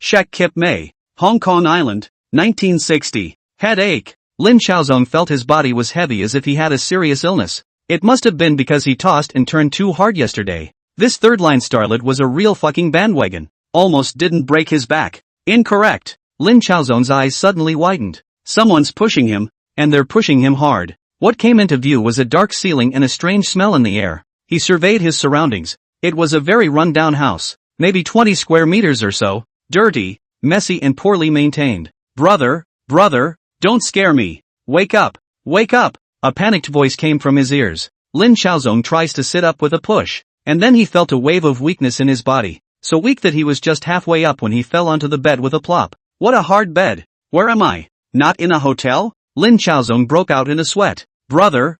Shek Kip Mei, Hong Kong Island, 1960. Headache. Lin Xiaozong felt his body was heavy as if he had a serious illness. It must have been because he tossed and turned too hard yesterday. This third-line starlet was a real fucking bandwagon. Almost didn't break his back. Incorrect. Lin Xiaozong's eyes suddenly widened. Someone's pushing him, and they're pushing him hard. What came into view was a dark ceiling and a strange smell in the air. He surveyed his surroundings. It was a very run-down house, maybe 20 square meters or so, dirty, messy and poorly maintained. Brother, don't scare me. Wake up, wake up. A panicked voice came from his ears. Lin Xiaozong tries to sit up with a push, and then he felt a wave of weakness in his body, so weak that he was just halfway up when he fell onto the bed with a plop. What a hard bed. Where am I? Not in a hotel? Lin Xiaozong broke out in a sweat. Brother,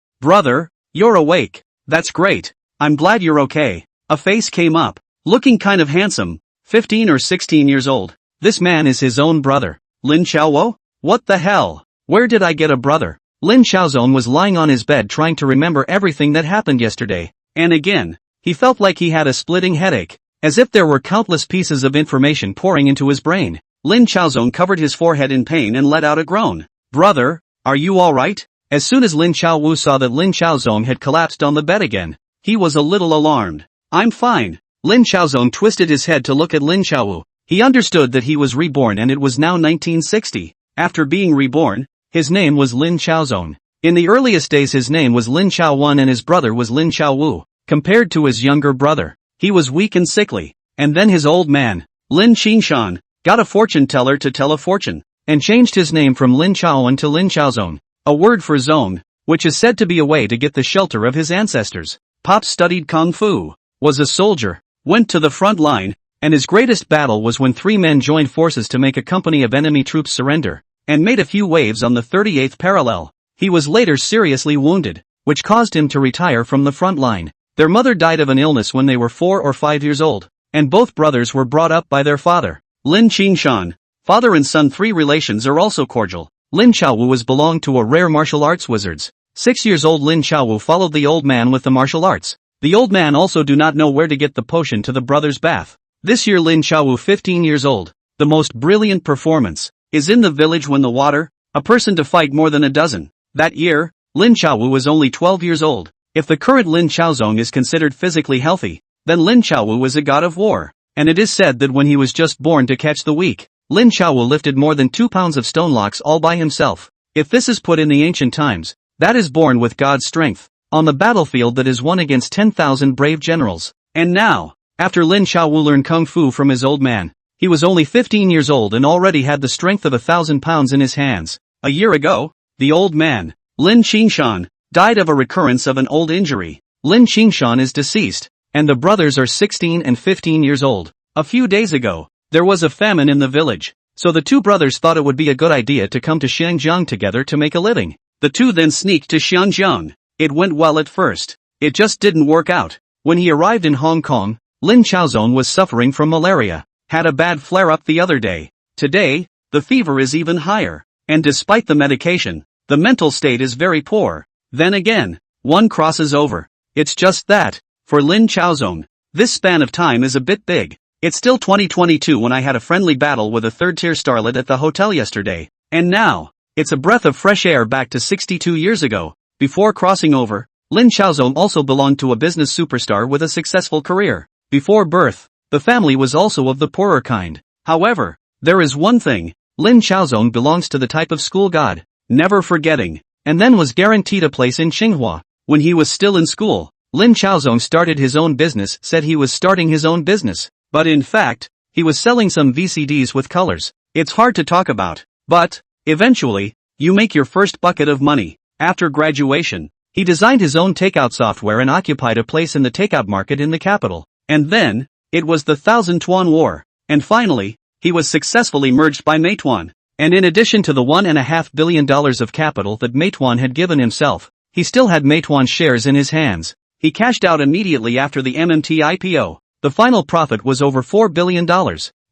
you're awake. That's great. I'm glad you're okay. A face came up, looking kind of handsome, 15 or 16 years old. This man is his own brother. Lin Xiaowo? What the hell? Where did I get a brother? Lin Xiaozong was lying on his bed trying to remember everything that happened yesterday. And again, he felt like he had a splitting headache, as if there were countless pieces of information pouring into his brain. Lin Xiaozong covered his forehead in pain and let out a groan. Brother, are you alright? As soon as Lin Xiaowu saw that Lin Xiaozong had collapsed on the bed again, he was a little alarmed. I'm fine. Lin Xiaozong twisted his head to look at Lin Xiaowu. He understood that he was reborn and it was now 1960. After being reborn, his name was Lin Xiaozong. In the earliest days his name was Lin Xiaowen and his brother was Lin Xiaowu. Compared to his younger brother, he was weak and sickly. And then his old man, Lin Qingshan, got a fortune teller to tell a fortune, and changed his name from Lin Xiaowen to Lin Xiaozong, a word for zone, which is said to be a way to get the shelter of his ancestors. Pop studied Kung Fu, was a soldier, went to the front line, and his greatest battle was when 3 men joined forces to make a company of enemy troops surrender, and made a few waves on the 38th parallel. He was later seriously wounded, which caused him to retire from the front line. Their mother died of an illness when they were 4 or 5 years old, and both brothers were brought up by their father. Lin Qingshan. Father and son 3 relations are also cordial. Lin Xiaowu was belonged to a rare martial arts wizards. 6 years old Lin Xiaowu followed the old man with the martial arts. The old man also do not know where to get the potion to the brother's bath. This year Lin Xiaowu 15 years old. The most brilliant performance is in the village when the water, a person to fight more than a dozen. That year, Lin Xiaowu was only 12 years old. If the current Lin Xiaozong is considered physically healthy, then Lin Xiaowu is a god of war. And it is said that when he was just born to catch the weak, Lin Xiaowu lifted more than 2 pounds of stone blocks all by himself. If this is put in the ancient times, that is born with God's strength, on the battlefield that is won against 10,000 brave generals. And now, after Lin Xiaowu learned Kung Fu from his old man, he was only 15 years old and already had the strength of 1,000 pounds in his hands. A year ago, the old man, Lin Qingshan, died of a recurrence of an old injury. Lin Qingshan is deceased, and the brothers are 16 and 15 years old. A few days ago, there was a famine in the village, so the 2 brothers thought it would be a good idea to come to Xianjiang together to make a living. The 2 then sneaked to Xianjiang. It went well at first. It just didn't work out. When he arrived in Hong Kong, Lin Xiaozong was suffering from malaria, had a bad flare-up the other day. Today, the fever is even higher, and despite the medication, the mental state is very poor. Then again, one crosses over. It's just that, for Lin Xiaozong, this span of time is a bit big. It's still 2022 when I had a friendly battle with a 3rd-tier starlet at the hotel yesterday, and now, it's a breath of fresh air back to 62 years ago. Before crossing over, Lin Xiaozong also belonged to a business superstar with a successful career. Before birth, the family was also of the poorer kind. However, there is one thing, Lin Xiaozong belongs to the type of school god, never forgetting, and then was guaranteed a place in Tsinghua. When he was still in school, Lin Xiaozong started his own business, said he was starting his own business, but in fact, he was selling some VCDs with colors. It's hard to talk about, but, eventually, you make your first bucket of money. After graduation, he designed his own takeout software and occupied a place in the takeout market in the capital. And then, it was the 1,000 Tuan War. And finally, he was successfully merged by Meituan. And in addition to the $1.5 billion of capital that Meituan had given himself, he still had Meituan shares in his hands. He cashed out immediately after the MMT IPO. The final profit was over $4 billion.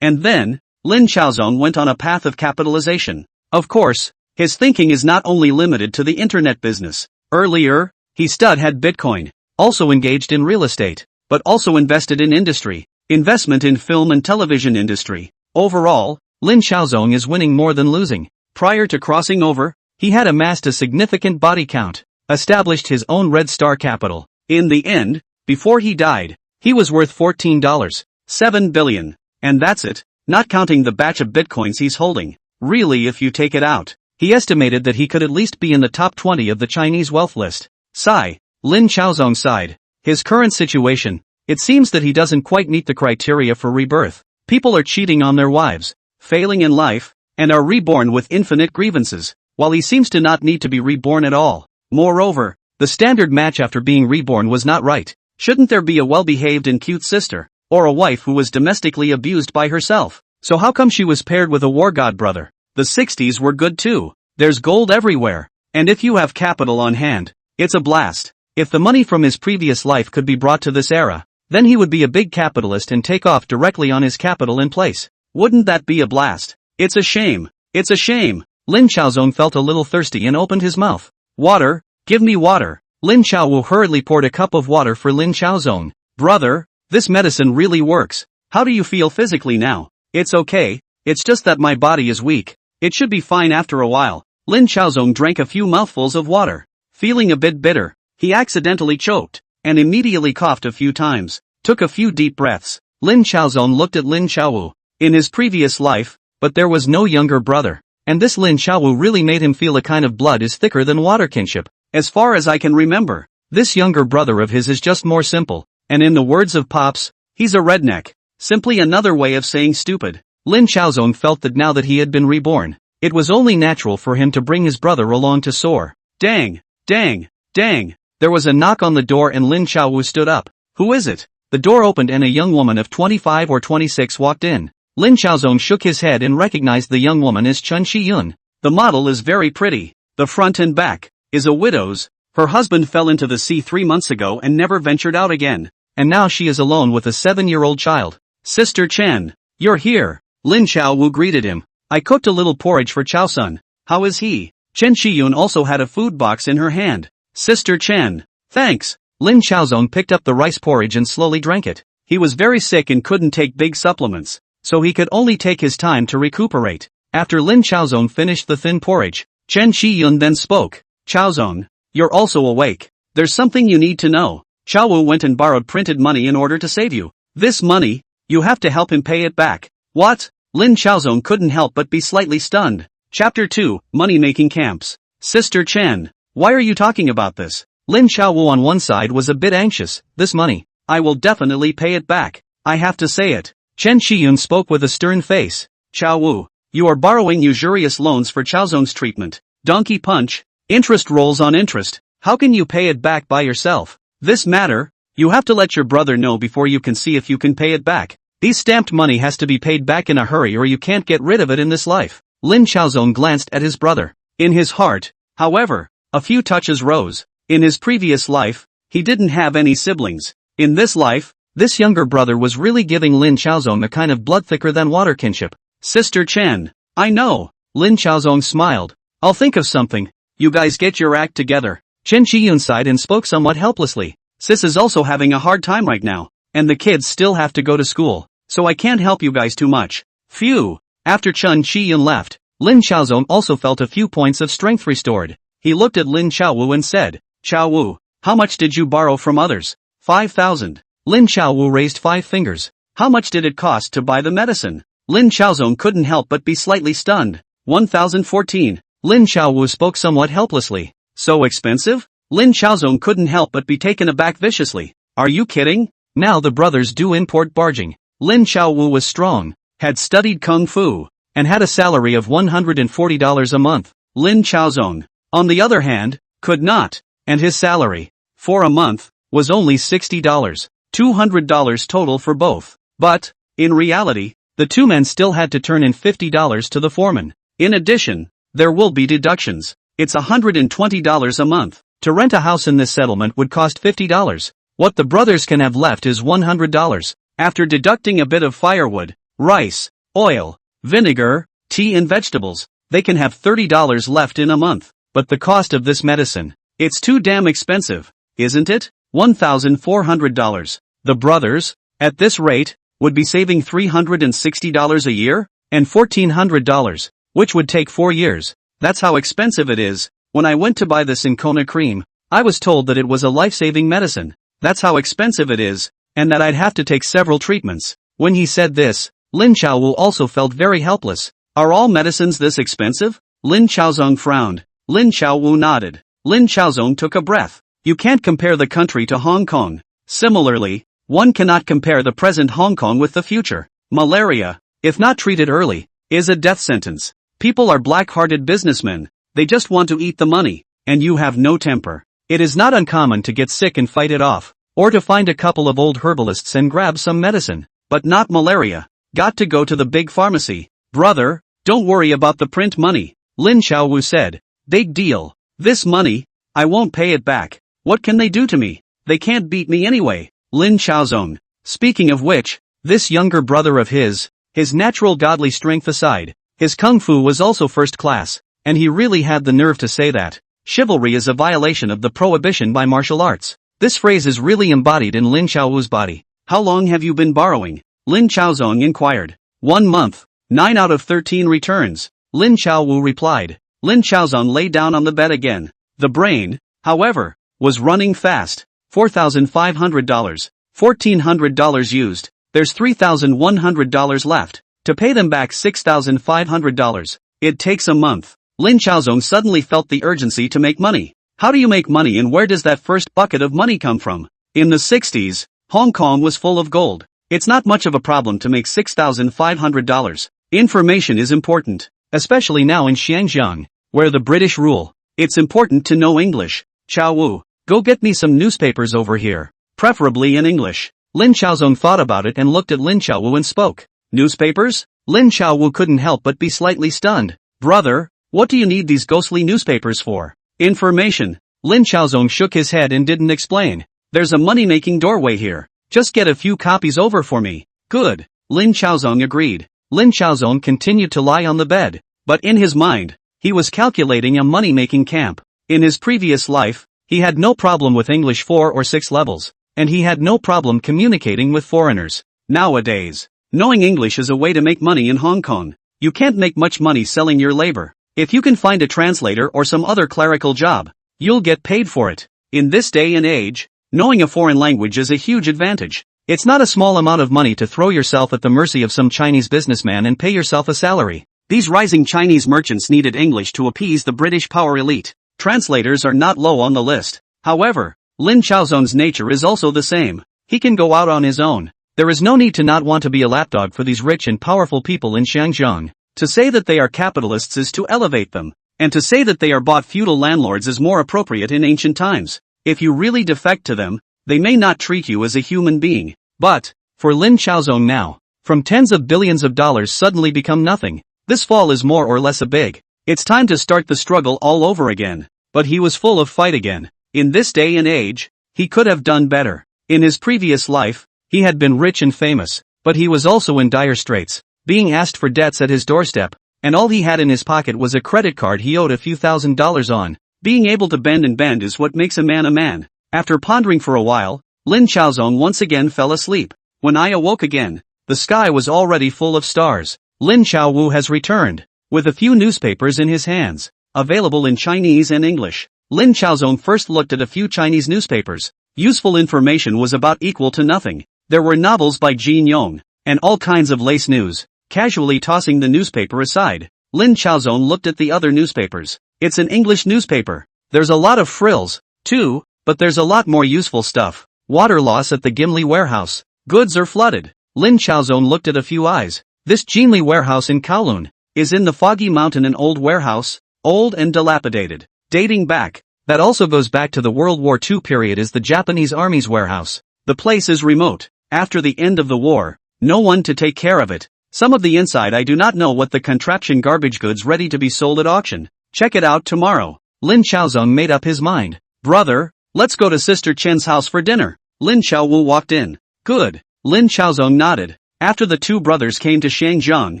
And then, Lin Xiaozong went on a path of capitalization. Of course, his thinking is not only limited to the internet business. Earlier, he had Bitcoin, also engaged in real estate, but also invested in industry, investment in film and television industry, Overall, Lin Xiaozong is winning more than losing. Prior to crossing over, he had amassed a significant body count, established his own Red Star capital. In the end, before he died, he was worth $14.7 billion. And that's it, not counting the batch of bitcoins he's holding. Really, if you take it out, he estimated that he could at least be in the top 20 of the Chinese wealth list. Sigh. Lin Xiaozong sighed. His current situation, it seems that he doesn't quite meet the criteria for rebirth. People are cheating on their wives, failing in life, and are reborn with infinite grievances, while he seems to not need to be reborn at all. Moreover, the standard match after being reborn was not right. Shouldn't there be a well-behaved and cute sister, or a wife who was domestically abused by herself? So how come she was paired with a war god brother? The 60s were good too. There's gold everywhere. And if you have capital on hand, it's a blast. If the money from his previous life could be brought to this era, then he would be a big capitalist and take off directly on his capital in place. Wouldn't that be a blast? It's a shame. It's a shame. Lin Xiaozong felt a little thirsty and opened his mouth. Water, give me water. Lin Xiaowu hurriedly poured a cup of water for Lin Xiaozong. Brother, this medicine really works. How do you feel physically now? It's okay, it's just that my body is weak. It should be fine after a while. Lin Xiaozong drank a few mouthfuls of water. Feeling a bit bitter, he accidentally choked, and immediately coughed a few times. Took a few deep breaths. Lin Xiaozong looked at Lin Xiaowu. In his previous life, but there was no younger brother. And this Lin Xiaowu really made him feel a kind of blood is thicker than water kinship. As far as I can remember, this younger brother of his is just more simple, and in the words of Pops, he's a redneck. Simply another way of saying stupid. Lin Xiaozong felt that now that he had been reborn, it was only natural for him to bring his brother along to soar. Dang, dang, dang. There was a knock on the door and Lin Xiaowu stood up. Who is it? The door opened and a young woman of 25 or 26 walked in. Lin Xiaozong shook his head and recognized the young woman as Chen Shiyun. The model is very pretty. The front and back is a widow's. Her husband fell into the sea 3 months ago and never ventured out again. And now she is alone with a 7-year-old child. Sister Chen, you're here. Lin Xiaowu greeted him. I cooked a little porridge for Chao-sun. How is he? Chen Shiyun also had a food box in her hand. Sister Chen, thanks. Lin Xiaozong picked up the rice porridge and slowly drank it. He was very sick and couldn't take big supplements, so he could only take his time to recuperate. After Lin Xiaozong finished the thin porridge, Chen Shiyun then spoke. Xiaozong, you're also awake. There's something you need to know. Xiaowu went and borrowed printed money in order to save you. This money, you have to help him pay it back. What? Lin Xiaozong couldn't help but be slightly stunned. Chapter 2, Money-Making Camps. Sister Chen, why are you talking about this? Lin Xiaowu on one side was a bit anxious. This money, I will definitely pay it back. I have to say it. Chen Shiyun spoke with a stern face. Xiaowu, you are borrowing usurious loans for Xiaozong's treatment. Donkey punch. Interest rolls on interest. How can you pay it back by yourself? This matter, you have to let your brother know before you can see if you can pay it back. These stamped money has to be paid back in a hurry or you can't get rid of it in this life. Lin Xiaozong glanced at his brother. In his heart, however, a few touches rose. In his previous life, he didn't have any siblings. In this life, this younger brother was really giving Lin Xiaozong a kind of blood thicker than water kinship. Sister Chen, I know. Lin Xiaozong smiled. I'll think of something. You guys get your act together. Chen Shiyun sighed and spoke somewhat helplessly. Sis is also having a hard time right now, and the kids still have to go to school, so I can't help you guys too much. Phew. After Chen Shiyun left, Lin Xiaozong also felt a few points of strength restored. He looked at Lin Xiaowu and said, Xiaowu, how much did you borrow from others? 5,000. Lin Xiaowu raised 5 fingers. How much did it cost to buy the medicine? Lin Xiaozong couldn't help but be slightly stunned. 1,014. Lin Xiaowu spoke somewhat helplessly. So expensive? Lin Xiaozong couldn't help but be taken aback viciously. Are you kidding? Now the brothers do import barging. Lin Xiaowu was strong, had studied kung fu, and had a salary of $140 a month. Lin Xiaozong, on the other hand, could not, and his salary, for a month, was only $60. $200 total for both. But, in reality, the two men still had to turn in $50 to the foreman. In addition, there will be deductions. It's $120 a month. To rent a house in this settlement would cost $50. What the brothers can have left is $100. After deducting a bit of firewood, rice, oil, vinegar, tea and vegetables, they can have $30 left in a month. But the cost of this medicine, it's too damn expensive, isn't it? $1,400. The brothers, at this rate, would be saving $360 a year? And $1,400, which would take 4 years. That's how expensive it is. When I went to buy this Incona cream, I was told that it was a life-saving medicine. That's how expensive it is, and that I'd have to take several treatments. When he said this, Lin Xiaowu also felt very helpless. Are all medicines this expensive? Lin Xiaozong frowned. Lin Xiaowu nodded. Lin Xiaozong took a breath. You can't compare the country to Hong Kong. Similarly, one cannot compare the present Hong Kong with the future. Malaria, if not treated early, is a death sentence. People are black-hearted businessmen. They just want to eat the money, and you have no temper. It is not uncommon to get sick and fight it off, or to find a couple of old herbalists and grab some medicine, but not malaria. Got to go to the big pharmacy. Brother, don't worry about the print money, Lin Xiaowu said. Big deal. This money, I won't pay it back. What can they do to me? They can't beat me anyway. Lin Xiaozong. Speaking of which, this younger brother of his natural godly strength aside, his kung fu was also first class, and he really had the nerve to say that chivalry is a violation of the prohibition by martial arts. This phrase is really embodied in Lin Xiaowu's body. How long have you been borrowing? Lin Xiaozong inquired. 1 month. 9 out of 13 returns. Lin Xiaowu replied. Lin Xiaozong lay down on the bed again. The brain, however, was running fast. $4,500. $1,400 used. There's $3,100 left. To pay them back $6,500. It takes a month. Lin Xiaozong suddenly felt the urgency to make money. How do you make money, and where does that first bucket of money come from? In the 60s, Hong Kong was full of gold. It's not much of a problem to make $6,500. Information is important, especially now in Xinjiang, where the British rule. It's important to know English. Xiaowu, go get me some newspapers over here, preferably in English. Lin Xiaozong thought about it and looked at Lin Xiaowu and spoke. Newspapers? Lin Xiaowu couldn't help but be slightly stunned. Brother, what do you need these ghostly newspapers for? Information. Lin Xiaozong shook his head and didn't explain. There's a money-making doorway here. Just get a few copies over for me. Good. Lin Xiaozong agreed. Lin Xiaozong continued to lie on the bed, but in his mind, he was calculating a money-making camp. In his previous life, he had no problem with English 4 or 6 levels, and he had no problem communicating with foreigners. Nowadays, knowing English is a way to make money in Hong Kong. You can't make much money selling your labor. If you can find a translator or some other clerical job, you'll get paid for it. In this day and age, knowing a foreign language is a huge advantage. It's not a small amount of money to throw yourself at the mercy of some Chinese businessman and pay yourself a salary. These rising Chinese merchants needed English to appease the British power elite. Translators are not low on the list. However, Lin Xiaozong's nature is also the same. He can go out on his own. There is no need to not want to be a lapdog for these rich and powerful people in Xinjiang. To say that they are capitalists is to elevate them, and to say that they are bought feudal landlords is more appropriate in ancient times. If you really defect to them, they may not treat you as a human being. But, for Lin Xiaozong now, from tens of billions of dollars suddenly become nothing, this fall is more or less a big. It's time to start the struggle all over again. But he was full of fight again. In this day and age, he could have done better. In his previous life, he had been rich and famous, but he was also in dire straits, being asked for debts at his doorstep, and all he had in his pocket was a credit card he owed a few $1,000s on. Being able to bend and bend is what makes a man a man. After pondering for a while, Lin Xiaozong once again fell asleep. When I awoke again, the sky was already full of stars. Lin Xiaowu has returned, with a few newspapers in his hands, available in Chinese and English. Lin Xiaozong first looked at a few Chinese newspapers. Useful information was about equal to nothing. There were novels by Jin Yong, and all kinds of lace news. Casually tossing the newspaper aside, Lin Xiaozong looked at the other newspapers. It's an English newspaper. There's a lot of frills, too, but there's a lot more useful stuff. Water loss at the Gimli warehouse. Goods are flooded. Lin Xiaozong looked at a few eyes. This Jinli warehouse in Kowloon is in the Foggy Mountain, an old warehouse, old and dilapidated, dating back. That also goes back to the World War II period, is the Japanese Army's warehouse. The place is remote. After the end of the war, no one to take care of it. Some of the inside I do not know what the contraption, garbage goods ready to be sold at auction. Check it out tomorrow. Lin Xiaozong made up his mind. Brother, let's go to Sister Chen's house for dinner. Lin Xiaowu walked in. Good. Lin Xiaozong nodded. After the two brothers came to Shangjiang,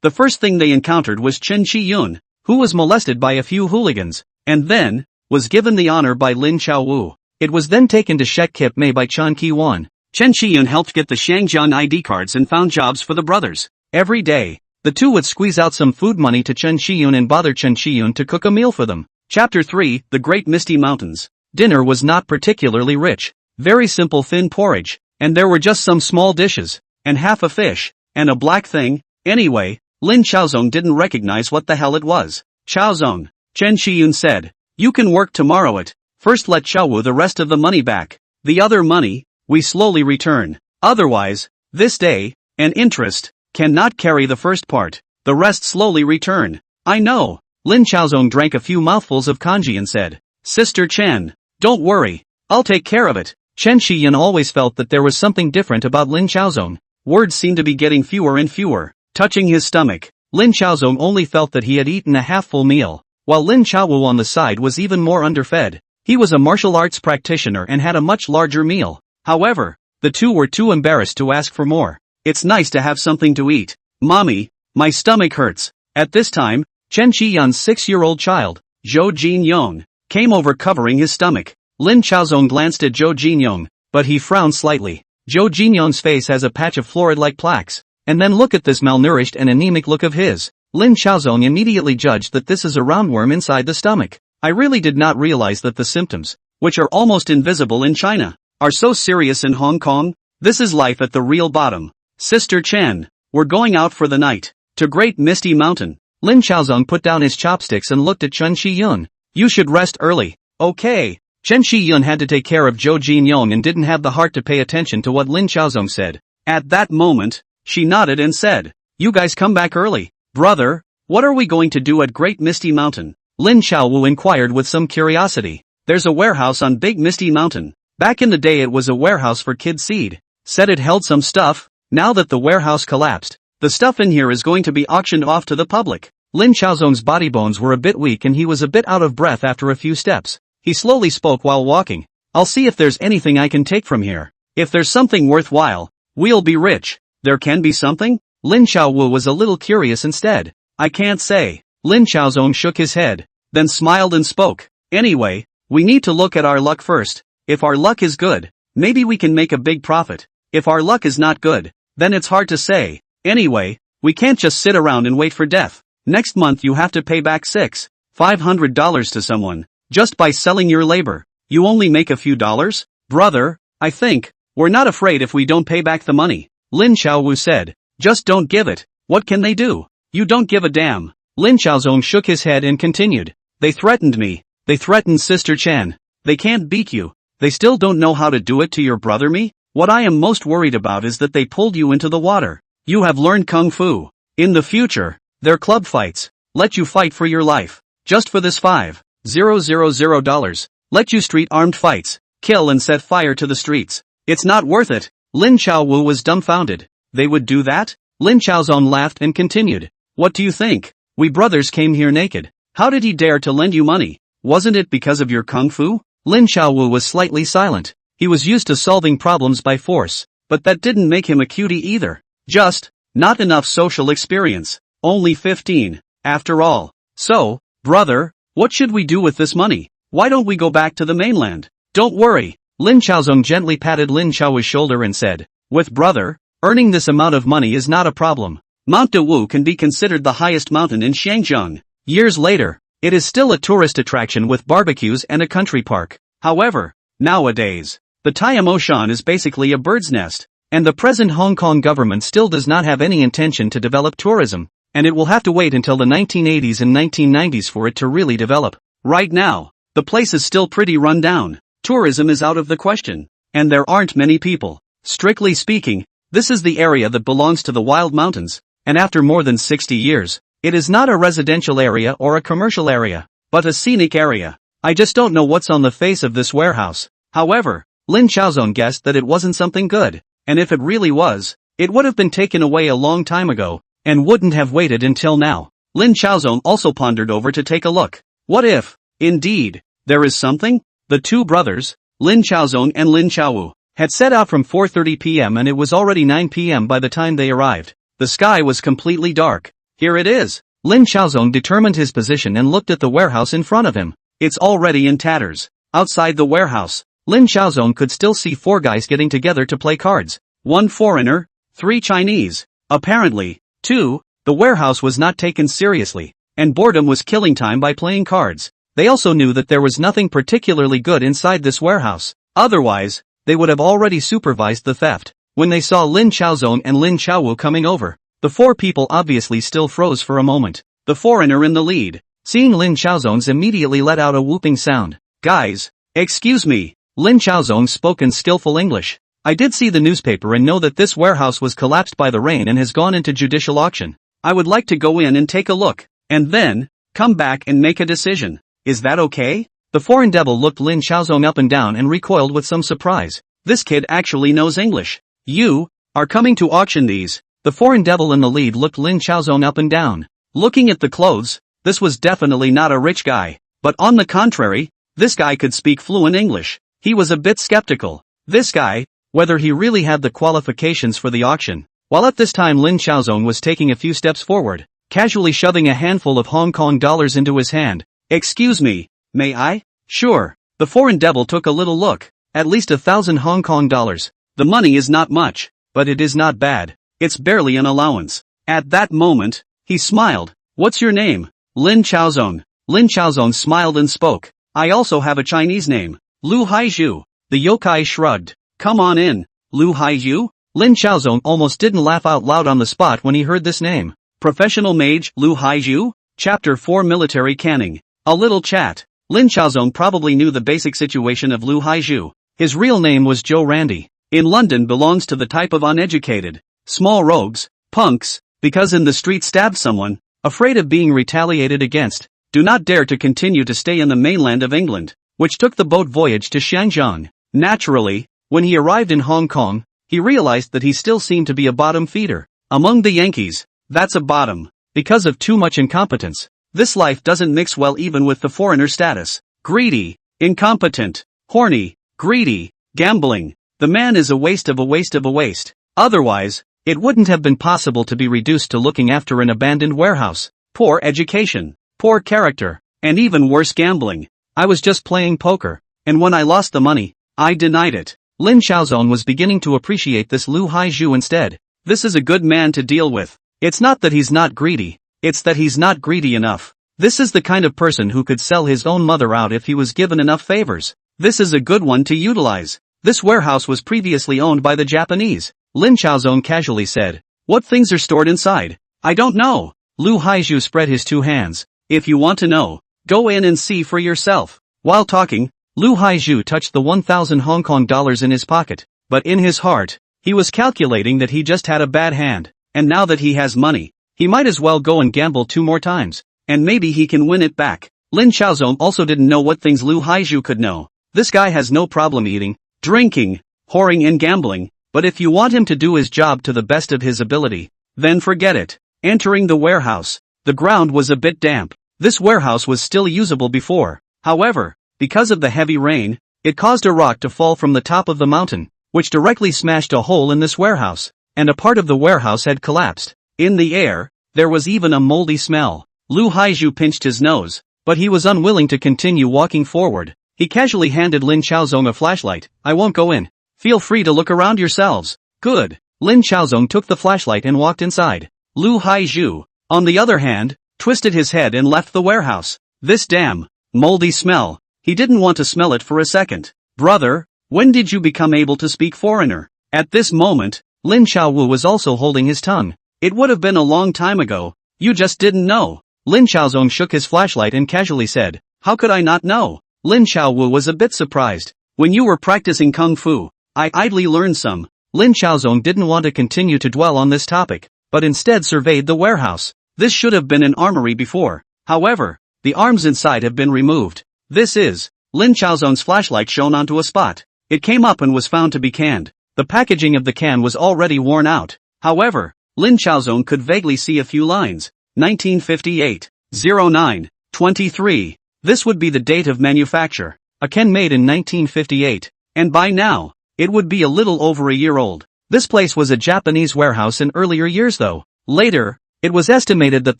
the first thing they encountered was Chen Qiyun, who was molested by a few hooligans, and then was given the honor by Lin Xiaowu. It was then taken to Shek Kip Mei by Chan Ki-wan. Chen Shiyun helped get the Shangjian ID cards and found jobs for the brothers. Every day, the two would squeeze out some food money to Chen Shiyun and bother Chen Shiyun to cook a meal for them. Chapter 3, The Great Misty Mountains. Dinner was not particularly rich. Very simple thin porridge, and there were just some small dishes, and half a fish, and a black thing. Anyway, Lin Chaozong didn't recognize what the hell it was. Chaozong, Chen Shiyun said, you can work tomorrow at, first let Xiaowu the rest of the money back. The other money, we slowly return. Otherwise, this day, and interest, cannot carry the first part. The rest slowly return. I know. Lin Chaozong drank a few mouthfuls of kanji and said, Sister Chen, don't worry. I'll take care of it. Chen Shiyun always felt that there was something different about Lin Chaozong. Words seemed to be getting fewer and fewer. Touching his stomach, Lin Chaozong only felt that he had eaten a half-full meal, while Lin Chaowu on the side was even more underfed. He was a martial arts practitioner and had a much larger meal. However, the two were too embarrassed to ask for more. It's nice to have something to eat. Mommy, my stomach hurts. At this time, Chen Shiyun's 6-year-old child, Zhou Jinyong, came over covering his stomach. Lin Chaozong glanced at Zhou Jinyong, but he frowned slightly. Zhou Jinyong's face has a patch of florid-like plaques. And then look at this malnourished and anemic look of his. Lin Chaozong immediately judged that this is a roundworm inside the stomach. I really did not realize that the symptoms, which are almost invisible in China, are so serious in Hong Kong. This is life at the real bottom. Sister Chen, we're going out for the night. To Great Misty Mountain. Lin Chaozong put down his chopsticks and looked at Chen Shiyun. You should rest early. Okay. Chen Shiyun had to take care of Zhou Jinyong and didn't have the heart to pay attention to what Lin Chaozong said. At that moment, she nodded and said, you guys come back early. Brother, what are we going to do at Great Misty Mountain? Lin Chaowu inquired with some curiosity. There's a warehouse on Big Misty Mountain. Back in the day it was a warehouse for kids' seed. Said it held some stuff. Now that the warehouse collapsed, the stuff in here is going to be auctioned off to the public. Lin Chaozong's body bones were a bit weak and he was a bit out of breath after a few steps. He slowly spoke while walking. I'll see if there's anything I can take from here. If there's something worthwhile, we'll be rich. There can be something? Lin Chaowu was a little curious instead. I can't say. Lin Chaozong shook his head, then smiled and spoke. Anyway, we need to look at our luck first. If our luck is good, maybe we can make a big profit. If our luck is not good, then it's hard to say. Anyway, we can't just sit around and wait for death. Next month you have to pay back $500 to someone, just by selling your labor. You only make a few dollars? Brother, I think, we're not afraid if we don't pay back the money. Lin Chaowu said, just don't give it. What can they do? You don't give a damn. Lin Chaozong shook his head and continued. They threatened me. They threatened Sister Chen. They can't beat you. They still don't know how to do it to your brother me? What I am most worried about is that they pulled you into the water. You have learned Kung Fu. In the future, their club fights. Let you fight for your life. Just for this $5,000. Let you street armed fights. Kill and set fire to the streets. It's not worth it. Lin Chaowu was dumbfounded. They would do that? Lin Chaozong laughed and continued. What do you think? We brothers came here naked. How did he dare to lend you money? Wasn't it because of your Kung Fu? Lin Chaowu was slightly silent. He was used to solving problems by force, but that didn't make him a cutie either. Just, not enough social experience. Only 15, after all. So, brother, what should we do with this money? Why don't we go back to the mainland? Don't worry. Lin Chaozong gently patted Lin Chaowu's shoulder and said, with brother, earning this amount of money is not a problem. Mount Dewu can be considered the highest mountain in Shangjiang. Years later, it is still a tourist attraction with barbecues and a country park. However, nowadays, the Taiyamoshan is basically a bird's nest, and the present Hong Kong government still does not have any intention to develop tourism, and it will have to wait until the 1980s and 1990s for it to really develop. Right now, the place is still pretty run down. Tourism is out of the question, and there aren't many people. Strictly speaking, this is the area that belongs to the Wild Mountains, and after more than 60 years, it is not a residential area or a commercial area, but a scenic area. I just don't know what's on the face of this warehouse. However, Lin Chaozong guessed that it wasn't something good, and if it really was, it would have been taken away a long time ago, and wouldn't have waited until now. Lin Chaozong also pondered over to take a look. What if, indeed, there is something? The two brothers, Lin Chaozong and Lin Chaowu, had set out from 4:30 p.m. and it was already 9 p.m. by the time they arrived. The sky was completely dark. Here it is. Lin Chaozong determined his position and looked at the warehouse in front of him. It's already in tatters. Outside the warehouse, Lin Xiaozong could still see 4 guys getting together to play cards. 1 foreigner, 3 Chinese. Apparently, 2, the warehouse was not taken seriously, and boredom was killing time by playing cards. They also knew that there was nothing particularly good inside this warehouse. Otherwise, they would have already supervised the theft. When they saw Lin Xiaozong and Lin Xiaowu coming over, the 4 people obviously still froze for a moment. The foreigner in the lead, seeing Lin Xiaozong's, immediately let out a whooping sound. Guys, excuse me. Lin Xiaozong spoke in skillful English. I did see the newspaper and know that this warehouse was collapsed by the rain and has gone into judicial auction. I would like to go in and take a look, and then come back and make a decision. Is that okay? The foreign devil looked Lin Xiaozong up and down and recoiled with some surprise. This kid actually knows English. You are coming to auction these. The foreign devil in the lead looked Lin Xiaozong up and down. Looking at the clothes, this was definitely not a rich guy. But on the contrary, this guy could speak fluent English. He was a bit skeptical. This guy, whether he really had the qualifications for the auction. While at this time Lin Xiaozong was taking a few steps forward, casually shoving a handful of Hong Kong dollars into his hand. Excuse me, may I? Sure. The foreign devil took a little look. At least 1,000 Hong Kong dollars. The money is not much, but it is not bad. It's barely an allowance. At that moment, he smiled. What's your name? Lin Xiaozong. Lin Xiaozong smiled and spoke. I also have a Chinese name. Lu Haizhu. The yokai shrugged. Come on in. Lu Haizhu? Lin Xiaozong almost didn't laugh out loud on the spot when he heard this name. Professional mage Lu Haizhu? Chapter 4 Military Canning. A little chat. Lin Xiaozong probably knew the basic situation of Lu Haizhu. His real name was Joe Randy. In London belongs to the type of uneducated, small rogues, punks, because in the street stabbed someone, afraid of being retaliated against, do not dare to continue to stay in the mainland of England, which took the boat voyage to Shenzhen. Naturally, when he arrived in Hong Kong, he realized that he still seemed to be a bottom feeder. Among the Yankees, that's a bottom, because of too much incompetence. This life doesn't mix well even with the foreigner status. Greedy, incompetent, horny, greedy, gambling. The man is a waste of a waste of a waste. Otherwise, it wouldn't have been possible to be reduced to looking after an abandoned warehouse. Poor education, poor character, and even worse gambling. I was just playing poker, and when I lost the money, I denied it. Lin Xiaozong was beginning to appreciate this Lu Haizhu instead. This is a good man to deal with. It's not that he's not greedy, it's that he's not greedy enough. This is the kind of person who could sell his own mother out if he was given enough favors. This is a good one to utilize. This warehouse was previously owned by the Japanese. Lin Xiaozong casually said. What things are stored inside? I don't know. Lu Haizhu spread his 2 hands. If you want to know, go in and see for yourself. While talking, Lu Haizhu touched the 1,000 Hong Kong dollars in his pocket. But in his heart, he was calculating that he just had a bad hand. And now that he has money, he might as well go and gamble 2 more times. And maybe he can win it back. Lin Xiaozong also didn't know what things Lu Haizhu could know. This guy has no problem eating, drinking, whoring and gambling, but if you want him to do his job to the best of his ability, then forget it. Entering the warehouse, the ground was a bit damp. This warehouse was still usable before. However, because of the heavy rain, it caused a rock to fall from the top of the mountain, which directly smashed a hole in this warehouse, and a part of the warehouse had collapsed. In the air, there was even a moldy smell. Lu Haizhu pinched his nose, but he was unwilling to continue walking forward. He casually handed Lin Xiaozong a flashlight. I won't go in. Feel free to look around yourselves. Good. Lin Xiaozong took the flashlight and walked inside. Lu Haizhu, on the other hand, twisted his head and left the warehouse. This damn, moldy smell. He didn't want to smell it for a second. Brother, when did you become able to speak foreigner? At this moment, Lin Xiaowu was also holding his tongue. It would have been a long time ago. You just didn't know. Lin Xiaozong shook his flashlight and casually said, how could I not know? Lin Xiaowu was a bit surprised. When you were practicing kung fu, I idly learned some. Lin Xiaozong didn't want to continue to dwell on this topic, but instead surveyed the warehouse. This should have been an armory before. However, the arms inside have been removed. This is. Lin Xiaozong's flashlight shone onto a spot. It came up and was found to be canned. The packaging of the can was already worn out. However, Lin Xiaozong could vaguely see a few lines. 1958, 09, 23. This would be the date of manufacture. A can made in 1958. And by now, it would be a little over a year old. This place was a Japanese warehouse in earlier years though. Later, it was estimated that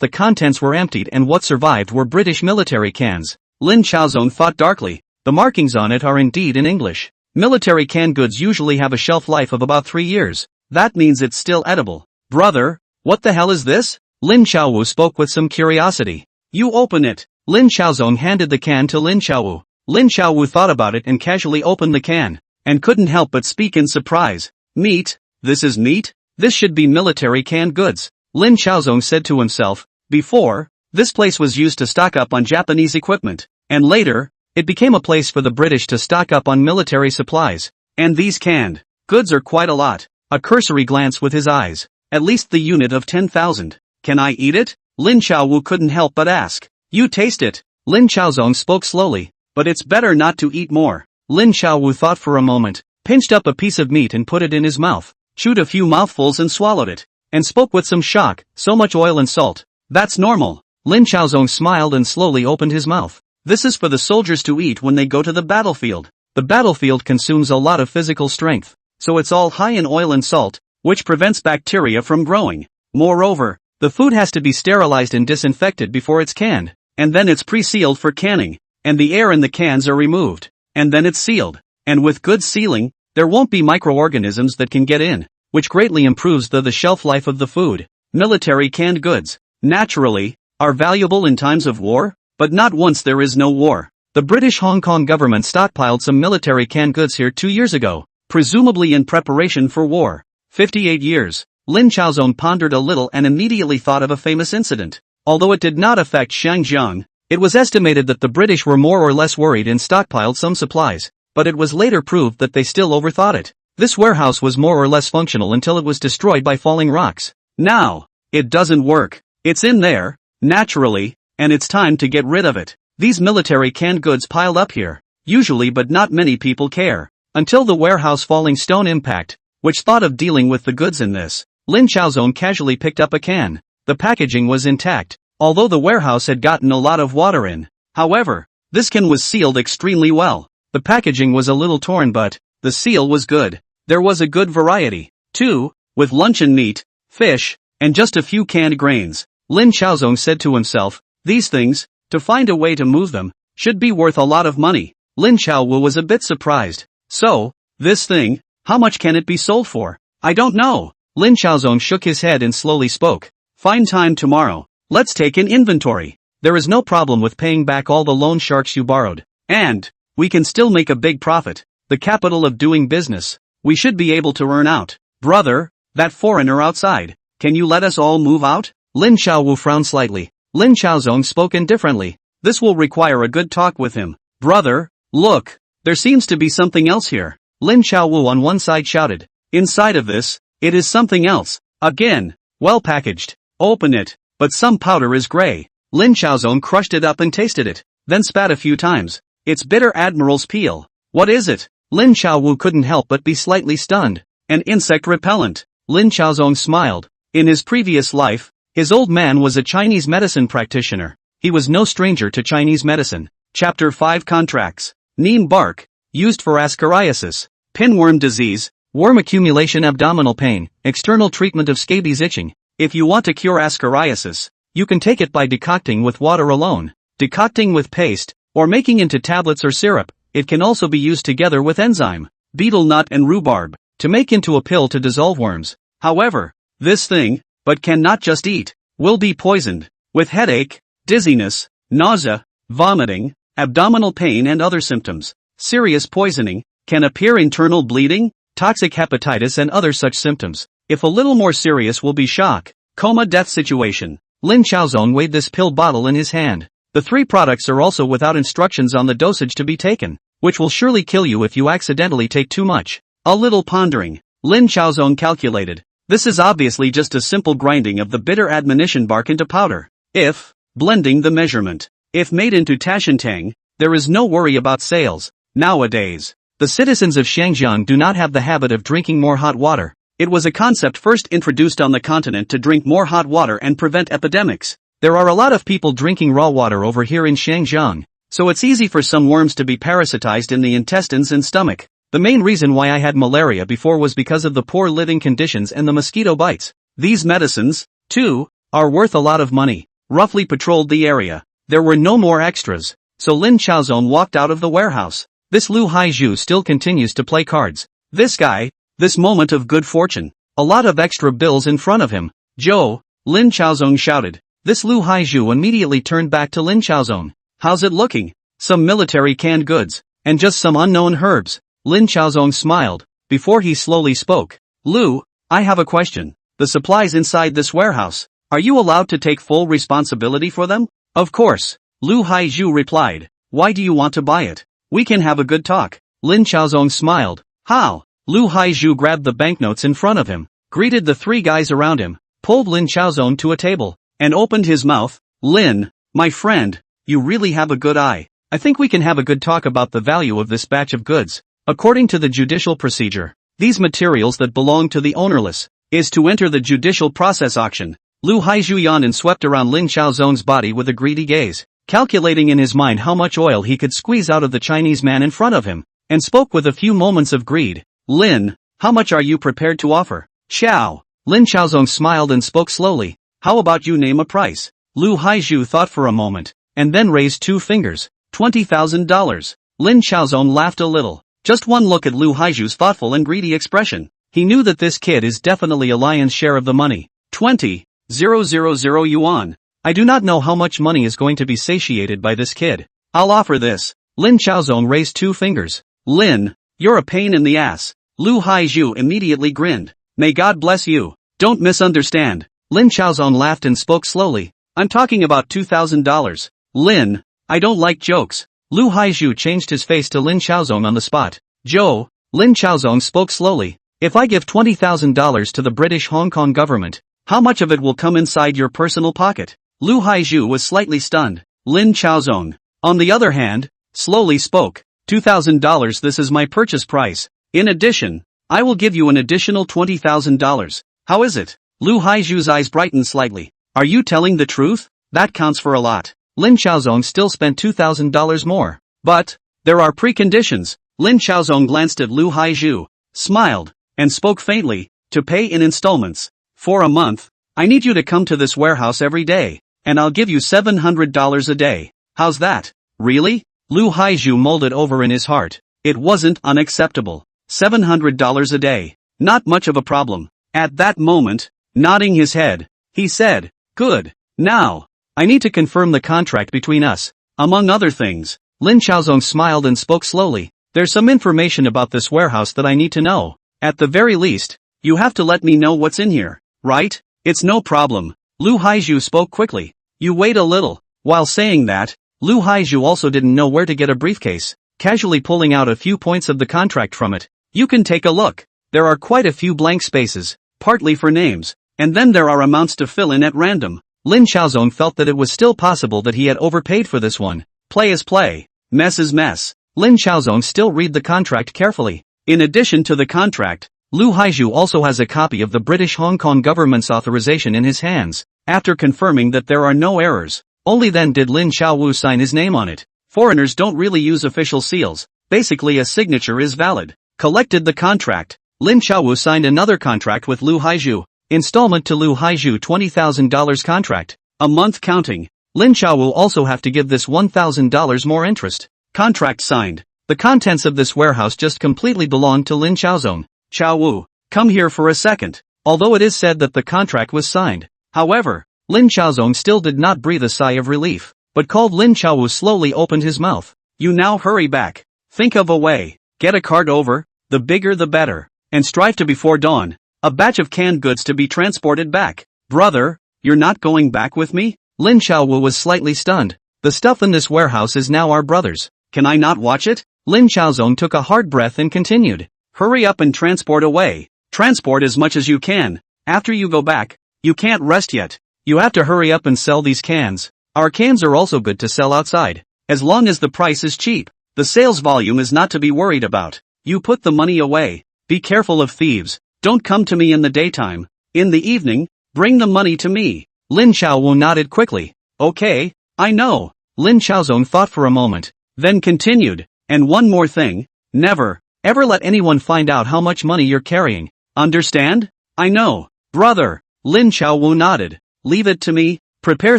the contents were emptied and what survived were British military cans. Lin Xiaozong thought darkly. The markings on it are indeed in English. Military canned goods usually have a shelf life of about 3 years. That means it's still edible. Brother, what the hell is this? Lin Xiaowu spoke with some curiosity. You open it. Lin Xiaozong handed the can to Lin Xiaowu. Lin Xiaowu thought about it and casually opened the can, and couldn't help but speak in surprise. Meat? This is meat? This should be military canned goods, Lin Xiaozong said to himself. Before, this place was used to stock up on Japanese equipment, and later, it became a place for the British to stock up on military supplies. And these canned goods are quite a lot. A cursory glance with his eyes. At least the unit of 10,000. Can I eat it? Lin Xiaowu couldn't help but ask. You taste it. Lin Xiaozong spoke slowly. But it's better not to eat more. Lin Xiaowu thought for a moment, pinched up a piece of meat and put it in his mouth, chewed a few mouthfuls and swallowed it, and spoke with some shock. So much oil and salt. That's normal. Lin Xiaozong smiled and slowly opened his mouth. This is for the soldiers to eat when they go to the battlefield. The battlefield consumes a lot of physical strength, so it's all high in oil and salt, which prevents bacteria from growing. Moreover, the food has to be sterilized and disinfected before it's canned, and then it's pre-sealed for canning, and the air in the cans are removed, and then it's sealed. And with good sealing, there won't be microorganisms that can get in, which greatly improves the shelf life of the food. Military canned goods, naturally, are valuable in times of war, but not once there is no war. The British Hong Kong government stockpiled some military canned goods here 2 years ago, presumably in preparation for war. 58 years. Lin Xiaozong pondered a little and immediately thought of a famous incident. Although it did not affect Shangjiang, it was estimated that the British were more or less worried and stockpiled some supplies, but it was later proved that they still overthought it. This warehouse was more or less functional until it was destroyed by falling rocks. Now, it doesn't work. It's in there, naturally, and it's time to get rid of it. These military canned goods piled up here, usually, but not many people care. Until the warehouse falling stone impact, which thought of dealing with the goods in this. Lin Xiaozong casually picked up a can. The packaging was intact, although the warehouse had gotten a lot of water in. However, this can was sealed extremely well. The packaging was a little torn, but the seal was good. There was a good variety, too, with luncheon meat, fish, and just a few canned grains. Lin Xiaozong said to himself, these things, to find a way to move them, should be worth a lot of money. Lin Xiaowu was a bit surprised. So, this thing, how much can it be sold for? I don't know. Lin Xiaozong shook his head and slowly spoke. Find time tomorrow. Let's take an inventory. There is no problem with paying back all the loan sharks you borrowed. And, we can still make a big profit. The capital of doing business. We should be able to earn out. Brother, that foreigner outside. Can you let us all move out? Lin Xiaowu frowned slightly. Lin Xiaozong spoke indifferently. This will require a good talk with him. Brother, look. There seems to be something else here. Lin Xiaowu on one side shouted. Inside of this, it is something else. Again, well packaged. Open it. But some powder is gray. Lin Xiaozong crushed it up and tasted it, then spat a few times. It's bitter admiral's peel. What is it? Lin Xiaowu couldn't help but be slightly stunned. An insect repellent. Lin Xiaozong smiled. In his previous life, his old man was a Chinese medicine practitioner. He was no stranger to Chinese medicine. Chapter 5 Contracts. Neem bark, used for ascariasis, pinworm disease, worm accumulation, abdominal pain, external treatment of scabies, itching. If you want to cure ascariasis, you can take it by decocting with water alone, decocting with paste, or making into tablets or syrup. It can also be used together with enzyme, betel nut and rhubarb, to make into a pill to dissolve worms. However, this thing, but cannot just eat, will be poisoned, with headache, dizziness, nausea, vomiting, abdominal pain and other symptoms. Serious poisoning, can appear internal bleeding, toxic hepatitis and other such symptoms. If a little more serious will be shock, coma, death situation. Lin Xiaozong weighed this pill bottle in his hand. The 3 products are also without instructions on the dosage to be taken, which will surely kill you if you accidentally take too much. A little pondering, Lin Xiaozong calculated. This is obviously just a simple grinding of the bitter admonition bark into powder. If, blending the measurement. If made into tashintang, there is no worry about sales. Nowadays, the citizens of Shangjiang do not have the habit of drinking more hot water. It was a concept first introduced on the continent to drink more hot water and prevent epidemics. There are a lot of people drinking raw water over here in Shangjiang, so it's easy for some worms to be parasitized in the intestines and stomach. The main reason why I had malaria before was because of the poor living conditions and the mosquito bites. These medicines, too, are worth a lot of money. Roughly patrolled the area. There were no more extras, so Lin Xiaozong walked out of the warehouse. This Lu Haizhu still continues to play cards. This guy, this moment of good fortune. A lot of extra bills in front of him. Joe, Lin Chaozong shouted. This Lu Haizhu immediately turned back to Lin Chaozong. How's it looking? Some military canned goods, and just some unknown herbs. Lin Chaozong smiled, before he slowly spoke. Lu, I have a question. The supplies inside this warehouse, are you allowed to take full responsibility for them? Of course, Lu Haizhu replied. Why do you want to buy it? We can have a good talk. Lin Chaozong smiled. How? Lu Haizhu grabbed the banknotes in front of him, greeted the three guys around him, pulled Lin Chaozong to a table, and opened his mouth. Lin, my friend, you really have a good eye. I think we can have a good talk about the value of this batch of goods. According to the judicial procedure, these materials that belong to the ownerless is to enter the judicial process auction. Lu Haizhu yawned and swept around Lin Chaozong's body with a greedy gaze, calculating in his mind how much oil he could squeeze out of the Chinese man in front of him, and spoke with a few moments of greed. Lin, how much are you prepared to offer? Xiao. Lin Chaozong smiled and spoke slowly. How about you name a price? Lu Haizhu thought for a moment, and then raised two fingers. $20,000. Lin Chaozong laughed a little. Just one look at Lu Haizhu's thoughtful and greedy expression. He knew that this kid is definitely a lion's share of the money. 20,000 yuan. I do not know how much money is going to be satiated by this kid. I'll offer this. Lin Chaozong raised two fingers. Lin, you're a pain in the ass. Lu Haizhu immediately grinned. May God bless you. Don't misunderstand. Lin Chaozong laughed and spoke slowly. I'm talking about $2,000. Lin, I don't like jokes. Lu Haizhu changed his face to Lin Chaozong on the spot. Joe, Lin Chaozong spoke slowly. If I give $20,000 to the British Hong Kong government, how much of it will come inside your personal pocket? Lu Haizhu was slightly stunned. Lin Chaozong, on the other hand, slowly spoke. $2,000. This is my purchase price. In addition, I will give you an additional $20,000. How is it? Lu Haizhu's eyes brightened slightly. Are you telling the truth? That counts for a lot. Lin Chaozong still spent $2,000 more. But, there are preconditions. Lin Chaozong glanced at Lu Haizhu, smiled, and spoke faintly. To pay in installments. For a month, I need you to come to this warehouse every day, and I'll give you $700 a day. How's that? Really? Lu Haizhu mulled it over in his heart. It wasn't unacceptable. $700 a day. Not much of a problem. At that moment, nodding his head, he said, good. Now, I need to confirm the contract between us. Among other things, Lin Chaozong smiled and spoke slowly. There's some information about this warehouse that I need to know. At the very least, you have to let me know what's in here, right? It's no problem. Lu Haizhu spoke quickly. You wait a little. While saying that, Lu Haizhu also didn't know where to get a briefcase, casually pulling out a few points of the contract from it. You can take a look. There are quite a few blank spaces, partly for names, and then there are amounts to fill in at random. Lin Chaozong felt that it was still possible that he had overpaid for this one. Play is play. Mess is mess. Lin Chaozong still read the contract carefully. In addition to the contract, Lu Haizhu also has a copy of the British Hong Kong government's authorization in his hands. After confirming that there are no errors, only then did Lin Chaowu sign his name on it. Foreigners don't really use official seals. Basically a signature is valid. Collected the contract. Lin Chaowu signed another contract with Lu Haizhu. Installment to Lu Haizhu $20,000 contract. A month counting. Lin Chaowu also have to give this $1,000 more interest. Contract signed. The contents of this warehouse just completely belonged to Lin Chaozong. Chaowu, come here for a second. Although it is said that the contract was signed. However, Lin Chaozong still did not breathe a sigh of relief, but called Lin Chaowu slowly opened his mouth. You now hurry back. Think of a way. Get a cart over, the bigger the better, and strive to before dawn. A batch of canned goods to be transported back. Brother, you're not going back with me? Lin Chaowu was slightly stunned. The stuff in this warehouse is now our brother's. Can I not watch it? Lin Chaozong took a hard breath and continued. Hurry up and transport away. Transport as much as you can. After you go back, you can't rest yet. You have to hurry up and sell these cans. Our cans are also good to sell outside. As long as the price is cheap. The sales volume is not to be worried about. You put the money away. Be careful of thieves. Don't come to me in the daytime. In the evening, bring the money to me. Lin Chaowu nodded quickly. Okay, I know. Lin Chaozong thought for a moment, then continued. And one more thing. Never, ever let anyone find out how much money you're carrying. Understand? I know. Brother. Lin Chaowu nodded. Leave it to me. Prepare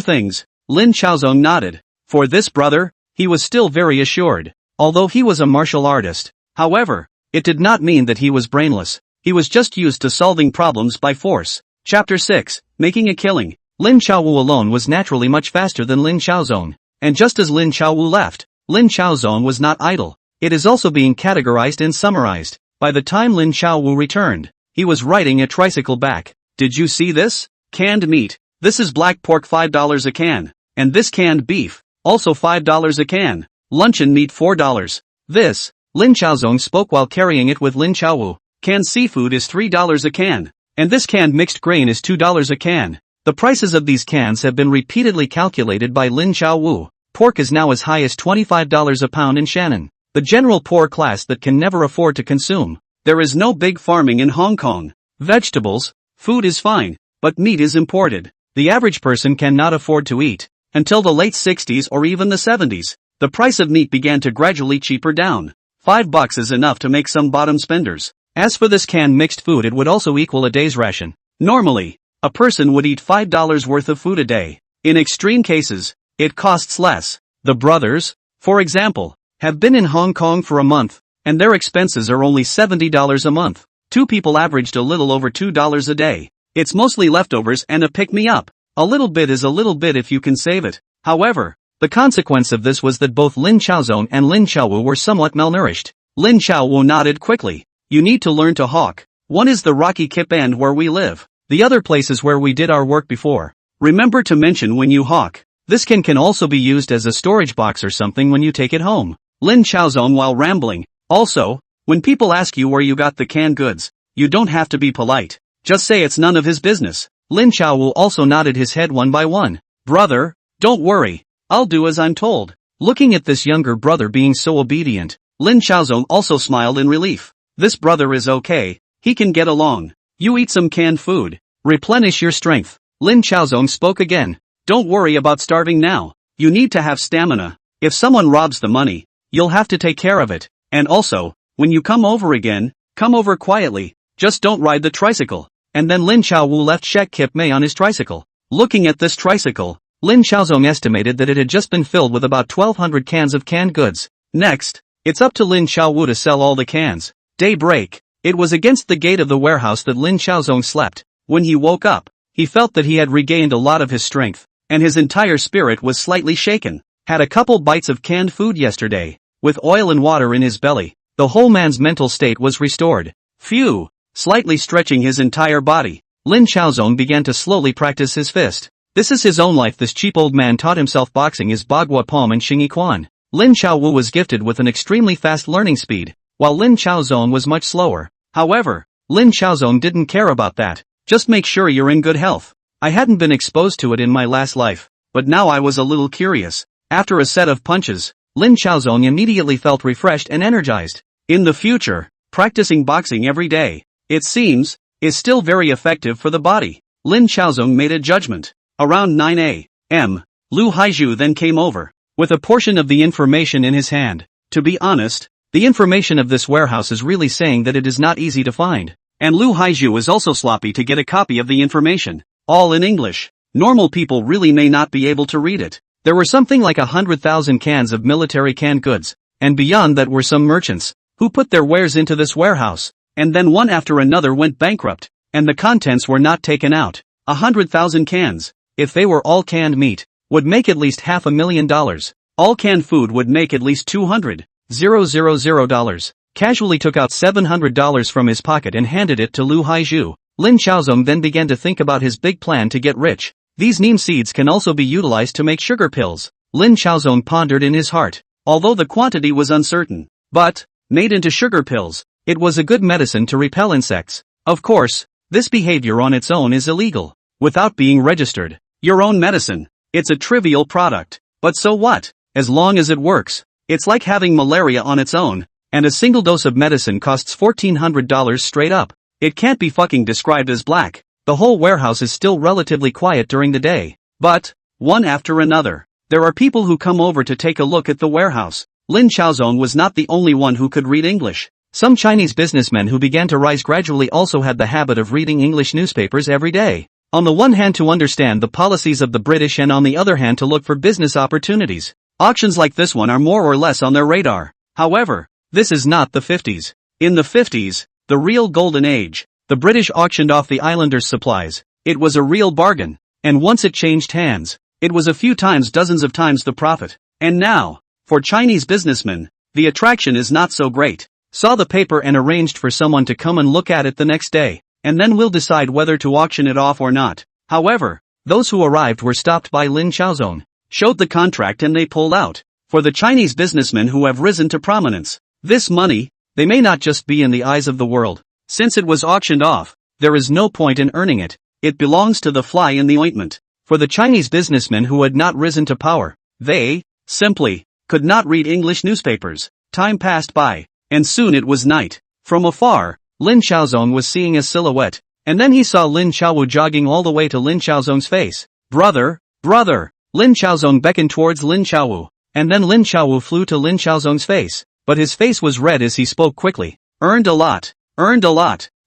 things. Lin Chaozong nodded. For this brother, he was still very assured. although he was a martial artist. However, it did not mean that he was brainless. He was just used to solving problems by force. Chapter 6, Making a Killing. Lin Xiaowu alone was naturally much faster than Lin Xiaozong. And just as Lin Xiaowu left, Lin Xiaozong was not idle. It is also being categorized and summarized. By the time Lin Xiaowu returned, he was riding a tricycle back. Did you see this? Canned meat. This is black pork $5 a can. And this canned beef, also $5 a can. Luncheon meat $4. This, Lin Xiaozong spoke while carrying it with Lin Xiaowu. Canned seafood is $3 a can. And this canned mixed grain is $2 a can. The prices of these cans have been repeatedly calculated by Lin Xiaowu. Pork is now as high as $25 a pound in Shannon. The general poor class that can never afford to consume. There is no big farming in Hong Kong. Vegetables, food is fine, but meat is imported. The average person cannot afford to eat. Until the late 60s or even the 70s, the price of meat began to gradually cheaper down. $5 is enough to make some bottom spenders. As for this canned mixed food, it would also equal a day's ration. Normally, a person would eat $5 worth of food a day. In extreme cases, it costs less. The brothers, for example, have been in Hong Kong for a month, and their expenses are only $70 a month. Two people averaged a little over $2 a day. It's mostly leftovers and a pick-me-up. A little bit is a little bit if you can save it. However, the consequence of this was that both Lin Xiaozong and Lin Xiaowu were somewhat malnourished. Lin Xiaowu nodded quickly. You need to learn to hawk. One is the Rocky Kip End where we live. The other place is where we did our work before. Remember to mention when you hawk. This can also be used as a storage box or something when you take it home. Lin Xiaozong while rambling. Also, when people ask you where you got the canned goods, you don't have to be polite. Just say it's none of his business. Lin Xiaowu also nodded his head one by one. Brother, don't worry. I'll do as I'm told. Looking at this younger brother being so obedient, Lin Xiaozong also smiled in relief. This brother is okay. He can get along. You eat some canned food. Replenish your strength. Lin Xiaozong spoke again. Don't worry about starving now. You need to have stamina. If someone robs the money, you'll have to take care of it. And also, when you come over again, come over quietly. Just don't ride the tricycle. And then Lin Xiaowu left Shek Kip Mei on his tricycle. Looking at this tricycle, Lin Xiaozong estimated that it had just been filled with about 1,200 cans of canned goods. Next, it's up to Lin Xiaowu to sell all the cans. Daybreak. It was against the gate of the warehouse that Lin Xiaozong slept. When he woke up, he felt that he had regained a lot of his strength, and his entire spirit was slightly shaken. Had a couple bites of canned food yesterday. With oil and water in his belly, the whole man's mental state was restored. Phew! Slightly stretching his entire body, Lin Xiaozong began to slowly practice his fist. This is his own life. This cheap old man taught himself boxing as Bagua Palm and Xingyi Quan. Lin Xiaowu was gifted with an extremely fast learning speed, while Lin Xiaozong was much slower. However, Lin Xiaozong didn't care about that. Just make sure you're in good health. I hadn't been exposed to it in my last life, but now I was a little curious. After a set of punches, Lin Xiaozong immediately felt refreshed and energized. In the future, practicing boxing every day, it seems, is still very effective for the body. Lin Xiaozong made a judgment. Around 9 a.m., Lu Haizhu then came over, with a portion of the information in his hand. To be honest, the information of this warehouse is really saying that it is not easy to find. And Lu Haizhu is also sloppy to get a copy of the information. All in English. Normal people really may not be able to read it. There were something like 100,000 cans of military canned goods, and beyond that were some merchants, who put their wares into this warehouse, and then one after another went bankrupt, and the contents were not taken out. 100,000 cans, if they were all canned meat, would make at least $500,000. All canned food would make at least $200,000. Casually took out $700 from his pocket and handed it to Lu Haizhu. Lin Xiaozong then began to think about his big plan to get rich. These neem seeds can also be utilized to make sugar pills. Lin Xiaozong pondered in his heart. Although the quantity was uncertain, but, made into sugar pills, it was a good medicine to repel insects. Of course, this behavior on its own is illegal, without being registered. Your own medicine. It's a trivial product. But so what? As long as it works. It's like having malaria on its own, and a single dose of medicine costs $1,400 straight up. It can't be fucking described as black. The whole warehouse is still relatively quiet during the day. But, one after another, there are people who come over to take a look at the warehouse. Lin Xiaozong was not the only one who could read English. Some Chinese businessmen who began to rise gradually also had the habit of reading English newspapers every day. On the one hand to understand the policies of the British and on the other hand to look for business opportunities. Auctions like this one are more or less on their radar. However, this is not the 50s. In the 50s, the real golden age, the British auctioned off the islanders' supplies. It was a real bargain. And once it changed hands, it was a few times, dozens of times the profit. And now, for Chinese businessmen, the attraction is not so great. Saw the paper and arranged for someone to come and look at it the next day, and then we'll decide whether to auction it off or not. However, those who arrived were stopped by Lin Xiaozong, showed the contract and they pulled out. For the Chinese businessmen who have risen to prominence, this money, they may not just be in the eyes of the world. Since it was auctioned off, there is no point in earning it. It belongs to the fly in the ointment. For the Chinese businessmen who had not risen to power, they, simply, could not read English newspapers. Time passed by, and soon it was night. From afar, Lin Xiaozong was seeing a silhouette, and then he saw Lin Xiaowu jogging all the way to Lin Xiaozong's face. Brother, brother! Lin Xiaozong beckoned towards Lin Xiaowu, and then Lin Xiaowu flew to Lin Xiaozong's face, but his face was red as he spoke quickly. Earned a lot.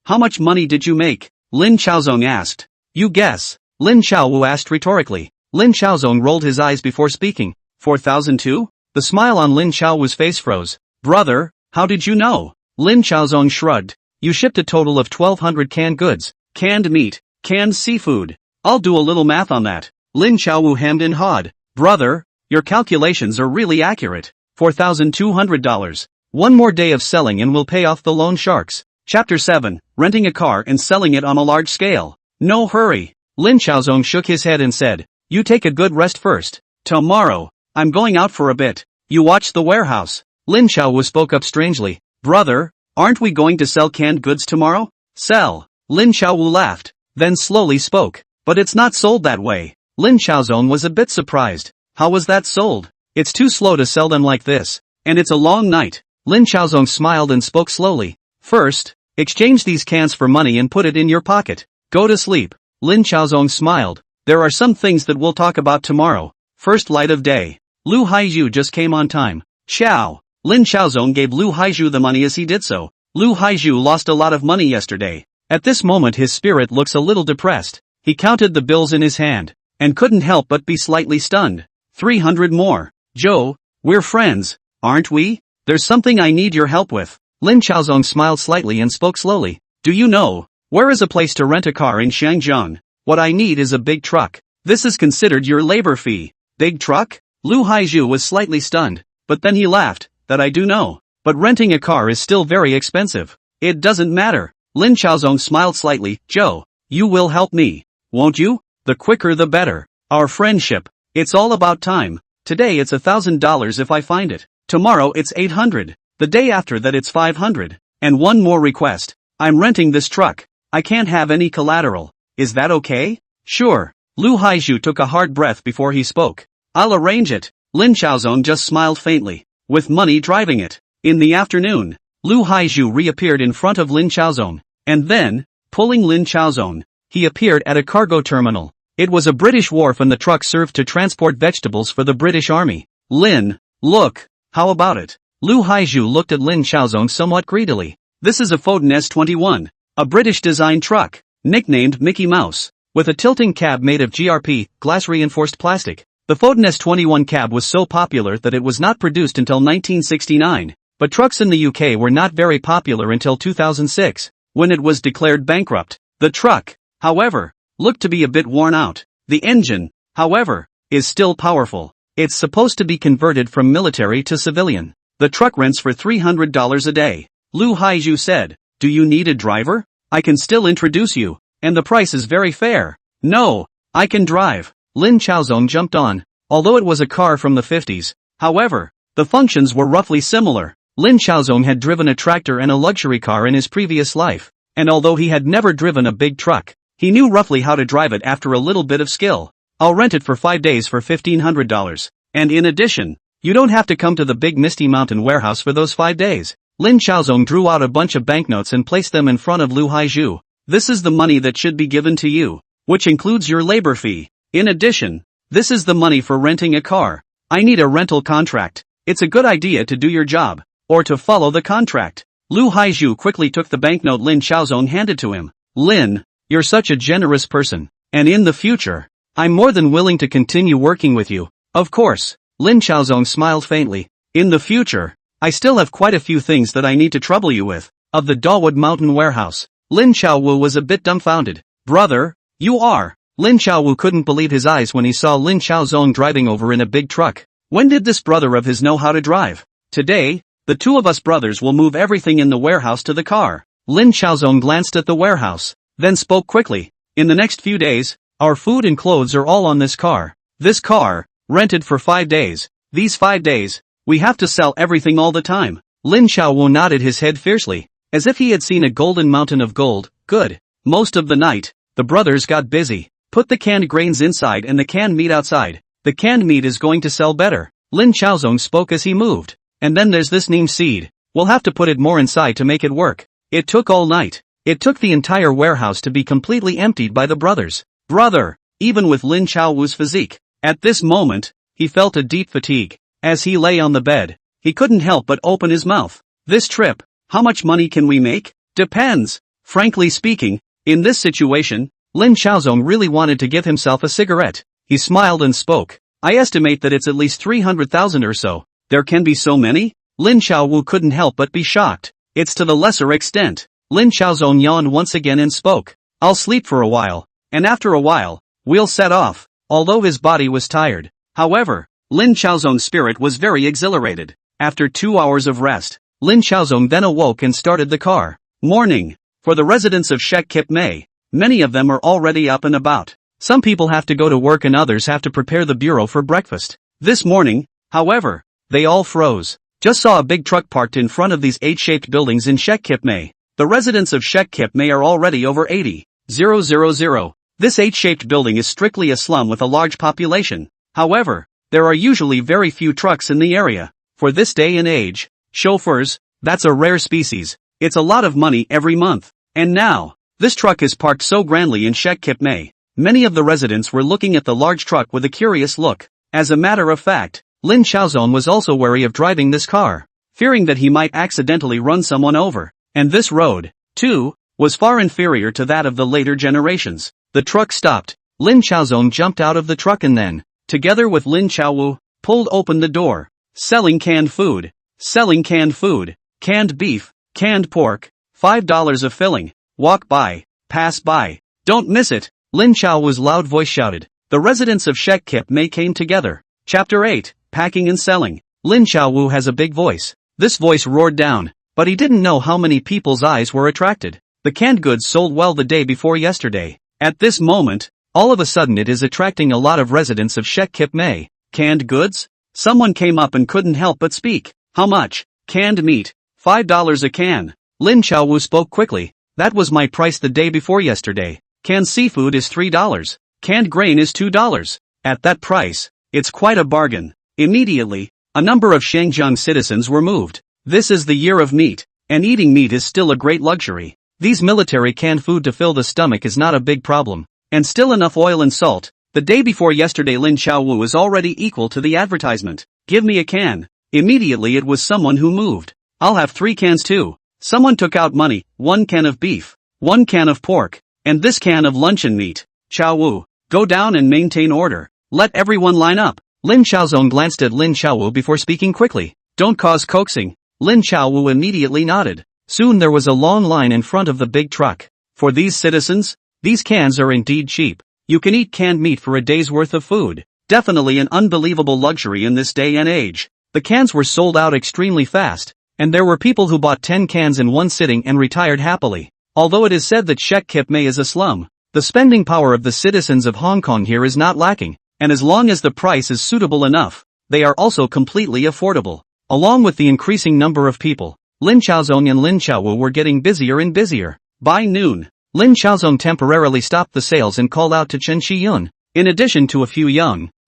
How much money did you make? Lin Xiaozong asked. You guess. Lin Xiaowu asked rhetorically. Lin Xiaozong rolled his eyes before speaking. 4,002? The smile on Lin Xiaowu's face froze. Brother, how did you know? Lin Xiaozong shrugged. You shipped a total of 1,200 canned goods, canned meat, canned seafood. I'll do a little math on that. Lin Xiaowu hemmed and hawed. Brother, your calculations are really accurate. $4,200. One more day of selling and we'll pay off the loan sharks. Chapter 7, Renting a car and selling it on a large scale. No hurry. Lin Xiaozong shook his head and said, you take a good rest first. Tomorrow, I'm going out for a bit. You watch the warehouse. Lin Xiaowu spoke up strangely. Brother, aren't we going to sell canned goods tomorrow? Sell. Lin Xiaowu laughed, then slowly spoke. But it's not sold that way. Lin Xiaozong was a bit surprised. How was that sold? It's too slow to sell them like this. And it's a long night. Lin Xiaozong smiled and spoke slowly. First, exchange these cans for money and put it in your pocket. Go to sleep. Lin Xiaozong smiled. There are some things that we'll talk about tomorrow. First light of day. Lu Haizhu just came on time. Xiao. Lin Xiaozong gave Lu Haizhu the money as he did so. Lu Haizhu lost a lot of money yesterday. At this moment his spirit looks a little depressed. He counted the bills in his hand, and couldn't help but be slightly stunned. 300 more. Joe, we're friends, aren't we? There's something I need your help with. Lin Xiaozong smiled slightly and spoke slowly. Do you know, where is a place to rent a car in Shangjiang? What I need is a big truck. This is considered your labor fee. Big truck? Lu Haizhu was slightly stunned, but then he laughed. That I do know. But renting a car is still very expensive. It doesn't matter. Lin Xiaozong smiled slightly. Joe, you will help me, won't you? The quicker the better. Our friendship. It's all about time. Today it's $1,000 if I find it. Tomorrow it's 800. The day after that it's 500. And one more request. I'm renting this truck. I can't have any collateral. Is that okay? Sure. Lu Haizhu took a hard breath before he spoke. I'll arrange it. Lin Xiaozong just smiled faintly. With money driving it. In the afternoon, Lu Haizhu reappeared in front of Lin Xiaozong. And then, pulling Lin Xiaozong, he appeared at a cargo terminal. It was a British wharf and the truck served to transport vegetables for the British Army. Lin, look, how about it? Lu Haizhu looked at Lin Xiaozong somewhat greedily. This is a Foden S21, a British-designed truck, nicknamed Mickey Mouse, with a tilting cab made of GRP, glass-reinforced plastic. The Foden S21 cab was so popular that it was not produced until 1969, but trucks in the UK were not very popular until 2006, when it was declared bankrupt. The truck, however, looked to be a bit worn out. The engine, however, is still powerful. It's supposed to be converted from military to civilian. The truck rents for $300 a day. Lu Haizhu said, do you need a driver? I can still introduce you, and the price is very fair. No, I can drive. Lin Xiaozong jumped on. Although it was a car from the 50s, however, the functions were roughly similar. Lin Xiaozong had driven a tractor and a luxury car in his previous life, and although he had never driven a big truck, he knew roughly how to drive it after a little bit of skill. I'll rent it for 5 days for $1,500. And in addition, you don't have to come to the big Misty Mountain warehouse for those 5 days. Lin Xiaozong drew out a bunch of banknotes and placed them in front of Lu Haizhu. This is the money that should be given to you, which includes your labor fee. In addition, this is the money for renting a car. I need a rental contract. It's a good idea to do your job, or to follow the contract. Lu Haizhu quickly took the banknote Lin Xiaozong handed to him. Lin, you're such a generous person, and in the future, I'm more than willing to continue working with you. Of course. Lin Xiaozong smiled faintly. In the future, I still have quite a few things that I need to trouble you with. Of the Dawood Mountain warehouse. Lin Xiaowu was a bit dumbfounded. Brother, you are. Lin Xiaowu couldn't believe his eyes when he saw Lin Xiaozong driving over in a big truck. When did this brother of his know how to drive? Today, the two of us brothers will move everything in the warehouse to the car. Lin Xiaozong glanced at the warehouse, then spoke quickly. In the next few days, our food and clothes are all on this car. This car, rented for 5 days. These 5 days, we have to sell everything all the time. Lin Xiaowu nodded his head fiercely, as if he had seen a golden mountain of gold. Good. Most of the night, the brothers got busy. Put the canned grains inside and the canned meat outside. The canned meat is going to sell better. Lin Xiaozong spoke as he moved. And then there's this neem seed. We'll have to put it more inside to make it work. It took all night. It took the entire warehouse to be completely emptied by the brothers. Brother, even with Lin Xiaowu's physique, at this moment, he felt a deep fatigue. As he lay on the bed, he couldn't help but open his mouth. This trip, how much money can we make? Depends. Frankly speaking, in this situation, Lin Xiaozong really wanted to give himself a cigarette. He smiled and spoke. I estimate that it's at least 300,000 or so. There can be so many? Lin Xiaowu couldn't help but be shocked. It's to the lesser extent. Lin Xiaozong yawned once again and spoke. I'll sleep for a while, and after a while, we'll set off. Although his body was tired. However, Lin Xiaozong's spirit was very exhilarated. After 2 hours of rest, Lin Xiaozong then awoke and started the car. Morning. For the residents of Shek Kip Mei, many of them are already up and about. Some people have to go to work and others have to prepare the bureau for breakfast. This morning, however, they all froze. Just saw a big truck parked in front of these 8-shaped buildings in Shek Kip Mei. The residents of Shek Kip Mei are already over 80,000. This 8-shaped building is strictly a slum with a large population. However, there are usually very few trucks in the area. For this day and age, chauffeurs, that's a rare species. It's a lot of money every month. And now, this truck is parked so grandly in Shek Kip Mei. Many of the residents were looking at the large truck with a curious look. As a matter of fact, Lin Xiaozong was also wary of driving this car, fearing that he might accidentally run someone over. And this road, too, was far inferior to that of the later generations. The truck stopped. Lin Xiaozong jumped out of the truck and then, together with Lin Xiaowu, pulled open the door. Selling canned food. Selling canned food. Canned beef, canned pork, $5 a filling. Walk by, pass by. Don't miss it. Lin Xiaowu's loud voice shouted. The residents of Shek Kip Mei came together. Chapter 8, Packing and Selling. Lin Xiaowu has a big voice. This voice roared down, but he didn't know how many people's eyes were attracted. The canned goods sold well the day before yesterday. At this moment, all of a sudden it is attracting a lot of residents of Shek Kip Mei. Canned goods? Someone came up and couldn't help but speak. How much? Canned meat. $5 a can. Lin Xiaowu spoke quickly. That was my price the day before yesterday. Canned seafood is $3. Canned grain is $2. At that price, it's quite a bargain. Immediately, a number of Shangjiang citizens were moved. This is the year of meat, and eating meat is still a great luxury. These military canned food to fill the stomach is not a big problem. And still enough oil and salt. The day before yesterday Lin Xiaowu was already equal to the advertisement. Give me a can. Immediately it was someone who moved. I'll have 3 cans too. Someone took out money. 1 can of beef. 1 can of pork. And this can of luncheon meat. Xiaowu, go down and maintain order. Let everyone line up. Lin Xiaozong glanced at Lin Xiaowu before speaking quickly. Don't cause coaxing. Lin Xiaowu immediately nodded. Soon there was a long line in front of the big truck. For these citizens, these cans are indeed cheap. You can eat canned meat for a day's worth of food. Definitely an unbelievable luxury in this day and age. The cans were sold out extremely fast, and there were people who bought 10 cans in one sitting and retired happily. Although it is said that Shek Kip Mei is a slum, the spending power of the citizens of Hong Kong here is not lacking, and as long as the price is suitable enough, they are also completely affordable. Along with the increasing number of people, Lin Xiaozong and Lin Xiaowu were getting busier and busier. By noon, Lin Xiaozong temporarily stopped the sales and called out to Chen Shiyun, in addition to a few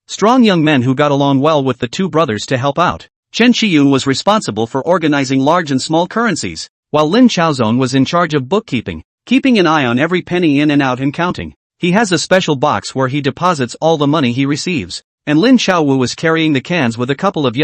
strong young men who got along well with the two brothers to help out. Chen Shiyun was responsible for organizing large and small currencies, while Lin Xiaozong was in charge of bookkeeping, keeping an eye on every penny in and out and counting. He has a special box where he deposits all the money he receives, and Lin Xiaowu was carrying the cans with a couple of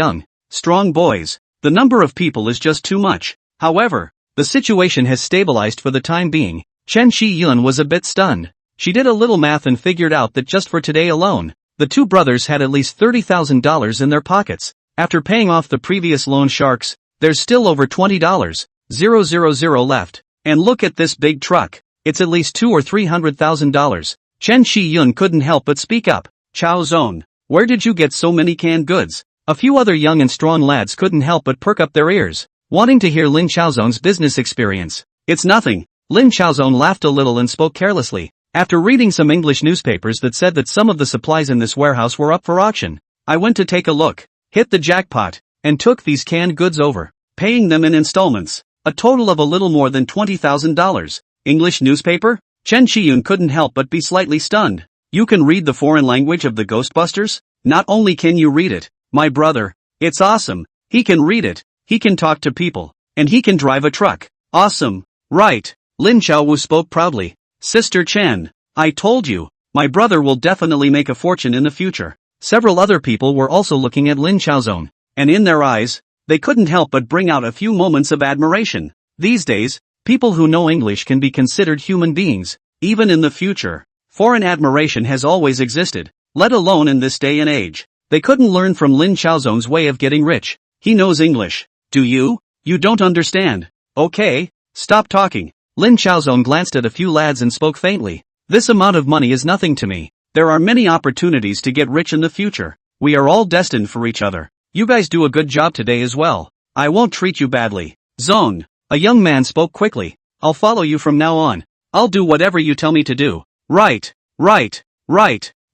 strong boys. The number of people is just too much. However, the situation has stabilized for the time being. Chen Shiyun was a bit stunned. She did a little math and figured out that just for today alone, the two brothers had at least $30,000 in their pockets. After paying off the previous loan sharks, There's still over $20,000 left. And look at this big truck. It's at least $200,000 or $300,000. Chen Shi-yun couldn't help but speak up. Chao Zone, where did you get so many canned goods? A few other young and strong lads couldn't help but perk up their ears, wanting to hear Lin Chaozone's business experience. It's nothing. Lin Chaozone laughed a little and spoke carelessly. After reading some English newspapers that said that some of the supplies in this warehouse were up for auction, I went to take a look, hit the jackpot, and took these canned goods over, paying them in installments, a total of a little more than $20,000. English newspaper? Chen Shiyun couldn't help but be slightly stunned. You can read the foreign language of the Ghostbusters? Not only can you read it, my brother, it's awesome. He can read it, he can talk to people, and he can drive a truck. Awesome. Right. Lin Xiaowu spoke proudly. Sister Chen, I told you, my brother will definitely make a fortune in the future. Several other people were also looking at Lin Xiaozone, and in their eyes, they couldn't help but bring out a few moments of admiration. These days, people who know English can be considered human beings, even in the future. Foreign admiration has always existed, let alone in this day and age. They couldn't learn from Lin Xiaozone's way of getting rich. He knows English. Do you? You don't understand. Okay, stop talking. Lin Xiaozone glanced at a few lads and spoke faintly. This amount of money is nothing to me. There are many opportunities to get rich in the future. We are all destined for each other. You guys do a good job today as well. I won't treat you badly. Zone, a young man spoke quickly. I'll follow you from now on. I'll do whatever you tell me to do. Right.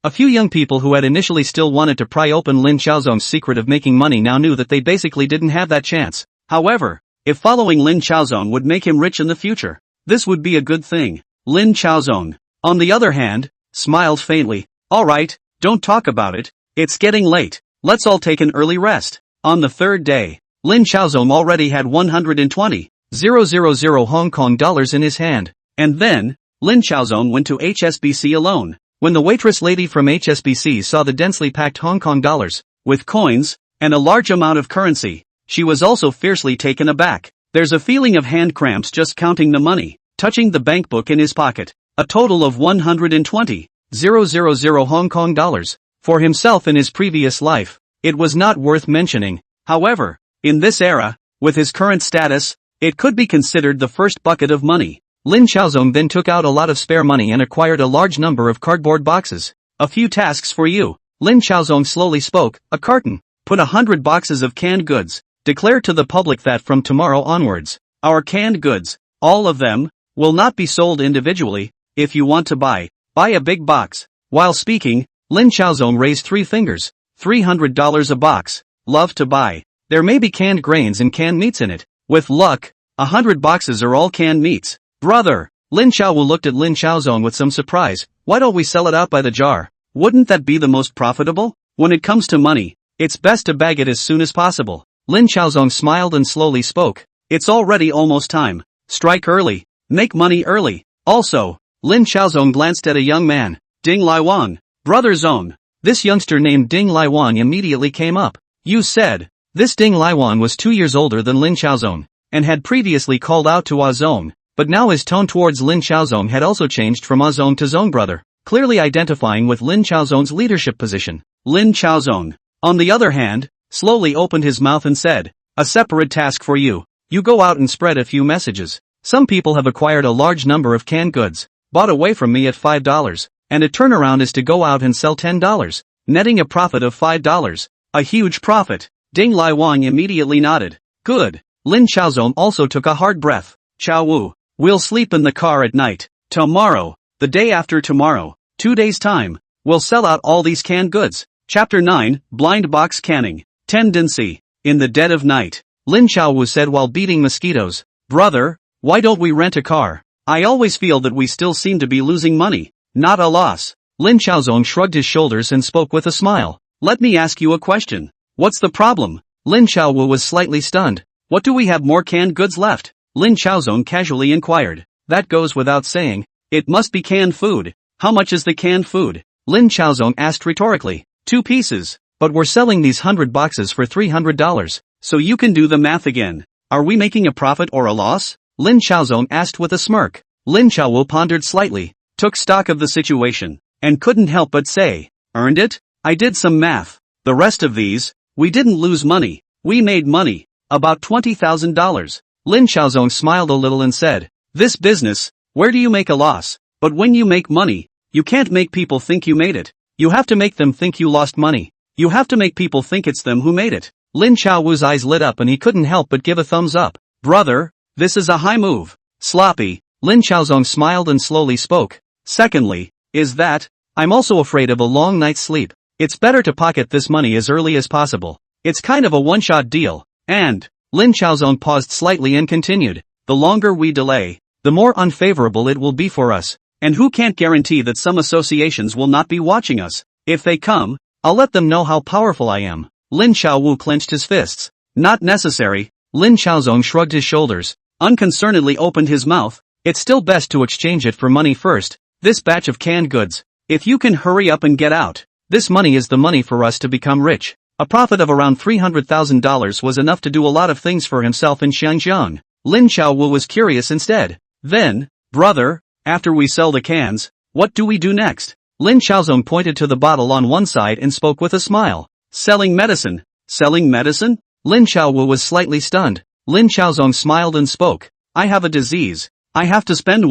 A few young people who had initially still wanted to pry open Lin Xiaozone's secret of making money now knew that they basically didn't have that chance. However, if following Lin Xiaozone would make him rich in the future, this would be a good thing. Lin Xiaozone, on the other hand, smiled faintly. Alright, don't talk about it. It's getting late. Let's all take an early rest. On the third day, Lin Xiaozone already had 120,000 Hong Kong dollars in his hand. And then, Lin Xiaozone went to HSBC alone. When the waitress lady from HSBC saw the densely packed Hong Kong dollars, with coins, and a large amount of currency, she was also fiercely taken aback. There's a feeling of hand cramps just counting the money, touching the bank book in his pocket. A total of 120,000 Hong Kong dollars. For himself in his previous life, it was not worth mentioning. However, in this era, with his current status, it could be considered the first bucket of money. Lin Xiaozong then took out a lot of spare money and acquired a large number of cardboard boxes. A few tasks for you. Lin Xiaozong slowly spoke. A carton. Put 100 boxes of canned goods. Declare to the public that from tomorrow onwards, our canned goods, all of them, will not be sold individually. If you want to buy a big box. While speaking, Lin Xiaozong raised 3 fingers. $300 a box. Love to buy. There may be canned grains and canned meats in it. With luck, 100 boxes are all canned meats. Brother, Lin Xiaowu looked at Lin Xiaozong with some surprise. Why don't we sell it out by the jar? Wouldn't that be the most profitable? When it comes to money, it's best to bag it as soon as possible. Lin Xiaozong smiled and slowly spoke. It's already almost time. Strike early. Make money early. Also, Lin Xiaozong glanced at a young man. Ding Laiwan. Brother Zone. This youngster named Ding Laiwan immediately came up. You said. This Ding Laiwan was 2 years older than Lin Xiaozong, and had previously called out to Zone. But now his tone towards Lin Xiaozong had also changed from Zone to Zone brother, clearly identifying with Lin Xiaozong's leadership position. Lin Xiaozong, on the other hand, slowly opened his mouth and said, a separate task for you. You go out and spread a few messages. Some people have acquired a large number of canned goods, bought away from me at $5, and a turnaround is to go out and sell $10, netting a profit of $5. A huge profit. Ding Laiwan immediately nodded. Good. Lin Xiaozong also took a hard breath. Chao Wu. We'll sleep in the car at night. Tomorrow, the day after tomorrow, 2 days time, we'll sell out all these canned goods. Chapter 9, Blind Box Canning. Tendency. In the dead of night, Lin Xiaowu said while beating mosquitoes. Brother, why don't we rent a car? I always feel that we still seem to be losing money. Not a loss. Lin Xiaozong shrugged his shoulders and spoke with a smile. Let me ask you a question. What's the problem? Lin Xiaowu was slightly stunned. What do we have more canned goods left? Lin Xiaozong casually inquired. That goes without saying. It must be canned food. How much is the canned food? Lin Xiaozong asked rhetorically. 2 pieces. But we're selling these 100 boxes for $300. So you can do the math again. Are we making a profit or a loss? Lin Xiaozong asked with a smirk. Lin Xiaowu pondered slightly, took stock of the situation, and couldn't help but say, earned it? I did some math. The rest of these, we didn't lose money. We made money. About $20,000. Lin Xiaozong smiled a little and said, "This business, where do you make a loss? But when you make money, you can't make people think you made it. You have to make them think you lost money. You have to make people think it's them who made it." Lin Xiaowu's eyes lit up and he couldn't help but give a thumbs up. "Brother, this is a high move." Sloppy, Lin Xiaozong smiled and slowly spoke. "Secondly, is that, I'm also afraid of a long night's sleep. It's better to pocket this money as early as possible. It's kind of a one-shot deal, and..." Lin Xiaozong paused slightly and continued, "The longer we delay, the more unfavorable it will be for us. And who can't guarantee that some associations will not be watching us? If they come, I'll let them know how powerful I am." Lin Xiaowu clenched his fists. "Not necessary." Lin Xiaozong shrugged his shoulders, unconcernedly opened his mouth. "It's still best to exchange it for money first, this batch of canned goods. If you can hurry up and get out, this money is the money for us to become rich." A profit of around $300,000 was enough to do a lot of things for himself in Xinjiang. Lin Xiaowu was curious instead. "Then, brother, after we sell the cans, what do we do next?" Lin Xiaozong pointed to the bottle on one side and spoke with a smile. "Selling medicine." "Selling medicine?" Lin Xiaowu was slightly stunned. Lin Xiaozong smiled and spoke. "I have a disease. I have to spend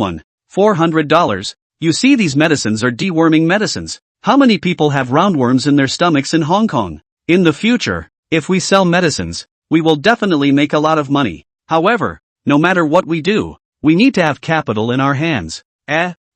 $400. You see, these medicines are deworming medicines. How many people have roundworms in their stomachs in Hong Kong? In the future, if we sell medicines, we will definitely make a lot of money. However, no matter what we do, we need to have capital in our hands."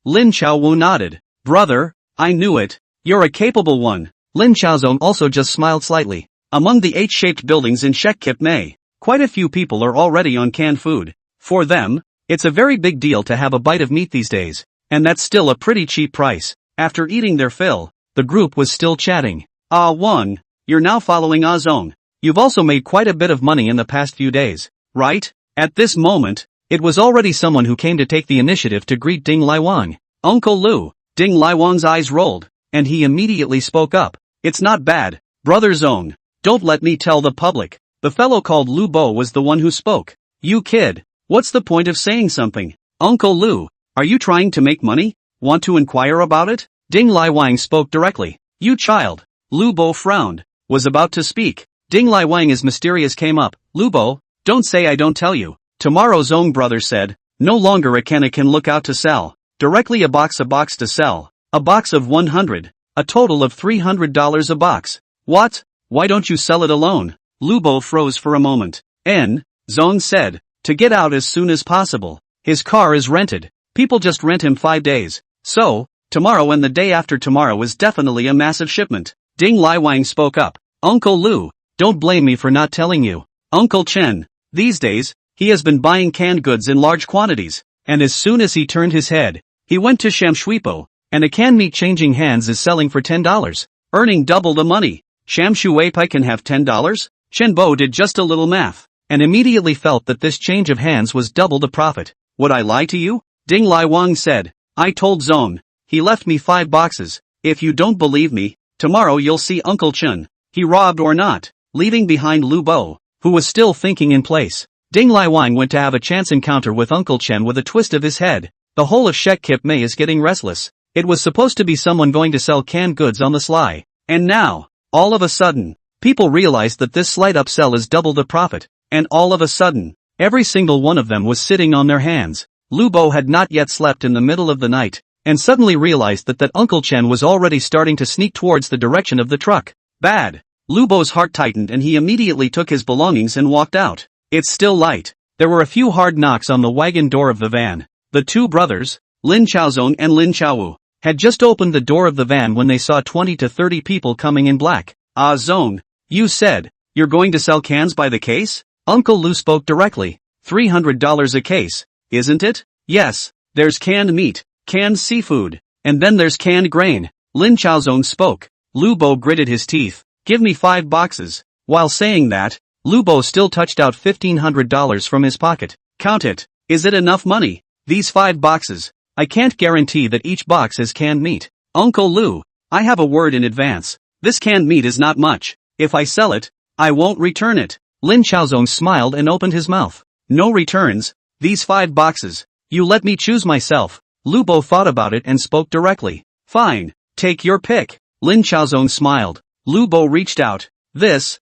Lin Xiaowu nodded. "Brother, I knew it. You're a capable one." Lin Xiaozong also just smiled slightly. Among the 8-shaped buildings in Shek Mei, quite a few people are already on canned food. For them, it's a very big deal to have a bite of meat these days, and that's still a pretty cheap price. After eating their fill, the group was still chatting. "Ah Wang, you're now following Ah Zong. You've also made quite a bit of money in the past few days, right?" At this moment, it was already someone who came to take the initiative to greet Ding Laiwang. "Uncle Lu." Ding Laiwang's eyes rolled, and he immediately spoke up. "It's not bad, Brother Zong. Don't let me tell the public." The fellow called Lu Bo was the one who spoke. "You kid, what's the point of saying something? Uncle Lu, are you trying to make money? Want to inquire about it?" Ding Laiwang spoke directly. "You child." Lu Bo frowned, was about to speak. Ding Laiwang's mysterious came up. "Lu Bo, don't say I don't tell you. Tomorrow Zong brother said, no longer a can look out to sell. Directly a box to sell. A box of 100. A total of $300 a box." "What? Why don't you sell it alone?" Lu Bo froze for a moment. Zong said, "To get out as soon as possible. His car is rented. People just rent him 5 days. So, tomorrow and the day after tomorrow is definitely a massive shipment." Ding Laiwang spoke up. "Uncle Lu, don't blame me for not telling you. Uncle Chen, these days, he has been buying canned goods in large quantities, and as soon as he turned his head, he went to Shamshuipo, and a canned meat changing hands is selling for $10, earning double the money. Shamshuipo can have $10? Chen Bo did just a little math, and immediately felt that this change of hands was double the profit. "Would I lie to you?" Ding Laiwang said. "I told Zong. He left me 5 boxes. If you don't believe me, tomorrow you'll see Uncle Chen. He robbed or not," leaving behind Lu Bo, who was still thinking in place. Ding Laiwang went to have a chance encounter with Uncle Chen with a twist of his head. The whole of Shek Mei is getting restless. It was supposed to be someone going to sell canned goods on the sly. And now, all of a sudden, people realized that this slight upsell is double the profit. And all of a sudden, every single one of them was sitting on their hands. Lu Bo had not yet slept in the middle of the night, and suddenly realized that Uncle Chen was already starting to sneak towards the direction of the truck. Bad. Lu Bo's heart tightened and he immediately took his belongings and walked out. It's still light. There were a few hard knocks on the wagon door of the van. The two brothers, Lin Xiaozong and Lin Xiaowu, had just opened the door of the van when they saw 20 to 30 people coming in black. "Ah Zong, you said, you're going to sell cans by the case?" Uncle Lu spoke directly. $300 a case, isn't it? "Yes, there's canned meat, canned seafood, and then there's canned grain." Lin Xiaozong spoke. Lu Bo gritted his teeth. "Give me 5 boxes. While saying that, Lu Bo still touched out $1,500 from his pocket. "Count it. Is it enough money? These 5 boxes. I can't guarantee that each box has canned meat. Uncle Lu, I have a word in advance. This canned meat is not much. If I sell it, I won't return it." Lin Xiaozong smiled and opened his mouth. "No returns. These 5 boxes. You let me choose myself." Lu Bo thought about it and spoke directly. "Fine. Take your pick." Lin Xiaozong smiled. Lu Bo reached out. This,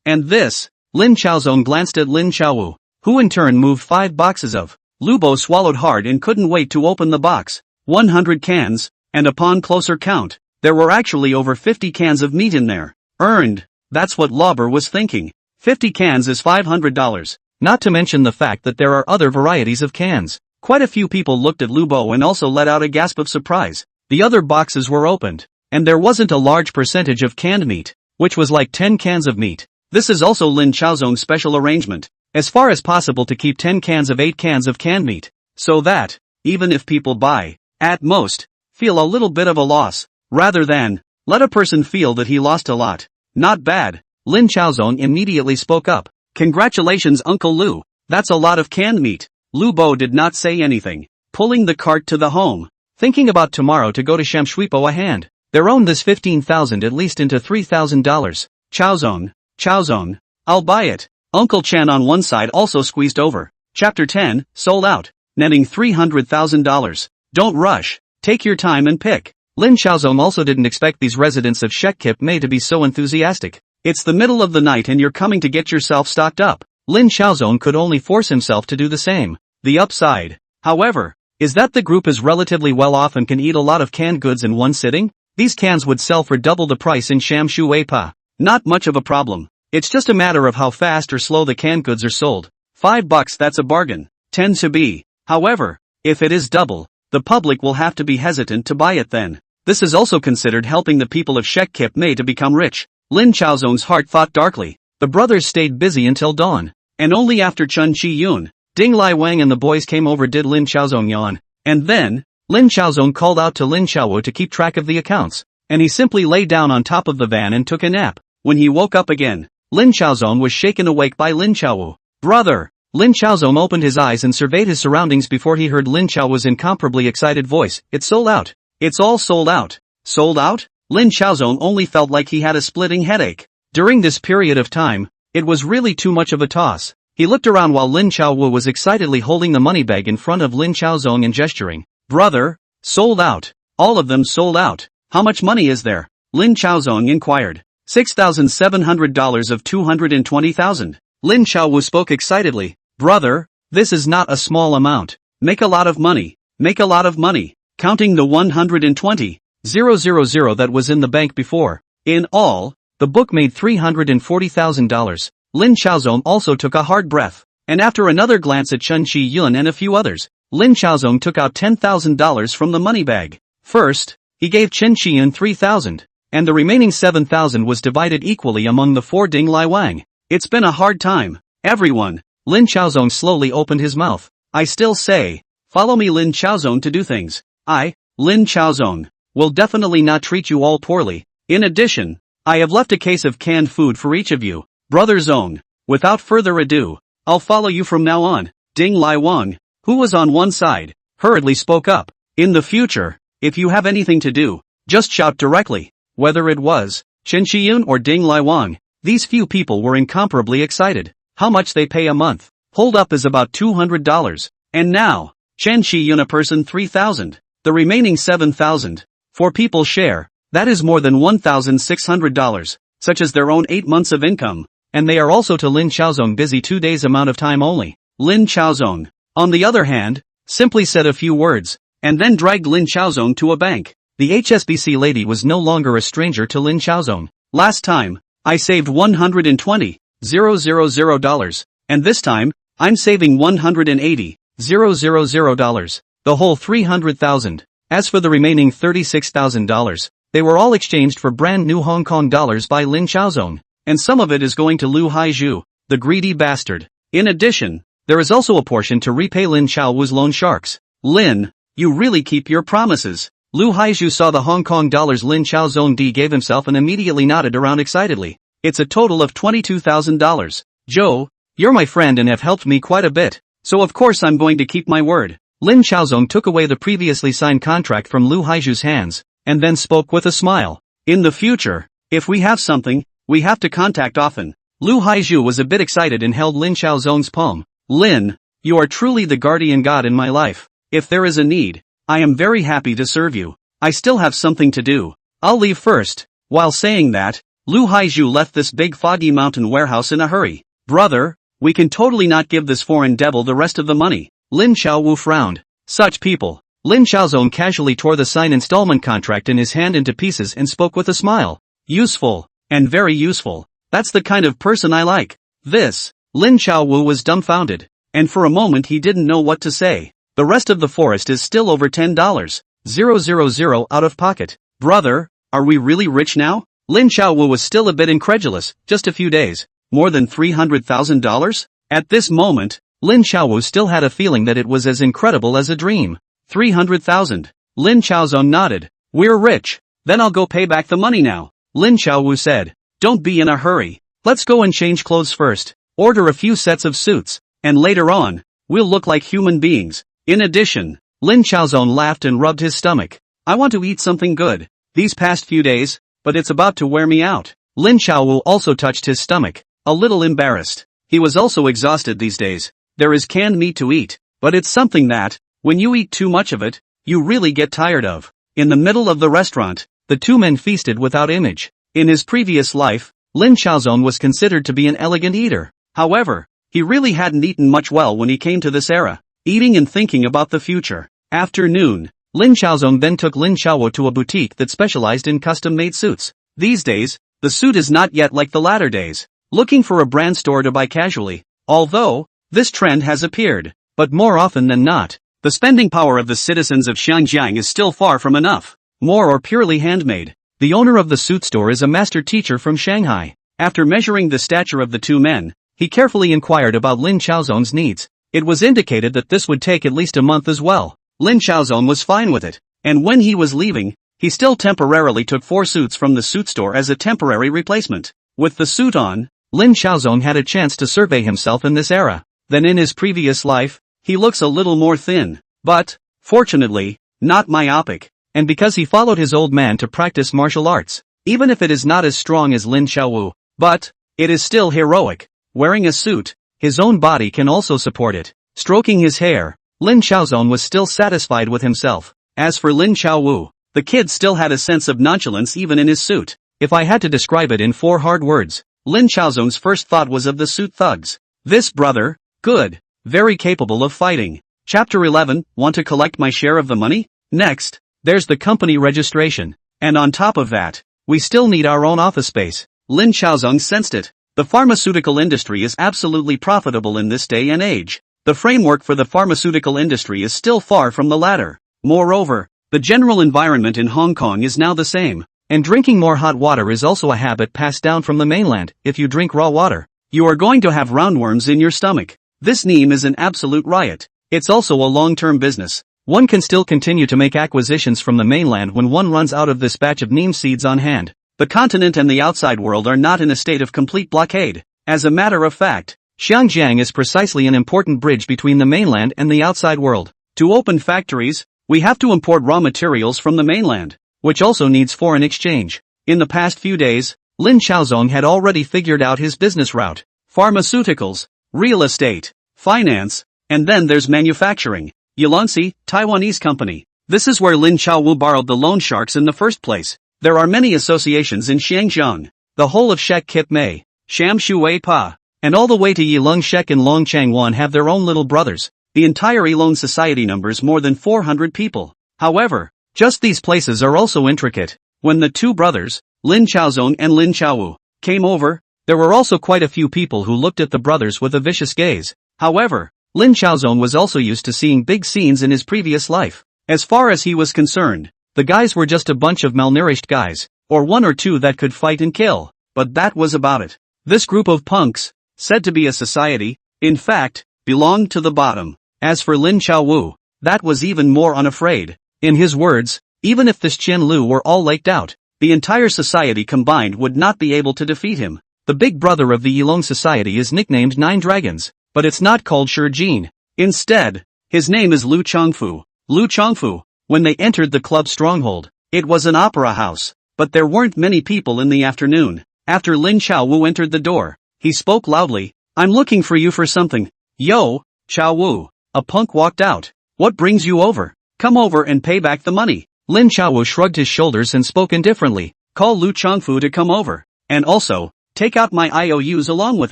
and this. Lin Chaozong glanced at Lin Xiaowu, who in turn moved 5 boxes of. Lubo swallowed hard and couldn't wait to open the box. 100 cans, and upon closer count, there were actually over 50 cans of meat in there. Earned. That's what Lauber was thinking. 50 cans is $500. Not to mention the fact that there are other varieties of cans. Quite a few people looked at Lubo and also let out a gasp of surprise. The other boxes were opened, and there wasn't a large percentage of canned meat, which was like 10 cans of meat. This is also Lin Chaozong's special arrangement, as far as possible to keep 10 cans of 8 cans of canned meat, so that, even if people buy, at most, feel a little bit of a loss, rather than, let a person feel that he lost a lot. Not bad. Lin Chaozong immediately spoke up. Congratulations Uncle Lu, that's a lot of canned meat. Lu Bo did not say anything, pulling the cart to the home. Thinking about tomorrow to go to Shamshuipo a hand. They're owned this 15,000 at least into $3,000. Chaozong, I'll buy it. Uncle Chan on one side also squeezed over. Chapter 10, sold out, netting $300,000. Don't rush, take your time and pick. Lin Chaozong also didn't expect these residents of Shek May to be so enthusiastic. It's the middle of the night and you're coming to get yourself stocked up. Lin Chaozong could only force himself to do the same. The upside, however, is that the group is relatively well off and can eat a lot of canned goods in one sitting. These cans would sell for double the price in Shamshuipa. Not much of a problem. It's just a matter of how fast or slow the canned goods are sold. $5, that's a bargain. Tend to be. However, if it is double, the public will have to be hesitant to buy it then. This is also considered helping the people of Shek May to become rich. Lin Chaozong's heart thought darkly. The brothers stayed busy until dawn. And only after Chun Chi-yun, Ding Lai Wang and the boys came over did Lin Chaozong yawn. And then, Lin Chaozong called out to Lin Xiaowu to keep track of the accounts. And he simply lay down on top of the van and took a nap. When he woke up again, Lin Chaozong was shaken awake by Lin Xiaowu. Brother! Lin Chaozong opened his eyes and surveyed his surroundings before he heard Lin Xiaowu's incomparably excited voice. It's sold out. It's all sold out. Sold out? Lin Chaozong only felt like he had a splitting headache. During this period of time, it was really too much of a toss. He looked around while Lin Xiaowu was excitedly holding the money bag in front of Lin Chaozong and gesturing. Brother, sold out. All of them sold out. How much money is there? Lin Chaozong inquired. $6,700 of 220,000. Lin Xiaowu spoke excitedly. Brother, this is not a small amount. Make a lot of money. Make a lot of money. Counting the 120,000 that was in the bank before. In all, the book made $340,000. Lin Chaozong also took a hard breath. And after another glance at Chun Chi-yun and a few others, Lin Chaozong took out $10,000 from the money bag. First, he gave Chen Chi-yun $3,000, and the remaining $7,000 was divided equally among the 4 Ding Lai Wang. It's been a hard time, everyone. Lin Chaozong slowly opened his mouth. I still say, follow me Lin Chaozong to do things. I, Lin Chaozong, will definitely not treat you all poorly. In addition, I have left a case of canned food for each of you. Brother Zong, without further ado, I'll follow you from now on. Ding Lai Wang, who was on one side, hurriedly spoke up. In the future, if you have anything to do, just shout directly. Whether it was Chen Chi-yun or Ding Lai Wang, these few people were incomparably excited. How much they pay a month? Hold up is about $200. And now, Chen Chi-yun a person $3,000. The remaining $7,000. For people's share, that is more than $1,600, such as their own 8 months of income. And they are also to Lin Chaozong busy 2 days amount of time only. Lin Chaozong, on the other hand, simply said a few words, and then dragged Lin Chaozong to a bank. The HSBC lady was no longer a stranger to Lin Chaozong. Last time, I saved $120,000, and this time, I'm saving $180,000, the whole $300,000. As for the remaining $36,000, they were all exchanged for brand new Hong Kong dollars by Lin Chaozong, and some of it is going to Lu Haizhu, the greedy bastard. In addition, there is also a portion to repay Lin Xiaowu's loan sharks. Lin, you really keep your promises. Lu Haizhu saw the Hong Kong dollars Lin Chaozong gave himself and immediately nodded around excitedly. It's a total of $22,000. Joe, you're my friend and have helped me quite a bit, so of course I'm going to keep my word. Lin Chaozong took away the previously signed contract from Lu Haizhu's hands, and then spoke with a smile. In the future, if we have something, we have to contact often. Lu Haizhu was a bit excited and held Lin Chaozong's palm. Lin, you are truly the guardian god in my life. If there is a need, I am very happy to serve you. I still have something to do. I'll leave first. While saying that, Lu Haizhu left this big foggy mountain warehouse in a hurry. Brother, we can totally not give this foreign devil the rest of the money. Lin Xiaowu frowned. Such people. Lin Xiaozong casually tore the signed installment contract in his hand into pieces and spoke with a smile. Useful. And very useful. That's the kind of person I like. This. Lin Xiaowu was dumbfounded. And for a moment he didn't know what to say. The rest of the forest is still over $10,000 out of pocket. Brother, are we really rich now? Lin Xiaowu was still a bit incredulous. Just a few days. More than $300,000? At this moment, Lin Xiaowu still had a feeling that it was as incredible as a dream. 300,000. Lin Xiaozong nodded. We're rich. Then I'll go pay back the money now. Lin Xiaowu said. Don't be in a hurry. Let's go and change clothes first. Order a few sets of suits. And later on, we'll look like human beings. In addition, Lin Xiaozong laughed and rubbed his stomach. I want to eat something good. These past few days, but it's about to wear me out. Lin Xiaowu also touched his stomach. A little embarrassed. He was also exhausted these days. There is canned meat to eat, but it's something that, when you eat too much of it, you really get tired of. In the middle of the restaurant, the two men feasted without image. In his previous life, Lin Xiaozong was considered to be an elegant eater. However, he really hadn't eaten much well when he came to this era, eating and thinking about the future. After noon, Lin Xiaozong then took Lin Xiaowu to a boutique that specialized in custom-made suits. These days, the suit is not yet like the latter days, looking for a brand store to buy casually. Although, this trend has appeared, but more often than not, the spending power of the citizens of Xinjiang is still far from enough. More or purely handmade. The owner of the suit store is a master teacher from Shanghai. After measuring the stature of the two men, he carefully inquired about Lin Xiaozong's needs. It was indicated that this would take at least a month as well. Lin Xiaozong was fine with it, and when he was leaving, he still temporarily took 4 suits from the suit store as a temporary replacement. With the suit on, Lin Xiaozong had a chance to survey himself in this era. Than in his previous life, he looks a little more thin, but, fortunately, not myopic, and because he followed his old man to practice martial arts, even if it is not as strong as Lin Xiaowu, but, it is still heroic. Wearing a suit, his own body can also support it. Stroking his hair, Lin Xiaozong was still satisfied with himself. As for Lin Xiaowu, the kid still had a sense of nonchalance even in his suit. If I had to describe it in 4 hard words, Lin Xiaozong's first thought was of the suit thugs. This brother, good, very capable of fighting. Chapter 11, want to collect my share of the money? Next, there's the company registration. And on top of that, we still need our own office space. Lin Xiaozong sensed it. The pharmaceutical industry is absolutely profitable in this day and age. The framework for the pharmaceutical industry is still far from the latter. Moreover, the general environment in Hong Kong is now the same. And drinking more hot water is also a habit passed down from the mainland. If you drink raw water, you are going to have roundworms in your stomach. This neem is an absolute riot. It's also a long-term business. One can still continue to make acquisitions from the mainland when one runs out of this batch of neem seeds on hand. The continent and the outside world are not in a state of complete blockade. As a matter of fact, Xinjiang is precisely an important bridge between the mainland and the outside world. To open factories, we have to import raw materials from the mainland, which also needs foreign exchange. In the past few days, Lin Xiaozong had already figured out his business route. Pharmaceuticals, real estate, finance, and then there's manufacturing. Yulonsi, Taiwanese company. This is where Lin Xiaowu borrowed the loan sharks in the first place. There are many associations in Xinjiang. The whole of Shek Kip Mei, Sham Shui Pa, and all the way to Yilong Shek and Long Changwan have their own little brothers. The entire Yilong society numbers more than 400 people. However, just these places are also intricate. When the two brothers, Lin Xiaozong and Lin Xiaowu, came over, there were also quite a few people who looked at the brothers with a vicious gaze. However, Lin Xiaozong was also used to seeing big scenes in his previous life. As far as he was concerned, the guys were just a bunch of malnourished guys, or 1 or 2 that could fight and kill, but that was about it. This group of punks, said to be a society, in fact, belonged to the bottom. As for Lin Xiaowu, that was even more unafraid. In his words, even if this Qian Lu were all laked out, the entire society combined would not be able to defeat him. The big brother of the Yilong society is nicknamed 9 Dragons, but it's not called Shi Jin. Instead, his name is Lu Chongfu. Lu Chongfu. When they entered the club stronghold, it was an opera house, but there weren't many people in the afternoon. After Lin Xiaowu entered the door, he spoke loudly, I'm looking for you for something. Yo, Xiaowu. A punk walked out. What brings you over? Come over and pay back the money. Lin Xiaowu shrugged his shoulders and spoke indifferently. Call Lu Chongfu to come over. And also, take out my IOUs along with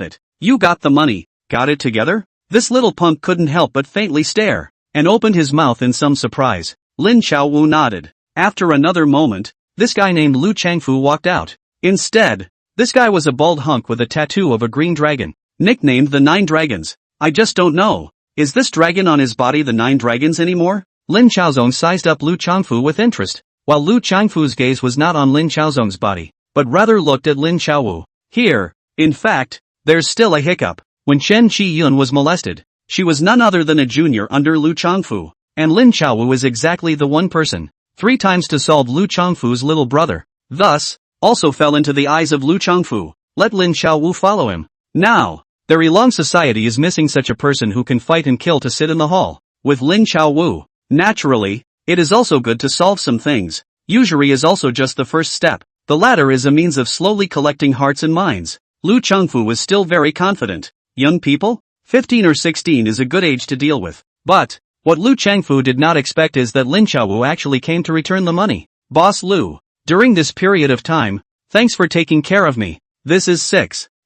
it. You got the money, got it together? This little punk couldn't help but faintly stare, and opened his mouth in some surprise. Lin Xiaowu nodded. After another moment, this guy named Lu Changfu walked out. Instead, this guy was a bald hunk with a tattoo of a green dragon, nicknamed the Nine Dragons. I just don't know. Is this dragon on his body the Nine Dragons anymore? Lin Xiaozong sized up Lu Changfu with interest, while Lu Changfu's gaze was not on Lin Xiaozong's body, but rather looked at Lin Xiaowu. Here, in fact, there's still a hiccup. When Chen Qiyun was molested, she was none other than a junior under Lu Changfu, and Lin Xiaowu is exactly the one person, 3 times to solve Lu Changfu's little brother. Thus, also fell into the eyes of Lu Changfu. Let Lin Xiaowu follow him. Now, their Elong society is missing such a person who can fight and kill to sit in the hall with Lin Xiaowu. Naturally, it is also good to solve some things. Usury is also just the first step. The latter is a means of slowly collecting hearts and minds. Lu Changfu was still very confident. Young people? 15 or 16 is a good age to deal with. But, what Lu Changfu did not expect is that Lin Xiaowu actually came to return the money. Boss Lu, during this period of time, thanks for taking care of me. This is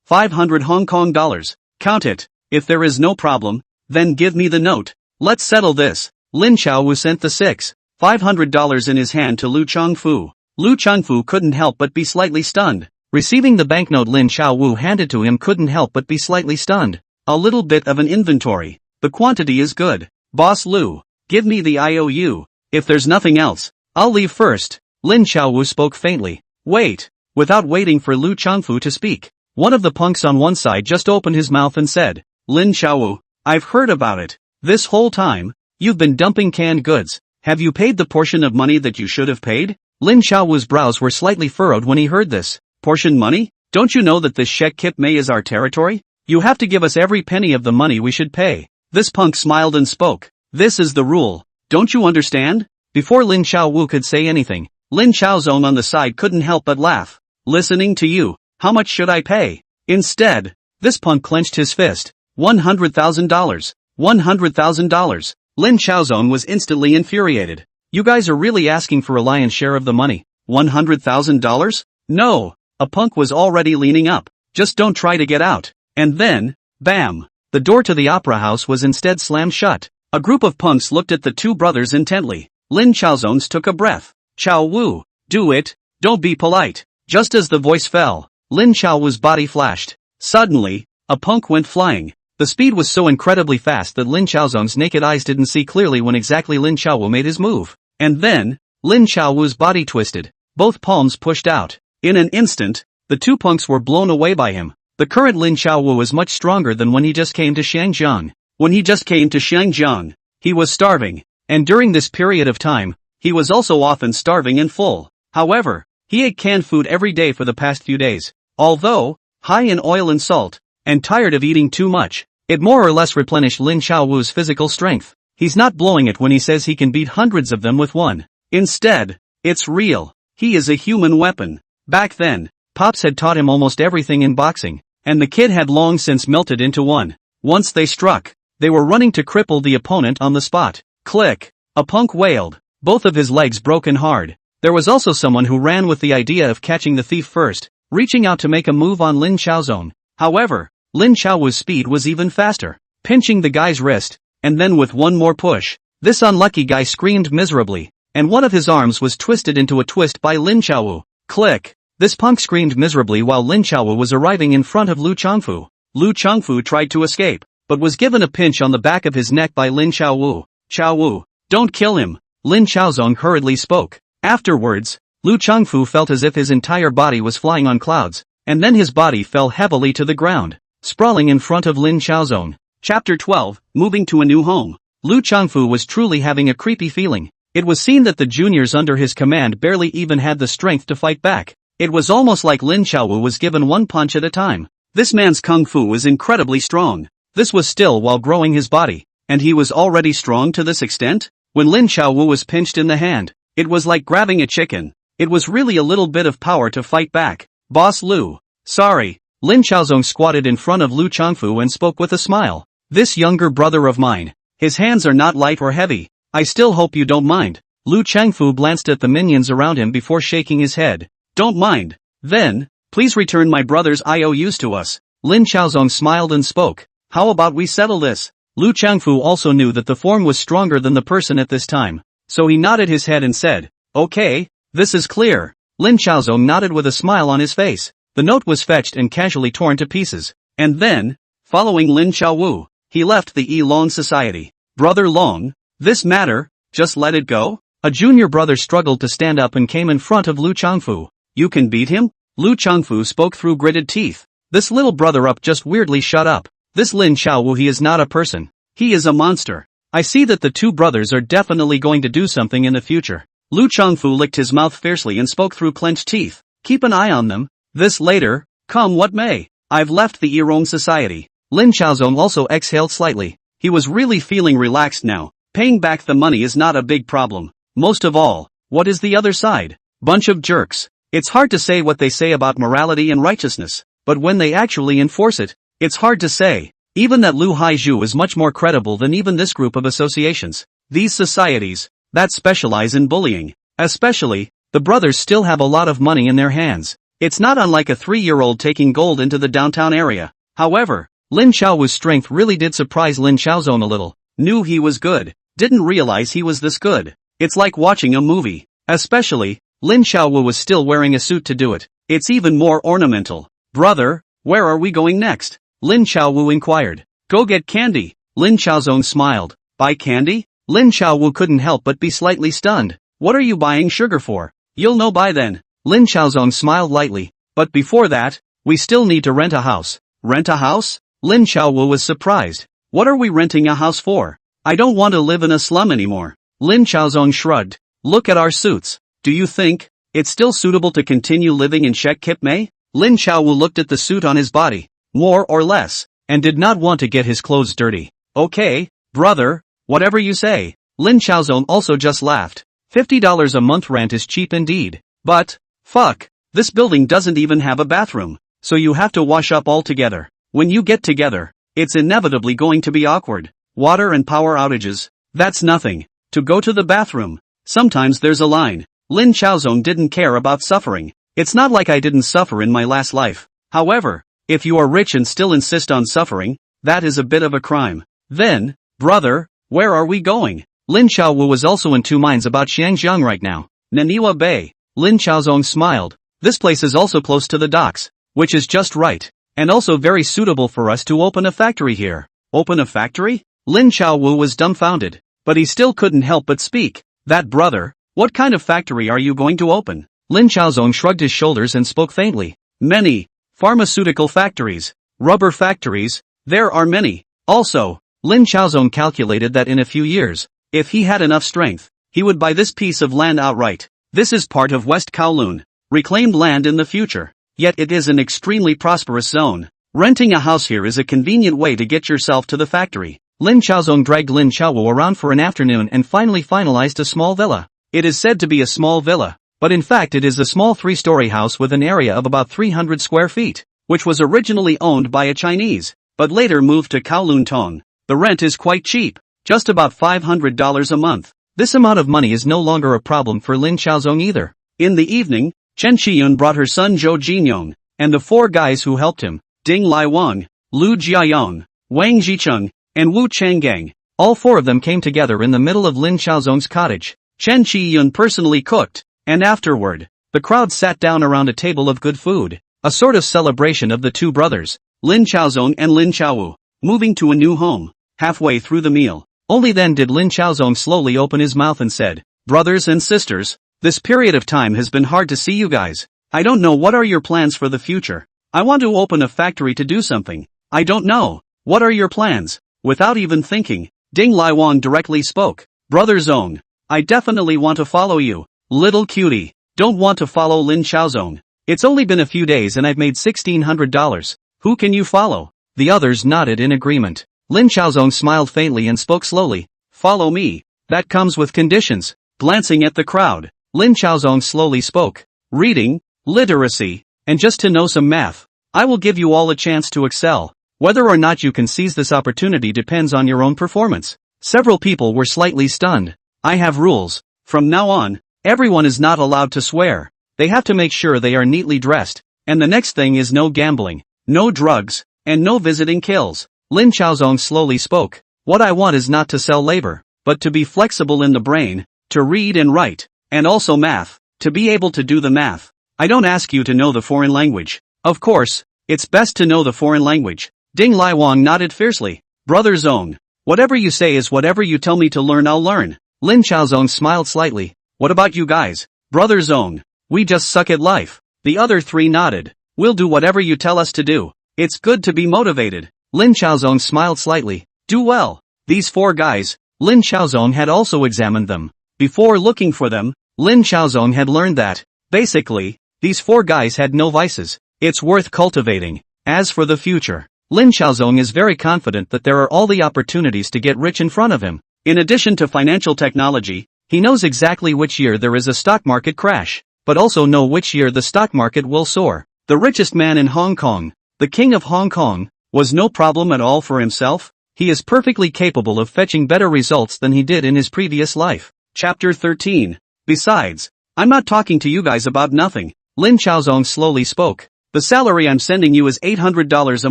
500 Hong Kong dollars. Count it. If there is no problem, then give me the note. Let's settle this. Lin Xiaowu sent the $500 in his hand to Lu Changfu. Lu Changfu couldn't help but be slightly stunned. Receiving the banknote Lin Xiaowu handed to him couldn't help but be slightly stunned. A little bit of an inventory. The quantity is good. Boss Lu, give me the IOU. If there's nothing else, I'll leave first. Lin Xiaowu spoke faintly. Wait. Without waiting for Lu Changfu to speak, one of the punks on one side just opened his mouth and said, Lin Xiaowu, I've heard about it. This whole time, you've been dumping canned goods. Have you paid the portion of money that you should have paid? Lin Xiaowu's brows were slightly furrowed when he heard this. Portion money? Don't you know that this Shek Kip Mei is our territory? You have to give us every penny of the money we should pay. This punk smiled and spoke. This is the rule. Don't you understand? Before Lin Xiaowu could say anything, Lin Xiaozong on the side couldn't help but laugh. Listening to you, how much should I pay? Instead, this punk clenched his fist. $100,000. $100,000. Lin Xiaozong was instantly infuriated. You guys are really asking for a lion's share of the money. $100,000? No. A punk was already leaning up. Just don't try to get out. And then, bam! The door to the opera house was instead slammed shut. A group of punks looked at the two brothers intently. Lin Xiaozong took a breath. Chao Wu, do it, don't be polite. Just as the voice fell, Lin Xiaowu's body flashed. Suddenly, a punk went flying. The speed was so incredibly fast that Lin Xiaozong's naked eyes didn't see clearly when exactly Lin Xiaowu made his move. And then, Lin Xiaowu's body twisted. Both palms pushed out. In an instant, the two punks were blown away by him. The current Lin Xiaowu was much stronger than when he just came to Shangjiang. When he just came to Shangjiang, he was starving. And during this period of time, he was also often starving and full. However, he ate canned food every day for the past few days. Although, high in oil and salt, and tired of eating too much, it more or less replenished Lin Xiaowu's physical strength. He's not blowing it when he says he can beat hundreds of them with one. Instead, it's real. He is a human weapon. Back then, Pops had taught him almost everything in boxing, and the kid had long since melted into one. Once they struck, they were running to cripple the opponent on the spot. Click! A punk wailed, both of his legs broken hard. There was also someone who ran with the idea of catching the thief first, reaching out to make a move on Lin Xiaozong. However, Lin Xiaowu's speed was even faster, pinching the guy's wrist, and then with one more push, this unlucky guy screamed miserably, and one of his arms was twisted into a twist by Lin Xiaowu. Click! This punk screamed miserably while Lin Xiaowu was arriving in front of Lu Changfu. Lu Changfu tried to escape, but was given a pinch on the back of his neck by Lin Xiaowu. Xiaowu, don't kill him, Lin Xiaozong hurriedly spoke. Afterwards, Lu Changfu felt as if his entire body was flying on clouds, and then his body fell heavily to the ground, sprawling in front of Lin Xiaozong. Chapter 12, Moving to a New Home. Lu Changfu was truly having a creepy feeling. It was seen that the juniors under his command barely even had the strength to fight back. It was almost like Lin Xiaowu was given one punch at a time. This man's kung fu was incredibly strong. This was still while growing his body, and he was already strong to this extent? When Lin Xiaowu was pinched in the hand, it was like grabbing a chicken. It was really a little bit of power to fight back. Boss Lu. Sorry. Lin Xiaozong squatted in front of Lu Changfu and spoke with a smile. This younger brother of mine. His hands are not light or heavy. I still hope you don't mind. Lu Changfu glanced at the minions around him before shaking his head. Don't mind. Then, please return my brother's IOUs to us. Lin Xiaozong smiled and spoke. How about we settle this? Lu Changfu also knew that the form was stronger than the person at this time, so he nodded his head and said, okay, this is clear. Lin Xiaozong nodded with a smile on his face. The note was fetched and casually torn to pieces. And then, following Lin Xiaowu, he left the Yi Long Society. Brother Long, this matter, just let it go? A junior brother struggled to stand up and came in front of Lu Changfu. You can beat him? Lu Changfu spoke through gritted teeth. This little brother up just weirdly shut up. This Lin Xiaowu, he is not a person. He is a monster. I see that the two brothers are definitely going to do something in the future. Lu Changfu licked his mouth fiercely and spoke through clenched teeth. Keep an eye on them. This later, come what may. I've left the Yirong Society. Lin Xiaozong also exhaled slightly. He was really feeling relaxed now. Paying back the money is not a big problem. Most of all, what is the other side? Bunch of jerks. It's hard to say what they say about morality and righteousness, but when they actually enforce it, it's hard to say. Even that Lu Haizhu is much more credible than even this group of associations. These societies, that specialize in bullying. Especially, the brothers still have a lot of money in their hands. It's not unlike a 3-year-old taking gold into the downtown area. However, Lin Xiaowu's strength really did surprise Lin Xiaozong a little. Knew he was good, didn't realize he was this good. It's like watching a movie. Especially, Lin Xiaowu was still wearing a suit to do it. It's even more ornamental. Brother, where are we going next? Lin Xiaowu inquired. Go get candy. Lin Xiaozong smiled. Buy candy? Lin Xiaowu couldn't help but be slightly stunned. What are you buying sugar for? You'll know by then. Lin Xiaozong smiled lightly. But before that, we still need to rent a house. Rent a house? Lin Xiaowu was surprised. What are we renting a house for? I don't want to live in a slum anymore. Lin Xiaozong shrugged. Look at our suits. Do you think it's still suitable to continue living in Shek Kip Mei? Lin Xiaowu looked at the suit on his body, more or less, and did not want to get his clothes dirty. Okay, brother, whatever you say. Lin Xiaozong also just laughed. $50 a month rent is cheap indeed. But, fuck, this building doesn't even have a bathroom, so you have to wash up all together. When you get together, it's inevitably going to be awkward. Water and power outages, that's nothing. To go to the bathroom, sometimes there's a line. Lin Xiaozong didn't care about suffering. It's not like I didn't suffer in my last life. However, if you are rich and still insist on suffering, that is a bit of a crime. Then, brother, where are we going? Lin Xiaowu was also in two minds about Xiangjiang right now. Naniwa Bay. Lin Xiaozong smiled. This place is also close to the docks, which is just right, and also very suitable for us to open a factory here. Open a factory? Lin Xiaowu was dumbfounded, but he still couldn't help but speak. That brother, what kind of factory are you going to open? Lin Xiaozong shrugged his shoulders and spoke faintly. Many. Pharmaceutical factories. Rubber factories. There are many. Also, Lin Xiaozong calculated that in a few years, if he had enough strength, he would buy this piece of land outright. This is part of West Kowloon, reclaimed land in the future. Yet it is an extremely prosperous zone. Renting a house here is a convenient way to get yourself to the factory. Lin Xiaozong dragged Lin Xiaowu around for an afternoon and finally finalized a small villa. It is said to be a small villa, but in fact it is a small 3-story house with an area of about 300 square feet, which was originally owned by a Chinese, but later moved to Kowloon Tong. The rent is quite cheap, just about $500 a month. This amount of money is no longer a problem for Lin Xiaozong either. In the evening, Chen Qiyun brought her son Zhou Jinyong, and the 4 guys who helped him, Ding Lai Wang, Lu Jiayong, Wang Jicheng, and Wu Changgang. All 4 of them came together in the middle of Lin Xiaozong's cottage. Chen Qiyun personally cooked, and afterward, the crowd sat down around a table of good food, a sort of celebration of the two brothers, Lin Xiaozong and Lin Xiaowu, moving to a new home. Halfway through the meal, only then did Lin Xiaozong slowly open his mouth and said, brothers and sisters, this period of time has been hard to see you guys. I don't know what are your plans for the future. I want to open a factory to do something. I don't know. What are your plans? Without even thinking, Ding Lai Wang directly spoke. Brother Zong, I definitely want to follow you. Little cutie, don't want to follow Lin Xiaozong. It's only been a few days and I've made $1,600. Who can you follow? The others nodded in agreement. Lin Xiaozong smiled faintly and spoke slowly. Follow me. That comes with conditions. Glancing at the crowd, Lin Xiaozong slowly spoke. Reading, literacy, and just to know some math. I will give you all a chance to excel. Whether or not you can seize this opportunity depends on your own performance. Several people were slightly stunned. I have rules. From now on, everyone is not allowed to swear. They have to make sure they are neatly dressed. And the next thing is no gambling, no drugs, and no visiting kills. Lin Chaozong slowly spoke. What I want is not to sell labor, but to be flexible in the brain, to read and write, and also math, to be able to do the math. I don't ask you to know the foreign language. Of course, it's best to know the foreign language. Ding Liwang nodded fiercely. Brother Zong, whatever you say is whatever you tell me to learn I'll learn. Lin Chaozong smiled slightly. What about you guys? Brother Zong, we just suck at life. The other three nodded. We'll do whatever you tell us to do. It's good to be motivated. Lin Chaozong smiled slightly. Do well. These four guys, Lin Chaozong had also examined them. Before looking for them, Lin Chaozong had learned that, basically, these four guys had no vices. It's worth cultivating. As for the future, Lin Chaozong is very confident that there are all the opportunities to get rich in front of him. In addition to financial technology, he knows exactly which year there is a stock market crash, but also know which year the stock market will soar. The richest man in Hong Kong, the king of Hong Kong, was no problem at all for himself. He is perfectly capable of fetching better results than he did in his previous life. Chapter 13. Besides, I'm not talking to you guys about nothing. Lin Chaozong slowly spoke. The salary I'm sending you is $800 a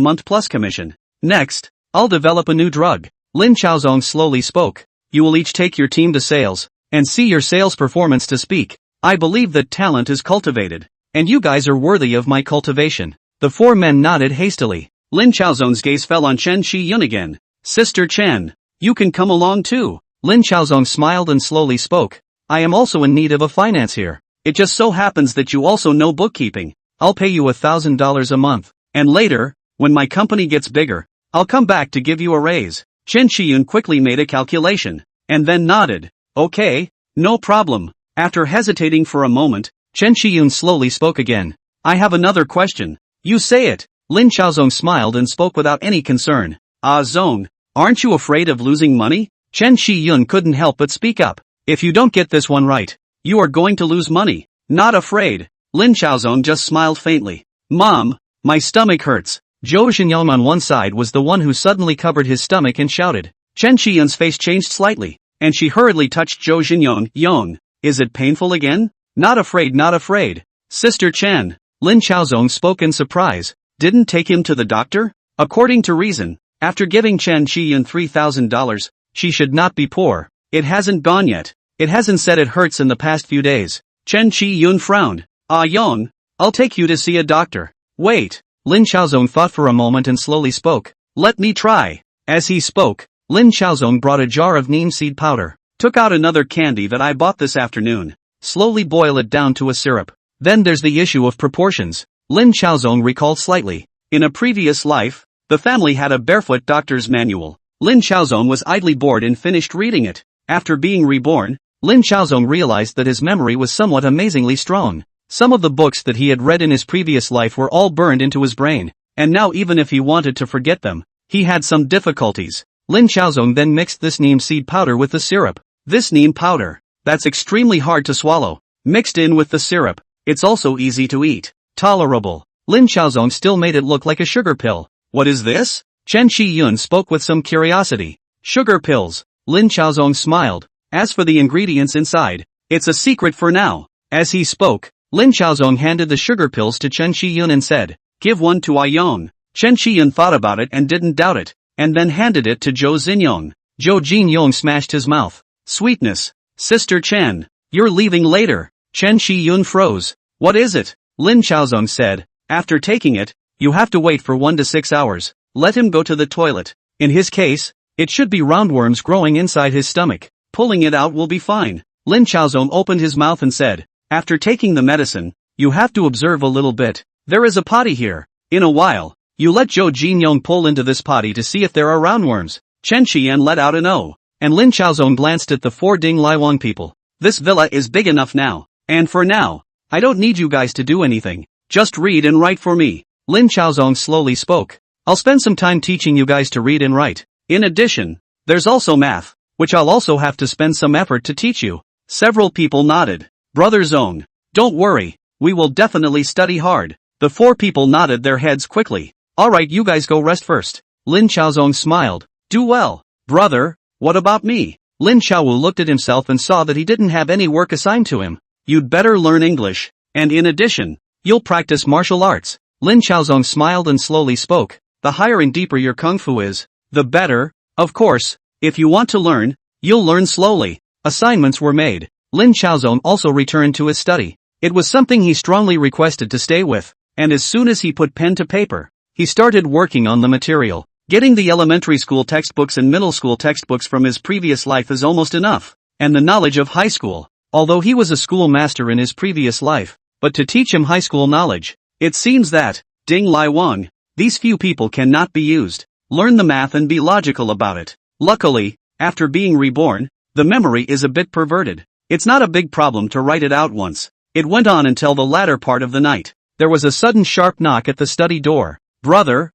month plus commission. Next, I'll develop a new drug. Lin Chaozong slowly spoke. You will each take your team to sales, and see your sales performance to speak. I believe that talent is cultivated, and you guys are worthy of my cultivation. The four men nodded hastily. Lin Chaozong's gaze fell on Chen Shi-yun again. Sister Chen, you can come along too. Lin Chaozong smiled and slowly spoke. I am also in need of a finance here. It just so happens that you also know bookkeeping. I'll pay you $1,000 a month, and later, when my company gets bigger, I'll come back to give you a raise. Chen Shi-yun quickly made a calculation, and then nodded. Okay, no problem. After hesitating for a moment, Chen Shi-yun slowly spoke again. I have another question. You say it. Lin Chaozong smiled and spoke without any concern. Zong, aren't you afraid of losing money? Chen Shi-yun couldn't help but speak up. If you don't get this one right, you are going to lose money. Not afraid. Lin Chaozong just smiled faintly. Mom, my stomach hurts. Zhou Xinyang on one side was the one who suddenly covered his stomach and shouted. Chen Shi-yun's face changed slightly, and she hurriedly touched Zhou Xinyang. Yong, is it painful again? Not afraid, not afraid. Sister Chen, Lin Chaozong spoke in surprise. Didn't take him to the doctor? According to reason, after giving Chen Shi-yun $3,000, she should not be poor. It hasn't gone yet. It hasn't said it hurts in the past few days. Chen Shi-yun frowned. Yong, I'll take you to see a doctor. Wait. Lin Chaozong thought for a moment and slowly spoke. Let me try. As he spoke, Lin Chaozong brought a jar of neem seed powder. Took out another candy that I bought this afternoon. Slowly boil it down to a syrup. Then there's the issue of proportions. Lin Chaozong recalled slightly. In a previous life, the family had a barefoot doctor's manual. Lin Chaozong was idly bored and finished reading it. After being reborn, Lin Chaozong realized that his memory was somewhat amazingly strong. Some of the books that he had read in his previous life were all burned into his brain, and now even if he wanted to forget them, he had some difficulties. Lin Chaozong then mixed this neem seed powder with the syrup. This neem powder, that's extremely hard to swallow. Mixed in with the syrup, it's also easy to eat. Tolerable. Lin Chaozong still made it look like a sugar pill. What is this? Chen Shi-yun spoke with some curiosity. Sugar pills. Lin Chaozong smiled. As for the ingredients inside, it's a secret for now. As he spoke, Lin Chaozong handed the sugar pills to Chen Shi-yun and said, give one to Yong. Chen Shi-yun thought about it and didn't doubt it, and then handed it to Zhou Xinyang. Zhou Jinyong smashed his mouth. Sweetness. Sister Chen, you're leaving later. Chen Shi-yun froze. What is it? Lin Chaozong said. After taking it, you have to wait for 1 to 6 hours. Let him go to the toilet. In his case, it should be roundworms growing inside his stomach. Pulling it out will be fine. Lin Chaozong opened his mouth and said, after taking the medicine, you have to observe a little bit. There is a potty here. In a while, you let Zhou Jinyong pull into this potty to see if there are roundworms. Chen Qian let out an O, and Lin Chaozong glanced at the four Ding Liwang people. This villa is big enough now, and for now, I don't need you guys to do anything. Just read and write for me. Lin Chaozong slowly spoke. I'll spend some time teaching you guys to read and write. In addition, there's also math, which I'll also have to spend some effort to teach you. Several people nodded. Brother Zong, don't worry, we will definitely study hard. The four people nodded their heads quickly. Alright, you guys go rest first. Lin Chaozong smiled. Do well. Brother, what about me? Lin Chaowu looked at himself and saw that he didn't have any work assigned to him. You'd better learn English, and in addition, you'll practice martial arts. Lin Chaozong smiled and slowly spoke. the higher and deeper your kung fu is, the better. Of course, if you want to learn, you'll learn slowly. Assignments were made. Lin Chaozong also returned to his study. It was something he strongly requested to stay with, and as soon as he put pen to paper, he started working on the material. Getting the elementary school textbooks and middle school textbooks from his previous life is almost enough, and the knowledge of high school, although he was a schoolmaster in his previous life, but to teach him high school knowledge, it seems that, Ding Lai Wang, these few people cannot be used. Learn the math and be logical about it. Luckily, after being reborn, the memory is a bit perverted. It's not a big problem to write it out once. It went on until the latter part of the night. There was a sudden sharp knock at the study door. Brother,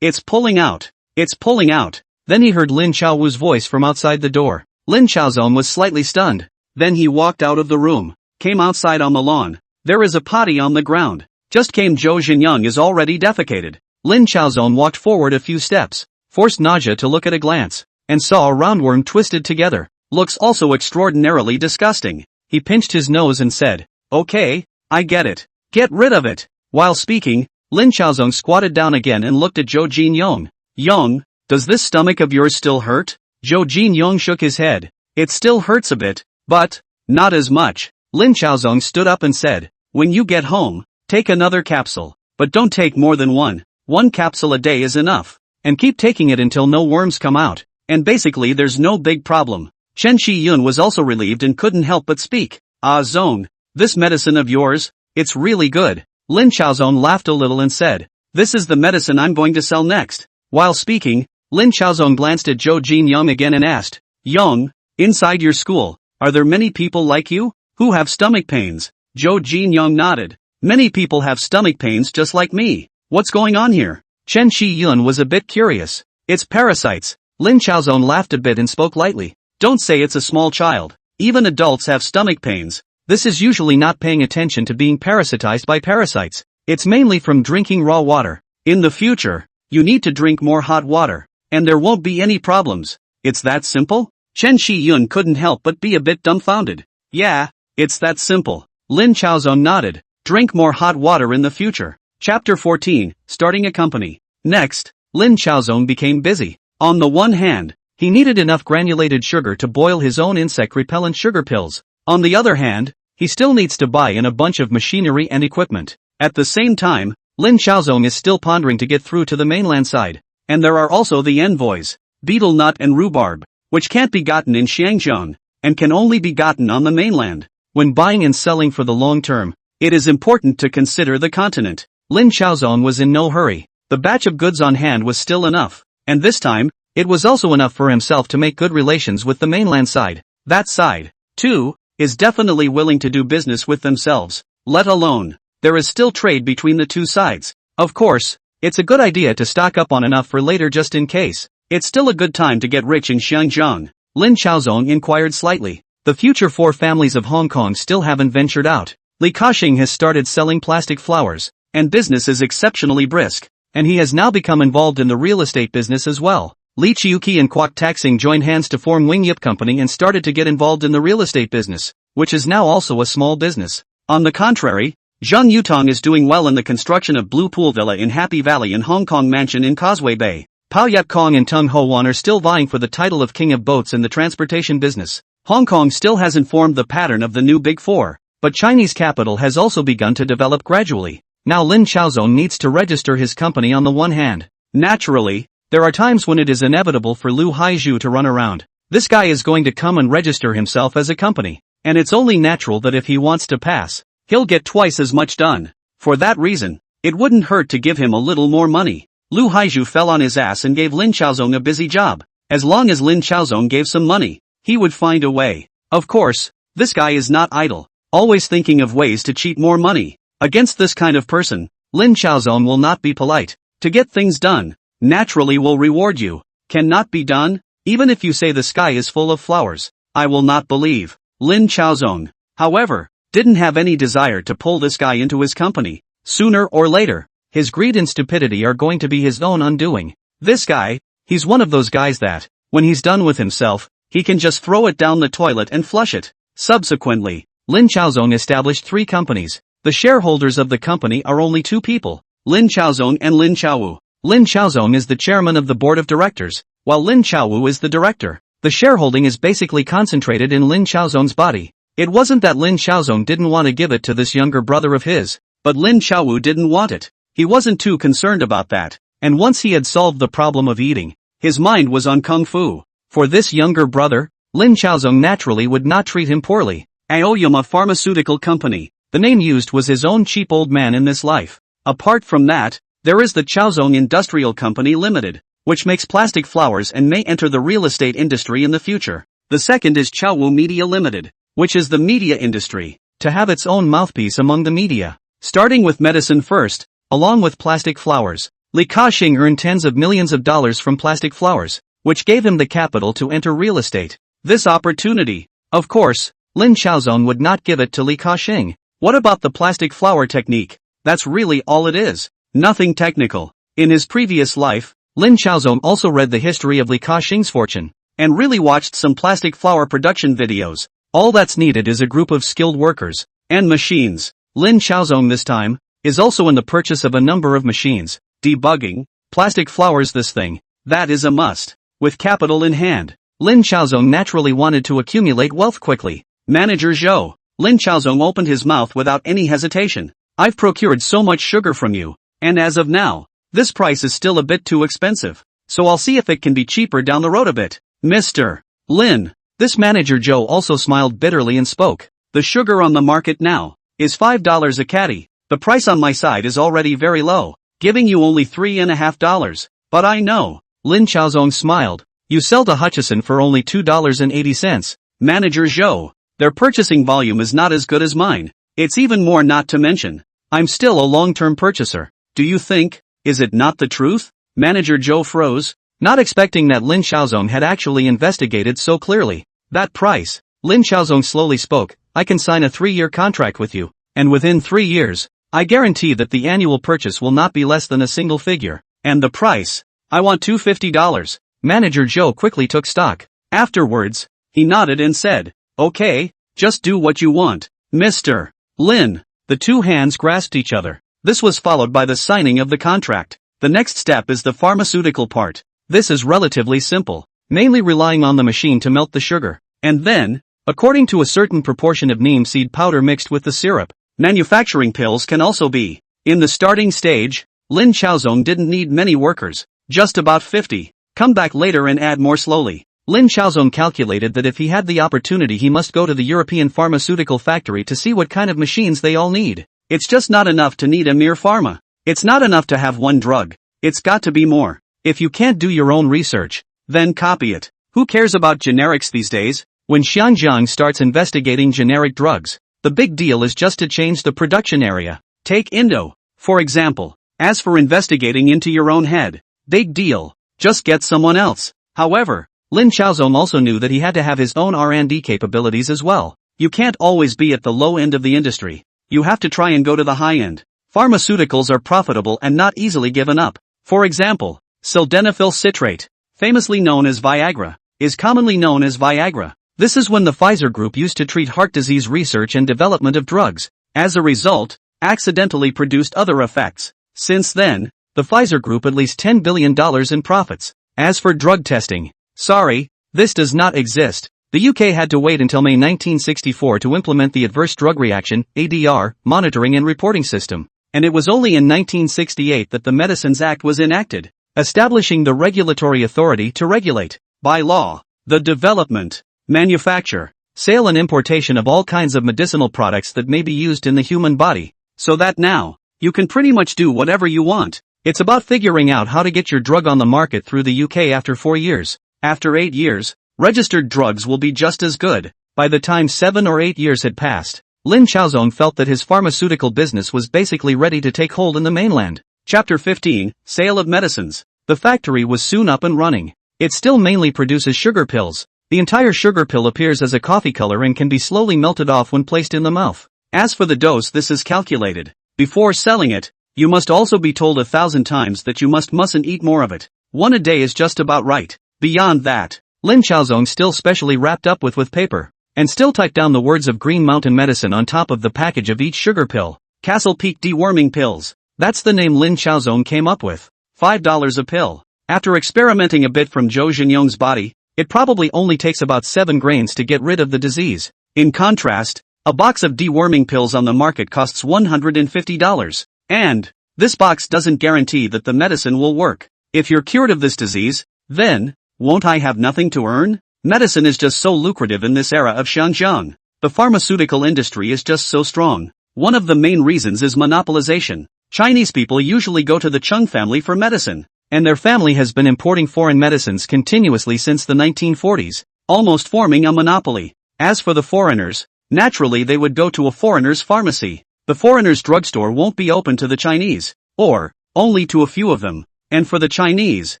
it's pulling out. It's pulling out. Then he heard Lin Chaowu's voice from outside the door. Lin Chaozong was slightly stunned. Then he walked out of the room, came outside on the lawn. There is a potty on the ground. Just came Zhou Xinyoung is already defecated. Lin Chaozong walked forward a few steps, forced nausea to look at a glance, and saw a roundworm twisted together. Looks also extraordinarily disgusting. He pinched his nose and said, "Okay, I get it. Get rid of it." While speaking, Lin Chaozong squatted down again and looked at Zhou Xinyoung. "Young, does this stomach of yours still hurt?" Zhou Xinyoung shook his head. "It still hurts a bit, but not as much." Lin Chaozong stood up and said, "When you get home, take another capsule, but don't take more than one. One capsule a day is enough, and keep taking it until no worms come out, and basically there's no big problem." Chen Shi-yun was also relieved and couldn't help but speak. "Ah Zong, this medicine of yours, it's really good." Lin Chaozong laughed a little and said, "This is the medicine I'm going to sell next." While speaking, Lin Chaozong glanced at Zhou Xinyoung again and asked, "Young, inside your school, are there many people like you, who have stomach pains?" Zhou Xinyoung nodded. "Many people have stomach pains just like me. What's going on here?" Chen Shi-yun was a bit curious. "It's parasites." Lin Chaozong laughed a bit and spoke lightly. "Don't say it's a small child. Even adults have stomach pains. This is usually not paying attention to being parasitized by parasites. It's mainly from drinking raw water. In the future, you need to drink more hot water, and there won't be any problems. It's that simple?" Chen Shi-yun couldn't help but be a bit dumbfounded. "Yeah, it's that simple." Lin Chaozong nodded. "Drink more hot water in the future." Chapter 14, Starting a Company. Next, Lin Chaozong became busy. On the one hand, he needed enough granulated sugar to boil his own insect-repellent sugar pills. On the other hand, he still needs to buy in a bunch of machinery and equipment. At the same time, Lin Chaozong is still pondering to get through to the mainland side. And there are also the envoys, betel nut and rhubarb, which can't be gotten in Xiangzhou, and can only be gotten on the mainland. When buying and selling for the long term, it is important to consider the continent. Lin Chaozong was in no hurry. The batch of goods on hand was still enough, and this time, it was also enough for himself to make good relations with the mainland side. That side, too, is definitely willing to do business with themselves, let alone, there is still trade between the two sides. Of course, it's a good idea to stock up on enough for later just in case. It's still a good time to get rich in Xiangzhou. Lin Chaozong inquired slightly. The future four families of Hong Kong still haven't ventured out. Li Ka-shing has started selling plastic flowers, and business is exceptionally brisk, and he has now become involved in the real estate business as well. Li Chiuqi and Kwok Tak-sing joined hands to form Wing Yip Company and started to get involved in the real estate business, which is now also a small business. On the contrary, Zhang Yutong is doing well in the construction of Blue Pool Villa in Happy Valley and Hong Kong Mansion in Causeway Bay. Pao Yat Kong and Tung Ho Wan are still vying for the title of King of Boats in the transportation business. Hong Kong still hasn't formed the pattern of the new Big Four, but Chinese capital has also begun to develop gradually. Now Lin Chaozong needs to register his company on the one hand. Naturally, there are times when it is inevitable for Lu Haizhu to run around. This guy is going to come and register himself as a company, and it's only natural that if he wants to pass, he'll get twice as much done. For that reason, it wouldn't hurt to give him a little more money. Lu Haizhu fell on his ass and gave Lin Chaozong a busy job. As long as Lin Chaozong gave some money, he would find a way. Of course, this guy is not idle, always thinking of ways to cheat more money. Against this kind of person, Lin Chaozong will not be polite. To get things done, naturally will reward you. Cannot be done? Even if you say the sky is full of flowers, I will not believe. Lin Chaozong, however, didn't have any desire to pull this guy into his company. Sooner or later, his greed and stupidity are going to be his own undoing. This guy, he's one of those guys that, when he's done with himself, he can just throw it down the toilet and flush it. Subsequently, Lin Chaozong established 3 companies. The shareholders of the company are only 2 people, Lin Chaozong and Lin Chaowu. Lin Chaozong is the chairman of the board of directors, while Lin Chaowu is the director. The shareholding is basically concentrated in Lin Chaozong's body. It wasn't that Lin Chaozong didn't want to give it to this younger brother of his, but Lin Chaowu didn't want it. He wasn't too concerned about that, and once he had solved the problem of eating, his mind was on kung fu. For this younger brother, Lin Chaozong naturally would not treat him poorly. Aoyama Pharmaceutical Company. The name used was his own cheap old man in this life. Apart from that, there is the Chaozong Industrial Company Limited, which makes plastic flowers and may enter the real estate industry in the future. The second is Chaowu Media Limited, which is the media industry, to have its own mouthpiece among the media. Starting with medicine first, along with plastic flowers, Li Ka-shing earned tens of millions of dollars from plastic flowers, which gave him the capital to enter real estate. This opportunity, of course, Lin Chaozong would not give it to Li Ka-shing. What about the plastic flower technique? That's really all it is. Nothing technical. In his previous life, Lin Chaozong also read the history of Li Ka-shing's fortune, and really watched some plastic flower production videos. All that's needed is a group of skilled workers, and machines. Lin Chaozong this time, is also in the purchase of a number of machines. Debugging, plastic flowers, this thing, that is a must. With capital in hand, Lin Chaozong naturally wanted to accumulate wealth quickly. Manager Zhou. Lin Chaozong opened his mouth without any hesitation. I've procured so much sugar from you, and as of now, this price is still a bit too expensive, so I'll see if it can be cheaper down the road a bit. Mr. Lin. This manager Zhou also smiled bitterly and spoke. The sugar on the market now is $5 a caddy. The price on my side is already very low, giving you only $3.50. But I know. Lin Chaozong smiled. You sell to Hutchison for only $2.80. Manager Zhou. Their purchasing volume is not as good as mine. It's even more, not to mention, I'm still a long-term purchaser. Do you think, is it not the truth? Manager Zhou froze, not expecting that Lin Chaozong had actually investigated so clearly. That price. Lin Chaozong slowly spoke. I can sign a 3-year contract with you, and within 3 years, I guarantee that the annual purchase will not be less than a single figure. And the price? I want $250. Manager Zhou quickly took stock. Afterwards, he nodded and said, okay, just do what you want, Mr. Lin. The two hands grasped each other. This was followed by the signing of the contract. The next step is the pharmaceutical part. This is relatively simple, mainly relying on the machine to melt the sugar. And then, according to a certain proportion of neem seed powder mixed with the syrup, manufacturing pills can also be. In the starting stage, Lin Chaozong didn't need many workers, just about 50. Come back later and add more slowly. Lin Chaozong calculated that if he had the opportunity he must go to the European pharmaceutical factory to see what kind of machines they all need. It's just not enough to need a mere pharma. It's not enough to have one drug. It's got to be more. If you can't do your own research, then copy it. Who cares about generics these days? When Xianjiang starts investigating generic drugs, the big deal is just to change the production area. Take Indo, for example. As for investigating into your own head, big deal. Just get someone else. However, Lin Chaozong also knew that he had to have his own R&D capabilities as well. You can't always be at the low end of the industry. You have to try and go to the high end. Pharmaceuticals are profitable and not easily given up. For example, sildenafil citrate, famously known as Viagra, is commonly known as Viagra. This is when the Pfizer group used to treat heart disease research and development of drugs. As a result, accidentally produced other effects. Since then, the Pfizer group at least $10 billion in profits. As for drug testing, sorry, this does not exist. The UK had to wait until May 1964 to implement the Adverse Drug Reaction (ADR) monitoring and reporting system, and it was only in 1968 that the Medicines Act was enacted, establishing the regulatory authority to regulate, by law, the development, manufacture, sale and importation of all kinds of medicinal products that may be used in the human body, so that now, you can pretty much do whatever you want. It's about figuring out how to get your drug on the market through the UK after 4 years. After 8 years, registered drugs will be just as good. By the time 7 or 8 years had passed, Lin Chaozong felt that his pharmaceutical business was basically ready to take hold in the mainland. Chapter 15, Sale of Medicines. The factory was soon up and running. It still mainly produces sugar pills. The entire sugar pill appears as a coffee color and can be slowly melted off when placed in the mouth. As for the dose, this is calculated. Before selling it, you must also be told 1,000 times that you mustn't eat more of it. 1 a day is just about right. Beyond that, Lin Chaozong still specially wrapped up with paper, and still typed down the words of Green Mountain Medicine on top of the package of each sugar pill. Castle Peak Deworming Pills. That's the name Lin Chaozong came up with. $5 a pill. After experimenting a bit from Zhou Jinyong's body, it probably only takes about 7 grains to get rid of the disease. In contrast, a box of deworming pills on the market costs $150. And this box doesn't guarantee that the medicine will work. If you're cured of this disease, then, won't I have nothing to earn? Medicine is just so lucrative in this era of Xinjiang. The pharmaceutical industry is just so strong. One of the main reasons is monopolization. Chinese people usually go to the Chung family for medicine, and their family has been importing foreign medicines continuously since the 1940s, almost forming a monopoly. As for the foreigners, naturally they would go to a foreigner's pharmacy. The foreigner's drugstore won't be open to the Chinese, or only to a few of them. And for the Chinese,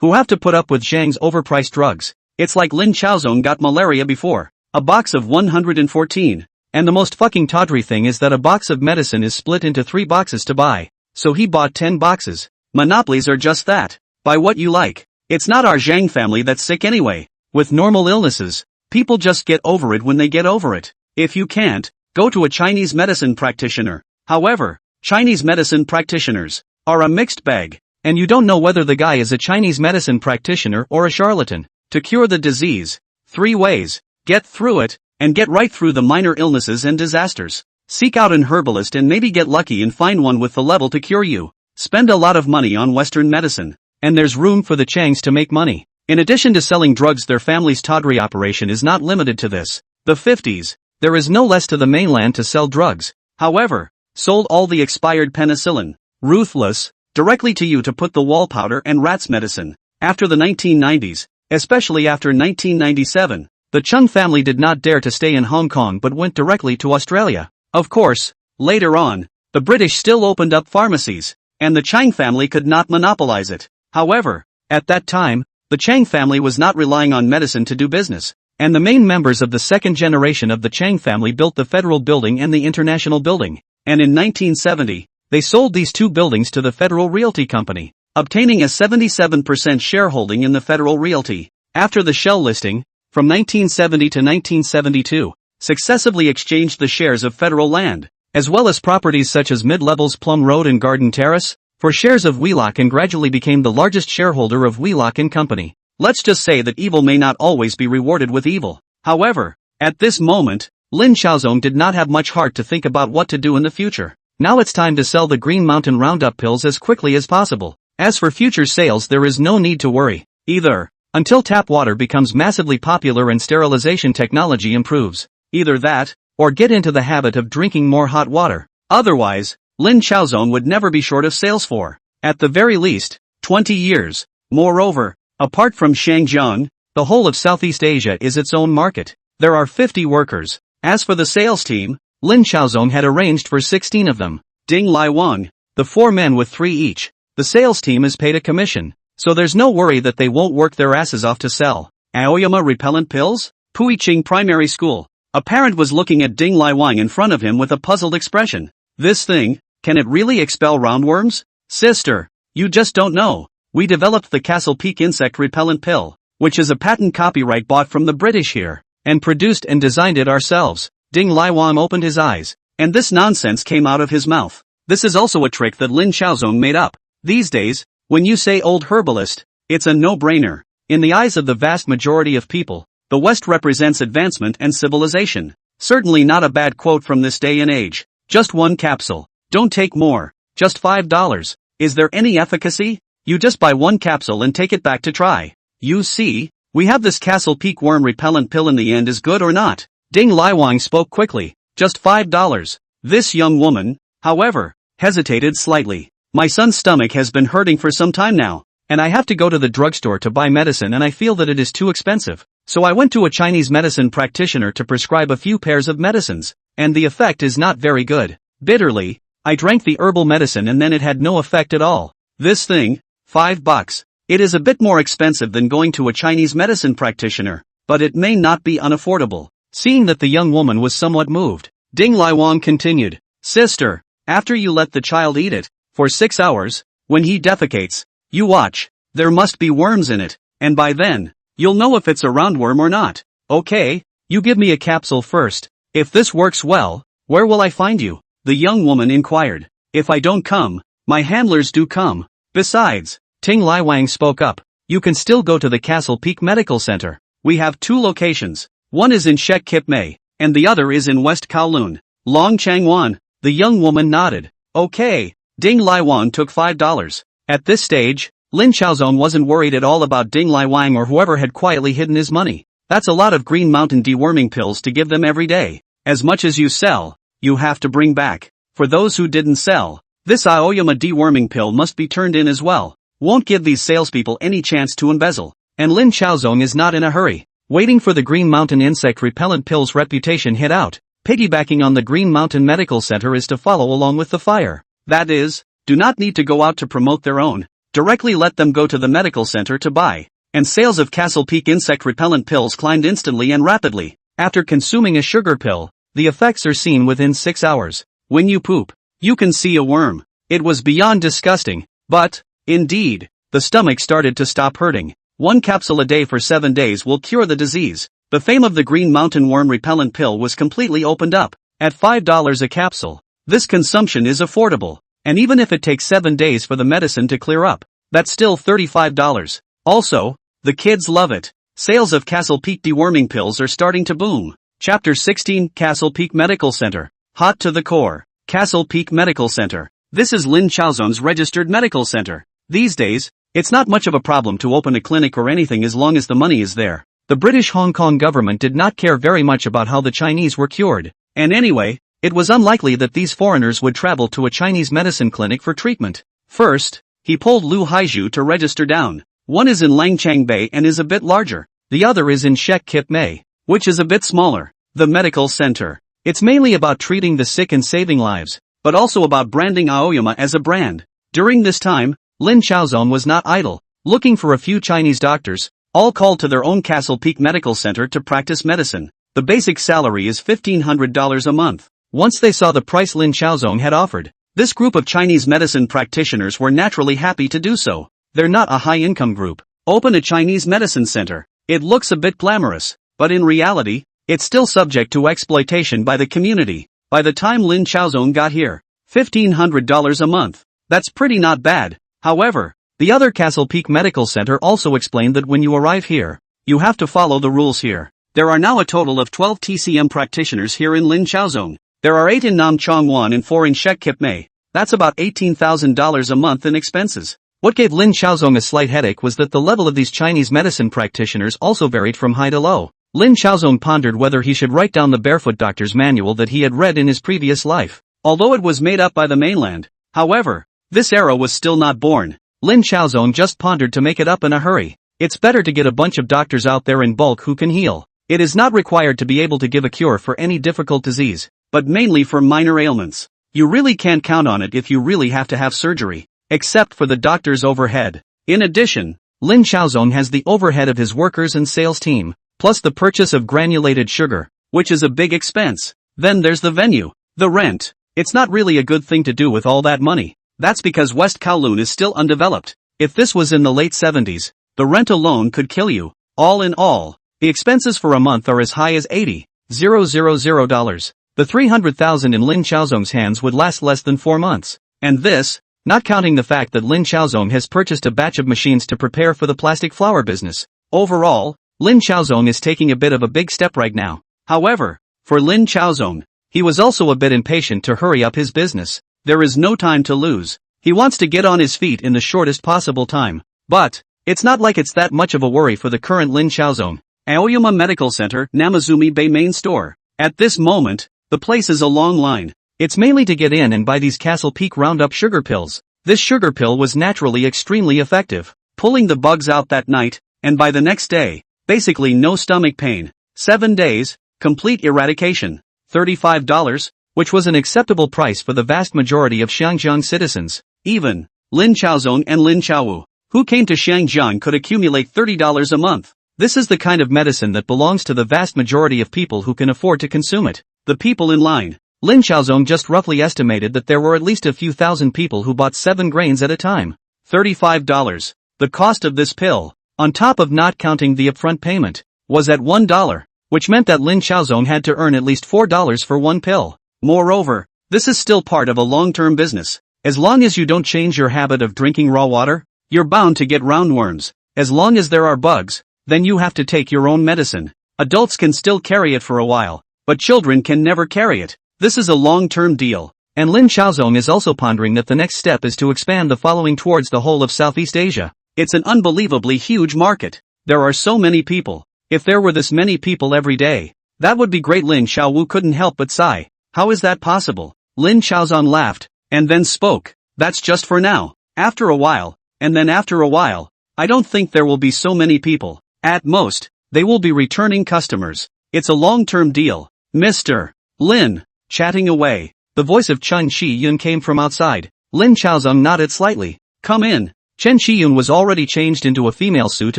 who have to put up with Zhang's overpriced drugs, it's like Lin Chaozong got malaria before. A box of 114. And the most fucking tawdry thing is that a box of medicine is split into 3 boxes to buy. So he bought 10 boxes. Monopolies are just that. Buy what you like. It's not our Zhang family that's sick anyway. With normal illnesses, people just get over it when they get over it. If you can't, go to a Chinese medicine practitioner. However, Chinese medicine practitioners are a mixed bag, and you don't know whether the guy is a Chinese medicine practitioner or a charlatan. To cure the disease, 3 ways. Get through it, and get right through the minor illnesses and disasters. Seek out an herbalist and maybe get lucky and find one with the level to cure you. Spend a lot of money on Western medicine, and there's room for the Changs to make money. In addition to selling drugs, their family's tawdry operation is not limited to this. The 50s, there is no less to the mainland to sell drugs. However, sold all the expired penicillin, ruthless, directly to you to put the wall powder and rats medicine. After the 1990s, especially after 1997, the Chung family did not dare to stay in Hong Kong but went directly to Australia. Of course, later on, the British still opened up pharmacies, and the Chang family could not monopolize it. However, at that time, the Chang family was not relying on medicine to do business, and the main members of the second generation of the Chang family built the Federal Building and the International Building, and in 1970, they sold these 2 buildings to the Federal Realty Company, obtaining a 77% shareholding in the Federal Realty. After the shell listing, from 1970 to 1972, successively exchanged the shares of federal land, as well as properties such as Mid-Levels Plum Road and Garden Terrace, for shares of Wheelock, and gradually became the largest shareholder of Wheelock and Company. Let's just say that evil may not always be rewarded with evil. However, at this moment, Lin Chaozong did not have much heart to think about what to do in the future. Now it's time to sell the Green Mountain Roundup pills as quickly as possible. As for future sales, there is no need to worry, either, until tap water becomes massively popular and sterilization technology improves. Either that, or get into the habit of drinking more hot water. Otherwise, Lin Chaozong would never be short of sales for, at the very least, 20 years. Moreover, apart from Xinjiang, the whole of Southeast Asia is its own market. There are 50 workers. As for the sales team, Lin Chaozong had arranged for 16 of them. Ding Lai Wang, the 4 men with 3 each. The sales team is paid a commission, so there's no worry that they won't work their asses off to sell Aoyama repellent pills. Puiqing Primary School. A parent was looking at Ding Lai Wang in front of him with a puzzled expression. This thing, can it really expel roundworms? Sister, you just don't know. We developed the Castle Peak insect repellent pill, which is a patent copyright bought from the British here, and produced and designed it ourselves. Ding Lai Wang opened his eyes, and this nonsense came out of his mouth. This is also a trick that Lin Chaozong made up. These days, when you say old herbalist, it's a no-brainer. In the eyes of the vast majority of people, the West represents advancement and civilization. Certainly not a bad quote from this day and age. Just 1 capsule. Don't take more. Just $5. Is there any efficacy? You just buy 1 capsule and take it back to try. You see, we have this Castle Peak worm repellent pill. In the end, is good or not? Ding Lai Wang spoke quickly. Just $5. This young woman, however, hesitated slightly. My son's stomach has been hurting for some time now, and I have to go to the drugstore to buy medicine, and I feel that it is too expensive. So I went to a Chinese medicine practitioner to prescribe a few pairs of medicines, and the effect is not very good. Bitterly, I drank the herbal medicine and then it had no effect at all. This thing, $5. It is a bit more expensive than going to a Chinese medicine practitioner, but it may not be unaffordable. Seeing that the young woman was somewhat moved, Ding Lai Wang continued, Sister, after you let the child eat it, for 6 hours, when he defecates, you watch, there must be worms in it, and by then, you'll know if it's a roundworm or not. Okay, you give me a capsule first. If this works well, where will I find you? The young woman inquired. If I don't come, my handlers do come. Besides, Ting Lai Wang spoke up. You can still go to the Castle Peak Medical Center. We have 2 locations. One is in Shek Kip Mei, and the other is in West Kowloon. Long Changwon. The young woman nodded. Okay. Ding Lai Wang took $5. At this stage, Lin Xiaozong wasn't worried at all about Ding Lai Wang or whoever had quietly hidden his money. That's a lot of Green Mountain deworming pills to give them every day. As much as you sell, you have to bring back. For those who didn't sell, this Aoyama deworming pill must be turned in as well. Won't give these salespeople any chance to embezzle. And Lin Xiaozong is not in a hurry, waiting for the Green Mountain insect repellent pill's reputation hit out. Piggybacking on the Green Mountain Medical Center is to follow along with the fire. That is, do not need to go out to promote their own. Directly let them go to the medical center to buy. And sales of Castle Peak insect repellent pills climbed instantly and rapidly. After consuming a sugar pill, the effects are seen within 6 hours. When you poop, you can see a worm. It was beyond disgusting, but, indeed, the stomach started to stop hurting. 1 capsule a day for 7 days will cure the disease. The fame of the Green Mountain worm repellent pill was completely opened up. At $5 a capsule, this consumption is affordable. And even if it takes 7 days for the medicine to clear up, that's still $35. Also, the kids love it. Sales of Castle Peak deworming pills are starting to boom. Chapter 16 Castle Peak Medical Center. Hot to the core. Castle Peak Medical Center. This is Lin Xiaozong's registered medical center. These days, it's not much of a problem to open a clinic or anything as long as the money is there. The British Hong Kong government did not care very much about how the Chinese were cured. And anyway, it was unlikely that these foreigners would travel to a Chinese medicine clinic for treatment. First, he pulled Lu Haizhu to register down. One is in Langchang Bay and is a bit larger. The other is in Shek Kip Mei, which is a bit smaller. The medical center. It's mainly about treating the sick and saving lives, but also about branding Aoyama as a brand. During this time, Lin Xiaozong was not idle, looking for a few Chinese doctors, all called to their own Castle Peak Medical Center to practice medicine. The basic salary is $1,500 a month. Once they saw the price Lin Xiaozong had offered, this group of Chinese medicine practitioners were naturally happy to do so. They're not a high-income group. Open a Chinese medicine center. It looks a bit glamorous, but in reality, it's still subject to exploitation by the community. By the time Lin Xiaozong got here, $1,500 a month. That's pretty not bad. However, the other Castle Peak Medical Center also explained that when you arrive here, you have to follow the rules here. There are now a total of 12 TCM practitioners here in Lin Xiaozong. There are 8 in Nam Chongwan and 4 in Shek Kip Mei. That's about $18,000 a month in expenses. What gave Lin Xiaozong a slight headache was that the level of these Chinese medicine practitioners also varied from high to low. Lin Xiaozong pondered whether he should write down the barefoot doctor's manual that he had read in his previous life. Although it was made up by the mainland, however, this era was still not born. Lin Xiaozong just pondered to make it up in a hurry. It's better to get a bunch of doctors out there in bulk who can heal. It is not required to be able to give a cure for any difficult disease, but mainly for minor ailments. You really can't count on it if you really have to have surgery, except for the doctor's overhead. In addition, Lin Xiaozong has the overhead of his workers and sales team, plus the purchase of granulated sugar, which is a big expense. Then there's the venue, the rent. It's not really a good thing to do with all that money. That's because West Kowloon is still undeveloped. If this was in the late 70s, the rent alone could kill you. All in all, the expenses for a month are as high as $80,000. The $300,000 in Lin Xiaozong's hands would last less than 4 months. And this, not counting the fact that Lin Xiaozong has purchased a batch of machines to prepare for the plastic flower business. Overall, Lin Xiaozong is taking a bit of a big step right now. However, for Lin Xiaozong, he was also a bit impatient to hurry up his business. There is no time to lose. He wants to get on his feet in the shortest possible time. But, it's not like it's that much of a worry for the current Lin Xiaozong. Aoyama Medical Center, Namazumi Bay Main Store. At this moment, the place is a long line. It's mainly to get in and buy these Castle Peak Roundup sugar pills. This sugar pill was naturally extremely effective, pulling the bugs out that night, and by the next day, basically no stomach pain. 7 days, complete eradication. $35, which was an acceptable price for the vast majority of Xiangjiang citizens. Even Lin Xiaozong and Lin Xiaowu, who came to Xiangjiang, could accumulate $30 a month. This is the kind of medicine that belongs to the vast majority of people who can afford to consume it. The people in line. Lin Xiaozong just roughly estimated that there were at least a few thousand people who bought 7 grains at a time. $35. The cost of this pill, on top of not counting the upfront payment, was at $1, which meant that Lin Xiaozong had to earn at least $4 for 1 pill. Moreover, this is still part of a long-term business. As long as you don't change your habit of drinking raw water, You're bound to get roundworms. As long as there are bugs, then you have to take your own medicine. Adults can still carry it for a while, but children can never carry it. This is a long-term deal. And Lin Xiaozong is also pondering that the next step is to expand the following towards the whole of Southeast Asia. It's an unbelievably huge market. There are so many people. If there were this many people every day, that would be great. Lin Xiaowu couldn't help but sigh. How is that possible? Lin Xiaozong laughed, and then spoke. That's just for now. After a while, and then after a while, I don't think there will be so many people. At most, they will be returning customers. It's a long-term deal. Mr. Lin. Chatting away. The voice of Chen Shiyun came from outside. Lin Xiaozong nodded slightly. Come in. Chen Shiyun was already changed into a female suit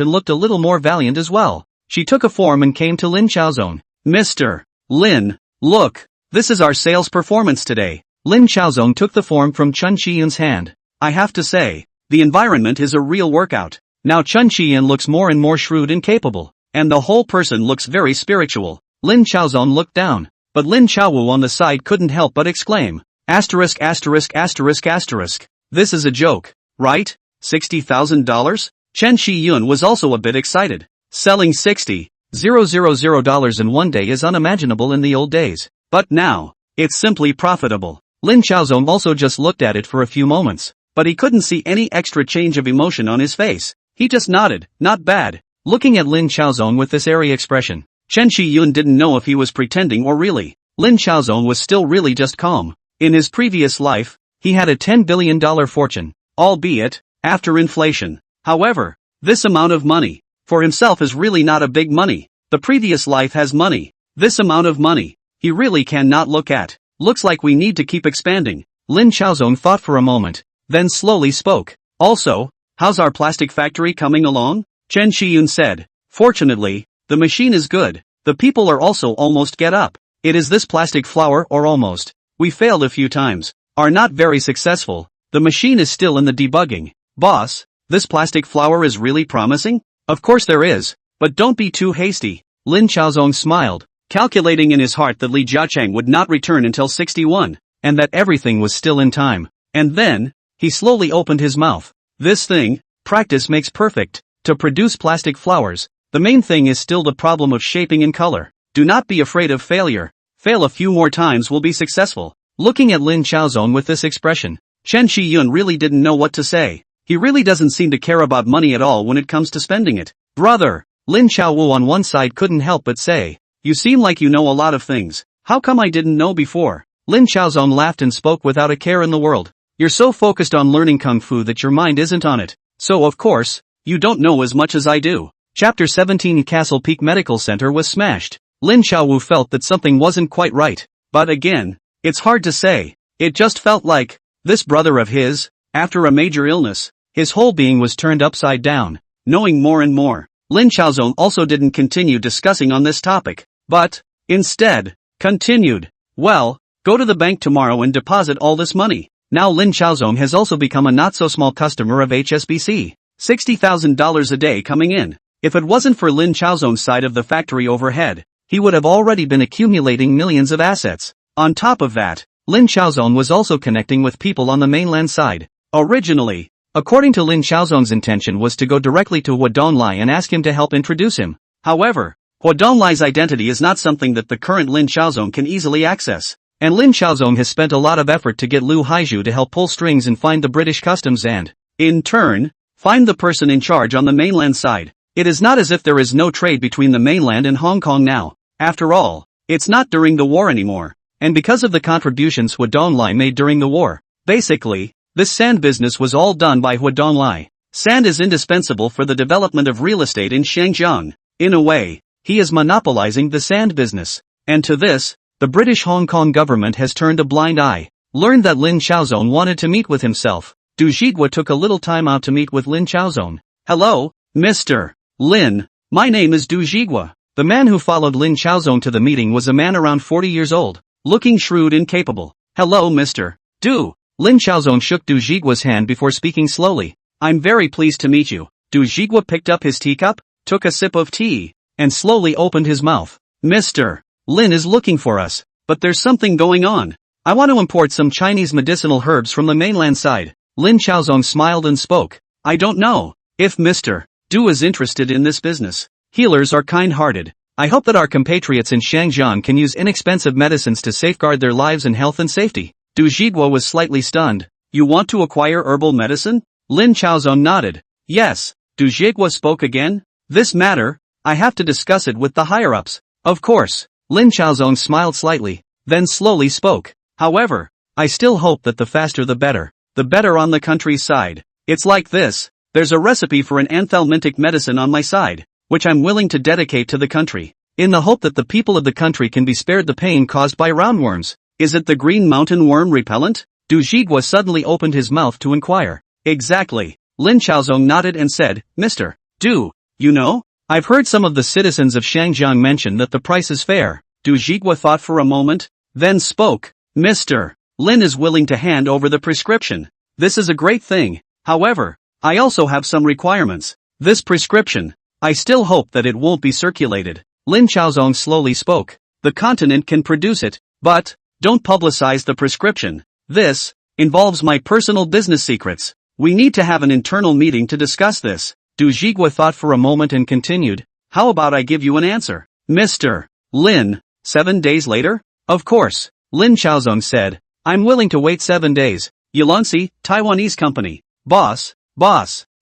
and looked a little more valiant as well. She took a form and came to Lin Xiaozong. Mr. Lin, look, this is our sales performance today. Lin Xiaozong took the form from Chen Shiyun's hand. I have to say, the environment is a real workout. Now Chen Shiyun looks more and more shrewd and capable, and the whole person looks very spiritual. Lin Xiaozong looked down, but Lin Xiaowu on the side couldn't help but exclaim. Asterisk asterisk asterisk asterisk. This is a joke, right? $60,000? Chen Shiyun was also a bit excited. Selling $60,000 in one day is unimaginable in the old days. But now, it's simply profitable. Lin Xiaozong also just looked at it for a few moments, but he couldn't see any extra change of emotion on his face. He just nodded, not bad. Looking at Lin Xiaozong with this airy expression, Chen Shiyun didn't know if he was pretending or really. Lin Xiaozong was still really just calm. In his previous life, he had a $10 billion fortune, albeit, after inflation. However, this amount of money, for himself is really not a big money. The previous life has money. This amount of money, he really cannot look at. Looks like we need to keep expanding. Lin Xiaozong thought for a moment, then slowly spoke. Also, how's our plastic factory coming along? Chen Shiyun said. Fortunately, the machine is good. The people are also almost get up. It is this plastic flower or almost. We failed a few times. Are not very successful. The machine is still in the debugging. Boss, this plastic flower is really promising? Of course there is, but don't be too hasty. Lin Xiaozong smiled, calculating in his heart that Li Jiacheng would not return until 61, and that everything was still in time. And then, he slowly opened his mouth. This thing, practice makes perfect. To produce plastic flowers, the main thing is still the problem of shaping and color. Do not be afraid of failure. Fail a few more times will be successful. Looking at Lin Xiaozong with this expression, Chen Shiyun really didn't know what to say. He really doesn't seem to care about money at all when it comes to spending it. Brother, Lin Xiaowu on one side couldn't help but say, you seem like you know a lot of things. How come I didn't know before? Lin Xiaozong laughed and spoke without a care in the world. You're so focused on learning kung fu that your mind isn't on it. So of course, you don't know as much as I do. Chapter 17 Castle Peak Medical Center was smashed. Lin Xiaowu felt that something wasn't quite right. But again, it's hard to say. It just felt like, this brother of his, after a major illness, his whole being was turned upside down. Knowing more and more, Lin Xiaozong also didn't continue discussing on this topic, but, instead, continued. Well, go to the bank tomorrow and deposit all this money. Now Lin Xiaozong has also become a not-so-small customer of HSBC. $60,000 a day coming in. If it wasn't for Lin Xiaozong's side of the factory overhead, he would have already been accumulating millions of assets. On top of that, Lin Xiaozong was also connecting with people on the mainland side. Originally, according to Lin Xiaozong's intention was to go directly to Hua Donglai and ask him to help introduce him. However, Hua Donglai's identity is not something that the current Lin Xiaozong can easily access. And Lin Xiaozong has spent a lot of effort to get Liu Haizhu to help pull strings and find the British customs and, in turn, find the person in charge on the mainland side. It is not as if there is no trade between the mainland and Hong Kong now. After all, it's not during the war anymore. And because of the contributions Hua Donglai made during the war, basically, this sand business was all done by Hua Donglai. Sand is indispensable for the development of real estate in Shenzhen. In a way, he is monopolizing the sand business. And to this, the British Hong Kong government has turned a blind eye. Learned that Lin Xiaozong wanted to meet with himself. Du Zhigua took a little time out to meet with Lin Xiaozong. Hello, Mr. Lin. My name is Du Zhigua. The man who followed Lin Xiaozong to the meeting was a man around 40 years old, looking shrewd and capable. Hello, Mr. Du. Lin Xiaozong shook Du Zhigua's hand before speaking slowly. I'm very pleased to meet you. Du Zhigua picked up his teacup, took a sip of tea, and slowly opened his mouth. Mr. Lin is looking for us, but there's something going on. I want to import some Chinese medicinal herbs from the mainland side. Lin Xiaozong smiled and spoke. I don't know if Mr. Du is interested in this business. Healers are kind-hearted. I hope that our compatriots in Shangjiang can use inexpensive medicines to safeguard their lives and health and safety. Du Jiguo was slightly stunned. You want to acquire herbal medicine? Lin Chaozong nodded. Yes. Du Jiguo spoke again. This matter, I have to discuss it with the higher-ups. Of course. Lin Chaozong smiled slightly, then slowly spoke. However, I still hope that the faster the better. The better on the country's side. It's like this. There's a recipe for an anthelmintic medicine on my side, which I'm willing to dedicate to the country, in the hope that the people of the country can be spared the pain caused by roundworms. Is it the green mountain worm repellent? Du Jiguo suddenly opened his mouth to inquire. Exactly. Lin Chaozong nodded and said, Mr. Du, you know, I've heard some of the citizens of Shangjiang mention that the price is fair. Du Jiguo thought for a moment, then spoke. Mr. Lin is willing to hand over the prescription. This is a great thing. However, I also have some requirements. This prescription, I still hope that it won't be circulated. Lin Chaozong slowly spoke. The continent can produce it, but don't publicize the prescription. This involves my personal business secrets. We need to have an internal meeting to discuss this. Du Jiguo thought for a moment and continued. How about I give you an answer? Mr. Lin, 7 days later? Of course, Lin Chaozong said. I'm willing to wait 7 days. Yulonsi, Taiwanese company. Boss.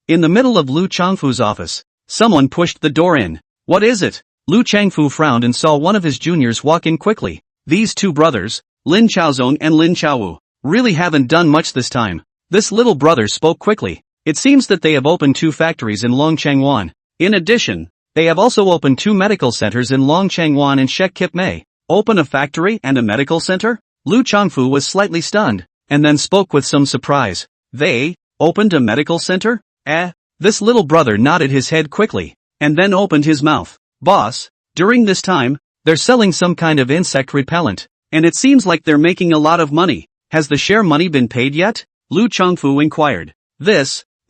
In the middle of Lu Changfu's office, someone pushed the door in. What is it? Lu Changfu frowned and saw one of his juniors walk in quickly. These two brothers, Lin Chaozong and Lin Chaowu, really haven't done much this time. This little brother spoke quickly. It seems that they have opened 2 factories in Longchangwan. In addition, they have also opened 2 medical centers in Longchangwan and Shek Kip Mei. Open a factory and a medical center? Lu Changfu was slightly stunned, and then spoke with some surprise. They opened a medical center? This little brother nodded his head quickly, and then opened his mouth. Boss, during this time, they're selling some kind of insect repellent, and it seems like they're making a lot of money. Has the share money been paid yet? Lu Changfu inquired.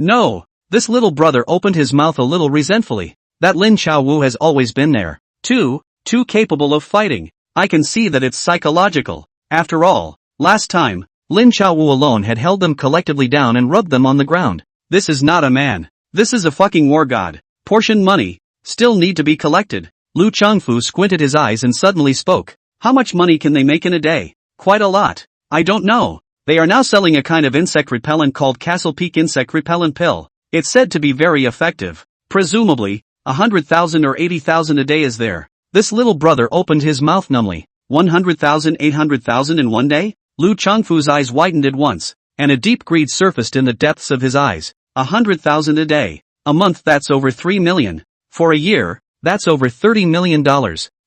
No. This little brother opened his mouth a little resentfully. That Lin Chaowu has always been there. Too capable of fighting. I can see that it's psychological. After all, last time, Lin Chaowu alone had held them collectively down and rubbed them on the ground. This is not a man. This is a fucking war god. Portion money still need to be collected. Lu Changfu squinted his eyes and suddenly spoke. How much money can they make in a day? Quite a lot. I don't know. They are now selling a kind of insect repellent called Castle Peak Insect Repellent Pill. It's said to be very effective. Presumably, 100,000 or 80,000 a day is there. This little brother opened his mouth numbly. 100,000, 800,000 in one day? Lu Changfu's eyes widened at once, and a deep greed surfaced in the depths of his eyes. 100,000 a day. A month, that's over 3 million. For a year, that's over $30 million.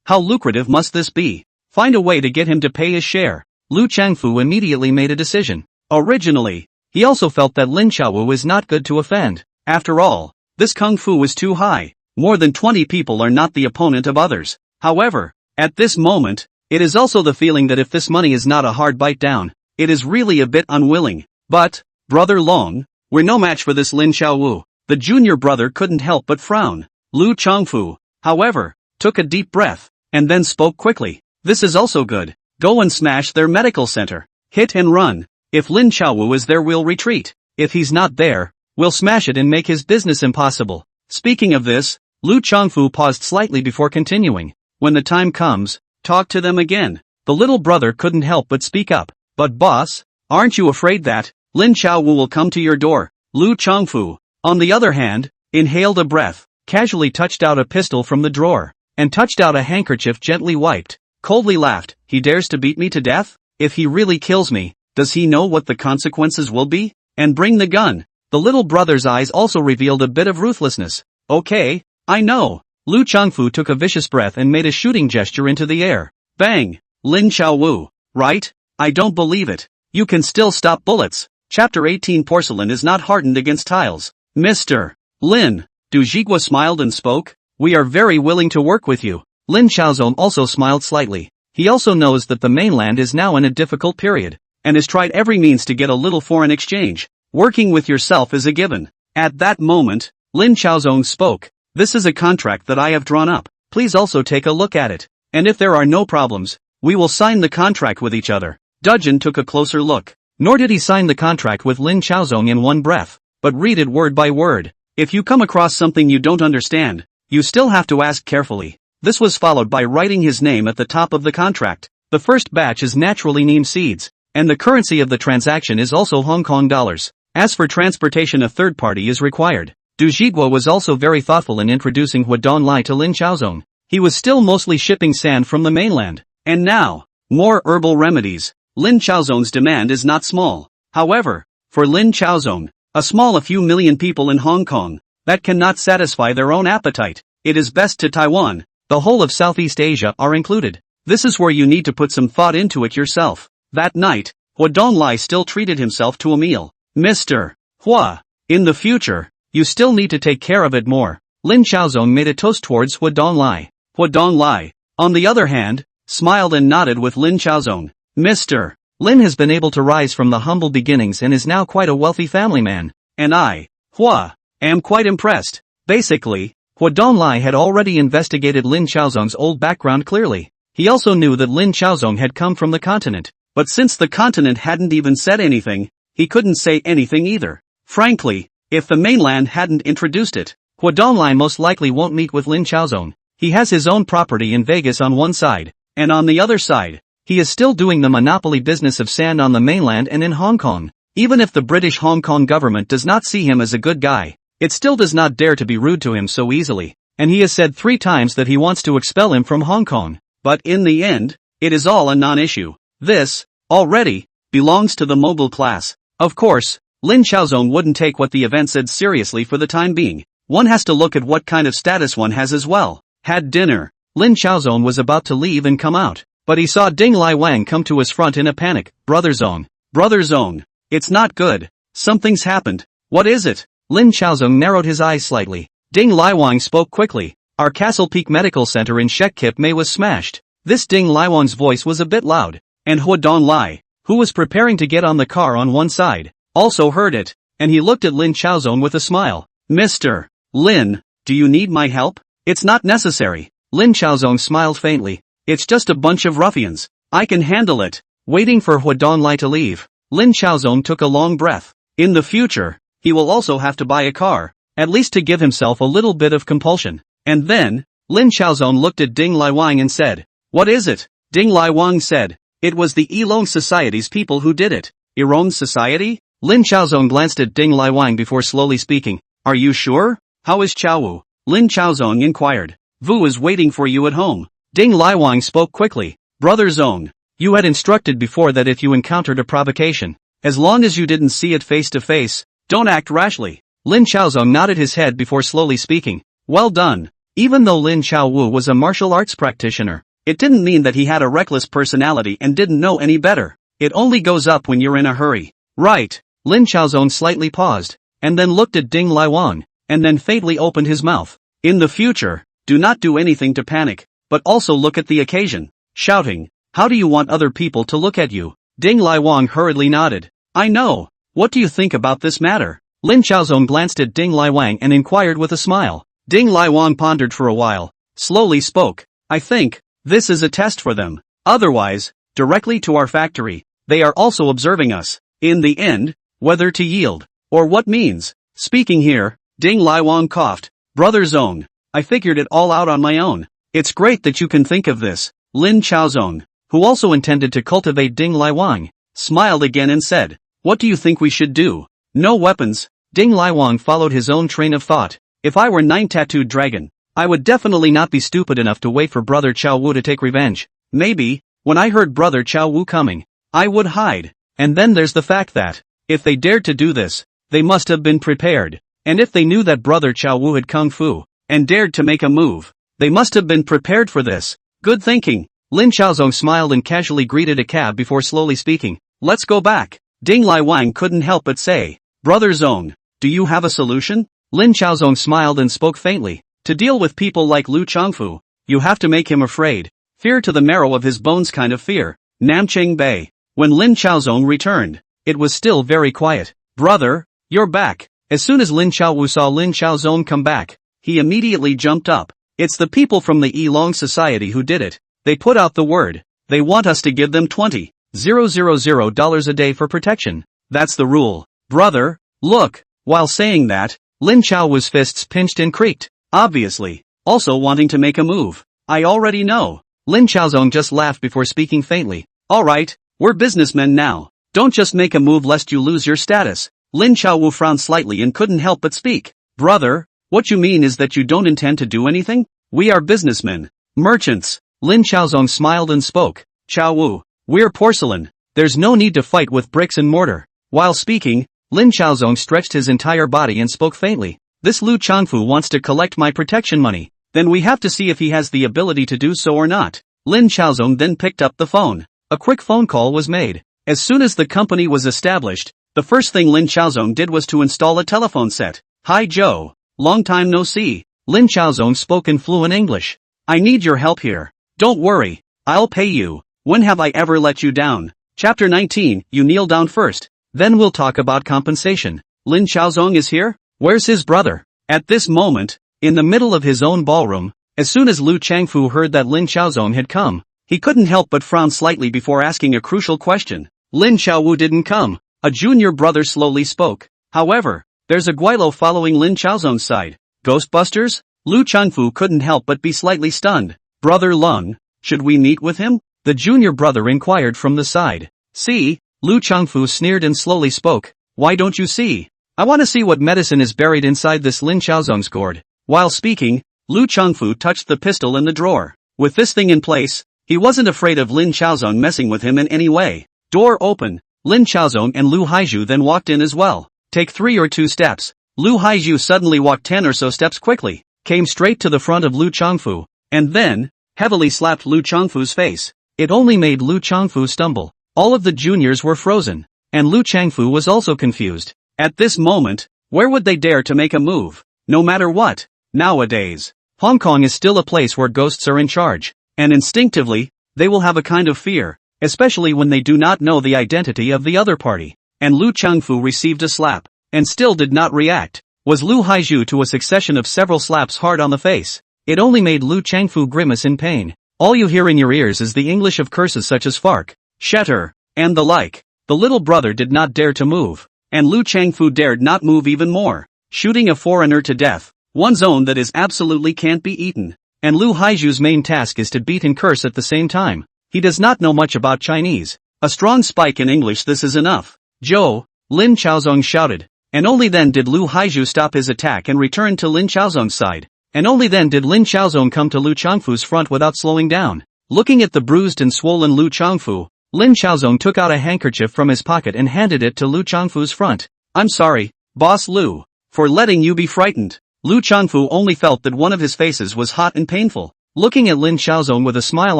How lucrative must this be? Find a way to get him to pay his share. Lu Changfu immediately made a decision. Originally, he also felt that Lin Chaowu is not good to offend. After all, this kung fu was too high. More than 20 people are not the opponent of others. However, at this moment, it is also the feeling that if this money is not a hard bite down, it is really a bit unwilling. But, Brother Long, we're no match for this Lin Chaowu. The junior brother couldn't help but frown. Lu Changfu, however, took a deep breath, and then spoke quickly. This is also good. Go and smash their medical center. Hit and run. If Lin Chaowu is there, we'll retreat. If he's not there, we'll smash it and make his business impossible. Speaking of this, Lu Changfu paused slightly before continuing. When the time comes, talk to them again. The little brother couldn't help but speak up. But boss, aren't you afraid that Lin Chaowu will come to your door? Lu Changfu, on the other hand, inhaled a breath, casually touched out a pistol from the drawer, and touched out a handkerchief gently wiped, coldly laughed. He dares to beat me to death? If he really kills me, does he know what the consequences will be? And bring the gun. The little brother's eyes also revealed a bit of ruthlessness. Okay, I know. Lu Changfu took a vicious breath and made a shooting gesture into the air. Bang! Lin Chaowu, right? I don't believe it. You can still stop bullets. Chapter 18. Porcelain is not hardened against tiles. Mr. Lin, Du Jiguo smiled and spoke. We are very willing to work with you. Lin Chaozong also smiled slightly. He also knows that the mainland is now in a difficult period, and has tried every means to get a little foreign exchange. Working with yourself is a given. At that moment, Lin Chaozong spoke. This is a contract that I have drawn up. Please also take a look at it. And if there are no problems, we will sign the contract with each other. Dujin took a closer look. Nor did he sign the contract with Lin Chaozong in one breath. but read it word by word. If you come across something you don't understand, you still have to ask carefully. This was followed by writing his name at the top of the contract. The first batch is naturally neem seeds, and the currency of the transaction is also Hong Kong dollars. As for transportation, a third party is required. Du Jiguo was also very thoughtful in introducing Hua Donglai to Lin Chaozong. He was still mostly shipping sand from the mainland. And now, more herbal remedies. Lin Chaozong's demand is not small. However, for Lin Chaozong, a few million people in Hong Kong, that cannot satisfy their own appetite. It is best to Taiwan. The whole of Southeast Asia are included. This is where you need to put some thought into it yourself. That night, Hua Donglai still treated himself to a meal. Mr. Hua, in the future, you still need to take care of it more. Lin Chaozong made a toast towards Hua Donglai. Hua Donglai, on the other hand, smiled and nodded with Lin Chaozong. Mr. Lin has been able to rise from the humble beginnings and is now quite a wealthy family man. And I, Hua, am quite impressed. Basically, Hua Donglai had already investigated Lin Chaozong's old background clearly. He also knew that Lin Chaozong had come from the continent. But since the continent hadn't even said anything, he couldn't say anything either. Frankly, if the mainland hadn't introduced it, Hua Donglai most likely won't meet with Lin Chaozong. He has his own property in Vegas on one side, and on the other side, he is still doing the monopoly business of sand on the mainland and in Hong Kong. Even if the British Hong Kong government does not see him as a good guy, it still does not dare to be rude to him so easily, and he has said 3 times that he wants to expel him from Hong Kong. But in the end, it is all a non-issue. This, already, belongs to the mobile class. Of course, Lin Chaozong wouldn't take what the event said seriously for the time being. One has to look at what kind of status one has as well. Had dinner. Lin Chaozong was about to leave and come out, but he saw Ding Lai Wang come to his front in a panic. Brother Zong, it's not good. Something's happened. What is it? Lin Chaozong narrowed his eyes slightly. Ding Lai Wang spoke quickly. Our Castle Peak Medical Center in Shek Kip Mei was smashed. This Ding Lai Wang's voice was a bit loud, and Hua Donglai, who was preparing to get on the car on one side, also heard it, and he looked at Lin Chaozong with a smile. Mr. Lin, do you need my help? It's not necessary. Lin Chaozong smiled faintly. It's just a bunch of ruffians. I can handle it. Waiting for Hua Donglai to leave, Lin Chaozong took a long breath. In the future, he will also have to buy a car, at least to give himself a little bit of compulsion. And then, Lin Chaozong looked at Ding Lai Wang and said, "What is it?" Ding Lai Wang said, "It was the Elong Society's people who did it." Elong Society? Lin Chaozong glanced at Ding Lai Wang before slowly speaking. Are you sure? How is Chao Wu? Lin Chaozong inquired. Vu is waiting for you at home. Ding Lai Wang spoke quickly. Brother Zong, you had instructed before that if you encountered a provocation, as long as you didn't see it face to face, don't act rashly. Lin Chaozong nodded his head before slowly speaking. Well done. Even though Lin Chao Wu was a martial arts practitioner, it didn't mean that he had a reckless personality and didn't know any better. It only goes up when you're in a hurry. Right. Lin Chaozong slightly paused, and then looked at Ding Lai Wang, and then faintly opened his mouth. In the future, do not do anything to panic, but also look at the occasion. Shouting, how do you want other people to look at you? Ding Lai Wang hurriedly nodded. I know. What do you think about this matter? Lin Chaozong glanced at Ding Lai Wang and inquired with a smile. Ding Lai Wang pondered for a while, slowly spoke. I think, this is a test for them. Otherwise, directly to our factory, they are also observing us. In the end, whether to yield, or what means. Speaking here, Ding Lai Wang coughed. Brother Zong, I figured it all out on my own. It's great that you can think of this. Lin Chaozong, who also intended to cultivate Ding Lai Wang, smiled again and said, what do you think we should do? No weapons. Ding Lai Wang followed his own train of thought. If I were Nine Tattooed Dragon, I would definitely not be stupid enough to wait for Brother Chao Wu to take revenge. Maybe, when I heard Brother Chao Wu coming, I would hide. And then there's the fact that, if they dared to do this, they must have been prepared. And if they knew that Brother Chao Wu had kung fu, and dared to make a move, they must have been prepared for this. Good thinking. Lin Chaozong smiled and casually greeted a cab before slowly speaking. Let's go back. Ding Lai Wang couldn't help but say, Brother Zong, do you have a solution? Lin Chaozong smiled and spoke faintly. To deal with people like Lu Chongfu, you have to make him afraid. Fear to the marrow of his bones kind of fear. Namcheng Bay. When Lin Chaozong returned, it was still very quiet. Brother, you're back. As soon as Lin Chaowu saw Lin Chaozong come back, he immediately jumped up. It's the people from the Elong Society who did it. They put out the word. They want us to give them $20,000 a day for protection. That's the rule. Brother, look, While saying that, Lin Chao's fists pinched and creaked, obviously, also wanting to make a move. I already know. Lin Chaozong just laughed before speaking faintly. Alright, we're businessmen now. Don't just make a move lest you lose your status. Lin Chaowu frowned slightly and couldn't help but speak. Brother, what you mean is that you don't intend to do anything? We are businessmen. Merchants. Lin Chaozong smiled and spoke. Chaowu, we're porcelain. There's no need to fight with bricks and mortar. While speaking, Lin Chaozong stretched his entire body and spoke faintly. This Lu Changfu wants to collect my protection money. Then we have to see if he has the ability to do so or not. Lin Chaozong then picked up the phone. A quick phone call was made. As soon as the company was established, the first thing Lin Chaozong did was to install a telephone set. Hi Joe. Long time no see. Lin Chaozong spoke in fluent English. I need your help here. Don't worry. I'll pay you. When have I ever let you down? Chapter 19, you kneel down first. Then we'll talk about compensation. Lin Chaozong is here? Where's his brother? At this moment, in the middle of his own ballroom, as soon as Lu Changfu heard that Lin Chaozong had come, he couldn't help but frown slightly before asking a crucial question. Lin Chaowu didn't come. A junior brother slowly spoke. However, there's a Guilo following Lin Chaozong's side. Ghostbusters? Lu Changfu couldn't help but be slightly stunned. Brother Lung, should we meet with him? The junior brother inquired from the side. See? Lu Changfu sneered and slowly spoke. Why don't you see? I want to see what medicine is buried inside this Lin Chaozong's gourd. While speaking, Lu Changfu touched the pistol in the drawer. With this thing in place, he wasn't afraid of Lin Chaozong messing with him in any way. Door open. Lin Chaozong and Lu Haizhu then walked in as well. Take 3 or 2 steps. Lu Haizhu suddenly walked 10 or so steps quickly, came straight to the front of Lu Changfu, and then, heavily slapped Lu Changfu's face. It only made Lu Changfu stumble. All of the juniors were frozen, and Lu Changfu was also confused. At this moment, where would they dare to make a move? No matter what. Nowadays, Hong Kong is still a place where ghosts are in charge, and instinctively, they will have a kind of fear, especially when they do not know the identity of the other party. And Lu Changfu received a slap, and still did not react. Was Lu Haizhu to a succession of several slaps hard on the face? It only made Lu Changfu grimace in pain. All you hear in your ears is the English of curses such as fark, shatter, and the like. The little brother did not dare to move, and Lu Changfu dared not move even more. Shooting a foreigner to death, one's own that is absolutely can't be eaten. And Lu Haizhu's main task is to beat and curse at the same time. He does not know much about Chinese. A strong spike in English, this is enough. Joe, Lin Chaozong shouted. And only then did Lu Haizhu stop his attack and return to Lin Chaozong's side. And only then did Lin Chaozong come to Lu Changfu's front without slowing down. Looking at the bruised and swollen Lu Changfu, Lin Chaozong took out a handkerchief from his pocket and handed it to Lu Changfu's front. I'm sorry, Boss Lu, for letting you be frightened. Lu Changfu only felt that one of his faces was hot and painful. Looking at Lin Chaozong with a smile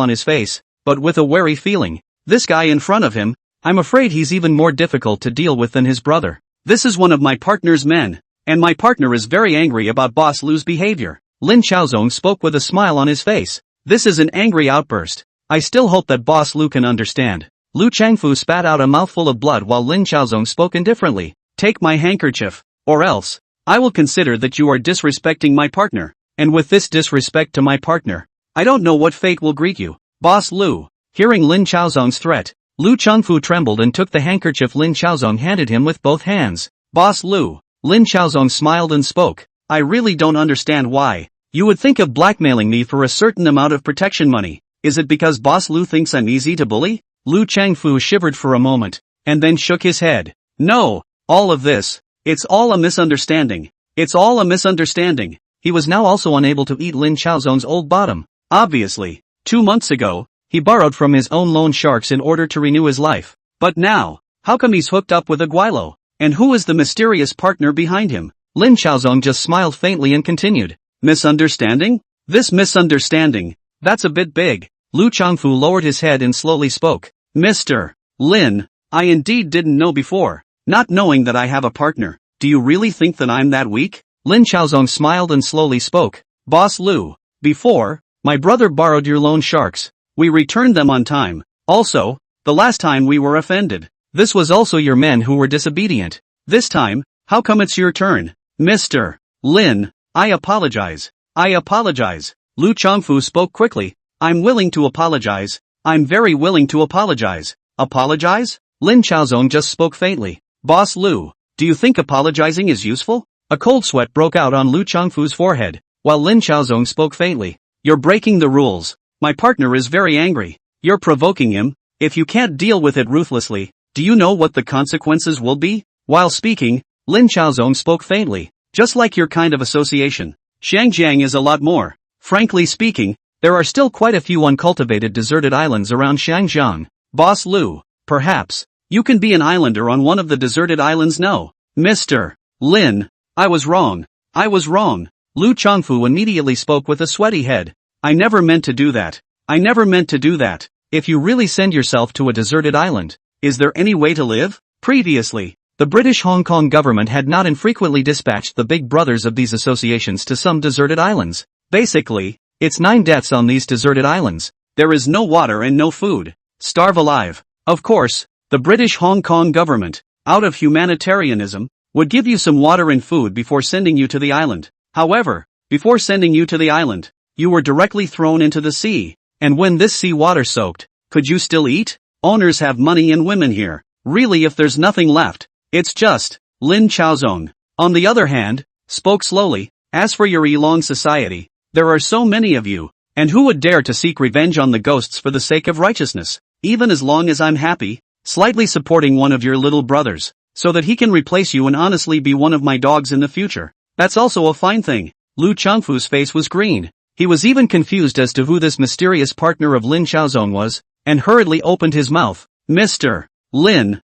on his face, but with a wary feeling. This guy in front of him, I'm afraid he's even more difficult to deal with than his brother. This is one of my partner's men, and my partner is very angry about Boss Lu's behavior. Lin Chaozong spoke with a smile on his face. This is an angry outburst. I still hope that Boss Lu can understand. Lu Changfu spat out a mouthful of blood while Lin Chaozong spoke indifferently. Take my handkerchief, or else, I will consider that you are disrespecting my partner, and with this disrespect to my partner, I don't know what fate will greet you. Boss Lu. Hearing Lin Chaozong's threat, Lu Changfu trembled and took the handkerchief Lin Chaozong handed him with both hands. Boss Lu. Lin Chaozong smiled and spoke. I really don't understand why. You would think of blackmailing me for a certain amount of protection money. Is it because Boss Lu thinks I'm easy to bully? Lu Changfu shivered for a moment, and then shook his head. No, all of this, it's all a misunderstanding. It's all a misunderstanding. He was now also unable to eat Lin Chaozong's old bottom. Obviously, 2 months ago, he borrowed from his own loan sharks in order to renew his life. But now, how come he's hooked up with a Guilo? And who is the mysterious partner behind him? Lin Chaozong just smiled faintly and continued. Misunderstanding? This misunderstanding, that's a bit big. Lu Changfu lowered his head and slowly spoke. Mr. Lin, I indeed didn't know before. Not knowing that I have a partner, do you really think that I'm that weak? Lin Chaozong smiled and slowly spoke. Boss Lu, before, my brother borrowed your loan sharks. We returned them on time. Also, the last time we were offended. This was also your men who were disobedient. This time, how come it's your turn? Mr. Lin, I apologize. I apologize. Lu Changfu spoke quickly. I'm willing to apologize. I'm very willing to apologize. Apologize? Lin Chaozong just spoke faintly. Boss Lu, Do you think apologizing is useful? A cold sweat broke out on Lu Changfu's forehead, while Lin Xiaozong spoke faintly. You're breaking the rules. My partner is very angry. You're provoking him. If you can't deal with it ruthlessly, do you know what the consequences will be? While speaking, Lin Xiaozong spoke faintly. Just like your kind of association, Shangjiang is a lot more. Frankly speaking, there are still quite a few uncultivated deserted islands around Shangjiang. Boss Lu, perhaps you can be an islander on one of the deserted islands. No, Mr. Lin, I was wrong. I was wrong. Lu Changfu immediately spoke with a sweaty head. I never meant to do that. I never meant to do that. If you really send yourself to a deserted island, is there any way to live? Previously, the British Hong Kong government had not infrequently dispatched the big brothers of these associations to some deserted islands. Basically, it's 9 deaths on these deserted islands. There is no water and no food. Starve alive. Of course, the British Hong Kong government, out of humanitarianism, would give you some water and food before sending you to the island. However, before sending you to the island, you were directly thrown into the sea. And when this sea water soaked, could you still eat? Owners have money and women here. Really, if there's nothing left, it's just Lin Xiaozong, on the other hand, spoke slowly. As for your Yilong society, there are so many of you, and who would dare to seek revenge on the ghosts for the sake of righteousness? Even as long as I'm happy, slightly supporting one of your little brothers, so that he can replace you and honestly be one of my dogs in the future, that's also a fine thing. Lu Changfu's face was green. He was even confused as to who this mysterious partner of Lin Xiaozong was, and hurriedly opened his mouth. Mr. Lin,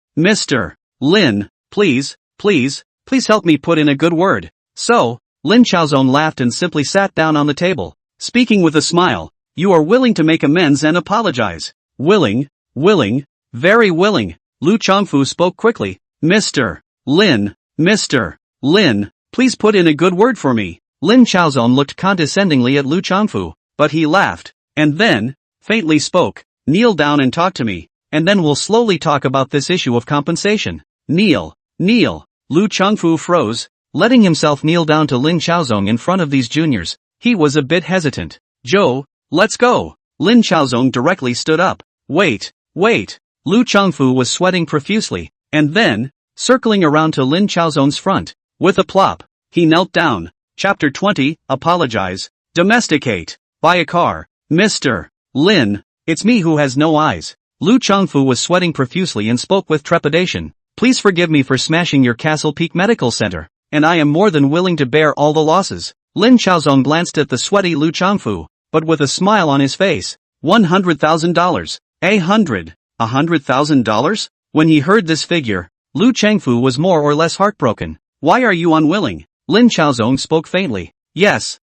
please help me put in a good word. So, Lin Xiaozong laughed and simply sat down on the table, speaking with a smile. You are willing to make amends and apologize. Willing, very willing. Lu Changfu spoke quickly. Mr. Lin, please put in a good word for me. Lin Xiaozong looked condescendingly at Lu Changfu, but he laughed, and then, faintly spoke. Kneel down and talk to me, and then we'll slowly talk about this issue of compensation. Kneel. Lu Changfu froze, letting himself kneel down to Lin Xiaozong in front of these juniors. He was a bit hesitant. Joe, let's go. Lin Xiaozong directly stood up. Wait. Lu Changfu was sweating profusely, and then, circling around to Lin Xiaozong's front, with a plop, he knelt down. Chapter 20, Apologize. Domesticate. Buy a car. Mr. Lin, it's me who has no eyes. Lu Changfu was sweating profusely and spoke with trepidation. Please forgive me for smashing your Castle Peak Medical Center, and I am more than willing to bear all the losses. Lin Xiaozong glanced at the sweaty Lu Changfu, but with a smile on his face. $100,000. $100,000? When he heard this figure, Lu Changfu was more or less heartbroken. Why are you unwilling? Lin Xiaozong spoke faintly. Yes.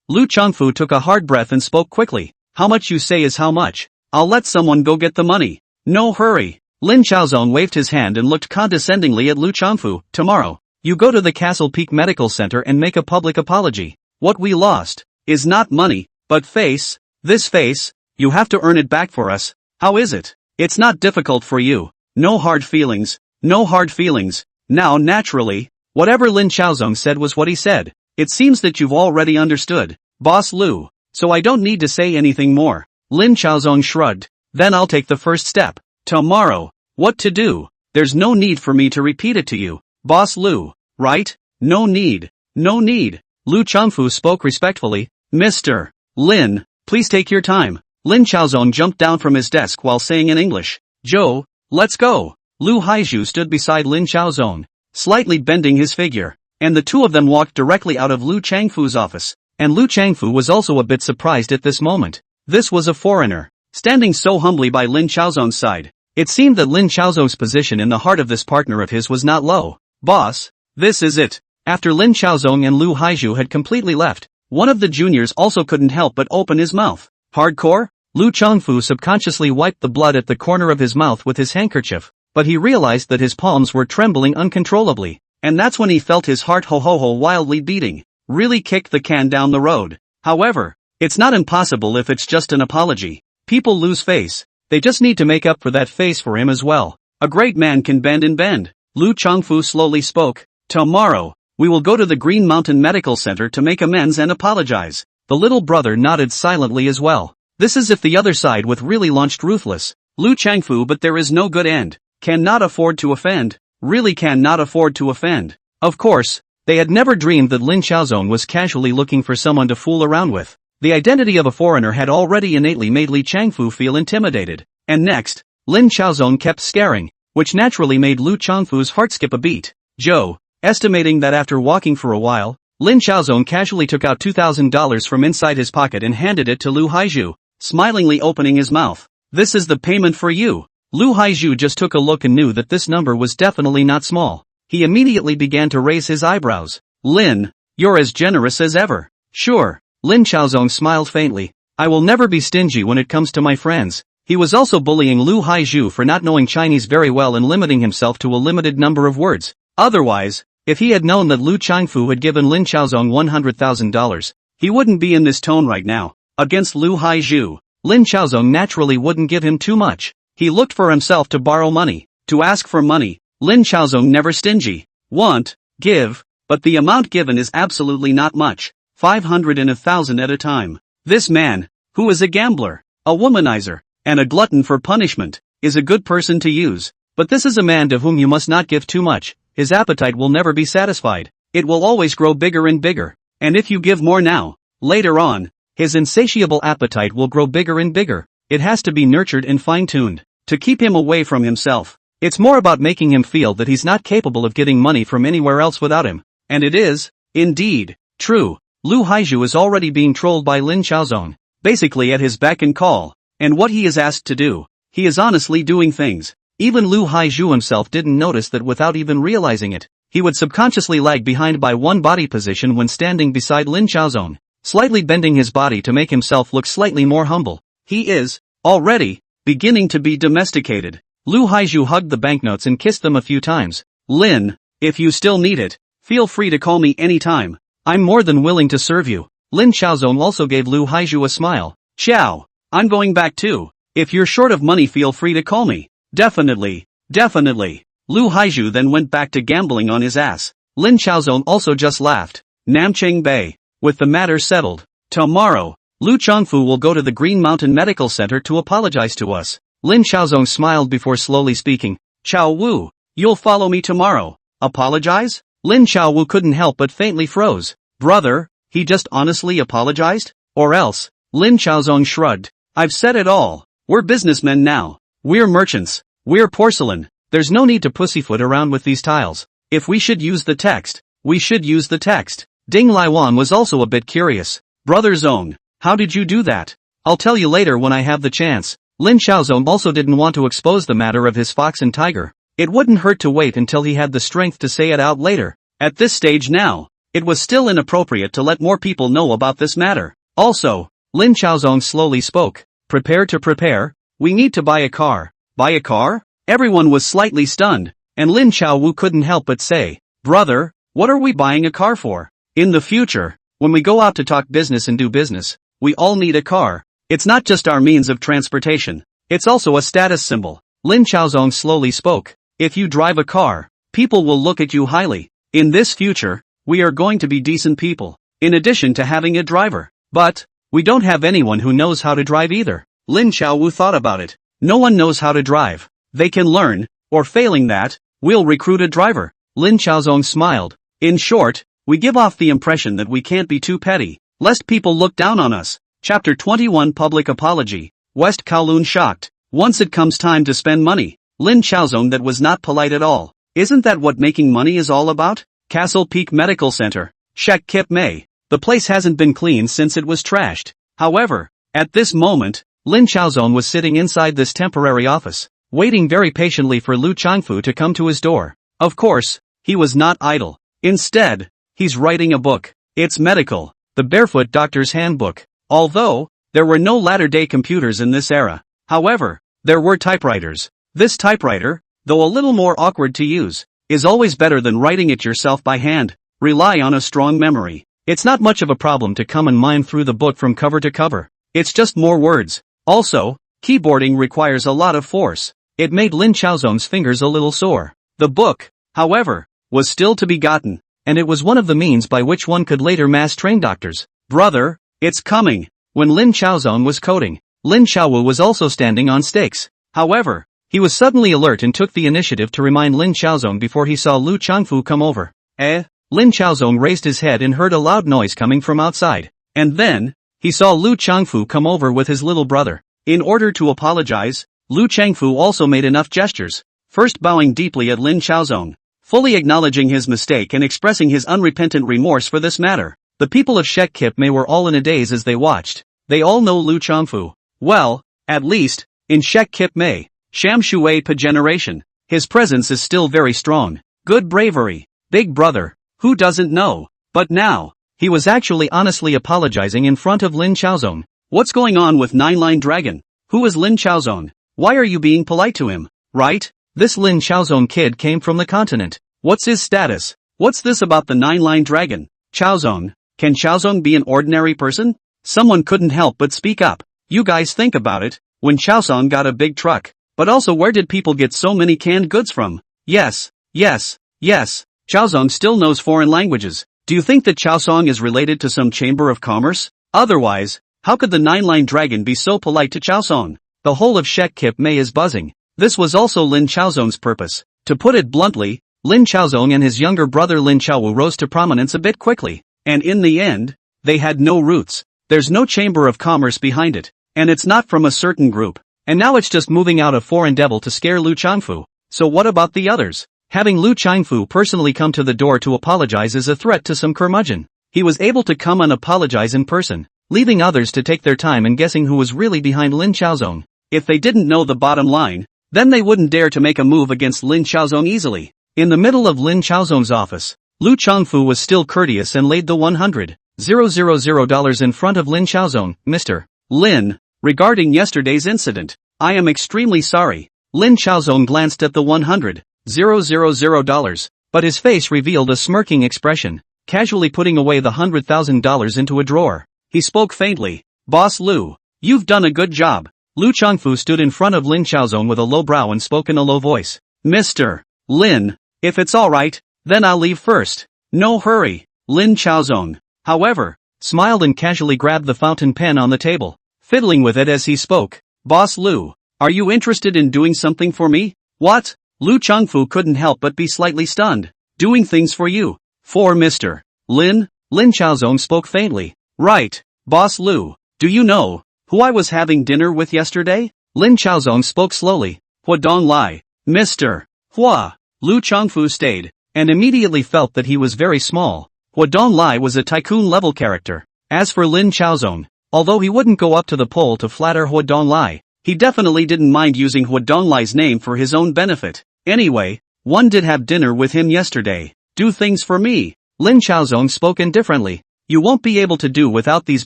Lu Changfu took a hard breath and spoke quickly. How much you say is how much? I'll let someone go get the money. No hurry. Lin Xiaozong waved his hand and looked condescendingly at Lu Changfu. Tomorrow, you go to the Castle Peak Medical Center and make a public apology. What we lost is not money, but face. This face, you have to earn it back for us. How is it? It's not difficult for you. No hard feelings. Now naturally, whatever Lin Xiaozong said was what he said. It seems that you've already understood, Boss Lu, so I don't need to say anything more. Lin Xiaozong shrugged. Then I'll take the first step. Tomorrow. What to do? There's no need for me to repeat it to you, Boss Lu, right? No need. Lu Changfu spoke respectfully. Mr. Lin, please take your time. Lin Xiaozong jumped down from his desk while saying in English, Joe, let's go. Lu Haizhu stood beside Lin Xiaozong, slightly bending his figure, and the two of them walked directly out of Lu Changfu's office, and Lu Changfu was also a bit surprised at this moment. This was a foreigner, standing so humbly by Lin Xiaozong's side. It seemed that Lin Xiaozong's position in the heart of this partner of his was not low. Boss, this is it. After Lin Xiaozong and Lu Haizhu had completely left, one of the juniors also couldn't help but open his mouth. Hardcore? Lu Changfu subconsciously wiped the blood at the corner of his mouth with his handkerchief, but he realized that his palms were trembling uncontrollably, and that's when he felt his heart ho-ho-ho wildly beating. Really kicked the can down the road. However, it's not impossible if it's just an apology. People lose face. They just need to make up for that face for him as well. A great man can bend and bend. Lu Changfu slowly spoke. Tomorrow, we will go to the Green Mountain Medical Center to make amends and apologize. The little brother nodded silently as well. This is if the other side with really launched ruthless. Lu Changfu, but there is no good end. Cannot afford to offend. really cannot afford to offend. Of course, they had never dreamed that Lin Xiaozong was casually looking for someone to fool around with. The identity of a foreigner had already innately made Li Changfu feel intimidated. And next, Lin Xiaozong kept staring, which naturally made Lu Changfu's heart skip a beat. Zhou, estimating that after walking for a while, Lin Xiaozong casually took out $2,000 from inside his pocket and handed it to Lu Haizhu, smilingly opening his mouth. This is the payment for you. Lu Haizhu just took a look and knew that this number was definitely not small. He immediately began to raise his eyebrows. Lin, you're as generous as ever. Sure. Lin Xiaozong smiled faintly. I will never be stingy when it comes to my friends. He was also bullying Lu Haizhu for not knowing Chinese very well and limiting himself to a limited number of words. Otherwise, if he had known that Lu Changfu had given Lin Xiaozong $100,000, he wouldn't be in this tone right now. Against Lu Haizhu, Lin Xiaozong naturally wouldn't give him too much. He looked for himself to borrow money, to ask for money. Lin Xiaozong never stingy. Want, give, but the amount given is absolutely not much. 500 and 1,000 at a time. This man, who is a gambler, a womanizer, and a glutton for punishment, is a good person to use. But this is a man to whom you must not give too much. His appetite will never be satisfied. It will always grow bigger and bigger. And if you give more now, later on, his insatiable appetite will grow bigger and bigger. It has to be nurtured and fine-tuned, to keep him away from himself. It's more about making him feel that he's not capable of getting money from anywhere else without him. And it is, indeed, true. Lu Haizhu is already being trolled by Lin Xiaozong, basically at his beck and call. And what he is asked to do, he is honestly doing things. Even Lu Haizhu himself didn't notice that without even realizing it. He would subconsciously lag behind by one body position when standing beside Lin Xiaozong, slightly bending his body to make himself look slightly more humble. He is, already, beginning to be domesticated. Lu Haizhu hugged the banknotes and kissed them a few times. Lin, if you still need it, feel free to call me anytime. I'm more than willing to serve you. Lin Xiaozong also gave Lu Haizhu a smile. Ciao, I'm going back too. If you're short of money, feel free to call me. Definitely, definitely. Lu Haizhu then went back to gambling on his ass. Lin Xiaozong also just laughed. Namcheng Bay. With the matter settled, tomorrow, Lu Changfu will go to the Green Mountain Medical Center to apologize to us. Lin Xiaozong smiled before slowly speaking. Chao Wu, you'll follow me tomorrow. Apologize? Lin Chao Wu couldn't help but faintly froze. Brother, he just honestly apologized? Or else? Lin Xiaozong shrugged. I've said it all. We're businessmen now. We're merchants. We're porcelain. There's no need to pussyfoot around with these tiles. If we should use the text, we should use the text. Ding Laiwan was also a bit curious. Brother Zong, how did you do that? I'll tell you later when I have the chance. Lin Xiaozong also didn't want to expose the matter of his fox and tiger. It wouldn't hurt to wait until he had the strength to say it out later. At this stage now, it was still inappropriate to let more people know about this matter. Also, Lin Xiaozong slowly spoke. Prepare to prepare. We need to buy a car. Buy a car? Everyone was slightly stunned, and Lin Xiaowu couldn't help but say, Brother, what are we buying a car for? In the future, when we go out to talk business and do business, we all need a car. It's not just our means of transportation. It's also a status symbol. Lin Xiaozong slowly spoke. If you drive a car, people will look at you highly. In this future, we are going to be decent people, in addition to having a driver. But, we don't have anyone who knows how to drive either. Lin Xiaowu thought about it. No one knows how to drive. They can learn, or failing that, we'll recruit a driver. Lin Xiaozong smiled. In short, we give off the impression that we can't be too petty, lest people look down on us. Chapter 21 Public Apology. West Kowloon shocked. Once it comes time to spend money, Lin Xiaozong that was not polite at all. Isn't that what making money is all about? Castle Peak Medical Center. Shek Kip Mei. The place hasn't been cleaned since it was trashed. However, at this moment, Lin Xiaozong was sitting inside this temporary office, waiting very patiently for Lu Changfu to come to his door. Of course, he was not idle. Instead, he's writing a book. It's medical, the Barefoot Doctor's Handbook. Although, there were no latter-day computers in this era. However, there were typewriters. This typewriter, though a little more awkward to use, is always better than writing it yourself by hand. Rely on a strong memory. It's not much of a problem to come and mine through the book from cover to cover. It's just more words. Also, keyboarding requires a lot of force. It made Lin Xiaozong's fingers a little sore. The book, however, was still to be gotten, and it was one of the means by which one could later mass-train doctors. Brother, it's coming. When Lin Xiaozong was coding, Lin Xiaowu was also standing on stakes. However, He was suddenly alert and took the initiative to remind Lin Xiaozong before he saw Lu Changfu come over. Lin Xiaozong raised his head and heard a loud noise coming from outside. And then, he saw Lu Changfu come over with his little brother. In order to apologize, Lu Changfu also made enough gestures, first bowing deeply at Lin Xiaozong, fully acknowledging his mistake and expressing his unrepentant remorse for this matter. The people of Shek Kip Mei were all in a daze as they watched. They all know Lu Changfu. Well, at least, in Shek Kip Mei, Sham Shui Pa generation, his presence is still very strong. Good bravery. Big brother. Who doesn't know? But now, he was actually honestly apologizing in front of Lin Xiaozong. What's going on with Nine-Line Dragon? Who is Lin Xiaozong? Why are you being polite to him? Right? This Lin Xiaozong kid came from the continent. What's his status? What's this about the Nine-Line Dragon? Xiaozong. Can Xiaozong be an ordinary person? Someone couldn't help but speak up. You guys think about it, when Xiaozong got a big truck. But also, where did people get so many canned goods from? Yes. Xiaozong still knows foreign languages. Do you think that Xiaozong is related to some chamber of commerce? Otherwise, how could the Nine-Line Dragon be so polite to Xiaozong? The whole of Shek Kip Mei is buzzing. This was also Lin Xiaozong's purpose. To put it bluntly, Lin Xiaozong and his younger brother Lin Xiaowu rose to prominence a bit quickly. And in the end, they had no roots. There's no chamber of commerce behind it. And it's not from a certain group. And now it's just moving out a foreign devil to scare Lu Changfu. So what about the others? Having Lu Changfu personally come to the door to apologize is a threat to some curmudgeon. He was able to come and apologize in person, leaving others to take their time and guessing who was really behind Lin Xiaozong. If they didn't know the bottom line, then they wouldn't dare to make a move against Lin Xiaozong easily. In the middle of Lin Xiaozong's office, Lu Changfu was still courteous and laid the $100,000 in front of Lin Xiaozong. Mr. Lin, regarding yesterday's incident, I am extremely sorry. Lin Xiaozong glanced at the $100,000, but his face revealed a smirking expression, casually putting away the $100,000 into a drawer. He spoke faintly. Boss Lu, you've done a good job. Lu Changfu stood in front of Lin Xiaozong with a low brow and spoke in a low voice. Mr. Lin, if it's alright, then I'll leave first. No hurry. Lin Xiaozong, however, smiled and casually grabbed the fountain pen on the table, fiddling with it as he spoke. Boss Lu, are you interested in doing something for me? What? Lu Changfu couldn't help but be slightly stunned. Doing things for you. For Mr. Lin? Lin Xiaozong spoke faintly. Right. Boss Lu, do you know who I was having dinner with yesterday? Lin Xiaozong spoke slowly. Hua Donglai. Mr. Hua. Lu Changfu stayed, and immediately felt that he was very small. Hua Donglai was a Tycoon level character. As for Lin Xiaozong, although he wouldn't go up to the pole to flatter Hua Donglai, he definitely didn't mind using Hua Donglai's name for his own benefit. Anyway, one did have dinner with him yesterday. Do things for me. Lin Xiaozong spoke indifferently. You won't be able to do without these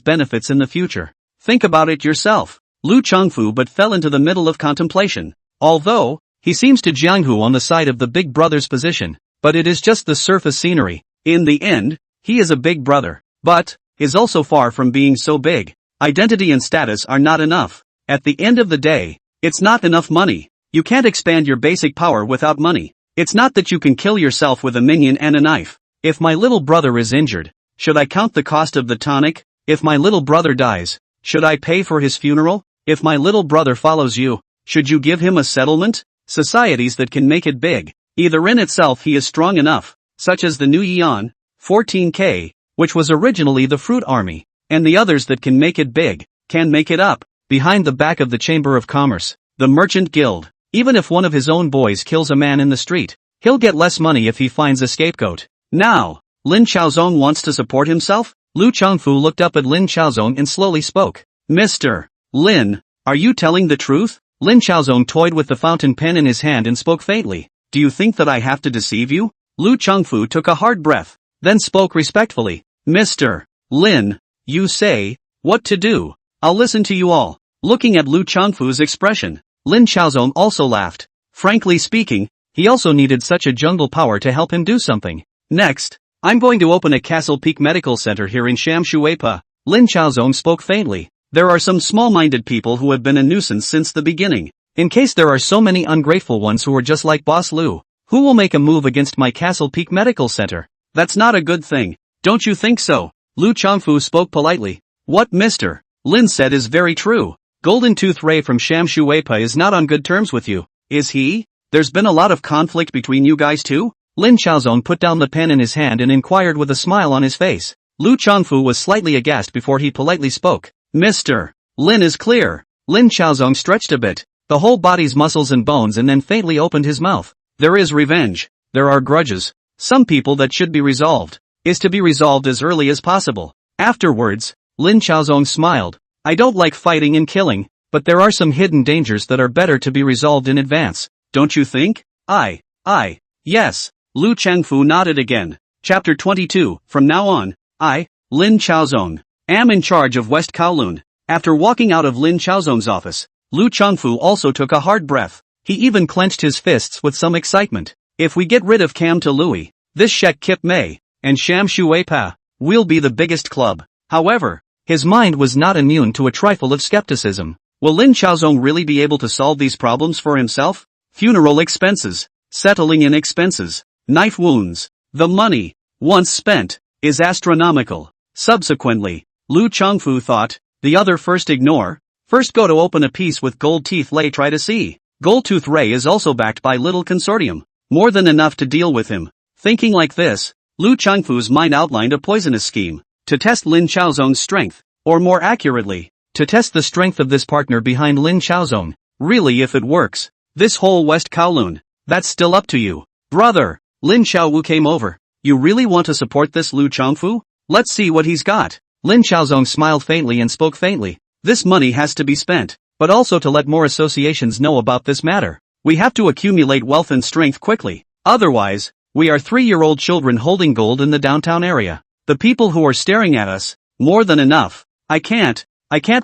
benefits in the future. Think about it yourself. Lu Changfu but fell into the middle of contemplation. Although, he seems to Jianghu on the side of the big brother's position, but it is just the surface scenery. In the end, he is a big brother, but is also far from being so big. Identity and status are not enough. At the end of the day, it's not enough money. You can't expand your basic power without money. It's not that you can kill yourself with a minion and a knife. If my little brother is injured, should I count the cost of the tonic? If my little brother dies, should I pay for his funeral? If my little brother follows you, should you give him a settlement? Societies that can make it big. Either in itself he is strong enough, such as the New Yuan, 14K, which was originally the Fruit Army, and the others that can make it big, can make it up. Behind the back of the Chamber of Commerce, the Merchant Guild. Even if one of his own boys kills a man in the street, he'll get less money if he finds a scapegoat. Now, Lin Xiaozong wants to support himself? Lu Changfu looked up at Lin Xiaozong and slowly spoke. Mr. Lin, are you telling the truth? Lin Xiaozong toyed with the fountain pen in his hand and spoke faintly. Do you think that I have to deceive you? Lu Changfu took a hard breath, then spoke respectfully. Mr. Lin, you say what to do. I'll listen to you all. Looking at Lu Changfu's expression, Lin Xiaozong also laughed. Frankly speaking, he also needed such a jungle power to help him do something. Next, I'm going to open a Castle Peak Medical Center here in Shamshuepa. Lin Xiaozong spoke faintly. There are some small-minded people who have been a nuisance since the beginning. In case there are so many ungrateful ones who are just like Boss Lu, who will make a move against my Castle Peak Medical Center? That's not a good thing. Don't you think so? Lu Changfu spoke politely. What Mr. Lin said is very true. Golden Tooth Ray from Shamshuepa is not on good terms with you. Is he? There's been a lot of conflict between you guys too? Lin Xiaozong put down the pen in his hand and inquired with a smile on his face. Lu Changfu was slightly aghast before he politely spoke. Mr. Lin is clear. Lin Xiaozong stretched a bit, the whole body's muscles and bones, and then faintly opened his mouth. There is revenge. There are grudges. Some people that should be resolved. Is to be resolved as early as possible. Afterwards, Lin Xiaozong smiled. I don't like fighting and killing, but there are some hidden dangers that are better to be resolved in advance. Don't you think? Yes. Lu Changfu nodded again. Chapter 22, From now on, I, Lin Xiaozong, am in charge of West Kowloon. After walking out of Lin Xiaozong's office, Lu Changfu also took a hard breath. He even clenched his fists with some excitement. If we get rid of Cam to Louis, this Shek Kip Mei, and Sham Shui Pa, we'll be the biggest club. However, his mind was not immune to a trifle of skepticism. Will Lin Xiaozong really be able to solve these problems for himself? Funeral expenses, settling in expenses, knife wounds. The money, once spent, is astronomical. Subsequently, Lu Changfu thought, the other first ignore. First go to open a piece with gold teeth Lei try to see. Gold Tooth Ray is also backed by Little Consortium. More than enough to deal with him. Thinking like this, Lu Changfu's mind outlined a poisonous scheme. To test Lin Xiaozong's strength. Or more accurately, to test the strength of this partner behind Lin Xiaozong. Really, if it works, this whole West Kowloon, that's still up to you. Brother, Lin Xiaowu came over. You really want to support this Lu Changfu? Let's see what he's got. Lin Xiaozong smiled faintly and spoke faintly. This money has to be spent, but also to let more associations know about this matter. We have to accumulate wealth and strength quickly. Otherwise, we are 3-year-old children holding gold in the downtown area. The people who are staring at us, more than enough. I can't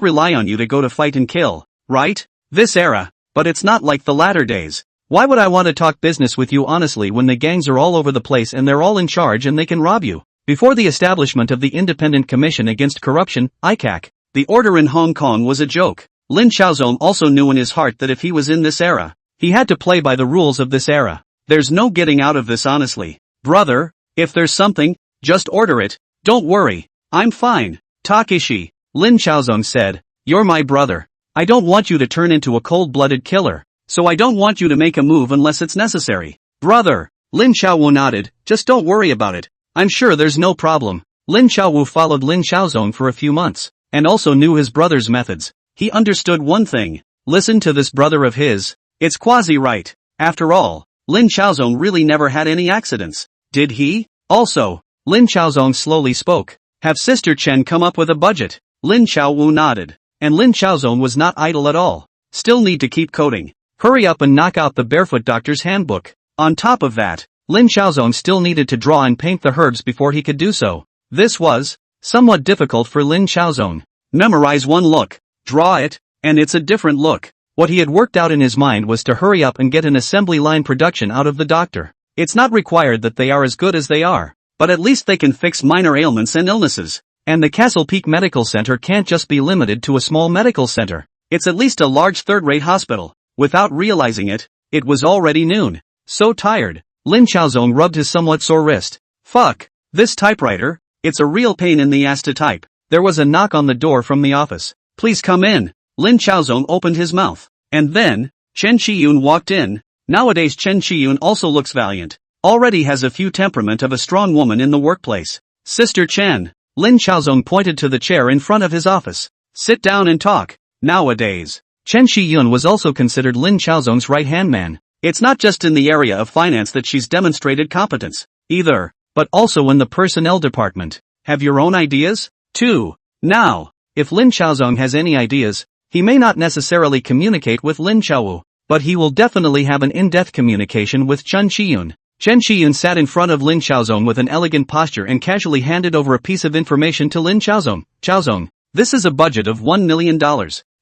rely on you to go to fight and kill, right? This era, but it's not like the latter days. Why would I want to talk business with you honestly when the gangs are all over the place and they're all in charge and they can rob you? Before the establishment of the Independent Commission Against Corruption, ICAC, the order in Hong Kong was a joke. Lin Xiaozong also knew in his heart that if he was in this era, he had to play by the rules of this era. There's no getting out of this honestly. Brother, if there's something, just order it. Don't worry, I'm fine. Takeshi, Lin Xiaozong said, you're my brother. I don't want you to turn into a cold-blooded killer. So I don't want you to make a move unless it's necessary. Brother, Lin Xiaowu nodded, just don't worry about it. I'm sure there's no problem. Lin Xiaowu followed Lin Xiaozong for a few months, and also knew his brother's methods. He understood one thing. Listen to this brother of his. It's quasi-right. After all, Lin Xiaozong really never had any accidents. Did he? Also, Lin Xiaozong slowly spoke. Have Sister Chen come up with a budget. Lin Xiaowu nodded. And Lin Xiaozong was not idle at all. Still need to keep coding. Hurry up and knock out the Barefoot Doctor's Handbook. On top of that, Lin Xiaozong still needed to draw and paint the herbs before he could do so. This was somewhat difficult for Lin Xiaozong. Memorize one look, draw it, and it's a different look. What he had worked out in his mind was to hurry up and get an assembly line production out of the doctor. It's not required that they are as good as they are, but at least they can fix minor ailments and illnesses. And the Castle Peak Medical Center can't just be limited to a small medical center. It's at least a large third-rate hospital. Without realizing it, it was already noon. So tired, Lin Xiaozong rubbed his somewhat sore wrist. Fuck, this typewriter, it's a real pain in the ass to type. There was a knock on the door from the office. Please come in. Lin Xiaozong opened his mouth. And then, Chen Qiyun walked in. Nowadays Chen Qiyun also looks valiant. Already has a few temperament of a strong woman in the workplace. Sister Chen, Lin Xiaozong pointed to the chair in front of his office. Sit down and talk. Nowadays, Chen Qiyun was also considered Lin Xiaozong's right-hand man. It's not just in the area of finance that she's demonstrated competence, either, but also in the personnel department. Have your own ideas? Too. Now, if Lin Xiaozong has any ideas, he may not necessarily communicate with Lin Xiaowu, but he will definitely have an in-depth communication with Chen Qiyun. Chen Qiyun sat in front of Lin Xiaozong with an elegant posture and casually handed over a piece of information to Lin Xiaozong. Xiaozong, this is a budget of $1 million.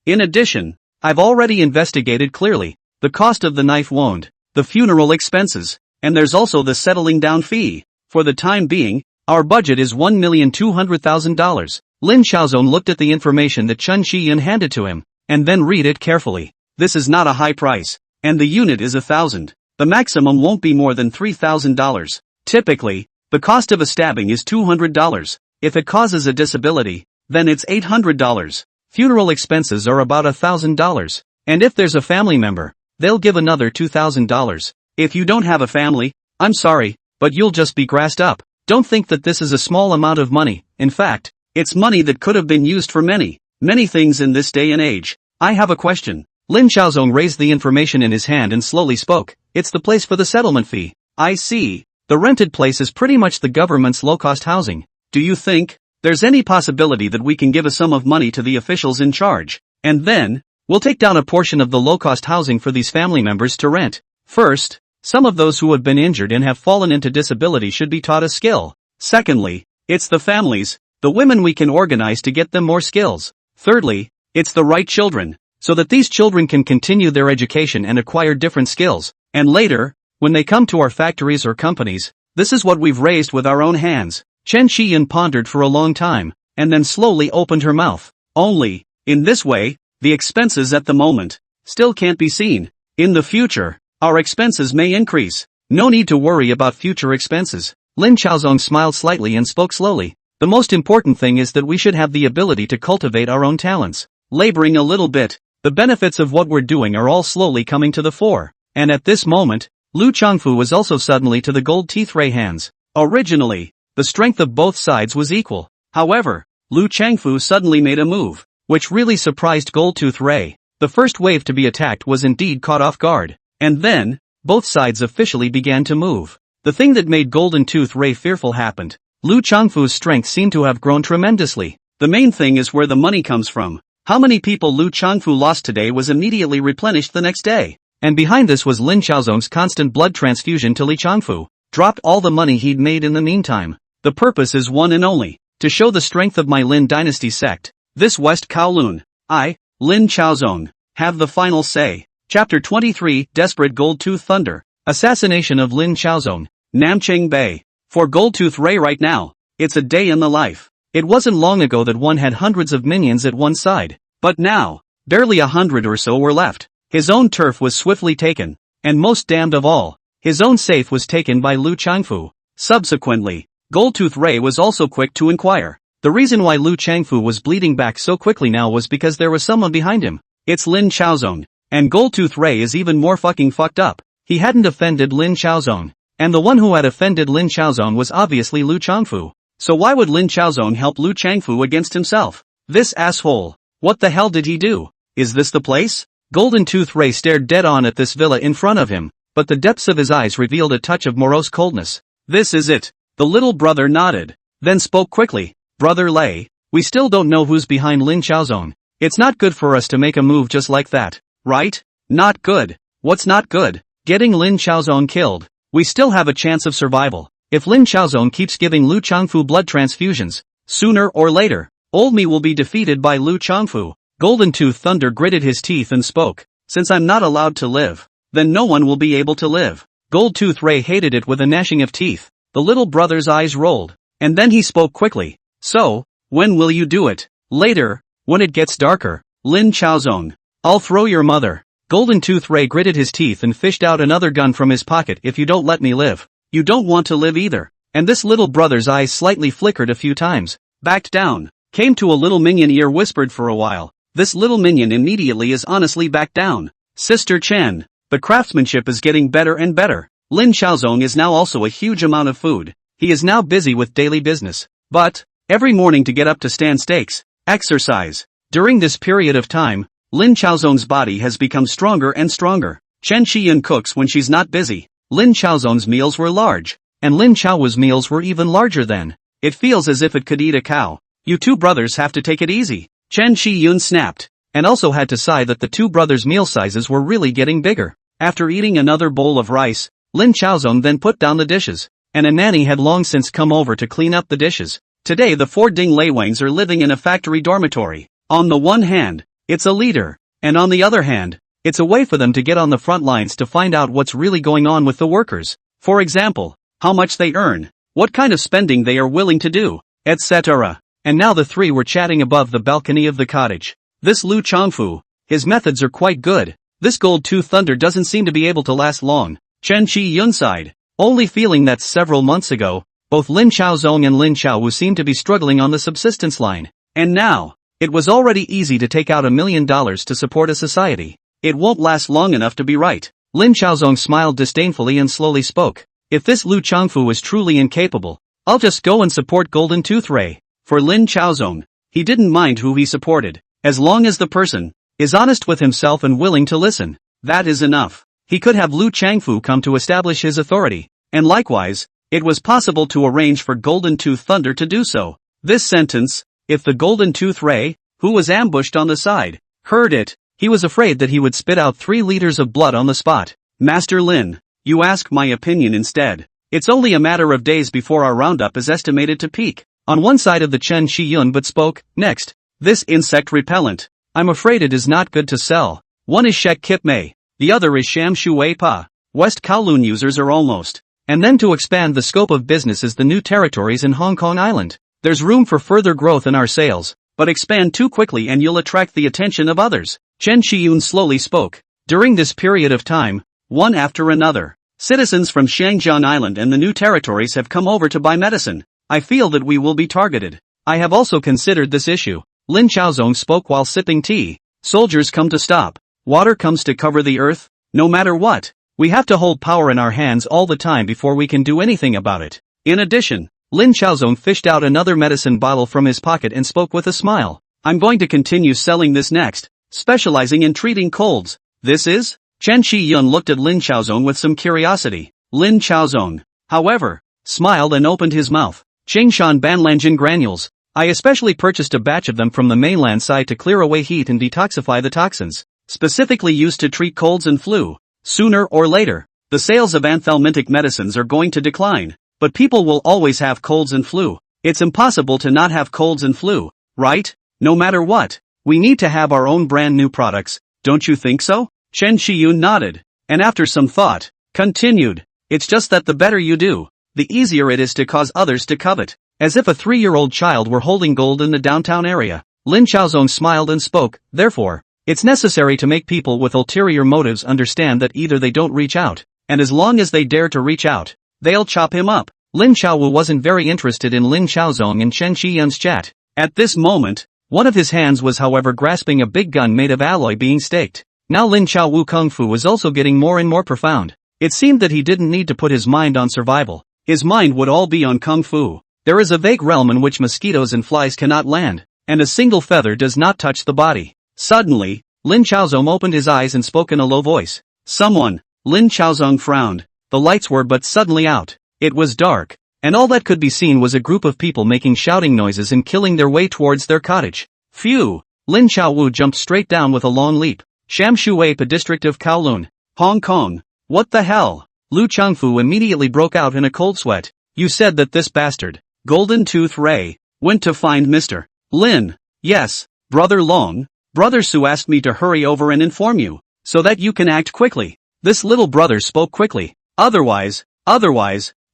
In addition, I've already investigated clearly the cost of the knife wound, the funeral expenses, and there's also the settling down fee. For the time being, our budget is $1,200,000. Lin Xiaozong looked at the information that Chen Qiyun handed to him, and then read it carefully. This is not a high price, and the unit is 1,000. The maximum won't be more than $3,000. Typically, the cost of a stabbing is $200. If it causes a disability, then it's $800. Funeral expenses are about $1,000. And if there's a family member, they'll give another $2,000. If you don't have a family, I'm sorry, but you'll just be grassed up. Don't think that this is a small amount of money. In fact, it's money that could have been used for many things in this day and age. I have a question. Lin Xiaozong raised the information in his hand and slowly spoke. It's the place for the settlement fee. I see. The rented place is pretty much the government's low-cost housing. Do you think there's any possibility that we can give a sum of money to the officials in charge? And then, we'll take down a portion of the low-cost housing for these family members to rent. First, some of those who have been injured and have fallen into disability should be taught a skill. Secondly, it's the families, the women we can organize to get them more skills. Thirdly, it's the right children, so that these children can continue their education and acquire different skills. And later, when they come to our factories or companies, this is what we've raised with our own hands. Chen Shiyan pondered for a long time, and then slowly opened her mouth. Only, in this way, the expenses at the moment still can't be seen. In the future, our expenses may increase. No need to worry about future expenses. Lin Xiaozong smiled slightly and spoke slowly. The most important thing is that we should have the ability to cultivate our own talents. Laboring a little bit, the benefits of what we're doing are all slowly coming to the fore. And at this moment, Lu Changfu was also suddenly to the gold teeth ray hands. Originally, the strength of both sides was equal. However, Lu Changfu suddenly made a move, which really surprised Gold Tooth Ray. The first wave to be attacked was indeed caught off guard. And then, both sides officially began to move. The thing that made Golden Tooth Ray fearful happened. Lu Changfu's strength seemed to have grown tremendously. The main thing is where the money comes from. How many people Lu Changfu lost today was immediately replenished the next day. And behind this was Lin Xiaozong's constant blood transfusion to Li Changfu. Dropped all the money he'd made in the meantime. The purpose is one and only, to show the strength of my Lin dynasty sect. This West Kowloon, I, Lin Xiaozong, have the final say. Chapter 23, Desperate Gold Tooth Thunder. Assassination of Lin Xiaozong, Namcheng Bay. For Gold Tooth Ray right now, it's a day in the life. It wasn't long ago that one had hundreds of minions at one side. But now, barely 100 or so were left. His own turf was swiftly taken. And most damned of all, his own safe was taken by Lu Changfu. Subsequently, Gold Tooth Ray was also quick to inquire. The reason why Lu Changfu was bleeding back so quickly now was because there was someone behind him. It's Lin Xiaozong. And Gold Tooth Ray is even more fucking fucked up. He hadn't offended Lin Xiaozong. And the one who had offended Lin Xiaozong was obviously Lu Changfu. So why would Lin Xiaozong help Lu Changfu against himself? This asshole. What the hell did he do? Is this the place? Golden Tooth Ray stared dead on at this villa in front of him, but the depths of his eyes revealed a touch of morose coldness. This is it. The little brother nodded, then spoke quickly. Brother Lei, we still don't know who's behind Lin Xiaozong. It's not good for us to make a move just like that, right? Not good. What's not good? Getting Lin Xiaozong killed. We still have a chance of survival. If Lin Xiaozong keeps giving Lu Changfu blood transfusions, sooner or later, old me will be defeated by Lu Changfu. Golden Tooth Thunder gritted his teeth and spoke. Since I'm not allowed to live, then no one will be able to live. Gold Tooth Ray hated it with a gnashing of teeth. The little brother's eyes rolled. And then he spoke quickly. So, when will you do it? Later, when it gets darker. Lin Xiaozong. I'll throw your mother. Golden Tooth Ray gritted his teeth and fished out another gun from his pocket. If you don't let me live, you don't want to live either. And this little brother's eyes slightly flickered a few times. Backed down. Came to a little minion ear, whispered for a while. This little minion immediately is honestly backed down. Sister Chen, the craftsmanship is getting better and better. Lin Xiaozong is now also a huge amount of food. He is now busy with daily business. But, every morning to get up to stand stakes, exercise. During this period of time, Lin Xiaozong's body has become stronger and stronger. Chen Qian cooks when she's not busy. Lin Xiaozong's meals were large, and Lin Xiao's meals were even larger then. It feels as if it could eat a cow. You two brothers have to take it easy. Chen Qiyun snapped, and also had to sigh that the two brothers' meal sizes were really getting bigger. After eating another bowl of rice, Lin Xiaozong then put down the dishes, and a nanny had long since come over to clean up the dishes. Today the four Ding Leiwangs are living in a factory dormitory. On the one hand, it's a leader, and on the other hand, it's a way for them to get on the front lines to find out what's really going on with the workers. For example, how much they earn, what kind of spending they are willing to do, etc. And now the three were chatting above the balcony of the cottage. This Lu Changfu, his methods are quite good. This Gold Tooth Thunder doesn't seem to be able to last long. Chen Qiyun sighed, only feeling that several months ago, both Lin Xiaozong and Lin Xiaowu seemed to be struggling on the subsistence line. And now, it was already easy to take out $1 million to support a society. It won't last long enough to be right. Lin Xiaozong smiled disdainfully and slowly spoke. If this Lu Changfu is truly incapable, I'll just go and support Golden Tooth Ray. For Lin Xiaozong, he didn't mind who he supported, as long as the person is honest with himself and willing to listen. That is enough. He could have Lu Changfu come to establish his authority, and likewise, it was possible to arrange for Golden Tooth Thunder to do so. This sentence, if the Golden Tooth Ray, who was ambushed on the side, heard it, he was afraid that he would spit out 3 liters of blood on the spot. Master Lin, you ask my opinion instead. It's only a matter of days before our roundup is estimated to peak. On one side of the Chen Shiyun but spoke, next. This insect repellent. I'm afraid it is not good to sell. One is Shek Kip Mei, the other is Sham Shui Pa. West Kowloon users are almost. And then to expand the scope of business is the new territories in Hong Kong Island. There's room for further growth in our sales, but expand too quickly and you'll attract the attention of others. Chen Shiyun slowly spoke. During this period of time, one after another, citizens from Shangjiang Island and the new territories have come over to buy medicine. I feel that we will be targeted. I have also considered this issue. Lin Xiaozong spoke while sipping tea. Soldiers come to stop. Water comes to cover the earth. No matter what, we have to hold power in our hands all the time before we can do anything about it. In addition, Lin Xiaozong fished out another medicine bottle from his pocket and spoke with a smile. I'm going to continue selling this next, specializing in treating colds. This is? Chen Shiyun looked at Lin Xiaozong with some curiosity. Lin Xiaozong, however, smiled and opened his mouth. Qingshan Banlanjin granules. I especially purchased a batch of them from the mainland side to clear away heat and detoxify the toxins, specifically used to treat colds and flu. Sooner or later, the sales of anthelmintic medicines are going to decline, but people will always have colds and flu. It's impossible to not have colds and flu, right? No matter what, we need to have our own brand new products, don't you think so? Chen Shiyun nodded, and after some thought, continued. It's just that the better you do, the easier it is to cause others to covet. As if a 3-year-old child were holding gold in the downtown area, Lin Xiaozong smiled and spoke. Therefore, it's necessary to make people with ulterior motives understand that either they don't reach out, and as long as they dare to reach out, they'll chop him up. Lin Xiaowu wasn't very interested in Lin Xiaozong and Chen Shiyun's chat. At this moment, one of his hands was however grasping a big gun made of alloy being staked. Now Lin Xiaowu Kung Fu was also getting more and more profound. It seemed that he didn't need to put his mind on survival. His mind would all be on Kung Fu. There is a vague realm in which mosquitoes and flies cannot land, and a single feather does not touch the body. Suddenly, Lin Xiaozong opened his eyes and spoke in a low voice. Someone. Lin Xiaozong frowned. The lights were but suddenly out. It was dark, and all that could be seen was a group of people making shouting noises and killing their way towards their cottage. Phew! Lin Xiaowu jumped straight down with a long leap. Sham Shui Pa district of Kowloon, Hong Kong. What the hell? Lu Changfu immediately broke out in a cold sweat. You said that this bastard, Golden Tooth Ray, went to find Mr. Lin. Yes, Brother Long. Brother Su asked me to hurry over and inform you, so that you can act quickly. This little brother spoke quickly. Otherwise,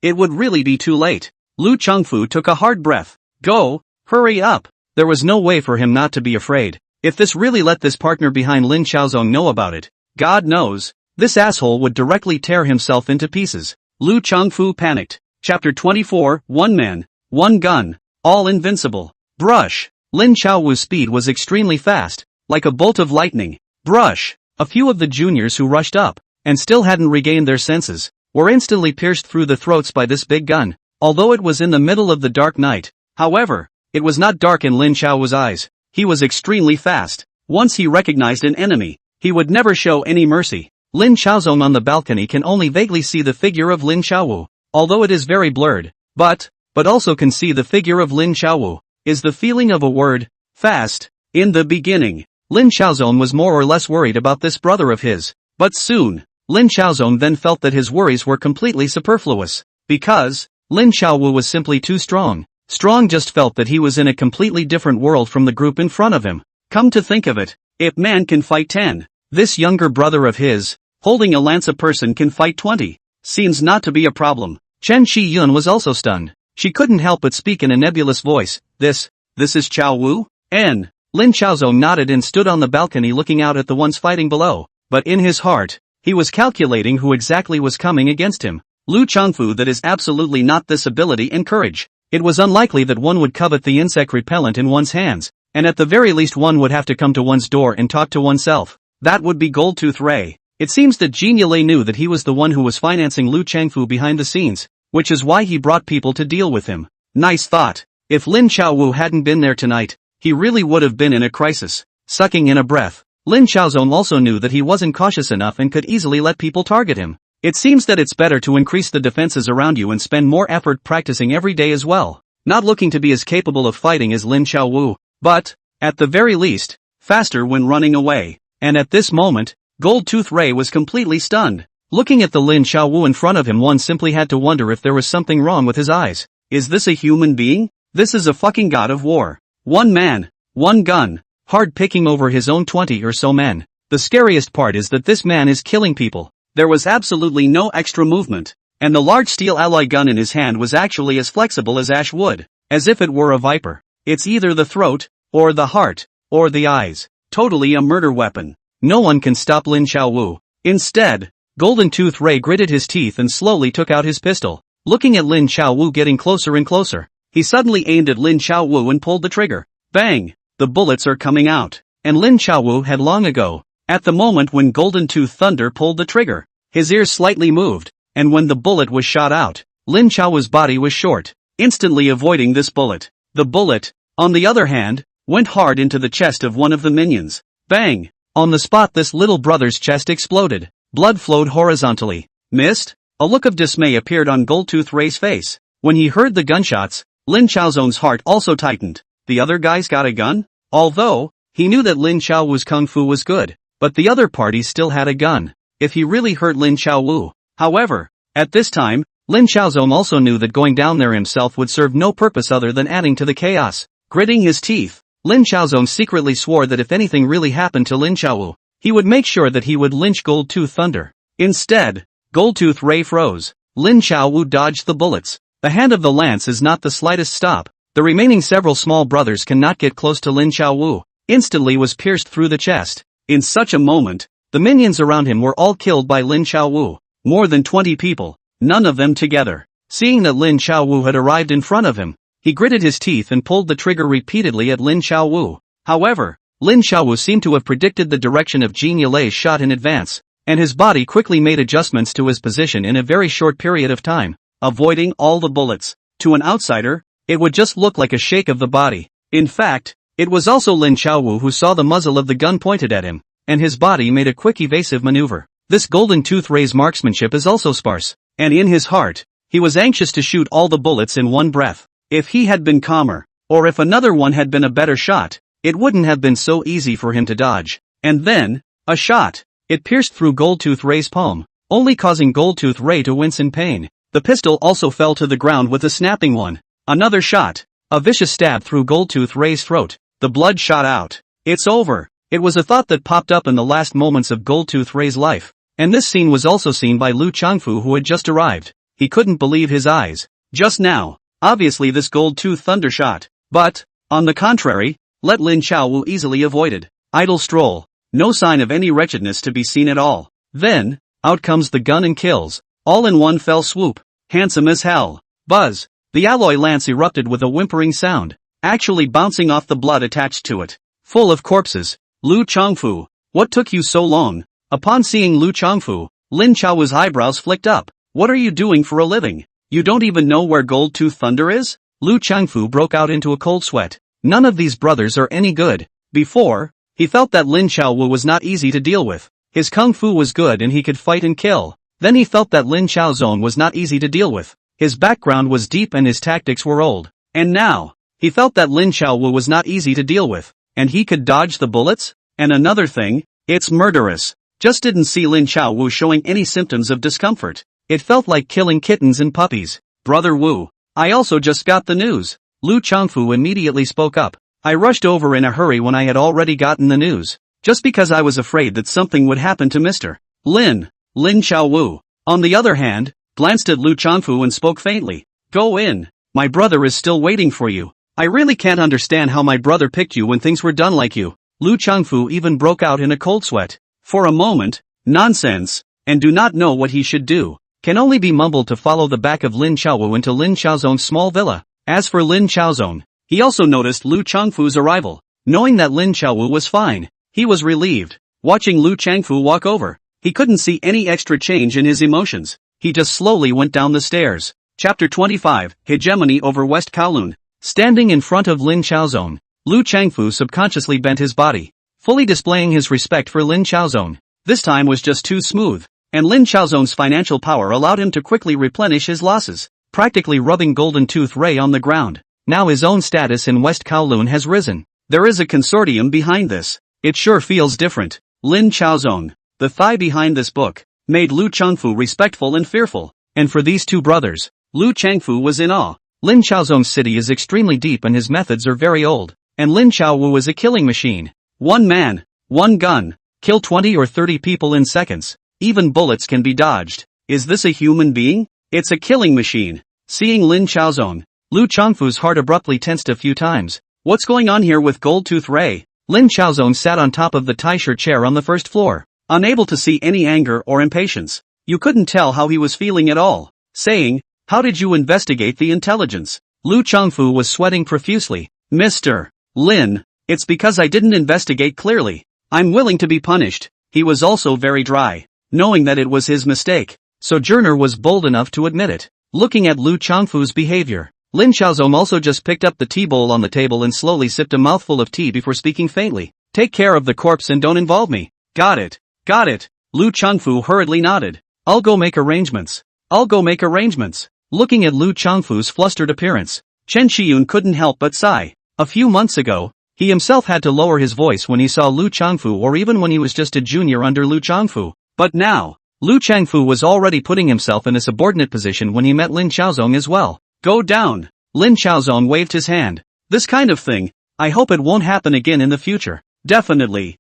it would really be too late. Lu Changfu took a hard breath. Go, hurry up. There was no way for him not to be afraid. If this really let this partner behind Lin Xiaozong know about it, God knows, this asshole would directly tear himself into pieces. Lu Changfu panicked. Chapter 24, One Man, One Gun, All Invincible. Brush. Lin Xiaowu's speed was extremely fast, like a bolt of lightning. Brush. A few of the juniors who rushed up, and still hadn't regained their senses, were instantly pierced through the throats by this big gun. Although it was in the middle of the dark night, however, it was not dark in Lin Xiaowu's eyes. He was extremely fast. Once he recognized an enemy, he would never show any mercy. Lin Xiaozong on the balcony can only vaguely see the figure of Lin Xiaowu, although it is very blurred, but also can see the figure of Lin Xiaowu. Is the feeling of a word, fast. In the beginning, Lin Xiaozong was more or less worried about this brother of his, but soon, Lin Xiaozong then felt that his worries were completely superfluous, because Lin Xiaowu was simply too strong. Strong just felt that he was in a completely different world from the group in front of him. Come to think of it, if man can fight 10, this younger brother of his, holding a lance a person can fight 20, seems not to be a problem. Chen Shiyun was also stunned. She couldn't help but speak in a nebulous voice. This is Chao Wu? N. Lin Xiaozong nodded and stood on the balcony looking out at the ones fighting below, but in his heart, he was calculating who exactly was coming against him. Lu Changfu, that is absolutely not this ability and courage. It was unlikely that one would covet the insect repellent in one's hands, and at the very least one would have to come to one's door and talk to oneself. That would be Goldtooth Ray. It seems that Jean Yalei knew that he was the one who was financing Lu Changfu behind the scenes, which is why he brought people to deal with him. Nice thought. If Lin Xiaowu hadn't been there tonight, he really would have been in a crisis. Sucking in a breath, Lin Xiaozong also knew that he wasn't cautious enough and could easily let people target him. It seems that it's better to increase the defenses around you and spend more effort practicing every day as well. Not looking to be as capable of fighting as Lin Xiaowu, but, at the very least, faster when running away. And at this moment, Goldtooth Ray was completely stunned. Looking at the Lin Xiaowu in front of him, one simply had to wonder if there was something wrong with his eyes. Is this a human being? This is a fucking god of war. One man, one gun, hard picking over his own 20 or so men. The scariest part is that this man is killing people. There was absolutely no extra movement, and the large steel alloy gun in his hand was actually as flexible as ash wood, as if it were a viper. It's either the throat, or the heart, or the eyes. Totally a murder weapon. No one can stop Lin Xiaowu. Instead, Goldtooth Ray gritted his teeth and slowly took out his pistol. Looking at Lin Xiaowu getting closer and closer, he suddenly aimed at Lin Xiaowu and pulled the trigger. Bang! The bullets are coming out. And Lin Xiaowu had long ago, at the moment when Goldtooth Thunder pulled the trigger, his ears slightly moved, and when the bullet was shot out, Lin Xiaowu's body was short, instantly avoiding this bullet. The bullet, on the other hand, went hard into the chest of one of the minions. Bang! On the spot this little brother's chest exploded. Blood flowed horizontally. Missed? A look of dismay appeared on Goldtooth Ray's face. When he heard the gunshots, Lin Xiaozong's heart also tightened. The other guy's got a gun? Although, he knew that Lin Xiaowu's kung fu was good, but the other party still had a gun. If he really hurt Lin Xiaowu. However, at this time, Lin Xiaozong also knew that going down there himself would serve no purpose other than adding to the chaos. Gritting his teeth, Lin Xiaozong secretly swore that if anything really happened to Lin Xiaowu, he would make sure that he would lynch Goldtooth Thunder. Instead, Goldtooth Ray froze. Lin Xiaowu dodged the bullets. The hand of the lance is not the slightest stop. The remaining several small brothers cannot get close to Lin Xiaowu. Instantly was pierced through the chest. In such a moment, the minions around him were all killed by Lin Xiaowu. More than 20 people, none of them together. Seeing that Lin Xiaowu had arrived in front of him, he gritted his teeth and pulled the trigger repeatedly at Lin Xiaowu. However, Lin Xiaowu seemed to have predicted the direction of Jean Yalei's shot in advance, and his body quickly made adjustments to his position in a very short period of time, avoiding all the bullets. To an outsider, it would just look like a shake of the body. In fact, it was also Lin Xiaowu who saw the muzzle of the gun pointed at him, and his body made a quick evasive maneuver. This Goldtooth Ray's marksmanship is also sparse, and in his heart, he was anxious to shoot all the bullets in one breath. If he had been calmer, or if another one had been a better shot, it wouldn't have been so easy for him to dodge. And then, a shot. It pierced through Goldtooth Ray's palm, only causing Goldtooth Ray to wince in pain. The pistol also fell to the ground with a snapping one. Another shot. A vicious stab through Goldtooth Ray's throat. The blood shot out. It's over. It was a thought that popped up in the last moments of Goldtooth Ray's life. And this scene was also seen by Lu Changfu, who had just arrived. He couldn't believe his eyes. Just now. Obviously this Goldtooth Thunder shot. But, on the contrary, let Lin Xiaowu easily avoided. Idle stroll. No sign of any wretchedness to be seen at all. Then, out comes the gun and kills. All in one fell swoop. Handsome as hell. Buzz. The alloy lance erupted with a whimpering sound, actually bouncing off the blood attached to it. Full of corpses. Lu Changfu, what took you so long? Upon seeing Lu Changfu, Lin Xiaowu's eyebrows flicked up. What are you doing for a living? You don't even know where Goldtooth Thunder is? Lu Changfu broke out into a cold sweat. None of these brothers are any good. Before, he felt that Lin Xiaowu was not easy to deal with. His kung fu was good and he could fight and kill. Then he felt that Lin Xiaozong was not easy to deal with. His background was deep and his tactics were old. And now, he felt that Lin Xiaowu was not easy to deal with, and he could dodge the bullets? And another thing, it's murderous. Just didn't see Lin Xiaowu showing any symptoms of discomfort. It felt like killing kittens and puppies. Brother Wu, I also just got the news. Lu Changfu immediately spoke up. I rushed over in a hurry when I had already gotten the news, just because I was afraid that something would happen to Mr. Lin Xiaowu, on the other hand, glanced at Lu Changfu and spoke faintly. Go in. My brother is still waiting for you. I really can't understand how my brother picked you when things were done like you. Lu Changfu even broke out in a cold sweat. For a moment, nonsense, and do not know what he should do. Can only be mumbled to follow the back of Lin Xiaowu into Lin Xiaozong's small villa. As for Lin Xiaozong, he also noticed Lu Changfu's arrival. Knowing that Lin Xiaowu was fine, he was relieved. watching Lu Changfu walk over. He couldn't see any extra change in his emotions. He just slowly went down the stairs. Chapter 25, Hegemony over West Kowloon. Standing in front of Lin Chaozong, Lu Changfu subconsciously bent his body, fully displaying his respect for Lin Chaozong. This time was just too smooth, and Lin Chaozong's financial power allowed him to quickly replenish his losses, practically rubbing Golden Tooth Ray on the ground. Now his own status in West Kowloon has risen. There is a consortium behind this. It sure feels different. Lin Chaozong, the thigh behind this book, made Lu Changfu respectful and fearful. And for these two brothers, Lu Changfu was in awe. Lin Chaozong's city is extremely deep and his methods are very old. And Lin Chaowu is a killing machine. One man, one gun, kill 20 or 30 people in seconds. Even bullets can be dodged. Is this a human being? It's a killing machine. Seeing Lin Chaozong, Lu Changfu's heart abruptly tensed a few times. What's going on here with Gold Tooth Ray? Lin Chaozong sat on top of the tie-shirt chair on the first floor, unable to see any anger or impatience. You couldn't tell how he was feeling at all. Saying, how did you investigate the intelligence? Lu Changfu was sweating profusely. Mr. Lin, it's because I didn't investigate clearly. I'm willing to be punished. He was also very dry, knowing that it was his mistake. Sojourner was bold enough to admit it. Looking at Lu Changfu's behavior, Lin Chaozong also just picked up the tea bowl on the table and slowly sipped a mouthful of tea before speaking faintly. Take care of the corpse and don't involve me. Got it. Got it. Lu Changfu hurriedly nodded. I'll go make arrangements. Looking at Lu Changfu's flustered appearance, Chen Shiyun couldn't help but sigh. A few months ago, he himself had to lower his voice when he saw Lu Changfu or even when he was just a junior under Lu Changfu. But now, Lu Changfu was already putting himself in a subordinate position when he met Lin Chaozong as well. Go down. Lin Chaozong waved his hand. This kind of thing, I hope it won't happen again in the future. Definitely.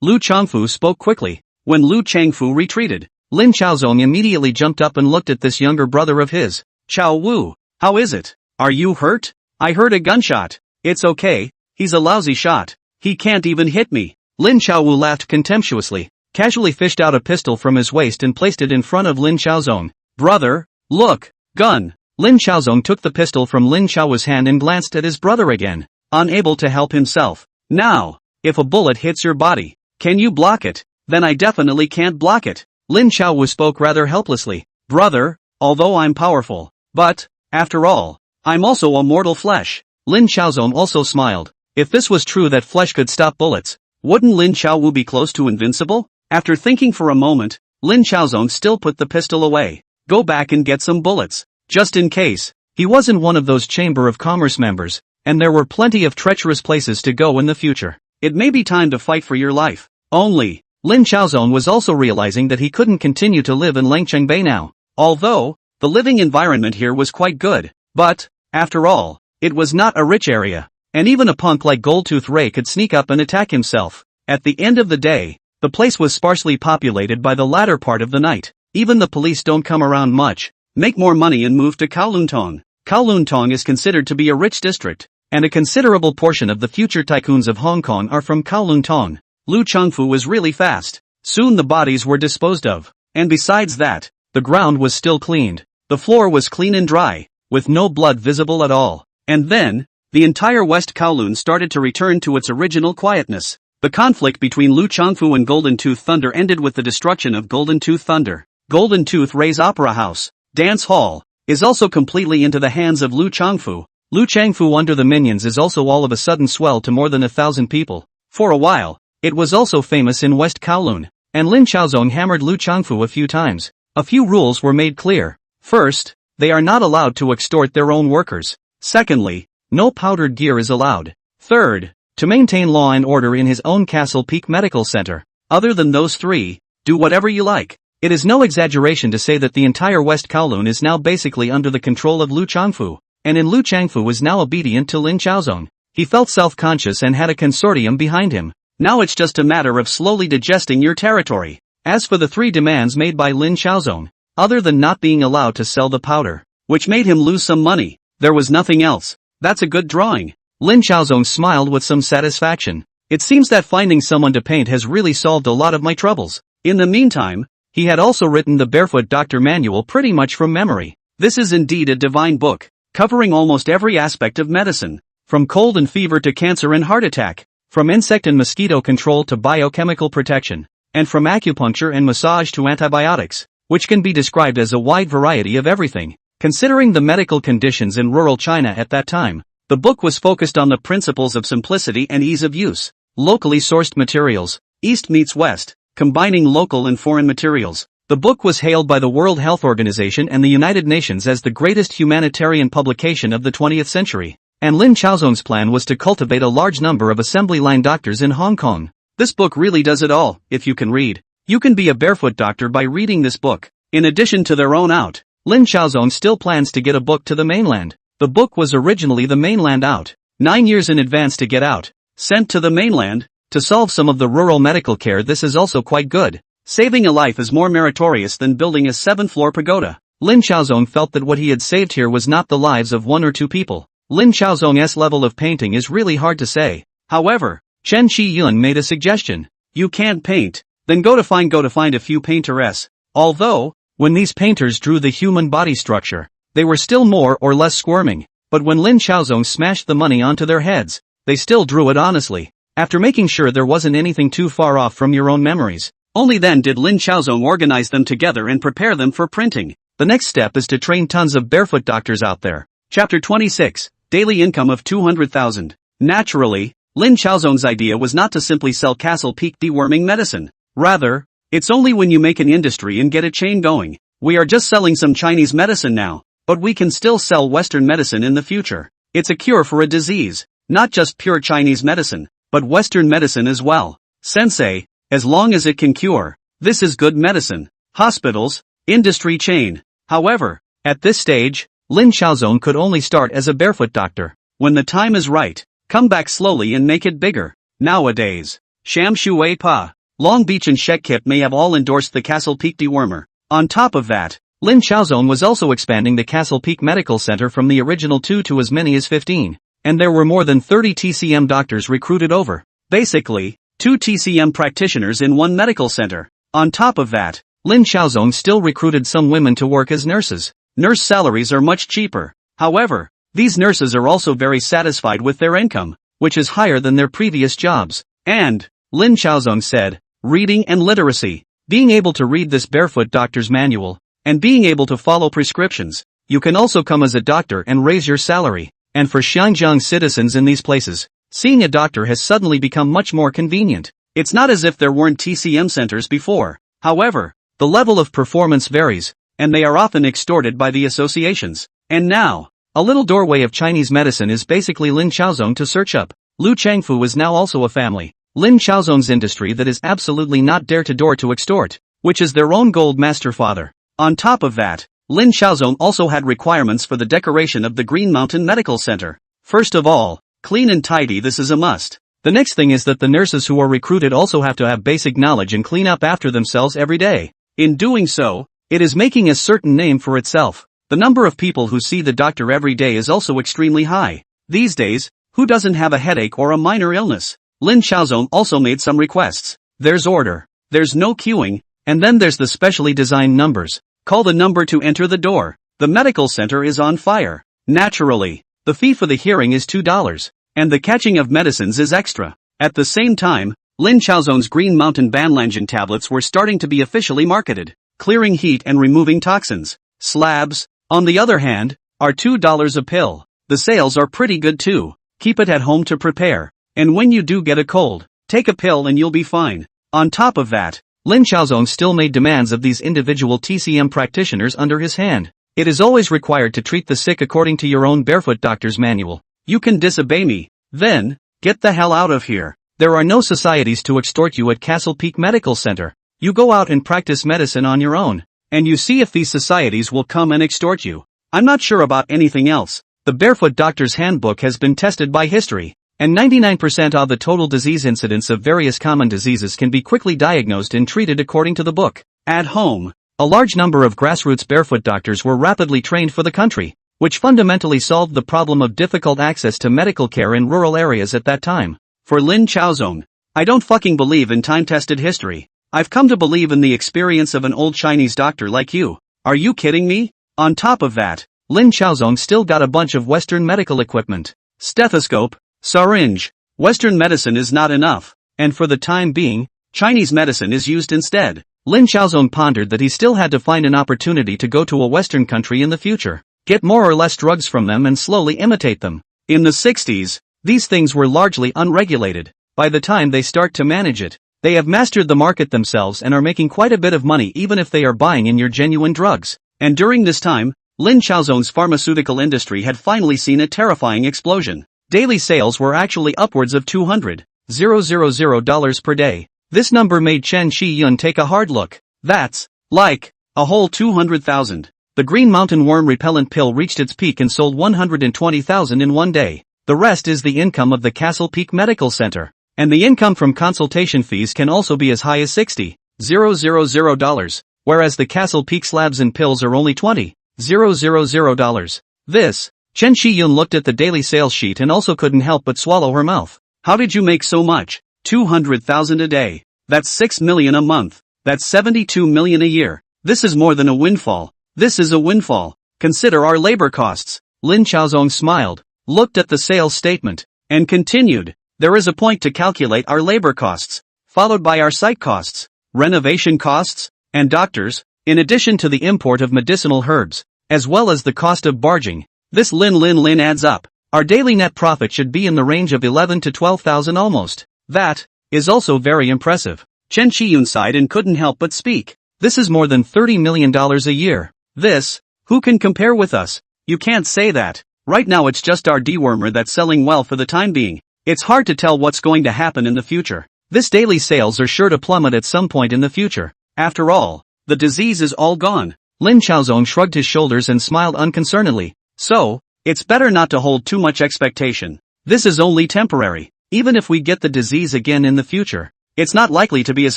Lu Changfu spoke quickly. When Lu Changfu retreated, Lin Chaozong immediately jumped up and looked at this younger brother of his. Chao Wu, how is it? Are you hurt? I heard a gunshot. It's okay, he's a lousy shot. He can't even hit me. Lin Chaowu laughed contemptuously, casually fished out a pistol from his waist and placed it in front of Lin Chaozong. Brother, look, gun. Lin Chaozong took the pistol from Lin Chaowu's hand and glanced at his brother again, unable to help himself. Now, if a bullet hits your body, can you block it? Then I definitely can't block it. Lin Chaowu spoke rather helplessly. Brother, although I'm powerful, but, after all, I'm also a mortal flesh. Lin Chaozong also smiled. If this was true that flesh could stop bullets, wouldn't Lin Chaowu be close to invincible? After thinking for a moment, Lin Chaozong still put the pistol away. Go back and get some bullets. Just in case. He wasn't one of those Chamber of Commerce members, and there were plenty of treacherous places to go in the future. It may be time to fight for your life. Only, Lin Chaozong was also realizing that he couldn't continue to live in Langcheng Bay now. Although, the living environment here was quite good. But, after all, it was not a rich area, and even a punk like Goldtooth Ray could sneak up and attack himself. At the end of the day, the place was sparsely populated by the latter part of the night. Even the police don't come around much. Make more money and move to Kowloon. Kowloon is considered to be a rich district, and a considerable portion of the future tycoons of Hong Kong are from Kowloon. Lu Changfu was really fast. Soon the bodies were disposed of, and besides that, the ground was still cleaned. The floor was clean and dry, with no blood visible at all. And then, the entire West Kowloon started to return to its original quietness. The conflict between Lu Changfu and Golden Tooth Thunder ended with the destruction of Golden Tooth Thunder. Golden Tooth Ray's Opera House, Dance Hall, is also completely into the hands of Lu Changfu. Lu Changfu under the minions is also all of a sudden swelled to more than 1,000 people. For a while, it was also famous in West Kowloon, and Lin Chaozong hammered Lu Changfu a few times. A few rules were made clear. First, they are not allowed to extort their own workers. Secondly, no powdered gear is allowed. Third, to maintain law and order in his own Castle Peak Medical Center. Other than those three, do whatever you like. It is no exaggeration to say that the entire West Kowloon is now basically under the control of Lu Changfu, and Lu Changfu was now obedient to Lin Chaozong. He felt self-conscious and had a consortium behind him. Now it's just a matter of slowly digesting your territory. As for the three demands made by Lin Chaozong, other than not being allowed to sell the powder, which made him lose some money, there was nothing else. That's a good drawing. Lin Chaozong smiled with some satisfaction. It seems that finding someone to paint has really solved a lot of my troubles. In the meantime, he had also written the Barefoot Doctor Manual pretty much from memory. This is indeed a divine book, covering almost every aspect of medicine, from cold and fever to cancer and heart attack. From insect and mosquito control to biochemical protection, and from acupuncture and massage to antibiotics, which can be described as a wide variety of everything. Considering the medical conditions in rural China at that time, the book was focused on the principles of simplicity and ease of use. Locally sourced materials, East meets West, combining local and foreign materials. The book was hailed by the World Health Organization and the United Nations as the greatest humanitarian publication of the 20th century, and Lin Chaozong's plan was to cultivate a large number of assembly line doctors in Hong Kong. This book really does it all. If you can read, you can be a barefoot doctor by reading this book. In addition to their own out, Lin Chaozong still plans to get a book to the mainland. The book was originally the mainland out, 9 years in advance to get out, sent to the mainland, to solve some of the rural medical care. This is also quite good. Saving a life is more meritorious than building a 7-floor pagoda. Lin Chaozong felt that what he had saved here was not the lives of 1 or 2 people. Lin Chaozong's level of painting is really hard to say. However, Chen Qi-yun made a suggestion. You can't paint, then go to find a few painters. Although, when these painters drew the human body structure, they were still more or less squirming. But when Lin Chaozong smashed the money onto their heads, they still drew it honestly. After making sure there wasn't anything too far off from your own memories, only then did Lin Chaozong organize them together and prepare them for printing. The next step is to train tons of barefoot doctors out there. Chapter 26, Daily Income of 200,000. Naturally, Lin Chaozong's idea was not to simply sell Castle Peak deworming medicine. Rather, it's only when you make an industry and get a chain going. We are just selling some Chinese medicine now, but we can still sell Western medicine in the future. It's a cure for a disease, not just pure Chinese medicine, but Western medicine as well. Sensei, as long as it can cure, this is good medicine. Hospitals, industry chain. However, at this stage, Lin Chaozong could only start as a barefoot doctor. When the time is right, come back slowly and make it bigger. Nowadays, Sham Shui Pa, Long Beach and Shetkip may have all endorsed the Castle Peak dewormer. On top of that, Lin Chaozong was also expanding the Castle Peak Medical Center from the original 2 to as many as 15, and there were more than 30 TCM doctors recruited over. Basically, 2 TCM practitioners in 1 medical center. On top of that, Lin Chaozong still recruited some women to work as nurses. Nurse salaries are much cheaper. However, these nurses are also very satisfied with their income, which is higher than their previous jobs. And, Lin Chaozong said, reading and literacy. Being able to read this barefoot doctor's manual, and being able to follow prescriptions, you can also come as a doctor and raise your salary. And for Xinjiang citizens in these places, seeing a doctor has suddenly become much more convenient. It's not as if there weren't TCM centers before. However, the level of performance varies, and they are often extorted by the associations. And now, a little doorway of Chinese medicine is basically Lin Chaozong to search up. Lu Changfu is now also a family. Lin Chaozong's industry that is absolutely not door to extort, which is their own gold master father. On top of that, Lin Chaozong also had requirements for the decoration of the Green Mountain Medical Center. First of all, clean and tidy. This is a must. The next thing is that the nurses who are recruited also have to have basic knowledge and clean up after themselves every day. In doing so, it is making a certain name for itself. The number of people who see the doctor every day is also extremely high. These days, who doesn't have a headache or a minor illness? Lin Chaozong also made some requests. There's order, there's no queuing, and then there's the specially designed numbers. Call the number to enter the door. The medical center is on fire. Naturally, the fee for the hearing is $2, and the catching of medicines is extra. At the same time, Lin Chaozong's Green Mountain Banlangen tablets were starting to be officially marketed, clearing heat and removing toxins. Slabs, on the other hand, are $2 a pill. The sales are pretty good too. Keep it at home to prepare, and when you do get a cold, take a pill and you'll be fine. On top of that, Lin Chaozong still made demands of these individual TCM practitioners under his hand. It is always required to treat the sick according to your own barefoot doctor's manual. You can disobey me, then, get the hell out of here. There are no societies to extort you at Castle Peak Medical Center. You go out and practice medicine on your own, and you see if these societies will come and extort you. I'm not sure about anything else. The Barefoot Doctor's Handbook has been tested by history, and 99% of the total disease incidence of various common diseases can be quickly diagnosed and treated according to the book. At home, a large number of grassroots barefoot doctors were rapidly trained for the country, which fundamentally solved the problem of difficult access to medical care in rural areas at that time. For Lin Chaozong, I don't fucking believe in time-tested history. I've come to believe in the experience of an old Chinese doctor like you. Are you kidding me? On top of that, Lin Chaozong still got a bunch of Western medical equipment. Stethoscope, syringe, Western medicine is not enough, and for the time being, Chinese medicine is used instead. Lin Xiaozong pondered that he still had to find an opportunity to go to a Western country in the future, get more or less drugs from them and slowly imitate them. In the 60s, these things were largely unregulated. By the time they start to manage it, they have mastered the market themselves and are making quite a bit of money even if they are buying in your genuine drugs. And during this time, Lin Xiaozong's pharmaceutical industry had finally seen a terrifying explosion. Daily sales were actually upwards of $200,000 per day. This number made Chen Shiyun take a hard look. That's like a whole 200,000. The Green Mountain Worm Repellent Pill reached its peak and sold 120,000 in one day. The rest is the income of the Castle Peak Medical Center. And the income from consultation fees can also be as high as $60,000, whereas the Castle Peak slabs and pills are only $20,000. This, Chen Shiyun looked at the daily sales sheet and also couldn't help but swallow her mouth. How did you make so much? 200,000 a day. That's 6 million a month. That's 72 million a year. This is more than a windfall. This is a windfall. Consider our labor costs. Lin Xiaozong smiled, looked at the sales statement, and continued. There is a point to calculate our labor costs, followed by our site costs, renovation costs, and doctors, in addition to the import of medicinal herbs, as well as the cost of barging. This Lin adds up. Our daily net profit should be in the range of 11 to 12,000 almost. That is also very impressive. Chen Shiyun sighed and couldn't help but speak. This is more than $30 million a year. This, who can compare with us? You can't say that. Right now it's just our dewormer that's selling well for the time being. It's hard to tell what's going to happen in the future. This daily sales are sure to plummet at some point in the future. After all, the disease is all gone. Lin Xiaozong shrugged his shoulders and smiled unconcernedly. So, it's better not to hold too much expectation. This is only temporary. Even if we get the disease again in the future, it's not likely to be as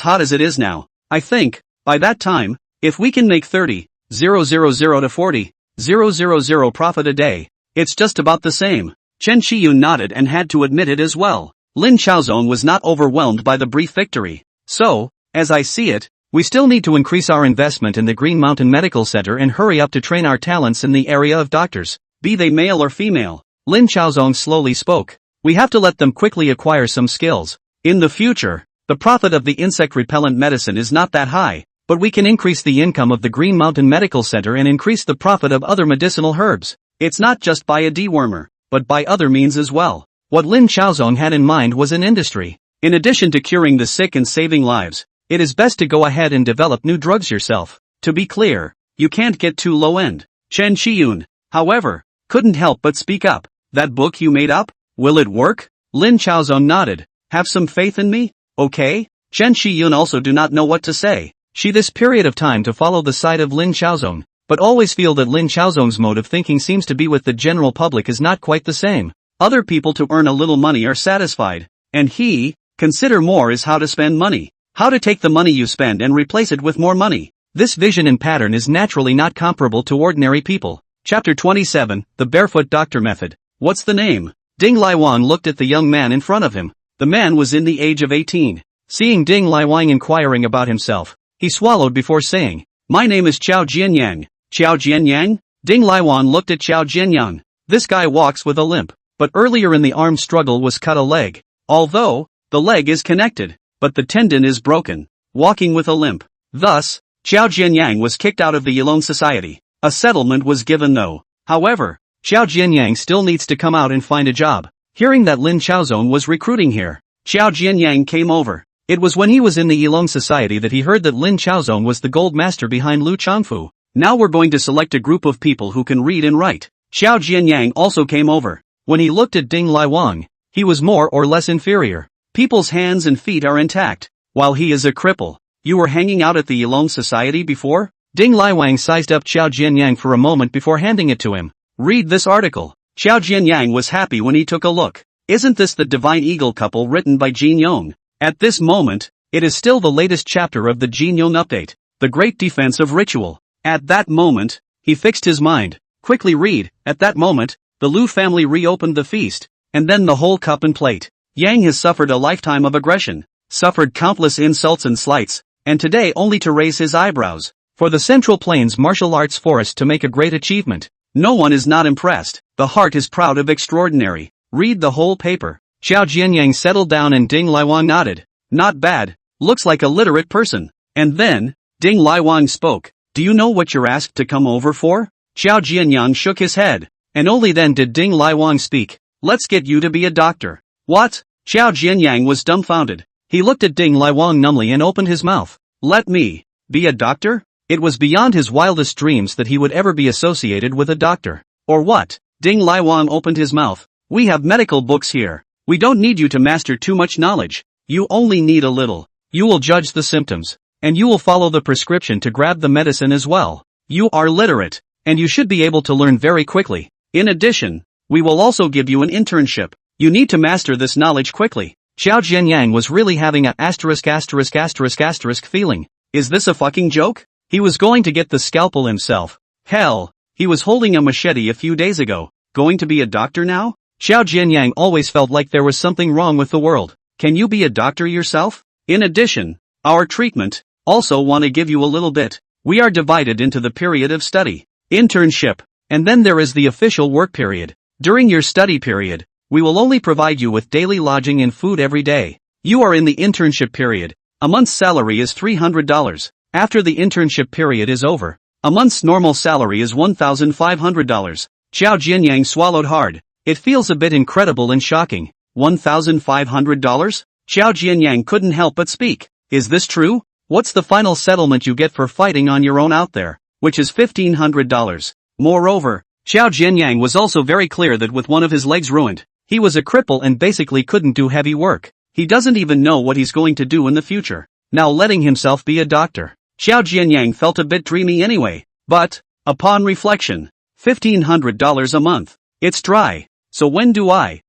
hot as it is now. I think, by that time, if we can make 30,000 to 40,000 profit a day, it's just about the same. Chen Shiyun nodded and had to admit it as well. Lin Xiaozong was not overwhelmed by the brief victory. So, as I see it, we still need to increase our investment in the Green Mountain Medical Center and hurry up to train our talents in the area of doctors, be they male or female. Lin Xiaozong slowly spoke. We have to let them quickly acquire some skills. In the future, the profit of the insect repellent medicine is not that high, but we can increase the income of the Green Mountain Medical Center and increase the profit of other medicinal herbs. It's not just by a dewormer, but by other means as well. What Lin Xiaozong had in mind was an industry. In addition to curing the sick and saving lives, it is best to go ahead and develop new drugs yourself. To be clear, you can't get too low-end. Chen Shiyun, however, couldn't help but speak up. That book you made up? Will it work? Lin Xiaozong nodded. Have some faith in me? Okay? Chen Shiyun also do not know what to say. She this period of time to follow the side of Lin Xiaozong, but always feel that Lin Xiaozong's mode of thinking seems to be with the general public is not quite the same. Other people to earn a little money are satisfied, and he, consider more is how to spend money. How to take the money you spend and replace it with more money. This vision and pattern is naturally not comparable to ordinary people. Chapter 27, The Barefoot Doctor Method. What's the name? Ding Laiwan looked at the young man in front of him. The man was in the age of 18. Seeing Ding Laiwan inquiring about himself, he swallowed before saying, My name is Qiao Jianyang. Qiao Jianyang? Ding Laiwan looked at Qiao Jianyang. This guy walks with a limp, but earlier in the arm struggle was cut a leg. Although, the leg is connected, but the tendon is broken, walking with a limp. Thus, Qiao Jianyang was kicked out of the Yilong Society. A settlement was given though. However, Qiao Jianyang still needs to come out and find a job. Hearing that Lin Xiaozong was recruiting here, Qiao Jianyang came over. It was when he was in the Yilong Society that he heard that Lin Xiaozong was the gold master behind Lu Changfu. Now we're going to select a group of people who can read and write. Qiao Jianyang also came over. When he looked at Ding Laiwang, he was more or less inferior. People's hands and feet are intact, while he is a cripple. You were hanging out at the Yilong Society before? Ding Laiwang sized up Qiao Jianyang for a moment before handing it to him. Read this article. Qiao Jianyang was happy when he took a look. Isn't this the Divine Eagle couple written by Jin Yong? At this moment, it is still the latest chapter of the Jin Yong update, The Great Defense of Ritual. At that moment, he fixed his mind. Quickly read. At that moment, the Lu family reopened the feast, and then the whole cup and plate. Yang has suffered a lifetime of aggression, suffered countless insults and slights, and today only to raise his eyebrows. For the Central Plains Martial Arts Forest to make a great achievement. No one is not impressed. The heart is proud of extraordinary. Read the whole paper. Xiao Jianyang settled down and Ding Laiwang nodded. Not bad, looks like a literate person. And then, Ding Laiwang spoke. Do you know what you're asked to come over for? Xiao Jianyang shook his head. And only then did Ding Laiwang speak. Let's get you to be a doctor. What? Xiao Jianyang was dumbfounded. He looked at Ding Laiwang numbly and opened his mouth. Let me be a doctor? It was beyond his wildest dreams that he would ever be associated with a doctor. Or what? Ding Laiwang opened his mouth. We have medical books here. We don't need you to master too much knowledge. You only need a little. You will judge the symptoms. And you will follow the prescription to grab the medicine as well. You are literate. And you should be able to learn very quickly. In addition, we will also give you an internship. You need to master this knowledge quickly. Xiao Jianyang was really having a ***** feeling. Is this a fucking joke? He was going to get the scalpel himself. Hell, he was holding a machete a few days ago. Going to be a doctor now? Xiao Jianyang always felt like there was something wrong with the world. Can you be a doctor yourself? In addition, our treatment, also want to give you a little bit. We are divided into the period of study, internship, and then there is the official work period. During your study period, we will only provide you with daily lodging and food every day. You are in the internship period. A month's salary is $300. After the internship period is over, a month's normal salary is $1,500. Xiao Jianyang swallowed hard. It feels a bit incredible and shocking. $1,500? Xiao Jianyang couldn't help but speak. Is this true? What's the final settlement you get for fighting on your own out there? Which is $1,500. Moreover, Xiao Jianyang was also very clear that with one of his legs ruined, he was a cripple and basically couldn't do heavy work. He doesn't even know what he's going to do in the future. Now letting himself be a doctor. Xiao Jianyang felt a bit dreamy anyway. But, upon reflection, $1,500 a month. It's dry. So when do I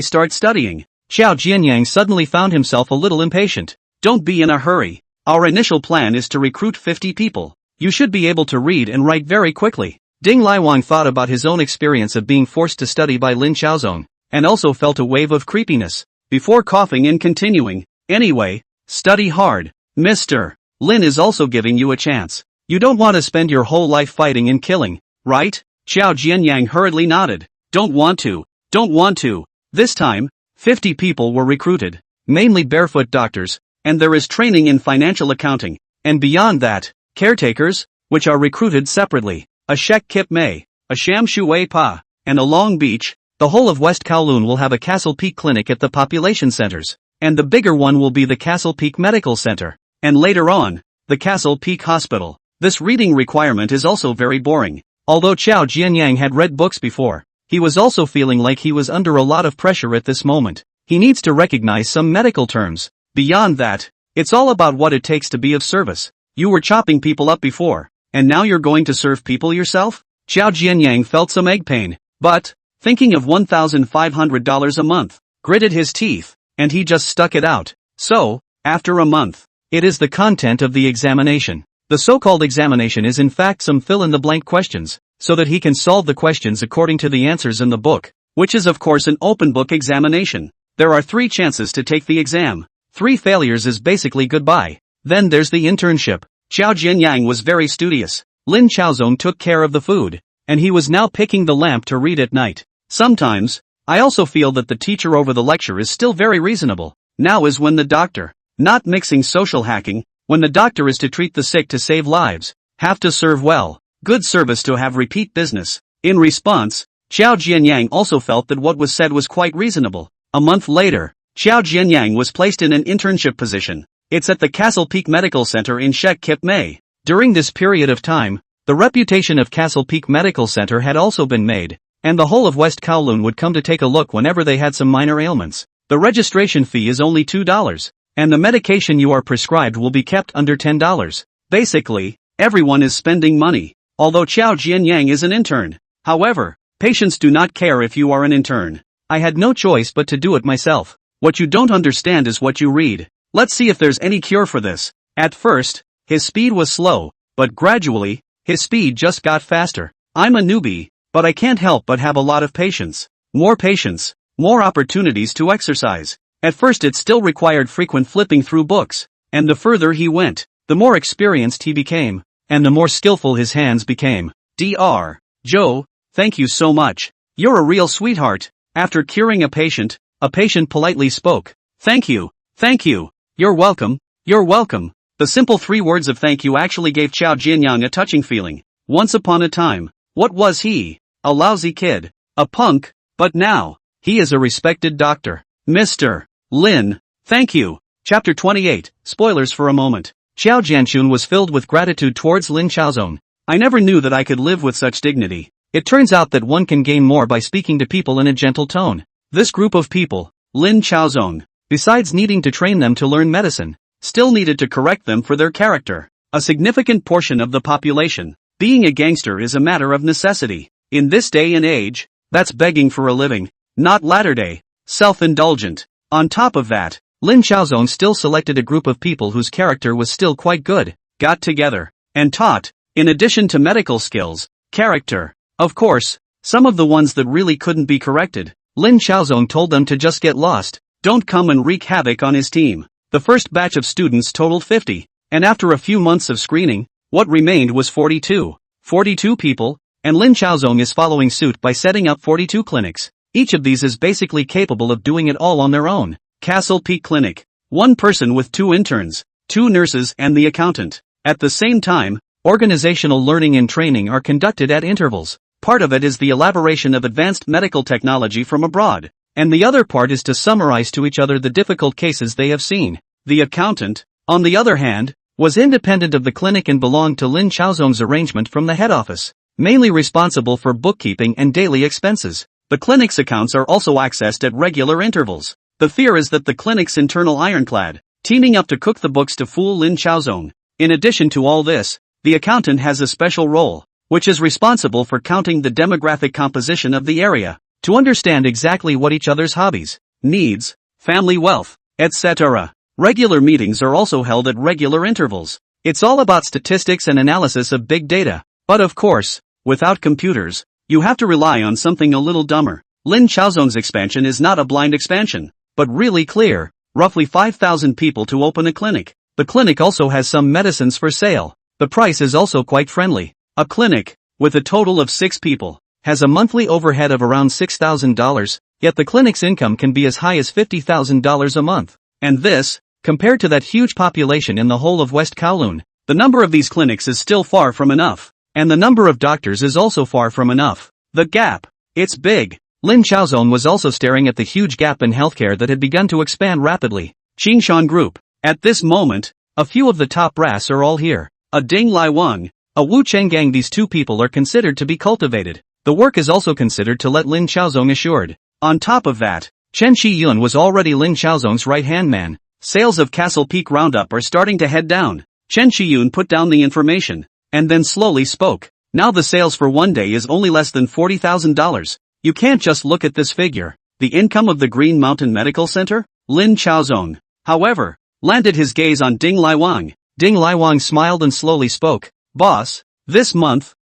start studying? Xiao Jianyang suddenly found himself a little impatient. Don't be in a hurry. Our initial plan is to recruit 50 people. You should be able to read and write very quickly. Ding Laiwang thought about his own experience of being forced to study by Lin Xiaozong, and also felt a wave of creepiness. Before coughing and continuing, anyway, study hard. Mr. Lin is also giving you a chance. You don't want to spend your whole life fighting and killing, right? Xiao Jianyang hurriedly nodded. Don't want to. This time, 50 people were recruited, mainly barefoot doctors, and there is training in financial accounting, and beyond that, caretakers, which are recruited separately, a Shek Kip Mei, a Sham Shui Pa, and a Long Beach. The whole of West Kowloon will have a Castle Peak clinic at the population centers, and the bigger one will be the Castle Peak Medical Center, and later on, the Castle Peak Hospital. This reading requirement is also very boring. Although Xiao Jianyang had read books before, he was also feeling like he was under a lot of pressure at this moment. He needs to recognize some medical terms. Beyond that, it's all about what it takes to be of service. You were chopping people up before, and now you're going to serve people yourself? Xiao Jianyang felt some egg pain, but, thinking of $1,500 a month, gritted his teeth, and he just stuck it out. So, after a month, it is the content of the examination. The so-called examination is in fact some fill-in-the-blank questions, so that he can solve the questions according to the answers in the book, which is of course an open-book examination. There are 3 chances to take the exam. 3 failures is basically goodbye. Then there's the internship. Xiao Jianyang was very studious. Lin Xiaozong took care of the food, and he was now picking the lamp to read at night. Sometimes, I also feel that the teacher over the lecture is still very reasonable. Now is when the doctor, not mixing social hacking, when the doctor is to treat the sick to save lives, have to serve well, good service to have repeat business. In response, Xiao Jianyang also felt that what was said was quite reasonable. A month later, Xiao Jianyang was placed in an internship position. It's at the Castle Peak Medical Center in Shek Kip Mei. During this period of time, the reputation of Castle Peak Medical Center had also been made, and the whole of West Kowloon would come to take a look whenever they had some minor ailments. The registration fee is only $2, and the medication you are prescribed will be kept under $10. Basically, everyone is spending money. Although Xiao Jianyang is an intern. However, patients do not care if you are an intern. I had no choice but to do it myself. What you don't understand is what you read. Let's see if there's any cure for this. At first, his speed was slow, but gradually, his speed just got faster. I'm a newbie, but I can't help but have a lot of patience. More opportunities to exercise. At first it still required frequent flipping through books, and the further he went, the more experienced he became, and the more skillful his hands became. Dr. Joe, thank you so much. You're a real sweetheart. After curing a patient, A patient politely spoke. Thank you. Thank you. You're welcome. You're welcome. The simple 3 words of thank you actually gave Qiao Jianyang a touching feeling. Once upon a time, what was he? A lousy kid. A punk, but now, he is a respected doctor. Mr. Lin. Thank you. Chapter 28, spoilers for a moment. Xiao Jianxun was filled with gratitude towards Lin Xiaozong. I never knew that I could live with such dignity. It turns out that one can gain more by speaking to people in a gentle tone. This group of people, Lin Xiaozong, besides needing to train them to learn medicine, still needed to correct them for their character. A significant portion of the population, being a gangster is a matter of necessity. In this day and age, that's begging for a living, not latter-day, self-indulgent. On top of that, Lin Xiaozong still selected a group of people whose character was still quite good, got together, and taught, in addition to medical skills, character. Of course, some of the ones that really couldn't be corrected, Lin Xiaozong told them to just get lost, don't come and wreak havoc on his team. The first batch of students totaled 50, and after a few months of screening, what remained was 42. 42 people, and Lin Xiaozong is following suit by setting up 42 clinics. Each of these is basically capable of doing it all on their own. Castle Peak Clinic. 1 person with 2 interns, 2 nurses and the accountant. At the same time, organizational learning and training are conducted at intervals. Part of it is the elaboration of advanced medical technology from abroad, and the other part is to summarize to each other the difficult cases they have seen. The accountant, on the other hand, was independent of the clinic and belonged to Lin Xiaozong's arrangement from the head office, mainly responsible for bookkeeping and daily expenses. The clinic's accounts are also accessed at regular intervals. The fear is that the clinic's internal ironclad, teaming up to cook the books to fool Lin Xiaozong. In addition to all this, the accountant has a special role, which is responsible for counting the demographic composition of the area, to understand exactly what each other's hobbies, needs, family wealth, etc. Regular meetings are also held at regular intervals. It's all about statistics and analysis of big data. But of course, without computers, you have to rely on something a little dumber. Lin Xiaozong's expansion is not a blind expansion, but really clear, roughly 5,000 people to open a clinic. The clinic also has some medicines for sale. The price is also quite friendly. A clinic, with a total of 6 people, has a monthly overhead of around $6,000, yet the clinic's income can be as high as $50,000 a month. And this, compared to that huge population in the whole of West Kowloon, the number of these clinics is still far from enough, and the number of doctors is also far from enough. The gap, it's big. Lin Xiaozong was also staring at the huge gap in healthcare that had begun to expand rapidly. Qingshan Group. At this moment, a few of the top brass are all here. A Ding Laiwang, a Wu Chenggang. These 2 people are considered to be cultivated. The work is also considered to let Lin Xiaozong assured. On top of that, Chen Shiyun was already Lin Xiaozong's right-hand man. Sales of Castle Peak Roundup are starting to head down. Chen Shiyun put down the information, and then slowly spoke. Now the sales for one day is only less than $40,000. You can't just look at this figure. The income of the Green Mountain Medical Center? Lin Xiaozong, however, landed his gaze on Ding Laiwang. Ding Laiwang smiled and slowly spoke. Boss, this month,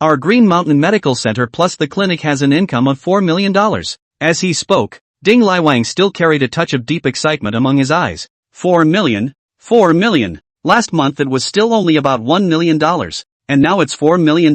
our Green Mountain Medical Center plus the clinic has an income of $4 million. As he spoke, Ding Laiwang still carried a touch of deep excitement among his eyes. 4 million? 4 million. Last month it was still only about $1 million. And now it's $4 million?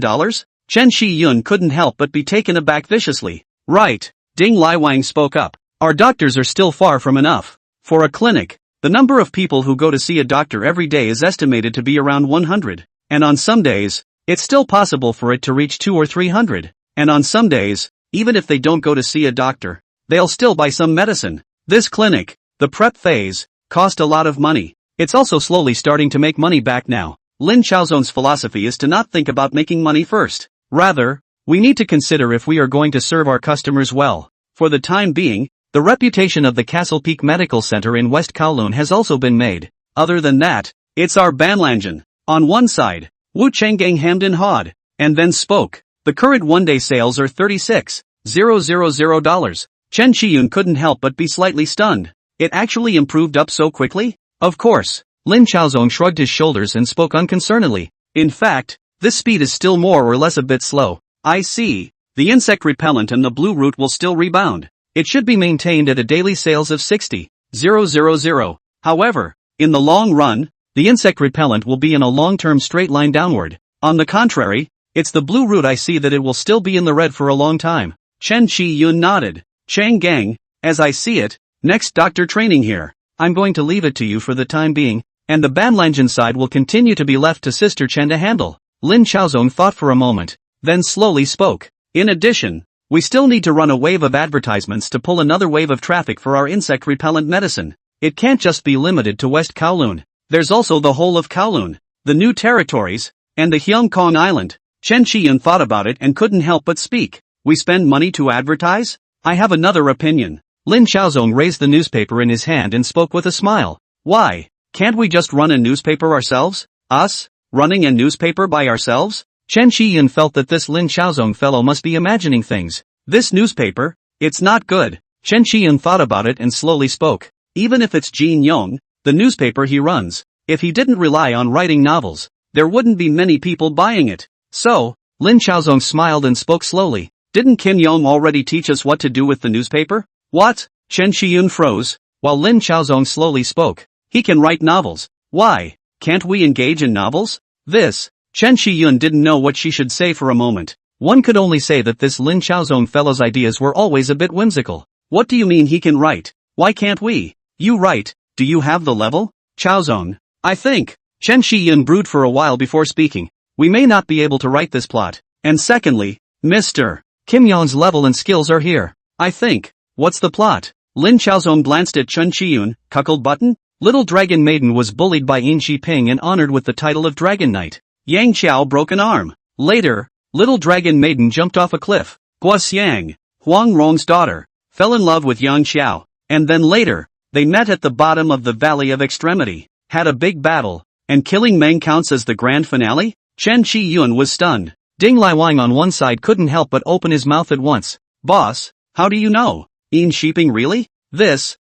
Chen Shiyun couldn't help but be taken aback viciously. Right, Ding Laiwang spoke up. Our doctors are still far from enough. For a clinic, the number of people who go to see a doctor every day is estimated to be around 100. And on some days, it's still possible for it to reach 200 or 300. And on some days, even if they don't go to see a doctor, they'll still buy some medicine. This clinic, the prep phase, cost a lot of money. It's also slowly starting to make money back now. Lin Xiaozong's philosophy is to not think about making money first. Rather, we need to consider if we are going to serve our customers well. For the time being, the reputation of the Castle Peak Medical Center in West Kowloon has also been made. Other than that, it's our Banlanjan. On one side, Wu Chenggang hemmed and hawed, and then spoke. The current one-day sales are $36,000. Chen Shiyun couldn't help but be slightly stunned. It actually improved up so quickly? Of course. Lin Xiaozong shrugged his shoulders and spoke unconcernedly. In fact, this speed is still more or less a bit slow. I see. The insect repellent and the blue root will still rebound. It should be maintained at a daily sales of 60,000. However, in the long run, the insect repellent will be in a long-term straight line downward. On the contrary, it's the blue root I see that it will still be in the red for a long time. Chen Shiyun nodded. Chang Gang, as I see it, next doctor training here. I'm going to leave it to you for the time being, and the Banlanjan side will continue to be left to Sister Chen to handle. Lin Chaozong thought for a moment, then slowly spoke. In addition, we still need to run a wave of advertisements to pull another wave of traffic for our insect repellent medicine. It can't just be limited to West Kowloon. There's also the whole of Kowloon, the new territories, and the Hong Kong Island. Chen Chiyun thought about it and couldn't help but speak. We spend money to advertise? I have another opinion. Lin Chaozong raised the newspaper in his hand and spoke with a smile. Why? Can't we just run a newspaper ourselves? Us? Running a newspaper by ourselves? Chen Chiyun felt that this Lin Chaozong fellow must be imagining things. This newspaper? It's not good. Chen Chiyun thought about it and slowly spoke. Even if it's Jin Yong, the newspaper he runs, if he didn't rely on writing novels, there wouldn't be many people buying it. So, Lin Chaozong smiled and spoke slowly. Didn't Kim Yong already teach us what to do with the newspaper? What? Chen Chiyun froze, while Lin Chaozong slowly spoke. He can write novels. Why? Can't we engage in novels? This. Chen Chiyun didn't know what she should say for a moment. One could only say that this Lin Chaozong fellow's ideas were always a bit whimsical. What do you mean he can write? Why can't we? You write. Do you have the level? Chaozong. I think. Chen Chiyun brooded for a while before speaking. We may not be able to write this plot. And secondly, Mr. Kim Yong's level and skills are here. I think. What's the plot? Lin Chaozong glanced at Chen Chiyun. Cuckold button? Little Dragon Maiden was bullied by Yin Shiping and honored with the title of Dragon Knight. Yang Qiao broke an arm. Later, Little Dragon Maiden jumped off a cliff. Gua Xiang, Huang Rong's daughter, fell in love with Yang Qiao. And then later, they met at the bottom of the Valley of Extremity, had a big battle, and killing Meng counts as the grand finale? Chen Chiyun was stunned. Ding Liwang on one side couldn't help but open his mouth at once. Boss, how do you know? Yin Shiping really? This,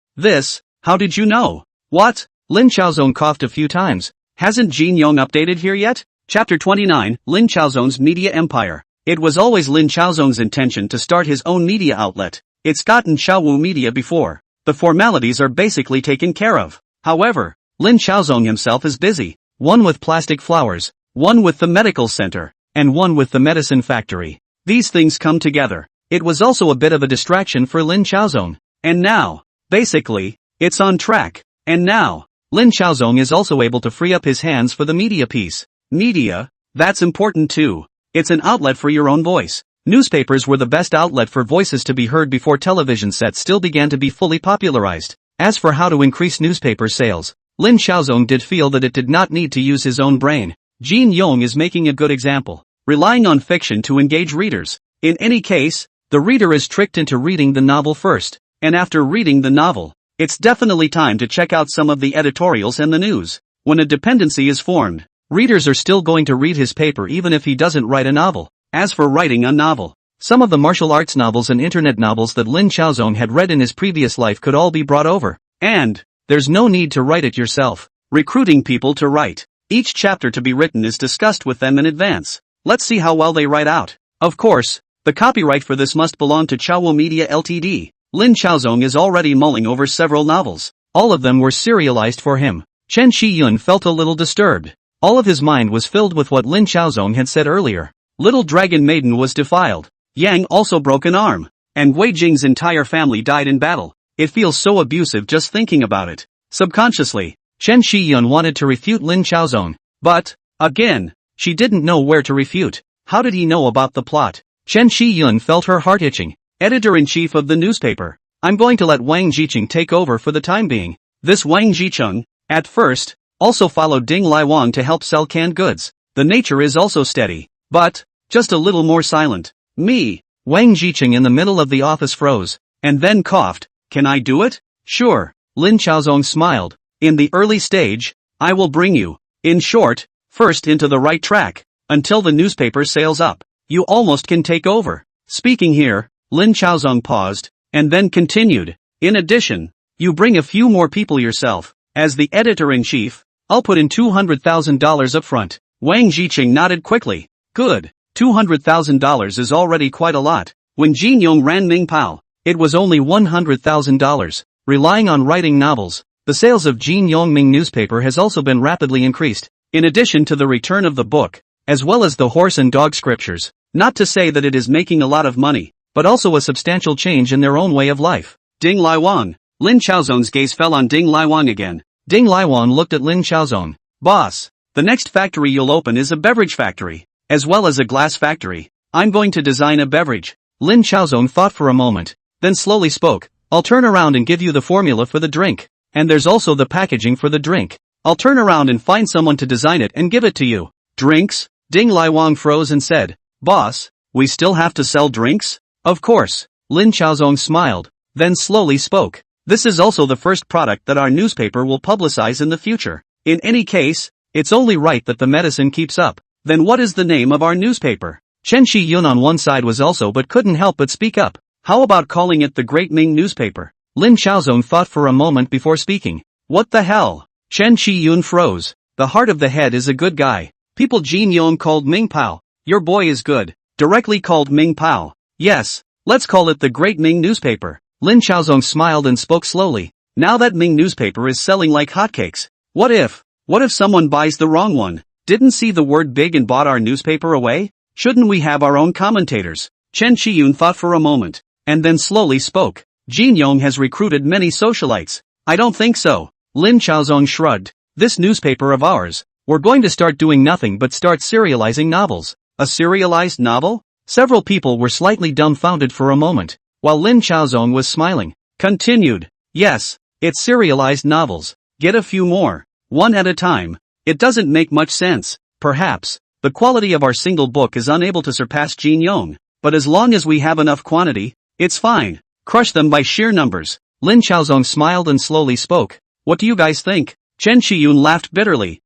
how did you know? What? Lin Chaozong coughed a few times. Hasn't Jin Yong updated here yet? Chapter 29, Lin Chaozong's Media Empire. It was always Lin Chaozong's intention to start his own media outlet. It's gotten Chaowu Media before. The formalities are basically taken care of. However, Lin Chaozong himself is busy. One with plastic flowers, one with the medical center, and one with the medicine factory. These things come together. It was also a bit of a distraction for Lin Chaozong. And now, basically, it's on track. And now, Lin Chaozong is also able to free up his hands for the media piece. Media? That's important too. It's an outlet for your own voice. Newspapers were the best outlet for voices to be heard before television sets still began to be fully popularized. As for how to increase newspaper sales, Lin Chaozong did feel that it did not need to use his own brain. Jin Yong is making a good example, relying on fiction to engage readers. In any case, the reader is tricked into reading the novel first, and after reading the novel, it's definitely time to check out some of the editorials and the news. When a dependency is formed, readers are still going to read his paper even if he doesn't write a novel. As for writing a novel, some of the martial arts novels and internet novels that Lin Chaozong had read in his previous life could all be brought over. And there's no need to write it yourself. Recruiting people to write. Each chapter to be written is discussed with them in advance. Let's see how well they write out. Of course, the copyright for this must belong to Chaowu Media Ltd. Lin Chaozong is already mulling over several novels. All of them were serialized for him. Chen Chiyun felt a little disturbed. All of his mind was filled with what Lin Chaozong had said earlier. Little Dragon Maiden was defiled. Yang also broke an arm. And Wei Jing's entire family died in battle. It feels so abusive just thinking about it. Subconsciously, Chen Chiyun wanted to refute Lin Chaozong. But, again, she didn't know where to refute. How did he know about the plot? Chen Chiyun felt her heart itching. Editor-in-chief of the newspaper. I'm going to let Wang Jicheng take over for the time being. This Wang Jicheng, at first, also followed Ding Liwang to help sell canned goods. The nature is also steady, but just a little more silent. Me. Wang Jicheng in the middle of the office froze, and then coughed. Can I do it? Sure. Lin Chaozong smiled. In the early stage, I will bring you, in short, first into the right track, until the newspaper sails up. You almost can take over. Speaking here, Lin Chaozong paused, and then continued. In addition, you bring a few more people yourself. As the editor-in-chief, I'll put in $200,000 up front. Wang Jicheng nodded quickly. Good. $200,000 is already quite a lot. When Jin Yong ran Ming Pao, it was only $100,000. Relying on writing novels, the sales of Jin Yongming newspaper has also been rapidly increased. In addition to the return of the book, as well as the horse and dog scriptures, not to say that it is making a lot of money, but also a substantial change in their own way of life. Ding Laiwang. Lin Chaozong's gaze fell on Ding Laiwang again. Ding Laiwang looked at Lin Chaozong. Boss, the next factory you'll open is a beverage factory, as well as a glass factory. I'm going to design a beverage. Lin Chaozong thought for a moment, then slowly spoke. I'll turn around and give you the formula for the drink. And there's also the packaging for the drink. I'll turn around and find someone to design it and give it to you. Drinks? Ding Laiwang froze and said, Boss, we still have to sell drinks? Of course. Lin Chaozong smiled, then slowly spoke. This is also the first product that our newspaper will publicize in the future. In any case, it's only right that the medicine keeps up. Then what is the name of our newspaper? Chen Shi-yun on one side was also but couldn't help but speak up. How about calling it the Great Ming newspaper? Lin Chaozong thought for a moment before speaking. What the hell? Chen Shi-yun froze. The heart of the head is a good guy. People Jin Yong called Ming Pao. Your boy is good. Directly called Ming Pao. Yes, let's call it the Great Ming newspaper. Lin Chaozong smiled and spoke slowly. Now that Ming newspaper is selling like hotcakes. What if someone buys the wrong one? Didn't see the word big and bought our newspaper away? Shouldn't we have our own commentators? Chen Shi-yun thought for a moment, and then slowly spoke. Jin Yong has recruited many socialites. I don't think so. Lin Chaozong shrugged. This newspaper of ours, we're going to start doing nothing but start serializing novels. A serialized novel? Several people were slightly dumbfounded for a moment, while Lin Chaozong was smiling. Continued. Yes, it's serialized novels. Get a few more. One at a time. It doesn't make much sense. Perhaps the quality of our single book is unable to surpass Jin Yong, but as long as we have enough quantity, it's fine. Crush them by sheer numbers. Lin Chaozong smiled and slowly spoke. What do you guys think? Chen Shi-yun laughed bitterly.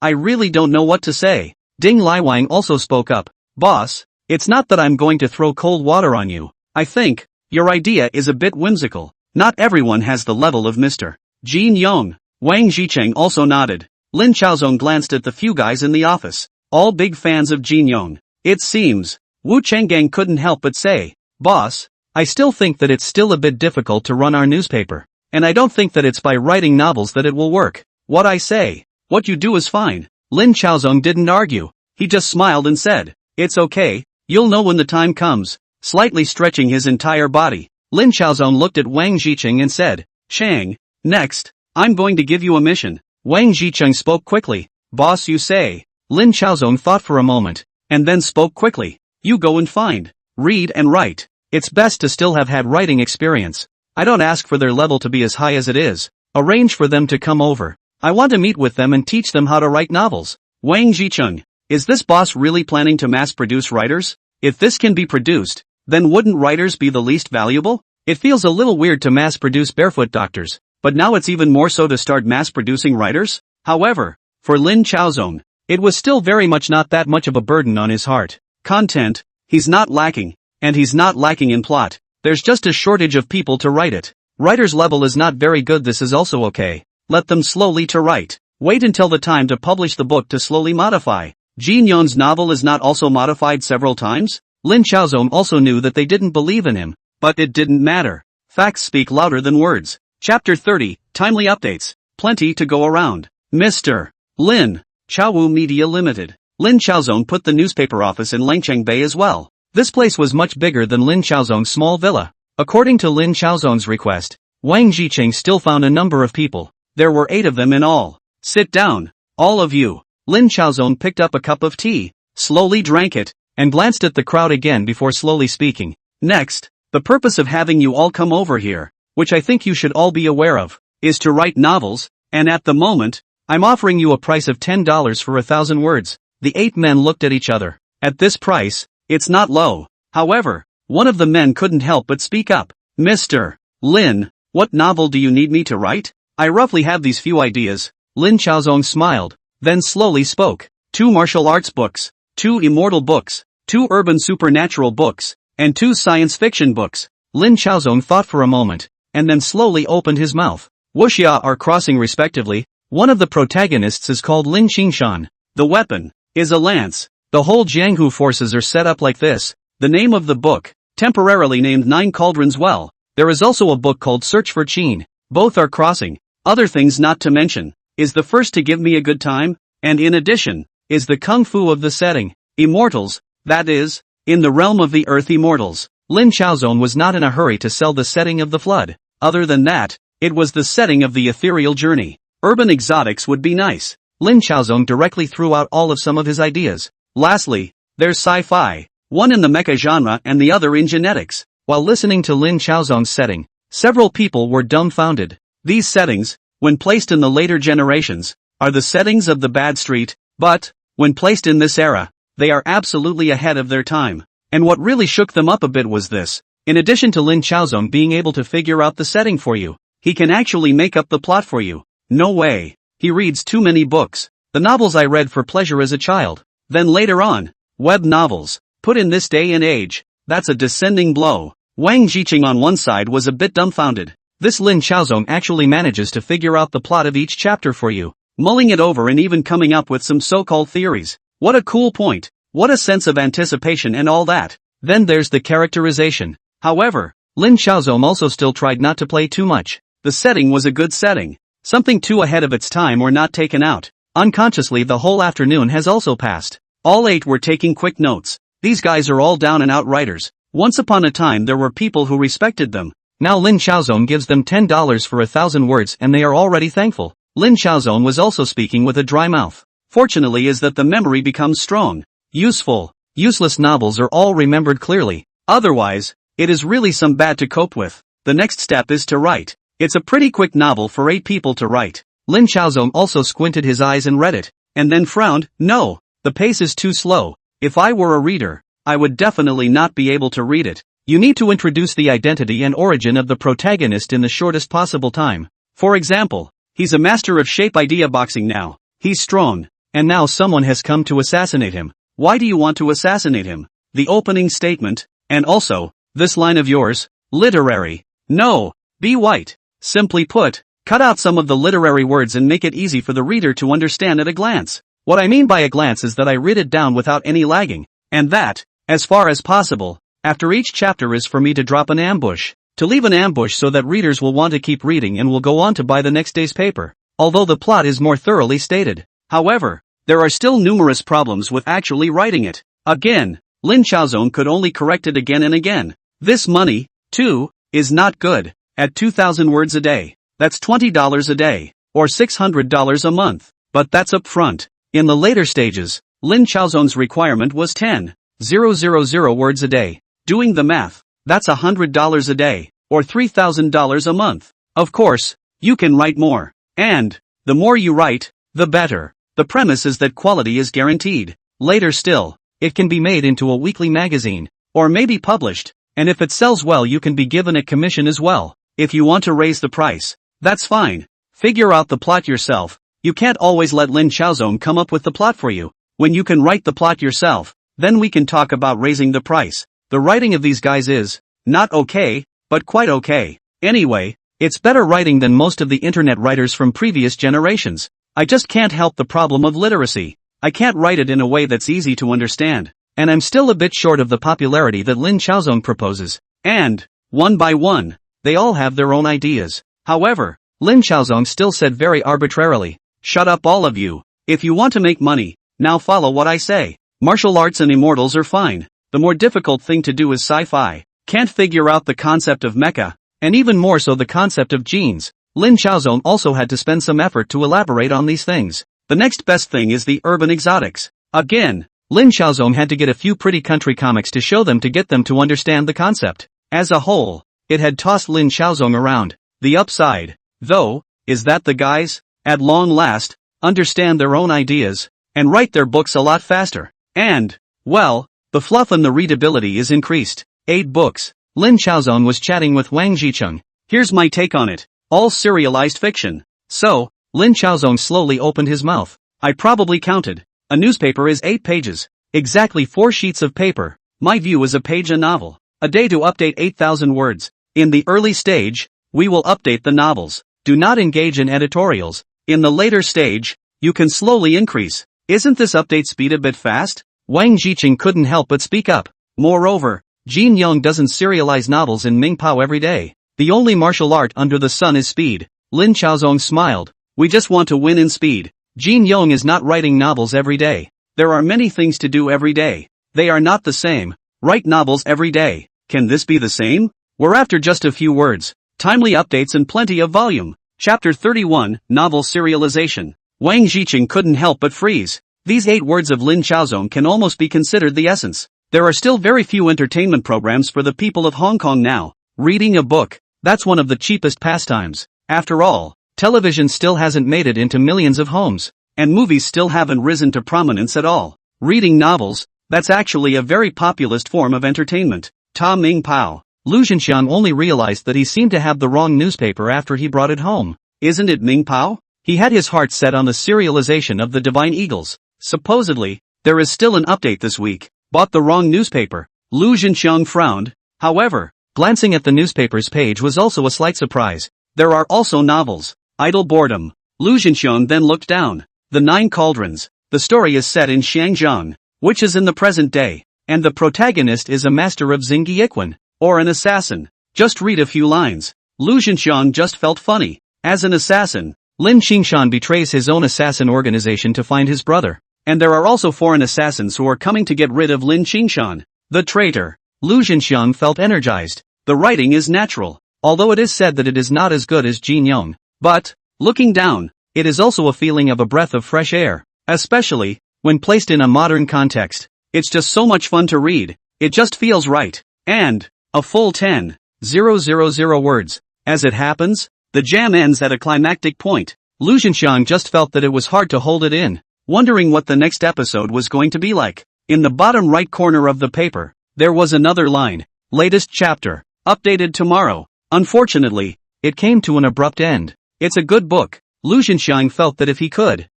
I really don't know what to say. Ding Laiwang also spoke up. Boss, it's not that I'm going to throw cold water on you. I think your idea is a bit whimsical. Not everyone has the level of Mr. Jin Yong. Wang Zhicheng also nodded. Lin Chaozong glanced at the few guys in the office, all big fans of Jin Yong. It seems. Wu Chenggang couldn't help but say, Boss, I still think that it's still a bit difficult to run our newspaper. And I don't think that it's by writing novels that it will work. What I say, what you do is fine. Lin Chaozong didn't argue. He just smiled and said, It's okay, you'll know when the time comes. Slightly stretching his entire body, Lin Chaozong looked at Wang Zhicheng and said, Chang, next, I'm going to give you a mission. Wang Zhicheng spoke quickly. Boss, you say. Lin Chaozong thought for a moment, and then spoke quickly. You go and find, read and write. It's best to still have had writing experience. I don't ask for their level to be as high as it is. Arrange for them to come over. I want to meet with them and teach them how to write novels. Wang Zhicheng, is this boss really planning to mass-produce writers? If this can be produced, then wouldn't writers be the least valuable? It feels a little weird to mass-produce barefoot doctors, but now it's even more so to start mass-producing writers? However, for Lin Chaozong, it was still very much not that much of a burden on his heart. Content, he's not lacking, and he's not lacking in plot. There's just a shortage of people to write it. Writer's level is not very good. This is also okay. Let them slowly to write. Wait until the time to publish the book to slowly modify. Jin Yong's novel is not also modified several times? Lin Chaozong also knew that they didn't believe in him, but it didn't matter. Facts speak louder than words. Chapter 30, Timely Updates. Plenty to go around. Mr. Lin Chaowu Media Limited. Lin Chaozong put the newspaper office in Langcheng Bay as well. This place was much bigger than Lin Chaozong's small villa. According to Lin Chaozong's request, Wang Zhicheng still found a number of people. There were 8 of them in all. Sit down, all of you. Lin Chaozong picked up a cup of tea, slowly drank it, and glanced at the crowd again before slowly speaking. Next, the purpose of having you all come over here, which I think you should all be aware of, is to write novels, and at the moment, I'm offering you a price of $10 for 1,000 words. The 8 men looked at each other. At this price, it's not low. However, one of the men couldn't help but speak up. Mr. Lin, what novel do you need me to write? I roughly have these few ideas. Lin Chaozong smiled, then slowly spoke. 2 martial arts books, 2 immortal books, 2 urban supernatural books, and 2 science fiction books. Lin Chaozong thought for a moment, and then slowly opened his mouth. Wuxia are crossing respectively. One of the protagonists is called Lin Qingshan. The weapon is a lance. The whole Jianghu forces are set up like this. The name of the book, temporarily named 9 Cauldrons Well. There is also a book called Search for Qin. Both are crossing. Other things not to mention. Is the first to give me a good time, and in addition, is the kung fu of the setting. Immortals, that is, in the realm of the earth immortals. Lin Chaozong was not in a hurry to sell the setting of the flood. Other than that, it was the setting of the ethereal journey. Urban exotics would be nice. Lin Chaozong directly threw out all of some of his ideas. Lastly, there's sci-fi, one in the mecha genre and the other in genetics. While listening to Lin Chaozong's setting, several people were dumbfounded. These settings, when placed in the later generations, are the settings of the bad street, but, when placed in this era, they are absolutely ahead of their time. And what really shook them up a bit was this. In addition to Lin Chaozong being able to figure out the setting for you, he can actually make up the plot for you. No way. He reads too many books. The novels I read for pleasure as a child. Then later on, web novels, put in this day and age. That's a descending blow. Wang Jiqing on one side was a bit dumbfounded. This Lin Chaozong actually manages to figure out the plot of each chapter for you, mulling it over and even coming up with some so-called theories. What a cool point. What a sense of anticipation and all that. Then there's the characterization. However, Lin Chaozong also still tried not to play too much. The setting was a good setting. Something too ahead of its time or not taken out. Unconsciously the whole afternoon has also passed. All 8 were taking quick notes. These guys are all down and out writers. Once upon a time there were people who respected them. Now Lin Chaozong gives them $10 for 1,000 words and they are already thankful. Lin Chaozong was also speaking with a dry mouth. Fortunately is that the memory becomes strong. Useful, useless novels are all remembered clearly. Otherwise, it is really some bad to cope with. The next step is to write. It's a pretty quick novel for 8 people to write. Lin Chaozong also squinted his eyes and read it, and then frowned. No, the pace is too slow. If I were a reader, I would definitely not be able to read it. You need to introduce the identity and origin of the protagonist in the shortest possible time. For example, he's a master of shape idea boxing now. He's strong, and now someone has come to assassinate him. Why do you want to assassinate him? The opening statement, and also, this line of yours, literary. No, be white. Simply put, cut out some of the literary words and make it easy for the reader to understand at a glance. What I mean by a glance is that I read it down without any lagging, and that, as far as possible, after each chapter is for me to drop an ambush. To leave an ambush so that readers will want to keep reading and will go on to buy the next day's paper, although the plot is more thoroughly stated. However, there are still numerous problems with actually writing it. Again, Lin Chaozong could only correct it again and again. This money, too, is not good. At 2,000 words a day, that's $20 a day, or $600 a month. But that's up front. In the later stages, Lin Chaozong's requirement was 10,000 words a day. Doing the math, that's $100 a day, or $3,000 a month. Of course, you can write more. And, the more you write, the better. The premise is that quality is guaranteed. Later still, it can be made into a weekly magazine, or maybe published, and if it sells well you can be given a commission as well. If you want to raise the price, that's fine. Figure out the plot yourself. You can't always let Lin Chaozong come up with the plot for you. When you can write the plot yourself, then we can talk about raising the price. The writing of these guys is, not okay, but quite okay. Anyway, it's better writing than most of the internet writers from previous generations. I just can't help the problem of literacy. I can't write it in a way that's easy to understand. And I'm still a bit short of the popularity that Lin Chaozong proposes. And, one by one, they all have their own ideas. However, Lin Chaozong still said very arbitrarily, "Shut up all of you. If you want to make money, now follow what I say. Martial arts and immortals are fine. The more difficult thing to do is sci-fi. Can't figure out the concept of mecha, and even more so the concept of genes." Lin Chaozong also had to spend some effort to elaborate on these things. The next best thing is the urban exotics. Again, Lin Chaozong had to get a few pretty country comics to show them to get them to understand the concept. As a whole, it had tossed Lin Chaozong around. The upside, though, is that the guys, at long last, understand their own ideas, and write their books a lot faster. And, well, the fluff and the readability is increased. 8 books. Lin Chaozong was chatting with Wang Jicheng. Here's my take on it. All serialized fiction. So, Lin Chaozong slowly opened his mouth. I probably counted. A newspaper is 8 pages. Exactly 4 sheets of paper. My view is a page a novel. A day to update 8,000 words. In the early stage, we will update the novels. Do not engage in editorials. In the later stage, you can slowly increase. Isn't this update speed a bit fast? Wang Jicheng couldn't help but speak up. Moreover, Jin Young doesn't serialize novels in Mingpao every day. The only martial art under the sun is speed. Lin Chaozong smiled. We just want to win in speed. Jin Young is not writing novels every day. There are many things to do every day. They are not the same. Write novels every day. Can this be the same? We're after just a few words, timely updates and plenty of volume. Chapter 31, Novel Serialization. Wang Ziqing couldn't help but freeze. These 8 words of Lin Chaozong can almost be considered the essence. There are still very few entertainment programs for the people of Hong Kong now. Reading a book, that's one of the cheapest pastimes. After all, television still hasn't made it into millions of homes, and movies still haven't risen to prominence at all. Reading novels, that's actually a very populist form of entertainment. Ta Ming Pao. Lu Zhenxiang only realized that he seemed to have the wrong newspaper after he brought it home. Isn't it Ming Pao? He had his heart set on the serialization of the Divine Eagles. Supposedly, there is still an update this week. Bought the wrong newspaper. Lu Zhenxiang frowned. However, glancing at the newspaper's page was also a slight surprise. There are also novels. Idle Boredom. Lu Zhenxiang then looked down. The Nine Cauldrons. The story is set in Xiangjiang, which is in the present day, and the protagonist is a master of Xingyiquan, or an assassin. Just read a few lines. Lu Zhenxiang just felt funny. As an assassin, Lin Qingshan betrays his own assassin organization to find his brother. And there are also foreign assassins who are coming to get rid of Lin Qingshan, the traitor. Lu Zhenxiang felt energized. The writing is natural, although it is said that it is not as good as Jin Yong. But, looking down, it is also a feeling of a breath of fresh air, especially when placed in a modern context. It's just so much fun to read. It just feels right. And a full 10,000 words. As it happens, the jam ends at a climactic point. Lu Zhenxiang just felt that it was hard to hold it in, wondering what the next episode was going to be like. In the bottom right corner of the paper, there was another line. Latest chapter. Updated tomorrow. Unfortunately, it came to an abrupt end. It's a good book. Lu Zhenxiang felt that if he could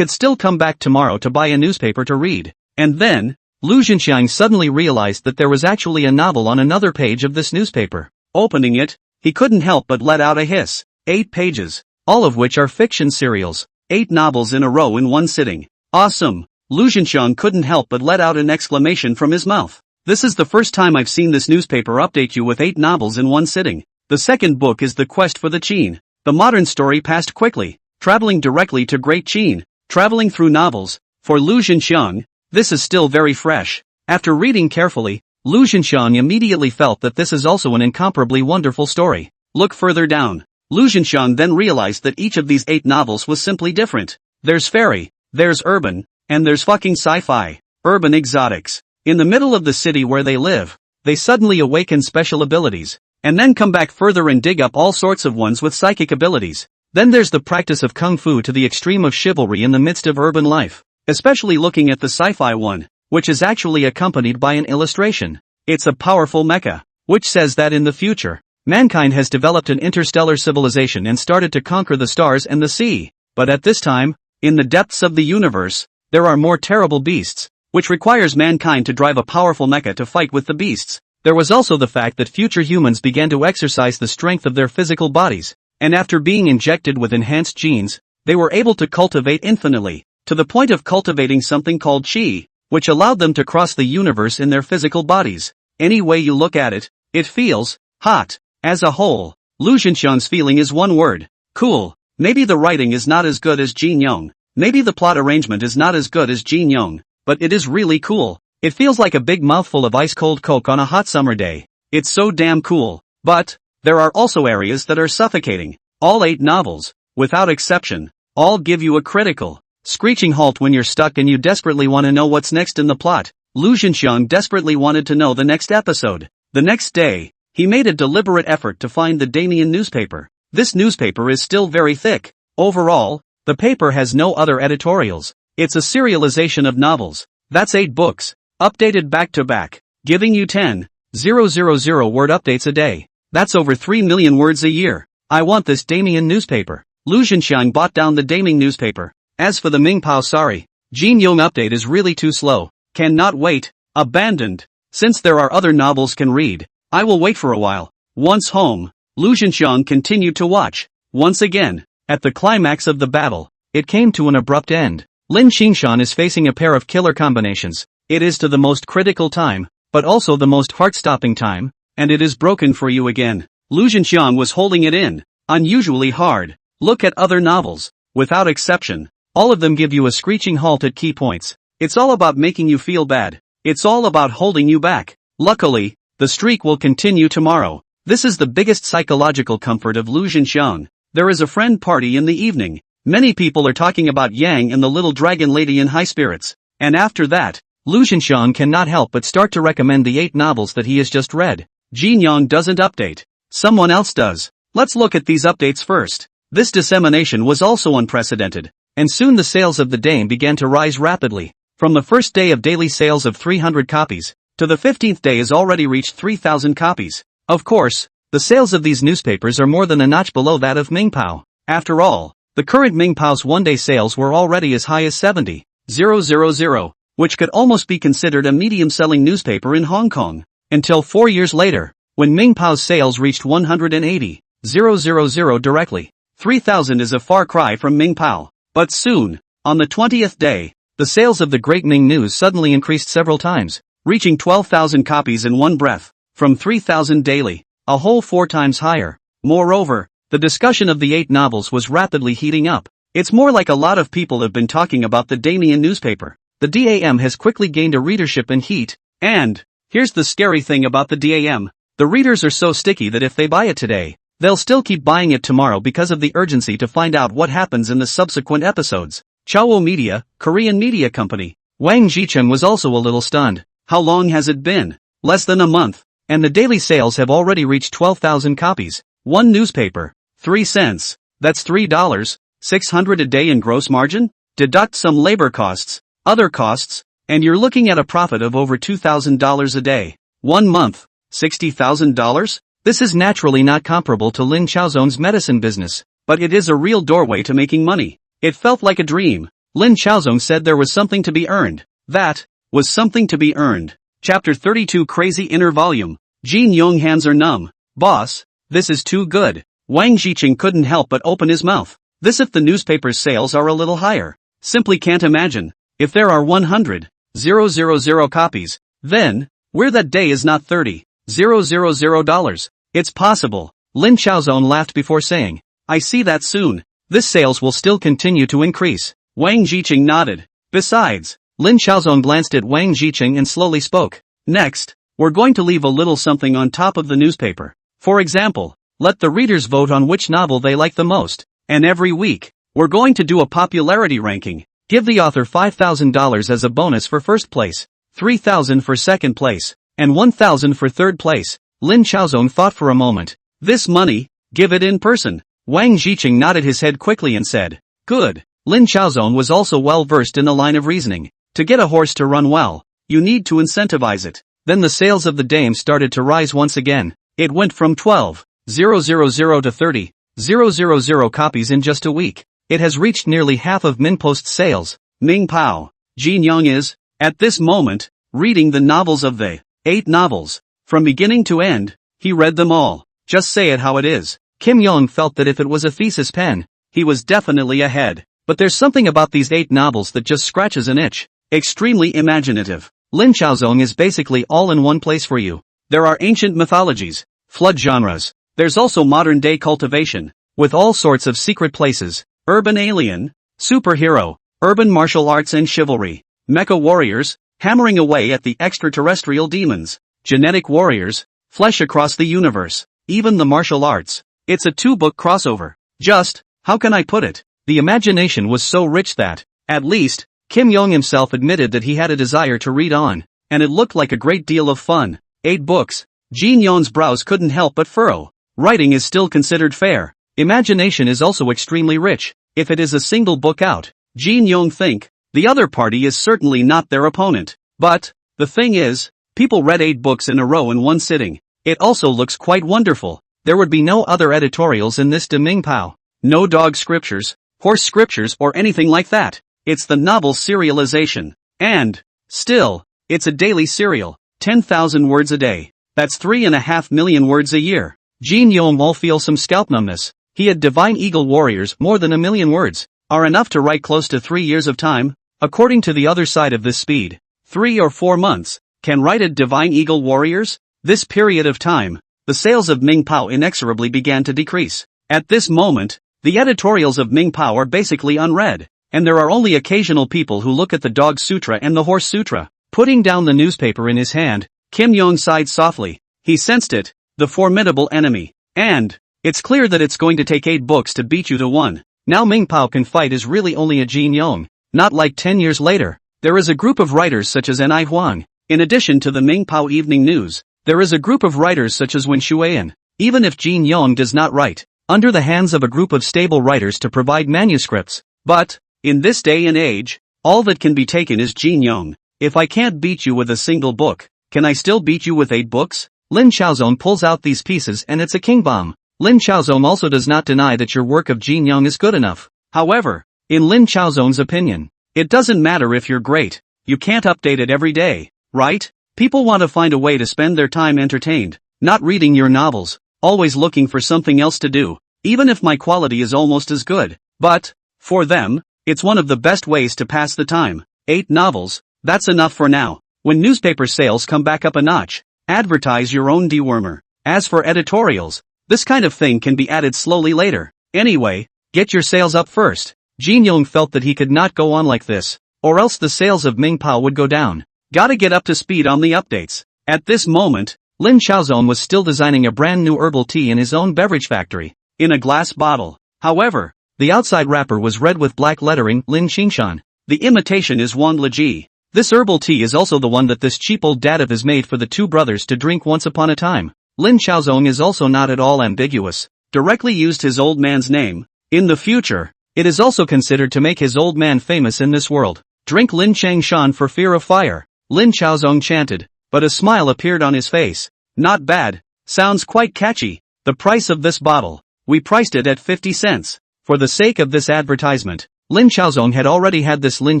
still come back tomorrow to buy a newspaper to read. And then, Lu Zhenxiang suddenly realized that there was actually a novel on another page of this newspaper. Opening it, he couldn't help but let out a hiss. 8 pages, all of which are fiction serials. 8 novels in a row in one sitting. Awesome! Lu Zhenxiang couldn't help but let out an exclamation from his mouth. This is the first time I've seen this newspaper update you with 8 novels in one sitting. The second book is The Quest for the Qin. The modern story passed quickly, traveling directly to Great Qin, traveling through novels. For Lu Zhenxiang, this is still very fresh. After reading carefully, Lu Zhenxiang immediately felt that this is also an incomparably wonderful story. Look further down. Lu Zhenxiang then realized that each of these 8 novels was simply different. There's fairy, there's urban, and there's fucking sci-fi. Urban exotics. In the middle of the city where they live, they suddenly awaken special abilities, and then come back further and dig up all sorts of ones with psychic abilities. Then there's the practice of kung fu to the extreme of chivalry in the midst of urban life, especially looking at the sci-fi one, which is actually accompanied by an illustration. It's a powerful mecha, which says that in the future, mankind has developed an interstellar civilization and started to conquer the stars and the sea. But at this time, in the depths of the universe, there are more terrible beasts, which requires mankind to drive a powerful mecha to fight with the beasts. There was also the fact that future humans began to exercise the strength of their physical bodies, and after being injected with enhanced genes, they were able to cultivate infinitely, to the point of cultivating something called qi, which allowed them to cross the universe in their physical bodies. Any way you look at it, it feels hot. As a whole, Lu Zhenxiang's feeling is one word: cool. Maybe the writing is not as good as Jin Yong, maybe the plot arrangement is not as good as Jin Yong, but it is really cool. It feels like a big mouthful of ice-cold Coke on a hot summer day. It's so damn cool. But there are also areas that are suffocating. All 8 novels, without exception, all give you a critical, screeching halt when you're stuck and you desperately want to know what's next in the plot. Lu Zhenxiang desperately wanted to know the next episode. The next day, he made a deliberate effort to find the Damien newspaper. This newspaper is still very thick. Overall, the paper has no other editorials. It's a serialization of novels. That's 8 books, updated back to back, giving you 10,000 word updates a day. That's over 3 million words a year. I want this Damien newspaper. Lu Zhenxiang bought down the Damien newspaper. As for the Ming Pao, sorry, Jin Yong update is really too slow. Cannot wait. Abandoned. Since there are other novels can read, I will wait for a while. Once home, Lu Zhenxiang continued to watch. Once again, at the climax of the battle, it came to an abrupt end. Lin Qingshan is facing a pair of killer combinations. It is to the most critical time, but also the most heart-stopping time, and it is broken for you again. Lu Zhenxiang was holding it in, unusually hard. Look at other novels, without exception, all of them give you a screeching halt at key points. It's all about making you feel bad. It's all about holding you back. Luckily, The streak will continue tomorrow. This is the biggest psychological comfort of Lu Zhenxiang. There is a friend party in the evening. Many people are talking about Yang and the little dragon lady in high spirits. And after that, Lu Zhenxiang cannot help but start to recommend the 8 novels that he has just read. Jin Yang doesn't update. Someone else does. Let's look at these updates first. This dissemination was also unprecedented. And soon the sales of the Dame began to rise rapidly. From the first day of daily sales of 300 copies, to the 15th day has already reached 3,000 copies. Of course, the sales of these newspapers are more than a notch below that of Mingpao. After all, the current Mingpao's one-day sales were already as high as 70,000, which could almost be considered a medium-selling newspaper in Hong Kong. Until 4 years later, when Mingpao's sales reached 180,000 directly. 3,000 is a far cry from Mingpao. But soon, on the 20th day, the sales of the Great Ming News suddenly increased several times, reaching 12,000 copies in one breath, from 3,000 daily, a whole 4 times higher. Moreover, the discussion of the 8 novels was rapidly heating up. It's more like a lot of people have been talking about the Damien newspaper. The DAM has quickly gained a readership and heat, and here's the scary thing about the DAM. The readers are so sticky that if they buy it today, they'll still keep buying it tomorrow because of the urgency to find out what happens in the subsequent episodes. Chawo Media, Korean media company. Wang Jicheng was also a little stunned. How long has it been? Less than a month. And the daily sales have already reached 12,000 copies. One newspaper. 3 cents. That's $3.600 a day in gross margin? Deduct some labor costs, other costs, and you're looking at a profit of over $2,000 a day. 1 month. $60,000? This is naturally not comparable to Lin Chaozong's medicine business, but it is a real doorway to making money. It felt like a dream. Lin Chaozong said there was something to be earned. That was something to be earned. Chapter 32 Crazy Inner Volume. Jin Yong hands are numb. Boss, this is too good. Wang Jicheng couldn't help but open his mouth. This if the newspaper's sales are a little higher. Simply can't imagine. If there are 100,000 copies, then, where that day is not $30,000. It's possible. Lin Chaozong laughed before saying, I see that soon. This sales will still continue to increase. Wang Jicheng nodded. Besides, Lin Chaozong glanced at Wang Jicheng and slowly spoke. Next, we're going to leave a little something on top of the newspaper. For example, let the readers vote on which novel they like the most. And every week, we're going to do a popularity ranking. Give the author $5,000 as a bonus for first place, $3,000 for second place, and $1,000 for third place. Lin Chaozong thought for a moment. This money, give it in person. Wang Jicheng nodded his head quickly and said, good. Lin Chaozong was also well versed in the line of reasoning. To get a horse to run well, you need to incentivize it. Then the sales of the Dame started to rise once again. It went from 12,000 to 30,000 copies in just a week. It has reached nearly half of Minpost's sales. Mingpao. Jin Yang is, at this moment, reading the novels of the 8 novels. From beginning to end, he read them all. Just say it how it is. Kim Yong felt that if it was a thesis pen, he was definitely ahead. But there's something about these 8 novels that just scratches an itch. Extremely imaginative. Lin Chaozong is basically all in one place for you. There are ancient mythologies, flood genres. There's also modern-day cultivation, with all sorts of secret places, urban alien, superhero, urban martial arts and chivalry, mecha warriors, hammering away at the extraterrestrial demons, genetic warriors, flesh across the universe, even the martial arts. It's a 2-book crossover. Just, how can I put it? The imagination was so rich that, at least, Kim Yong himself admitted that he had a desire to read on, and it looked like a great deal of fun. 8 books. Jin Yong's brows couldn't help but furrow. Writing is still considered fair. Imagination is also extremely rich. If it is a single book out, Jin Yong think, the other party is certainly not their opponent. But, the thing is, people read 8 books in a row in one sitting. It also looks quite wonderful. There would be no other editorials in this de Mingpao. No dog scriptures, horse scriptures or anything like that. It's the novel serialization. And, still, it's a daily serial. 10,000 words a day. That's 3.5 million words a year. Jin Yong will feel some scalp numbness. He had Divine Eagle Warriors more than 1 million words, are enough to write close to 3 years of time. According to the other side of this speed, 3 or 4 months, can write a Divine Eagle Warriors? This period of time, the sales of Mingpao inexorably began to decrease. At this moment, the editorials of Mingpao are basically unread, and there are only occasional people who look at the Dog Sutra and the Horse Sutra. Putting down the newspaper in his hand, Kim Yong sighed softly. He sensed it, the formidable enemy. And it's clear that it's going to take 8 books to beat you to 1. Now Ming Pao can fight is really only a Jin Yong, not like 10 years later. There is a group of writers such as Ni Huang. In addition to the Ming Pao Evening News, there is a group of writers such as Wen Shuian. Even if Jin Yong does not write, under the hands of a group of stable writers to provide manuscripts. But, in this day and age, all that can be taken is Jin Yong. If I can't beat you with a single book, can I still beat you with 8 books? Lin Xiaozong pulls out these pieces and it's a king bomb. Lin Xiaozong also does not deny that your work of Jin Yong is good enough. However, in Lin Xiaozong's opinion, it doesn't matter if you're great, you can't update it every day, right? People want to find a way to spend their time entertained, not reading your novels, always looking for something else to do, even if my quality is almost as good. But, for them, it's one of the best ways to pass the time. 8 novels, that's enough for now. When newspaper sales come back up a notch, advertise your own dewormer. As for editorials, this kind of thing can be added slowly later. Anyway, get your sales up first. Jin Yong felt that he could not go on like this, or else the sales of Ming Pao would go down. Gotta get up to speed on the updates. At this moment, Lin Xiaozong was still designing a brand new herbal tea in his own beverage factory, in a glass bottle. However, the outside wrapper was red with black lettering, Lin Xingshan. The imitation is Wang Leji. This herbal tea is also the one that this cheap old dative is made for the 2 brothers to drink once upon a time. Lin Xiaozong is also not at all ambiguous, directly used his old man's name. In the future, it is also considered to make his old man famous in this world. Drink Lin Changshan for fear of fire. Lin Xiaozong chanted, but a smile appeared on his face. Not bad. Sounds quite catchy. The price of this bottle, we priced it at 50 cents. For the sake of this advertisement, Lin Xiaozong had already had this Lin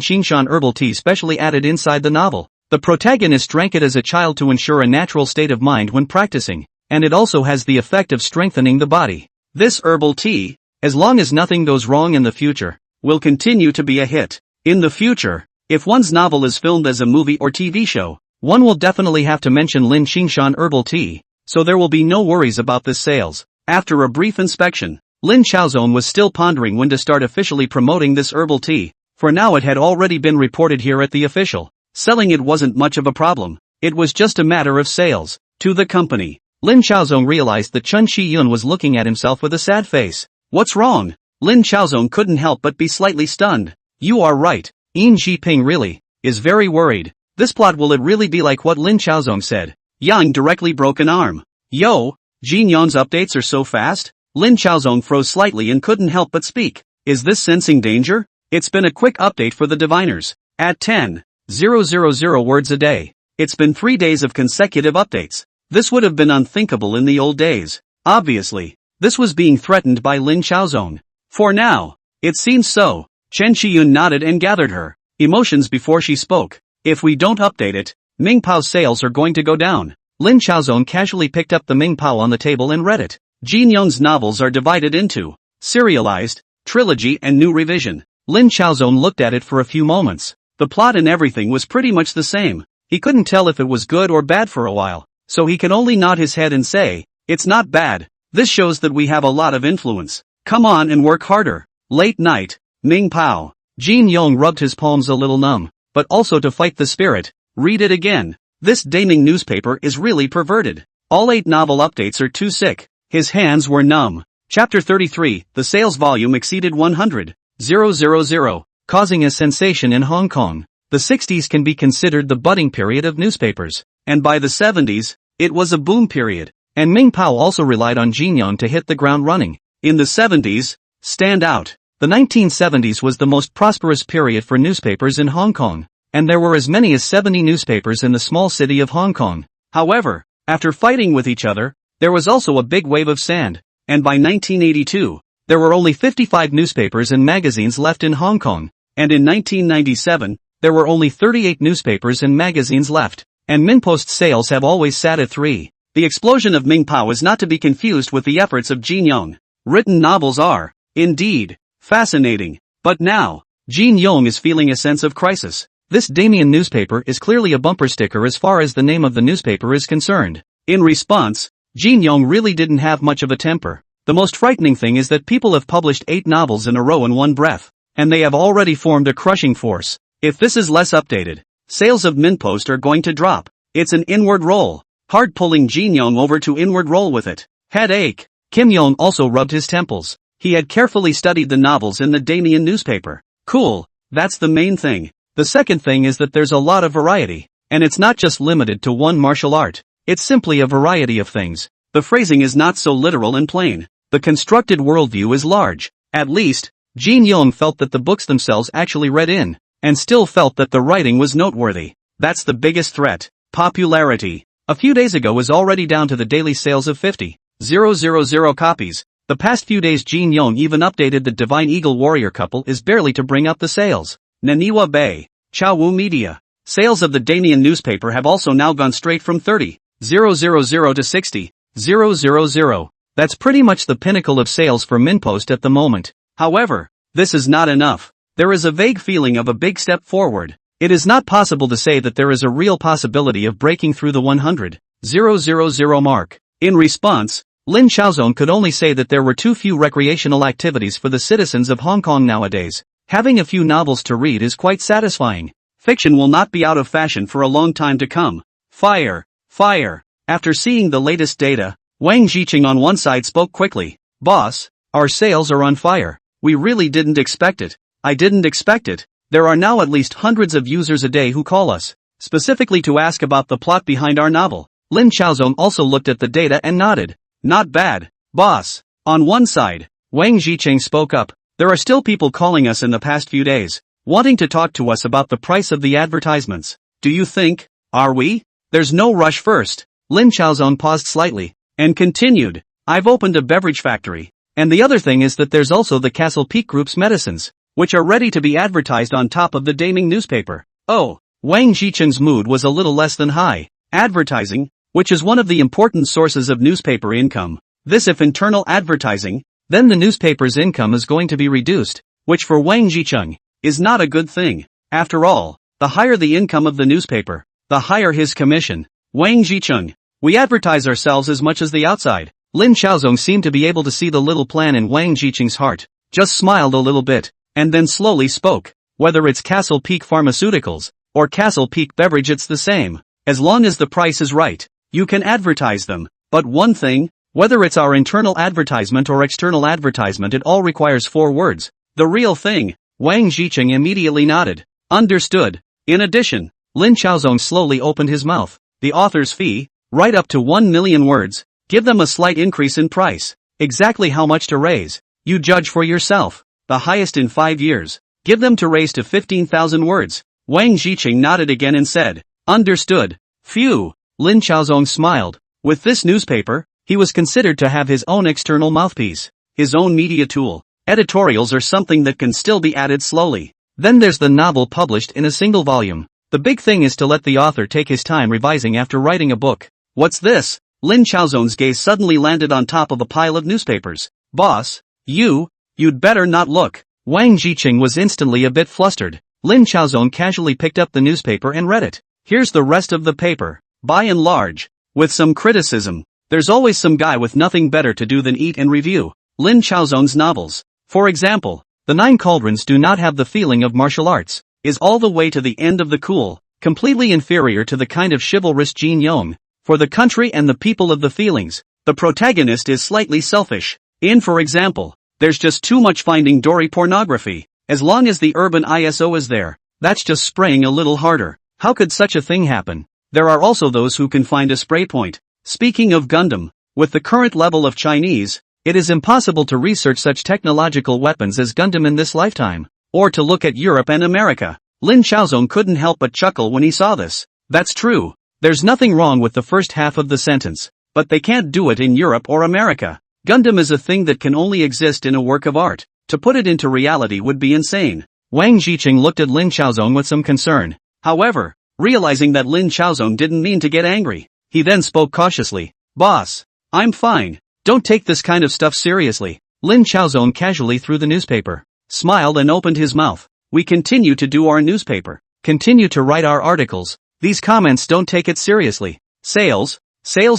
Qingshan herbal tea specially added inside the novel. The protagonist drank it as a child to ensure a natural state of mind when practicing, and it also has the effect of strengthening the body. This herbal tea, as long as nothing goes wrong in the future, will continue to be a hit. In the future, if one's novel is filmed as a movie or TV show, one will definitely have to mention Lin Qingshan herbal tea, so there will be no worries about this sales. After a brief inspection, Lin Xiaozong was still pondering when to start officially promoting this herbal tea. For now it had already been reported here at the official. Selling it wasn't much of a problem. It was just a matter of sales. To the company. Lin Xiaozong realized that Chen Shiyun was looking at himself with a sad face. What's wrong? Lin Xiaozong couldn't help but be slightly stunned. You are right. Yin Jiping really is very worried. This plot, will it really be like what Lin Xiaozong said? Yang directly broke an arm. Yo, Jin Yong's updates are so fast? Lin Xiaozong froze slightly and couldn't help but speak. Is this sensing danger? It's been a quick update for the diviners. At 10,000 words a day. It's been 3 days of consecutive updates. This would have been unthinkable in the old days. Obviously, this was being threatened by Lin Xiaozong. For now, it seems so. Chen Shiyun nodded and gathered her emotions before she spoke. If we don't update it, Ming Pao's sales are going to go down. Lin Xiaozong casually picked up the Ming Pao on the table and read it. Jin Yong's novels are divided into serialized, trilogy and new revision. Lin Xiaozong looked at it for a few moments. The plot and everything was pretty much the same. He couldn't tell if it was good or bad for a while, so he could only nod his head and say, it's not bad. This shows that we have a lot of influence. Come on and work harder. Late night, Ming Pao. Jin Yong rubbed his palms a little numb, but also to fight the spirit. Read it again. This damning newspaper is really perverted. All 8 novel updates are too sick. His hands were numb. Chapter 33, the sales volume exceeded 100,000, causing a sensation in Hong Kong. The 60s can be considered the budding period of newspapers, and by the 70s, it was a boom period, and Ming Pao also relied on Jin Yong to hit the ground running. In the 70s, stand out. The 1970s was the most prosperous period for newspapers in Hong Kong, and there were as many as 70 newspapers in the small city of Hong Kong. However, after fighting with each other, there was also a big wave of sand, and by 1982, there were only 55 newspapers and magazines left in Hong Kong, and in 1997, there were only 38 newspapers and magazines left, and Minpost's sales have always sat at 3. The explosion of Ming Pao is not to be confused with the efforts of Jin Yong. Written novels are, indeed, fascinating, but now, Jin Yong is feeling a sense of crisis. This Damien newspaper is clearly a bumper sticker as far as the name of the newspaper is concerned. In response, Jin Yong really didn't have much of a temper. The most frightening thing is that people have published 8 novels in a row in one breath, and they have already formed a crushing force. If this is less updated, sales of Minpost are going to drop. It's an inward roll. hard pulling Jin Young over to inward roll with it. Headache. Kim Young also rubbed his temples. He had carefully studied the novels in the Damien newspaper. Cool, that's the main thing. The second thing is that there's a lot of variety. And it's not just limited to one martial art. It's simply a variety of things. The phrasing is not so literal and plain. The constructed worldview is large. At least, Jin Young felt that the books themselves actually read in, and still felt that the writing was noteworthy. That's the biggest threat. Popularity. A few days ago was already down to the daily sales of 50,000 copies. The past few days Jin Young even updated the Divine Eagle Warrior couple is barely to bring up the sales. Naniwa Bay. Chao Wu Media. Sales of the Damien newspaper have also now gone straight from 30,000 to 60,000. That's pretty much the pinnacle of sales for Minpost at the moment. However, this is not enough. There is a vague feeling of a big step forward. It is not possible to say that there is a real possibility of breaking through the 100,000 mark. In response, Lin Xiaozong could only say that there were too few recreational activities for the citizens of Hong Kong nowadays. Having a few novels to read is quite satisfying. Fiction will not be out of fashion for a long time to come. Fire. Fire. After seeing the latest data, Wang Jiqing on one side spoke quickly. Boss, our sales are on fire. We really didn't expect it. I didn't expect it. There are now at least hundreds of users a day who call us, specifically to ask about the plot behind our novel. Lin Xiaozong also looked at the data and nodded. Not bad, boss. On one side, Wang Jiqing spoke up. There are still people calling us in the past few days, wanting to talk to us about the price of the advertisements. Do you think, are we? There's no rush first. Lin Xiaozong paused slightly, and continued. I've opened a beverage factory. And the other thing is that there's also the Castle Peak Group's medicines, which are ready to be advertised on top of the Daming newspaper. Oh, Wang Jiqing's mood was a little less than high. Advertising, which is one of the important sources of newspaper income. This if internal advertising, then the newspaper's income is going to be reduced, which for Wang Jiqing, is not a good thing. After all, the higher the income of the newspaper, the higher his commission. Wang Jiqing, we advertise ourselves as much as the outside. Lin Xiaozong seemed to be able to see the little plan in Wang Jiqing's heart, just smiled a little bit, and then slowly spoke. Whether it's Castle Peak Pharmaceuticals, or Castle Peak Beverage it's the same. As long as the price is right, you can advertise them. But one thing, whether it's our internal advertisement or external advertisement it all requires 4 words. The real thing. Wang Jiqing immediately nodded. Understood. In addition, Lin Xiaozong slowly opened his mouth. The author's fee, right up to 1 million words. Give them a slight increase in price. Exactly how much to raise, you judge for yourself. The highest in 5 years. Give them to raise to 15,000 words. Wang Jiqing nodded again and said, understood. Phew. Lin Xiaozong smiled. With this newspaper, he was considered to have his own external mouthpiece, his own media tool. Editorials are something that can still be added slowly. Then there's the novel published in a single volume. The big thing is to let the author take his time revising after writing a book. What's this? Lin Xiaozong's gaze suddenly landed on top of a pile of newspapers. Boss, you'd better not look. Wang Jiqing was instantly a bit flustered. Lin Xiaozong casually picked up the newspaper and read it. Here's the rest of the paper. By and large, with some criticism, there's always some guy with nothing better to do than eat and review Lin Xiaozong's novels. For example, The 9 Cauldrons do not have the feeling of martial arts, is all the way to the end of the cool, completely inferior to the kind of chivalrous Jin Young. For the country and the people of the feelings, the protagonist is slightly selfish. For example, there's just too much Finding Dory pornography. As long as the urban ISO is there, that's just spraying a little harder. How could such a thing happen? There are also those who can find a spray point. Speaking of Gundam, with the current level of Chinese, it is impossible to research such technological weapons as Gundam in this lifetime. Or to look at Europe and America. Lin Xiaozong couldn't help but chuckle when he saw this. That's true. There's nothing wrong with the first half of the sentence, but they can't do it in Europe or America. Gundam is a thing that can only exist in a work of art. To put it into reality would be insane. Wang Jiqing looked at Lin Xiaozong with some concern. However, realizing that Lin Xiaozong didn't mean to get angry, he then spoke cautiously. Boss, I'm fine. Don't take this kind of stuff seriously. Lin Xiaozong casually threw the newspaper, smiled and opened his mouth. We continue to do our newspaper, continue to write our articles. These comments don't take it seriously. Sales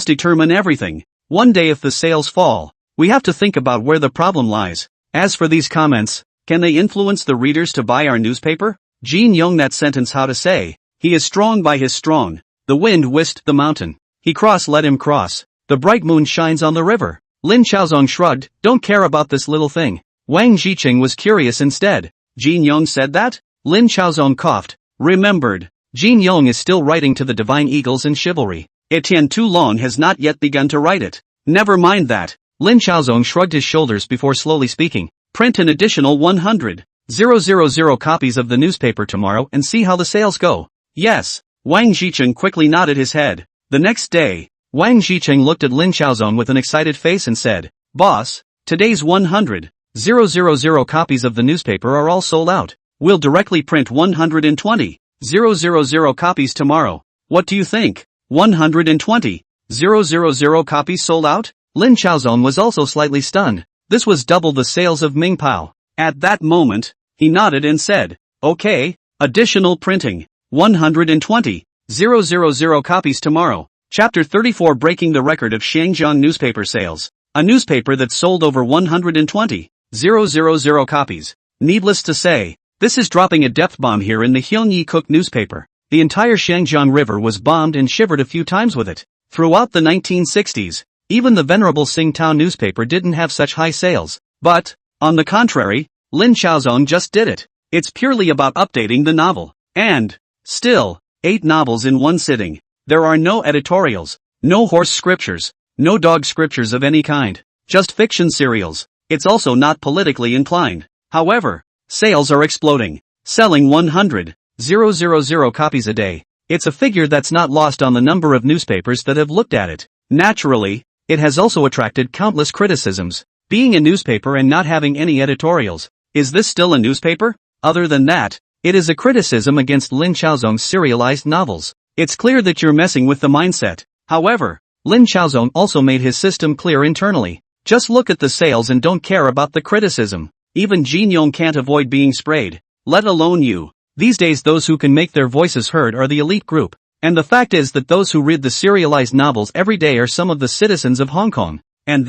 determine everything. One day if the sales fall, we have to think about where the problem lies. As for these comments, can they influence the readers to buy our newspaper? Jin Young that sentence how to say, he is strong by his strong. The wind whisked the mountain. He let him cross. The bright moon shines on the river. Lin Xiaozong shrugged, don't care about this little thing. Wang Jiqing was curious instead. Jin Yong said that? Lin Xiaozong coughed. Remembered. Jin Yong is still writing to the Divine Eagles in Chivalry. Etienne Toulon has not yet begun to write it. Never mind that. Lin Xiaozong shrugged his shoulders before slowly speaking. Print an additional 100,000 copies of the newspaper tomorrow and see how the sales go. Yes. Wang Jiqing quickly nodded his head. The next day, Wang Jiqing looked at Lin Xiaozong with an excited face and said, Boss, today's 100,000 copies of the newspaper are all sold out. We'll directly print 120,000 copies tomorrow. What do you think? 120,000 copies sold out? Lin Xiaozong was also slightly stunned. This was double the sales of Ming Pao. At that moment, he nodded and said, okay, additional printing. 120,000 copies tomorrow. Chapter 34 Breaking the record of Shangjiang newspaper sales. A newspaper that sold over 120,000 copies. Needless to say, this is dropping a depth bomb here in the Hyunyi Cook newspaper. The entire Shangjiang River was bombed and shivered a few times with it. Throughout the 1960s, even the venerable Tsingtao newspaper didn't have such high sales. But, on the contrary, Lin Xiaozong just did it. It's purely about updating the novel. And, still, 8 novels in one sitting. There are no editorials, no horse scriptures, no dog scriptures of any kind. Just fiction serials. It's also not politically inclined. However, sales are exploding. Selling 100,000 copies a day. It's a figure that's not lost on the number of newspapers that have looked at it. Naturally, it has also attracted countless criticisms. Being a newspaper and not having any editorials. Is this still a newspaper? Other than that, it is a criticism against Lin Xiaozong's serialized novels. It's clear that you're messing with the mindset. However, Lin Xiaozong also made his system clear internally. Just look at the sales and don't care about the criticism. Even Jin Yong can't avoid being sprayed. Let alone you. These days those who can make their voices heard are the elite group. And the fact is that those who read the serialized novels every day are some of the citizens of Hong Kong. And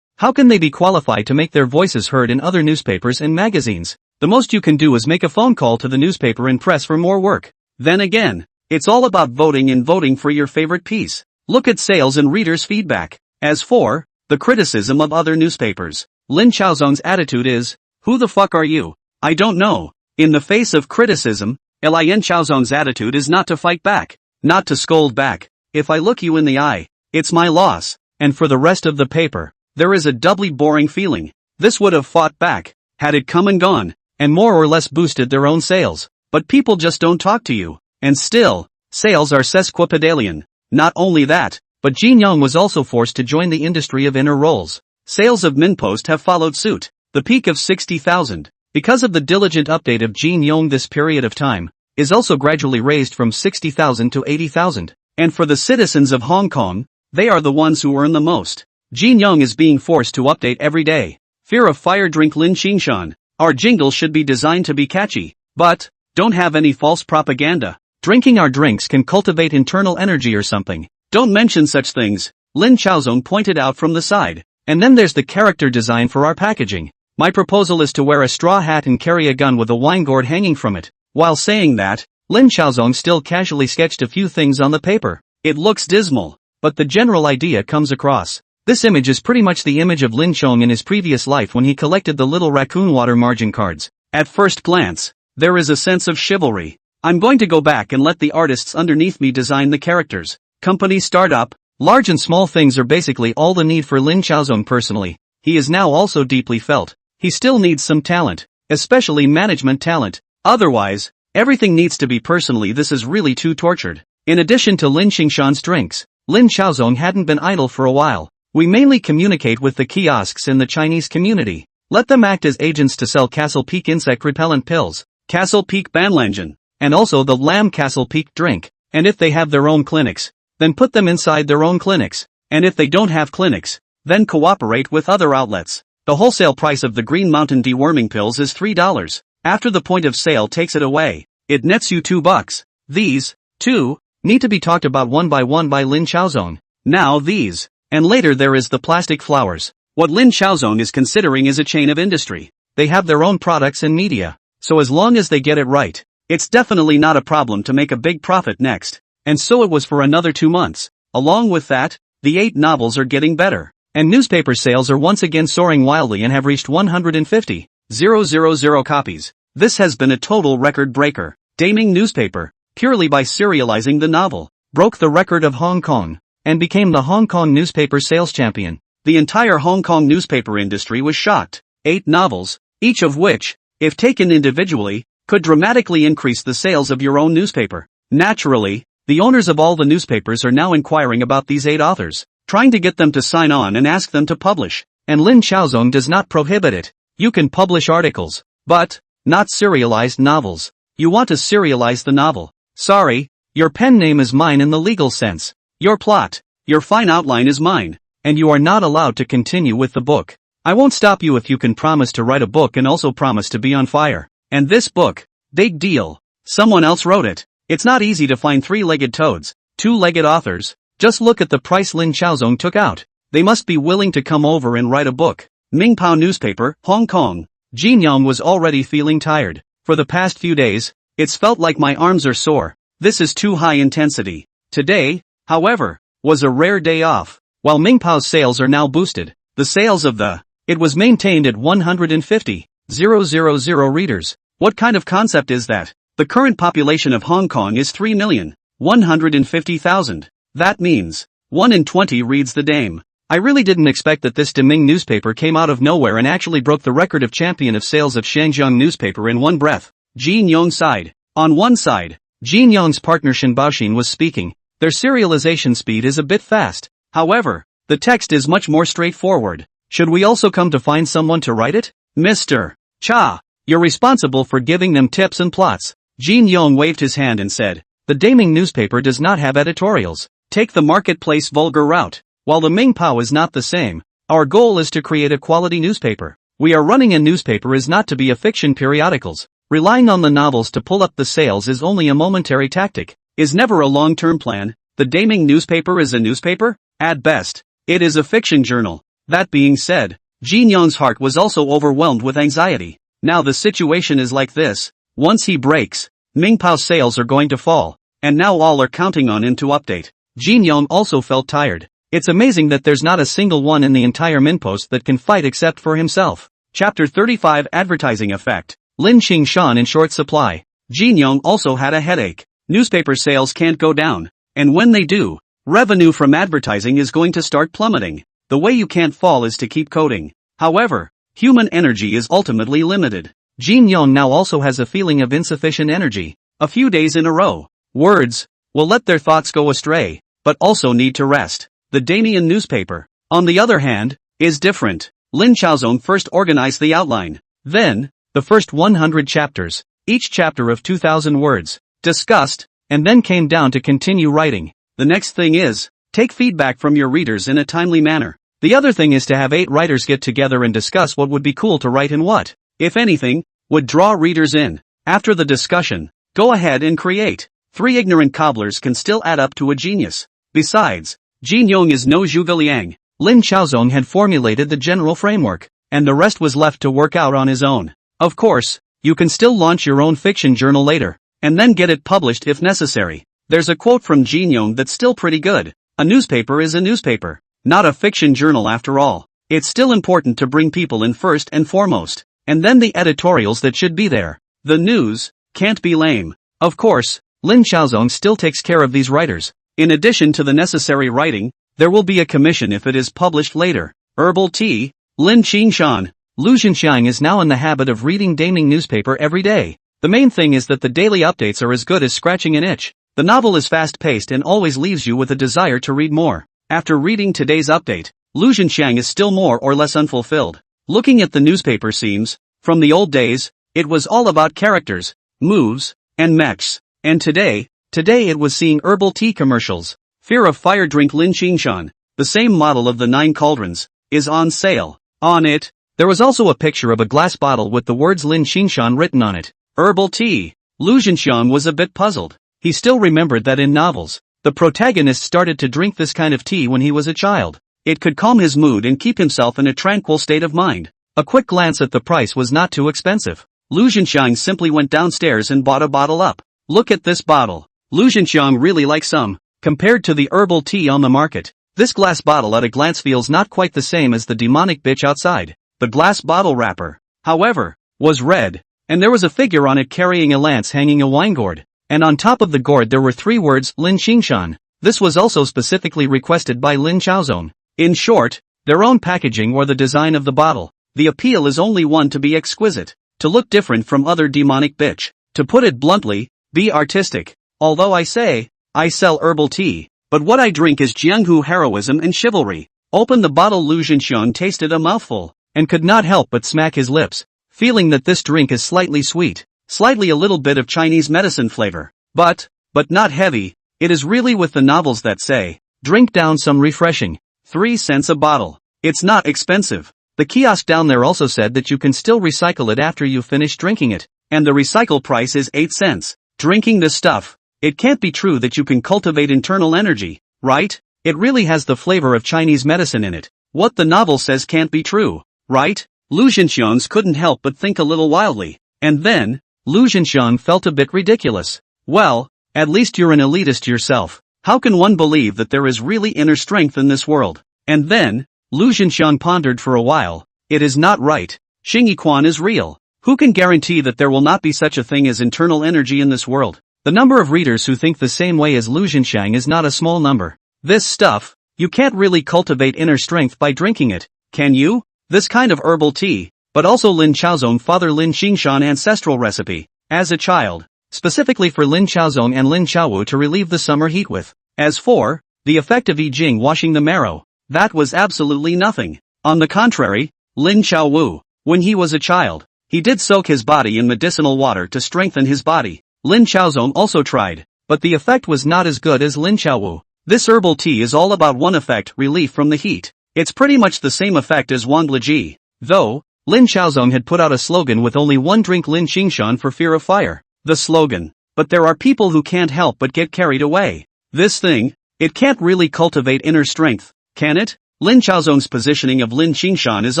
how can they be qualified to make their voices heard in other newspapers and magazines? The most you can do is make a phone call to the newspaper and press for more work. Then again, it's all about voting and voting for your favorite piece. Look at sales and readers' feedback. As for the criticism of other newspapers, Lin Xiaozong's attitude is, who the fuck are you? I don't know. In the face of criticism, Lin Xiaozong's attitude is not to fight back, not to scold back. If I look you in the eye, it's my loss. And for the rest of the paper, there is a doubly boring feeling. This would have fought back, had it come and gone, and more or less boosted their own sales. But people just don't talk to you. And still, sales are sesquipedalian. Not only that, but Jin Yong was also forced to join the industry of inner roles. Sales of Minpost have followed suit. The peak of 60,000, because of the diligent update of Jin Yong this period of time, is also gradually raised from 60,000 to 80,000. And for the citizens of Hong Kong, they are the ones who earn the most. Jin Yong is being forced to update every day. Fear of fire drink Lin Qingshan. Our jingle should be designed to be catchy. But, don't have any false propaganda. Drinking our drinks can cultivate internal energy or something. Don't mention such things, Lin Xiaozong pointed out from the side. And then there's the character design for our packaging. My proposal is to wear a straw hat and carry a gun with a wine gourd hanging from it. While saying that, Lin Xiaozong still casually sketched a few things on the paper. It looks dismal, but the general idea comes across. This image is pretty much the image of Lin Chong in his previous life when he collected the little raccoon water margin cards. At first glance, there is a sense of chivalry. I'm going to go back and let the artists underneath me design the characters. Company startup, large and small things are basically all the need for Lin Xiaozong personally. He is now also deeply felt. He still needs some talent, especially management talent. Otherwise, everything needs to be personally. This is really too tortured. In addition to Lin Qingshan's drinks, Lin Xiaozong hadn't been idle for a while. We mainly communicate with the kiosks in the Chinese community. Let them act as agents to sell Castle Peak insect repellent pills, Castle Peak Banlangen, and also the Lamb Castle Peak drink. And if they have their own clinics, then put them inside their own clinics. And if they don't have clinics, then cooperate with other outlets. The wholesale price of the Green Mountain deworming pills is $3. After the point of sale takes it away, it nets you $2. These, too, need to be talked about one by Lin Xiaozong. Now these, and later there is the plastic flowers. What Lin Xiaozong is considering is a chain of industry. They have their own products and media. So as long as they get it right, it's definitely not a problem to make a big profit next. And so it was for another 2 months. Along with that, the 8 novels are getting better. And newspaper sales are once again soaring wildly and have reached 150,000 copies. This has been a total record breaker. Daming newspaper, purely by serializing the novel, broke the record of Hong Kong, and became the Hong Kong newspaper sales champion. The entire Hong Kong newspaper industry was shocked. 8 novels, each of which, if taken individually, could dramatically increase the sales of your own newspaper. Naturally, the owners of all the newspapers are now inquiring about these 8 authors, trying to get them to sign on and ask them to publish. And Lin Chaozong does not prohibit it. You can publish articles, but not serialized novels. You want to serialize the novel. Sorry, your pen name is mine in the legal sense. Your plot, your fine outline is mine, and you are not allowed to continue with the book. I won't stop you if you can promise to write a book and also promise to be on fire. And this book, big deal. Someone else wrote it. It's not easy to find 3-legged toads, 2-legged authors. Just look at the price Lin Chaozong took out. They must be willing to come over and write a book. Mingpao newspaper, Hong Kong. Jin Yong was already feeling tired. For the past few days, it's felt like my arms are sore. This is too high intensity. Today, however, was a rare day off. While Mingpao's sales are now boosted, the sales of it was maintained at 150,000 readers. What kind of concept is that? The current population of Hong Kong is 3,150,000. That means 1 in 20 reads the Dame. I really didn't expect that this Deming newspaper came out of nowhere and actually broke the record of champion of sales of Shangjiang newspaper in one breath. Jin Yong sighed. On one side, Jin Yong's partner Shin Baoxin was speaking. Their serialization speed is a bit fast. However, the text is much more straightforward. Should we also come to find someone to write it? Mr. Cha, you're responsible for giving them tips and plots. Jin Yong waved his hand and said, the Daming newspaper does not have editorials. Take the marketplace vulgar route. While the Mingpao is not the same, our goal is to create a quality newspaper. We are running a newspaper is not to be a fiction periodicals. Relying on the novels to pull up the sales is only a momentary tactic, is never a long-term plan. The Daming newspaper is a newspaper? At best, it is a fiction journal. That being said, Jin Yong's heart was also overwhelmed with anxiety. Now the situation is like this. Once he breaks, Mingpao's sales are going to fall, and now all are counting on him to update. Jin Yong also felt tired. It's amazing that there's not a single one in the entire Minpost that can fight except for himself. Chapter 35 Advertising Effect. Lin Qingshan in short supply. Jin Yong also had a headache. Newspaper sales can't go down, and when they do, revenue from advertising is going to start plummeting. The way you can't fall is to keep coding. However, human energy is ultimately limited. Jin Yong now also has a feeling of insufficient energy. A few days in a row, words will let their thoughts go astray, but also need to rest. The Damien newspaper, on the other hand, is different. Lin Chaozong first organized the outline. Then, the first 100 chapters, each chapter of 2,000 words, discussed, and then came down to continue writing. The next thing is, take feedback from your readers in a timely manner. The other thing is to have 8 writers get together and discuss what would be cool to write and what, if anything, would draw readers in. After the discussion, go ahead and create. 3 ignorant cobblers can still add up to a genius. Besides, Jin Yong is no Zhuge Liang. Lin Chaozong had formulated the general framework, and the rest was left to work out on his own. Of course, you can still launch your own fiction journal later, and then get it published if necessary. There's a quote from Jin Yong that's still pretty good. A newspaper is a newspaper, not a fiction journal after all. It's still important to bring people in first and foremost, and then the editorials that should be there. The news can't be lame. Of course, Lin Chaozong still takes care of these writers. In addition to the necessary writing, there will be a commission if it is published later. Herbal tea. Lin Qingshan. Lu Zhenxiang is now in the habit of reading Daming newspaper every day. The main thing is that the daily updates are as good as scratching an itch. The novel is fast-paced and always leaves you with a desire to read more. After reading today's update, Lu Zhenxiang is still more or less unfulfilled. Looking at the newspaper scenes, from the old days, it was all about characters, moves, and mechs. And today it was seeing herbal tea commercials. Fear of Fire drink Lin Qingshan, the same model of the 9 cauldrons, is on sale. On it, there was also a picture of a glass bottle with the words Lin Qingshan written on it. Herbal tea. Lu Zhenxiang was a bit puzzled. He still remembered that in novels, the protagonist started to drink this kind of tea when he was a child. It could calm his mood and keep himself in a tranquil state of mind. A quick glance at the price was not too expensive. Lu Zhenxiang simply went downstairs and bought a bottle up. Look at this bottle. Lu Zhenxiang really likes some. Compared to the herbal tea on the market, this glass bottle at a glance feels not quite the same as the demonic bitch outside. The glass bottle wrapper, however, was red, and there was a figure on it carrying a lance hanging a wine gourd, and on top of the gourd there were 3 words, Lin Xingshan. This was also specifically requested by Lin Xiaozong. In short, their own packaging or the design of the bottle. The appeal is only one to be exquisite, to look different from other demonic bitch. To put it bluntly, be artistic. Although I say, I sell herbal tea, but what I drink is Jianghu heroism and chivalry. Opened the bottle, Lu Zhenxian tasted a mouthful, and could not help but smack his lips, feeling that this drink is slightly sweet, slightly a little bit of Chinese medicine flavor, but not heavy. It is really with the novels that say, drink down some refreshing. 3 cents a bottle. It's not expensive. The kiosk down there also said that you can still recycle it after you finish drinking it, and the recycle price is 8 cents. Drinking this stuff, it can't be true that you can cultivate internal energy, right? It really has the flavor of Chinese medicine in it. What the novel says can't be true, right? Lu Zhenxian couldn't help but think a little wildly, and then, Lu Zhenxian felt a bit ridiculous. Well, at least you're an elitist yourself. How can one believe that there is really inner strength in this world? And then, Lu Zhenxian pondered for a while. It is not right. Xingyi Quan is real. Who can guarantee that there will not be such a thing as internal energy in this world? The number of readers who think the same way as Lu Zhenxian is not a small number. This stuff, you can't really cultivate inner strength by drinking it, can you? This kind of herbal tea, but also Lin Xiaozong Father Lin Xingshan ancestral recipe, as a child, specifically for Lin Xiaozong and Lin Xiaowu to relieve the summer heat with. As for the effect of I Ching washing the marrow, that was absolutely nothing. On the contrary, Lin Xiaowu, when he was a child, he did soak his body in medicinal water to strengthen his body. Lin Xiaozong also tried, but the effect was not as good as Lin Xiaowu. This herbal tea is all about one effect, relief from the heat. It's pretty much the same effect as Wang Leji, though, Lin Xiaozong had put out a slogan with only one drink Lin Xingshan for fear of fire. The slogan. But there are people who can't help but get carried away. This thing, it can't really cultivate inner strength, can it? Lin Xiaozong's positioning of Lin Xingshan is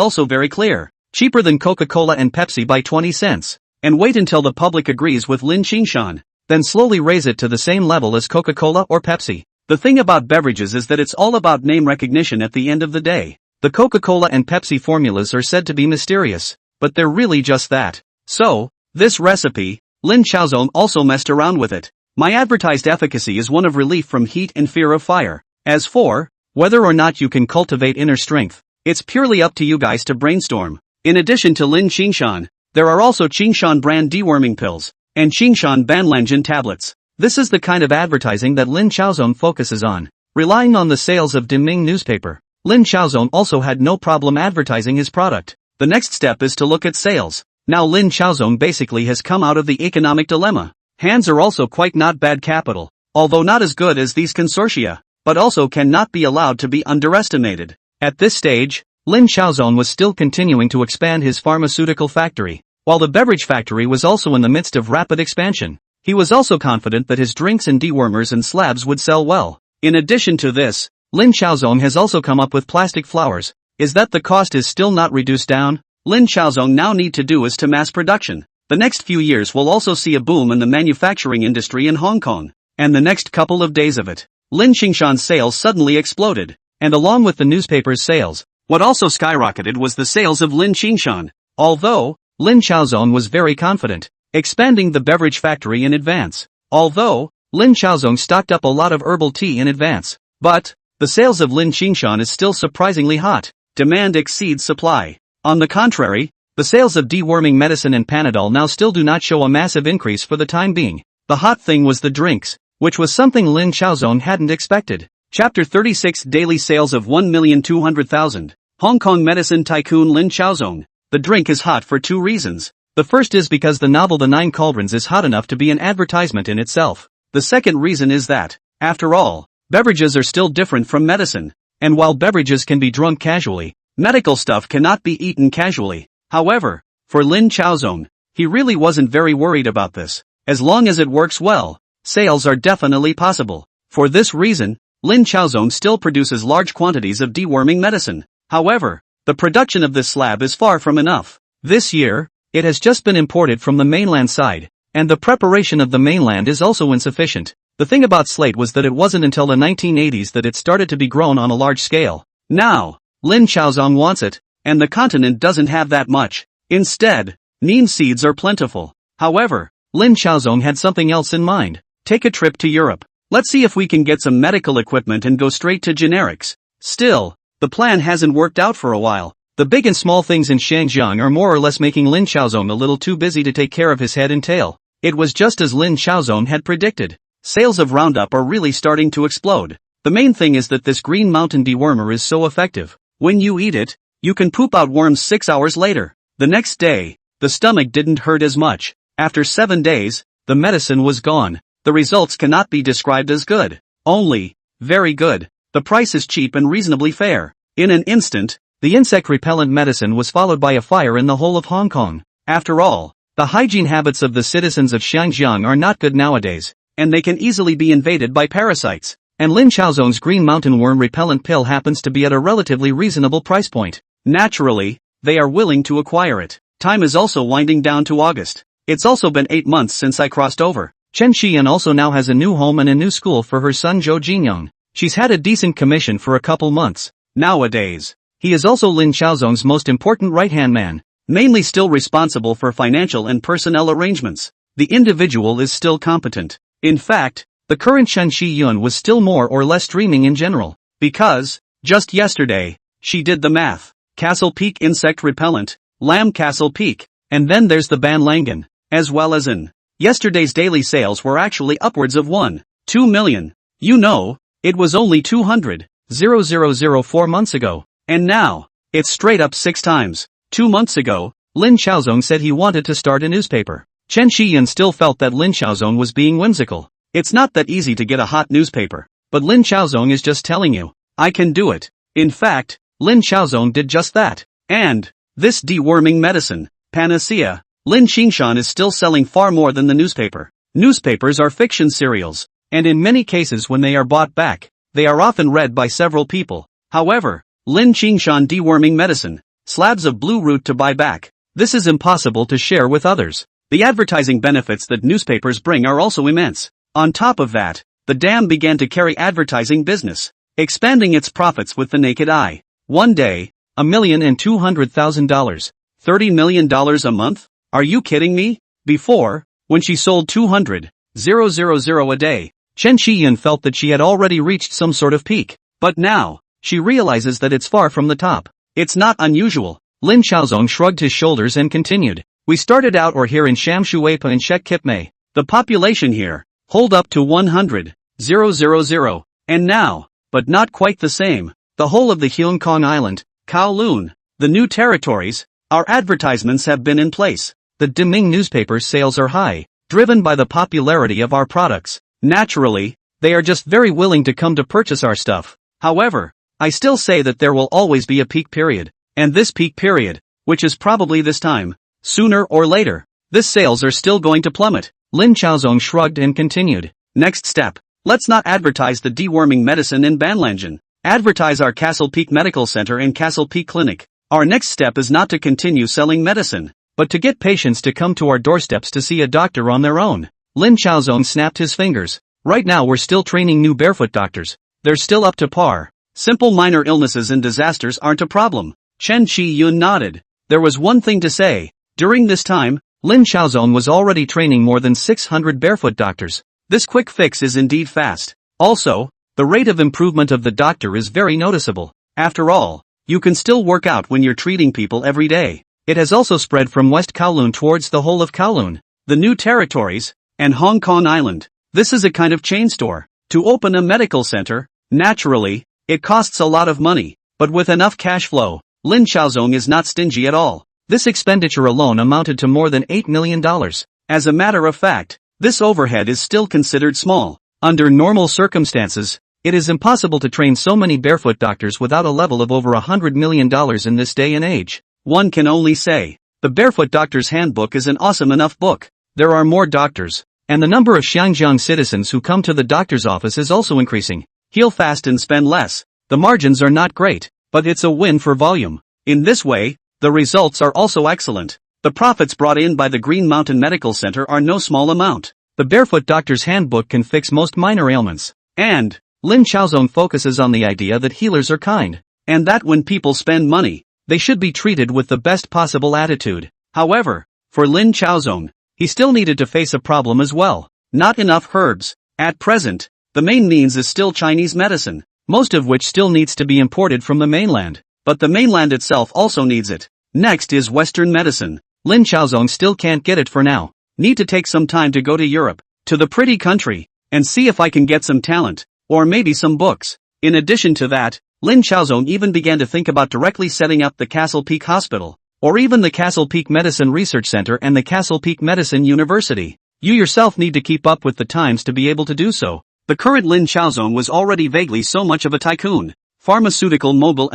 also very clear. Cheaper than Coca-Cola and Pepsi by 20 cents. And wait until the public agrees with Lin Xingshan. Then slowly raise it to the same level as Coca-Cola or Pepsi. The thing about beverages is that it's all about name recognition at the end of the day. The Coca-Cola and Pepsi formulas are said to be mysterious, but they're really just that. So, this recipe, Lin Xiaozong also messed around with it. My advertised efficacy is one of relief from heat and fear of fire. As for whether or not you can cultivate inner strength, it's purely up to you guys to brainstorm. In addition to Lin Xingshan, there are also Qingshan brand deworming pills, and Qingshan Banlanjin tablets. This is the kind of advertising that Lin Xiaozong focuses on. Relying on the sales of Deming newspaper, Lin Xiaozong also had no problem advertising his product. The next step is to look at sales. Now Lin Xiaozong basically has come out of the economic dilemma. Hands are also quite not bad capital, although not as good as these consortia, but also cannot be allowed to be underestimated. At this stage, Lin Xiaozong was still continuing to expand his pharmaceutical factory, while the beverage factory was also in the midst of rapid expansion. He was also confident that his drinks and dewormers and slabs would sell well. In addition to this, Lin Xiaozong has also come up with plastic flowers. Is that the cost is still not reduced down? Lin Xiaozong now need to do is to mass production. The next few years will also see a boom in the manufacturing industry in Hong Kong, and the next couple of days of it, Lin Xingshan's sales suddenly exploded, and along with the newspaper's sales, what also skyrocketed was the sales of Lin Xingshan. Although, Lin Xiaozong was very confident, expanding the beverage factory in advance. Although, Lin Xiaozong stocked up a lot of herbal tea in advance. But, the sales of Lin Xingshan is still surprisingly hot. Demand exceeds supply. On the contrary, the sales of deworming medicine and Panadol now still do not show a massive increase for the time being. The hot thing was the drinks, which was something Lin Xiaozong hadn't expected. Chapter 36 Daily Sales of 1,200,000. Hong Kong Medicine Tycoon Lin Xiaozong. The drink is hot for 2 reasons. The first is because the novel The Nine Cauldrons is hot enough to be an advertisement in itself. The second reason is that, after all, beverages are still different from medicine. And while beverages can be drunk casually, medical stuff cannot be eaten casually. However, for Lin Xiaozong, he really wasn't very worried about this. As long as it works well, sales are definitely possible. For this reason, Lin Xiaozong still produces large quantities of deworming medicine. However, the production of this slab is far from enough. This year, it has just been imported from the mainland side, and the preparation of the mainland is also insufficient. The thing about slate was that it wasn't until the 1980s that it started to be grown on a large scale. Now, Lin Chaozong wants it, and the continent doesn't have that much. Instead, neem seeds are plentiful. However, Lin Chaozong had something else in mind. Take a trip to Europe. Let's see if we can get some medical equipment and go straight to generics. Still, the plan hasn't worked out for a while. The big and small things in Shangjiang are more or less making Lin Chaozong a little too busy to take care of his head and tail. It was just as Lin Chaozong had predicted. Sales of Roundup are really starting to explode. The main thing is that this Green Mountain dewormer is so effective. When you eat it, you can poop out worms 6 hours later. The next day, the stomach didn't hurt as much. After 7 days, the medicine was gone. The results cannot be described as good. Only, very good. The price is cheap and reasonably fair. In an instant, the insect repellent medicine was followed by a fire in the whole of Hong Kong. After all, the hygiene habits of the citizens of Xinjiang are not good nowadays, and they can easily be invaded by parasites. And Lin Chaozong's Green Mountain worm repellent pill happens to be at a relatively reasonable price point. Naturally, they are willing to acquire it. Time is also winding down to August. It's also been 8 months since I crossed over. Chen Xian also now has a new home and a new school for her son Zhou Jinyong. She's had a decent commission for a couple months. Nowadays, he is also Lin Chaozong's most important right-hand man, mainly still responsible for financial and personnel arrangements. The individual is still competent. In fact, the current Chen Xiyun was still more or less dreaming in general, because, just yesterday, she did the math. Castle Peak insect repellent, Lamb Castle Peak, and then there's the Ban Langan, as well as in. Yesterday's daily sales were actually upwards of 1.2 million. You know, it was only 200,000 4 months ago. And now, it's straight up 6 times. 2 months ago, Lin Chaozong said he wanted to start a newspaper. Chen Xiyan still felt that Lin Chaozong was being whimsical. It's not that easy to get a hot newspaper. But Lin Chaozong is just telling you, I can do it. In fact, Lin Chaozong did just that. And, this deworming medicine, panacea, Lin Qingshan is still selling far more than the newspaper. Newspapers are fiction serials, and in many cases when they are bought back, they are often read by several people. However, Lin Qingshan deworming medicine, slabs of blue root to buy back. This is impossible to share with others. The advertising benefits that newspapers bring are also immense. On top of that, the dam began to carry advertising business, expanding its profits with the naked eye. One day, $1,200,000. $30 million a month? Are you kidding me? Before, when she sold 200,000 a day, Chen Xiyan felt that she had already reached some sort of peak. But now, she realizes that it's far from the top. It's not unusual. Lin Chaozong shrugged his shoulders and continued. We started out here in Shamshuepa and Shek Kipmei. The population here, hold up to 100,000. And now, but not quite the same, the whole of the Hong Kong Island, Kowloon, the new territories, our advertisements have been in place. The Deming newspaper sales are high, driven by the popularity of our products. Naturally, they are just very willing to come to purchase our stuff. However, I still say that there will always be a peak period. And this peak period, which is probably this time, sooner or later, this sales are still going to plummet. Lin Chaozong shrugged and continued. Next step, let's not advertise the deworming medicine in Banlangen. Advertise our Castle Peak Medical Center and Castle Peak Clinic. Our next step is not to continue selling medicine, but to get patients to come to our doorsteps to see a doctor on their own. Lin Chaozong snapped his fingers. Right now we're still training new barefoot doctors. They're still up to par. Simple minor illnesses and disasters aren't a problem. Chen Qiyun nodded. There was one thing to say. During this time, Lin Chaozong was already training more than 600 barefoot doctors. This quick fix is indeed fast. Also, the rate of improvement of the doctor is very noticeable. After all, you can still work out when you're treating people every day. It has also spread from West Kowloon towards the whole of Kowloon, the new territories, and Hong Kong Island. This is a kind of chain store. To open a medical center, naturally, it costs a lot of money, but with enough cash flow, Lin Chaozong is not stingy at all. This expenditure alone amounted to more than $8 million. As a matter of fact, this overhead is still considered small. Under normal circumstances, it is impossible to train so many barefoot doctors without a level of over $100 million in this day and age. One can only say, the Barefoot Doctor's Handbook is an awesome enough book. There are more doctors, and the number of Xiangjiang citizens who come to the doctor's office is also increasing. Heal fast and spend less. The margins are not great, but it's a win for volume. In this way, the results are also excellent. The profits brought in by the Green Mountain Medical Center are no small amount. The Barefoot Doctor's Handbook can fix most minor ailments. And Lin Xiaozong focuses on the idea that healers are kind, and that when people spend money, they should be treated with the best possible attitude. However, for Lin Xiaozong, he still needed to face a problem as well. Not enough herbs. At present, the main means is still Chinese medicine, most of which still needs to be imported from the mainland. But the mainland itself also needs it. Next is Western medicine. Lin Xiaozong still can't get it for now. Need to take some time to go to Europe, to the pretty country, and see if I can get some talent, or maybe some books. In addition to that, Lin Xiaozong even began to think about directly setting up the Castle Peak Hospital, or even the Castle Peak Medicine Research Center and the Castle Peak Medicine University. You yourself need to keep up with the times to be able to do so. The current Lin Xiaozong was already vaguely so much of a tycoon. Pharmaceutical mobile.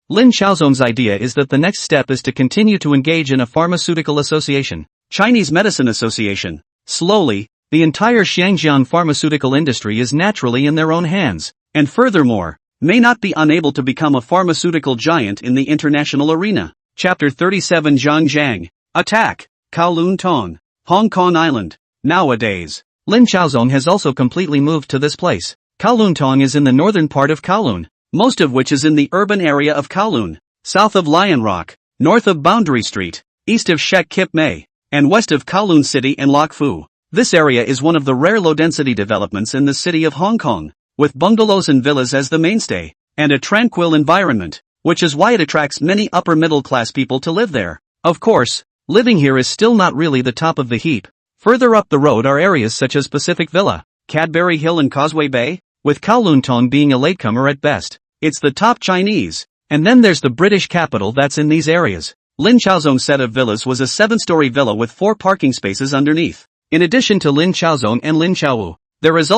Lin Xiaozong's idea is that the next step is to continue to engage in a pharmaceutical association, Chinese Medicine Association. Slowly, the entire Xiangjiang pharmaceutical industry is naturally in their own hands, and furthermore, may not be unable to become a pharmaceutical giant in the international arena. Chapter 37 Zhangjiang. Attack. Kowloon Tong. Hong Kong Island. Nowadays, Lin Xiaozong has also completely moved to this place. Kowloon Tong is in the northern part of Kowloon, most of which is in the urban area of Kowloon, south of Lion Rock, north of Boundary Street, east of Shek Kip Mei, and west of Kowloon City and Lok Fu. This area is one of the rare low-density developments in the city of Hong Kong, with bungalows and villas as the mainstay, and a tranquil environment, which is why it attracts many upper-middle-class people to live there. Of course, living here is still not really the top of the heap. Further up the road are areas such as Pacific Villa, Cadbury Hill and Causeway Bay, with Kowloon Tong being a latecomer at best. It's the top Chinese, and then there's the British capital that's in these areas. Lin Xiaozong's set of villas was a 7-story villa with 4 parking spaces underneath. In addition to Lin Xiaozong and Lin Xiaowu, there is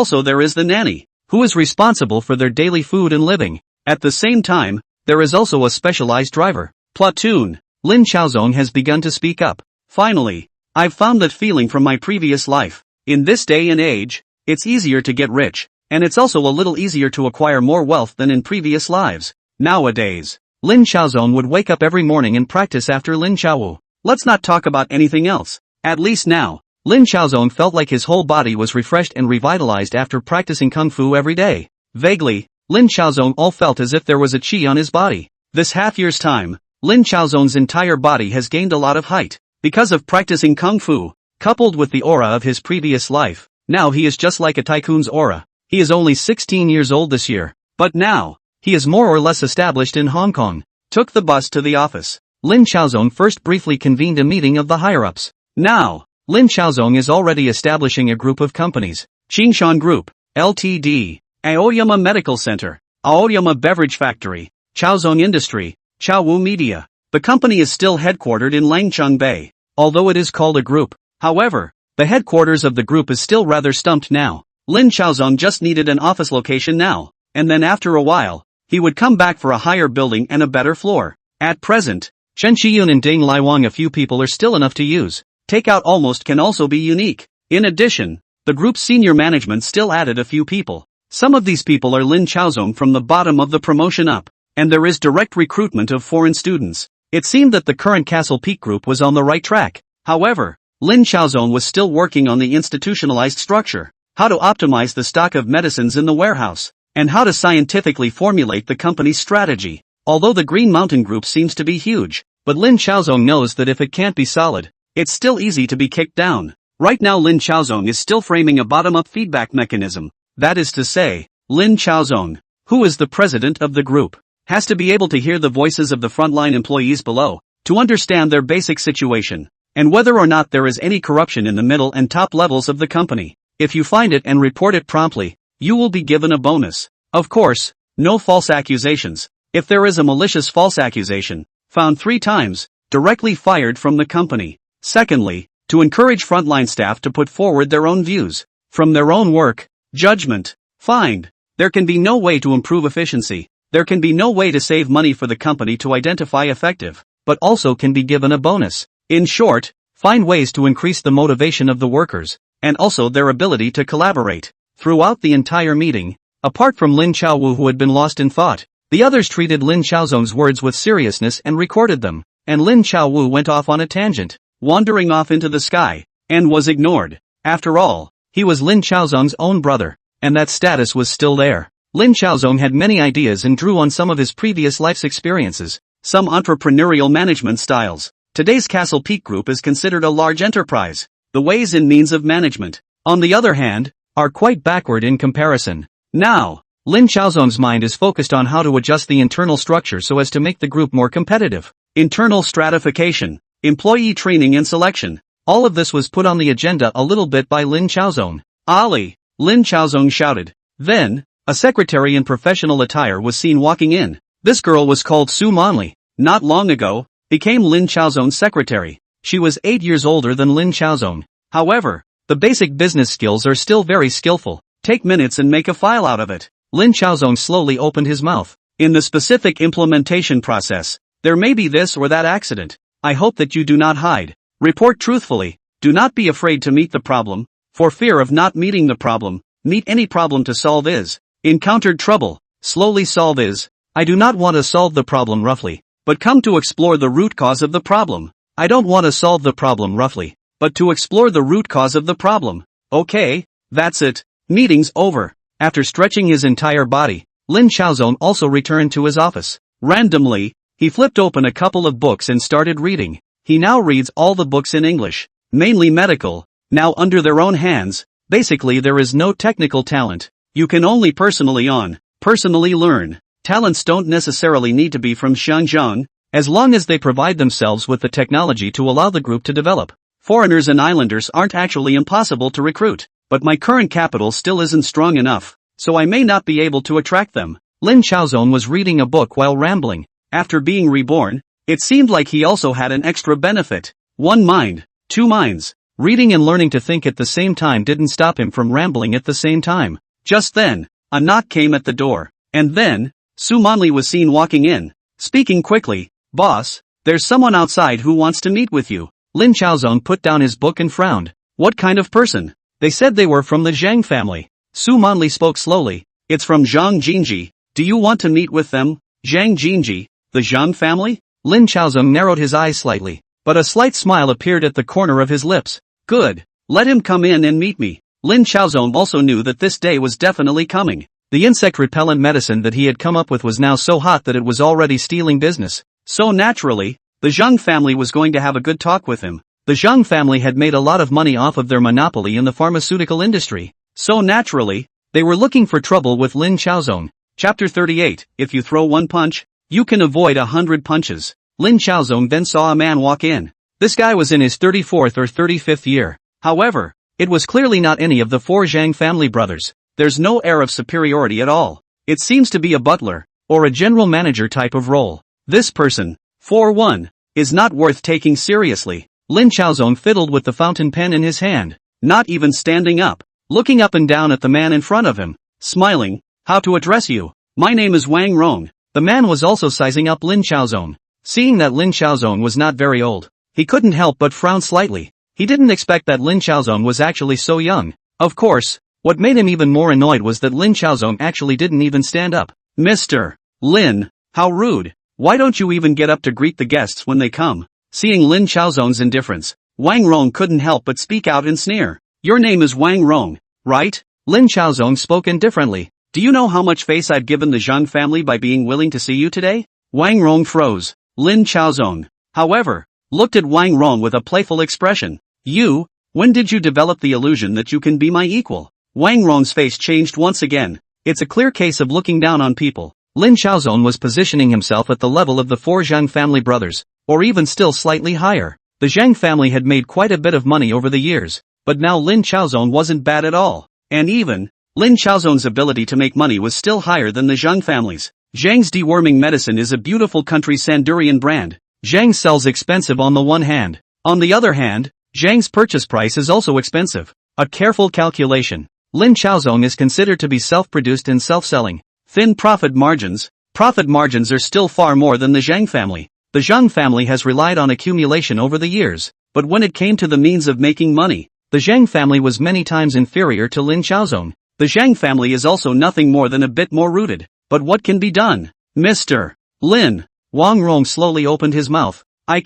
the nanny, who is responsible for their daily food and living. At the same time, there is also a specialized driver. Platoon. Lin Xiaozong has begun to speak up. Finally, I've found that feeling from my previous life. In this day and age, it's easier to get rich. And it's also a little easier to acquire more wealth than in previous lives. Nowadays, Lin Xiaozong would wake up every morning and practice after Lin Xiaowu. Let's not talk about anything else. At least now, Lin Xiaozong felt like his whole body was refreshed and revitalized after practicing kung fu every day. Vaguely, Lin Xiaozong all felt as if there was a qi on his body. This half-year's time, Lin Xiaozong's entire body has gained a lot of height. Because of practicing kung fu, coupled with the aura of his previous life, now he is just like a tycoon's aura. He is only 16 years old this year, but now, he is more or less established in Hong Kong. Took the bus to the office. Lin Xiaozong first briefly convened a meeting of the higher-ups. Now, Lin Xiaozong is already establishing a group of companies. Qingshan Group, Ltd., Aoyama Medical Center, Aoyama Beverage Factory, Chaozong Industry, Chaowu Media. The company is still headquartered in Langcheng Bay, although it is called a group. However, the headquarters of the group is still rather stumped now. Lin Xiaozong just needed an office location now, and then after a while, he would come back for a higher building and a better floor. At present, Chen Qiyun and Ding Laiwang a few people are still enough to use. Takeout almost can also be unique. In addition, the group's senior management still added a few people. Some of these people are Lin Xiaozong from the bottom of the promotion up, and there is direct recruitment of foreign students. It seemed that the current Castle Peak group was on the right track. However, Lin Xiaozong was still working on the institutionalized structure. How to optimize the stock of medicines in the warehouse, and how to scientifically formulate the company's strategy. Although the Green Mountain Group seems to be huge, but Lin Xiaozong knows that if it can't be solid, it's still easy to be kicked down. Right now Lin Xiaozong is still framing a bottom-up feedback mechanism. That is to say, Lin Xiaozong, who is the president of the group, has to be able to hear the voices of the frontline employees below, to understand their basic situation, and whether or not there is any corruption in the middle and top levels of the company. If you find it and report it promptly, you will be given a bonus. Of course, no false accusations. If there is a malicious false accusation, found 3 times, directly fired from the company. Secondly, to encourage frontline staff to put forward their own views, from their own work, judgment, find. There can be no way to improve efficiency. There can be no way to save money for the company to identify effective, but also can be given a bonus. In short, find ways to increase the motivation of the workers, and also their ability to collaborate. Throughout the entire meeting, apart from Lin Xiaowu who had been lost in thought, the others treated Lin Xiaozong's words with seriousness and recorded them, and Lin Xiaowu went off on a tangent, wandering off into the sky, and was ignored. After all, he was Lin Chaozong's own brother, and that status was still there. Lin Chaozong had many ideas and drew on some of his previous life's experiences, some entrepreneurial management styles. Today's Castle Peak Group is considered a large enterprise. The ways and means of management, on the other hand, are quite backward in comparison. Now, Lin Chaozong's mind is focused on how to adjust the internal structure so as to make the group more competitive. Internal stratification, employee training and selection. All of this was put on the agenda a little bit by Lin Chaozong. Ali, Lin Chaozong shouted. Then, a secretary in professional attire was seen walking in. This girl was called Su Monli. Not long ago, became Lin Chaozong's secretary. She was 8 years older than Lin Chaozong. However, the basic business skills are still very skillful. Take minutes and make a file out of it. Lin Chaozong slowly opened his mouth. In the specific implementation process, there may be this or that accident. I hope that you do not hide. Report truthfully. Do not be afraid to meet the problem. For fear of not meeting the problem, meet any problem to solve is. Encountered trouble. Slowly solve is. I do not want to solve the problem roughly, but come to explore the root cause of the problem. I don't want to solve the problem roughly, but to explore the root cause of the problem. Okay, that's it. Meeting's over. After stretching his entire body, Lin Chaozong also returned to his office. Randomly, he flipped open a couple of books and started reading. He now reads all the books in English, mainly medical, now under their own hands. Basically there is no technical talent. You can only personally learn. Talents don't necessarily need to be from Xinjiang, as long as they provide themselves with the technology to allow the group to develop. Foreigners and islanders aren't actually impossible to recruit, but my current capital still isn't strong enough, so I may not be able to attract them. Lin Chaozong was reading a book while rambling. After being reborn, it seemed like he also had an extra benefit. One mind, two minds. Reading and learning to think at the same time didn't stop him from rambling at the same time. Just then, a knock came at the door, and then, Su Monli was seen walking in, speaking quickly. Boss, there's someone outside who wants to meet with you. Lin Chaozong put down his book and frowned. What kind of person? They said they were from the Zhang family. Su Monli spoke slowly. It's from Zhang Jinji. Do you want to meet with them? Zhang Jinji, the Zhang family? Lin Chaozong narrowed his eyes slightly, but a slight smile appeared at the corner of his lips. Good. Let him come in and meet me. Lin Chaozong also knew that this day was definitely coming. The insect repellent medicine that he had come up with was now so hot that it was already stealing business. So naturally, the Zhang family was going to have a good talk with him. The Zhang family had made a lot of money off of their monopoly in the pharmaceutical industry. So naturally, they were looking for trouble with Lin Chaozong. Chapter 38, If you throw one punch, you can avoid 100 punches. Lin Chaozong then saw a man walk in. This guy was in his 34th or 35th year. However, it was clearly not any of the four Zhang family brothers. There's no air of superiority at all. It seems to be a butler, or a general manager type of role. This person, 4-1, is not worth taking seriously. Lin Chaozong fiddled with the fountain pen in his hand, not even standing up, looking up and down at the man in front of him, smiling. How to address you? My name is Wang Rong. The man was also sizing up Lin Chaozong. Seeing that Lin Chaozong was not very old, he couldn't help but frown slightly. He didn't expect that Lin Chaozong was actually so young. Of course, what made him even more annoyed was that Lin Chaozong actually didn't even stand up. Mr. Lin, how rude. Why don't you even get up to greet the guests when they come? Seeing Lin Chaozong's indifference, Wang Rong couldn't help but speak out and sneer. Your name is Wang Rong, right? Lin Chaozong spoke indifferently. Do you know how much face I've given the Zhang family by being willing to see you today? Wang Rong froze. Lin Chaozong, however, looked at Wang Rong with a playful expression. You, when did you develop the illusion that you can be my equal? Wang Rong's face changed once again. It's a clear case of looking down on people. Lin Chaozong was positioning himself at the level of the four Zhang family brothers, or even still slightly higher. The Zhang family had made quite a bit of money over the years, but now Lin Chaozong wasn't bad at all. And even, Lin Chaozong's ability to make money was still higher than the Zhang family's. Zhang's deworming medicine is a beautiful country Sandurian brand. Zhang sells expensive on the one hand. On the other hand, Zhang's purchase price is also expensive. A careful calculation. Lin Chaozong is considered to be self-produced and self-selling. Thin profit margins. Profit margins are still far more than the Zhang family. The Zhang family has relied on accumulation over the years, but when it came to the means of making money, the Zhang family was many times inferior to Lin Chaozong. The Zhang family is also nothing more than a bit more rooted. But what can be done? Mr. Lin. Wang Rong slowly opened his mouth. I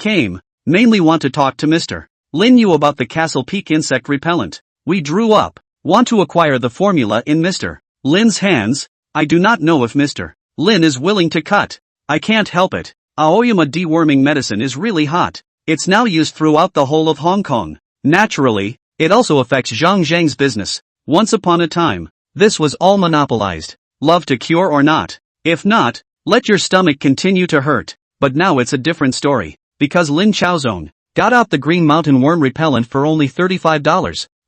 mainly want to talk to Mr. Lin Yu about the Castle Peak insect repellent. We drew up. Want to acquire the formula in Mr. Lin's hands? I do not know if Mr. Lin is willing to cut. I can't help it. Aoyama deworming medicine is really hot. It's now used throughout the whole of Hong Kong. Naturally, it also affects Zhang Zhang's business. Once upon a time, this was all monopolized. Love to cure or not? If not, let your stomach continue to hurt. But now it's a different story. Because Lin Chaozong got out the green mountain worm repellent for only $35,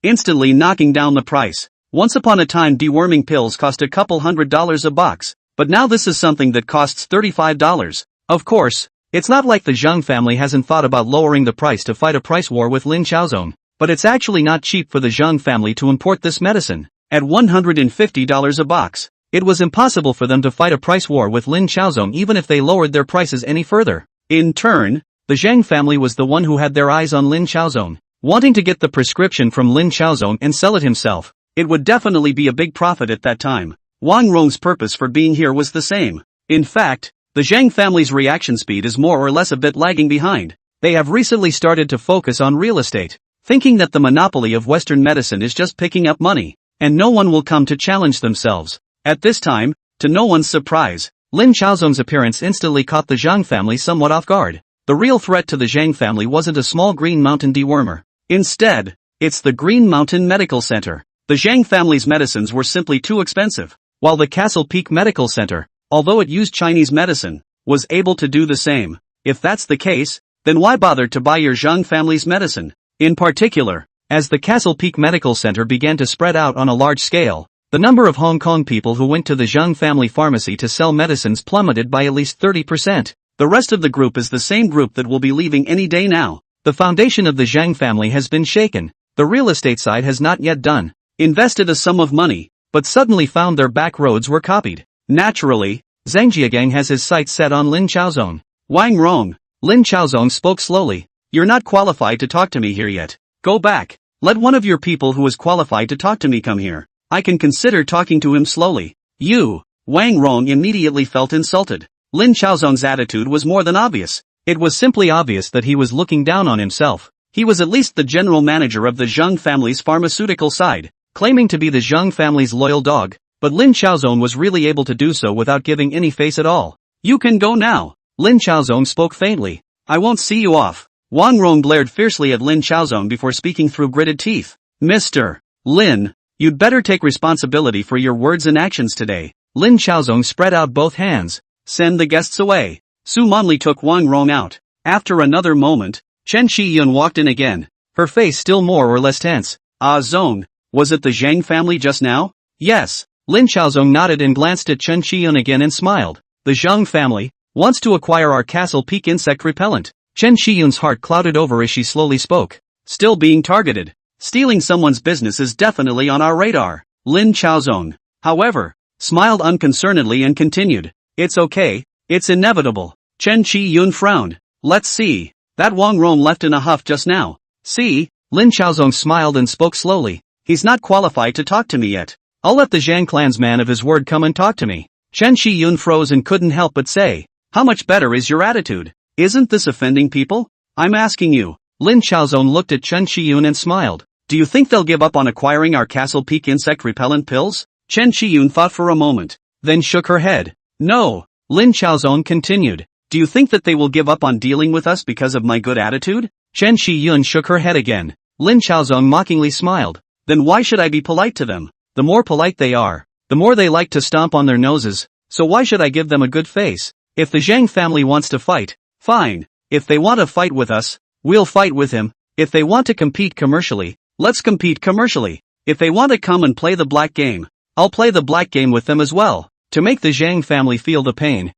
instantly knocking down the price. Once upon a time deworming pills cost a couple $100 a box, but now this is something that costs $35. Of course, it's not like the Zhang family hasn't thought about lowering the price to fight a price war with Lin Chaozong, but it's actually not cheap for the Zhang family to import this medicine. At $150 a box, it was impossible for them to fight a price war with Lin Chaozong even if they lowered their prices any further. In turn, the Zhang family was the one who had their eyes on Lin Chaozong, wanting to get the prescription from Lin Chaozong and sell it himself. It would definitely be a big profit at that time. Wang Rong's purpose for being here was the same. In fact, the Zhang family's reaction speed is more or less a bit lagging behind. They have recently started to focus on real estate, thinking that the monopoly of Western medicine is just picking up money, and no one will come to challenge themselves. At this time, to no one's surprise, Lin Chaozong's appearance instantly caught the Zhang family somewhat off guard. The real threat to the Zhang family wasn't a small Green Mountain dewormer. Instead, it's the Green Mountain Medical Center. The Zhang family's medicines were simply too expensive, while the Castle Peak Medical Center, although it used Chinese medicine, was able to do the same. If that's the case, then why bother to buy your Zhang family's medicine? In particular, as the Castle Peak Medical Center began to spread out on a large scale, the number of Hong Kong people who went to the Zhang family pharmacy to sell medicines plummeted by at least 30%. The rest of the group is the same group that will be leaving any day now. The foundation of the Zhang family has been shaken. The real estate side has not yet done. Invested a sum of money, but suddenly found their back roads were copied. Naturally, Zhang Jiagang has his sights set on Lin Chaozong. Wang Rong. Lin Chaozong spoke slowly. You're not qualified to talk to me here yet. Go back. Let one of your people who is qualified to talk to me come here. I can consider talking to him slowly. You. Wang Rong immediately felt insulted. Lin Chaozong's attitude was more than obvious. It was simply obvious that he was looking down on himself. He was at least the general manager of the Zhang family's pharmaceutical side, claiming to be the Zhang family's loyal dog, but Lin Chaozong was really able to do so without giving any face at all. You can go now. Lin Chaozong spoke faintly. I won't see you off. Wang Rong glared fiercely at Lin Chaozong before speaking through gritted teeth. Mr. Lin, you'd better take responsibility for your words and actions today. Lin Chaozong spread out both hands. Send the guests away. Su Monli took Wang Rong out. After another moment, Chen Shiyun walked in again, her face still more or less tense. Zong, was it the Zhang family just now? Yes. Lin Chaozong nodded and glanced at Chen Shiyun again and smiled. The Zhang family wants to acquire our Castle Peak insect repellent. Chen Shiyun's heart clouded over as she slowly spoke. Still being targeted. Stealing someone's business is definitely on our radar. Lin Chaozong, however, smiled unconcernedly and continued. It's okay, it's inevitable. Chen Shiyun frowned. Let's see. That Wang Rong left in a huff just now. See? Lin Chaozong smiled and spoke slowly. He's not qualified to talk to me yet. I'll let the Zhang clan's man of his word come and talk to me. Chen Shiyun froze and couldn't help but say, how much better is your attitude? Isn't this offending people? I'm asking you. Lin Chaozong looked at Chen Shiyun and smiled. Do you think they'll give up on acquiring our Castle Peak insect repellent pills? Chen Shiyun thought for a moment, then shook her head. No. Lin Chaozong continued. Do you think that they will give up on dealing with us because of my good attitude? Chen Shiyun shook her head again. Lin Chaozong mockingly smiled. Then why should I be polite to them? The more polite they are, the more they like to stomp on their noses, so why should I give them a good face? If the Zhang family wants to fight, fine. If they want to fight with us, we'll fight with him. If they want to compete commercially, let's compete commercially. If they want to come and play the black game, I'll play the black game with them as well. To make the Zhang family feel the pain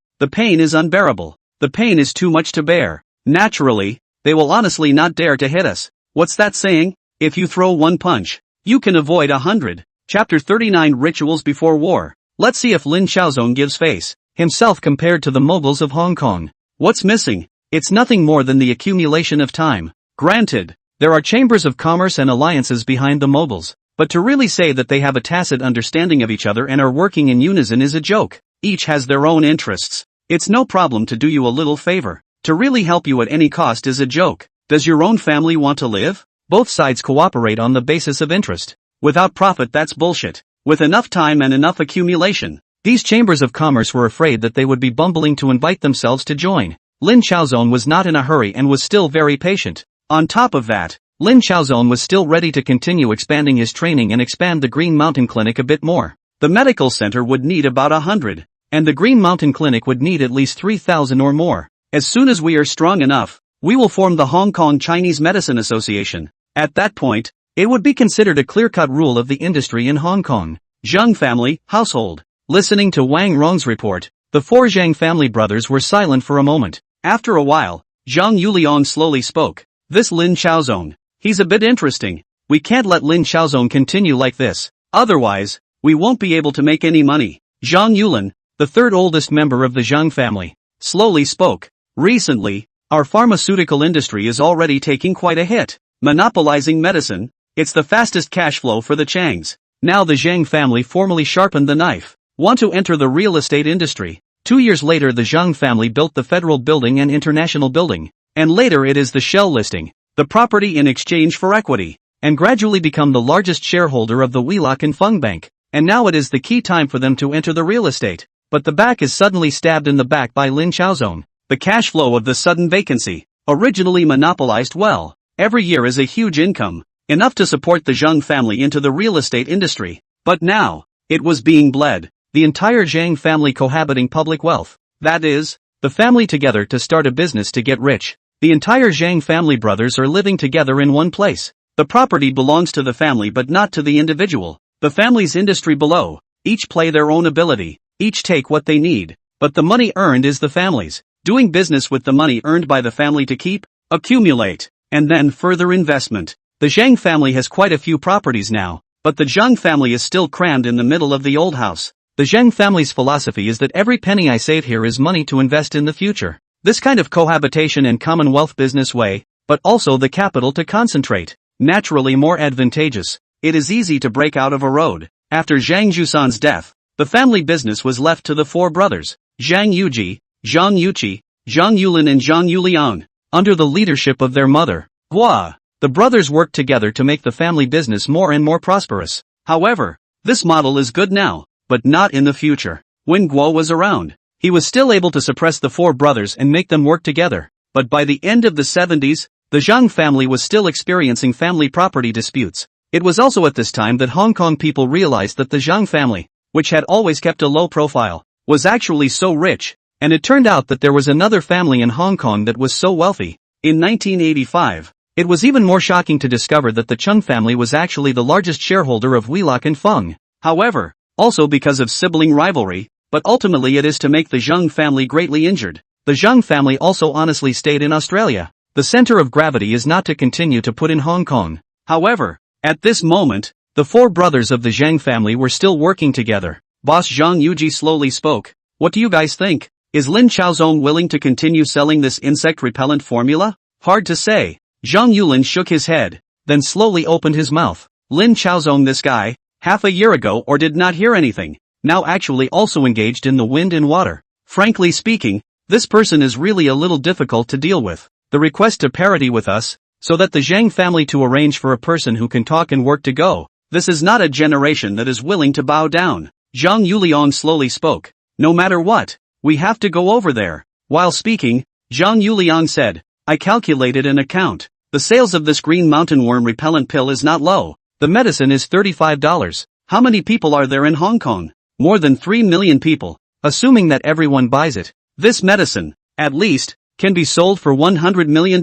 is unbearable. The pain is too much to bear. Naturally, they will honestly not dare to hit us. What's that saying? If you throw one punch, you can avoid 100. Chapter 39 Rituals Before War. Let's see if Lin Chaozong gives face himself compared to the moguls of Hong Kong. What's missing? It's nothing more than the accumulation of time. Granted, there are chambers of commerce and alliances behind the moguls, but to really say that they have a tacit understanding of each other and are working in unison is a joke. Each has their own interests. It's no problem to do you a little favor. To really help you at any cost is a joke. Does your own family want to live? Both sides cooperate on the basis of interest. Without profit, that's bullshit. With enough time and enough accumulation, these chambers of commerce were afraid that they would be bumbling to invite themselves to join. Lin Chaozong was not in a hurry and was still very patient. On top of that, Lin Chaozong was still ready to continue expanding his training and expand the Green Mountain Clinic a bit more. The medical center would need about 100, and the Green Mountain Clinic would need at least 3,000 or more. As soon as we are strong enough, we will form the Hong Kong Chinese Medicine Association. At that point, it would be considered a clear-cut rule of the industry in Hong Kong. Zhang family, household. Listening to Wang Rong's report, the four Zhang family brothers were silent for a moment. After a while, Zhang Yuliang slowly spoke. This Lin Chaozong, he's a bit interesting. We can't let Lin Chaozong continue like this. Otherwise, we won't be able to make any money. Zhang Yulin, the third oldest member of the Zhang family, slowly spoke. Recently, our pharmaceutical industry is already taking quite a hit. Monopolizing medicine, it's the fastest cash flow for the Changs. Now the Zhang family formally sharpened the knife. Want to enter the real estate industry. 2 years later the Zhang family built the Federal Building and International Building. And later it is the Shell listing, the property in exchange for equity, and gradually become the largest shareholder of the Wheelock and Fung Bank. And now it is the key time for them to enter the real estate. But the back is suddenly stabbed in the back by Lin Chaozong. The cash flow of the sudden vacancy, originally monopolized well, every year is a huge income, enough to support the Zhang family into the real estate industry. But now, it was being bled. The entire Zhang family cohabiting public wealth. That is, the family together to start a business to get rich. The entire Zhang family brothers are living together in one place. The property belongs to the family but not to the individual. The family's industry below, each play their own ability, each take what they need, but the money earned is the family's. Doing business with the money earned by the family to keep, accumulate, and then further investment. The Zhang family has quite a few properties now, but the Zhang family is still crammed in the middle of the old house. The Zhang family's philosophy is that every penny I save here is money to invest in the future. This kind of cohabitation and commonwealth business way, but also the capital to concentrate, naturally more advantageous. It is easy to break out of a road. After Zhang Jusan's death, the family business was left to the four brothers, Zhang Yuji, Zhang Yuqi, Zhang Yulin and Zhang Yuliang, under the leadership of their mother, Hua. The brothers worked together to make the family business more and more prosperous. However, this model is good now, but not in the future. When Guo was around, he was still able to suppress the four brothers and make them work together. But by the end of the 70s, the Zhang family was still experiencing family property disputes. It was also at this time that Hong Kong people realized that the Zhang family, which had always kept a low profile, was actually so rich, and it turned out that there was another family in Hong Kong that was so wealthy. In 1985, it was even more shocking to discover that the Chung family was actually the largest shareholder of Wheelock and Fung. However, also because of sibling rivalry, but ultimately it is to make the Zhang family greatly injured. The Zhang family also honestly stayed in Australia. The center of gravity is not to continue to put in Hong Kong. However, at this moment, the four brothers of the Zhang family were still working together. Boss Zhang Yuji slowly spoke. What do you guys think? Is Lin Chaozong willing to continue selling this insect repellent formula? Hard to say. Zhang Yulin shook his head, then slowly opened his mouth. Lin Chaozong, this guy, half a year ago or did not hear anything, now actually also engaged in the wind and water. Frankly speaking, this person is really a little difficult to deal with. The request to parity with us, so that the Zhang family to arrange for a person who can talk and work to go. This is not a generation that is willing to bow down. Zhang Yuliang slowly spoke. No matter what, we have to go over there. While speaking, Zhang Yuliang said, I calculated an account. The sales of this green mountain worm repellent pill is not low. The medicine is $35. How many people are there in Hong Kong? More than 3 million people. Assuming that everyone buys it, this medicine, at least, can be sold for $100 million.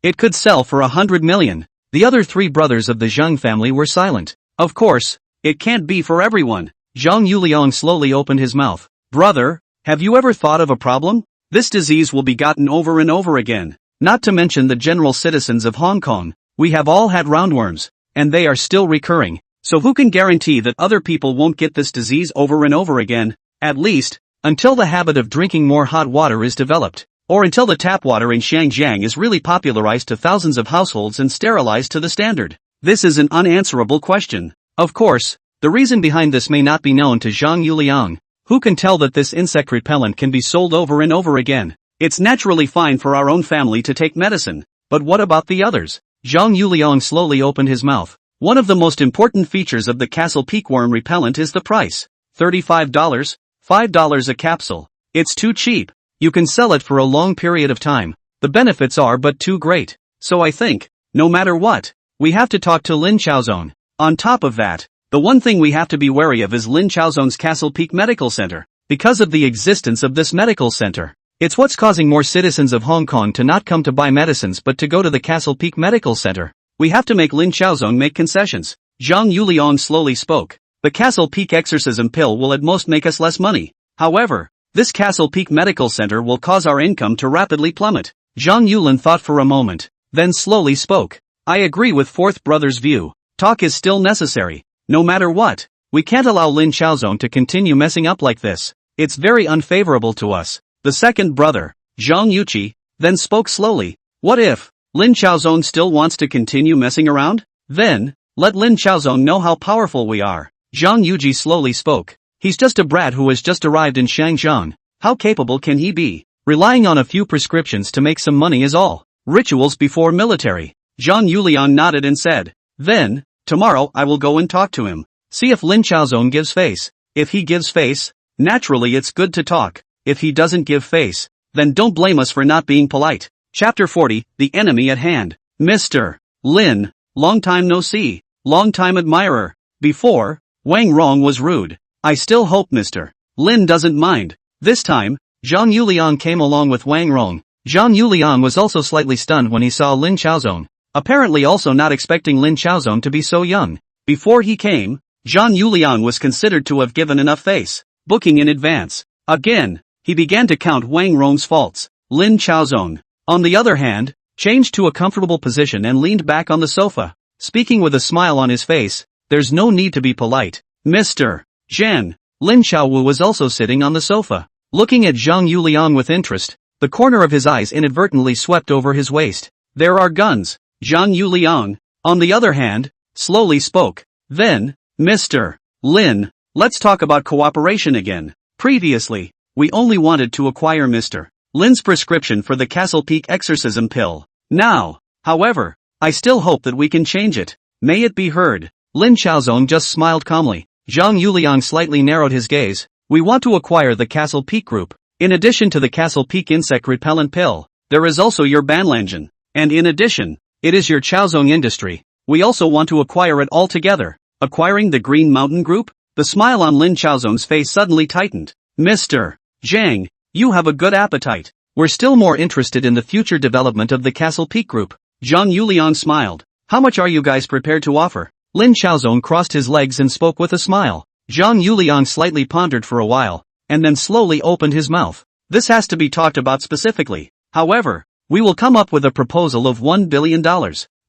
It could sell for $100 million. The other three brothers of the Zhang family were silent. Of course, it can't be for everyone. Zhang Yuliang slowly opened his mouth. Brother, have you ever thought of a problem? This disease will be gotten over and over again. Not to mention the general citizens of Hong Kong. We have all had roundworms, and they are still recurring. So who can guarantee that other people won't get this disease over and over again? At least, until the habit of drinking more hot water is developed. Or until the tap water in Shangjiang is really popularized to thousands of households and sterilized to the standard. This is an unanswerable question. Of course, the reason behind this may not be known to Zhang Yuliang. Who can tell that this insect repellent can be sold over and over again? It's naturally fine for our own family to take medicine, but what about the others? Zhang Yuliang slowly opened his mouth. One of the most important features of the Castle Peak worm repellent is the price. $35, $5 a capsule. It's too cheap. You can sell it for a long period of time. The benefits are but too great. So I think, no matter what, we have to talk to Lin Chaozong. On top of that, the one thing we have to be wary of is Lin Chaozong's Castle Peak Medical Center. Because of the existence of this medical center, it's what's causing more citizens of Hong Kong to not come to buy medicines but to go to the Castle Peak Medical Center. We have to make Lin Chaozong make concessions. Zhang Yuliang slowly spoke. The Castle Peak exorcism pill will at most make us less money. However, this Castle Peak Medical Center will cause our income to rapidly plummet. Zhang Yulin thought for a moment, then slowly spoke. I agree with fourth brother's view. Talk is still necessary. No matter what, we can't allow Lin Chaozong to continue messing up like this. It's very unfavorable to us. The second brother, Zhang Yuqi, then spoke slowly. What if Lin Chaozong still wants to continue messing around? Then, let Lin Chaozong know how powerful we are. Zhang Yuji slowly spoke. He's just a brat who has just arrived in Shangjiang. How capable can he be? Relying on a few prescriptions to make some money is all. Rituals before military. Zhang Yuliang nodded and said, then, tomorrow I will go and talk to him. See if Lin Chaozong gives face. If he gives face, naturally it's good to talk. If he doesn't give face, then don't blame us for not being polite. Chapter 40, The Enemy at Hand. Mr. Lin, long time no see, long time admirer. Before, Wang Rong was rude. I still hope Mr. Lin doesn't mind. This time, Zhang Yuliang came along with Wang Rong. Zhang Yuliang was also slightly stunned when he saw Lin Chaozong, apparently also not expecting Lin Chaozong to be so young. Before he came, Zhang Yuliang was considered to have given enough face booking in advance. Again, he began to count Wang Rong's faults. Lin Chaozong, on the other hand, changed to a comfortable position and leaned back on the sofa, speaking with a smile on his face. There's no need to be polite. Mr. Zhen. Lin Xiaowu was also sitting on the sofa, looking at Zhang Yuliang with interest. The corner of his eyes inadvertently swept over his waist. There are guns. Zhang Yuliang, on the other hand, slowly spoke. Then, Mr. Lin, let's talk about cooperation again. Previously, we only wanted to acquire Mr. Lin's prescription for the Castle Peak exorcism pill. Now, however, I still hope that we can change it. May it be heard. Lin Chaozong just smiled calmly. Zhang Yuliang slightly narrowed his gaze. We want to acquire the Castle Peak group. In addition to the Castle Peak insect repellent pill, there is also your Banlanjan. And in addition, it is your Chaozong industry. We also want to acquire it all together. Acquiring the Green Mountain group? The smile on Lin Chaozong's face suddenly tightened. Mr. Zhang, you have a good appetite. We're still more interested in the future development of the Castle Peak group. Zhang Yuliang smiled. How much are you guys prepared to offer? Lin Chaozong crossed his legs and spoke with a smile. Zhang Yuliang slightly pondered for a while, and then slowly opened his mouth. This has to be talked about specifically. However, we will come up with a proposal of $1 billion.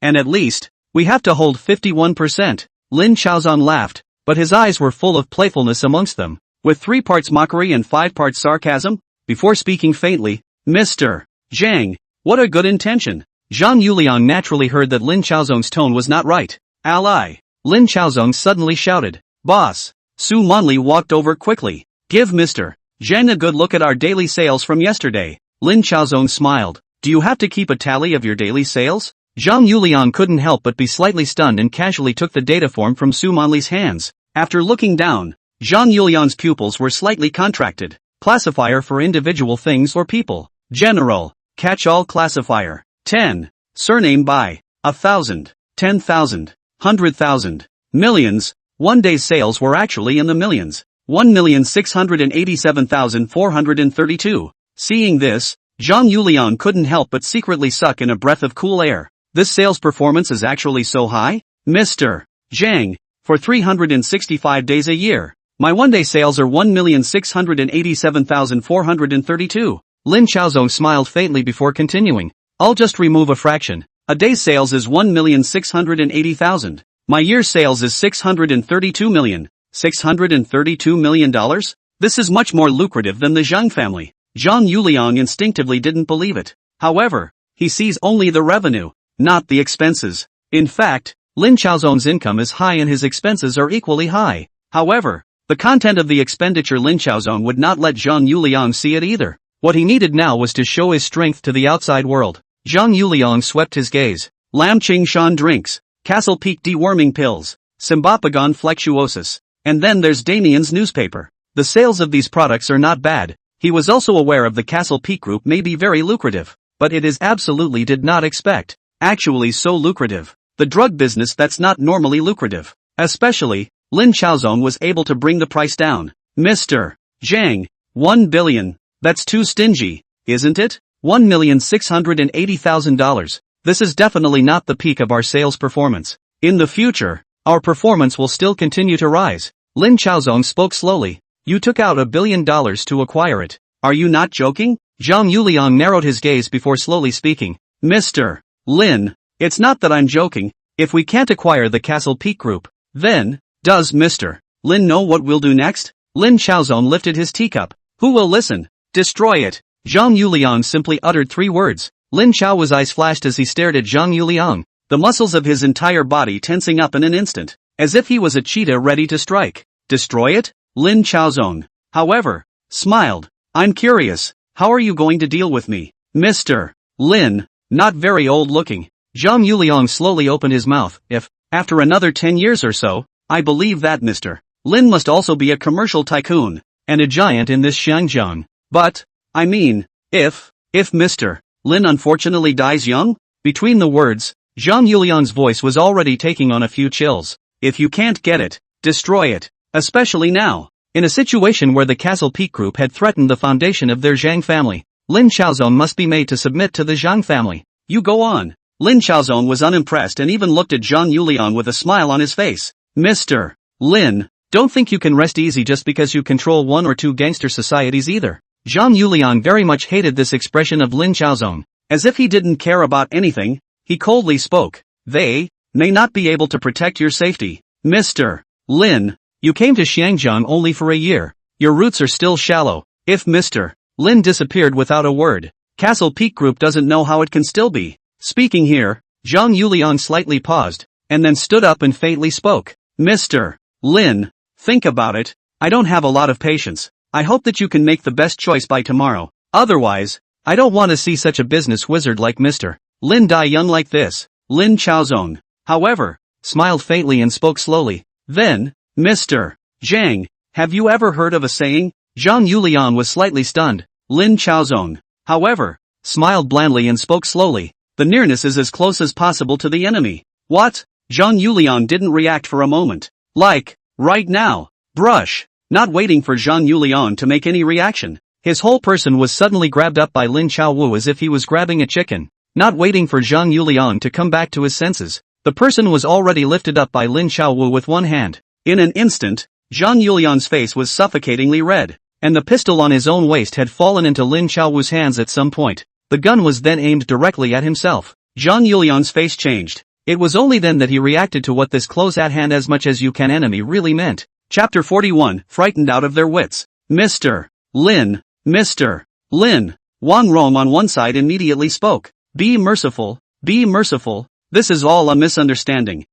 And at least, we have to hold 51%. Lin Chaozong laughed, but his eyes were full of playfulness amongst them. With 3 parts mockery and 5 parts sarcasm, before speaking faintly, Mr. Zhang, what a good intention. Zhang Yuliang naturally heard that Lin Chaozong's tone was not right. Ally. Lin Chaozong suddenly shouted. Boss. Su Monli walked over quickly. Give Mr. Zhang a good look at our daily sales from yesterday. Lin Chaozong smiled. Do you have to keep a tally of your daily sales? Zhang Yuliang couldn't help but be slightly stunned and casually took the data form from Su Monli's hands. After looking down, Zhang Yuliang's pupils were slightly contracted. Classifier for individual things or people. General. Catch-all classifier. 10. Surname by. 1,000. 10,000. 100,000. Millions. One day's sales were actually in the millions. 1,687,432. Seeing this, Zhang Yuliang couldn't help but secretly suck in a breath of cool air. This sales performance is actually so high? Mr. Zhang, for 365 days a year, my one-day sales are 1,687,432. Lin Chaozong smiled faintly before continuing. I'll just remove a fraction. A day's sales is 1,680,000. My year's sales is $632 million. $632 million? This is much more lucrative than the Zhang family. Zhang Yuliang instinctively didn't believe it. However, he sees only the revenue, not the expenses. In fact, Lin Chaozong's income is high and his expenses are equally high. However, the content of the expenditure Lin Chaozong would not let Zhang Yuliang see it either. What he needed now was to show his strength to the outside world. Zhang Yuliang swept his gaze. Lam Ching Shan drinks, Castle Peak deworming pills, Simbapagon flexuosus. And then there's Damien's newspaper. The sales of these products are not bad. He was also aware of the Castle Peak group may be very lucrative, but it is absolutely did not expect. Actually so lucrative. The drug business that's not normally lucrative. Especially, Lin Chaozong was able to bring the price down. Mr. Zhang, 1 billion. That's too stingy, isn't it? $1,680,000. This is definitely not the peak of our sales performance. In the future, our performance will still continue to rise. Lin Chaozong spoke slowly. You took out $1 billion to acquire it. Are you not joking? Zhang Yuliang narrowed his gaze before slowly speaking. Mr. Lin, it's not that I'm joking. If we can't acquire the Castle Peak group, then, does Mr. Lin know what we'll do next? Lin Chaozong lifted his teacup. Who will listen? Destroy it. Zhang Yuliang simply uttered 3 words. Lin Chao's eyes flashed as he stared at Zhang Yuliang, the muscles of his entire body tensing up in an instant, as if he was a cheetah ready to strike. Destroy it? Lin Chaozong, however, smiled. I'm curious, how are you going to deal with me? Mr. Lin, not very old looking. Zhang Yuliang slowly opened his mouth. If, after another 10 years or so, I believe that Mr. Lin must also be a commercial tycoon, and a giant in this Xiangjiang. But, I mean, if Mr. Lin unfortunately dies young? Between the words, Zhang Yuliang's voice was already taking on a few chills. If you can't get it, destroy it. Especially now, in a situation where the Castle Peak group had threatened the foundation of their Zhang family, Lin Chaozong must be made to submit to the Zhang family. You go on. Lin Chaozong was unimpressed and even looked at Zhang Yuliang with a smile on his face. Mr. Lin, don't think you can rest easy just because you control 1 or 2 gangster societies either. Zhang Yuliang very much hated this expression of Lin Chaozong. As if he didn't care about anything, he coldly spoke. They may not be able to protect your safety. Mr. Lin, you came to Xiangjiang only for a year. Your roots are still shallow. If Mr. Lin disappeared without a word, Castle Peak Group doesn't know how it can still be. Speaking here, Zhang Yuliang slightly paused, and then stood up and faintly spoke. Mr. Lin, think about it. I don't have a lot of patience. I hope that you can make the best choice by tomorrow. Otherwise, I don't want to see such a business wizard like Mr. Lin die young like this. Lin Chaozong, however, smiled faintly and spoke slowly. Then, Mr. Zhang, have you ever heard of a saying? Zhang Yuliang was slightly stunned. Lin Chaozong, however, smiled blandly and spoke slowly. The nearness is as close as possible to the enemy. What? Zhang Yuliang didn't react for a moment. Like, right now. Brush. Not waiting for Zhang Yuliang to make any reaction. His whole person was suddenly grabbed up by Lin Chaowu as if he was grabbing a chicken. Not waiting for Zhang Yuliang to come back to his senses. The person was already lifted up by Lin Chaowu with one hand. In an instant, Zhang Yuliang's face was suffocatingly red, and the pistol on his own waist had fallen into Lin Chaowu's hands at some point. The gun was then aimed directly at himself. Zhang Yuliang's face changed. It was only then that he reacted to what this close at hand as much as you can enemy really meant. Chapter 41, frightened out of their wits. Mr. Lin, Wang Rong on one side immediately spoke. Be merciful, this is all a misunderstanding.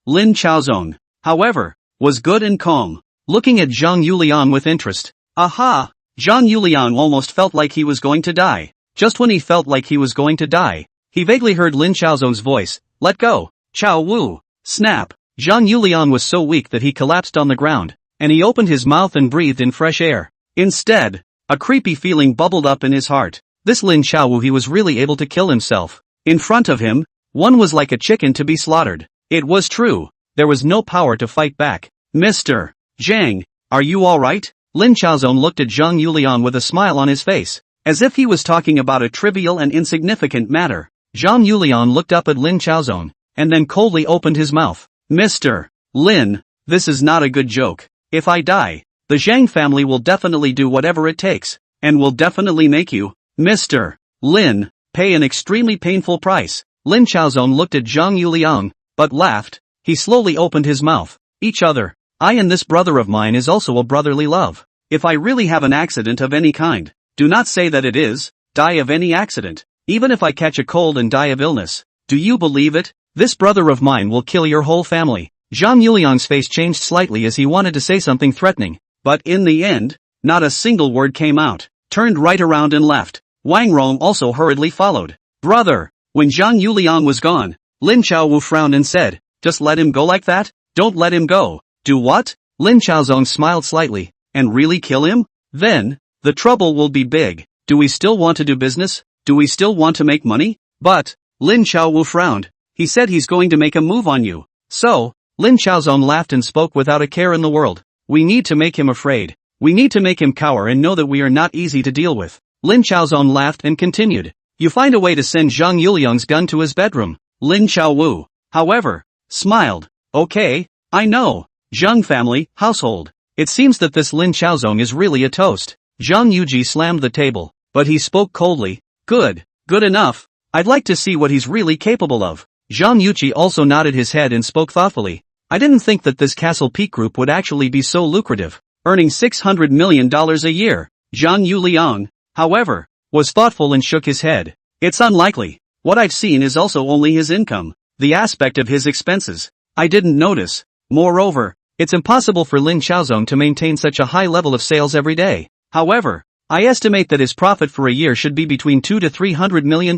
Lin Chaozong, however, was good and calm, looking at Zhang Yuliang with interest. Aha! Zhang Yuliang almost felt like he was going to die. Just when he felt like he was going to die, he vaguely heard Lin Chaozong's voice. Let go. Chao Wu. Snap. Zhang Yuliang was so weak that he collapsed on the ground, and he opened his mouth and breathed in fresh air. Instead, a creepy feeling bubbled up in his heart. This Lin Chaowu, he was really able to kill himself. In front of him, one was like a chicken to be slaughtered. It was true. There was no power to fight back. Mr. Zhang, are you alright? Lin Chaozong looked at Zhang Yuliang with a smile on his face, as if he was talking about a trivial and insignificant matter. Zhang Yuliang looked up at Lin Chaozong, and then coldly opened his mouth. Mr. Lin, this is not a good joke. If I die, the Zhang family will definitely do whatever it takes, and will definitely make you, Mr. Lin, pay an extremely painful price. Lin Chaozong looked at Zhang Yuliang, but laughed. He slowly opened his mouth. Each other. I and this brother of mine is also a brotherly love. If I really have an accident of any kind, do not say that it is, die of any accident. Even if I catch a cold and die of illness, do you believe it? This brother of mine will kill your whole family. Zhang Yuliang's face changed slightly as he wanted to say something threatening, but in the end, not a single word came out. Turned right around and left. Wang Rong also hurriedly followed. Brother, When Zhang Yuliang was gone, Lin Xiaowu frowned and said, "Just let him go like that? Don't let him go." "Do what?" Lin Xiaozong smiled slightly. "And really kill him? Then, the trouble will be big. Do we still want to do business? Do we still want to make money?" "But," Lin Xiaowu frowned. "He said he's going to make a move on you." "So," Lin Xiaozong laughed and spoke without a care in the world. "We need to make him afraid. We need to make him cower and know that we are not easy to deal with." Lin Xiaozong laughed and continued. "You find a way to send Zhang Yuliang's gun to his bedroom." Lin Xiaowu, however, smiled. "Okay, I know. Zhang family, household. It seems that this Lin Xiaozong is really a toast." Zhang Yuji slammed the table, but he spoke coldly. Good enough. I'd like to see what he's really capable of." Zhang Yuji also nodded his head and spoke thoughtfully. "I didn't think that this Castle Peak group would actually be so lucrative, earning $600 million a year." Zhang Yuliang, however, was thoughtful and shook his head. "It's unlikely. What I've seen is also only his income, the aspect of his expenses. I didn't notice. Moreover, it's impossible for Lin Xiaozong to maintain such a high level of sales every day. However, I estimate that his profit for a year should be between $200 to $300 million.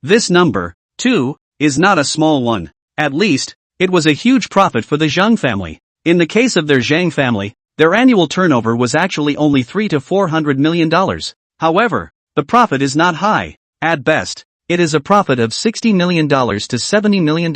This number, too, is not a small one. At least, it was a huge profit for the Zhang family. In the case of their Zhang family, their annual turnover was actually only $300 to $400 million. However, the profit is not high. At best, it is a profit of $60 million to $70 million.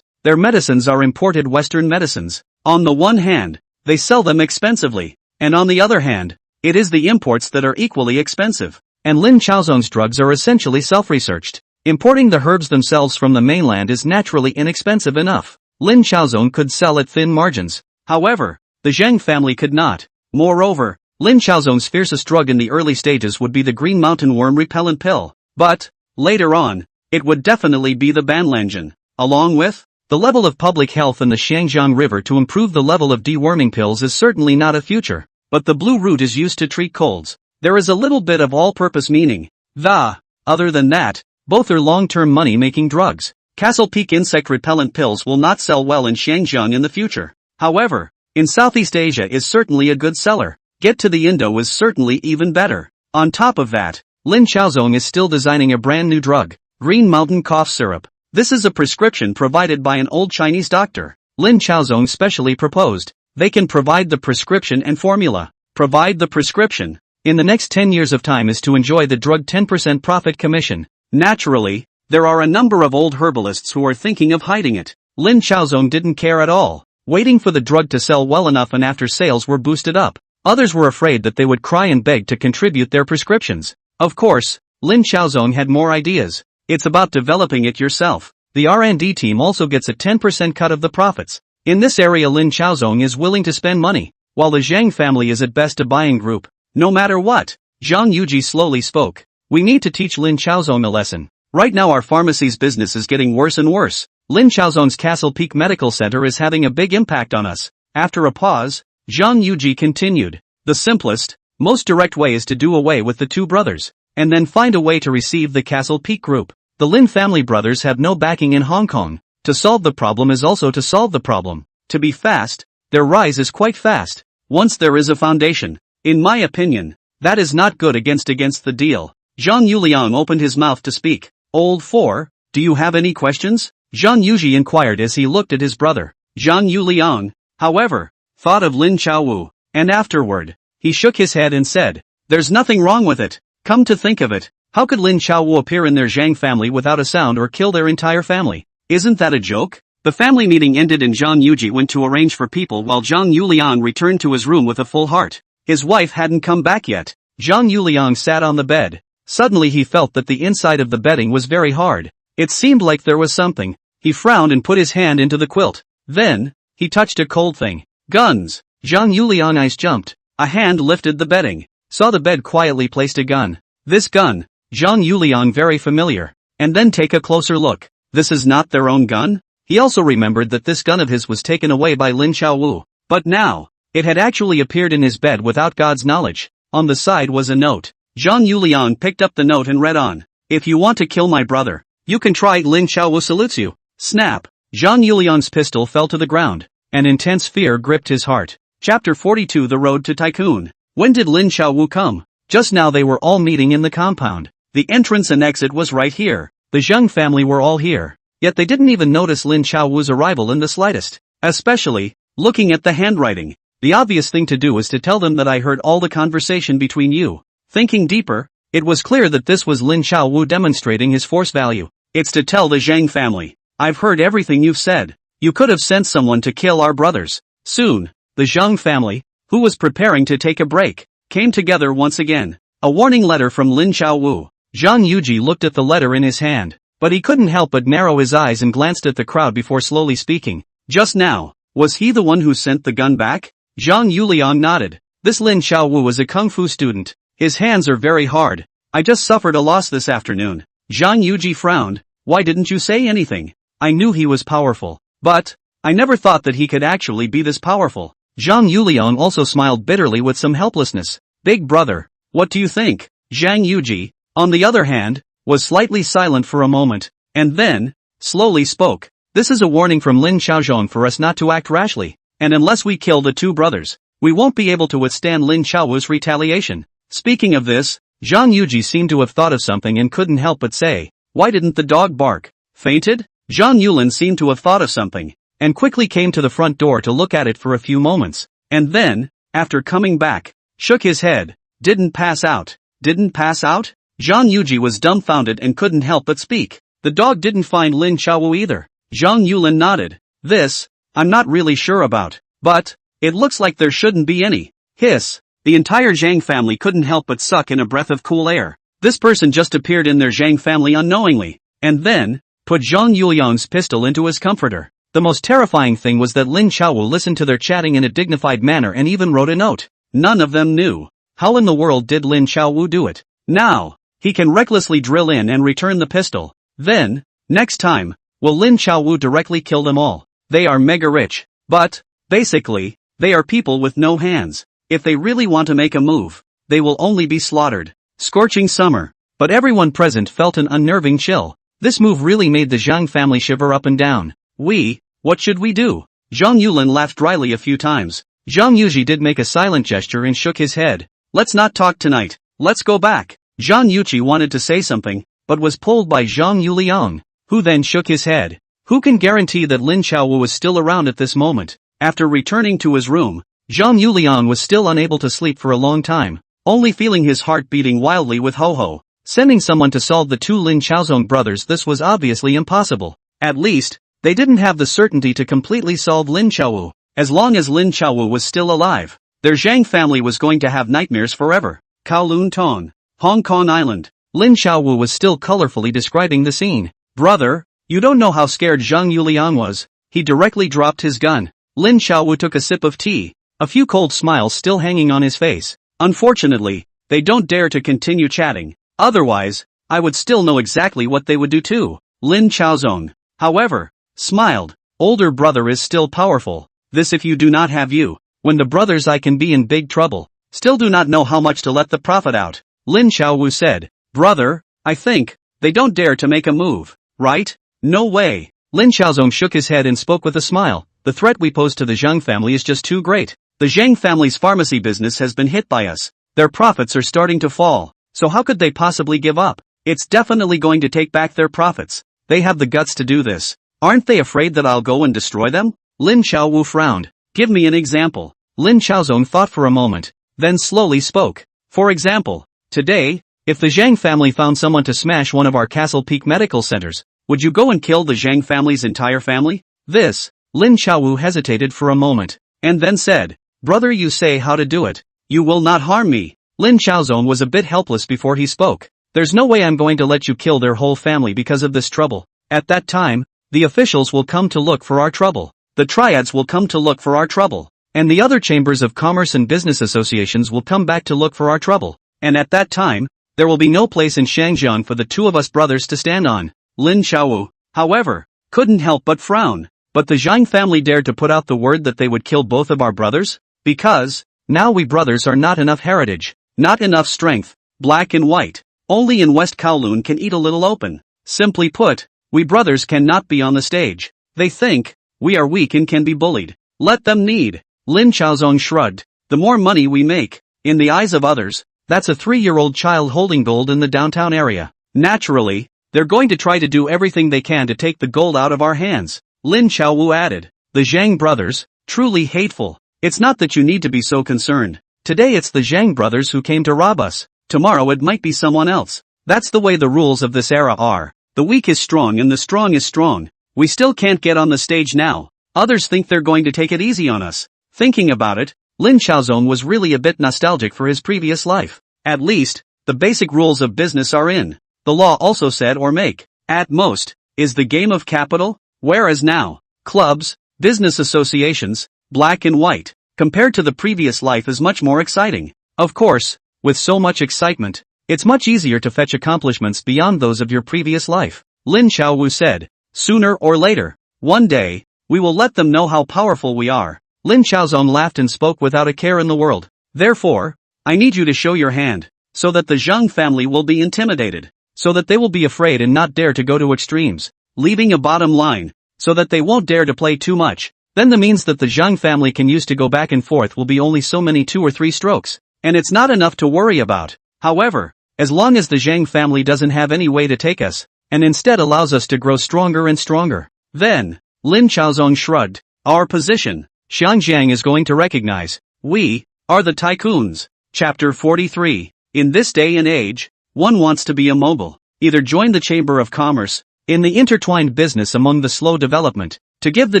Their medicines are imported Western medicines. On the one hand, they sell them expensively, and on the other hand, it is the imports that are equally expensive. And Lin Xiaozong's drugs are essentially self-researched. Importing the herbs themselves from the mainland is naturally inexpensive enough. Lin Xiaozong could sell at thin margins. However, the Zhang family could not. Moreover, Lin Xiaozong's fiercest drug in the early stages would be the green mountain worm repellent pill. But, later on, it would definitely be the Banlangen. Along with the level of public health in the Xiangjiang River to improve the level of deworming pills is certainly not a future. But the blue root is used to treat colds. There is a little bit of all-purpose meaning. Other than that, both are long-term money-making drugs. Castle Peak insect repellent pills will not sell well in Xiangjiang in the future. However, in Southeast Asia is certainly a good seller. Get to the Indo is certainly even better. On top of that, Lin Xiaozong is still designing a brand new drug, Green Mountain Cough Syrup. This is a prescription provided by an old Chinese doctor. Lin Xiaozong specially proposed. They can provide the prescription and formula. Provide the prescription. In the next 10 years of time is to enjoy the drug 10% profit commission. Naturally, there are a number of old herbalists who are thinking of hiding it. Lin Xiaozong didn't care at all, waiting for the drug to sell well enough and after sales were boosted up. Others were afraid that they would cry and beg to contribute their prescriptions. Of course, Lin Xiaozong had more ideas. It's about developing it yourself. The R&D team also gets a 10% cut of the profits. In this area Lin Xiaozong is willing to spend money, while the Zhang family is at best a buying group. No matter what, Zhang Yuji slowly spoke. We need to teach Lin Xiaozong a lesson. Right now our pharmacy's business is getting worse and worse. Lin Xiaozong's Castle Peak Medical Center is having a big impact on us. After a pause, Zhang Yuji continued. The simplest, most direct way is to do away with the two brothers, and then find a way to receive the Castle Peak group. The Lin family brothers have no backing in Hong Kong. To solve the problem is also to solve the problem. To be fast, their rise is quite fast. Once there is a foundation, in my opinion, that is not good against the deal. Zhang Yuliang opened his mouth to speak. Old Four, do you have any questions? Zhang Yuji inquired as he looked at his brother. Zhang Yuliang, however, thought of Lin Xiaowu, and afterward, he shook his head and said, there's nothing wrong with it. Come to think of it, how could Lin Xiaowu appear in their Zhang family without a sound or kill their entire family? Isn't that a joke? The family meeting ended and Zhang Yuji went to arrange for people while Zhang Yuliang returned to his room with a full heart. His wife hadn't come back yet. Zhang Yuliang sat on the bed. Suddenly he felt that the inside of the bedding was very hard. It seemed like there was something. He frowned and put his hand into the quilt. Then, he touched a cold thing. Guns. Zhang Yuliang's eyes jumped. A hand lifted the bedding. Saw the bed quietly placed a gun. This gun. Zhang Yuliang very familiar. And then take a closer look. This is not their own gun? He also remembered that this gun of his was taken away by Lin Xiaowu. But now, it had actually appeared in his bed without God's knowledge. On the side was a note. Zhang Yuliang picked up the note and read on. If you want to kill my brother, you can try. Lin Xiaowu salutes you. Snap. Zhang Yuliang's pistol fell to the ground. An intense fear gripped his heart. Chapter 42 The Road to Tycoon. When did Lin Xiaowu come? Just now they were all meeting in the compound. The entrance and exit was right here. The Zheng family were all here. Yet they didn't even notice Lin Xiaowu's arrival in the slightest. Especially, looking at the handwriting. The obvious thing to do was to tell them that I heard all the conversation between you. Thinking deeper, it was clear that this was Lin Xiaowu demonstrating his force value. It's to tell the Zheng family. I've heard everything you've said. You could have sent someone to kill our brothers. Soon, the Zheng family, who was preparing to take a break, came together once again. A warning letter from Lin Xiaowu. Zhang Yuji looked at the letter in his hand, but he couldn't help but narrow his eyes and glanced at the crowd before slowly speaking. Just now, was he the one who sent the gun back? Zhang Yuliang nodded. This Lin Xiaowu was a kung fu student. His hands are very hard. I just suffered a loss this afternoon. Zhang Yuji frowned. Why didn't you say anything? I knew he was powerful, but I never thought that he could actually be this powerful. Zhang Yuliang also smiled bitterly with some helplessness. Big brother, what do you think? Zhang Yuji, on the other hand, was slightly silent for a moment, and then slowly spoke. This is a warning from Lin Xiaozhong for us not to act rashly, and unless we kill the two brothers, we won't be able to withstand Lin Xiaowu's retaliation. Speaking of this, Zhang Yuji seemed to have thought of something and couldn't help but say, why didn't the dog bark? Fainted? Zhang Yulin seemed to have thought of something, and quickly came to the front door to look at it for a few moments, and then, after coming back, shook his head. Didn't pass out. Didn't pass out? Zhang Yuji was dumbfounded and couldn't help but speak. The dog didn't find Lin Xiaowu either. Zhang Yulin nodded. This, I'm not really sure about, but it looks like there shouldn't be any. Hiss. The entire Zhang family couldn't help but suck in a breath of cool air. This person just appeared in their Zhang family unknowingly, and then put Zhang Yuliang's pistol into his comforter. The most terrifying thing was that Lin Xiaowu listened to their chatting in a dignified manner and even wrote a note. None of them knew. How in the world did Lin Xiaowu do it? Now, he can recklessly drill in and return the pistol. Then, next time, will Lin Xiaowu directly kill them all? They are mega rich. But, basically, they are people with no hands. If they really want to make a move, they will only be slaughtered. Scorching summer. But everyone present felt an unnerving chill. This move really made the Zhang family shiver up and down. What should we do? Zhang Yulin laughed dryly a few times. Zhang Yuji did make a silent gesture and shook his head. Let's not talk tonight. Let's go back. Zhang Yuqi wanted to say something, but was pulled by Zhang Yuliang, who then shook his head. Who can guarantee that Lin Xiaowu was still around at this moment? After returning to his room, Zhang Yuliang was still unable to sleep for a long time, only feeling his heart beating wildly with ho-ho. Sending someone to solve the two Lin Xiaozong brothers, this was obviously impossible. At least, they didn't have the certainty to completely solve Lin Xiaowu. As long as Lin Xiaowu was still alive, their Zhang family was going to have nightmares forever. Kowloon Tong, Hong Kong Island. Lin Xiaowu was still colorfully describing the scene. Brother, you don't know how scared Zhang Yuliang was. He directly dropped his gun. Lin Xiaowu took a sip of tea, a few cold smiles still hanging on his face. Unfortunately, they don't dare to continue chatting. Otherwise, I would still know exactly what they would do too. Lin Xiaozong, however, smiled. Older brother is still powerful. This if you do not have you. When the brothers I can be in big trouble. Still do not know how much to let the profit out. Lin Xiaowu said. Brother, I think, they don't dare to make a move, right? No way. Lin Xiaozong shook his head and spoke with a smile. The threat we pose to the Zhang family is just too great. The Zhang family's pharmacy business has been hit by us. Their profits are starting to fall. So how could they possibly give up? It's definitely going to take back their profits. They have the guts to do this. Aren't they afraid that I'll go and destroy them? Lin Xiaowu frowned. Give me an example. Lin Xiaozong thought for a moment, then slowly spoke. For example, today, if the Zhang family found someone to smash one of our Castle Peak medical centers, would you go and kill the Zhang family's entire family? This, Lin Xiaowu hesitated for a moment, and then said, Brother, you say how to do it. You will not harm me. Lin Xiaozong was a bit helpless before he spoke. There's no way I'm going to let you kill their whole family because of this trouble. At that time, the officials will come to look for our trouble. The triads will come to look for our trouble. And the other chambers of commerce and business associations will come back to look for our trouble. And at that time, there will be no place in Shangjiang for the two of us brothers to stand on. Lin Xiaowu, however, couldn't help but frown. But the Zhang family dared to put out the word that they would kill both of our brothers? Because, now we brothers are not enough heritage, not enough strength, black and white. Only in West Kowloon can eat a little open. Simply put, we brothers cannot be on the stage. They think, we are weak and can be bullied. Let them need. Lin Xiaozong shrugged. The more money we make, in the eyes of others, that's a 3-year-old child holding gold in the downtown area. Naturally, they're going to try to do everything they can to take the gold out of our hands. Lin Xiaowu added. The Zhang brothers, truly hateful. It's not that you need to be so concerned. Today it's the Zhang brothers who came to rob us. Tomorrow it might be someone else. That's the way the rules of this era are. The weak is strong and the strong is strong. We still can't get on the stage now. Others think they're going to take it easy on us. Thinking about it, Lin Xiaozong was really a bit nostalgic for his previous life. At least, the basic rules of business are in. The law also said or make, at most, is the game of capital, whereas now, clubs, business associations, black and white, compared to the previous life is much more exciting. Of course, with so much excitement, it's much easier to fetch accomplishments beyond those of your previous life. Lin Xiaowu said, sooner or later, one day, we will let them know how powerful we are. Lin Xiaozong laughed and spoke without a care in the world. Therefore, I need you to show your hand, so that the Zhang family will be intimidated, so that they will be afraid and not dare to go to extremes, leaving a bottom line, so that they won't dare to play too much. Then the means that the Zhang family can use to go back and forth will be only so many 2 or 3 strokes, and it's not enough to worry about. However, as long as the Zhang family doesn't have any way to take us, and instead allows us to grow stronger and stronger, then, Lin Xiaozong shrugged, our position, Xiangjiang is going to recognize. We are the Tycoons. Chapter 43. In this day and age, one wants to be immobile. Either join the Chamber of Commerce, in the intertwined business among the slow development, to give the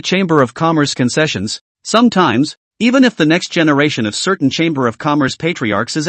Chamber of Commerce concessions, sometimes, even if the next generation of certain Chamber of Commerce patriarchs is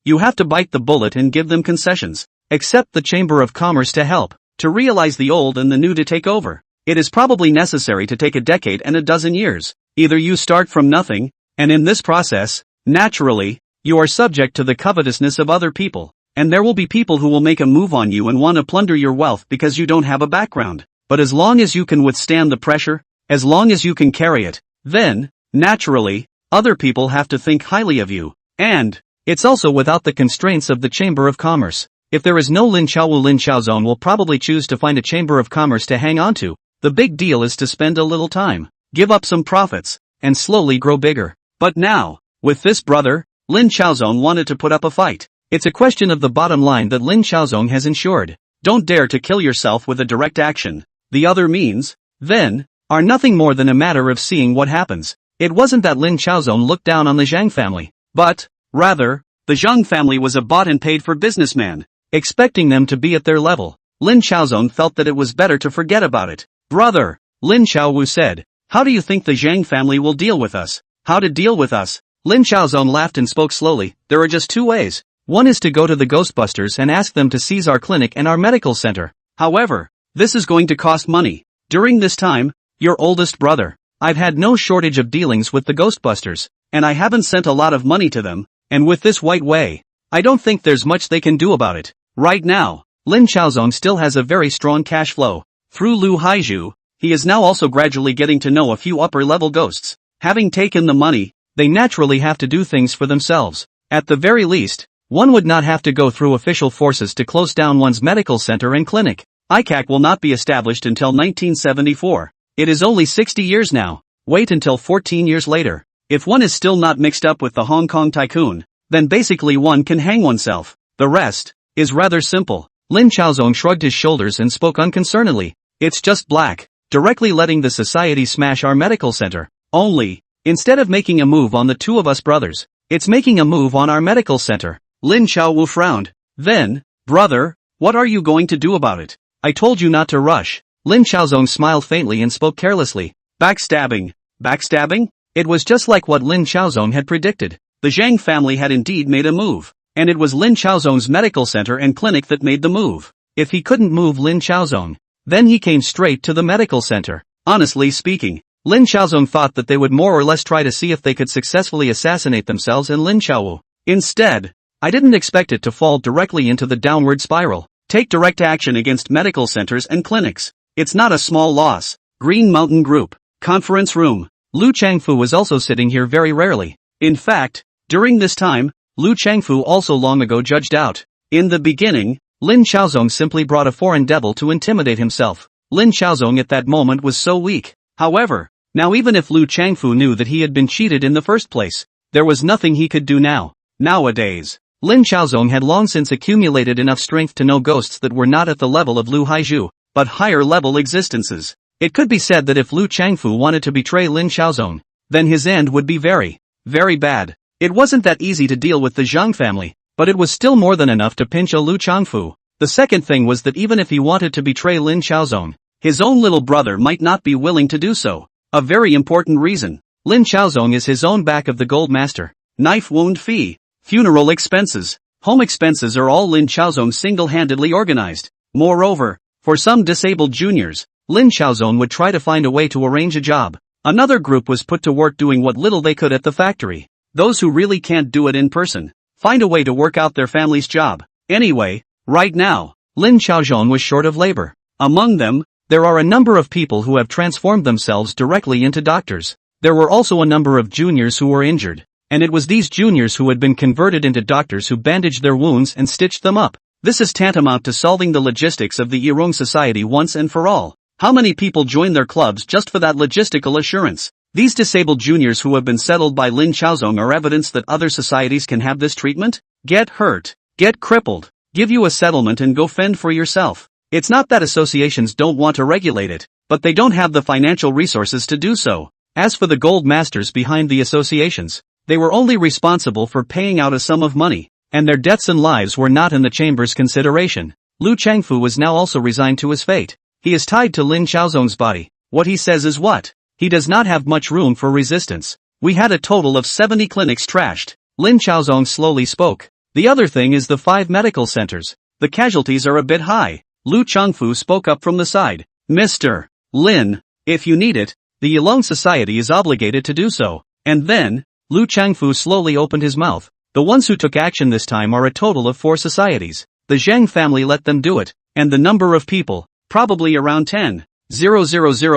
you have to bite the bullet and give them concessions. Accept the Chamber of Commerce to help, to realize the old and the new to take over. It is probably necessary to take a decade and a dozen years. Either you start from nothing, and in this process, naturally, you are subject to the covetousness of other people, and there will be people who will make a move on you and want to plunder your wealth because you don't have a background. But as long as you can withstand the pressure, as long as you can carry it, then, naturally, other people have to think highly of you. And, it's also without the constraints of the Chamber of Commerce. If there is no Lin Xiaowu, Lin Xiaozong will probably choose to find a Chamber of Commerce to hang on to. The big deal is to spend a little time, give up some profits, and slowly grow bigger. But now, with this brother, Lin Xiaozong wanted to put up a fight. It's a question of the bottom line that Lin Xiaozong has ensured. Don't dare to kill yourself with a direct action. The other means, then, are nothing more than a matter of seeing what happens. It wasn't that Lin Xiaozong looked down on the Zhang family, but, rather, the Zhang family was a bought and paid for businessman. Expecting them to be at their level, Lin Xiaozong felt that it was better to forget about it. Brother, Lin Xiaowu said, how do you think the Zhang family will deal with us? How to deal with us? Lin Xiaozong laughed and spoke slowly. There are just 2 ways. One is to go to the Ghostbusters and ask them to seize our clinic and our medical center. However, this is going to cost money. During this time, your oldest brother, I've had no shortage of dealings with the Ghostbusters, and I haven't sent a lot of money to them, and with this white way, I don't think there's much they can do about it. Right now, Lin Xiaozong still has a very strong cash flow. Through Lu Haizhu, he is now also gradually getting to know a few upper-level ghosts. Having taken the money, they naturally have to do things for themselves. At the very least, one would not have to go through official forces to close down one's medical center and clinic. ICAC will not be established until 1974. It is only 60 years now. Wait until 14 years later. If one is still not mixed up with the Hong Kong Tycoon, then basically one can hang oneself. The rest is rather simple. Lin Xiaozong shrugged his shoulders and spoke unconcernedly. It's just black, directly letting the society smash our medical center. Only, instead of making a move on the 2 of us brothers, it's making a move on our medical center. Lin Xiaowu frowned. Then, brother, what are you going to do about it? I told you not to rush. Lin Xiaozong smiled faintly and spoke carelessly. Backstabbing. Backstabbing? It was just like what Lin Xiaozong had predicted. The Zhang family had indeed made a move, and it was Lin Xiaozong's medical center and clinic that made the move. If he couldn't move Lin Xiaozong, then he came straight to the medical center. Honestly speaking, Lin Xiaozong thought that they would more or less try to see if they could successfully assassinate themselves and Lin Xiaowu. Instead, I didn't expect it to fall directly into the downward spiral. Take direct action against medical centers and clinics. It's not a small loss. Green Mountain Group. Conference room. Lu Changfu was also sitting here very rarely. In fact, during this time, Lu Changfu also long ago judged out. In the beginning, Lin Xiaozong simply brought a foreign devil to intimidate himself. Lin Xiaozong at that moment was so weak. However, now even if Lu Changfu knew that he had been cheated in the first place, there was nothing he could do now. Nowadays, Lin Xiaozong had long since accumulated enough strength to know ghosts that were not at the level of Lu Haizhu, but higher-level existences. It could be said that if Lu Changfu wanted to betray Lin Xiaozong, then his end would be very, very bad. It wasn't that easy to deal with the Zhang family, but it was still more than enough to pinch a Lu Changfu. The second thing was that even if he wanted to betray Lin Xiaozong, his own little brother might not be willing to do so. A very important reason. Lin Xiaozong is his own back of the gold master. Knife wound fee, funeral expenses, home expenses are all Lin Xiaozong single-handedly organized. Moreover, for some disabled juniors, Lin Xiaozong would try to find a way to arrange a job. Another group was put to work doing what little they could at the factory. Those who really can't do it in person, find a way to work out their family's job. Anyway, right now, Lin Xiaozong was short of labor. Among them, there are a number of people who have transformed themselves directly into doctors. There were also a number of juniors who were injured, and it was these juniors who had been converted into doctors who bandaged their wounds and stitched them up. This is tantamount to solving the logistics of the Yirong society once and for all. How many people join their clubs just for that logistical assurance? These disabled juniors who have been settled by Lin Xiaozong are evidence that other societies can have this treatment? Get hurt, get crippled, give you a settlement and go fend for yourself. It's not that associations don't want to regulate it, but they don't have the financial resources to do so. As for the gold masters behind the associations, they were only responsible for paying out a sum of money, and their deaths and lives were not in the chamber's consideration. Lu Changfu was now also resigned to his fate. He is tied to Lin Xiaozong's body. What he says is what? He does not have much room for resistance. We had a total of 70 clinics trashed. Lin Xiaozong slowly spoke. The other thing is the 5 medical centers. The casualties are a bit high. Lu Changfu spoke up from the side. Mr. Lin, if you need it, the Yilong Society is obligated to do so. And then, Lu Changfu slowly opened his mouth. The ones who took action this time are a total of 4 societies. The Zhang family let them do it, and the number of people, probably around 10,000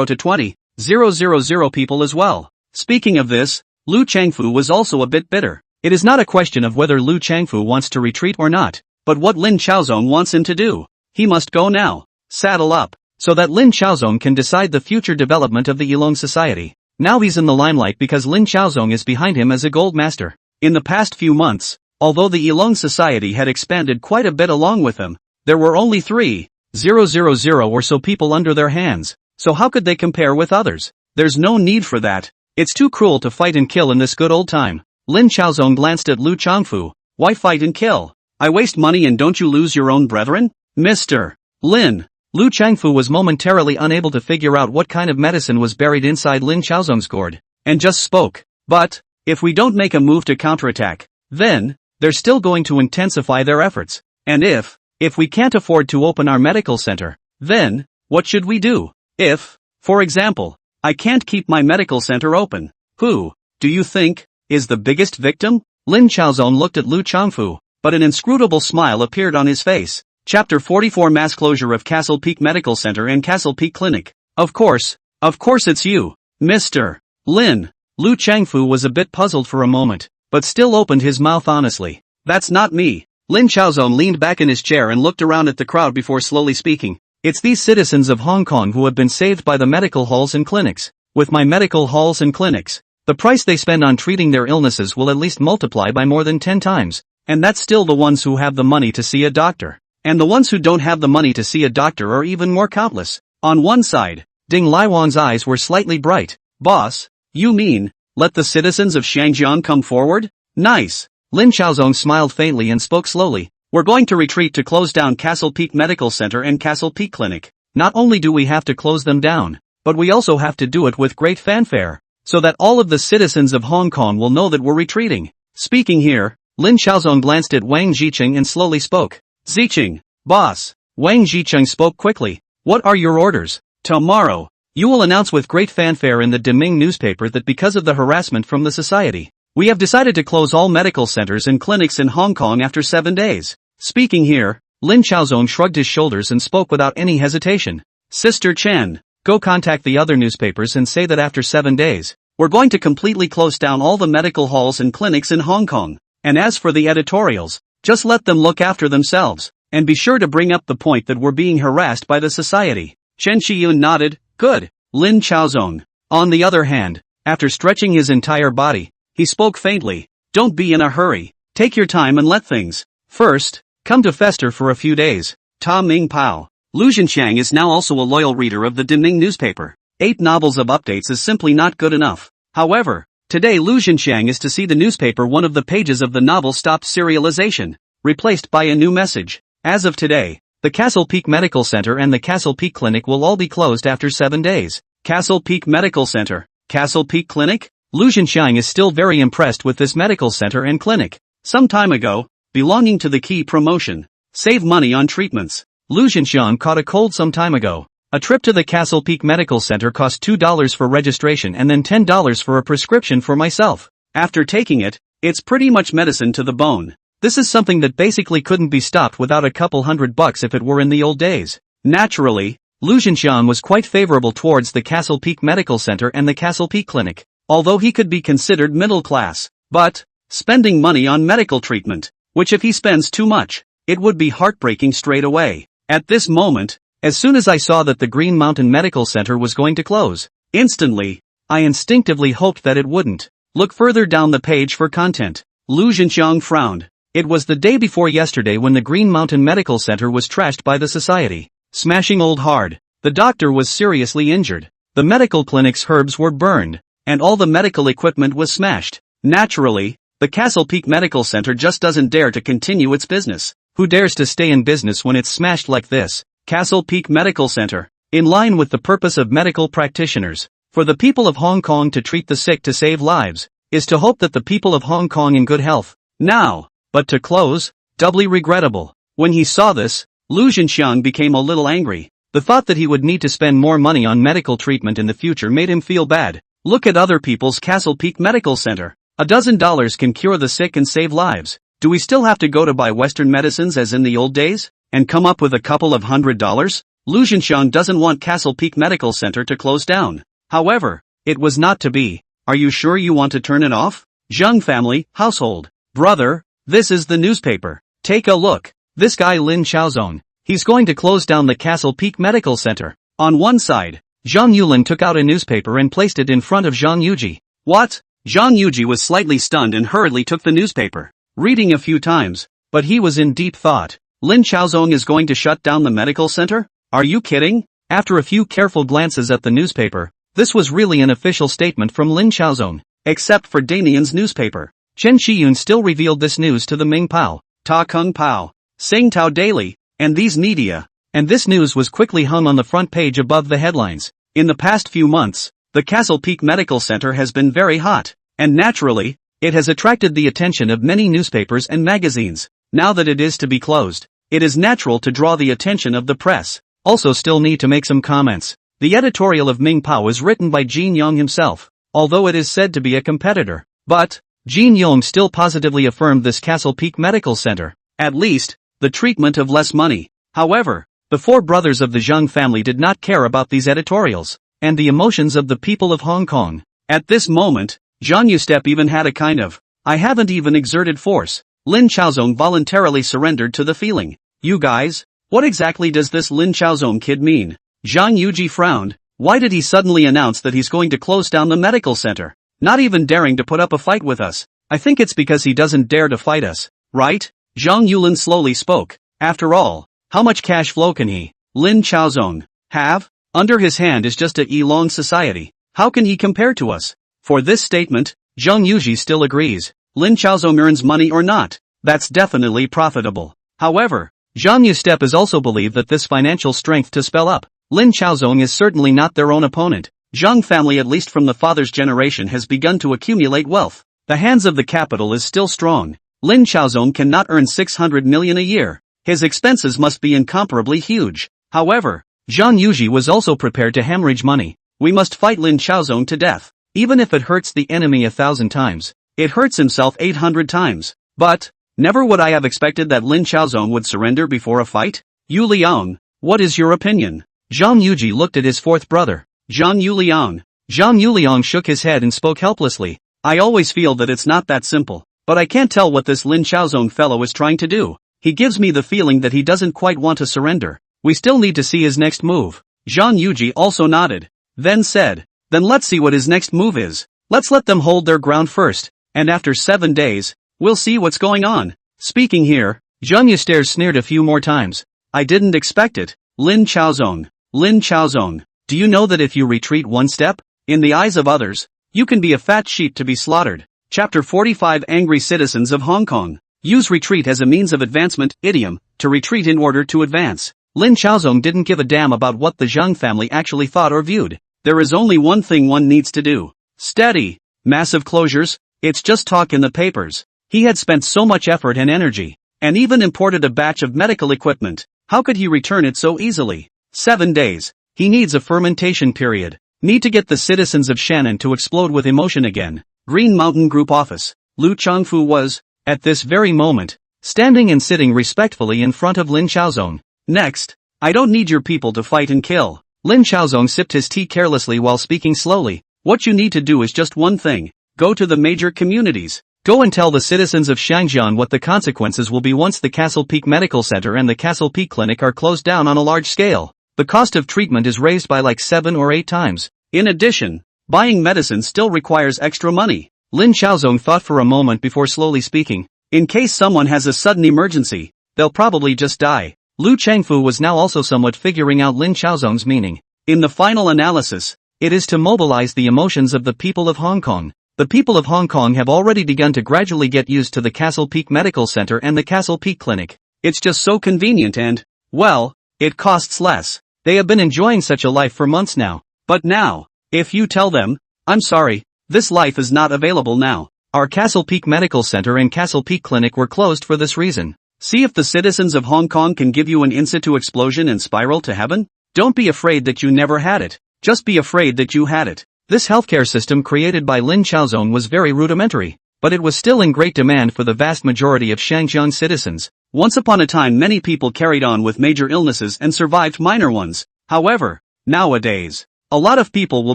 to 20,000 people as well. Speaking of this, Lu Changfu was also a bit bitter. It is not a question of whether Lu Changfu wants to retreat or not, but what Lin Xiaozong wants him to do. He must go now. Saddle up, so that Lin Xiaozong can decide the future development of the Yilong society. Now he's in the limelight because Lin Xiaozong is behind him as a gold master. In the past few months, although the Yilong society had expanded quite a bit along with him, there were only 3,000 or so people under their hands, so how could they compare with others? There's no need for that. It's too cruel to fight and kill in this good old time. Lin Xiaozong glanced at Lu Changfu. Why fight and kill? I waste money and don't you lose your own brethren? Mr. Lin. Lu Changfu was momentarily unable to figure out what kind of medicine was buried inside Lin Xiaozong's gourd, and just spoke. But, if we don't make a move to counterattack, then, they're still going to intensify their efforts. And if we can't afford to open our medical center, then, what should we do? If, for example, I can't keep my medical center open, who, do you think, is the biggest victim? Lin Xiaozong looked at Lu Changfu, but an inscrutable smile appeared on his face. Chapter 44 Mass Closure of Castle Peak Medical Center and Castle Peak Clinic. Of course it's you, Mr. Lin. Lu Changfu was a bit puzzled for a moment, but still opened his mouth honestly. That's not me. Lin Xiaozong leaned back in his chair and looked around at the crowd before slowly speaking. It's these citizens of Hong Kong who have been saved by the medical halls and clinics. With my medical halls and clinics, the price they spend on treating their illnesses will at least multiply by more than 10 times. And that's still the ones who have the money to see a doctor. And the ones who don't have the money to see a doctor are even more countless. On one side, Ding Laiwang's eyes were slightly bright. Boss, you mean, let the citizens of Shangjiang come forward? Nice. Lin Xiaozong smiled faintly and spoke slowly. We're going to retreat to close down Castle Peak Medical Center and Castle Peak Clinic. Not only do we have to close them down, but we also have to do it with great fanfare, so that all of the citizens of Hong Kong will know that we're retreating. Speaking here, Lin Xiaozong glanced at Wang Jiqing and slowly spoke. Ziqing, boss. Wang Jiqing spoke quickly. What are your orders? Tomorrow, you will announce with great fanfare in the Deming newspaper that because of the harassment from the society, we have decided to close all medical centers and clinics in Hong Kong after 7 days. Speaking here, Lin Xiaozong shrugged his shoulders and spoke without any hesitation. Sister Chen, go contact the other newspapers and say that after 7 days, we're going to completely close down all the medical halls and clinics in Hong Kong. And as for the editorials, just let them look after themselves, and be sure to bring up the point that we're being harassed by the society. Chen Shiyun nodded. Good. Lin Xiaozong, on the other hand, after stretching his entire body, he spoke faintly. Don't be in a hurry. Take your time and let things, first, come to fester for a few days. Ta Ming Pao. Lu Zhenxiang is now also a loyal reader of the Deming newspaper. 8 novels of updates is simply not good enough. However, today Lu Zhenxiang is to see the newspaper one of the pages of the novel stopped serialization, replaced by a new message. As of today, the Castle Peak Medical Center and the Castle Peak Clinic will all be closed after 7 days. Castle Peak Medical Center, Castle Peak Clinic? Lu Zhenxiang is still very impressed with this medical center and clinic. Some time ago, belonging to the key promotion, save money on treatments. Lu Zhenxiang caught a cold some time ago. A trip to the Castle Peak Medical Center cost $2 for registration and then $10 for a prescription for myself. After taking it, it's pretty much medicine to the bone. This is something that basically couldn't be stopped without a couple $100 if it were in the old days. Naturally, Lu Zhenxiang was quite favorable towards the Castle Peak Medical Center and the Castle Peak Clinic, although he could be considered middle class. But, spending money on medical treatment, which if he spends too much, it would be heartbreaking straight away. At this moment, as soon as I saw that the Green Mountain Medical Center was going to close, instantly, I instinctively hoped that it wouldn't. Look further down the page for content. Lu Zhenxiang frowned. It was the day before yesterday when the Green Mountain Medical Center was trashed by the society. Smashing old hard. The doctor was seriously injured. The medical clinic's herbs were burned, and all the medical equipment was smashed. Naturally, the Castle Peak Medical Center just doesn't dare to continue its business. Who dares to stay in business when it's smashed like this? Castle Peak Medical Center, in line with the purpose of medical practitioners, for the people of Hong Kong to treat the sick to save lives, is to hope that the people of Hong Kong in good health. Now, but to close, doubly regrettable. When he saw this, Lu Zhenxiang became a little angry. The thought that he would need to spend more money on medical treatment in the future made him feel bad. Look at other people's Castle Peak Medical Center. $12 can cure the sick and save lives. Do we still have to go to buy Western medicines as in the old days, and come up with a couple of $100? Lu Zhenxiang doesn't want Castle Peak Medical Center to close down. However, it was not to be. Are you sure you want to turn it off? Zheng family, household. Brother, this is the newspaper. Take a look. This guy Lin Xiaozong, he's going to close down the Castle Peak Medical Center. On one side, Zhang Yulin took out a newspaper and placed it in front of Zhang Yuji. What? Zhang Yuji was slightly stunned and hurriedly took the newspaper, reading a few times, but he was in deep thought. Lin Xiaozong is going to shut down the medical center? Are you kidding? After a few careful glances at the newspaper, this was really an official statement from Lin Xiaozong, except for Damian's newspaper. Chen Shiyun still revealed this news to the Ming Pao, Ta Kung Pao, Sing Tao Daily, and these media, and this news was quickly hung on the front page above the headlines. In the past few months, the Castle Peak Medical Center has been very hot, and naturally, it has attracted the attention of many newspapers and magazines. Now that it is to be closed, it is natural to draw the attention of the press. Also still need to make some comments. The editorial of Ming Pao is written by Jin Yong himself, although it is said to be a competitor. But, Jin Yong still positively affirmed this Castle Peak Medical Center, at least, the treatment of less money. However, the 4 brothers of the Zheng family did not care about these editorials, and the emotions of the people of Hong Kong. At this moment, Zhang Yustep even had a kind of, I haven't even exerted force. Lin Xiaozong voluntarily surrendered to the feeling. You guys, what exactly does this Lin Xiaozong kid mean? Zhang Yuji frowned. Why did he suddenly announce that he's going to close down the medical center? Not even daring to put up a fight with us. I think it's because he doesn't dare to fight us, right? Zhang Yulin slowly spoke. After all, how much cash flow can he, Lin Xiaozong, have? Under his hand is just a Yilong society. How can he compare to us? For this statement, Zhang Yuji still agrees. Lin Xiaozong earns money or not, that's definitely profitable. However, Zhang Yustep is also believed that this financial strength to spell up Lin Xiaozong is certainly not their own opponent. Zhang family, at least from the father's generation, has begun to accumulate wealth. The hands of the capital is still strong. Lin Xiaozong cannot earn 600 million a year. His expenses must be incomparably huge. However, Zhang Yuji was also prepared to hemorrhage money. We must fight Lin Xiaozong to death. Even if it hurts the enemy 1,000 times, it hurts himself 800 times. But, never would I have expected that Lin Xiaozong would surrender before a fight. Yu Liang, what is your opinion? Zhang Yuji looked at his 4th brother, Zhang Yuliang. Zhang Yuliang shook his head and spoke helplessly. I always feel that it's not that simple, but I can't tell what this Lin Xiaozong fellow is trying to do. He gives me the feeling that he doesn't quite want to surrender. We still need to see his next move. Zhang Yuji also nodded, then said, then let's see what his next move is. Let's let them hold their ground first, and after 7 days, We'll see what's going on. Speaking here, Zheng Yue sneered a few more times. I didn't expect it. Lin Chaozong. Lin Chaozong. Do you know that if you retreat one step, in the eyes of others, you can be a fat sheep to be slaughtered? Chapter 45 Angry Citizens of Hong Kong. Use retreat as a means of advancement. Idiom, to retreat in order to advance. Lin Chaozong didn't give a damn about what the Zheng family actually thought or viewed. There is only one thing one needs to do. Steady. Massive closures? It's just talk in the papers. He had spent so much effort and energy, and even imported a batch of medical equipment. How could he return it so easily? 7 days. He needs a fermentation period. Need to get the citizens of Shannon to explode with emotion again. Green Mountain Group Office. Lu Changfu was, at this very moment, standing and sitting respectfully in front of Lin Chaozong. Next, I don't need your people to fight and kill. Lin Chaozong sipped his tea carelessly while speaking slowly. What you need to do is just one thing. Go to the major communities. Go and tell the citizens of Shangjian what the consequences will be once the Castle Peak Medical Center and the Castle Peak Clinic are closed down on a large scale. The cost of treatment is raised by like 7 or 8 times. In addition, buying medicine still requires extra money. Lin Chaozong thought for a moment before slowly speaking. In case someone has a sudden emergency, they'll probably just die. Lu Changfu was now also somewhat figuring out Lin Chaozong's meaning. In the final analysis, it is to mobilize the emotions of the people of Hong Kong. The people of Hong Kong have already begun to gradually get used to the Castle Peak Medical Center and the Castle Peak Clinic. It's just so convenient and, well, it costs less. They have been enjoying such a life for months now. But now, if you tell them, I'm sorry, this life is not available now. Our Castle Peak Medical Center and Castle Peak Clinic were closed for this reason. See if the citizens of Hong Kong can give you an in situ explosion and spiral to heaven? Don't be afraid that you never had it. Just be afraid that you had it. This healthcare system created by Lin Chaozong was very rudimentary, but it was still in great demand for the vast majority of Shangjiang citizens. Once upon a time many people carried on with major illnesses and survived minor ones. However, nowadays, a lot of people will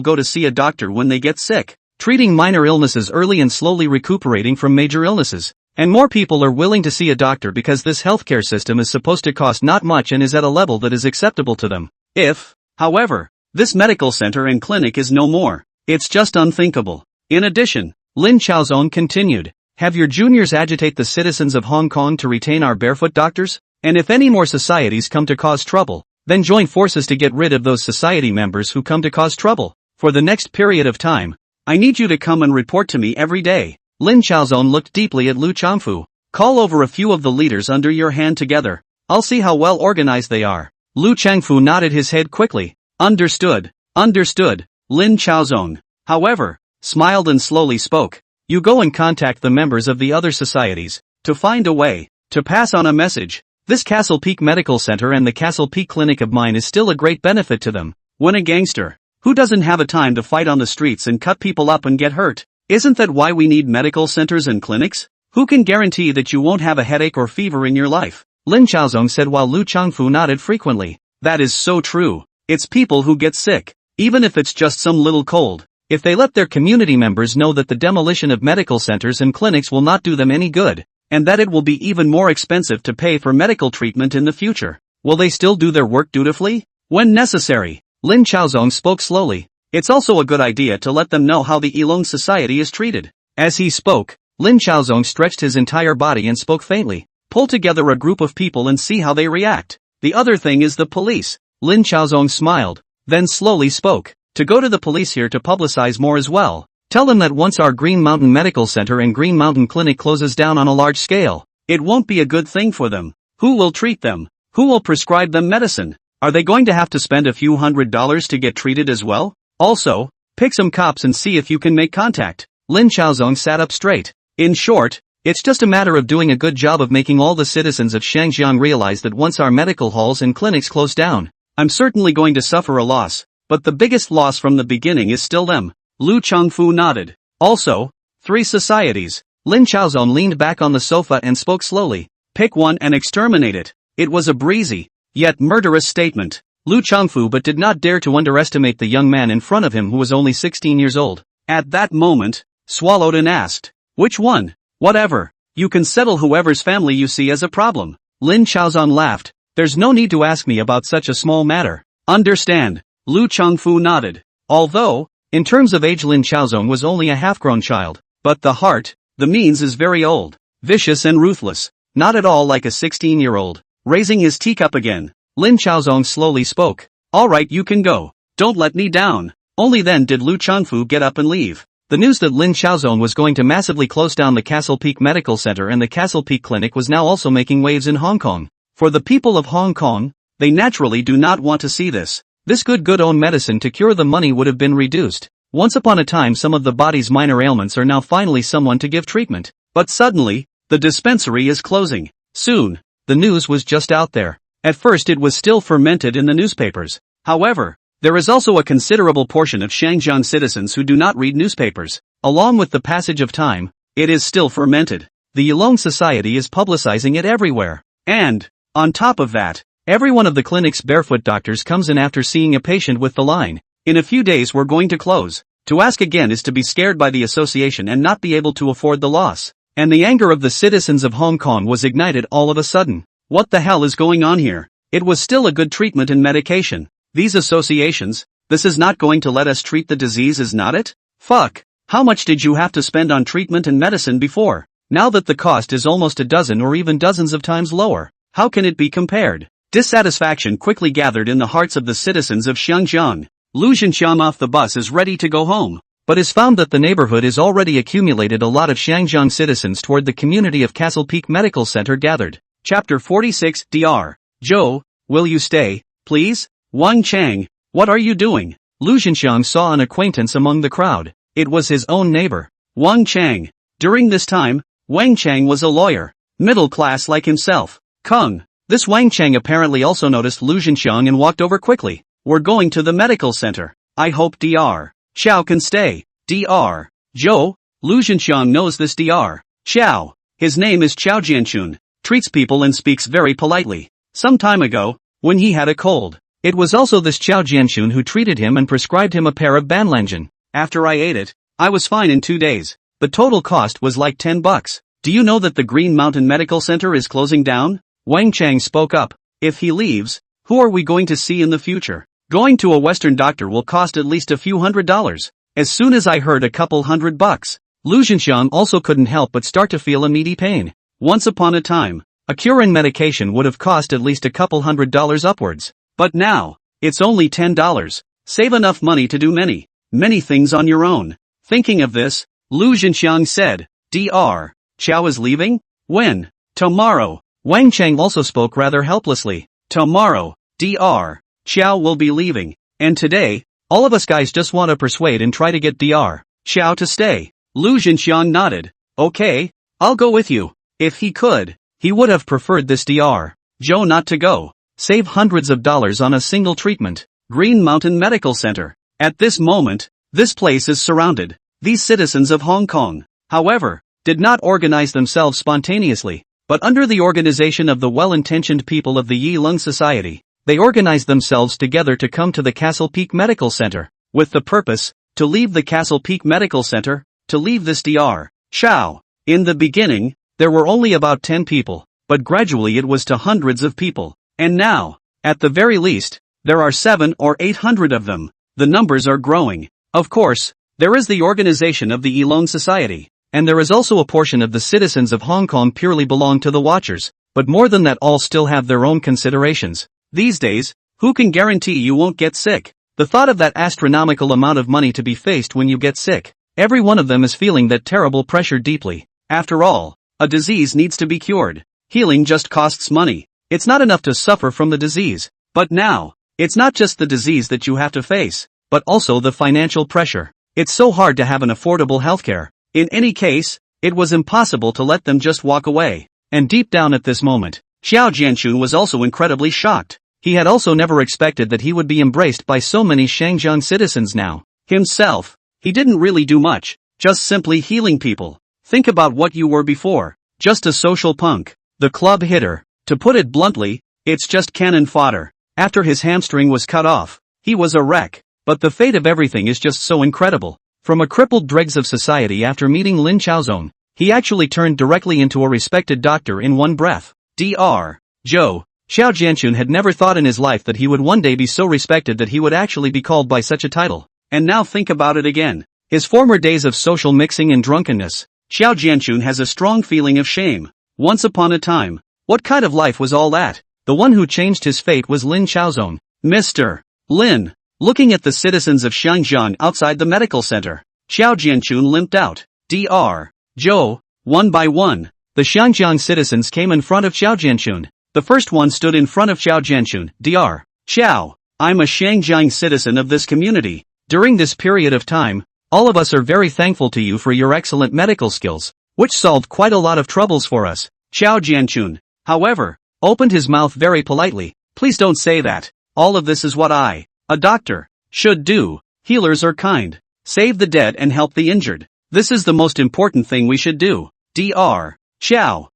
go to see a doctor when they get sick, treating minor illnesses early and slowly recuperating from major illnesses. And more people are willing to see a doctor because this healthcare system is supposed to cost not much and is at a level that is acceptable to them. If, however, this medical center and clinic is no more, it's just unthinkable. In addition, Lin Chaozong continued, have your juniors agitate the citizens of Hong Kong to retain our barefoot doctors? And if any more societies come to cause trouble, then join forces to get rid of those society members who come to cause trouble. For the next period of time, I need you to come and report to me every day. Lin Chaozong looked deeply at Lu Changfu. Call over a few of the leaders under your hand together. I'll see how well organized they are. Lu Changfu nodded his head quickly. Understood. Understood. Lin Chaozong, however, smiled and slowly spoke. You go and contact the members of the other societies, to find a way, to pass on a message. This Castle Peak Medical Center and the Castle Peak Clinic of mine is still a great benefit to them. When a gangster, who doesn't have a time to fight on the streets and cut people up and get hurt? Isn't that why we need medical centers and clinics? Who can guarantee that you won't have a headache or fever in your life? Lin Chaozong said while Lu Changfu nodded frequently. That is so true. It's people who get sick, even if it's just some little cold. If they let their community members know that the demolition of medical centers and clinics will not do them any good, and that it will be even more expensive to pay for medical treatment in the future, will they still do their work dutifully? When necessary, Lin Chaozong spoke slowly. It's also a good idea to let them know how the Elong society is treated. As he spoke, Lin Chaozong stretched his entire body and spoke faintly. Pull together a group of people and see how they react. The other thing is the police. Lin Chaozong smiled, then slowly spoke. To go to the police here to publicize more as well. Tell them that once our Green Mountain Medical Center and Green Mountain Clinic closes down on a large scale, it won't be a good thing for them. Who will treat them? Who will prescribe them medicine? Are they going to have to spend a few $100s to get treated as well? Also, pick some cops and see if you can make contact. Lin Chaozong sat up straight. In short, it's just a matter of doing a good job of making all the citizens of Shangjiang realize that once our medical halls and clinics close down, I'm certainly going to suffer a loss, but the biggest loss from the beginning is still them. Lu Changfu nodded. Also, 3 societies. Lin Chaozong leaned back on the sofa and spoke slowly. Pick one and exterminate it. It was a breezy, yet murderous statement. Lu Changfu but did not dare to underestimate the young man in front of him who was only 16 years old. At that moment, swallowed and asked, which one? Whatever. You can settle whoever's family you see as a problem. Lin Chaozong laughed. There's no need to ask me about such a small matter. Understand. Lu Changfu nodded. Although, in terms of age Lin Chaozong was only a half-grown child, but the heart, the means is very old. vicious and ruthless, not at all like a 16-year-old. Raising his teacup again, Lin Chaozong slowly spoke. Alright, you can go. Don't let me down. Only then did Lu Changfu get up and leave. The news that Lin Chaozong was going to massively close down the Castle Peak Medical Center and the Castle Peak Clinic was now also making waves in Hong Kong. For the people of Hong Kong, they naturally do not want to see this. This good own medicine to cure the money would have been reduced. Once upon a time some of the body's minor ailments are now finally someone to give treatment. But suddenly, the dispensary is closing. Soon, the news was just out there. At first it was still fermented in the newspapers. However, there is also a considerable portion of Shangjiang citizens who do not read newspapers. Along with the passage of time, it is still fermented. The Yulong Society is publicizing it everywhere. And, on top of that, every one of the clinic's barefoot doctors comes in after seeing a patient with the line, "In a few days we're going to close." To ask again is to be scared by the association and not be able to afford the loss. And the anger of the citizens of Hong Kong was ignited all of a sudden. What the hell is going on here? It was still a good treatment and medication. These associations, this is not going to let us treat the disease, is not it? Fuck. How much did you have to spend on treatment and medicine before? Now that the cost is almost a dozen or even dozens of times lower, how can it be compared? Dissatisfaction quickly gathered in the hearts of the citizens of Shangjiang. Lu Zhenxiang off the bus is ready to go home, but has found that the neighborhood has already accumulated a lot of Shangjiang citizens toward the community of Castle Peak Medical Center gathered. Chapter 46 Dr. Joe, will you stay, please? Wang Chang, what are you doing? Lu Zhenxiang saw an acquaintance among the crowd. It was his own neighbor, Wang Chang. During this time, Wang Chang was a lawyer, middle class like himself. Kung. This Wang Chang apparently also noticed Lu Zhenxiang and walked over quickly. We're going to the medical center. I hope Dr. Xiao can stay. Dr. Joe, Lu Zhenxiang knows this Dr. Xiao. His name is Chao Jianchun, treats people and speaks very politely. Some time ago, when he had a cold, it was also this Chao Jianchun who treated him and prescribed him a pair of Banlangen. After I ate it, I was fine in 2 days. The total cost was like $10. Do you know that the Green Mountain Medical Center is closing down? Wang Chang spoke up. If he leaves, who are we going to see in the future? Going to a Western doctor will cost at least a few $100s. As soon as I heard a couple $100, Lu Zhenxiang also couldn't help but start to feel a meaty pain. Once upon a time, a cure and medication would have cost at least a couple $100 upwards. But now, it's only $10. Save enough money to do many things on your own. Thinking of this, Lu Zhenxiang said, Dr. Chao is leaving? When? Tomorrow. Wang Chang also spoke rather helplessly. Tomorrow, Dr. Chao will be leaving. And today, all of us guys just want to persuade and try to get Dr. Chao to stay. Lu Zhenxiang nodded. Okay, I'll go with you. If he could, he would have preferred this Dr. Joe not to go. Save hundreds of dollars on a single treatment. Green Mountain Medical Center. At this moment, this place is surrounded. These citizens of Hong Kong, however, did not organize themselves spontaneously, but under the organization of the well-intentioned people of the Yulong Society, they organized themselves together to come to the Castle Peak Medical Center, with the purpose, to leave the Castle Peak Medical Center, to leave this Dr. Chao. In the beginning, there were only about 10 people, but gradually it was to hundreds of people, and now, at the very least, there are 700 or 800 of them. The numbers are growing. Of course, there is the organization of the Yulong Society, and there is also a portion of the citizens of Hong Kong purely belong to the Watchers, but more than that all still have their own considerations. These days, who can guarantee you won't get sick? The thought of that astronomical amount of money to be faced when you get sick, every one of them is feeling that terrible pressure deeply. After all, a disease needs to be cured. Healing just costs money. It's not enough to suffer from the disease. But now, it's not just the disease that you have to face, but also the financial pressure. It's so hard to have an affordable healthcare. In any case, it was impossible to let them just walk away. And deep down at this moment, Xiao Jianchun was also incredibly shocked. He had also never expected that he would be embraced by so many Shangjiang citizens now. Himself, he didn't really do much, just simply healing people. Think about what you were before, just a social punk, the club hitter. To put it bluntly, it's just cannon fodder. After his hamstring was cut off, he was a wreck. But the fate of everything is just so incredible. From a crippled dregs of society after meeting Lin Chaozong, he actually turned directly into a respected doctor in one breath. Dr. Joe, Xiao Jianchun had never thought in his life that he would one day be so respected that he would actually be called by such a title. And now think about it again. His former days of social mixing and drunkenness, Xiao Jianchun has a strong feeling of shame. Once upon a time. What kind of life was all that? The one who changed his fate was Lin Chaozong. Mr. Lin. Looking at the citizens of Xiangjiang outside the medical center, Xiao Jianchun limped out. Dr. Zhou. One by one, the Xiangjiang citizens came in front of Xiao Jianchun. The first one stood in front of Xiao Jianchun. Dr. Xiao. I'm a Xiangjiang citizen of this community. During this period of time, all of us are very thankful to you for your excellent medical skills, which solved quite a lot of troubles for us. Xiao Jianchun, however, opened his mouth very politely. Please don't say that. All of this is what I, a doctor, should do. Healers are kind. Save the dead and help the injured. This is the most important thing we should do. Dr. Xiao.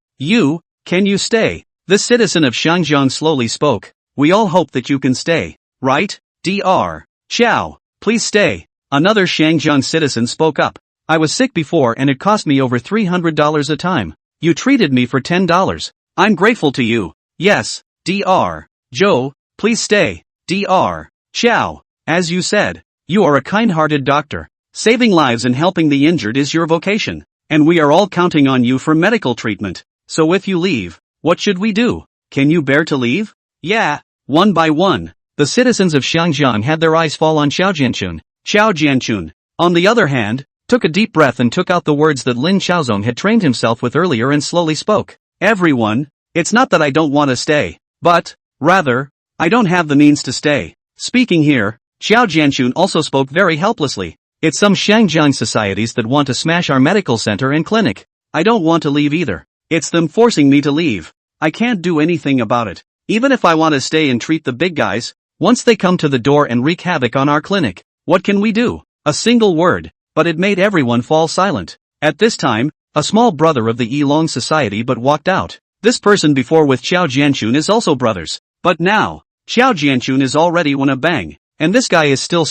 Can you stay? This citizen of Xiangjiang slowly spoke. We all hope that you can stay, right? Dr. Xiao. Please stay. Another Xiangjiang citizen spoke up. I was sick before and it cost me over $300 a time. You treated me for $10. I'm grateful to you. Yes, Dr. Zhou, please stay. Dr. Xiao, as you said, you are a kind-hearted doctor. Saving lives and helping the injured is your vocation, and we are all counting on you for medical treatment. So if you leave, what should we do? Can you bear to leave? Yeah. One by one, the citizens of Xiangjiang had their eyes fall on Xiao Jianchun. Xiao Jianchun, on the other hand, took a deep breath and took out the words that Lin Chaozong had trained himself with earlier and slowly spoke. Everyone, it's not that I don't want to stay, but, rather, I don't have the means to stay. Speaking here, Xiao Jianchun also spoke very helplessly. It's some Xiangjiang societies that want to smash our medical center and clinic. I don't want to leave either. It's them forcing me to leave. I can't do anything about it. Even if I want to stay and treat the big guys, once they come to the door and wreak havoc on our clinic, what can we do? A single word, but it made everyone fall silent. At this time, a small brother of the Yilong society but walked out. This person before with Xiao Jianchun is also brothers. But now, Xiao Jianchun is already won a bang, and this guy is still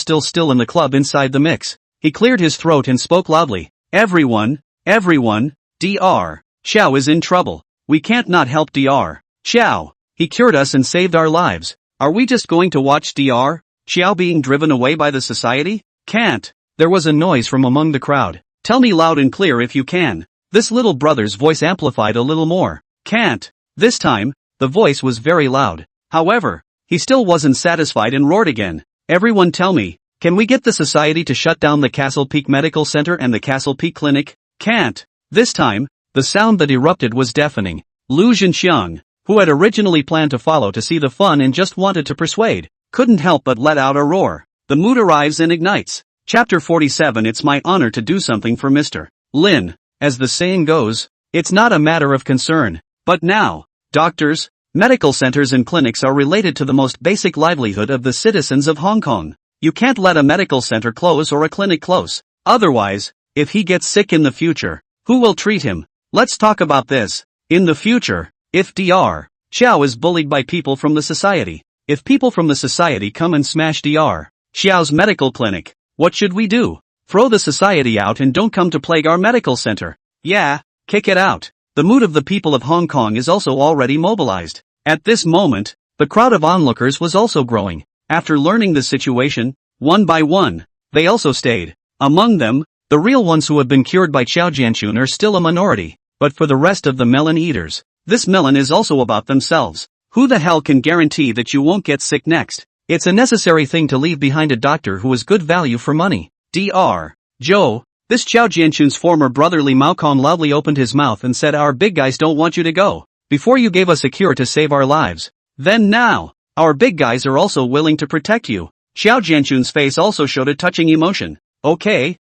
in the club inside the mix. He cleared his throat and spoke loudly. Everyone, Dr. Xiao is in trouble. We can't not help Dr. Xiao. He cured us and saved our lives. Are we just going to watch Dr. Xiao being driven away by the society? Can't. There was a noise from among the crowd. Tell me loud and clear if you can. This little brother's voice amplified a little more. Can't. This time, the voice was very loud. However, he still wasn't satisfied and roared again. Everyone tell me, can we get the society to shut down the Castle Peak Medical Center and the Castle Peak Clinic? Can't. This time, the sound that erupted was deafening. Lu Zhenxiang, who had originally planned to follow to see the fun and just wanted to persuade, couldn't help but let out a roar. The mood arrives and ignites. Chapter 47. It's my honor to do something for Mr. Lin. As the saying goes, it's not a matter of concern. But now, doctors, medical centers and clinics are related to the most basic livelihood of the citizens of Hong Kong. You can't let a medical center close or a clinic close. Otherwise, if he gets sick in the future, who will treat him? Let's talk about this. In the future, if Dr. Xiao is bullied by people from the society, if people from the society come and smash Dr. Xiao's medical clinic, what should we do? Throw the society out and don't come to plague our medical center. Yeah, kick it out. The mood of the people of Hong Kong is also already mobilized. At this moment, the crowd of onlookers was also growing. After learning the situation, one by one, they also stayed. Among them, the real ones who have been cured by Xiao Jianchun are still a minority, but for the rest of the melon eaters, this melon is also about themselves. Who the hell can guarantee that you won't get sick next? It's a necessary thing to leave behind a doctor who is good value for money. Dr. Zhou, this Xiao Jianchun's former brother Li Maokong loudly opened his mouth and said, our big guys don't want you to go. Before you gave us a cure to save our lives. Then now, our big guys are also willing to protect you. Xiao Jianchun's face also showed a touching emotion. Okay,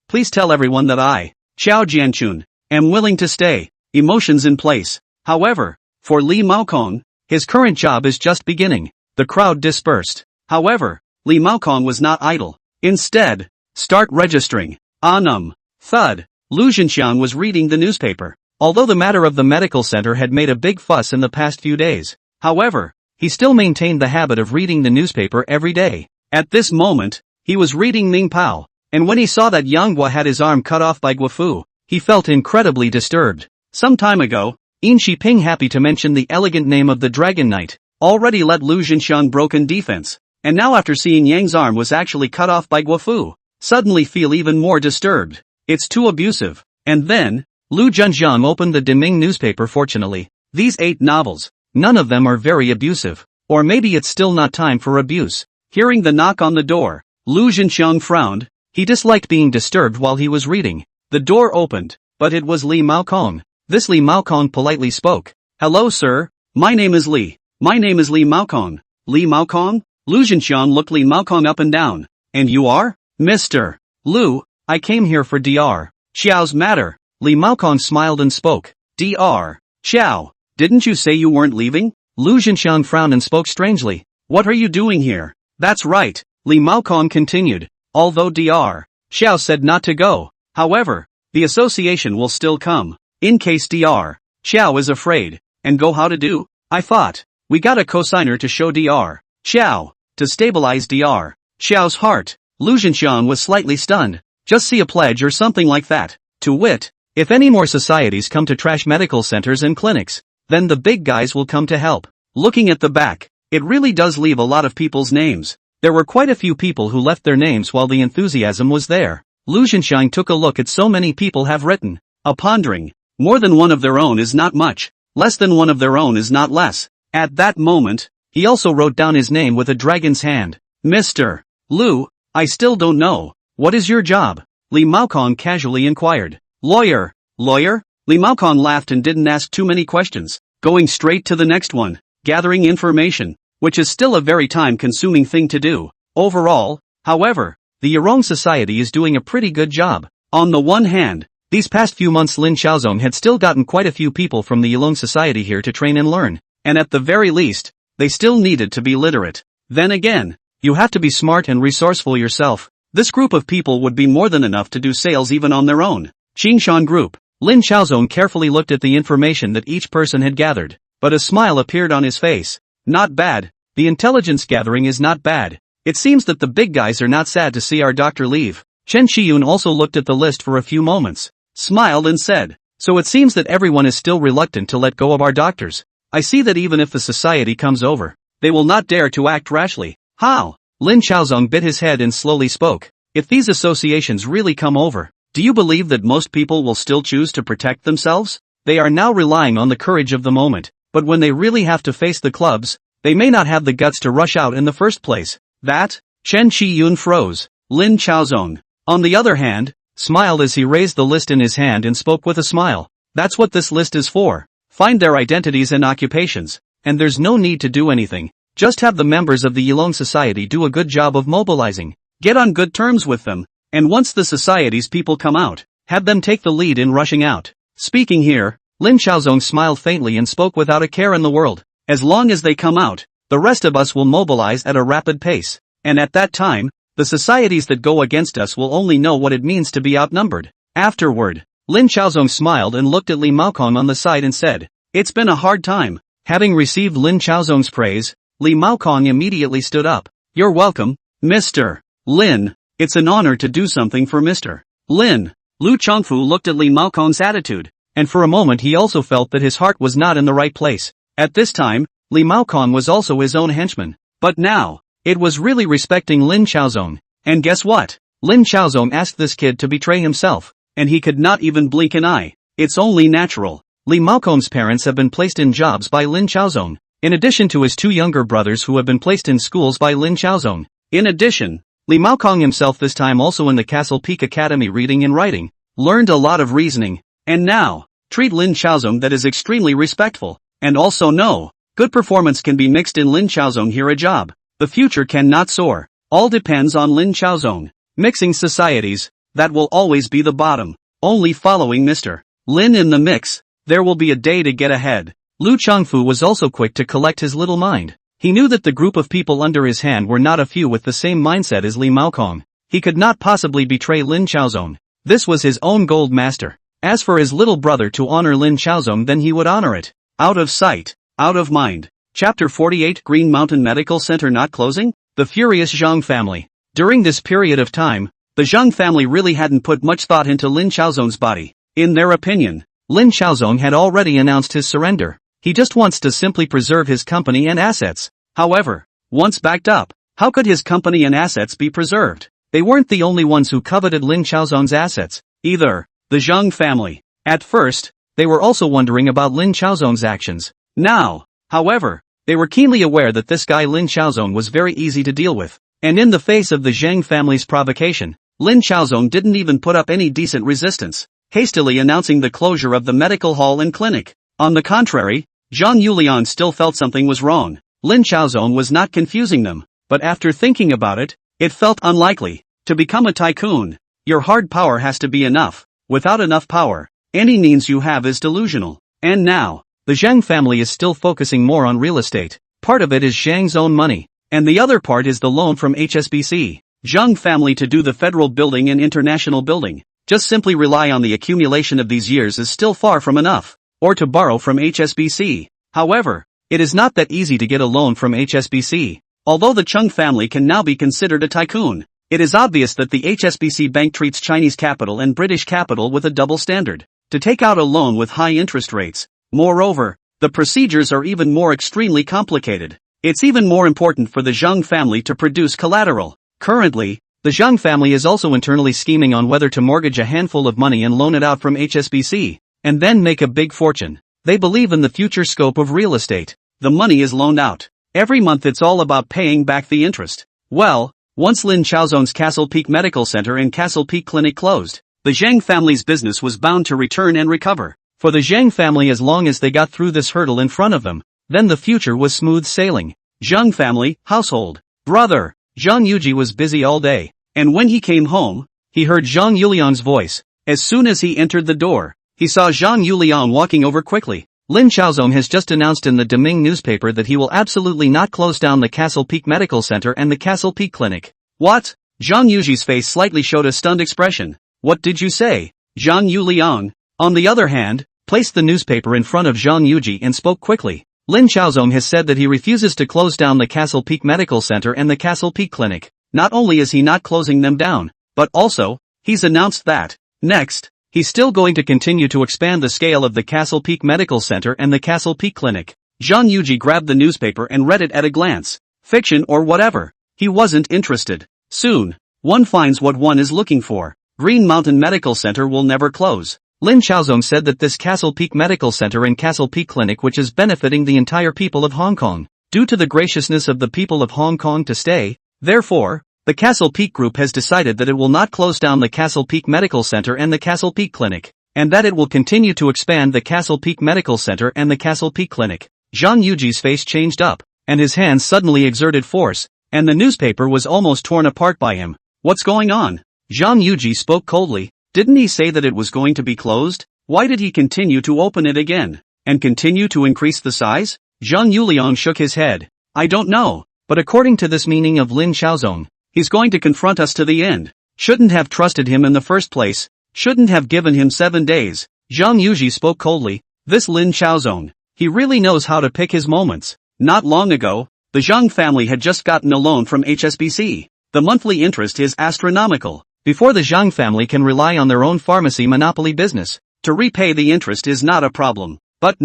please tell everyone that I, Xiao Jianchun, am willing to stay. Emotions in place. However, for Li Maokong, his current job is just beginning. The crowd dispersed. However, Li Maokong was not idle. Instead, start registering. Thud. Lu Zhenxiang was reading the newspaper. Although the matter of the medical center had made a big fuss in the past few days, however, he still maintained the habit of reading the newspaper every day. At this moment, he was reading Ming Pao, and when he saw that Yanghua had his arm cut off by Guofu, he felt incredibly disturbed. Some time ago, Yin Shiping, happy to mention the elegant name of the Dragon Knight, already let Lu Zhenxiang broken defense, and now after seeing Yang's arm was actually cut off by Guofu, suddenly feel even more disturbed. It's too abusive. And then, Lu Junjiang opened the Deming newspaper. Fortunately, these 8 novels, none of them are very abusive. Or maybe it's still not time for abuse. Hearing the knock on the door, Lu Junjiang frowned. He disliked being disturbed while he was reading. The door opened, but it was Li Maokong. This Li Maokong politely spoke. "Hello sir, my name is Li. My name is Li Maokong." Li Maokong? Lu Junjiang looked Li Maokong up and down. "And you are? Mr. Lu, I came here for Dr. Xiao's matter." Li Maokong smiled and spoke. "Dr. Xiao, didn't you say you weren't leaving?" Lu Junjiang frowned and spoke strangely. "What are you doing here?" "That's right," Li Maokong continued. "Although Dr. Xiao said not to go, however, the association will still come. In case Dr. Xiao is afraid. And go how to do? I thought. We got a cosigner to show Dr. Xiao. To stabilize Dr. Xiao's heart." Lu Junjiang was slightly stunned. "Just see a pledge or something like that. To wit, if any more societies come to trash medical centers and clinics, then the big guys will come to help." Looking at the back, it really does leave a lot of people's names. There were quite a few people who left their names while the enthusiasm was there. Lu Junjiang took a look at so many people have written. Pondering. More than one of their own is not much. Less than one of their own is not less. At that moment, he also wrote down his name with a dragon's hand. "Mr. Lu, I still don't know. What is your job?" Li Maokong casually inquired. "Lawyer." "Lawyer?" Li Maokong laughed and didn't ask too many questions, going straight to the next one. "Gathering information," which is still a very time-consuming thing to do. Overall, however, the Yurong Society is doing a pretty good job. On the one hand, these past few months Lin Xiaozong had still gotten quite a few people from the Yulong Society here to train and learn, and at the very least, they still needed to be literate. Then again, you have to be smart and resourceful yourself. This group of people would be more than enough to do sales even on their own. Qingshan Group. Lin Xiaozong carefully looked at the information that each person had gathered, but a smile appeared on his face. "Not bad. The intelligence gathering is not bad. It seems that the big guys are not sad to see our doctor leave." Chen Shiyun also looked at the list for a few moments, smiled and said, "So it seems that everyone is still reluctant to let go of our doctors. I see that even if the society comes over, they will not dare to act rashly." "How?" Lin Xiaozong bit his head and slowly spoke. "If these associations really come over, do you believe that most people will still choose to protect themselves? They are now relying on the courage of the moment, but when they really have to face the clubs, they may not have the guts to rush out in the first place." "That?" Chen Shiyun froze. Lin Xiaozong, on the other hand, smiled as he raised the list in his hand and spoke with a smile. "That's what this list is for. Find their identities and occupations, and there's no need to do anything. Just have the members of the Yulong Society do a good job of mobilizing. Get on good terms with them, and once the society's people come out, have them take the lead in rushing out." Speaking here, Lin Xiaozong smiled faintly and spoke without a care in the world. "As long as they come out, the rest of us will mobilize at a rapid pace, and at that time, the societies that go against us will only know what it means to be outnumbered." Afterward, Lin Xiaozong smiled and looked at Li Maokong on the side and said, "It's been a hard time." Having received Lin Xiaozong's praise, Li Maokong immediately stood up. "You're welcome, Mr. Lin. It's an honor to do something for Mr. Lin." Lu Chongfu looked at Li Maokong's attitude, and for a moment he also felt that his heart was not in the right place. At this time, Li Maokong was also his own henchman. But now, it was really respecting Lin Xiaozong. And guess what? Lin Xiaozong asked this kid to betray himself, and he could not even blink an eye. It's only natural. Li Maokong's parents have been placed in jobs by Lin Xiaozong, in addition to his 2 younger brothers who have been placed in schools by Lin Xiaozong. In addition, Li Maokong himself this time also in the Castle Peak Academy reading and writing, learned a lot of reasoning, and now, treat Lin Xiaozong that is extremely respectful, and also know, good performance can be mixed in Lin Xiaozong here a job. The future cannot soar. All depends on Lin Xiaozong. Mixing societies, that will always be the bottom. Only following Mr. Lin in the mix, there will be a day to get ahead. Lu Chongfu was also quick to collect his little mind. He knew that the group of people under his hand were not a few with the same mindset as Li Maokong. He could not possibly betray Lin Xiaozong. This was his own gold master. As for his little brother to honor Lin Xiaozong, then he would honor it. Out of sight, out of mind. Chapter 48 Green Mountain Medical Center not closing? The furious Zhang family. During this period of time, the Zhang family really hadn't put much thought into Lin Xiaozong's body. In their opinion, Lin Xiaozong had already announced his surrender. He just wants to simply preserve his company and assets. However, once backed up, how could his company and assets be preserved? They weren't the only ones who coveted Lin Xiaozong's assets, either. the Zhang family. At first, they were also wondering about Lin Chaozong's actions. Now, however, they were keenly aware that this guy Lin Chaozong was very easy to deal with. And in the face of the Zhang family's provocation, Lin Chaozong didn't even put up any decent resistance, hastily announcing the closure of the medical hall and clinic. On the contrary, Zhang Yulian still felt something was wrong. Lin Chaozong was not confusing them, but after thinking about it, it felt unlikely. To become a tycoon, your hard power has to be enough. Without enough power, any means you have is delusional. And now, the Zhang family is still focusing more on real estate. Part of it is Zhang's own money, and the other part is the loan from HSBC. Zhang family to do the federal building and international building. Just simply rely on the accumulation of these years is still far from enough. Or to borrow from HSBC. However, it is not that easy to get a loan from HSBC. Although the Chung family can now be considered a tycoon, it is obvious that the HSBC bank treats Chinese capital and British capital with a double standard. To take out a loan with high interest rates. Moreover, the procedures are even more extremely complicated. It's even more important for the Zhang family to produce collateral. Currently, the Zhang family is also internally scheming on whether to mortgage a handful of money and loan it out from HSBC, and then make a big fortune. They believe in the future scope of real estate. The money is loaned out. Every month it's all about paying back the interest. Well, once Lin Chaozong's Castle Peak Medical Center and Castle Peak Clinic closed, the Zhang family's business was bound to return and recover. For the Zhang family, as long as they got through this hurdle in front of them, then the future was smooth sailing. Zhang family, household. Brother, Zhang Yuji was busy all day, and when he came home, he heard Zhang Yulian's voice. As soon as he entered the door, he saw Zhang Yulian walking over quickly. Lin Chaozong has just announced in the Deming newspaper that he will absolutely not close down the Castle Peak Medical Center and the Castle Peak Clinic. What? Zhang Yuji's face slightly showed a stunned expression. What did you say? Zhang Yulian, on the other hand, placed the newspaper in front of Zhang Yuji and spoke quickly. Lin Chaozong has said that he refuses to close down the Castle Peak Medical Center and the Castle Peak Clinic. Not only is he not closing them down, but also, he's announced that, next, he's still going to continue to expand the scale of the Castle Peak Medical Center and the Castle Peak Clinic. Zhang Yuji grabbed the newspaper and read it at a glance. Fiction or whatever. He wasn't interested. Soon, one finds what one is looking for. Green Mountain Medical Center will never close. Lin Chaozong said that this Castle Peak Medical Center and Castle Peak Clinic, which is benefiting the entire people of Hong Kong, due to the graciousness of the people of Hong Kong to stay, therefore, the Castle Peak Group has decided that it will not close down the Castle Peak Medical Center and the Castle Peak Clinic, and that it will continue to expand the Castle Peak Medical Center and the Castle Peak Clinic. Zhang Yuji's face changed up, and his hands suddenly exerted force, and the newspaper was almost torn apart by him. What's going on? Zhang Yuji spoke coldly. Didn't he say that it was going to be closed? Why did he continue to open it again, and continue to increase the size? Zhang Yulian shook his head. I don't know, but according to this meaning of Lin Chaozong, he's going to confront us to the end. Shouldn't have trusted him in the first place. Shouldn't have given him 7 days. Zhang Yuji spoke coldly. This Lin Chaozong, he really knows how to pick his moments. Not long ago, the Zhang family had just gotten a loan from HSBC. The monthly interest is astronomical. Before the Zhang family can rely on their own pharmacy monopoly business, to repay the interest is not a problem. But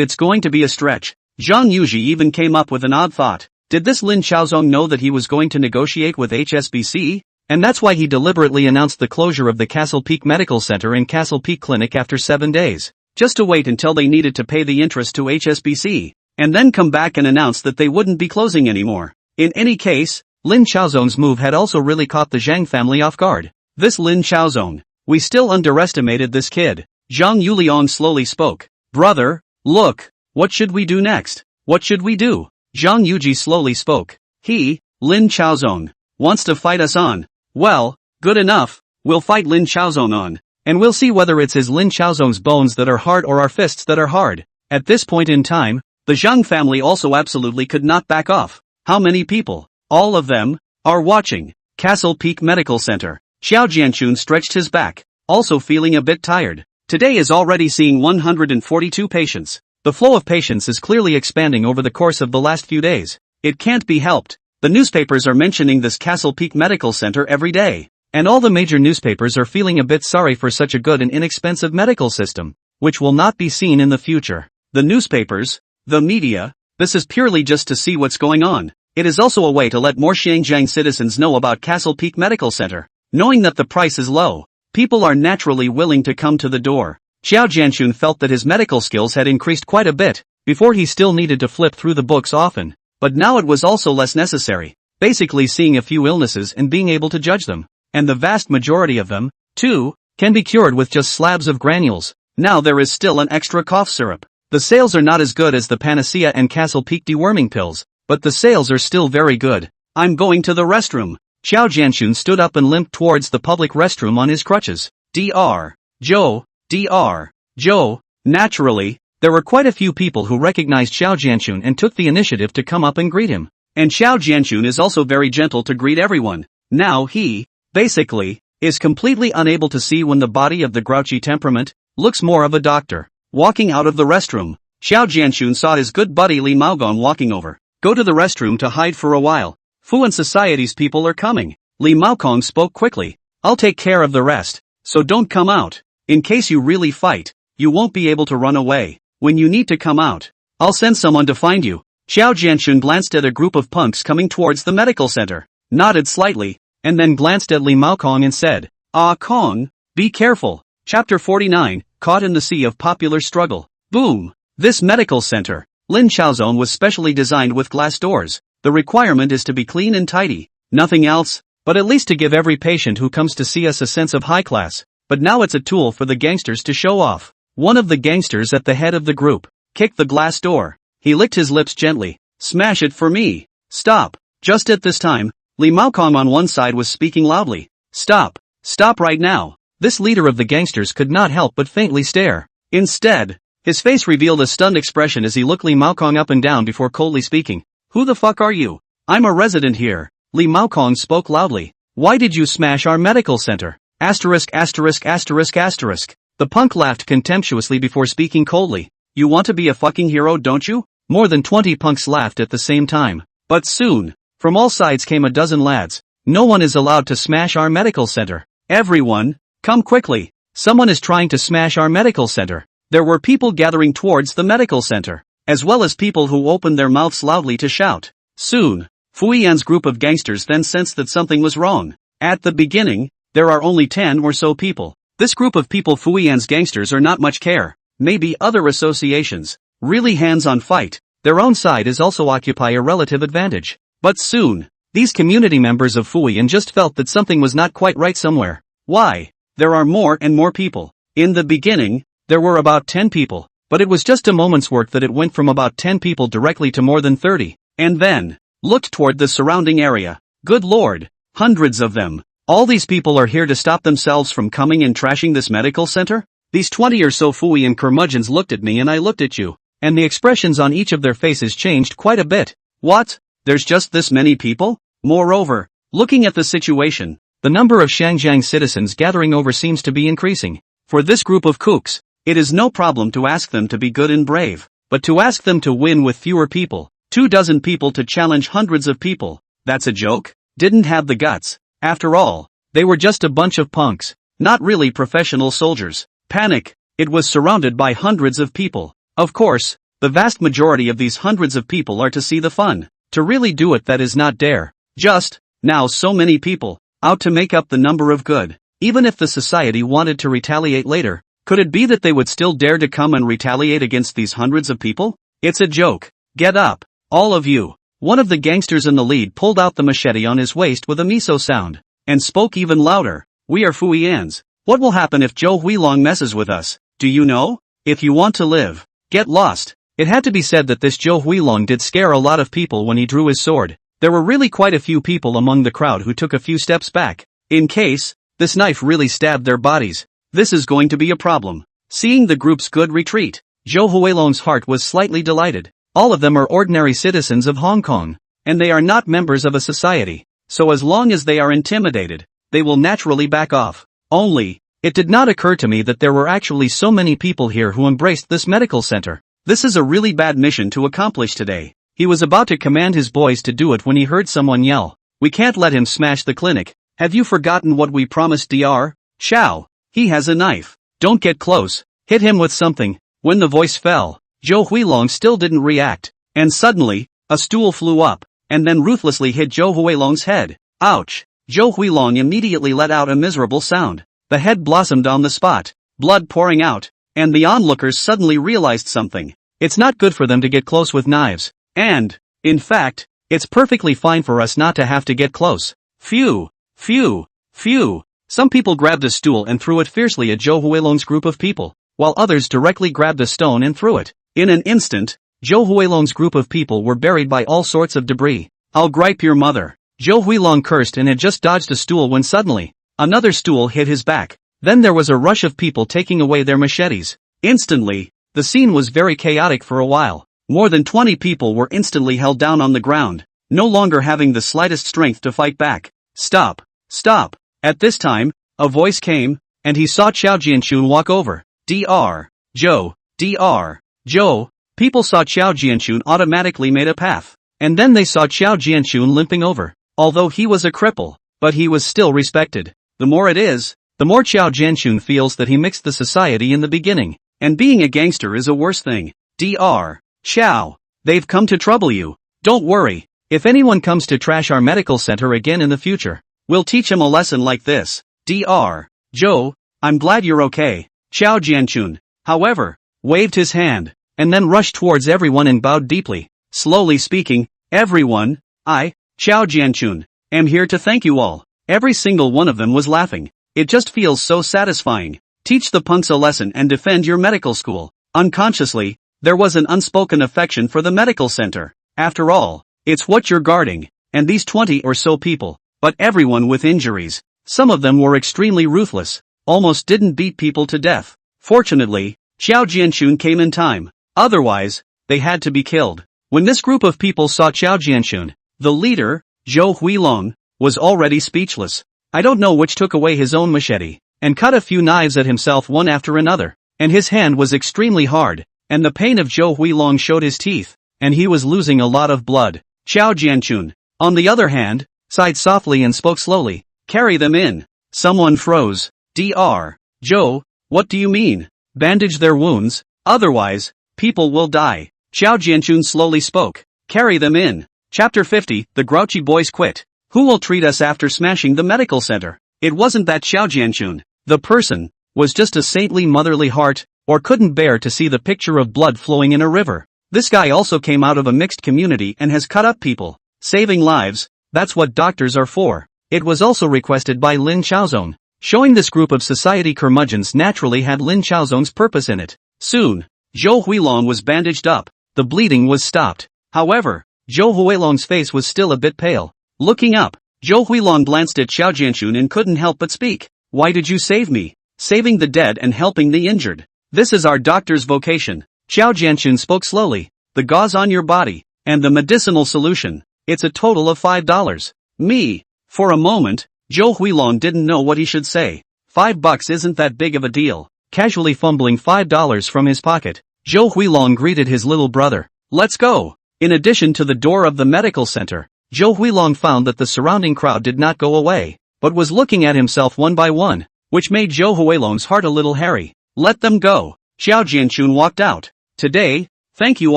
it's going to be a stretch. Zhang Yuji even came up with an odd thought. Did this Lin Chaozong know that he was going to negotiate with HSBC? And that's why he deliberately announced the closure of the Castle Peak Medical Center and Castle Peak Clinic after 7 days, just to wait until they needed to pay the interest to HSBC, and then come back and announce that they wouldn't be closing anymore. In any case, Lin Chaozong's move had also really caught the Zhang family off guard. This Lin Chaozong, we still underestimated this kid. Zhang Yulian slowly spoke. Brother, look, what should we do next? What should we do? Zhang Yuji slowly spoke. He, Lin Chaozong, wants to fight us on. Well, good enough, we'll fight Lin Chaozong on. And we'll see whether it's his Lin Chaozong's bones that are hard or our fists that are hard. At this point in time, the Zhang family also absolutely could not back off. How many people? All of them, are watching. Castle Peak Medical Center. Xiao Jianchun stretched his back, also feeling a bit tired. Today is already seeing 142 patients. The flow of patients is clearly expanding over the course of the last few days. It can't be helped. The newspapers are mentioning this Castle Peak Medical Center every day. And all the major newspapers are feeling a bit sorry for such a good and inexpensive medical system, which will not be seen in the future. The newspapers, the media, this is purely just to see what's going on. It is also a way to let more Xinjiang citizens know about Castle Peak Medical Center. Knowing that the price is low, People are naturally willing to come to the door. Xiao Jianxun felt that his medical skills had increased quite a bit. Before he still needed to flip through the books often, but now it was also less necessary, basically seeing a few illnesses and being able to judge them. And the vast majority of them, too, can be cured with just slabs of granules. Now there is still an extra cough syrup. The sales are not as good as the Panacea and Castle Peak deworming pills, but the sales are still very good. I'm going to the restroom. Xiao Jianxun stood up and limped towards the public restroom on his crutches. Dr. Joe. Naturally, there were quite a few people who recognized Xiao Jianxun and took the initiative to come up and greet him. And Xiao Jianxun is also very gentle to greet everyone. Now he, basically, is completely unable to see when the body of the grouchy temperament looks more of a doctor. Walking out of the restroom, Xiao Jianxun saw his good buddy Li Maogong walking over. Go to the restroom to hide for a while. Fuan Society's people are coming. Li Maogong spoke quickly. I'll take care of the rest, so don't come out. In case you really fight, you won't be able to run away. When you need to come out, I'll send someone to find you. Xiao Jianxun glanced at a group of punks coming towards the medical center, nodded slightly, and then glanced at Li Maokong and said, Ah Kong, be careful. Chapter 49, Caught in the Sea of Popular Struggle. Boom! This medical center, Lin Chaozone, was specially designed with glass doors. The requirement is to be clean and tidy, nothing else, but at least to give every patient who comes to see us a sense of high class. But now it's a tool for the gangsters to show off. One of the gangsters at the head of the group kicked the glass door. He licked his lips gently. Smash it for me. Stop. Just at this time, Li Maokong on one side was speaking loudly. Stop. Stop right now. This leader of the gangsters could not help but faintly stare. Instead, his face revealed a stunned expression as he looked Li Maokong up and down before coldly speaking. Who the fuck are you? I'm a resident here. Li Maokong spoke loudly. Why did you smash our medical center? Asterisk. The punk laughed contemptuously before speaking coldly. You want to be a fucking hero, don't you? More than 20 punks laughed at the same time. But soon, from all sides came a dozen lads. No one is allowed to smash our medical center. Everyone, come quickly. Someone is trying to smash our medical center. There were people gathering towards the medical center, as well as people who opened their mouths loudly to shout. Soon, Fuyian's group of gangsters then sensed that something was wrong. At the beginning, there are only 10 or so people. This group of people Fuyian's gangsters are not much care. Maybe other associations. Really hands-on fight. Their own side is also occupy a relative advantage. But soon, these community members of Fuyian just felt that something was not quite right somewhere. Why? There are more and more people. In the beginning, there were about 10 people, but it was just a moment's work that it went from about 10 people directly to more than 30. And then, looked toward the surrounding area. Good lord, hundreds of them. All these people are here to stop themselves from coming and trashing this medical center? These 20 or so Fuyian curmudgeons looked at me and I looked at you, and the expressions on each of their faces changed quite a bit. What? There's just this many people? Moreover, looking at the situation, the number of Shangjiang citizens gathering over seems to be increasing. For this group of kooks, it is no problem to ask them to be good and brave, but to ask them to win with fewer people, 24 people to challenge hundreds of people, that's a joke? Didn't have the guts. After all, they were just a bunch of punks, not really professional soldiers. Panic. It was surrounded by hundreds of people. Of course, the vast majority of these hundreds of people are to see the fun. To really do it, that is not dare. Just, now so many people, out to make up the number of good. Even if the society wanted to retaliate later, could it be that they would still dare to come and retaliate against these hundreds of people? It's a joke. Get up. All of you. One of the gangsters in the lead pulled out the machete on his waist with a miso sound, and spoke even louder. We are Fuyians. What will happen if Zhou Huilong messes with us? Do you know? If you want to live, get lost. It had to be said that this Zhou Huilong did scare a lot of people when he drew his sword. There were really quite a few people among the crowd who took a few steps back, in case this knife really stabbed their bodies. This is going to be a problem. Seeing the group's good retreat, Zhou Huilong's heart was slightly delighted. All of them are ordinary citizens of Hong Kong, and they are not members of a society, so as long as they are intimidated, they will naturally back off. Only, it did not occur to me that there were actually so many people here who embraced this medical center. This is a really bad mission to accomplish today. He was about to command his boys to do it when he heard someone yell, "We can't let him smash the clinic. Have you forgotten what we promised Dr. Chow? He has a knife. Don't get close. Hit him with something." When the voice fell, Zhou Huilong still didn't react, and suddenly, a stool flew up, and then ruthlessly hit Zhou Huilong's head. Ouch! Zhou Huilong immediately let out a miserable sound. The head blossomed on the spot, blood pouring out, and the onlookers suddenly realized something. It's not good for them to get close with knives, and, in fact, it's perfectly fine for us not to have to get close. Phew, phew, phew. Some people grabbed a stool and threw it fiercely at Zhou Huilong's group of people, while others directly grabbed a stone and threw it. In an instant, Zhou Huilong's group of people were buried by all sorts of debris. I'll gripe your mother. Zhou Huilong cursed and had just dodged a stool when suddenly, another stool hit his back. Then there was a rush of people taking away their machetes. Instantly, the scene was very chaotic for a while. More than 20 people were instantly held down on the ground, no longer having the slightest strength to fight back. Stop! Stop! At this time, a voice came, and he saw Qiao Jianchun walk over. Dr. Zhou, Dr. Zhou. People saw Qiao Jianchun automatically made a path, and then they saw Qiao Jianchun limping over. Although he was a cripple, but he was still respected. The more it is, the more Qiao Jianchun feels that he mixed the society in the beginning, and being a gangster is a worse thing. Dr. Qiao, they've come to trouble you. Don't worry, if anyone comes to trash our medical center again in the future, we'll teach him a lesson like this. Dr. Zhou, I'm glad you're okay. Qiao Jianchun, however, waved his hand, and then rushed towards everyone and bowed deeply. Slowly speaking, everyone, I, Qiao Jianchun, am here to thank you all. Every single one of them was laughing. It just feels so satisfying. Teach the punks a lesson and defend your medical school. Unconsciously, there was an unspoken affection for the medical center. After all, it's what you're guarding, and these 20 or so people, but everyone with injuries. Some of them were extremely ruthless, almost didn't beat people to death. Fortunately, Qiao Jianchun came in time. Otherwise, they had to be killed. When this group of people saw Qiao Jianchun, the leader, Zhou Huilong, was already speechless. I don't know which took away his own machete, and cut a few knives at himself one after another, and his hand was extremely hard, and the pain of Zhou Huilong showed his teeth, and he was losing a lot of blood. Qiao Jianchun, on the other hand, sighed softly and spoke slowly. Carry them in. Someone froze. Dr. Zhou, what do you mean? Bandage their wounds, otherwise, people will die. Qiao Jianchun slowly spoke. Carry them in. Chapter 50, The Grouchy Boys Quit. Who will treat us after smashing the medical center? It wasn't that Qiao Jianchun, the person, was just a saintly motherly heart, or couldn't bear to see the picture of blood flowing in a river. This guy also came out of a mixed community and has cut up people. Saving lives, that's what doctors are for. It was also requested by Lin Xiaozong. Showing this group of society curmudgeons naturally had Lin Xiaozong's purpose in it. Soon, Zhou Huilong was bandaged up. The bleeding was stopped. However, Zhou Huilong's face was still a bit pale. Looking up, Zhou Huilong glanced at Qiao Jianchun and couldn't help but speak. Why did you save me? Saving the dead and helping the injured. This is our doctor's vocation. Qiao Jianchun spoke slowly. The gauze on your body, and the medicinal solution. It's a total of $5. Me. For a moment, Zhou Huilong didn't know what he should say. $5 isn't that big of a deal. Casually fumbling $5 from his pocket, Zhou Huilong greeted his little brother. Let's go. In addition to the door of the medical center, Zhou Huilong found that the surrounding crowd did not go away, but was looking at himself one by one, which made Zhou Huilong's heart a little hairy. Let them go. Qiao Jianchun walked out. Today, thank you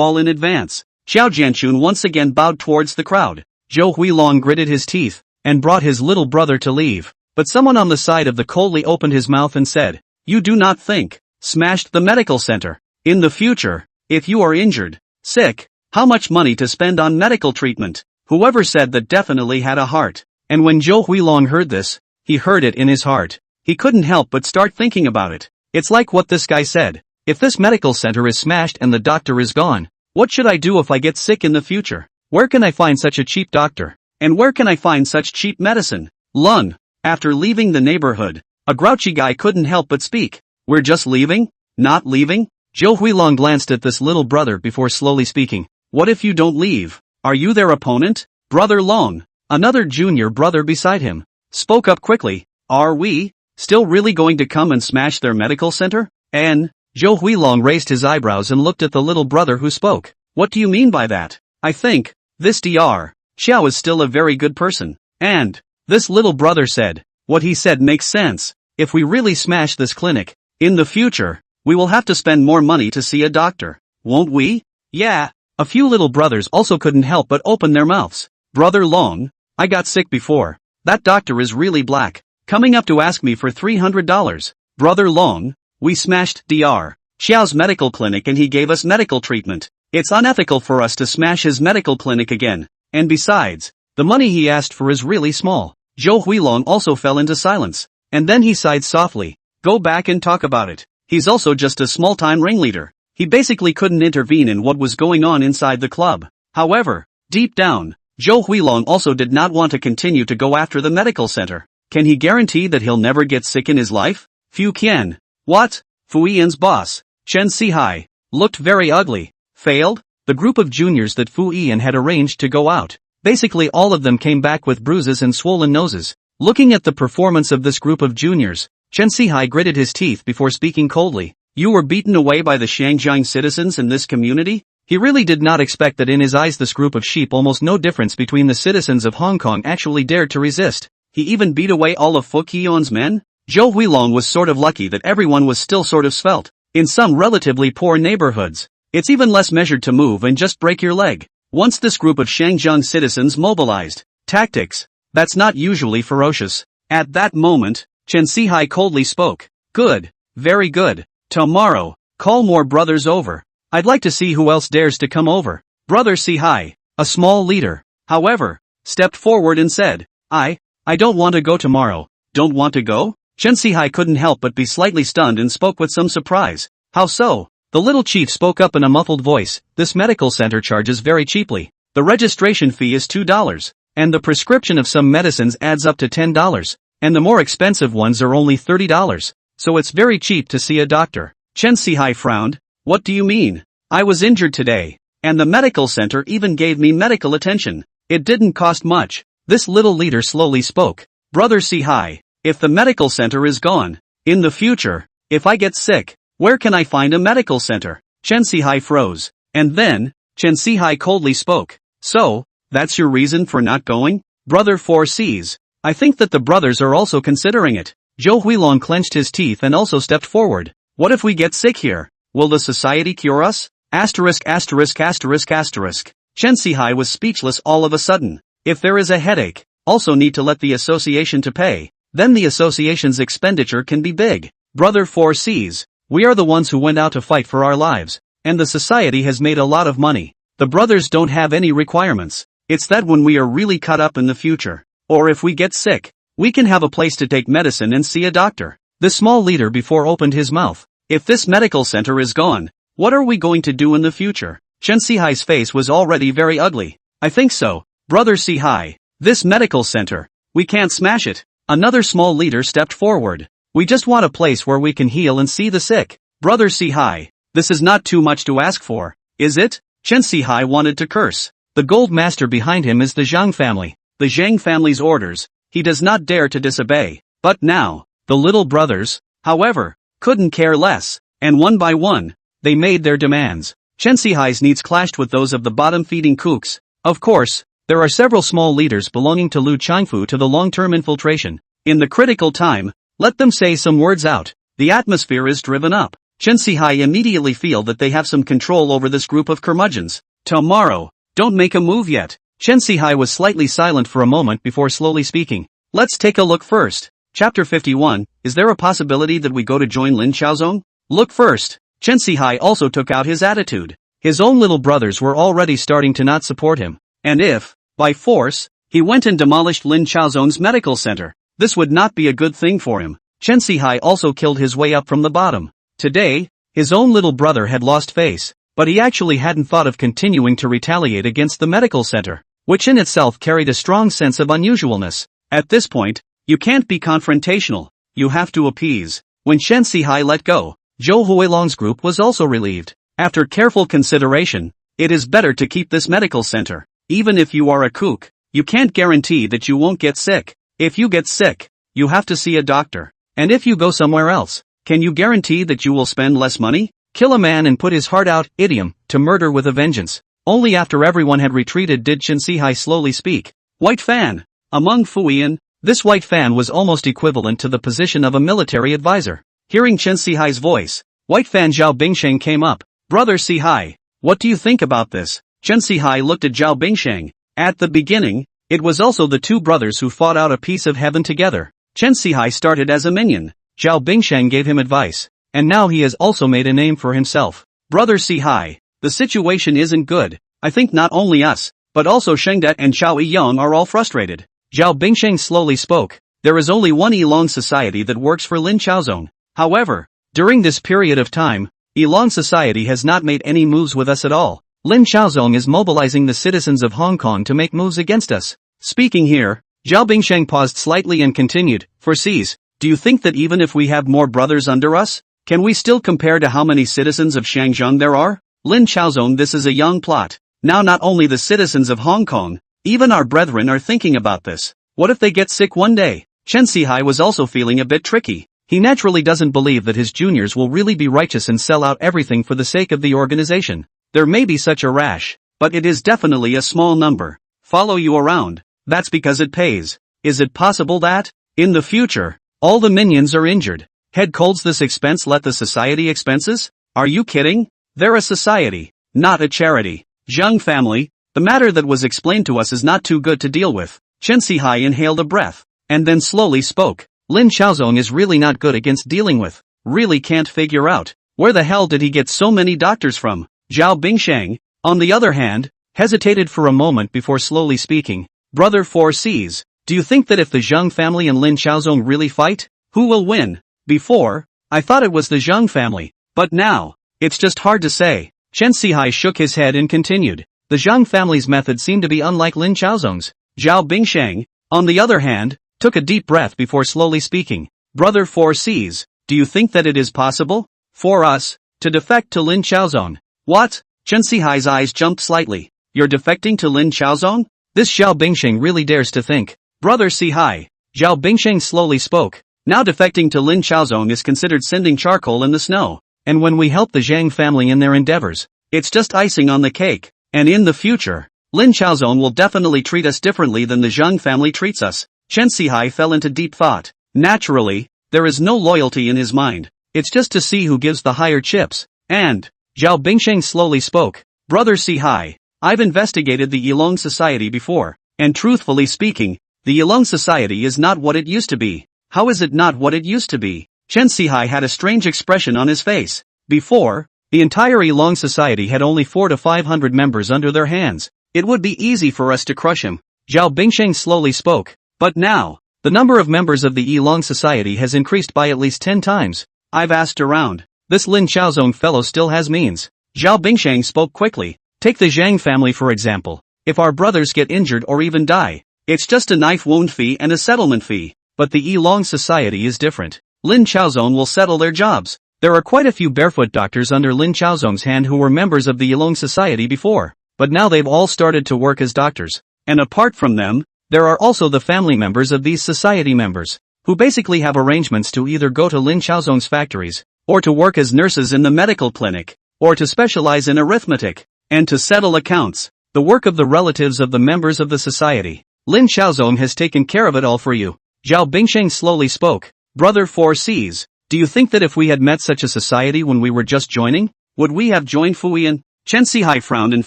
all in advance. Qiao Jianchun once again bowed towards the crowd. Zhou Huilong gritted his teeth, and brought his little brother to leave. But someone on the side of the coldly opened his mouth and said, You do not think, smashed the medical center. In the future, if you are injured, sick, how much money to spend on medical treatment? Whoever said that definitely had a heart. And when Zhou Huilong heard this, he heard it in his heart. He couldn't help but start thinking about it. It's like what this guy said. If this medical center is smashed and the doctor is gone, what should I do if I get sick in the future? Where can I find such a cheap doctor? And where can I find such cheap medicine? Lun. After leaving the neighborhood, a grouchy guy couldn't help but speak. We're just leaving? Not leaving? Zhou Huilong glanced at this little brother before slowly speaking. What if you don't leave? Are you their opponent? Brother Long, another junior brother beside him, spoke up quickly. Are we still really going to come and smash their medical center? And Zhou Huilong raised his eyebrows and looked at the little brother who spoke. What do you mean by that? I think this Dr. Xiao is still a very good person. And this little brother said, what he said makes sense. If we really smash this clinic, in the future, we will have to spend more money to see a doctor, won't we? Yeah. A few little brothers also couldn't help but open their mouths. Brother Long, I got sick before. That doctor is really black. coming up to ask me for $300. Brother Long, we smashed Dr. Xiao's medical clinic and he gave us medical treatment. It's unethical for us to smash his medical clinic again. And besides, the money he asked for is really small. Zhou Huilong also fell into silence. And then he sighed softly. Go back and talk about it. He's also just a small-time ringleader. He basically couldn't intervene in what was going on inside the club. However, deep down, Zhou Huilong also did not want to continue to go after the medical center. Can he guarantee that he'll never get sick in his life? Fu Qian. What? Fu Yian's boss, Chen Sihai, looked very ugly. Failed? The group of juniors that Fu Yian had arranged to go out. Basically all of them came back with bruises and swollen noses. Looking at the performance of this group of juniors, Chen Sihai gritted his teeth before speaking coldly. You were beaten away by the Shangjiang citizens in this community? He really did not expect that in his eyes this group of sheep almost no difference between the citizens of Hong Kong actually dared to resist. He even beat away all of Fu Qion's men? Zhou Huilong was sort of lucky that everyone was still sort of svelte. In some relatively poor neighborhoods, it's even less measured to move and just break your leg. Once this group of Shangjiang citizens mobilized, tactics, that's not usually ferocious. At that moment, Chen Sihai coldly spoke. Good, very good. Tomorrow, call more brothers over. I'd like to see who else dares to come over. Brother Sihai, a small leader, however, stepped forward and said, I don't want to go tomorrow. Don't want to go? Chen Sihai couldn't help but be slightly stunned and spoke with some surprise. How so? The little chief spoke up in a muffled voice. This medical center charges very cheaply. The registration fee is $2, and the prescription of some medicines adds up to $10, and the more expensive ones are only $30. So it's very cheap to see a doctor. Chen Sihai frowned. What do you mean? I was injured today, and the medical center even gave me medical attention. It didn't cost much. This little leader slowly spoke. Brother Sihai, if the medical center is gone, in the future, if I get sick, where can I find a medical center? Chen Sihai froze. And then, Chen Sihai coldly spoke. So, that's your reason for not going? Brother 4Cs. I think that the brothers are also considering it. Zhou Huilong clenched his teeth and also stepped forward. What if we get sick here? Will the society cure us? Asterisk asterisk asterisk asterisk. Chen Sihai was speechless all of a sudden. If there is a headache, also need to let the association to pay. Then the association's expenditure can be big. Brother 4Cs. We are the ones who went out to fight for our lives, and the society has made a lot of money. The brothers don't have any requirements. It's that when we are really cut up in the future, or if we get sick, we can have a place to take medicine and see a doctor. The small leader before opened his mouth. If this medical center is gone, what are we going to do in the future? Chen Sihai's face was already very ugly. I think so, Brother Sihai. This medical center, we can't smash it. Another small leader stepped forward. We just want a place where we can heal and see the sick. Brother Sihai, this is not too much to ask for, is it? Chen Sihai wanted to curse. The gold master behind him is the Zhang family. The Zhang family's orders, he does not dare to disobey. But now, the little brothers, however, couldn't care less, and one by one, they made their demands. Chen Sihai's needs clashed with those of the bottom-feeding kooks. Of course, there are several small leaders belonging to Lu Changfu to the long-term infiltration. In the critical time, let them say some words out. The atmosphere is driven up. Chen Sihai immediately feel that they have some control over this group of curmudgeons. Tomorrow, don't make a move yet. Chen Sihai was slightly silent for a moment before slowly speaking. Let's take a look first. Chapter 51, is there a possibility that we go to join Lin Xiaozong? Look first. Chen Sihai also took out his attitude. His own little brothers were already starting to not support him. And if, by force, he went and demolished Lin Xiaozong's medical center, this would not be a good thing for him. Chen Sihai also killed his way up from the bottom. Today, his own little brother had lost face, but he actually hadn't thought of continuing to retaliate against the medical center, which in itself carried a strong sense of unusualness. At this point, you can't be confrontational, you have to appease. When Chen Sihai let go, Zhou Huilong's group was also relieved. After careful consideration, it is better to keep this medical center. Even if you are a kook, you can't guarantee that you won't get sick. If you get sick, you have to see a doctor. And if you go somewhere else, can you guarantee that you will spend less money? Kill a man and put his heart out, idiom, to murder with a vengeance. Only after everyone had retreated did Chen Sihai slowly speak. White fan. Among Fuian, this white fan was almost equivalent to the position of a military advisor. Hearing Chen Sihai's voice, white fan Zhao Bingsheng came up. Brother Sihai, what do you think about this? Chen Sihai looked at Zhao Bingsheng. At the beginning, it was also the two brothers who fought out a piece of heaven together. Chen Sihai started as a minion. Zhao Bingsheng gave him advice. And now he has also made a name for himself. Brother Sihai, the situation isn't good. I think not only us, but also Shengdet and Chao Yiyang are all frustrated. Zhao Bingsheng slowly spoke. There is only one Yilong society that works for Lin Chaozong. However, during this period of time, Yilong society has not made any moves with us at all. Lin Chaozong is mobilizing the citizens of Hong Kong to make moves against us. Speaking here, Zhao Bingsheng paused slightly and continued, foresees, do you think that even if we have more brothers under us, can we still compare to how many citizens of Shangzheng there are? Lin Chaozong, this is a young plot. Now not only the citizens of Hong Kong, even our brethren are thinking about this. What if they get sick one day? Chen Sihai was also feeling a bit tricky. He naturally doesn't believe that his juniors will really be righteous and sell out everything for the sake of the organization. There may be such a rash, but it is definitely a small number. Follow you around. That's because it pays. Is it possible that, in the future, all the minions are injured? Head colds this expense let the society expenses? Are you kidding? They're a society, not a charity. Zhang family, the matter that was explained to us is not too good to deal with. Chen Sihai inhaled a breath, and then slowly spoke. Lin Chaozong is really not good against dealing with. Really can't figure out, where the hell did he get so many doctors from? Zhao Bingsheng, on the other hand, hesitated for a moment before slowly speaking. Brother foresees, do you think that if the Zhang family and Lin Chaozong really fight, who will win? Before, I thought it was the Zhang family, but now, it's just hard to say. Chen Sihai shook his head and continued. The Zhang family's method seemed to be unlike Lin Chaozong's. Zhao Bingsheng, on the other hand, took a deep breath before slowly speaking. Brother foresees, do you think that it is possible for us to defect to Lin Chaozong? What? Chen Sihai's eyes jumped slightly. You're defecting to Lin Chaozong? This Zhao Bingsheng really dares to think. Brother Sihai, Zhao Bingsheng slowly spoke. Now defecting to Lin Chaozong is considered sending charcoal in the snow. And when we help the Zhang family in their endeavors, it's just icing on the cake. And in the future, Lin Chaozong will definitely treat us differently than the Zhang family treats us. Chen Sihai fell into deep thought. Naturally, there is no loyalty in his mind. It's just to see who gives the higher chips. And, Zhao Bingsheng slowly spoke. Brother Sihai, I've investigated the Yilong society before, and truthfully speaking, the Yilong society is not what it used to be. How is it not what it used to be? Chen Sihai had a strange expression on his face. Before, the entire Yilong society had only 400 to 500 members under their hands. It would be easy for us to crush him. Zhao Bingsheng slowly spoke. But now, the number of members of the Yilong society has increased by at least 10 times. I've asked around. This Lin Chaozong fellow still has means. Zhao Bingsheng spoke quickly. Take the Zhang family for example. If our brothers get injured or even die, it's just a knife wound fee and a settlement fee. But the Yilong society is different. Lin Chaozong will settle their jobs. There are quite a few barefoot doctors under Lin Chaozong's hand who were members of the Yilong society before. But now they've all started to work as doctors. And apart from them, there are also the family members of these society members, who basically have arrangements to either go to Lin Chaozong's factories, or to work as nurses in the medical clinic, or to specialize in arithmetic, and to settle accounts. The work of the relatives of the members of the society. Lin Chaozong has taken care of it all for you. Zhao Bingsheng slowly spoke. Brother foresees, do you think that if we had met such a society when we were just joining, would we have joined Fuyan? Chen Sihai frowned and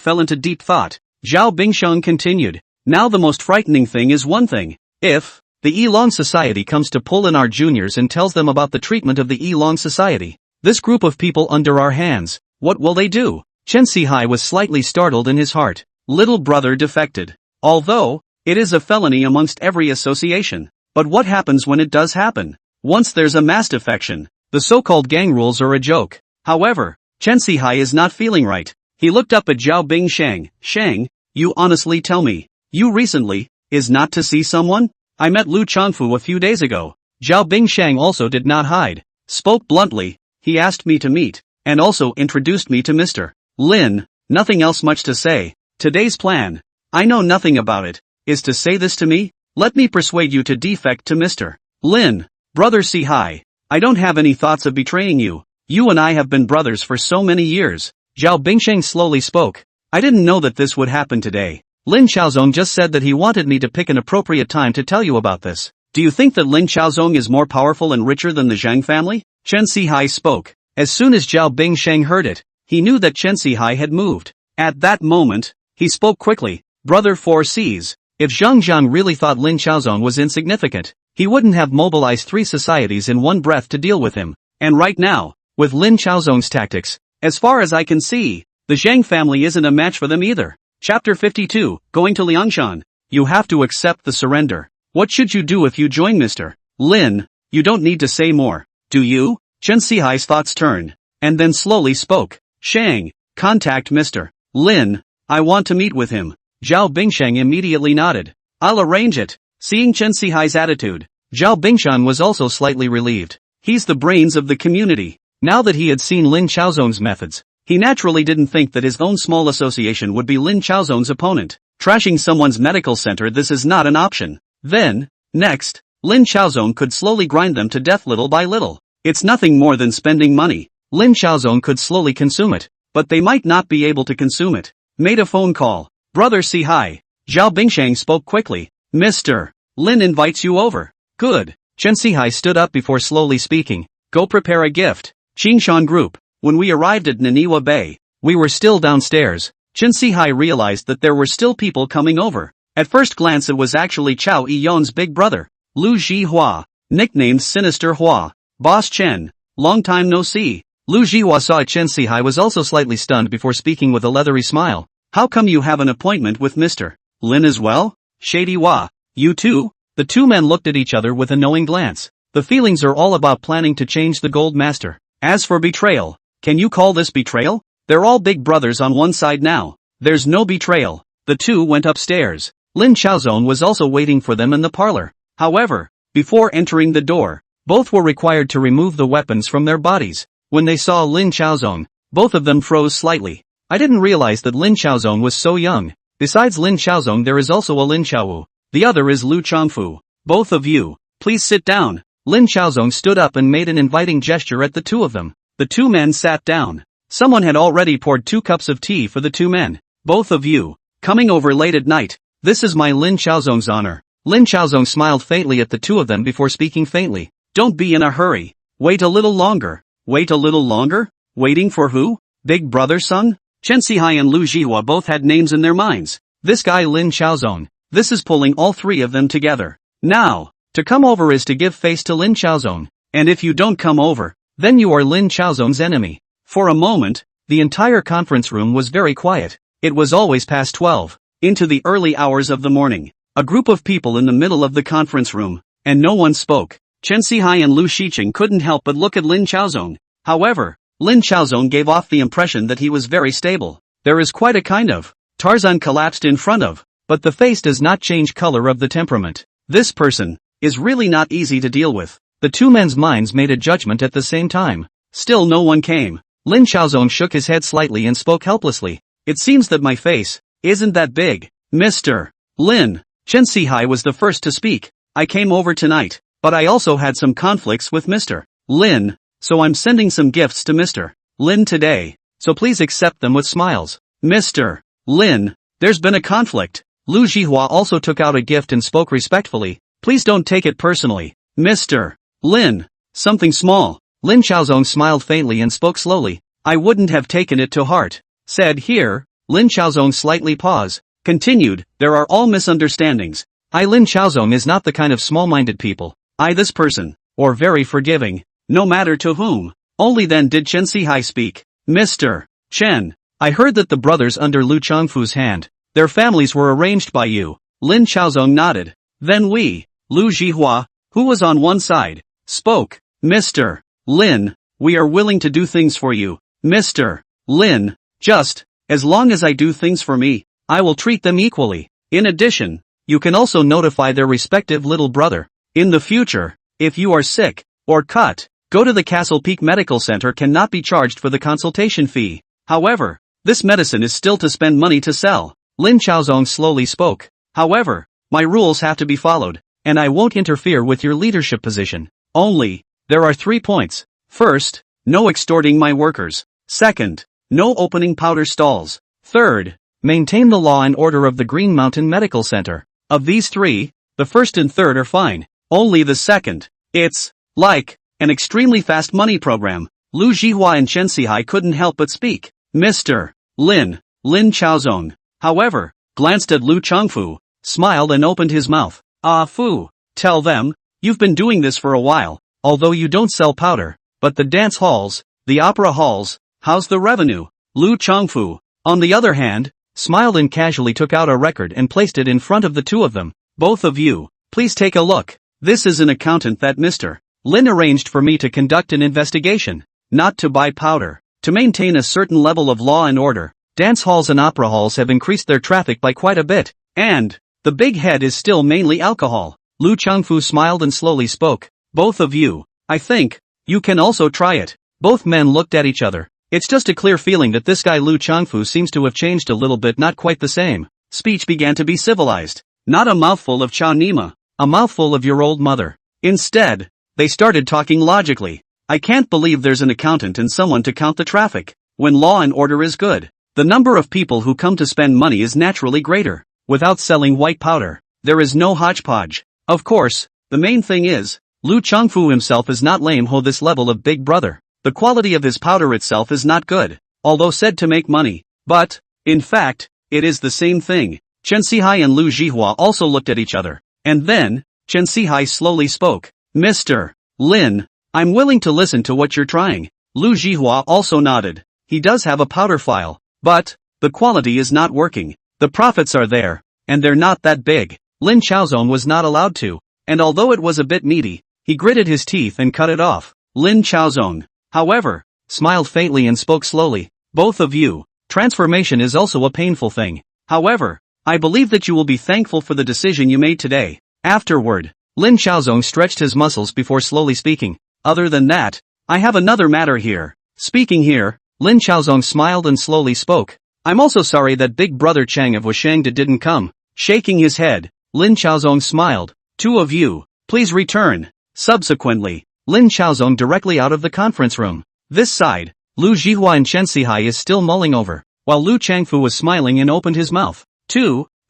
fell into deep thought. Zhao Bingsheng continued. Now the most frightening thing is one thing. If the Yilong society comes to pull in our juniors and tells them about the treatment of the Yilong society, this group of people under our hands, what will they do? Chen Sihai was slightly startled in his heart. Little brother defected. Although, it is a felony amongst every association. But what happens when it does happen? Once there's a mass defection, the so-called gang rules are a joke. However, Chen Sihai is not feeling right. He looked up at Zhao Bingsheng. Sheng, you honestly tell me, you recently, is not to see someone? I met Lu Changfu a few days ago. Zhao Bingsheng also did not hide. Spoke bluntly, he asked me to meet, and also introduced me to Mr. Lin. Nothing else much to say. Today's plan, I know nothing about it, is to say this to me? Let me persuade you to defect to Mr. Lin. Brother Sihai, I don't have any thoughts of betraying you. You and I have been brothers for so many years. Zhao Bingsheng slowly spoke. I didn't know that this would happen today. Lin Chaozong just said that he wanted me to pick an appropriate time to tell you about this. Do you think that Lin Chaozong is more powerful and richer than the Zhang family? Chen Sihai spoke. As soon as Zhao Bingsheng heard it, he knew that Chen Sihai had moved. At that moment, he spoke quickly. Brother foresees. If Zhang Zhang really thought Lin Chaozong was insignificant, he wouldn't have mobilized 3 societies in one breath to deal with him. And right now, with Lin Chaozong's tactics, as far as I can see, the Zhang family isn't a match for them either. Chapter 52, Going to Liangshan. You have to accept the surrender. What should you do if you join Mr. Lin? You don't need to say more, do you? Chen Sihai's thoughts turned, and then slowly spoke. Shang, contact Mr. Lin. I want to meet with him. Zhao Bingsheng immediately nodded. I'll arrange it. Seeing Chen Sihai's attitude, Zhao Bingshan was also slightly relieved. He's the brains of the community. Now that he had seen Lin Chaozong's methods, he naturally didn't think that his own small association would be Lin Chaozong's opponent. Trashing someone's medical center, this is not an option. Then, next, Lin Chaozong could slowly grind them to death little by little. It's nothing more than spending money. Lin Chaozong could slowly consume it, but they might not be able to consume it. Made a phone call. Brother Sihai. Zhao Bingsheng spoke quickly. Mr. Lin invites you over. Good. Chen Sihai stood up before slowly speaking. Go prepare a gift. Qingshan Group. When we arrived at Naniwa Bay, we were still downstairs. Chen Sihai realized that there were still people coming over. At first glance it was actually Chao Yiyon's big brother, Lu Zhihua, nicknamed Sinister Hua. Boss Chen. Long time no see. Lu Zhihua saw Chen Sihai was also slightly stunned before speaking with a leathery smile. How come you have an appointment with Mr. Lin as well? Shady Hua. You too? The two men looked at each other with a knowing glance. The feelings are all about planning to change the Gold Master. As for betrayal, can you call this betrayal? They're all big brothers on one side now. There's no betrayal. The two went upstairs. Lin Chaozong was also waiting for them in the parlor. However, before entering the door, both were required to remove the weapons from their bodies. When they saw Lin Chaozong, both of them froze slightly. I didn't realize that Lin Chaozong was so young. Besides Lin Chaozong there is also a Lin Chaowu. The other is Lu Changfu. Both of you, please sit down. Lin Chaozong stood up and made an inviting gesture at the two of them. The two men sat down. Someone had already poured 2 cups of tea for the two men. Both of you, coming over late at night. This is my Lin Chaozong's honor. Lin Chaozong smiled faintly at the two of them before speaking faintly. Don't be in a hurry. Wait a little longer. Wait a little longer? Waiting for who? Big brother son? Chen Sihai and Lu Zhihua both had names in their minds. This guy Lin Chaozong. This is pulling all 3 of them together. Now, to come over is to give face to Lin Chaozong. And if you don't come over, then you are Lin Chaozong's enemy. For a moment, the entire conference room was very quiet. It was always past 12. Into the early hours of the morning. A group of people in the middle of the conference room. And no one spoke. Chen Sihai and Lu Shiqing couldn't help but look at Lin Chaozong. However, Lin Chaozong gave off the impression that he was very stable. There is quite a kind of Tarzan collapsed in front of, but the face does not change color of the temperament. This person is really not easy to deal with. The two men's minds made a judgment at the same time. Still no one came. Lin Chaozong shook his head slightly and spoke helplessly. It seems that my face isn't that big. Mr. Lin. Chen Sihai was the first to speak. I came over tonight, but I also had some conflicts with Mr. Lin. So I'm sending some gifts to Mr. Lin today, so please accept them with smiles. Mr. Lin, there's been a conflict. Lu Zhihua also took out a gift and spoke respectfully. Please don't take it personally. Mr. Lin, something small. Lin Chaozong smiled faintly and spoke slowly. I wouldn't have taken it to heart. Said here. Lin Chaozong slightly paused. Continued, there are all misunderstandings. Lin Chaozong is not the kind of small-minded people. This person, or very forgiving. No matter to whom. Only then did Chen Sihai speak. Mr. Chen, I heard that the brothers under Lu Changfu's hand, their families were arranged by you. Lin Chaozong nodded. Then we, Lu Zhihua, who was on one side, spoke. Mr. Lin, we are willing to do things for you. Mr. Lin, just, as long as I do things for me, I will treat them equally. In addition, you can also notify their respective little brother. In the future, if you are sick, or cut, go to the Castle Peak Medical Center cannot be charged for the consultation fee. However, this medicine is still to spend money to sell. Lin Chaozong slowly spoke. However, my rules have to be followed, and I won't interfere with your leadership position. Only, there are 3 points. First, no extorting my workers. Second, no opening powder stalls. Third, maintain the law and order of the Green Mountain Medical Center. Of these 3, the first and third are fine. Only the second. It's like an extremely fast money program. Lu Zhihua and Chen Sihai couldn't help but speak. Mr. Lin Chaozong, however, glanced at Lu Changfu, smiled and opened his mouth. Ah fu. Tell them, You've been doing this for a while, although you don't sell powder. But the dance halls, the opera halls, how's the revenue? Lu Changfu, on the other hand, smiled and casually took out a record and placed it in front of the two of them. Both of you, please take a look. This is an accountant that Mr. Lin arranged for me to conduct an investigation, not to buy powder. To maintain a certain level of law and order, dance halls and opera halls have increased their traffic by quite a bit, and the big head is still mainly alcohol. Lu Changfu smiled and slowly spoke. Both of you, I think, you can also try it. Both men looked at each other. It's just a clear feeling that this guy Lu Changfu seems to have changed a little bit, not quite the same. Speech began to be civilized. Not a mouthful of chow nima, a mouthful of your old mother. Instead, they started talking logically. I can't believe there's an accountant and someone to count the traffic. When law and order is good, the number of people who come to spend money is naturally greater. Without selling white powder, there is no hodgepodge. Of course, the main thing is, Lu Changfu himself is not lame ho this level of big brother. The quality of his powder itself is not good, although said to make money. But, in fact, it is the same thing. Chen Sihai and Lu Jihua also looked at each other. And then, Chen Sihai slowly spoke. Mr. Lin, I'm willing to listen to what you're trying. Lu Jihua also nodded. He does have a powder file, but the quality is not working. The profits are there, and they're not that big. Lin Chaozong was not allowed to, and although it was a bit meaty, he gritted his teeth and cut it off. Lin Chaozong, however, smiled faintly and spoke slowly. Both of you, transformation is also a painful thing. However, I believe that you will be thankful for the decision you made today. Afterward, Lin Chaozong stretched his muscles before slowly speaking. Other than that, I have another matter here. Speaking here, Lin Chaozong smiled and slowly spoke. I'm also sorry that Big Brother Chang of Washangda didn't come. Shaking his head, Lin Chaozong smiled. Two of you, please return. Subsequently, Lin Chaozong directly out of the conference room. This side, Lu Jihua and Chen Sihai is still mulling over, while Lu Changfu was smiling and opened his mouth.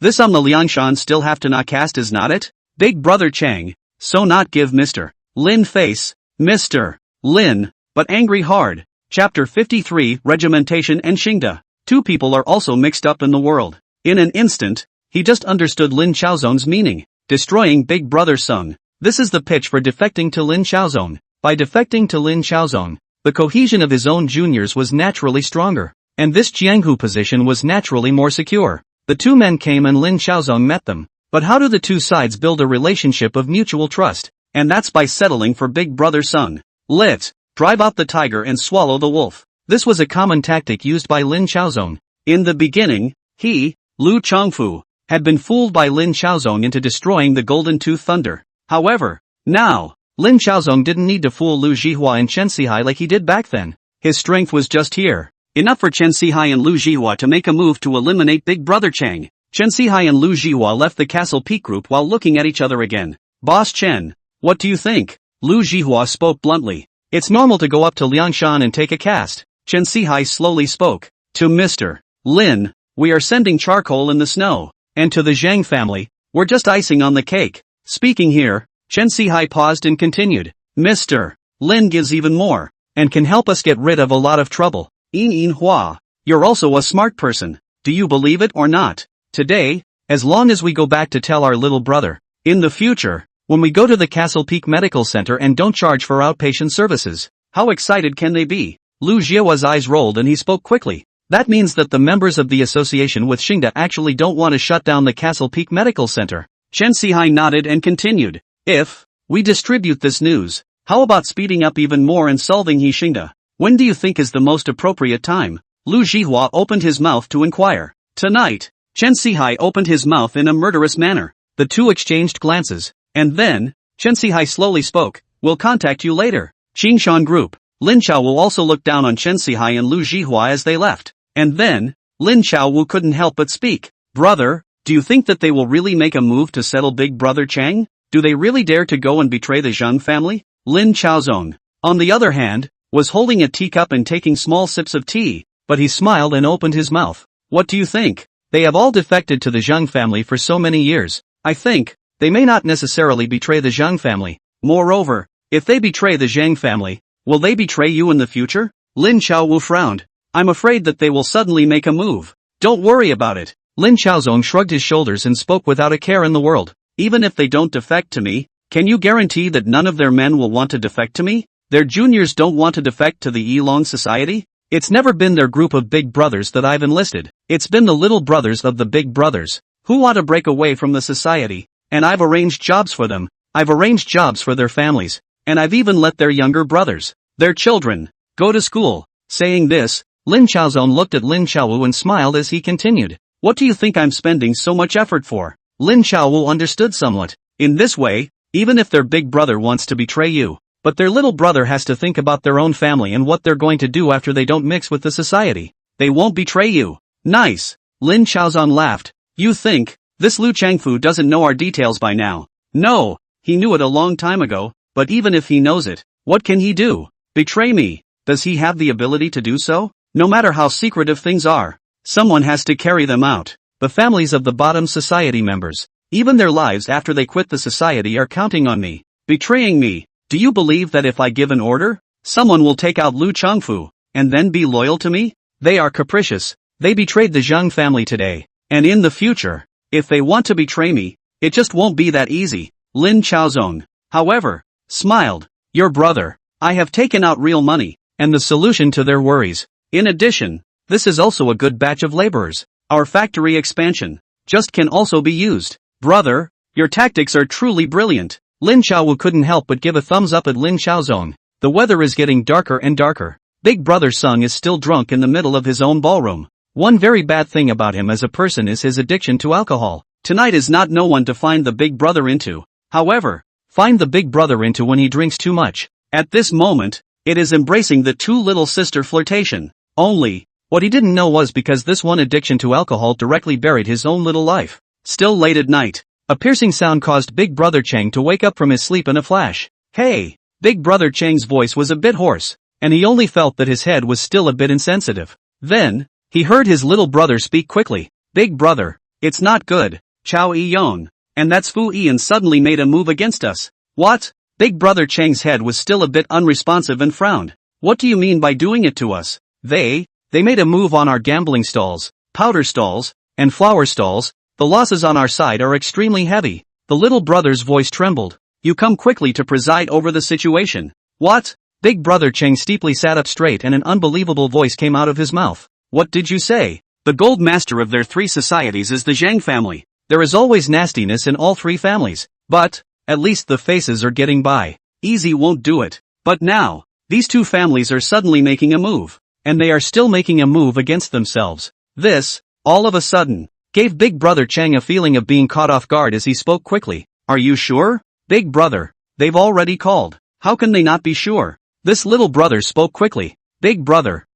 This the Liangshan still have to not cast is not it? Big Brother Chang, so not give Mr. Lin face, Mr. Lin, but angry hard. Chapter 53 Regimentation and Xingda. Two people are also mixed up in the world. In an instant, he just understood Lin Chaozong's meaning. Destroying Big Brother Sung. This is the pitch for defecting to Lin Chaozong. By defecting to Lin Chaozong, the cohesion of his own juniors was naturally stronger, and this Jianghu position was naturally more secure. The two men came and Lin Chaozong met them. But how do the two sides build a relationship of mutual trust? And that's by settling for Big Brother Sung. Lit. Drive out the tiger and swallow the wolf. This was a common tactic used by Lin Chaozong. In the beginning, he, Lu Changfu, had been fooled by Lin Chaozong into destroying the Golden Tooth Thunder. However, now, Lin Chaozong didn't need to fool Lu Jihua and Chen Sihai like he did back then. His strength was just here. Enough for Chen Sihai and Lu Jihua to make a move to eliminate Big Brother Chang. Chen Sihai and Lu Jihua left the Castle Peak group while looking at each other again. Boss Chen, what do you think? Lu Jihua spoke bluntly. It's normal to go up to Liangshan and take a cast. Chen Sihai slowly spoke. To Mr. Lin, we are sending charcoal in the snow. And to the Zhang family, we're just icing on the cake. Speaking here, Chen Sihai paused and continued. Mr. Lin gives even more, and can help us get rid of a lot of trouble. Yin Hua, you're also a smart person. Do you believe it or not? Today, as long as we go back to tell our little brother, in the future, when we go to the Castle Peak Medical Center and don't charge for outpatient services, how excited can they be? Lu Jiahua's eyes rolled and he spoke quickly. That means that the members of the association with Xingda actually don't want to shut down the Castle Peak Medical Center. Chen Sihai nodded and continued. If we distribute this news, how about speeding up even more and solving Xingda? When do you think is the most appropriate time? Lu Jihua opened his mouth to inquire. Tonight. Chen Sihai opened his mouth in a murderous manner. The two exchanged glances, and then, Chen Sihai slowly spoke. We'll contact you later. Qingshan Group. Lin Chaowu also looked down on Chen Sihai and Lu Jihua as they left. And then, Lin Chaowu couldn't help but speak. Brother, do you think that they will really make a move to settle Big Brother Chang? Do they really dare to go and betray the Zhang family? Lin Chaozong, on the other hand, was holding a teacup and taking small sips of tea, but he smiled and opened his mouth. What do you think? They have all defected to the Zhang family for so many years. I think, they may not necessarily betray the Zhang family. Moreover, if they betray the Zhang family, will they betray you in the future? Lin Chaowu frowned. I'm afraid that they will suddenly make a move. Don't worry about it. Lin Chaozong shrugged his shoulders and spoke without a care in the world. Even if they don't defect to me, Can you guarantee that none of their men will want to defect to me? Their juniors don't want to defect to the Elong Society? It's never been their group of big brothers that I've enlisted. It's been the little brothers of the big brothers, who want to break away from the society, and I've arranged jobs for them. I've arranged jobs for their families, and I've even let their younger brothers, their children, go to school. Saying this, Lin Chaozong looked at Lin Xiaowu and smiled as he continued. What do you think I'm spending so much effort for? Lin Xiaowu understood somewhat. In this way, even if their big brother wants to betray you, but their little brother has to think about their own family and what they're going to do after they don't mix with the society. They won't betray you. Nice. Lin Chaozong laughed. You think, this Lu Changfu doesn't know our details by now? No, he knew it a long time ago, but even if he knows it, what can he do? Betray me? Does he have the ability to do so? No matter how secretive things are, someone has to carry them out. The families of the bottom society members, even their lives after they quit the society are counting on me. Betraying me. Do you believe that if I give an order, someone will take out Lu Changfu, and then be loyal to me? They are capricious. They betrayed the Zhang family today, and in the future, if they want to betray me, it just won't be that easy. Lin Chaozong, however, smiled. Your brother, I have taken out real money, and the solution to their worries. In addition, this is also a good batch of laborers. Our factory expansion just can also be used. Brother, your tactics are truly brilliant. Lin Xiaowu couldn't help but give a thumbs up at Lin Chaozong. The weather is getting darker and darker. Big brother Sung is still drunk in the middle of his own ballroom. One very bad thing about him as a person is his addiction to alcohol. Tonight is not no one to find the big brother into. However, find the big brother into when he drinks too much. At this moment, it is embracing the two little sister flirtation. Only, what he didn't know was because this one addiction to alcohol directly buried his own little life. Still late at night, a piercing sound caused Big Brother Chang to wake up from his sleep in a flash. Hey! Big Brother Chang's voice was a bit hoarse, and he only felt that his head was still a bit insensitive. Then, he heard his little brother speak quickly. Big brother, it's not good, Chao Yi-yong. And that's Fu Ian suddenly made a move against us. What? Big Brother Chang's head was still a bit unresponsive and frowned. What do you mean by doing it to us? They made a move on our gambling stalls, powder stalls, and flower stalls. The losses on our side are extremely heavy. The little brother's voice trembled. You come quickly to preside over the situation. What? Big Brother Chang steeply sat up straight and an unbelievable voice came out of his mouth. What did you say? The gold master of their three societies is the Zhang family. There is always nastiness in all three families. But, at least the faces are getting by. Easy won't do it. But now, these two families are suddenly making a move. And they are still making a move against themselves. This, all of a sudden, gave Big Brother Chang a feeling of being caught off guard as he spoke quickly. Are you sure? Big brother, they've already called. How can they not be sure? This little brother spoke quickly. Big brother,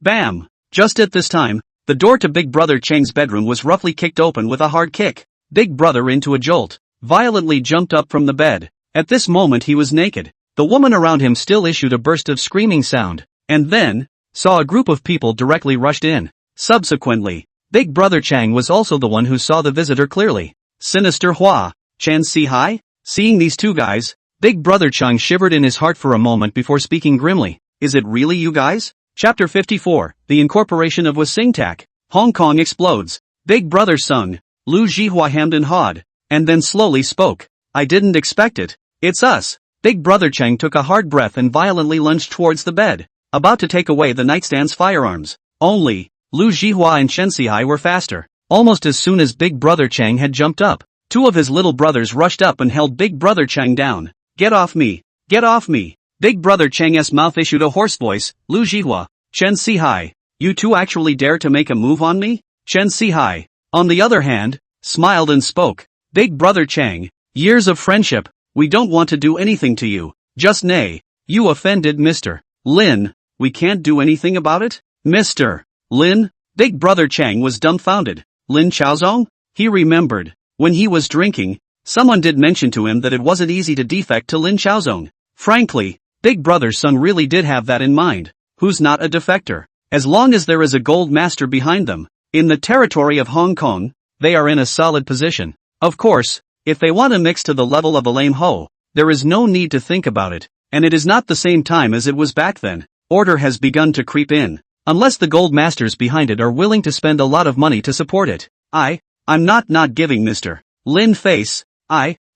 bam. Just at this time, the door to Big Brother Chang's bedroom was roughly kicked open with a hard kick. Big brother into a jolt, violently jumped up from the bed. At this moment he was naked. The woman around him still issued a burst of screaming sound, and then, saw a group of people directly rushed in. Subsequently, Big Brother Chang was also the one who saw the visitor clearly. Sinister Hua, Chan Si Hai? Seeing these two guys, Big Brother Chang shivered in his heart for a moment before speaking grimly. Is it really you guys? Chapter 54, The Incorporation of Wasingtak. Hong Kong explodes. Big Brother Sung, Lu Zhihua hemmed and hawed, and then slowly spoke. I didn't expect it. It's us. Big Brother Chang took a hard breath and violently lunged towards the bed, about to take away the nightstand's firearms. Only, Lu Zhihua and Chen Sihai were faster. Almost as soon as Big Brother Chang had jumped up, two of his little brothers rushed up and held Big Brother Chang down. Get off me! Get off me! Big Brother Chang's mouth issued a hoarse voice. Lu Zhihua, Chen Sihai, you two actually dare to make a move on me? Chen Sihai, on the other hand, smiled and spoke. Big Brother Chang, years of friendship, we don't want to do anything to you. Just nay, you offended Mr. Lin, we can't do anything about it? Mr. Lin? Big Brother Chang was dumbfounded. Lin Chaozong? He remembered, when he was drinking, someone did mention to him that it wasn't easy to defect to Lin Chaozong. Frankly, Big Brother Sung really did have that in mind. Who's not a defector? As long as there is a gold master behind them, in the territory of Hong Kong, they are in a solid position. Of course, if they want to mix to the level of a lame ho, there is no need to think about it, and it is not the same time as it was back then. Order has begun to creep in, unless the gold masters behind it are willing to spend a lot of money to support it. I'm not giving Mr. Lin face.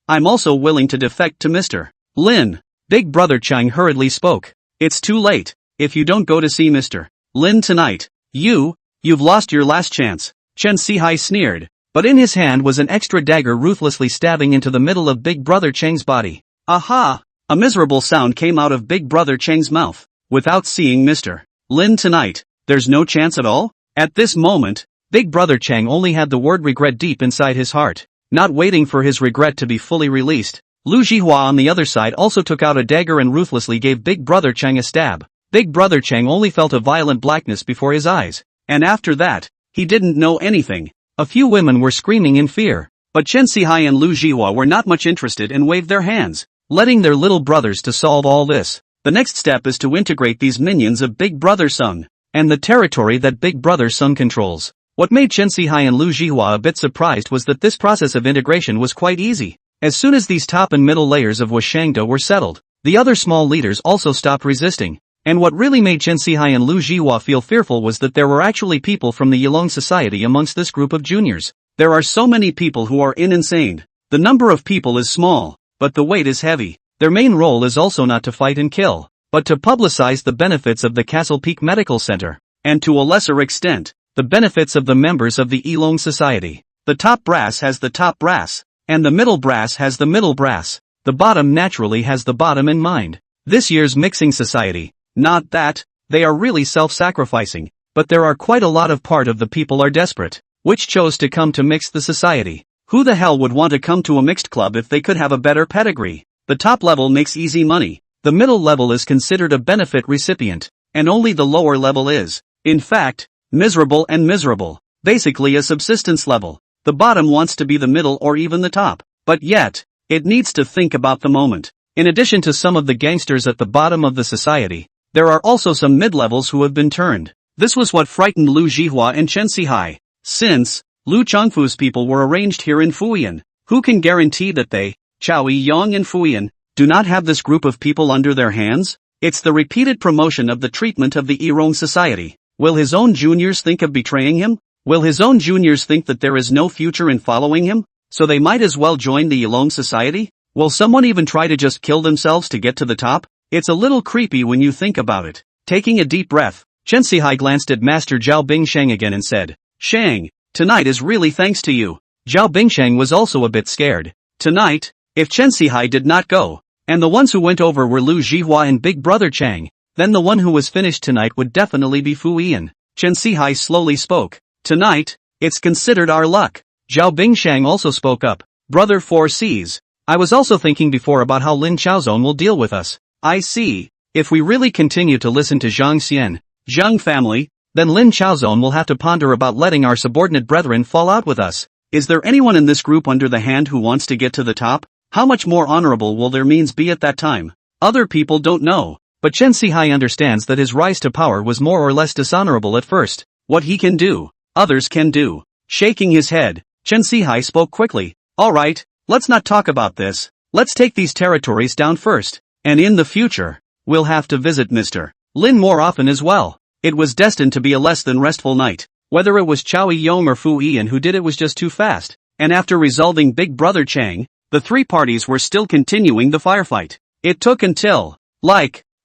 I'm also willing to defect to Mr. Lin. Big Brother Chang hurriedly spoke. It's too late. If you don't go to see Mr. Lin tonight, you've lost your last chance. Chen Sihai sneered. But in his hand was an extra dagger ruthlessly stabbing into the middle of Big Brother Chang's body. Aha! A miserable sound came out of Big Brother Chang's mouth. Without seeing Mr. Lin tonight, there's no chance at all? At this moment, Big Brother Chang only had the word regret deep inside his heart. Not waiting for his regret to be fully released, Lu Jihua on the other side also took out a dagger and ruthlessly gave Big Brother Chang a stab. Big Brother Chang only felt a violent blackness before his eyes. And after that, he didn't know anything. A few women were screaming in fear. But Chen Sihai and Lu Jihua were not much interested and waved their hands, letting their little brothers to solve all this. The next step is to integrate these minions of Big Brother Sung, and the territory that Big Brother Sung controls. What made Chen Sihai and Lu Jihua a bit surprised was that this process of integration was quite easy. As soon as these top and middle layers of Washangda were settled, the other small leaders also stopped resisting. And what really made Chen Sihai and Lu Jihua feel fearful was that there were actually people from the Yilong society amongst this group of juniors. There are so many people who are insane. The number of people is small, but the weight is heavy. Their main role is also not to fight and kill, but to publicize the benefits of the Castle Peak Medical Center, and to a lesser extent, the benefits of the members of the Yilong society. The top brass has the top brass, and the middle brass has the middle brass. The bottom naturally has the bottom in mind. This year's mixing society, not that, they are really self-sacrificing, but there are quite a lot of part of the people are desperate, which chose to come to mix the society. Who the hell would want to come to a mixed club if they could have a better pedigree? The top level makes easy money, the middle level is considered a benefit recipient, and only the lower level is, in fact, miserable and miserable, basically a subsistence level. The bottom wants to be the middle or even the top, but yet, it needs to think about the moment. In addition to some of the gangsters at the bottom of the society, there are also some mid-levels who have been turned. This was what frightened Lu Jihua and Chen Sihai. Since Lu Chongfu's people were arranged here in Fuyan, who can guarantee that they, Chao Yong and Fuyan, do not have this group of people under their hands? It's the repeated promotion of the treatment of the Yirong society. Will his own juniors think of betraying him? Will his own juniors think that there is no future in following him, so they might as well join the Yilong society? Will someone even try to just kill themselves to get to the top? It's a little creepy when you think about it. Taking a deep breath, Chen Sihai glanced at Master Zhao Bingsheng again and said, Shang, tonight is really thanks to you. Zhao Bingsheng was also a bit scared. Tonight, if Chen Sihai did not go, and the ones who went over were Lu Jihua and Big Brother Chang, then the one who was finished tonight would definitely be Fu Yian. Chen Sihai slowly spoke. Tonight, it's considered our luck. Zhao Bingsheng also spoke up. Brother 4Cs. I was also thinking before about how Lin Chaozong will deal with us. I see. If we really continue to listen to Zhang Xian, Zhang family, then Lin Chaozong will have to ponder about letting our subordinate brethren fall out with us. Is there anyone in this group under the hand who wants to get to the top? How much more honorable will their means be at that time? Other people don't know, but Chen Sihai understands that his rise to power was more or less dishonorable at first. What he can do, others can do. Shaking his head, Chen Sihai spoke quickly. Alright, let's not talk about this. Let's take these territories down first. And in the future, we'll have to visit Mr. Lin more often as well. It was destined to be a less than restful night. Whether it was Chao Yong or Fu Yian who did it was just too fast. And after resolving Big Brother Chang, the three parties were still continuing the firefight. It took until,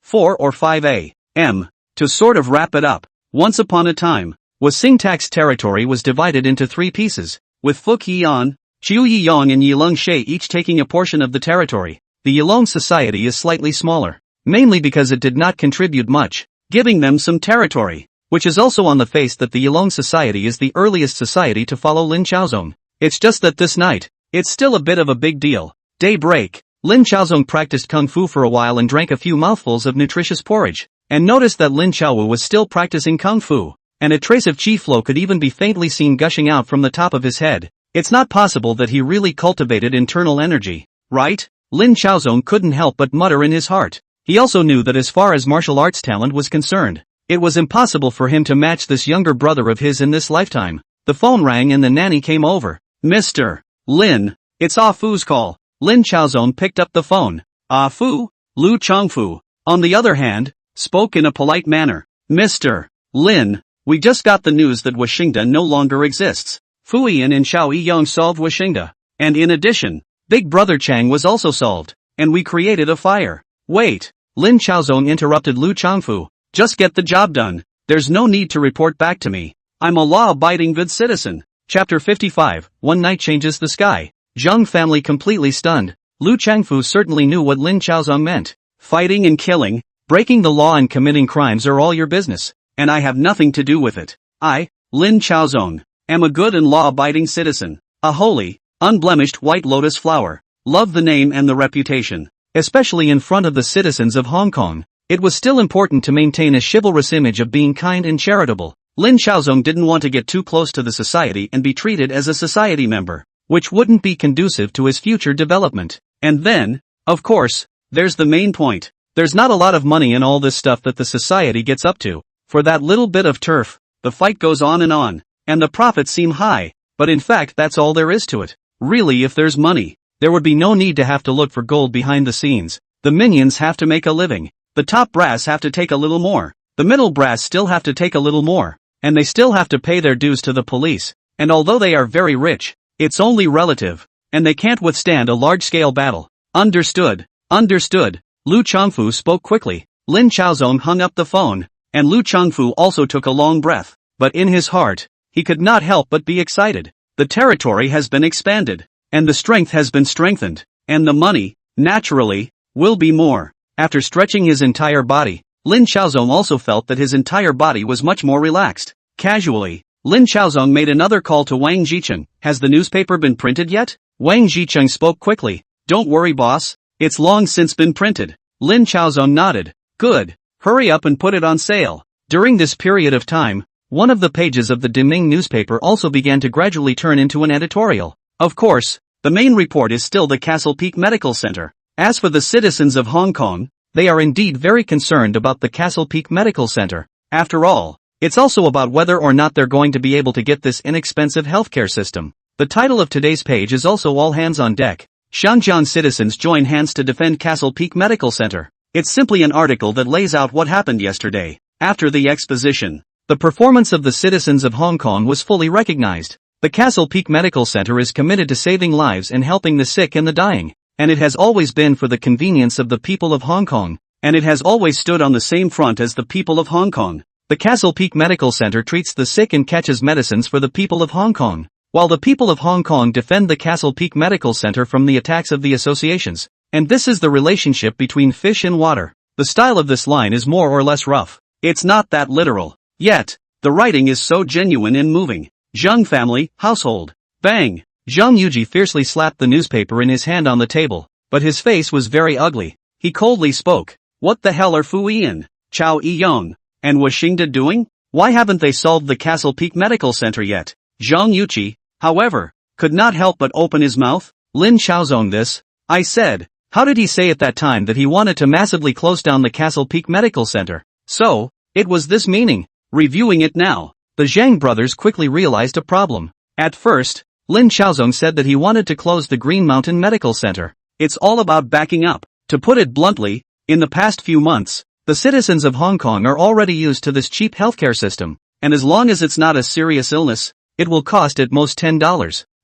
4 or 5 a.m. to sort of wrap it up. Once upon a time, Wasingtak's territory was divided into 3 pieces, with Fuk Yian, Chiu Yiyong and Yilong Shay each taking a portion of the territory. The Yilong society is slightly smaller, mainly because it did not contribute much, giving them some territory, which is also on the face that the Yilong society is the earliest society to follow Lin Chaozong. It's just that this night, it's still a bit of a big deal. Daybreak, Lin Chaozong practiced kung fu for a while and drank a few mouthfuls of nutritious porridge, and noticed that Lin Chaowu was still practicing kung fu, and a trace of chi flow could even be faintly seen gushing out from the top of his head. It's not possible that he really cultivated internal energy, right? Lin Chaozong couldn't help but mutter in his heart. He also knew that as far as martial arts talent was concerned, it was impossible for him to match this younger brother of his in this lifetime. The phone rang and the nanny came over. Mr. Lin, it's Ah Fu's call. Lin Chaozong picked up the phone. Ah Fu? Lu Chongfu, on the other hand, spoke in a polite manner. Mr. Lin, we just got the news that Washingda no longer exists. Fu Yian and Xiao Yiyong solved Washingda. And in addition, Big Brother Chang was also solved, and we created a fire. Wait, Lin Chaozong interrupted Lu Changfu. Just get the job done. There's no need to report back to me. I'm a law-abiding good citizen. Chapter 55, One Night Changes the Sky. Zhang family completely stunned. Lu Changfu certainly knew what Lin Chaozong meant. Fighting and killing, breaking the law and committing crimes are all your business, and I have nothing to do with it. I, Lin Chaozong, am a good and law-abiding citizen. A holy, unblemished white lotus flower. Love the name and the reputation. Especially in front of the citizens of Hong Kong, it was still important to maintain a chivalrous image of being kind and charitable. Lin Chaozong didn't want to get too close to the society and be treated as a society member, which wouldn't be conducive to his future development. And then, of course, there's the main point. There's not a lot of money in all this stuff that the society gets up to. For that little bit of turf, the fight goes on, and the profits seem high, but in fact that's all there is to it. Really, if there's money, there would be no need to have to look for gold behind the scenes. The minions have to make a living. The top brass have to take a little more. The middle brass still have to take a little more. And they still have to pay their dues to the police. And although they are very rich, it's only relative. And they can't withstand a large-scale battle. Understood. Understood. Lu Changfu spoke quickly. Lin Chaozong hung up the phone. And Lu Changfu also took a long breath. But in his heart, he could not help but be excited. The territory has been expanded. And the strength has been strengthened. And the money, naturally, will be more. After stretching his entire body, Lin Chaozong also felt that his entire body was much more relaxed. Casually, Lin Chaozong made another call to Wang Jicheng. Has the newspaper been printed yet? Wang Jicheng spoke quickly. Don't worry, boss. It's long since been printed. Lin Chaozong nodded. Good. Hurry up and put it on sale. During this period of time, one of the pages of the Deming newspaper also began to gradually turn into an editorial. Of course, the main report is still the Castle Peak Medical Center. As for the citizens of Hong Kong, they are indeed very concerned about the Castle Peak Medical Center. After all, it's also about whether or not they're going to be able to get this inexpensive healthcare system. The title of today's page is also All Hands on Deck. Shangjiang citizens join hands to defend Castle Peak Medical Center. It's simply an article that lays out what happened yesterday. After the exposition, the performance of the citizens of Hong Kong was fully recognized. The Castle Peak Medical Center is committed to saving lives and helping the sick and the dying. And it has always been for the convenience of the people of Hong Kong. And it has always stood on the same front as the people of Hong Kong. The Castle Peak Medical Center treats the sick and catches medicines for the people of Hong Kong, while the people of Hong Kong defend the Castle Peak Medical Center from the attacks of the associations. And this is the relationship between fish and water. The style of this line is more or less rough. It's not that literal. Yet, the writing is so genuine and moving. Zhang family, household. Bang! Zhang Yuji fiercely slapped the newspaper in his hand on the table, but his face was very ugly. He coldly spoke. What the hell are Fu Yian, Chao Yiyong, and was Xingda doing? Why haven't they solved the Castle Peak Medical Center yet? Zhang Yuji, however, could not help but open his mouth. Lin Chaozong this, I said. How did he say at that time that he wanted to massively close down the Castle Peak Medical Center? So, it was this meaning. Reviewing it now, the Zhang brothers quickly realized a problem. At first, Lin Chaozong said that he wanted to close the Green Mountain Medical Center. It's all about backing up. To put it bluntly, in the past few months, the citizens of Hong Kong are already used to this cheap healthcare system, and as long as it's not a serious illness, it will cost at most $10.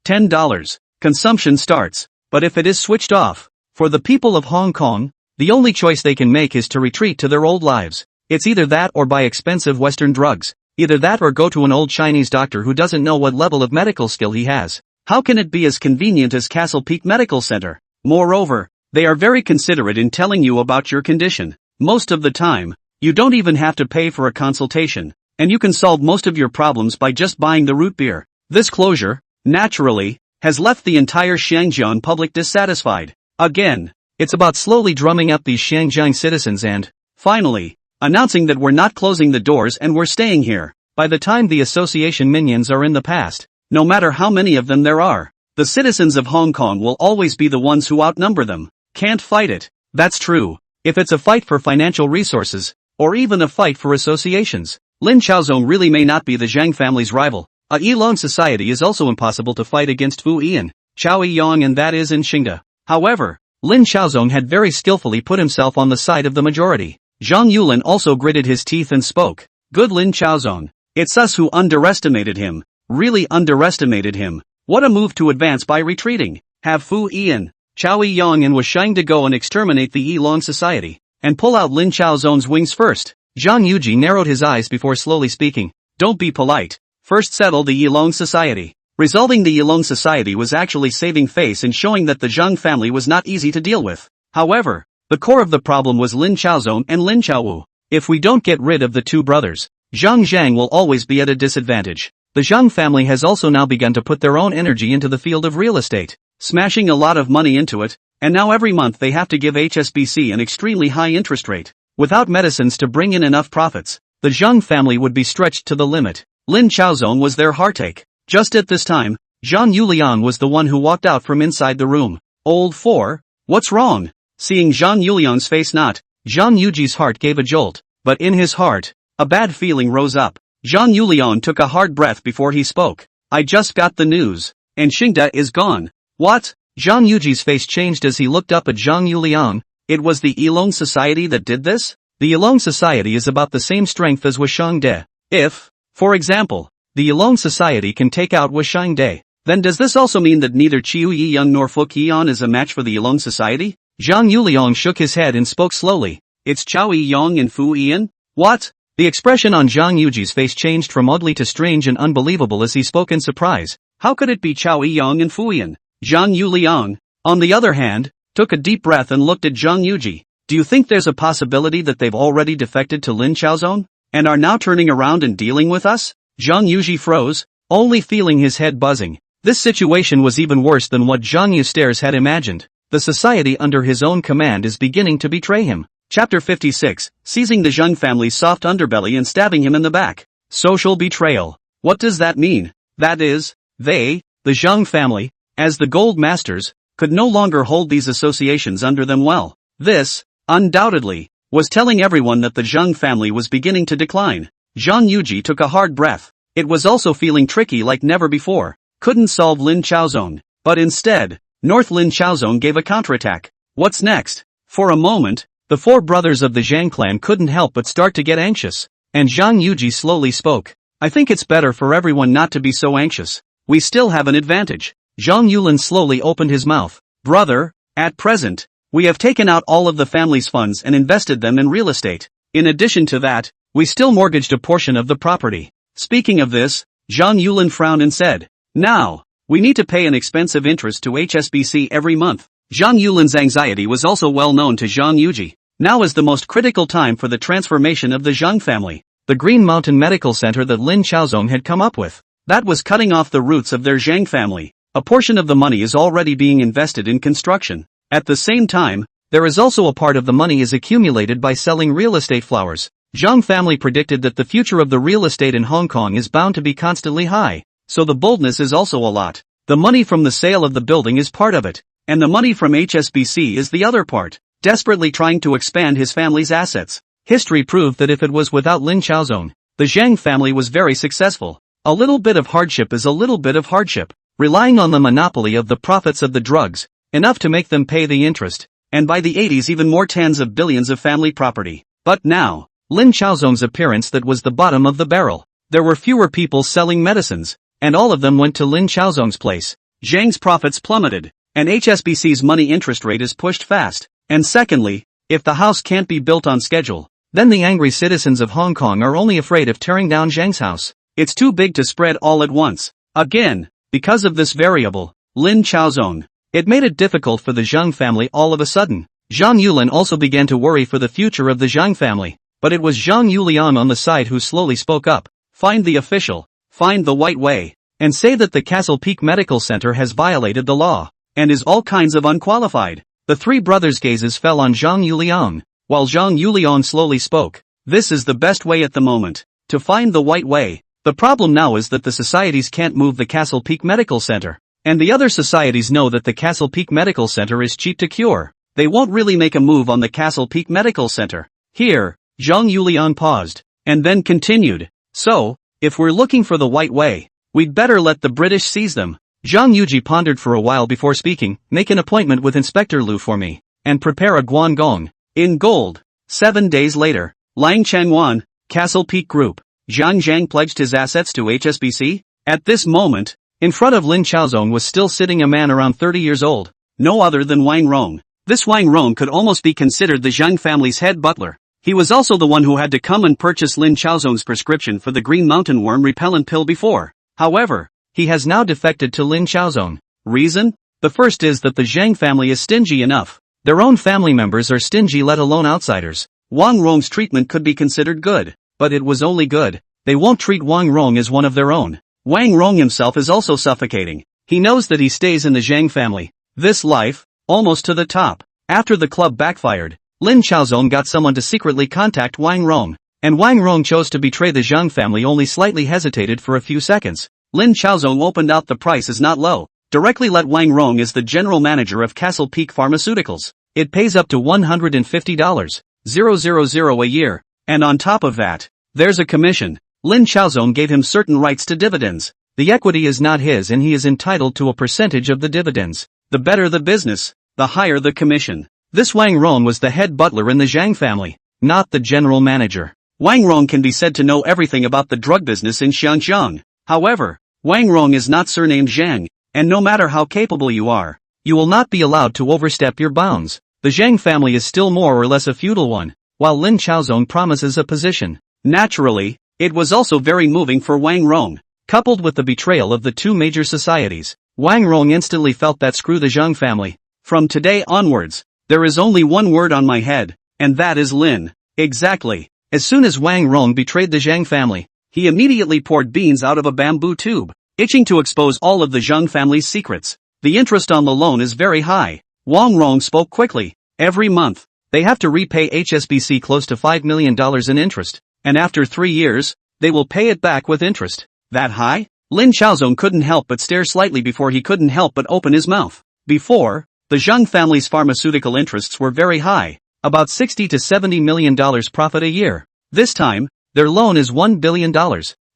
$10. Consumption starts, but if it is switched off, for the people of Hong Kong, the only choice they can make is to retreat to their old lives. It's either that or buy expensive Western drugs. Either that or go to an old Chinese doctor who doesn't know what level of medical skill he has. How can it be as convenient as Castle Peak Medical Center? Moreover, they are very considerate in telling you about your condition. Most of the time, you don't even have to pay for a consultation, and you can solve most of your problems by just buying the root beer. This closure, naturally, has left the entire Shangjiang public dissatisfied. Again, it's about slowly drumming up these Shangjiang citizens and, finally, announcing that we're not closing the doors and we're staying here. By the time the association minions are in the past, no matter how many of them there are, the citizens of Hong Kong will always be the ones who outnumber them. Can't fight it. That's true. If it's a fight for financial resources, or even a fight for associations, Lin Chaozong really may not be the Zhang family's rival. A Yilong society is also impossible to fight against Fu Yian, Chao Yiyong, and that is in Xingda. However, Lin Chaozong had very skillfully put himself on the side of the majority. Zhang Yulin also gritted his teeth and spoke. Good Lin Chaozong. It's us who underestimated him. Really underestimated him. What a move to advance by retreating. have Fu Ian, Chow Yi-yong and was shying to go and exterminate the Yilong society, and pull out Lin Chaozong's wings first. Zhang Yuji narrowed his eyes before slowly speaking. Don't be polite. First settle the Yilong society. Resolving the Yilong society was actually saving face and showing that the Zhang family was not easy to deal with. However, the core of the problem was Lin Chaozong and Lin Chaowu. If we don't get rid of the two brothers, Zhang Zhang will always be at a disadvantage. The Zhang family has also now begun to put their own energy into the field of real estate, smashing a lot of money into it, and now every month they have to give HSBC an extremely high interest rate. Without medicines to bring in enough profits, the Zhang family would be stretched to the limit. Lin Chaozong was their heartache. Just at this time, Zhang Yuliang was the one who walked out from inside the room. Old 4, what's wrong? Seeing Zhang Yuliang's face not, Zhang Yuji's heart gave a jolt, but in his heart, a bad feeling rose up. Zhang Yuliang took a hard breath before he spoke. I just got the news, and Xingda is gone. What? Zhang Yuji's face changed as he looked up at Zhang Yuliang. It was the Yilong Society that did this? The Yilong Society is about the same strength as Wushangde. If, for example, the Yilong Society can take out Wushangde, then does this also mean that neither Chiu Yi-young nor Fu Qian is a match for the Yilong Society? Zhang Yuliang shook his head and spoke slowly. It's Chao Yi-yong and Fu Ian? What? The expression on Zhang Yuji's face changed from ugly to strange and unbelievable as he spoke in surprise. How could it be Chao Yi-yong and Fu Ian? Zhang Yuliang, on the other hand, took a deep breath and looked at Zhang Yuji. Do you think there's a possibility that they've already defected to Lin Chaozong, and are now turning around and dealing with us? Zhang Yuji froze, only feeling his head buzzing. This situation was even worse than what Zhang Yustairs had imagined. The society under his own command is beginning to betray him. Chapter 56, seizing the Zhang family's soft underbelly and stabbing him in the back. Social betrayal. What does that mean? That is, they, the Zhang family, as the Gold Masters, could no longer hold these associations under them well. This, undoubtedly, was telling everyone that the Zhang family was beginning to decline. Zhang Yuji took a hard breath. It was also feeling tricky like never before. Couldn't solve Lin Chaozong, but instead, North Lin Chaozong gave a counterattack. What's next? For a moment, the four brothers of the Zhang clan couldn't help but start to get anxious. And Zhang Yuji slowly spoke. I think it's better for everyone not to be so anxious. We still have an advantage. Zhang Yulin slowly opened his mouth. Brother, at present, we have taken out all of the family's funds and invested them in real estate. In addition to that, we still mortgaged a portion of the property. Speaking of this, Zhang Yulin frowned and said, now, we need to pay an expensive interest to HSBC every month. Zhang Yulin's anxiety was also well known to Zhang Yuji. Now is the most critical time for the transformation of the Zhang family. The Green Mountain Medical Center that Lin Chaozong had come up with. That was cutting off the roots of their Zhang family. A portion of the money is already being invested in construction. At the same time, there is also a part of the money is accumulated by selling real estate flowers. Zhang family predicted that the future of the real estate in Hong Kong is bound to be constantly high, so the boldness is also a lot. The money from the sale of the building is part of it, and the money from HSBC is the other part, desperately trying to expand his family's assets. History proved that if it was without Lin Chaozong, the Zhang family was very successful. A little bit of hardship is a little bit of hardship, relying on the monopoly of the profits of the drugs, enough to make them pay the interest, and by the 80s even more tens of billions of family property. But now, Lin Chaozong's appearance that was the bottom of the barrel. There were fewer people selling medicines, and all of them went to Lin Chaozong's place. Zhang's profits plummeted, and HSBC's money interest rate is pushed fast. And secondly, if the house can't be built on schedule, then the angry citizens of Hong Kong are only afraid of tearing down Zhang's house. It's too big to spread all at once. Again, because of this variable, Lin Chaozong, it made it difficult for the Zhang family all of a sudden. Zhang Yulin also began to worry for the future of the Zhang family. But it was Zhang Yuliang on the side who slowly spoke up. Find the official, find the white way, and say that the Castle Peak Medical Center has violated the law, and is all kinds of unqualified. The three brothers' gazes fell on Zhang Yuliang, while Zhang Yuliang slowly spoke. This is the best way at the moment, to find the white way. The problem now is that the societies can't move the Castle Peak Medical Center, and the other societies know that the Castle Peak Medical Center is cheap to cure. They won't really make a move on the Castle Peak Medical Center. Here, Zhang Yuliang paused, and then continued. So, if we're looking for the white way, we'd better let the British seize them. Zhang Yuji pondered for a while before speaking. Make an appointment with Inspector Liu for me, and prepare a guangong, in gold. 7 days later, Lang Changwan, Castle Peak Group. Zhang Zhang pledged his assets to HSBC? At this moment, In front of Lin Chaozong was still sitting a man around 30 years old, no other than Wang Rong. This Wang Rong could almost be considered the Zhang family's head butler. He was also the one who had to come and purchase Lin Chaozong's prescription for the green mountain worm repellent pill before. However, he has now defected to Lin Chaozong. Reason? The first is that the Zhang family is stingy enough. Their own family members are stingy, let alone outsiders. Wang Rong's treatment could be considered good, but it was only good. They won't treat Wang Rong as one of their own. Wang Rong himself is also suffocating. He knows that he stays in the Zhang family. This life, almost to the top. After the club backfired, Lin Chaozong got someone to secretly contact Wang Rong, and Wang Rong chose to betray the Zhang family, only slightly hesitated for a few seconds. Lin Chaozong opened out the price is not low. Directly let Wang Rong as the general manager of Castle Peak Pharmaceuticals. It pays up to $150,000 a year, and on top of that, there's a commission. Lin Chaozong gave him certain rights to dividends. The equity is not his and he is entitled to a percentage of the dividends. The better the business, the higher the commission. This Wang Rong was the head butler in the Zhang family, not the general manager. Wang Rong can be said to know everything about the drug business in Xiangxiang. However, Wang Rong is not surnamed Zhang, and no matter how capable you are, you will not be allowed to overstep your bounds. The Zhang family is still more or less a feudal one, while Lin Chaozong promises a position. Naturally, it was also very moving for Wang Rong. Coupled with the betrayal of the two major societies, Wang Rong instantly felt that screw the Zhang family. From today onwards, there is only one word on my head, and that is Lin. Exactly. As soon as Wang Rong betrayed the Zhang family, he immediately poured beans out of a bamboo tube, itching to expose all of the Zhang family's secrets. The interest on the loan is very high. Wang Rong spoke quickly. Every month, they have to repay HSBC close to $5 million in interest, and after 3 years, they will pay it back with interest. That high? Lin Chaozong couldn't help but stare slightly before he couldn't help but open his mouth. Before, the Zhang family's pharmaceutical interests were very high, about $60 to $70 million profit a year. This time, their loan is $1 billion.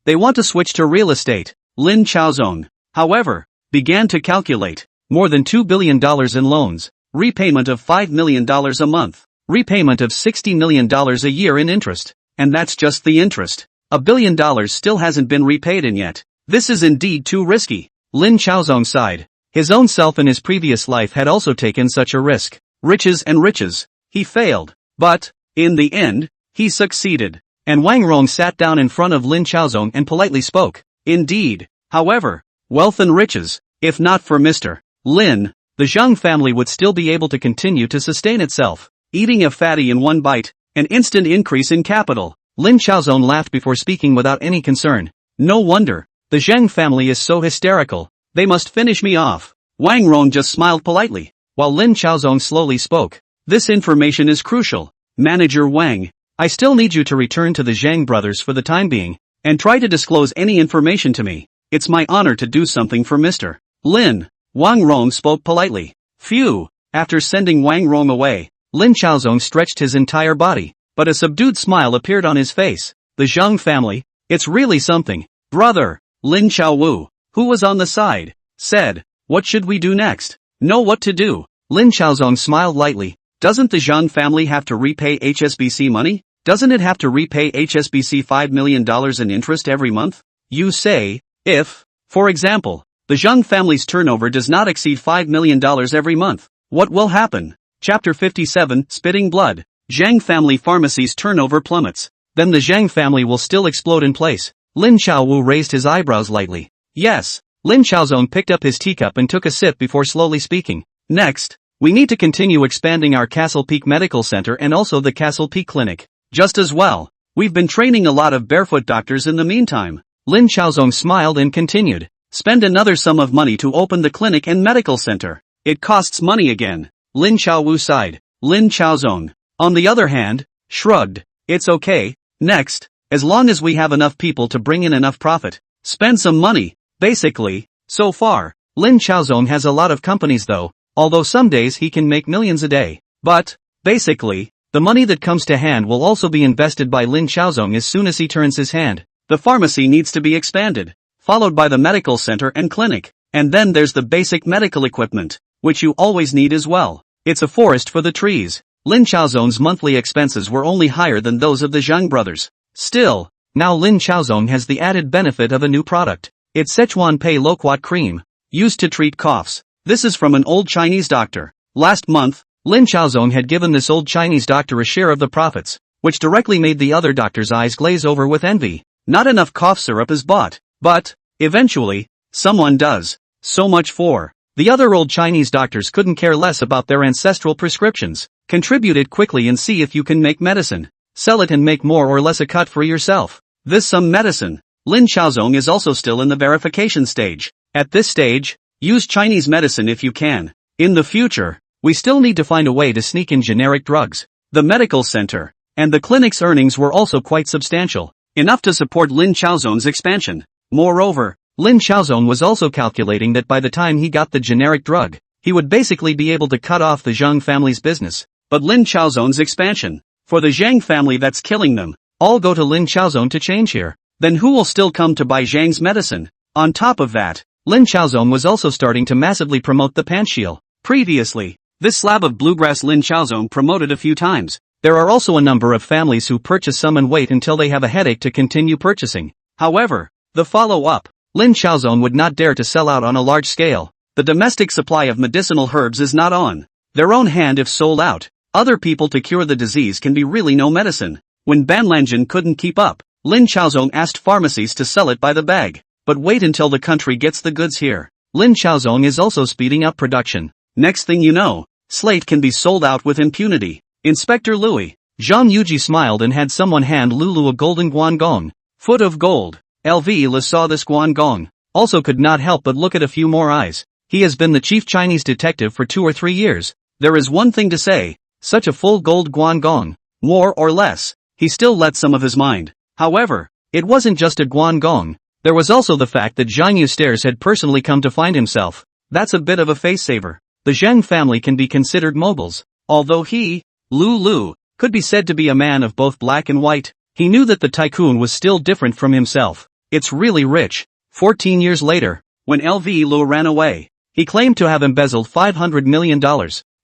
They want to switch to real estate. Lin Chaozong, however, began to calculate. More than $2 billion in loans, repayment of $5 million a month, repayment of $60 million a year in interest, and that's just the interest. $1 billion still hasn't been repaid in yet. This is indeed too risky. Lin Chaozong sighed. His own self in his previous life had also taken such a risk. Riches and riches. He failed. But, in the end, he succeeded. And Wang Rong sat down in front of Lin Chaozong and politely spoke. Indeed. However, wealth and riches, if not for Mr. Lin, the Zhang family would still be able to continue to sustain itself. Eating a fatty in one bite, an instant increase in capital. Lin Chaozong laughed before speaking without any concern. No wonder. The Zhang family is so hysterical. They must finish me off. Wang Rong just smiled politely, while Lin Chaozong slowly spoke. This information is crucial. Manager Wang, I still need you to return to the Zhang brothers for the time being, and try to disclose any information to me. It's my honor to do something for Mr. Lin. Wang Rong spoke politely. Phew. After sending Wang Rong away, Lin Chaozong stretched his entire body, but a subdued smile appeared on his face. The Zhang family, it's really something. Brother, Lin Chaowu, who was on the side, said, what should we do next? Know what to do. Lin Chaozong smiled lightly. Doesn't the Zhang family have to repay HSBC money? Doesn't it have to repay HSBC $5 million in interest every month? You say, if, for example, the Zhang family's turnover does not exceed $5 million every month, what will happen? Chapter 57, Spitting Blood. Zhang family pharmacy's turnover plummets. Then the Zhang family will still explode in place. Lin Chaowu raised his eyebrows lightly. Yes. Lin Chaozong picked up his teacup and took a sip before slowly speaking. Next, we need to continue expanding our Castle Peak Medical Center and also the Castle Peak Clinic. Just as well, we've been training a lot of barefoot doctors in the meantime. Lin Chaozong smiled and continued. Spend another sum of money to open the clinic and medical center. It costs money again. Lin Chaowu sighed. Lin Chaozong, on the other hand, shrugged. It's okay. Next, as long as we have enough people to bring in enough profit, spend some money. Basically, so far, Lin Chaozong has a lot of companies though, although some days he can make millions a day. But, basically, the money that comes to hand will also be invested by Lin Chaozong as soon as he turns his hand. The pharmacy needs to be expanded, followed by the medical center and clinic, and then there's the basic medical equipment, which you always need as well. It's a forest for the trees. Lin Chaozong's monthly expenses were only higher than those of the Zhang brothers. Still, now Lin Chaozong has the added benefit of a new product. It's Sichuan Pei Loquat cream, used to treat coughs. This is from an old Chinese doctor. Last month, Lin Chaozong had given this old Chinese doctor a share of the profits, which directly made the other doctor's eyes glaze over with envy. Not enough cough syrup is bought, but, eventually, someone does. So much for. The other old Chinese doctors couldn't care less about their ancestral prescriptions. Contribute it quickly and see if you can make medicine. Sell it and make more or less a cut for yourself. This some medicine. Lin Chaozong is also still in the verification stage. At this stage, use Chinese medicine if you can. In the future, we still need to find a way to sneak in generic drugs. The medical center and the clinic's earnings were also quite substantial, enough to support Lin Chaozong's expansion. Moreover, Lin Chaozong was also calculating that by the time he got the generic drug, he would basically be able to cut off the Zhang family's business. But Lin Chaozong's expansion, for the Zhang family that's killing them, all go to Lin Chaozong to change here. Then who will still come to buy Zhang's medicine? On top of that, Lin Chaozong was also starting to massively promote the Panxiel. Previously, this slab of bluegrass Lin Chaozong promoted a few times. There are also a number of families who purchase some and wait until they have a headache to continue purchasing. However, the follow-up, Lin Chaozong would not dare to sell out on a large scale. The domestic supply of medicinal herbs is not on their own hand if sold out. Other people to cure the disease can be really no medicine. When Banlanjin couldn't keep up, Lin Chaozong asked pharmacies to sell it by the bag. But wait until the country gets the goods here. Lin Chaozong is also speeding up production. Next thing you know, Slate can be sold out with impunity. Inspector Louis. Zhang Yuji smiled and had someone hand Lulu a golden guangong. Foot of gold. LV saw this guangong. Also could not help but look at a few more eyes. He has been the chief Chinese detective for 2 or 3 years. There is one thing to say. Such a full gold guangong. More or less. He still let some of his mind. However, it wasn't just a guangong. There was also the fact that Zhang Yustairs had personally come to find himself. That's a bit of a face-saver. The Zhang family can be considered moguls. Although he, Lu, could be said to be a man of both black and white, he knew that the Tycoon was still different from himself. It's really rich. 14 years later, when LV Lu ran away, he claimed to have embezzled $500 million.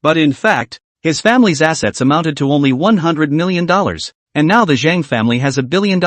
But in fact, his family's assets amounted to only $100 million. And now the Zhang family has $1 billion.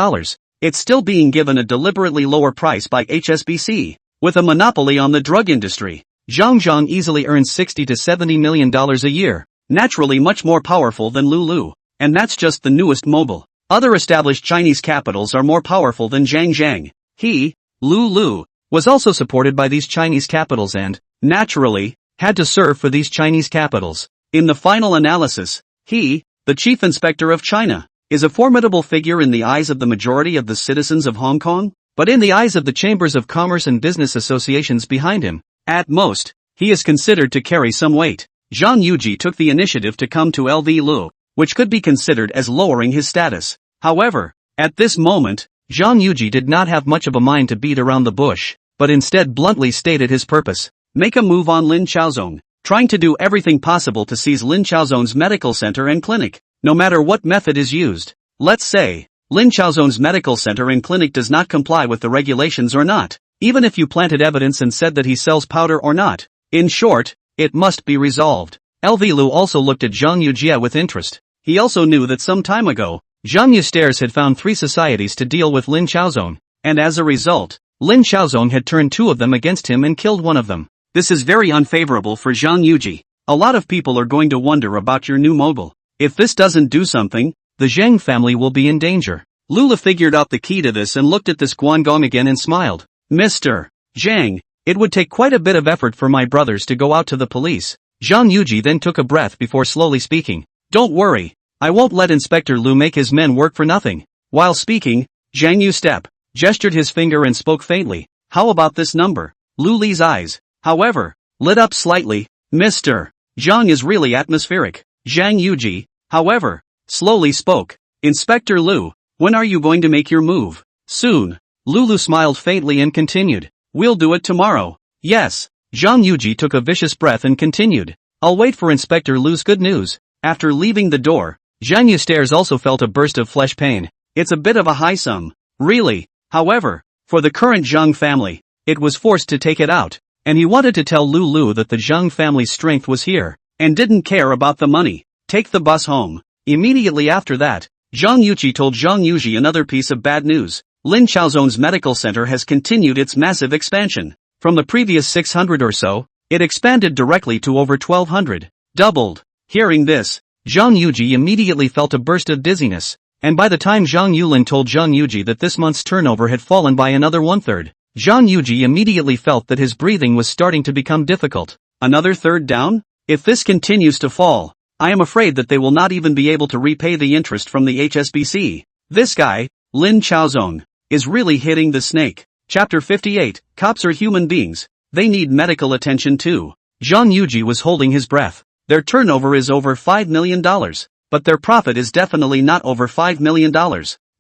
It's still being given a deliberately lower price by HSBC. With a monopoly on the drug industry, Zhang easily earns $60 to $70 million a year. Naturally much more powerful than Lulu. And that's just the newest mobile. Other established Chinese capitals are more powerful than Zhang. He, Lulu, was also supported by these Chinese capitals and, naturally, had to serve for these Chinese capitals. In the final analysis, he, the chief inspector of China, is a formidable figure in the eyes of the majority of the citizens of Hong Kong, but in the eyes of the chambers of commerce and business associations behind him, at most, he is considered to carry some weight. Zhang Yuji took the initiative to come to LV Lu, which could be considered as lowering his status. However, at this moment, Zhang Yuji did not have much of a mind to beat around the bush, but instead bluntly stated his purpose. Make a move on Lin Chaozong, trying to do everything possible to seize Lin Chaozong's medical center and clinic, no matter what method is used. Let's say, Lin Chaozong's medical center and clinic does not comply with the regulations or not, even if you planted evidence and said that he sells powder or not. In short, it must be resolved. LV Lu also looked at Zhang Yujia with interest. He also knew that some time ago, Zhang Yustairs had found 3 societies to deal with Lin Chaozong, and as a result, Lin Chaozong had turned 2 of them against him and killed one of them. This is very unfavorable for Zhang Yuji. A lot of people are going to wonder about your new mobile. If this doesn't do something, the Zhang family will be in danger. Lula figured out the key to this and looked at this guangong again and smiled. Mr. Zhang, it would take quite a bit of effort for my brothers to go out to the police. Zhang Yuji then took a breath before slowly speaking. Don't worry, I won't let Inspector Lu make his men work for nothing. While speaking, Zhang Yu gestured his finger and spoke faintly. How about this number? Lu Li's eyes, however, lit up slightly. Mr. Zhang is really atmospheric. Zhang Yuji, however, slowly spoke. Inspector Lu, when are you going to make your move? Soon. Lulu smiled faintly and continued. We'll do it tomorrow. Yes. Zhang Yuji took a vicious breath and continued. I'll wait for Inspector Lu's good news. After leaving the door, Zhang Yustairs also felt a burst of flesh pain. It's a bit of a high sum. Really. However, for the current Zhang family, it was forced to take it out. And he wanted to tell Lulu that the Zhang family's strength was here, and didn't care about the money. Take the bus home. Immediately after that, Zhang Yuji told Zhang Yuji another piece of bad news. Lin Chaozong's medical center has continued its massive expansion. From the previous 600 or so, it expanded directly to over 1200. Doubled. Hearing this, Zhang Yuji immediately felt a burst of dizziness, and by the time Zhang Yulin told Zhang Yuji that this month's turnover had fallen by another one-third, Zhang Yuji immediately felt that his breathing was starting to become difficult. Another third down? If this continues to fall, I am afraid that they will not even be able to repay the interest from the HSBC. This guy, Lin Chaozong, is really hitting the snake. Chapter 58, Cops are human beings. They need medical attention too. Zhang Yuji was holding his breath. Their turnover is over $5 million, but their profit is definitely not over $5 million.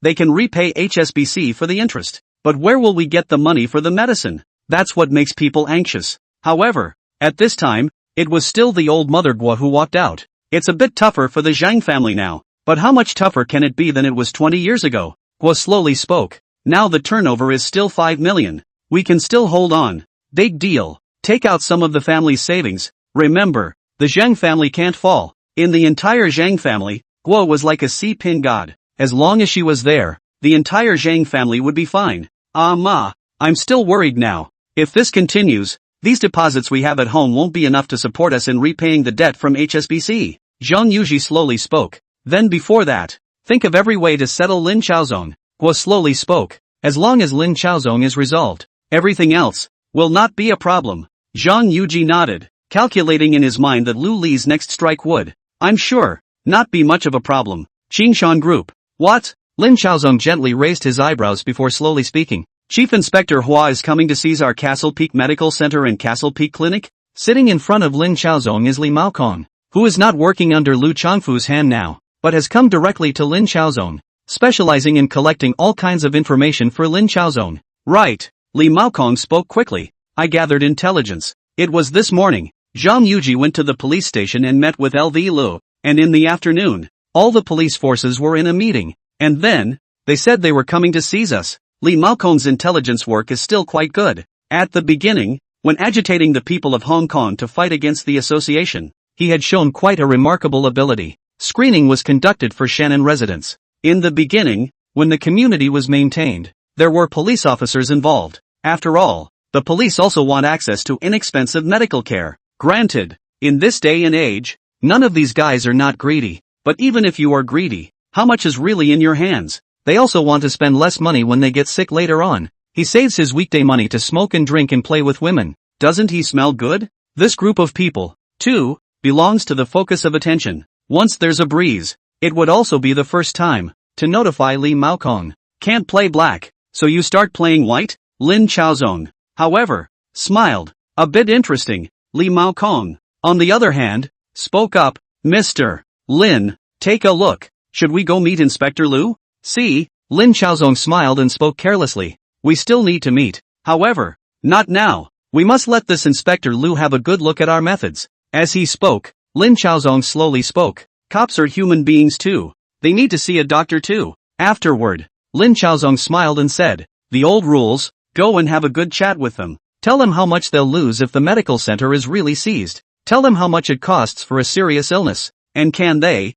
They can repay HSBC for the interest, but where will we get the money for the medicine? That's what makes people anxious. However, at this time, it was still the old mother Guo who walked out. It's a bit tougher for the Zhang family now, but how much tougher can it be than it was 20 years ago? Guo slowly spoke. Now the turnover is still 5 million. We can still hold on. Big deal. Take out some of the family's savings. Remember, the Zhang family can't fall. In the entire Zhang family, Guo was like a C-pin god. As long as she was there, the entire Zhang family would be fine. Ma, I'm still worried now. If this continues, these deposits we have at home won't be enough to support us in repaying the debt from HSBC. Zhang Yuji slowly spoke. Then before that, think of every way to settle Lin Chaozong. Guo slowly spoke. As long as Lin Chaozong is resolved, everything else will not be a problem. Zhang Yuji nodded, calculating in his mind that Lu Li's next strike would, I'm sure, not be much of a problem. Qingshan Group. What? Lin Chaozong gently raised his eyebrows before slowly speaking. Chief Inspector Hua is coming to seize our Castle Peak Medical Center and Castle Peak Clinic? Sitting in front of Lin Chaozong is Li Maokong, who is not working under Lu Changfu's hand now, but has come directly to Lin Chaozong, specializing in collecting all kinds of information for Lin Chaozong. Right. Li Maokong spoke quickly. I gathered intelligence. It was this morning. Zhang Yuji went to the police station and met with LV Lu, and in the afternoon, all the police forces were in a meeting, and then, they said they were coming to seize us. Li Maokong's intelligence work is still quite good. At the beginning, when agitating the people of Hong Kong to fight against the association, he had shown quite a remarkable ability. Screening was conducted for Shannon residents. In the beginning, when the community was maintained, there were police officers involved. After all, the police also want access to inexpensive medical care. Granted, in this day and age, none of these guys are not greedy, but even if you are greedy, how much is really in your hands? They also want to spend less money when they get sick later on. He saves his weekday money to smoke and drink and play with women. Doesn't he smell good? This group of people, too, belongs to the focus of attention. Once there's a breeze, it would also be the first time to notify Li Maokong. Can't play black, so you start playing white? Lin Chaozong, however, smiled. A bit interesting. Li Maokong, on the other hand, spoke up. Mr. Lin, take a look. Should we go meet Inspector Lu? See, Lin Chaozong smiled and spoke carelessly. We still need to meet. However, not now. We must let this Inspector Lu have a good look at our methods. As he spoke, Lin Chaozong slowly spoke. Cops are human beings too. They need to see a doctor too. Afterward, Lin Chaozong smiled and said, the old rules, go and have a good chat with them. Tell them how much they'll lose if the medical center is really seized. Tell them how much it costs for a serious illness. And can they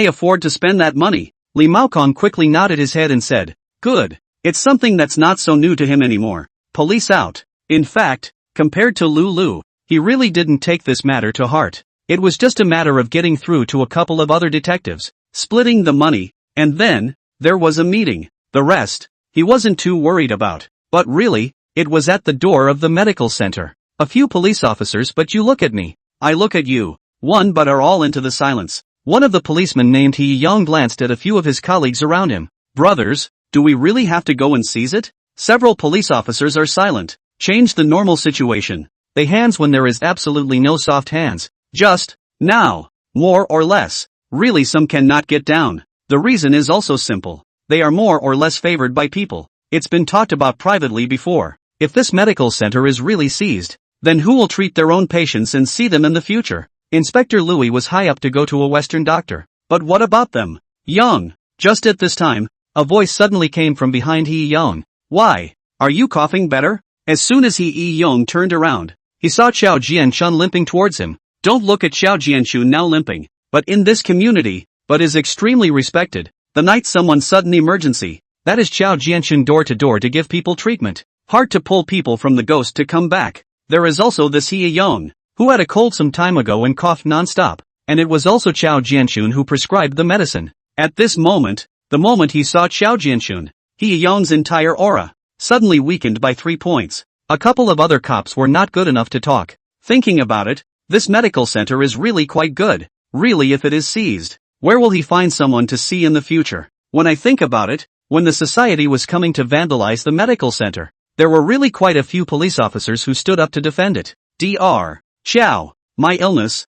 afford to spend that money? Li Maokong quickly nodded his head and said, good. It's something that's not so new to him anymore. Police out. In fact, compared to Lu, he really didn't take this matter to heart. It was just a matter of getting through to a couple of other detectives, splitting the money, and then, there was a meeting. The rest, he wasn't too worried about. But really, it was at the door of the medical center. A few police officers, but you look at me. I look at you. One but are all into the silence. One of the policemen named He Yang glanced at a few of his colleagues around him. Brothers, do we really have to go and seize it? Several police officers are silent. Change the normal situation. They hands when there is absolutely no soft hands. Just, now. More or less. Really some cannot get down. The reason is also simple. They are more or less favored by people. It's been talked about privately before. If this medical center is really seized, then who will treat their own patients and see them in the future? Inspector Louis was high up to go to a Western doctor. But what about them? Young. Just at this time, a voice suddenly came from behind He Young. Why? Are you coughing better? As soon as He Young turned around, he saw Xiao Jianshun limping towards him. Don't look at Xiao Jianshun now limping, but in this community, but is extremely respected. The night someone sudden emergency. That is Chao Jianxun door to door to give people treatment. Hard to pull people from the ghost to come back. There is also this He Yong, who had a cold some time ago and coughed non-stop, and it was also Chao Jianxun who prescribed the medicine. At this moment, the moment he saw Chao Jianxun, He Yong's entire aura suddenly weakened by 3 points. A couple of other cops were not good enough to talk. Thinking about it, this medical center is really quite good. Really, if it is seized, where will he find someone to see in the future? When I think about it, when the society was coming to vandalize the medical center, there were really quite a few police officers who stood up to defend it. Dr. Chao, my illness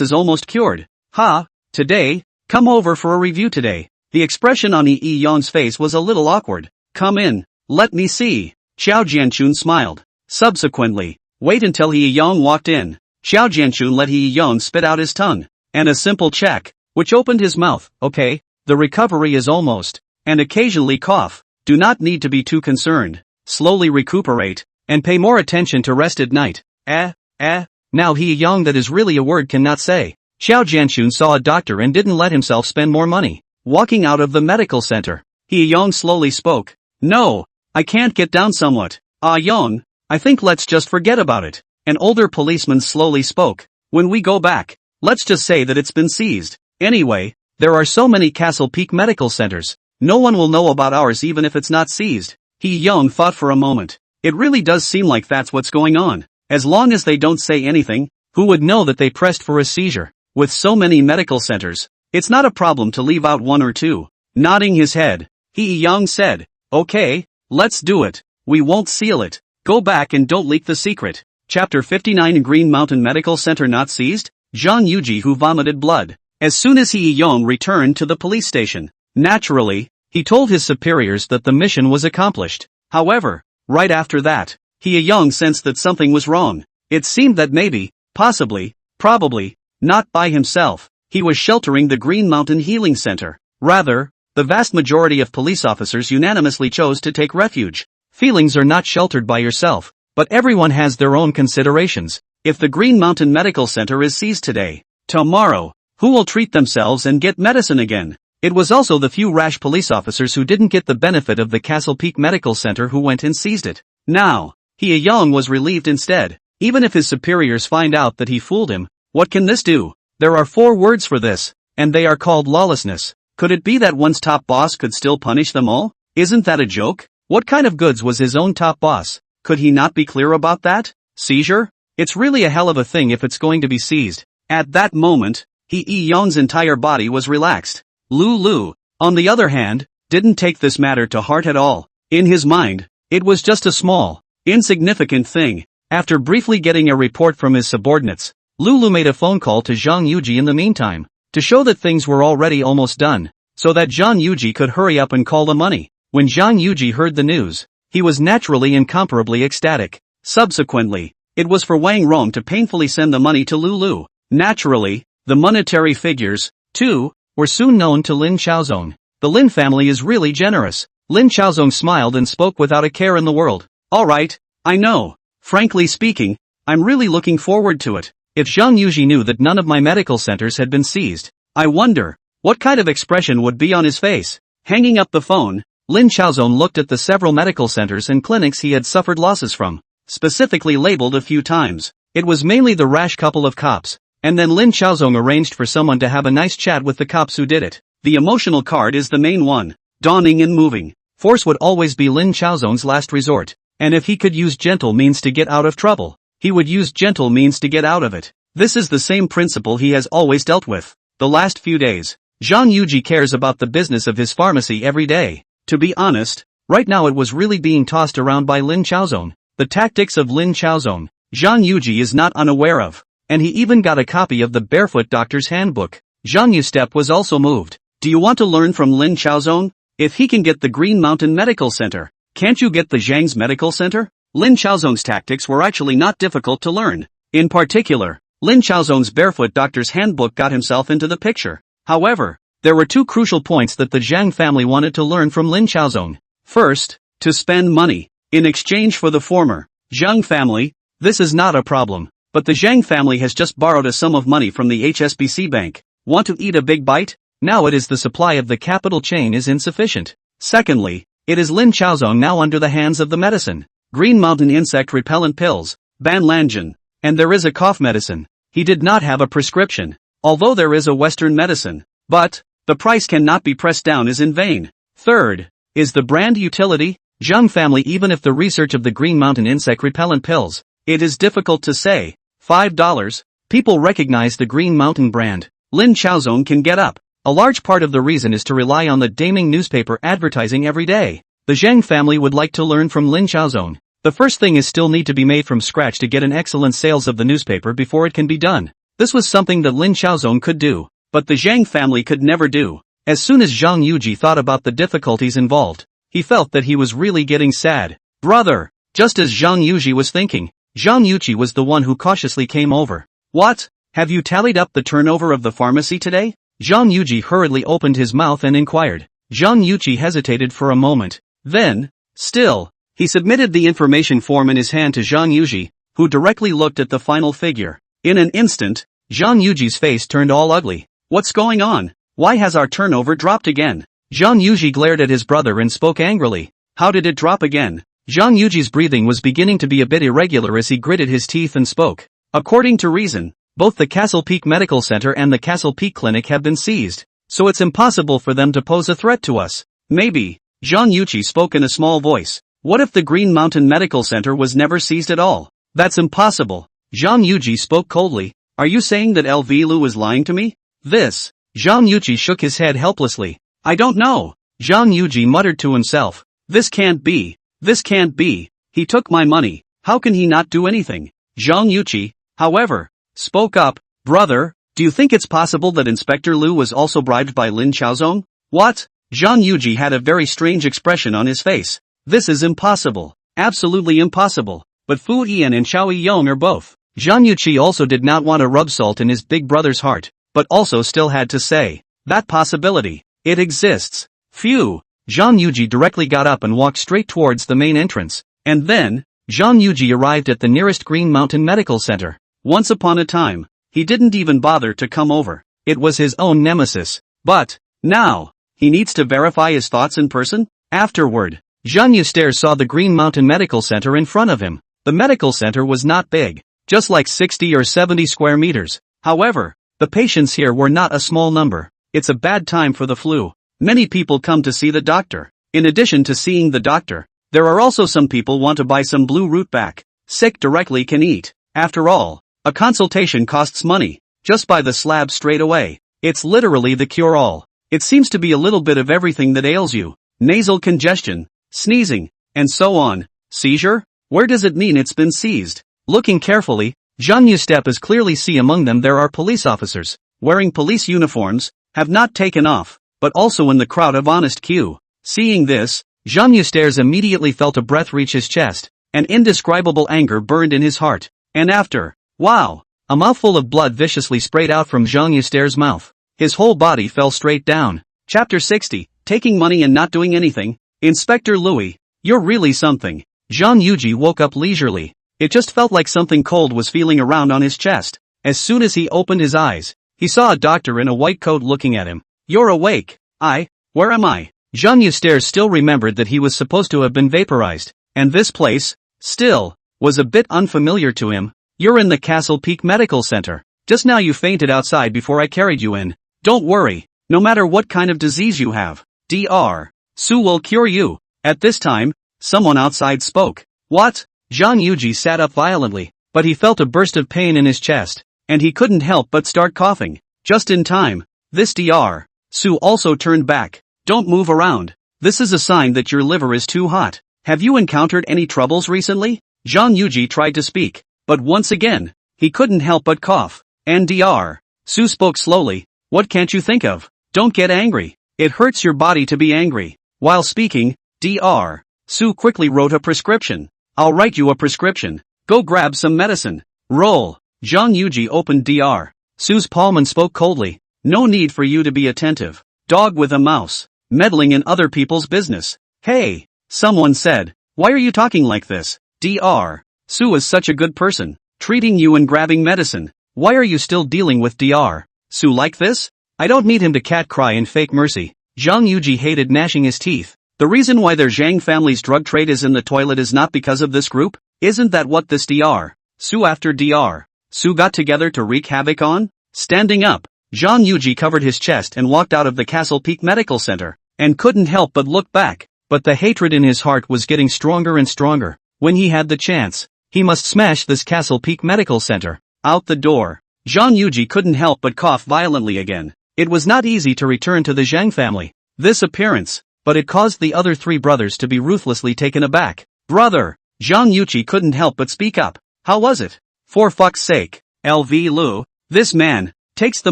is almost cured. Ha, today, come over for a review today. The expression on Yi Yong's face was a little awkward. Come in, let me see. Chao Jianxun smiled. Subsequently, wait until Yi Yong walked in. Chao Jianxun let Yi Yong spit out his tongue, and a simple check, which opened his mouth. Okay, the recovery is almost, and occasionally cough. Do not need to be too concerned. Slowly recuperate, and pay more attention to rest at night. Now He Yong, that is really a word cannot say. Chao Jianxun saw a doctor and didn't let himself spend more money. Walking out of the medical center, He Yong slowly spoke. No, I can't get down somewhat. Yong, I think let's just forget about it. An older policeman slowly spoke. When we go back, let's just say that it's been seized. Anyway, there are so many Castle Peak medical centers. No one will know about ours even if it's not seized. He Yong thought for a moment. It really does seem like that's what's going on. As long as they don't say anything, who would know that they pressed for a seizure? With so many medical centers, it's not a problem to leave out one or two. Nodding his head, He Yong said, okay, let's do it. We won't seal it. Go back and don't leak the secret. Chapter 59 Green Mountain Medical Center not seized? Zhang Yuji who vomited blood. As soon as He Yong returned to the police station, naturally, he told his superiors that the mission was accomplished. However, right after that, He Yong sensed that something was wrong. It seemed that maybe, possibly, probably, not by himself, he was sheltering the Green Mountain Healing Center. Rather, the vast majority of police officers unanimously chose to take refuge. Feelings are not sheltered by yourself, but everyone has their own considerations. If the Green Mountain Medical Center is seized today, tomorrow, who will treat themselves and get medicine again? It was also the few rash police officers who didn't get the benefit of the Castle Peak Medical Center who went and seized it. Now, He Yong was relieved instead. Even if his superiors find out that he fooled him, what can this do? There are 4 words for this, and they are called lawlessness. Could it be that one's top boss could still punish them all? Isn't that a joke? What kind of goods was his own top boss? Could he not be clear about that? Seizure? It's really a hell of a thing if it's going to be seized. At that moment, He Yong's entire body was relaxed. Lu, on the other hand, didn't take this matter to heart at all. In his mind, it was just a small, insignificant thing. After briefly getting a report from his subordinates, Lulu made a phone call to Zhang Yuji in the meantime, to show that things were already almost done, so that Zhang Yuji could hurry up and call the money. When Zhang Yuji heard the news, he was naturally incomparably ecstatic. Subsequently, it was for Wang Rong to painfully send the money to Lulu. Naturally, the monetary figures, too, were soon known to Lin Xiaozong. The Lin family is really generous. Lin Xiaozong smiled and spoke without a care in the world. Alright, I know. Frankly speaking, I'm really looking forward to it. If Zhang Yuji knew that none of my medical centers had been seized, I wonder, what kind of expression would be on his face? Hanging up the phone, Lin Xiaozong looked at the several medical centers and clinics he had suffered losses from, specifically labeled a few times. It was mainly the rash couple of cops. And then Lin Xiaozong arranged for someone to have a nice chat with the cops who did it. The emotional card is the main one. Dawning and moving. Force would always be Lin Xiaozong's last resort. And if he could use gentle means to get out of trouble, he would use gentle means to get out of it. This is the same principle he has always dealt with. The last few days, Zhang Yuji cares about the business of his pharmacy every day. To be honest, right now it was really being tossed around by Lin Xiaozong. The tactics of Lin Xiaozong, Zhang Yuji is not unaware of. And he even got a copy of the Barefoot Doctor's Handbook. Zhang Yustep was also moved. Do you want to learn from Lin Xiaozong? If he can get the Green Mountain Medical Center, can't you get the Zhang's Medical Center? Lin Xiaozong's tactics were actually not difficult to learn. In particular, Lin Xiaozong's Barefoot Doctor's Handbook got himself into the picture. However, there were 2 crucial points that the Zhang family wanted to learn from Lin Xiaozong. First, to spend money. In exchange for the former Zhang family, this is not a problem. But the Zhang family has just borrowed a sum of money from the HSBC bank. Want to eat a big bite? Now it is the supply of the capital chain is insufficient. Secondly, it is Lin Chaozong now under the hands of the medicine. Green Mountain insect repellent pills, Ban Lanjin. And there is a cough medicine. He did not have a prescription, although there is a Western medicine. But, the price cannot be pressed down is in vain. Third, is the brand utility? Zhang family. Even if the research of the Green Mountain insect repellent pills, it is difficult to say. $5. People recognize the Green Mountain brand. Lin Chaozong can get up. A large part of the reason is to rely on the damning newspaper advertising every day. The Zhang family would like to learn from Lin Chaozong. The first thing is still need to be made from scratch to get an excellent sales of the newspaper before it can be done. This was something that Lin Chaozong could do, but the Zhang family could never do. As soon as Zhang Yuji thought about the difficulties involved, he felt that he was really getting sad. Brother! Just as Zhang Yuji was thinking, Zhang Yuji was the one who cautiously came over. What? Have you tallied up the turnover of the pharmacy today? Zhang Yuji hurriedly opened his mouth and inquired. Zhang Yuji hesitated for a moment. Then, still, he submitted the information form in his hand to Zhang Yuji, who directly looked at the final figure. In an instant, Zhang Yuji's face turned all ugly. What's going on? Why has our turnover dropped again? Zhang Yuji glared at his brother and spoke angrily. How did it drop again? Zhang Yuji's breathing was beginning to be a bit irregular as he gritted his teeth and spoke. According to reason, both the Castle Peak Medical Center and the Castle Peak Clinic have been seized, so it's impossible for them to pose a threat to us. Maybe. Zhang Yuji spoke in a small voice. What if the Green Mountain Medical Center was never seized at all? That's impossible. Zhang Yuji spoke coldly. Are you saying that LV Lu is lying to me? This. Zhang Yuji shook his head helplessly. I don't know. Zhang Yuji muttered to himself. This can't be. This can't be. He took my money. How can he not do anything? Zhang Yuji, however, spoke up. Brother, do you think it's possible that Inspector Lu was also bribed by Lin Chaozong? What? Zhang Yuji had a very strange expression on his face. This is impossible. Absolutely impossible. But Fu Yian and Xiao Yong are both. Zhang Yuji also did not want to rub salt in his big brother's heart, but also still had to say, that possibility, it exists. Phew. Zhang Yuji directly got up and walked straight towards the main entrance, and then, Zhang Yuji arrived at the nearest Green Mountain Medical Center. Once upon a time, he didn't even bother to come over. It was his own nemesis. But, now, he needs to verify his thoughts in person? Afterward, Zhang Yuji saw the Green Mountain Medical Center in front of him. The medical center was not big, just like 60 or 70 square meters. However, the patients here were not a small number. It's a bad time for the flu. Many people come to see the doctor. In addition to seeing the doctor, there are also some people want to buy some blue root back. Sick directly can eat. After all, a consultation costs money. Just buy the slab straight away. It's literally the cure-all. It seems to be a little bit of everything that ails you. Nasal congestion, sneezing, and so on. Seizure? Where does it mean it's been seized? Looking carefully, Zhang Yustep is clearly see among them there are police officers, wearing police uniforms, have not taken off, but also in the crowd of honest Q. Seeing this, Zhang Yusters immediately felt a breath reach his chest, an indescribable anger burned in his heart, and after, wow, a mouthful of blood viciously sprayed out from Zhang Yusters' mouth. His whole body fell straight down. Chapter 60, Taking Money and Not Doing Anything. Inspector Louis, you're really something. Zhang Yuji woke up leisurely. It just felt like something cold was feeling around on his chest. As soon as he opened his eyes, he saw a doctor in a white coat looking at him. You're awake. Where am I? Zhang Yuster still remembered that he was supposed to have been vaporized, and this place, still, was a bit unfamiliar to him. You're in the Castle Peak Medical Center. Just now you fainted outside before I carried you in. Don't worry, no matter what kind of disease you have, Dr. Su will cure you. At this time, someone outside spoke. What? Zhang Yuji sat up violently, but he felt a burst of pain in his chest, and he couldn't help but start coughing. Just in time, this Dr. Su also turned back. Don't move around. This is a sign that your liver is too hot. Have you encountered any troubles recently? Zhang Yuji tried to speak, but once again, he couldn't help but cough. And Dr. Su spoke slowly. What can't you think of? Don't get angry. It hurts your body to be angry. While speaking, Dr. Su quickly wrote a prescription. I'll write you a prescription. Go grab some medicine. Roll. Zhang Yuji opened Dr. Su's palm and spoke coldly. No need for you to be attentive. Dog with a mouse. Meddling in other people's business. Hey, someone said. Why are you talking like this? Dr. Su is such a good person. Treating you and grabbing medicine. Why are you still dealing with Dr. Su like this? I don't need him to cat cry and fake mercy. Zhang Yuji hated gnashing his teeth. The reason why their Zhang family's drug trade is in the toilet is not because of this group? Isn't that what this Dr. Su after Dr. Su got together to wreak havoc on? Standing up, Zhang Yuji covered his chest and walked out of the Castle Peak Medical Center, and couldn't help but look back. But the hatred in his heart was getting stronger and stronger. When he had the chance, he must smash this Castle Peak Medical Center. Out the door, Zhang Yuji couldn't help but cough violently again. It was not easy to return to the Zhang family. This appearance, but it caused the other three brothers to be ruthlessly taken aback. Brother, Zhang Yuji couldn't help but speak up. How was it? For fuck's sake, LV Lu, this man takes the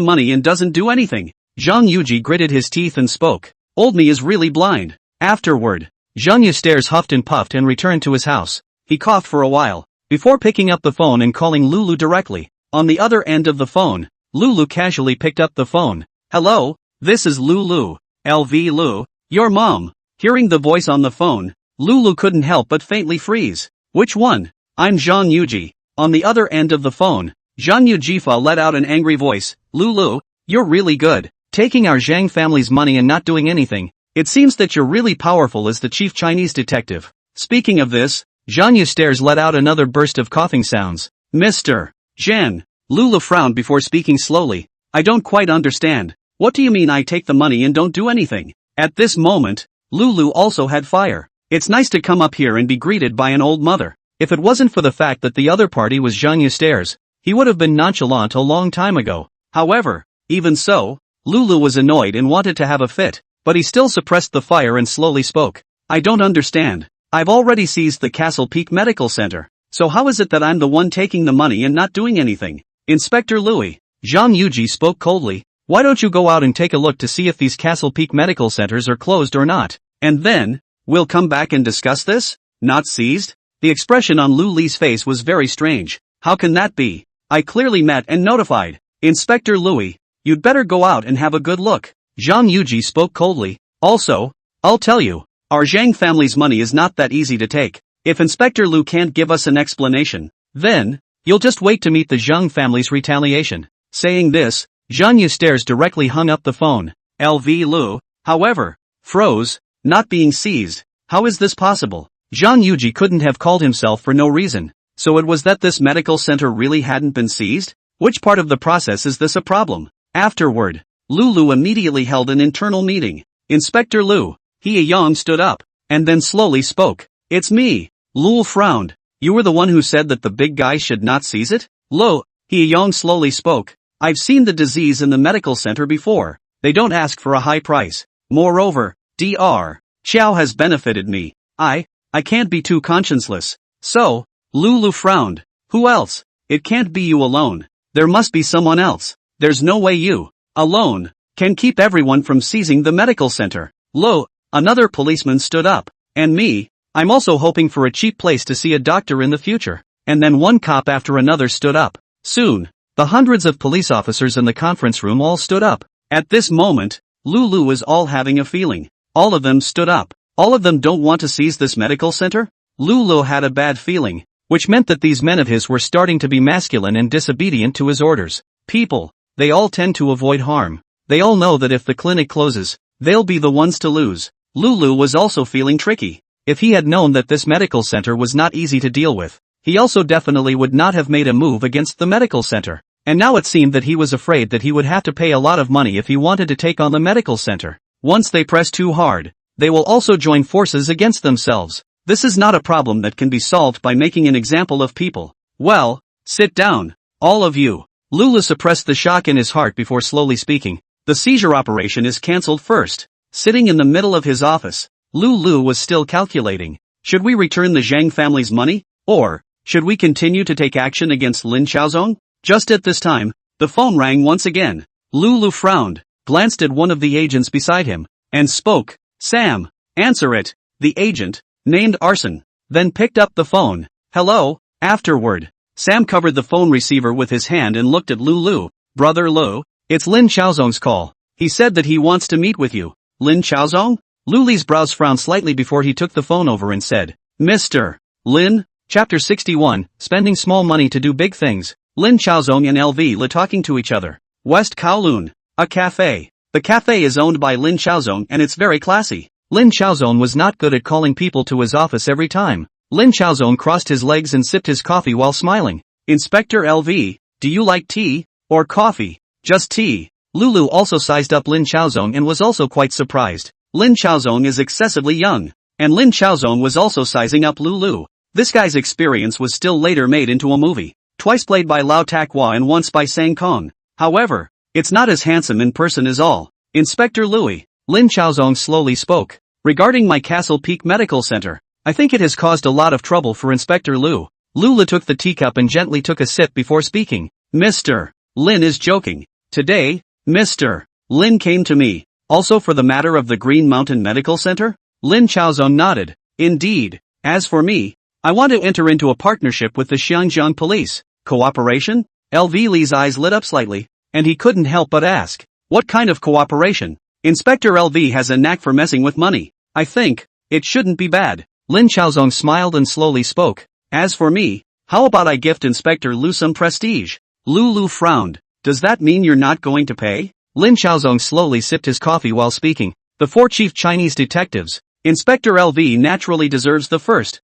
money and doesn't do anything. Zhang Yuji gritted his teeth and spoke. Old me is really blind. Afterward, Zhang Yustares huffed and puffed and returned to his house. He coughed for a while, before picking up the phone and calling Lulu directly. On the other end of the phone, Lulu casually picked up the phone. Hello, this is Lulu. LV Lu, your mom. Hearing the voice on the phone, Lulu couldn't help but faintly freeze. Which one? I'm Zhang Yuji. On the other end of the phone, Zhang Yujifa let out an angry voice. Lulu, you're really good, taking our Zhang family's money and not doing anything. It seems that you're really powerful as the chief Chinese detective. Speaking of this, Zhang Yustares let out another burst of coughing sounds. Mr. Zhan, Lulu frowned before speaking slowly. I don't quite understand. What do you mean I take the money and don't do anything? At this moment, Lulu also had fire. It's nice to come up here and be greeted by an old mother. If it wasn't for the fact that the other party was Zhang Yustares, he would have been nonchalant a long time ago. However, even so, Lulu was annoyed and wanted to have a fit. But he still suppressed the fire and slowly spoke. I don't understand. I've already seized the Castle Peak Medical Center. So how is it that I'm the one taking the money and not doing anything? Inspector Louis, Zhang Yuji spoke coldly. Why don't you go out and take a look to see if these Castle Peak Medical Centers are closed or not? And then, we'll come back and discuss this? Not seized? The expression on Lu Li's face was very strange. How can that be? I clearly met and notified. Inspector Louis, you'd better go out and have a good look. Zhang Yuji spoke coldly. Also, I'll tell you, our Zhang family's money is not that easy to take. If Inspector Lu can't give us an explanation, then, you'll just wait to meet the Zhang family's retaliation. Saying this, Zhang Yustares directly hung up the phone. LV Lu, however, froze, not being seized. How is this possible? Zhang Yuji couldn't have called himself for no reason. So it was that this medical center really hadn't been seized? Which part of the process is this a problem? Afterward, Lulu immediately held an internal meeting. Inspector Lu, He Yang stood up, and then slowly spoke. It's me. Lul frowned. You were the one who said that the big guy should not seize it? Lo, He Yang slowly spoke. I've seen the disease in the medical center before. They don't ask for a high price. Moreover, Dr. Xiao has benefited me. I can't be too conscienceless. So, Lulu frowned. Who else? It can't be you alone. There must be someone else. There's no way you alone can keep everyone from seizing the medical center. Lo, another policeman stood up. And me, I'm also hoping for a cheap place to see a doctor in the future. And then one cop after another stood up. Soon, the hundreds of police officers in the conference room all stood up. At this moment, Lulu was all having a feeling. All of them stood up. All of them don't want to seize this medical center? Lulu had a bad feeling, which meant that these men of his were starting to be masculine and disobedient to his orders. People, they all tend to avoid harm. They all know that if the clinic closes, they'll be the ones to lose. Lulu was also feeling tricky. If he had known that this medical center was not easy to deal with, he also definitely would not have made a move against the medical center. And now it seemed that he was afraid that he would have to pay a lot of money if he wanted to take on the medical center. Once they press too hard, they will also join forces against themselves. This is not a problem that can be solved by making an example of people. Well, sit down, all of you. Lulu suppressed the shock in his heart before slowly speaking. The seizure operation is cancelled first. Sitting in the middle of his office, Lulu was still calculating. Should we return the Zhang family's money? Or, should we continue to take action against Lin Xiaozong? Just at this time, the phone rang once again. Lulu frowned, glanced at one of the agents beside him, and spoke. Sam, answer it. The agent, named Arson, then picked up the phone. Hello. Afterward, Sam covered the phone receiver with his hand and looked at Lulu. Brother Lu, it's Lin Xiaozong's call. He said that he wants to meet with you. Lin Xiaozong? Luli's brows frowned slightly before he took the phone over and said, Mr. Lin? Chapter 61, Spending Small Money to Do Big Things. Lin Xiaozong and LV Li talking to each other. West Kowloon. A cafe. The cafe is owned by Lin Xiaozong and it's very classy. Lin Chaozong was not good at calling people to his office every time. Lin Chaozong crossed his legs and sipped his coffee while smiling. Inspector LV, do you like tea, or coffee? Just tea. Lulu also sized up Lin Chaozong and was also quite surprised. Lin Chaozong is excessively young. And Lin Chaozong was also sizing up Lulu. This guy's experience was still later made into a movie. Twice played by Lau Tak-hwa and once by Sang Kong. However, it's not as handsome in person as all. Inspector Louis. Lin Chaozong slowly spoke. Regarding my Castle Peak Medical Center, I think it has caused a lot of trouble for Inspector Liu. Lulu took the teacup and gently took a sip before speaking. Mr. Lin is joking. Today, Mr. Lin came to me. Also for the matter of the Green Mountain Medical Center? Lin Chaozong nodded. Indeed. As for me, I want to enter into a partnership with the Xiangjiang police. Cooperation? LV Li's eyes lit up slightly, and he couldn't help but ask. What kind of cooperation? Inspector LV has a knack for messing with money. I think it shouldn't be bad. Lin Chaozong smiled and slowly spoke. As for me, how about I gift Inspector Liu some prestige? Lulu frowned. Does that mean you're not going to pay? Lin Chaozong slowly sipped his coffee while speaking. The 4 chief Chinese detectives. Inspector LV naturally deserves the first.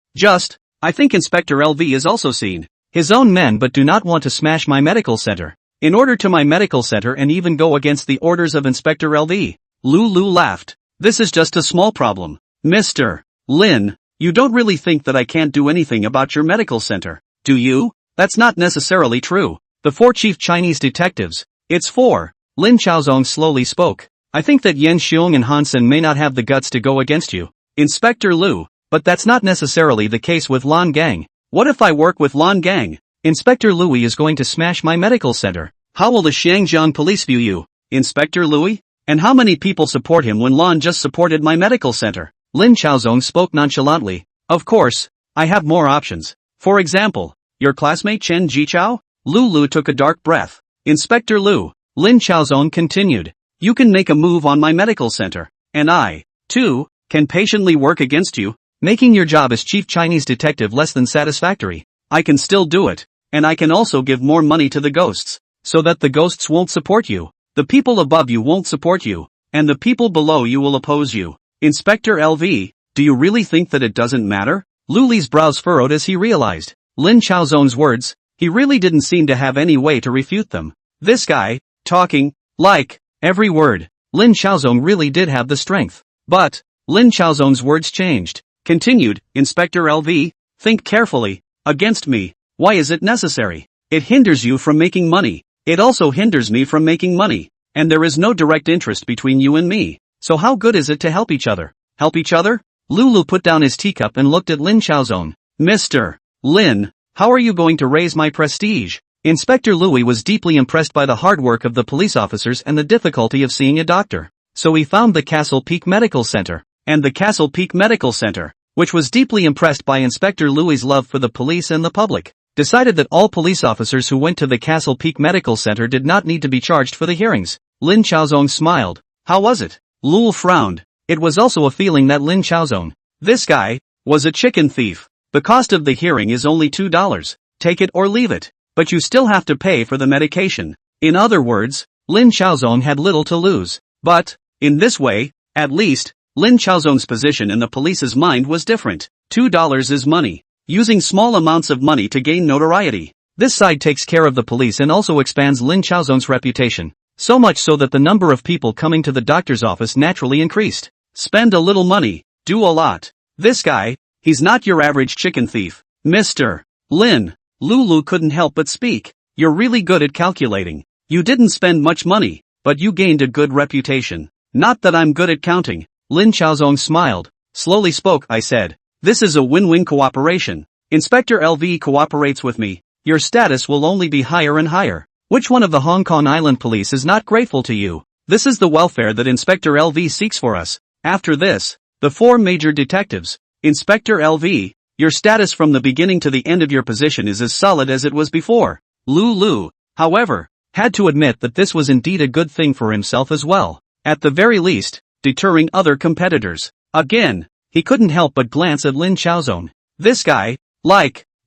I think Inspector LV is also seen. His own men but do not want to smash my medical center. In order to my medical center and even go against the orders of Inspector LV. Lulu laughed. This is just a small problem. Mr. Lin, you don't really think that I can't do anything about your medical center, do you? That's not necessarily true. The 4 chief Chinese detectives. It's 4. Lin Chaozong slowly spoke. I think that Yan Xiong and Hansen may not have the guts to go against you, Inspector Liu, but that's not necessarily the case with Lan Gang. What if I work with Lan Gang? Inspector Louis is going to smash my medical center. How will the Xiangjiang police view you, Inspector Louis? And how many people support him when Lan just supported my medical center? Lin Chaozong spoke nonchalantly. Of course, I have more options. For example, your classmate Chen Jichao? Lulu took a dark breath. Inspector Liu, Lin Chaozong continued. You can make a move on my medical center, and I, too, can patiently work against you, making your job as chief Chinese detective less than satisfactory. I can still do it, and I can also give more money to the ghosts, so that the ghosts won't support you. The people above you won't support you, and the people below you will oppose you. Inspector LV, do you really think that it doesn't matter? Luli's brows furrowed as he realized Lin Chaozong's words. He really didn't seem to have any way to refute them. This guy, talking, like, every word. Lin Chaozong really did have the strength. But, Lin Chaozong's words changed. Continued, Inspector LV, think carefully. Against me. Why is it necessary? It hinders you from making money. It also hinders me from making money. And there is no direct interest between you and me. So how good is it to help each other? Help each other? Lulu put down his teacup and looked at Lin Chaozong. Mr. Lin, how are you going to raise my prestige? Inspector Louis was deeply impressed by the hard work of the police officers and the difficulty of seeing a doctor. So he found the Castle Peak Medical Center. And the Castle Peak Medical Center, which was deeply impressed by Inspector Louis's love for the police and the public, decided that all police officers who went to the Castle Peak Medical Center did not need to be charged for the hearings. Lin Chaozong smiled. How was it? Lul frowned. It was also a feeling that Lin Chaozong, this guy, was a chicken thief. The cost of the hearing is only $2. Take it or leave it. But you still have to pay for the medication. In other words, Lin Chaozong had little to lose. But, in this way, at least, Lin Chaozong's position in the police's mind was different. $2 is money. Using small amounts of money to gain notoriety. This side takes care of the police and also expands Lin Chaozong's reputation. So much so that the number of people coming to the doctor's office naturally increased. Spend a little money, do a lot. This guy, he's not your average chicken thief. Mr. Lin. Lulu couldn't help but speak. You're really good at calculating. You didn't spend much money, but you gained a good reputation. Not that I'm good at counting. Lin Chaozong smiled. Slowly spoke, I said. This is a win-win cooperation. Inspector LV cooperates with me. Your status will only be higher and higher. Which one of the Hong Kong Island police is not grateful to you? This is the welfare that Inspector LV seeks for us. After this, the 4 major detectives. Inspector LV, your status from the beginning to the end of your position is as solid as it was before. Lulu, however, had to admit that this was indeed a good thing for himself as well. At the very least, deterring other competitors. Again, he couldn't help but glance at Lin Chaozong. This guy,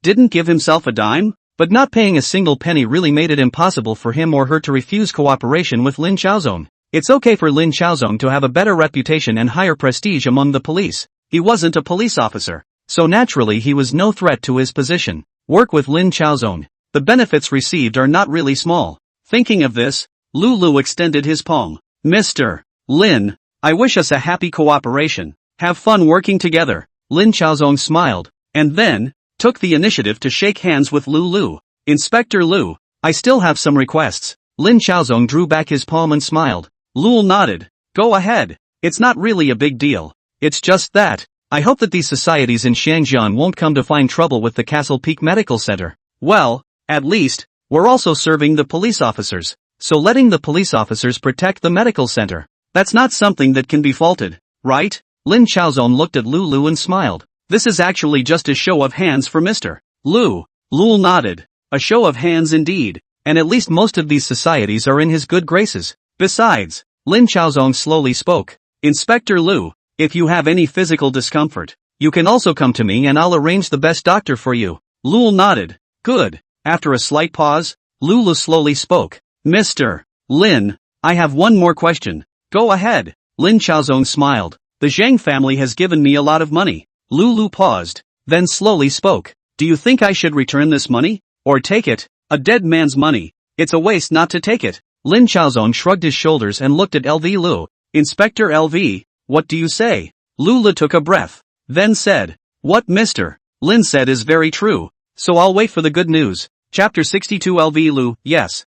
didn't give himself a dime? But not paying a single penny really made it impossible for him or her to refuse cooperation with Lin Chaozong. It's okay for Lin Chaozong to have a better reputation and higher prestige among the police. He wasn't a police officer, so naturally he was no threat to his position. Work with Lin Chaozong. The benefits received are not really small. Thinking of this, Lulu extended his palm. Mr. Lin, I wish us a happy cooperation. Have fun working together. Lin Chaozong smiled, and then took the initiative to shake hands with Lulu. Inspector Lu, I still have some requests. Lin Chaozong drew back his palm and smiled. Lul nodded. Go ahead. It's not really a big deal. It's just that, I hope that these societies in Shangjian won't come to find trouble with the Castle Peak Medical Center. Well, at least, we're also serving the police officers, so letting the police officers protect the medical center. That's not something that can be faulted, right? Lin Chaozong looked at Lulu and smiled. This is actually just a show of hands for Mr. Lu. Lul nodded. A show of hands indeed, and at least most of these societies are in his good graces. Besides, Lin Chaozong slowly spoke. Inspector Lu, if you have any physical discomfort, you can also come to me and I'll arrange the best doctor for you. Lul nodded. Good. After a slight pause, Lulu slowly spoke. Mr. Lin, I have one more question. Go ahead. Lin Chaozong smiled. The Zhang family has given me a lot of money. Lulu paused, then slowly spoke. Do you think I should return this money? Or take it? A dead man's money. It's a waste not to take it. Lin Chaozong shrugged his shoulders and looked at LV Lu. Inspector LV, what do you say? Lulu took a breath, then said, what Mr. Lin said is very true, so I'll wait for the good news. Chapter 62 LV Lu, yes,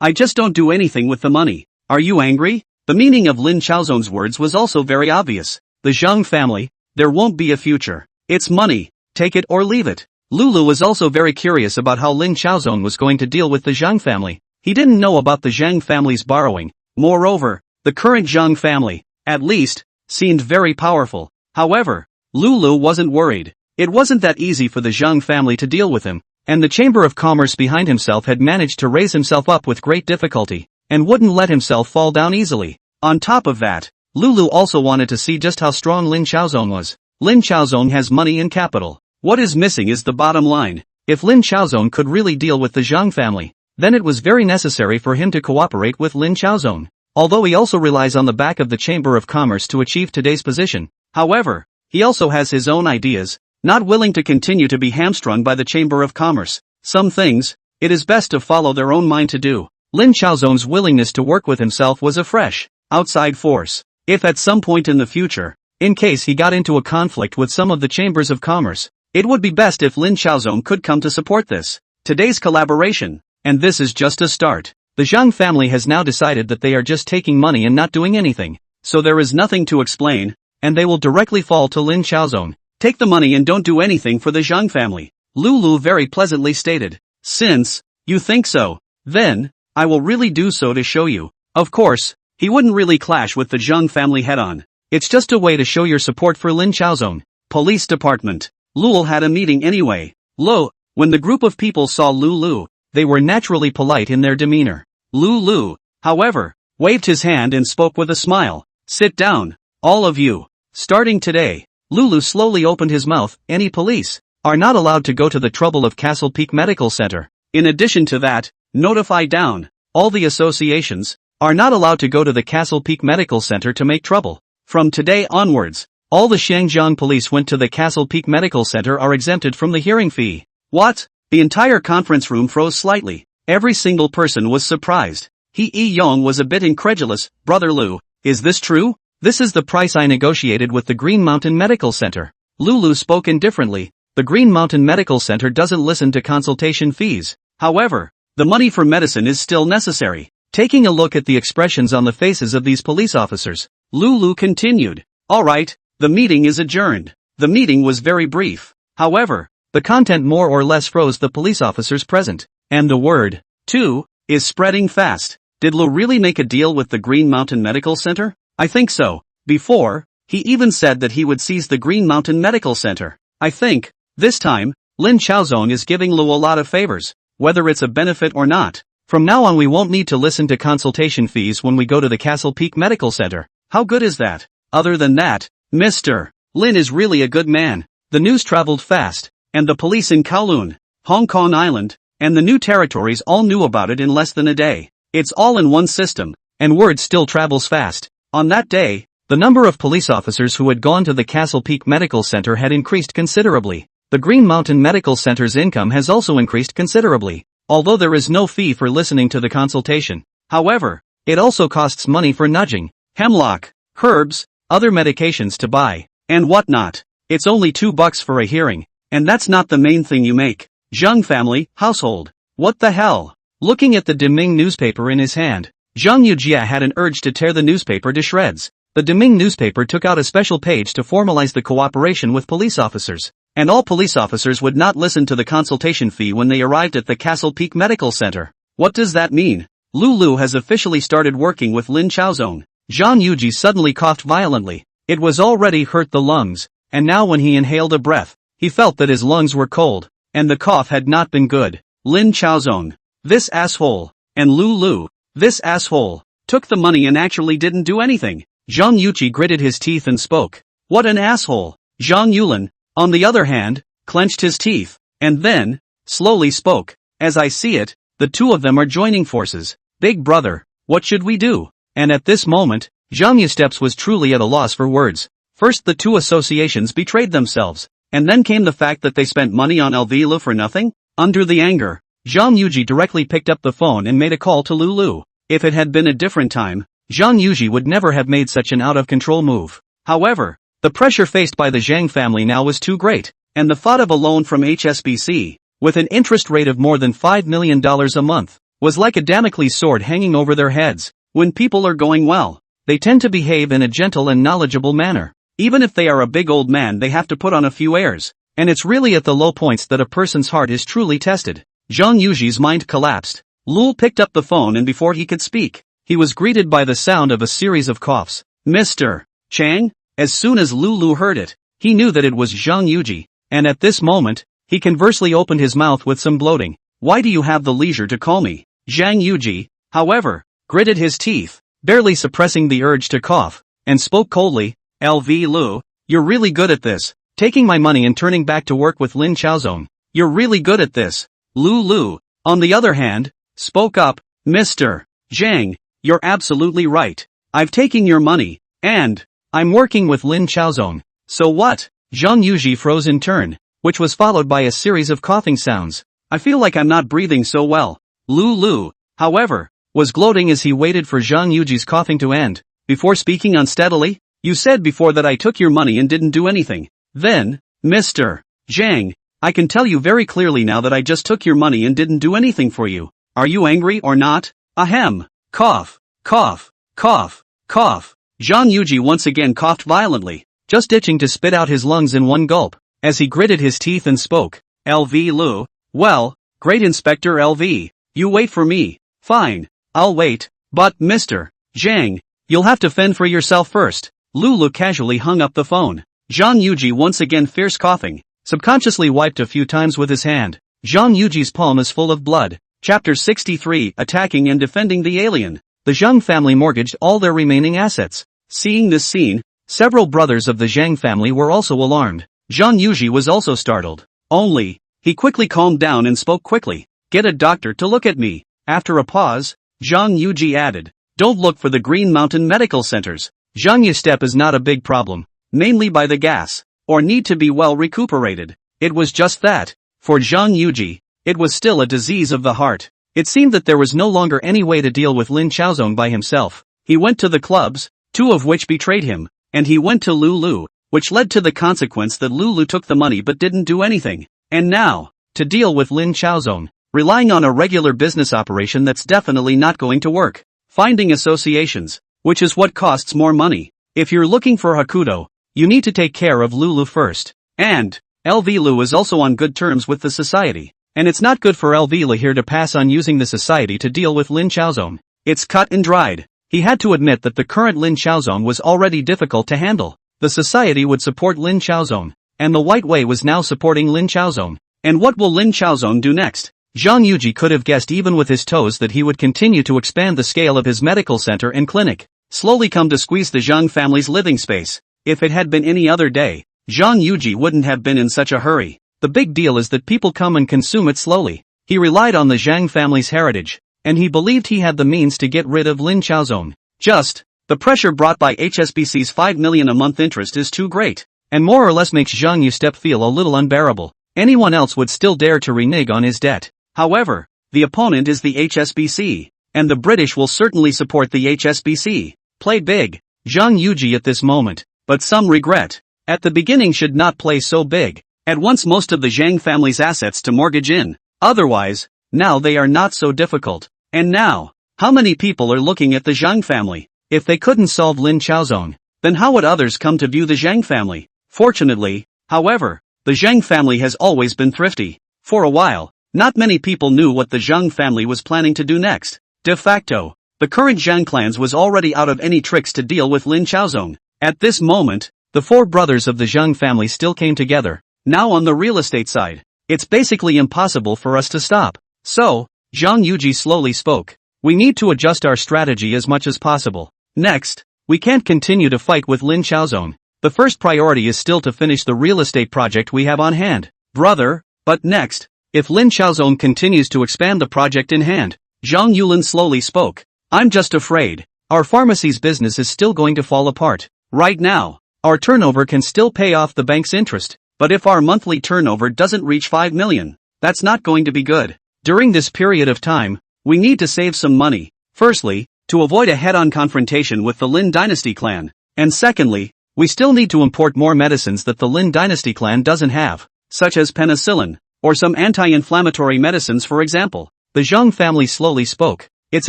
I just don't do anything with the money. Are you angry? The meaning of Lin Chaozong's words was also very obvious. The Zhang family, there won't be a future. It's money, take it or leave it. Lulu was also very curious about how Lin Chaozong was going to deal with the Zhang family. He didn't know about the Zhang family's borrowing. Moreover, the current Zhang family, at least, seemed very powerful. However, Lulu wasn't worried. It wasn't that easy for the Zhang family to deal with him, and the Chamber of Commerce behind himself had managed to raise himself up with great difficulty, and wouldn't let himself fall down easily. On top of that, Lulu also wanted to see just how strong Lin Chaozong was. Lin Chaozong has money and capital. What is missing is the bottom line. If Lin Chaozong could really deal with the Zhang family, then it was very necessary for him to cooperate with Lin Chaozong. Although he also relies on the back of the Chamber of Commerce to achieve today's position. However, he also has his own ideas, not willing to continue to be hamstrung by the Chamber of Commerce. Some things, it is best to follow their own mind to do. Lin Chaozong's willingness to work with himself was a fresh, outside force. If at some point in the future, in case he got into a conflict with some of the Chambers of Commerce, it would be best if Lin Chaozong could come to support this. Today's collaboration, and this is just a start. The Zhang family has now decided that they are just taking money and not doing anything, so there is nothing to explain, and they will directly fall to Lin Chaozong. Take the money and don't do anything for the Zhang family. Lulu very pleasantly stated. Since you think so, then I will really do so to show you. Of course, he wouldn't really clash with the Zhang family head-on. It's just a way to show your support for Lin Chaozong. Police Department. Lul had a meeting anyway. When the group of people saw Lulu, they were naturally polite in their demeanor. Lulu, however, waved his hand and spoke with a smile. Sit down, all of you. Starting today, Lulu slowly opened his mouth. Any police are not allowed to go to the trouble of Castle Peak Medical Center. In addition to that, notify down. All the associations are not allowed to go to the Castle Peak Medical Center to make trouble. From today onwards, all the Shangjiang police went to the Castle Peak Medical Center are exempted from the hearing fee. What? The entire conference room froze slightly. Every single person was surprised. He Yong was a bit incredulous. Brother Lu, is this true? This is the price I negotiated with the Green Mountain Medical Center. Lulu spoke indifferently. The Green Mountain Medical Center doesn't listen to consultation fees. However, the money for medicine is still necessary. Taking a look at the expressions on the faces of these police officers, Lulu continued. Alright, the meeting is adjourned. The meeting was very brief. However, the content more or less froze the police officers present. And the word, too, is spreading fast. Did Lu really make a deal with the Green Mountain Medical Center? I think so. Before, he even said that he would seize the Green Mountain Medical Center. I think, this time, Lin Chaozong is giving Lu a lot of favors, whether it's a benefit or not. From now on we won't need to listen to consultation fees when we go to the Castle Peak Medical Center. How good is that? Other than that, Mr. Lin is really a good man. The news traveled fast, and the police in Kowloon, Hong Kong Island, and the new territories all knew about it in less than a day. It's all in one system, and word still travels fast. On that day, the number of police officers who had gone to the Castle Peak Medical Center had increased considerably. The Green Mountain Medical Center's income has also increased considerably, although there is no fee for listening to the consultation. However, it also costs money for nudging, hemlock, herbs, other medications to buy, and whatnot. It's only $2 for a hearing, and that's not the main thing you make. Zhang family, household. What the hell? Looking at the Deming newspaper in his hand, Zhang Yujia had an urge to tear the newspaper to shreds. The Deming newspaper took out a special page to formalize the cooperation with police officers, and all police officers would not listen to the consultation fee when they arrived at the Castle Peak Medical Center. What does that mean? Lulu has officially started working with Lin Chaozong. Zhang Yuji suddenly coughed violently. It was already hurt the lungs, and now when he inhaled a breath, he felt that his lungs were cold, and the cough had not been good. Lin Chaozong, this asshole, and Lulu, this asshole, took the money and actually didn't do anything. Zhang Yuji gritted his teeth and spoke. What an asshole. Zhang Yulin, on the other hand, clenched his teeth, and then, slowly spoke. As I see it, the two of them are joining forces. Big brother, what should we do? And at this moment, Zhang Yusteps was truly at a loss for words. First the two associations betrayed themselves, and then came the fact that they spent money on Lulu for nothing? Under the anger, Zhang Yuji directly picked up the phone and made a call to Lulu. If it had been a different time, Zhang Yuji would never have made such an out-of-control move. However, the pressure faced by the Zhang family now was too great, and the thought of a loan from HSBC, with an interest rate of more than $5 million a month, was like a Damocles sword hanging over their heads. When people are going well, they tend to behave in a gentle and knowledgeable manner. Even if they are a big old man, they have to put on a few airs, and it's really at the low points that a person's heart is truly tested. Zhang Yuji's mind collapsed. Lul picked up the phone, and before he could speak, he was greeted by the sound of a series of coughs. Mr. Chang? As soon as Lulu heard it, he knew that it was Zhang Yuji, and at this moment, he conversely opened his mouth with some bloating. Why do you have the leisure to call me? Zhang Yuji, however, gritted his teeth, barely suppressing the urge to cough, and spoke coldly. LV Lu, you're really good at this, taking my money and turning back to work with Lin Chaozong. You're really good at this. Lulu, on the other hand, spoke up. Mr. Zhang, you're absolutely right. I've taken your money, and I'm working with Lin Chaozong. So what? Zhang Yuji froze in turn, which was followed by a series of coughing sounds. I feel like I'm not breathing so well. Lulu, however, was gloating as he waited for Zhang Yuji's coughing to end, before speaking unsteadily. You said before that I took your money and didn't do anything. Then, Mr. Zhang, I can tell you very clearly now that I just took your money and didn't do anything for you. Are you angry or not? Ahem. Cough, cough, cough, cough. Zhang Yuji once again coughed violently, just itching to spit out his lungs in one gulp, as he gritted his teeth and spoke. LV Lu, well, great Inspector LV, you wait for me. Fine, I'll wait, but Mr. Zhang, you'll have to fend for yourself first. Lulu casually hung up the phone. Zhang Yuji once again fierce coughing, subconsciously wiped a few times with his hand. Zhang Yuji's palm is full of blood. Chapter 63, Attacking and Defending the Alien. The Zhang family mortgaged all their remaining assets. Seeing this scene, several brothers of the Zhang family were also alarmed. Zhang Yuji was also startled. Only, he quickly calmed down and spoke quickly. Get a doctor to look at me. After a pause, Zhang Yuji added, don't look for the Green Mountain Medical Centers. Zhang Yustep is not a big problem, mainly by the gas, or need to be well recuperated. It was just that, for Zhang Yuji, it was still a disease of the heart. It seemed that there was no longer any way to deal with Lin Chaozong by himself. He went to the clubs, two of which betrayed him, and he went to Lulu, which led to the consequence that Lulu took the money but didn't do anything. And now, to deal with Lin Chaozong, relying on a regular business operation that's definitely not going to work. Finding associations, which is what costs more money. If you're looking for Hakudo, you need to take care of Lulu first. And, LV is also on good terms with the society. And it's not good for LV here to pass on using the society to deal with Lin Chaozong. It's cut and dried. He had to admit that the current Lin Chaozong was already difficult to handle. The society would support Lin Chaozong, and the White Way was now supporting Lin Chaozong. And what will Lin Chaozong do next? Zhang Yuji could have guessed even with his toes that he would continue to expand the scale of his medical center and clinic, slowly come to squeeze the Zhang family's living space. If it had been any other day, Zhang Yuji wouldn't have been in such a hurry. The big deal is that people come and consume it slowly. He relied on the Zhang family's heritage, and he believed he had the means to get rid of Lin Chaozong. Just, the pressure brought by HSBC's 5 million a month interest is too great, and more or less makes Zhang Yustep feel a little unbearable. Anyone else would still dare to renege on his debt. However, the opponent is the HSBC, and the British will certainly support the HSBC. Play big, Zhang Yuji at this moment, but some regret. At the beginning should not play so big. At once most of the Zhang family's assets to mortgage in. Otherwise, now they are not so difficult. And now, how many people are looking at the Zhang family? If they couldn't solve Lin Chaozong, then how would others come to view the Zhang family? Fortunately, however, the Zhang family has always been thrifty. For a while, not many people knew what the Zhang family was planning to do next. De facto, the current Zhang clans was already out of any tricks to deal with Lin Chaozong. At this moment, the four brothers of the Zhang family still came together. Now on the real estate side, it's basically impossible for us to stop. So, Zhang Yuji slowly spoke. We need to adjust our strategy as much as possible. Next, we can't continue to fight with Lin Chaozong. The first priority is still to finish the real estate project we have on hand. Brother, but next, if Lin Chaozong continues to expand the project in hand, Zhang Yulin slowly spoke. I'm just afraid, our pharmacy's business is still going to fall apart. Right now, our turnover can still pay off the bank's interest, but if our monthly turnover doesn't reach 5 million, that's not going to be good. During this period of time, we need to save some money. Firstly, to avoid a head-on confrontation with the Lin dynasty clan. And secondly, we still need to import more medicines that the Lin dynasty clan doesn't have, such as penicillin, or some anti-inflammatory medicines for example. The Zhang family slowly spoke. It's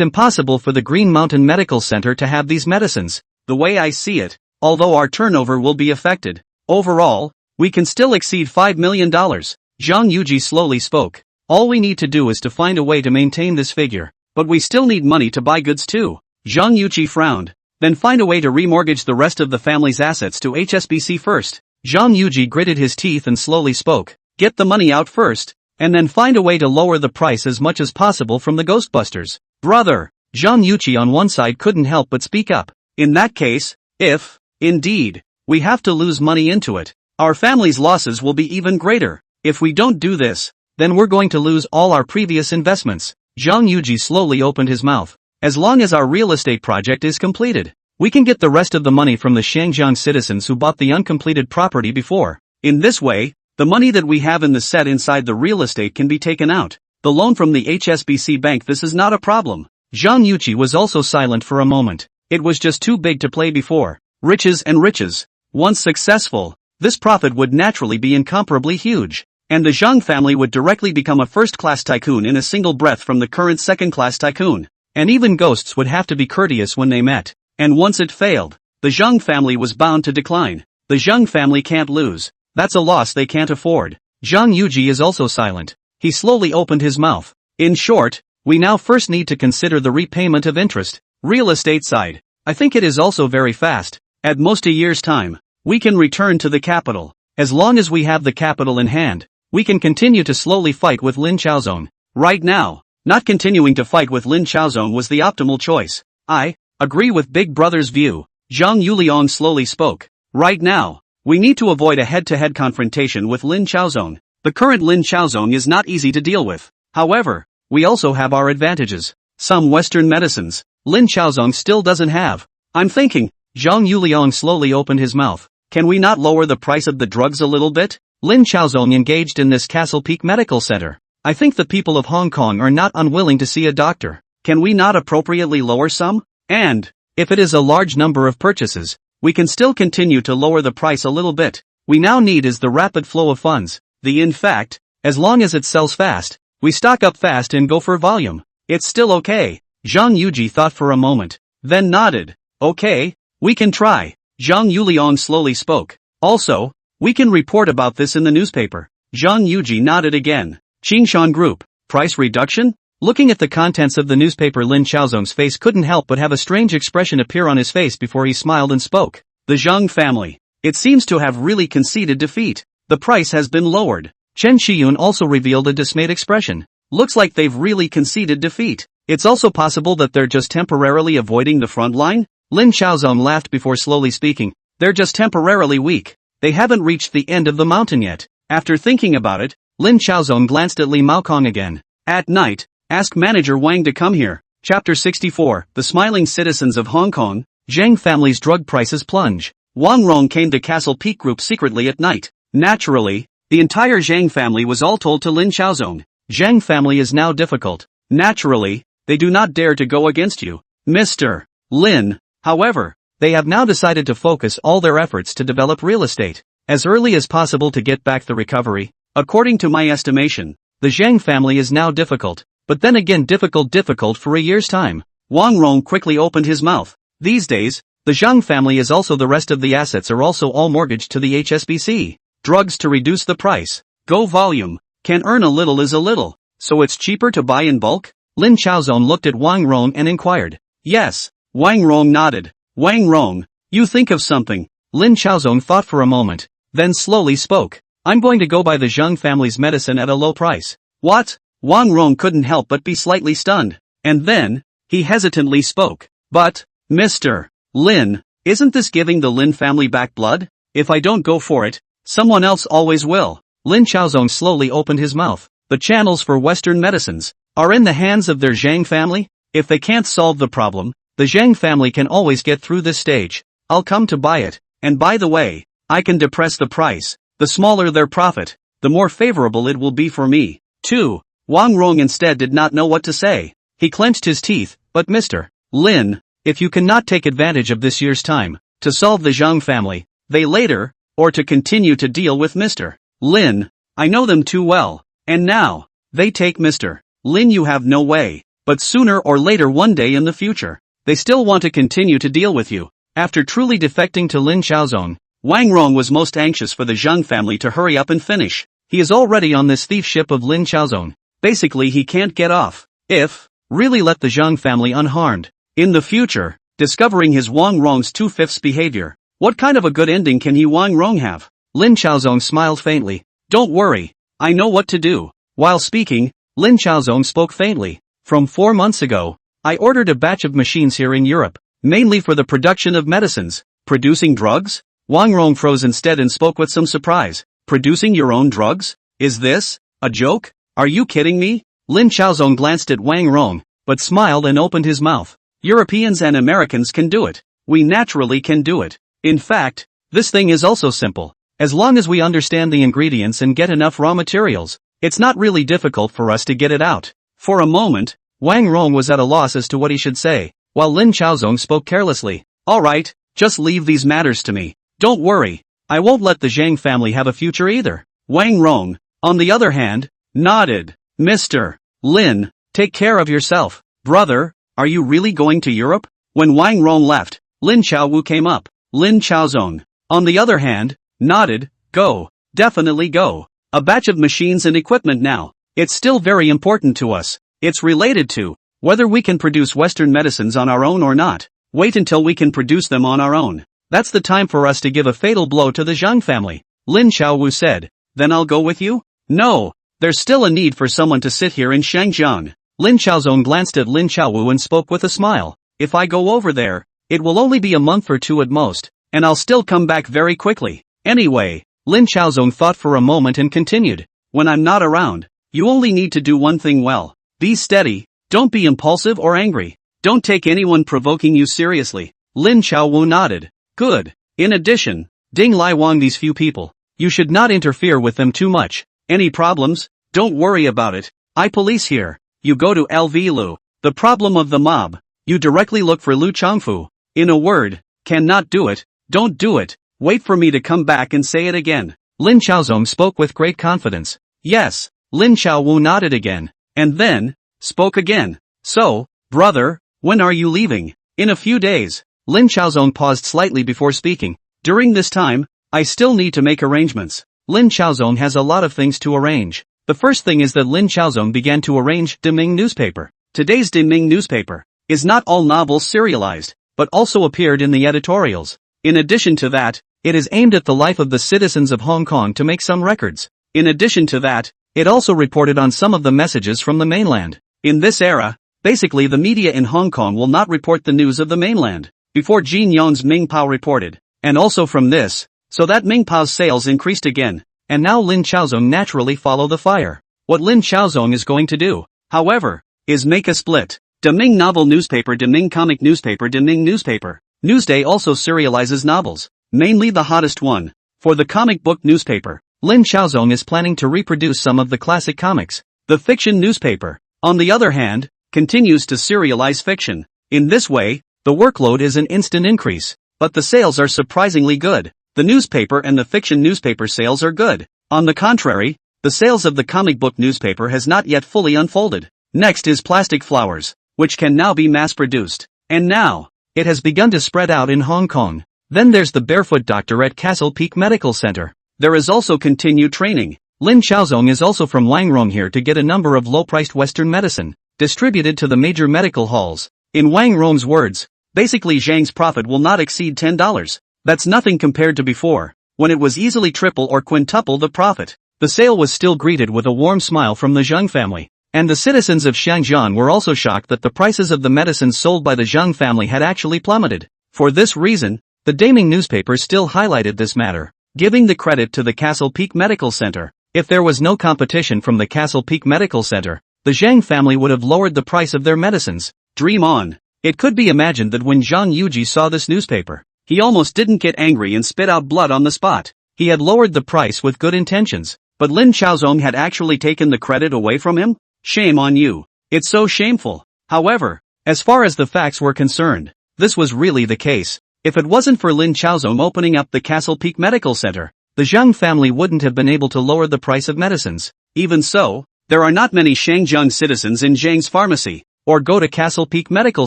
impossible for the Green Mountain Medical Center to have these medicines. The way I see it, although our turnover will be affected, overall, we can still exceed $5 million. Zhang Yuji slowly spoke. All we need to do is to find a way to maintain this figure. But we still need money to buy goods too. Zhang Yuji frowned. Then find a way to remortgage the rest of the family's assets to HSBC first. Zhang Yuji gritted his teeth and slowly spoke. Get the money out first, and then find a way to lower the price as much as possible from the Ghostbusters. Brother, Zhang Yuji on one side couldn't help but speak up. In that case, if, indeed, we have to lose money into it, our family's losses will be even greater. If we don't do this, then we're going to lose all our previous investments. Zhang Yuji slowly opened his mouth. As long as our real estate project is completed, we can get the rest of the money from the Shangjiang citizens who bought the uncompleted property before. In this way, the money that we have in the set inside the real estate can be taken out. The loan from the HSBC bank, this is not a problem. Zhang Yuji was also silent for a moment. It was just too big to play before. Riches and riches. Once successful, this profit would naturally be incomparably huge. And the Zhang family would directly become a first-class tycoon in a single breath from the current second-class tycoon. And even ghosts would have to be courteous when they met. And once it failed, the Zhang family was bound to decline. The Zhang family can't lose. That's a loss they can't afford. Zhang Yuji is also silent. He slowly opened his mouth. In short, we now first need to consider the repayment of interest. Real estate side. I think it is also very fast. At most a year's time, we can return to the capital. As long as we have the capital in hand, we can continue to slowly fight with Lin Chaozong. Right now, not continuing to fight with Lin Chaozong was the optimal choice. I agree with Big Brother's view. Zhang Yuliang slowly spoke. Right now, we need to avoid a head-to-head confrontation with Lin Chaozong. The current Lin Chaozong is not easy to deal with. However, we also have our advantages. Some Western medicines, Lin Chaozong still doesn't have. I'm thinking, Zhang Yuliang slowly opened his mouth. Can we not lower the price of the drugs a little bit? Lin Chaozong engaged in this Castle Peak Medical Center. I think the people of Hong Kong are not unwilling to see a doctor. Can we not appropriately lower some? And, if it is a large number of purchases, we can still continue to lower the price a little bit. We now need is the rapid flow of funds. In fact, as long as it sells fast, we stock up fast and go for volume. It's still okay. Zhang Yuji thought for a moment, then nodded. Okay, we can try. Zhang Yuliang slowly spoke. Also, we can report about this in the newspaper. Zhang Yuji nodded again. Qingshan Group, price reduction? Looking at the contents of the newspaper, Lin Chaozong's face couldn't help but have a strange expression appear on his face before he smiled and spoke. The Zhang family. It seems to have really conceded defeat. The price has been lowered. Chen Shiyun also revealed a dismayed expression. Looks like they've really conceded defeat. It's also possible that they're just temporarily avoiding the front line? Lin Chaozong laughed before slowly speaking. They're just temporarily weak. They haven't reached the end of the mountain yet. After thinking about it, Lin Chaozong glanced at Li Maokong again. At night, Ask manager Wang to come here. Chapter 64, The Smiling Citizens of Hong Kong. Zhang family's drug prices plunge. Wang Rong came to Castle Peak Group secretly at night. Naturally, the entire Zhang family was all told to Lin Xiaozong. Zhang family is now difficult. Naturally, they do not dare to go against you, Mr. Lin. However, they have now decided to focus all their efforts to develop real estate as early as possible to get back the recovery. According to my estimation, the Zhang family is now difficult, but then again difficult for a year's time. Wang Rong quickly opened his mouth. These days, the Zhang family is also the rest of the assets are also all mortgaged to the HSBC. Drugs to reduce the price. Go volume. Can earn a little is a little, so it's cheaper to buy in bulk? Lin Xiaozong looked at Wang Rong and inquired. Yes. Wang Rong nodded. Wang Rong, you think of something. Lin Xiaozong thought for a moment, then slowly spoke. I'm going to go buy the Zhang family's medicine at a low price. What? Wang Rong couldn't help but be slightly stunned. And then, he hesitantly spoke. But, Mr. Lin, isn't this giving the Lin family back blood? If I don't go for it, someone else always will. Lin Xiaozong slowly opened his mouth. The channels for Western medicines are in the hands of their Zhang family. If they can't solve the problem, the Zhang family can always get through this stage. I'll come to buy it, and by the way, I can depress the price. The smaller their profit, the more favorable it will be for me, too. Wang Rong instead did not know what to say. He clenched his teeth, but Mr. Lin, if you cannot take advantage of this year's time to solve the Zhang family, they later, or to continue to deal with Mr. Lin, I know them too well, and now, they take Mr. Lin you have no way, but sooner or later one day in the future, they still want to continue to deal with you. After truly defecting to Lin Xiaozong, Wang Rong was most anxious for the Zhang family to hurry up and finish. He is already on this thief ship of Lin Xiaozong. Basically he can't get off. If, really let the Zhang family unharmed. In the future, discovering his Wang Rong's 2/5 behavior, what kind of a good ending can he Wang Rong have? Lin Xiaozong smiled faintly. Don't worry, I know what to do. While speaking, Lin Xiaozong spoke faintly. From 4 months ago, I ordered a batch of machines here in Europe, mainly for the production of medicines. Producing drugs? Wang Rong froze instead and spoke with some surprise. Producing your own drugs? Is this a joke? Are you kidding me? Lin Xiaozong glanced at Wang Rong, but smiled and opened his mouth. Europeans and Americans can do it. We naturally can do it. In fact, this thing is also simple. As long as we understand the ingredients and get enough raw materials, it's not really difficult for us to get it out. For a moment, Wang Rong was at a loss as to what he should say, while Lin Xiaozong spoke carelessly. Alright, just leave these matters to me. Don't worry, I won't let the Zhang family have a future either. Wang Rong, on the other hand, nodded. Mr. Lin, take care of yourself. Brother, are you really going to Europe? When Wang Rong left, Lin Xiaowu came up. Lin Xiaozong, on the other hand, nodded. Go, definitely go. A batch of machines and equipment now. It's still very important to us. It's related to whether we can produce Western medicines on our own or not. Wait until we can produce them on our own. That's the time for us to give a fatal blow to the Zhang family. Lin Xiaowu said. Then I'll go with you? No, there's still a need for someone to sit here in Shangjiang. Lin Xiaozong glanced at Lin Xiaowu and spoke with a smile. If I go over there, it will only be a month or two at most, and I'll still come back very quickly. Anyway, Lin Xiaozong thought for a moment and continued. When I'm not around, you only need to do one thing well. Be steady, don't be impulsive or angry. Don't take anyone provoking you seriously. Lin Xiaowu nodded. Good. In addition, Ding Lai Wang these few people. You should not interfere with them too much. Any problems? Don't worry about it. I police here. You go to LV Lu. The problem of the mob. You directly look for Lu Changfu. In a word, cannot do it, don't do it. Wait for me to come back and say it again. Lin Xiaozong spoke with great confidence. Yes. Lin Xiaowu nodded again. And then, spoke again. So, brother, when are you leaving? In a few days. Lin Xiaozong paused slightly before speaking. During this time, I still need to make arrangements. Lin Xiaozong has a lot of things to arrange. The first thing is that Lin Xiaozong began to arrange Deming newspaper. Today's Deming newspaper is not all novels serialized, but also appeared in the editorials. In addition to that, it is aimed at the life of the citizens of Hong Kong to make some records. In addition to that, it also reported on some of the messages from the mainland. In this era, basically the media in Hong Kong will not report the news of the mainland. Before Jin Yong's Mingpao reported, and also from this, so that Mingpao's sales increased again, and now Lin Xiaozong naturally follow the fire. What Lin Xiaozong is going to do, however, is make a split. Deming novel newspaper, Deming comic newspaper, Deming newspaper. Newsday also serializes novels, mainly the hottest one. For the comic book newspaper, Lin Xiaozong is planning to reproduce some of the classic comics. The fiction newspaper, on the other hand, continues to serialize fiction. In this way, the workload is an instant increase, but the sales are surprisingly good. The newspaper and the fiction newspaper sales are good. On the contrary, the sales of the comic book newspaper has not yet fully unfolded. Next is plastic flowers, which can now be mass-produced. And now, it has begun to spread out in Hong Kong. Then there's the barefoot doctor at Castle Peak Medical Center. There is also continued training. Lin Xiaozong is also from Langrong here to get a number of low-priced Western medicine, distributed to the major medical halls. In Wang Rong's words, basically Zhang's profit will not exceed $10. That's nothing compared to before, when it was easily triple or quintuple the profit. The sale was still greeted with a warm smile from the Zhang family, and the citizens of Shangjian were also shocked that the prices of the medicines sold by the Zhang family had actually plummeted. For this reason, the Daming newspaper still highlighted this matter, giving the credit to the Castle Peak Medical Center. If there was no competition from the Castle Peak Medical Center, the Zhang family would have lowered the price of their medicines. Dream on. It could be imagined that when Zhang Yuji saw this newspaper, he almost didn't get angry and spit out blood on the spot. He had lowered the price with good intentions, but Lin Xiaozong had actually taken the credit away from him? Shame on you. It's so shameful. However, as far as the facts were concerned, this was really the case. If it wasn't for Lin Xiaozong opening up the Castle Peak Medical Center, the Zhang family wouldn't have been able to lower the price of medicines. Even so, there are not many Shangjiang citizens in Zhang's pharmacy, or go to Castle Peak Medical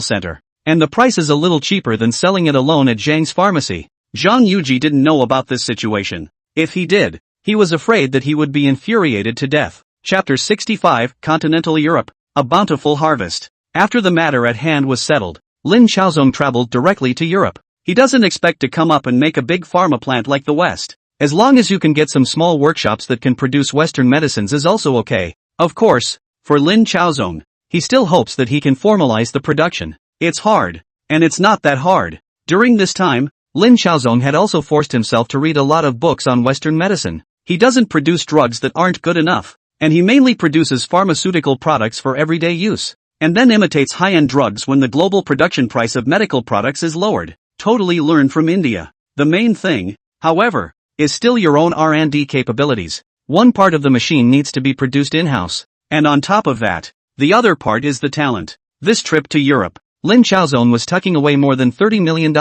Center, and the price is a little cheaper than selling it alone at Zhang's pharmacy. Zhang Yuji didn't know about this situation. If he did, he was afraid that he would be infuriated to death. Chapter 65, Continental Europe, a bountiful harvest. After the matter at hand was settled, Lin Xiaozong traveled directly to Europe. He doesn't expect to come up and make a big pharma plant like the West. As long as you can get some small workshops that can produce Western medicines is also okay. Of course, for Lin Xiaozong, he still hopes that he can formalize the production. It's hard, and it's not that hard. During this time, Lin Xiaozong had also forced himself to read a lot of books on Western medicine. He doesn't produce drugs that aren't good enough, and he mainly produces pharmaceutical products for everyday use, and then imitates high-end drugs when the global production price of medical products is lowered. Totally learned from India. The main thing, however, is still your own R&D capabilities. One part of the machine needs to be produced in-house, and on top of that, the other part is the talent. This trip to Europe, Lin Xiaozong was tucking away more than $30 million,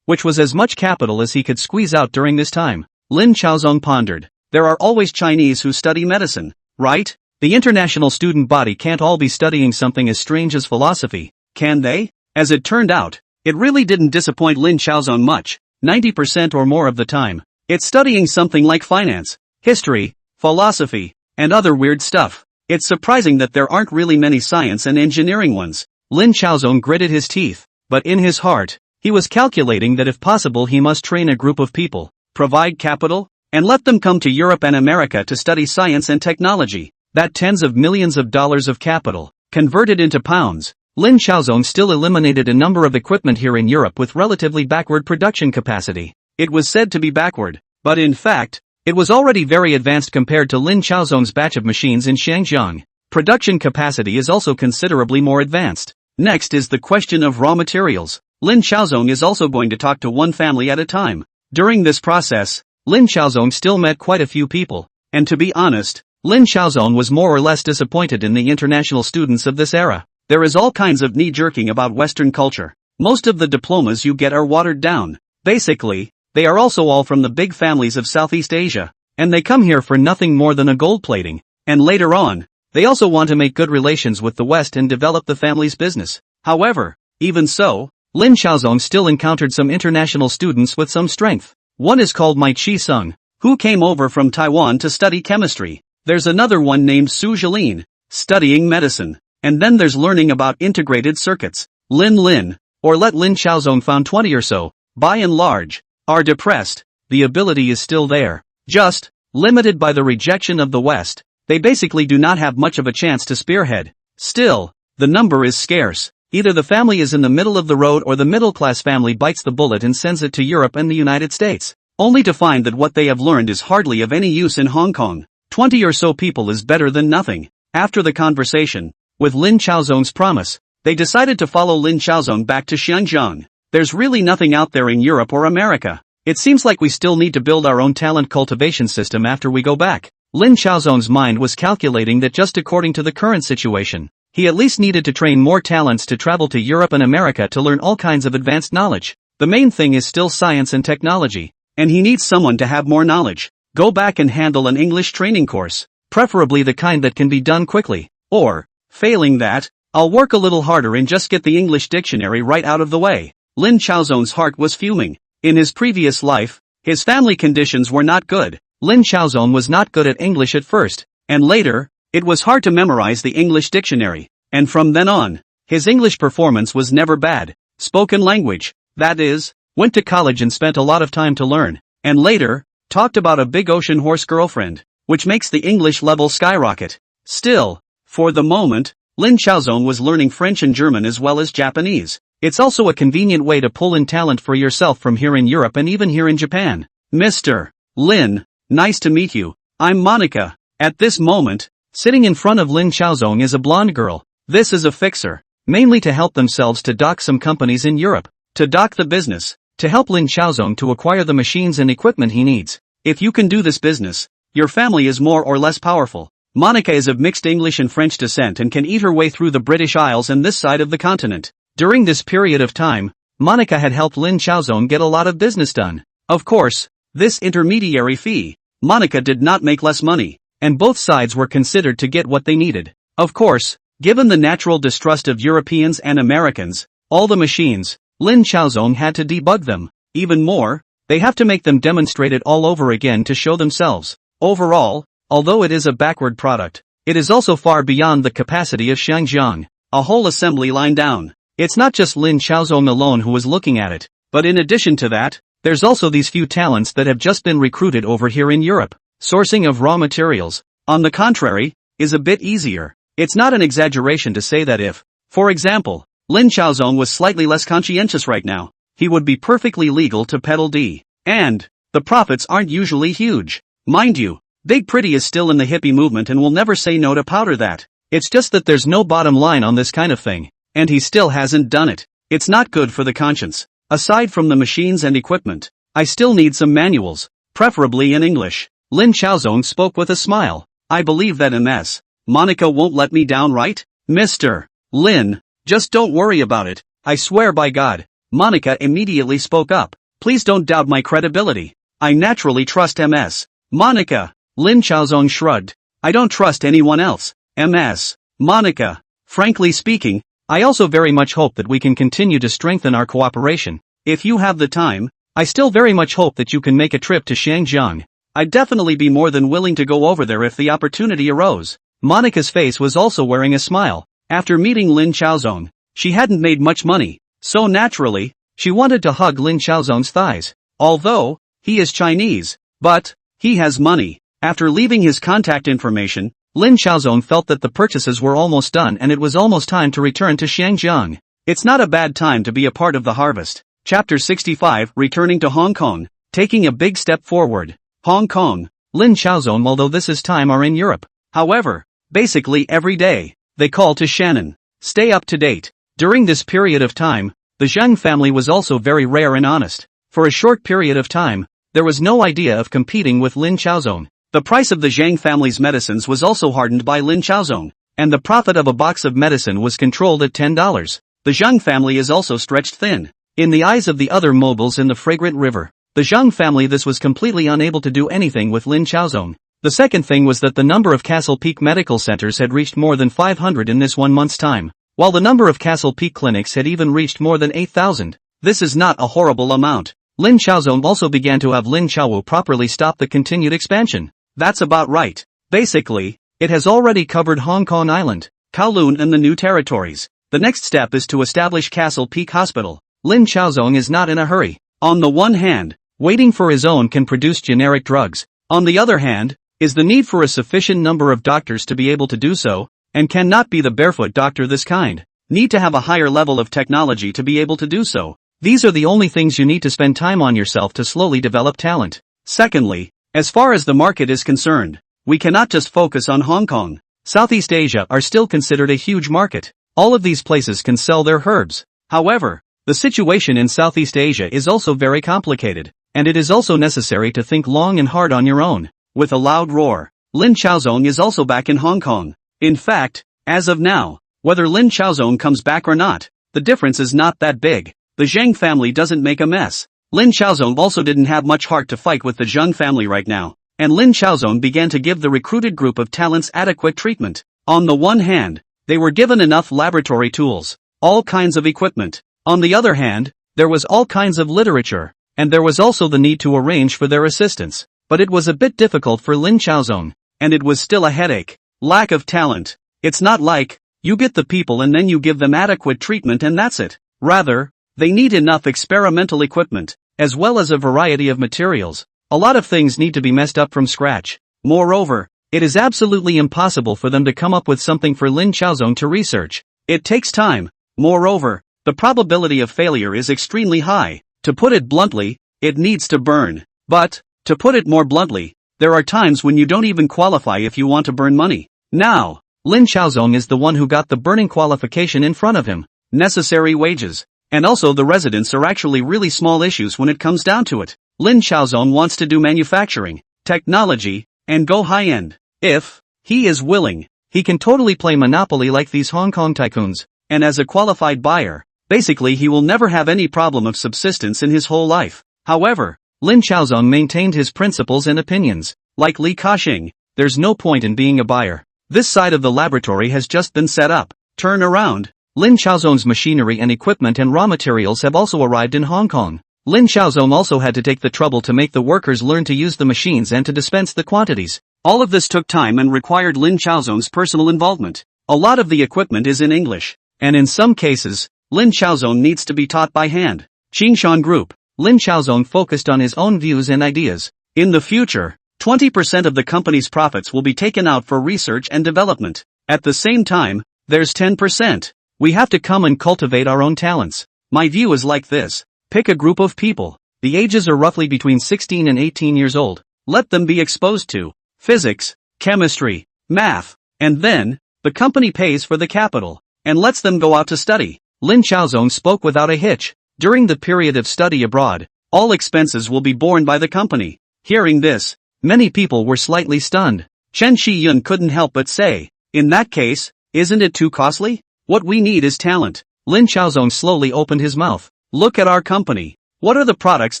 which was as much capital as he could squeeze out during this time. Lin Xiaozong pondered. There are always Chinese who study medicine, right? The international student body can't all be studying something as strange as philosophy, can they? As it turned out, it really didn't disappoint Lin Xiaozong much, 90% or more of the time. It's studying something like finance, history, philosophy, and other weird stuff. It's surprising that there aren't really many science and engineering ones. Lin Xiaozong gritted his teeth, but in his heart, he was calculating that if possible he must train a group of people, provide capital, and let them come to Europe and America to study science and technology. That tens of millions of dollars of capital, converted into pounds. Lin Xiaozong still eliminated a number of equipment here in Europe with relatively backward production capacity. It was said to be backward, but in fact, it was already very advanced compared to Lin Xiaozong's batch of machines in Shangjiang. Production capacity is also considerably more advanced. Next is the question of raw materials. Lin Xiaozong is also going to talk to one family at a time. During this process, Lin Xiaozong still met quite a few people, and to be honest, Lin Xiaozong was more or less disappointed in the international students of this era. There is all kinds of knee-jerking about Western culture. Most of the diplomas you get are watered down. Basically, they are also all from the big families of Southeast Asia, and they come here for nothing more than a gold plating, and later on, they also want to make good relations with the West and develop the family's business. However, even so, Lin Xiaozong still encountered some international students with some strength. One is called Mai Chi-sung, who came over from Taiwan to study chemistry. There's another one named Su Jilin, studying medicine. And then there's learning about integrated circuits. Lin, or let Lin Xiaozong found 20 or so, by and large, are depressed. The ability is still there, just limited by the rejection of the West. They basically do not have much of a chance to spearhead. Still, the number is scarce. Either the family is in the middle of the road or the middle-class family bites the bullet and sends it to Europe and the United States, only to find that what they have learned is hardly of any use in Hong Kong. 20 or so people is better than nothing. After the conversation, With Lin Chaozong's promise, they decided to follow Lin Chaozong back to Xinjiang. There's really nothing out there in Europe or America. It seems like we still need to build our own talent cultivation system after we go back. Lin Chaozong's mind was calculating that just according to the current situation, he at least needed to train more talents to travel to Europe and America to learn all kinds of advanced knowledge. The main thing is still science and technology, and he needs someone to have more knowledge. Go back and handle an English training course, preferably the kind that can be done quickly, or, failing that, I'll work a little harder and just get the English dictionary right out of the way. Lin Chaozong's heart was fuming. In his previous life, his family conditions were not good. Lin Chaozong was not good at English at first, and later, it was hard to memorize the English dictionary, and from then on, his English performance was never bad. Spoken language, that is, went to college and spent a lot of time to learn, and later, talked about a big ocean horse girlfriend, which makes the English level skyrocket. Still, for the moment, Lin Chaozong was learning French and German as well as Japanese. It's also a convenient way to pull in talent for yourself from here in Europe and even here in Japan. Mr. Lin, nice to meet you. I'm Monica. At this moment, sitting in front of Lin Chaozong is a blonde girl. This is a fixer, mainly to help themselves to dock some companies in Europe, to dock the business, to help Lin Chaozong to acquire the machines and equipment he needs. If you can do this business, your family is more or less powerful. Monica is of mixed English and French descent and can eat her way through the British Isles and this side of the continent. During this period of time, Monica had helped Lin Chaozong get a lot of business done. Of course, this intermediary fee, Monica did not make less money, and both sides were considered to get what they needed. Of course, given the natural distrust of Europeans and Americans, all the machines, Lin Chaozong had to debug them. Even more, they have to make them demonstrate it all over again to show themselves. Overall, although it is a backward product, it is also far beyond the capacity of Xinjiang. A whole assembly line down. It's not just Lin Chaozong alone who was looking at it, but in addition to that, there's also these few talents that have just been recruited over here in Europe. Sourcing of raw materials, on the contrary, is a bit easier. It's not an exaggeration to say that if, for example, Lin Chaozong was slightly less conscientious right now, he would be perfectly legal to peddle D. And the profits aren't usually huge. Mind you, Big Pretty is still in the hippie movement and will never say no to powder that. It's just that there's no bottom line on this kind of thing. And he still hasn't done it. It's not good for the conscience. Aside from the machines and equipment, I still need some manuals, preferably in English. Lin Chaozong spoke with a smile. I believe that MS. Monica won't let me down, right? Mr. Lin, just don't worry about it. I swear by God. Monica immediately spoke up. Please don't doubt my credibility. I naturally trust MS. Monica. Lin Chaozong shrugged. I don't trust anyone else. MS. Monica. Frankly speaking, I also very much hope that we can continue to strengthen our cooperation. If you have the time, I still very much hope that you can make a trip to Xinjiang. I'd definitely be more than willing to go over there if the opportunity arose. Monica's face was also wearing a smile. After meeting Lin Chaozong, she hadn't made much money, so naturally, she wanted to hug Lin Chaozong's thighs. Although, he is Chinese, but, he has money. After leaving his contact information, Lin Chaozong felt that the purchases were almost done and it was almost time to return to Xinjiang. It's not a bad time to be a part of the harvest. Chapter 65, Returning to Hong Kong, taking a big step forward. Hong Kong, Lin Chaozong, although this is time, are in Europe. However, basically every day, they call to Shannon. Stay up to date. During this period of time, the Zheng family was also very rare and honest. For a short period of time, there was no idea of competing with Lin Chaozong. The price of the Zhang family's medicines was also hardened by Lin Chaozong, and the profit of a box of medicine was controlled at $10. The Zhang family is also stretched thin. In the eyes of the other moguls in the fragrant river, the Zhang family this was completely unable to do anything with Lin Chaozong. The second thing was that the number of Castle Peak medical centers had reached more than 500 in this 1 month's time, while the number of Castle Peak clinics had even reached more than 8,000. This is not a horrible amount. Lin Chaozong also began to have Lin Chaowu properly stop the continued expansion. That's about right. Basically, it has already covered Hong Kong Island, Kowloon and the new territories. The next step is to establish Castle Peak Hospital. Lin Chaozong is not in a hurry. On the one hand, waiting for his own can produce generic drugs. On the other hand, is the need for a sufficient number of doctors to be able to do so, and cannot be the barefoot doctor this kind. Need to have a higher level of technology to be able to do so. These are the only things you need to spend time on yourself to slowly develop talent. Secondly, as far as the market is concerned, we cannot just focus on Hong Kong. Southeast Asia are still considered a huge market. All of these places can sell their herbs. However, the situation in Southeast Asia is also very complicated, and it is also necessary to think long and hard on your own. With a loud roar, Lin Chaozong is also back in Hong Kong. In fact, as of now, whether Lin Chaozong comes back or not, the difference is not that big. The Zhang family doesn't make a mess. Lin Chaozong also didn't have much heart to fight with the Zhang family right now, and Lin Chaozong began to give the recruited group of talents adequate treatment. On the one hand, they were given enough laboratory tools, all kinds of equipment. On the other hand, there was all kinds of literature, and there was also the need to arrange for their assistance. But it was a bit difficult for Lin Chaozong, and it was still a headache. Lack of talent. It's not like, you get the people and then you give them adequate treatment and that's it. Rather, they need enough experimental equipment, as well as a variety of materials. A lot of things need to be messed up from scratch. Moreover, it is absolutely impossible for them to come up with something for Lin Chaozong to research. It takes time. Moreover, the probability of failure is extremely high. To put it bluntly, it needs to burn. But, to put it more bluntly, there are times when you don't even qualify if you want to burn money. Now, Lin Chaozong is the one who got the burning qualification in front of him. Necessary wages. And also the residents are actually really small issues when it comes down to it. Lin Chaozong wants to do manufacturing, technology, and go high-end. If he is willing, he can totally play Monopoly like these Hong Kong tycoons, and as a qualified buyer, basically he will never have any problem of subsistence in his whole life. However, Lin Chaozong maintained his principles and opinions. Like Li Ka-shing, there's no point in being a buyer. This side of the laboratory has just been set up. Turn around. Lin Chaozong's machinery and equipment and raw materials have also arrived in Hong Kong. Lin Chaozong also had to take the trouble to make the workers learn to use the machines and to dispense the quantities. All of this took time and required Lin Chaozong's personal involvement. A lot of the equipment is in English, and in some cases, Lin Chaozong needs to be taught by hand. Qingshan Group. Lin Chaozong focused on his own views and ideas. In the future, 20% of the company's profits will be taken out for research and development. At the same time, there's 10%. We have to come and cultivate our own talents. My view is like this. Pick a group of people. The ages are roughly between 16 and 18 years old. Let them be exposed to physics, chemistry, math, and then, the company pays for the capital, and lets them go out to study. Lin Chaozong spoke without a hitch. During the period of study abroad, all expenses will be borne by the company. Hearing this, many people were slightly stunned. Chen Shiyun couldn't help but say, in that case, isn't it too costly? What we need is talent. Lin Chaozong slowly opened his mouth. Look at our company. What are the products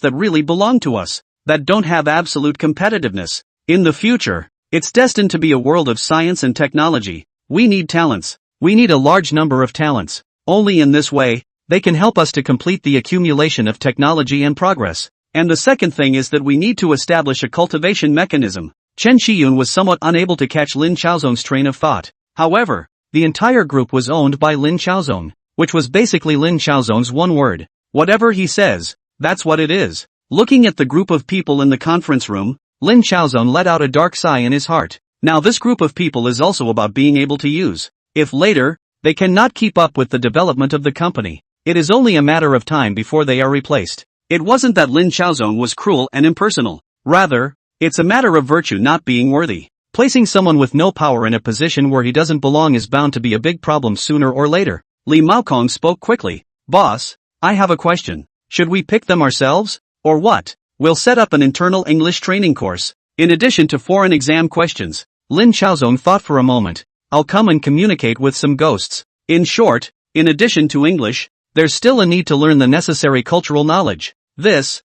that really belong to us, that don't have absolute competitiveness? In the future, it's destined to be a world of science and technology. We need talents. We need a large number of talents. Only in this way, they can help us to complete the accumulation of technology and progress. And the second thing is that we need to establish a cultivation mechanism. Chen Shiyun was somewhat unable to catch Lin Chaozong's train of thought. However, the entire group was owned by Lin Chaozong, which was basically Lin Chaozong's one word. Whatever he says, that's what it is. Looking at the group of people in the conference room, Lin Chaozong let out a dark sigh in his heart. Now this group of people is also about being able to use. If later, they cannot keep up with the development of the company, it is only a matter of time before they are replaced. It wasn't that Lin Chaozong was cruel and impersonal. Rather, it's a matter of virtue not being worthy. Placing someone with no power in a position where he doesn't belong is bound to be a big problem sooner or later. Li Maokong spoke quickly. Boss, I have a question. Should we pick them ourselves? Or what? We'll set up an internal English training course. In addition to foreign exam questions. Lin Chaozong thought for a moment. I'll come and communicate with some ghosts. In short, in addition to English, there's still a need to learn the necessary cultural knowledge.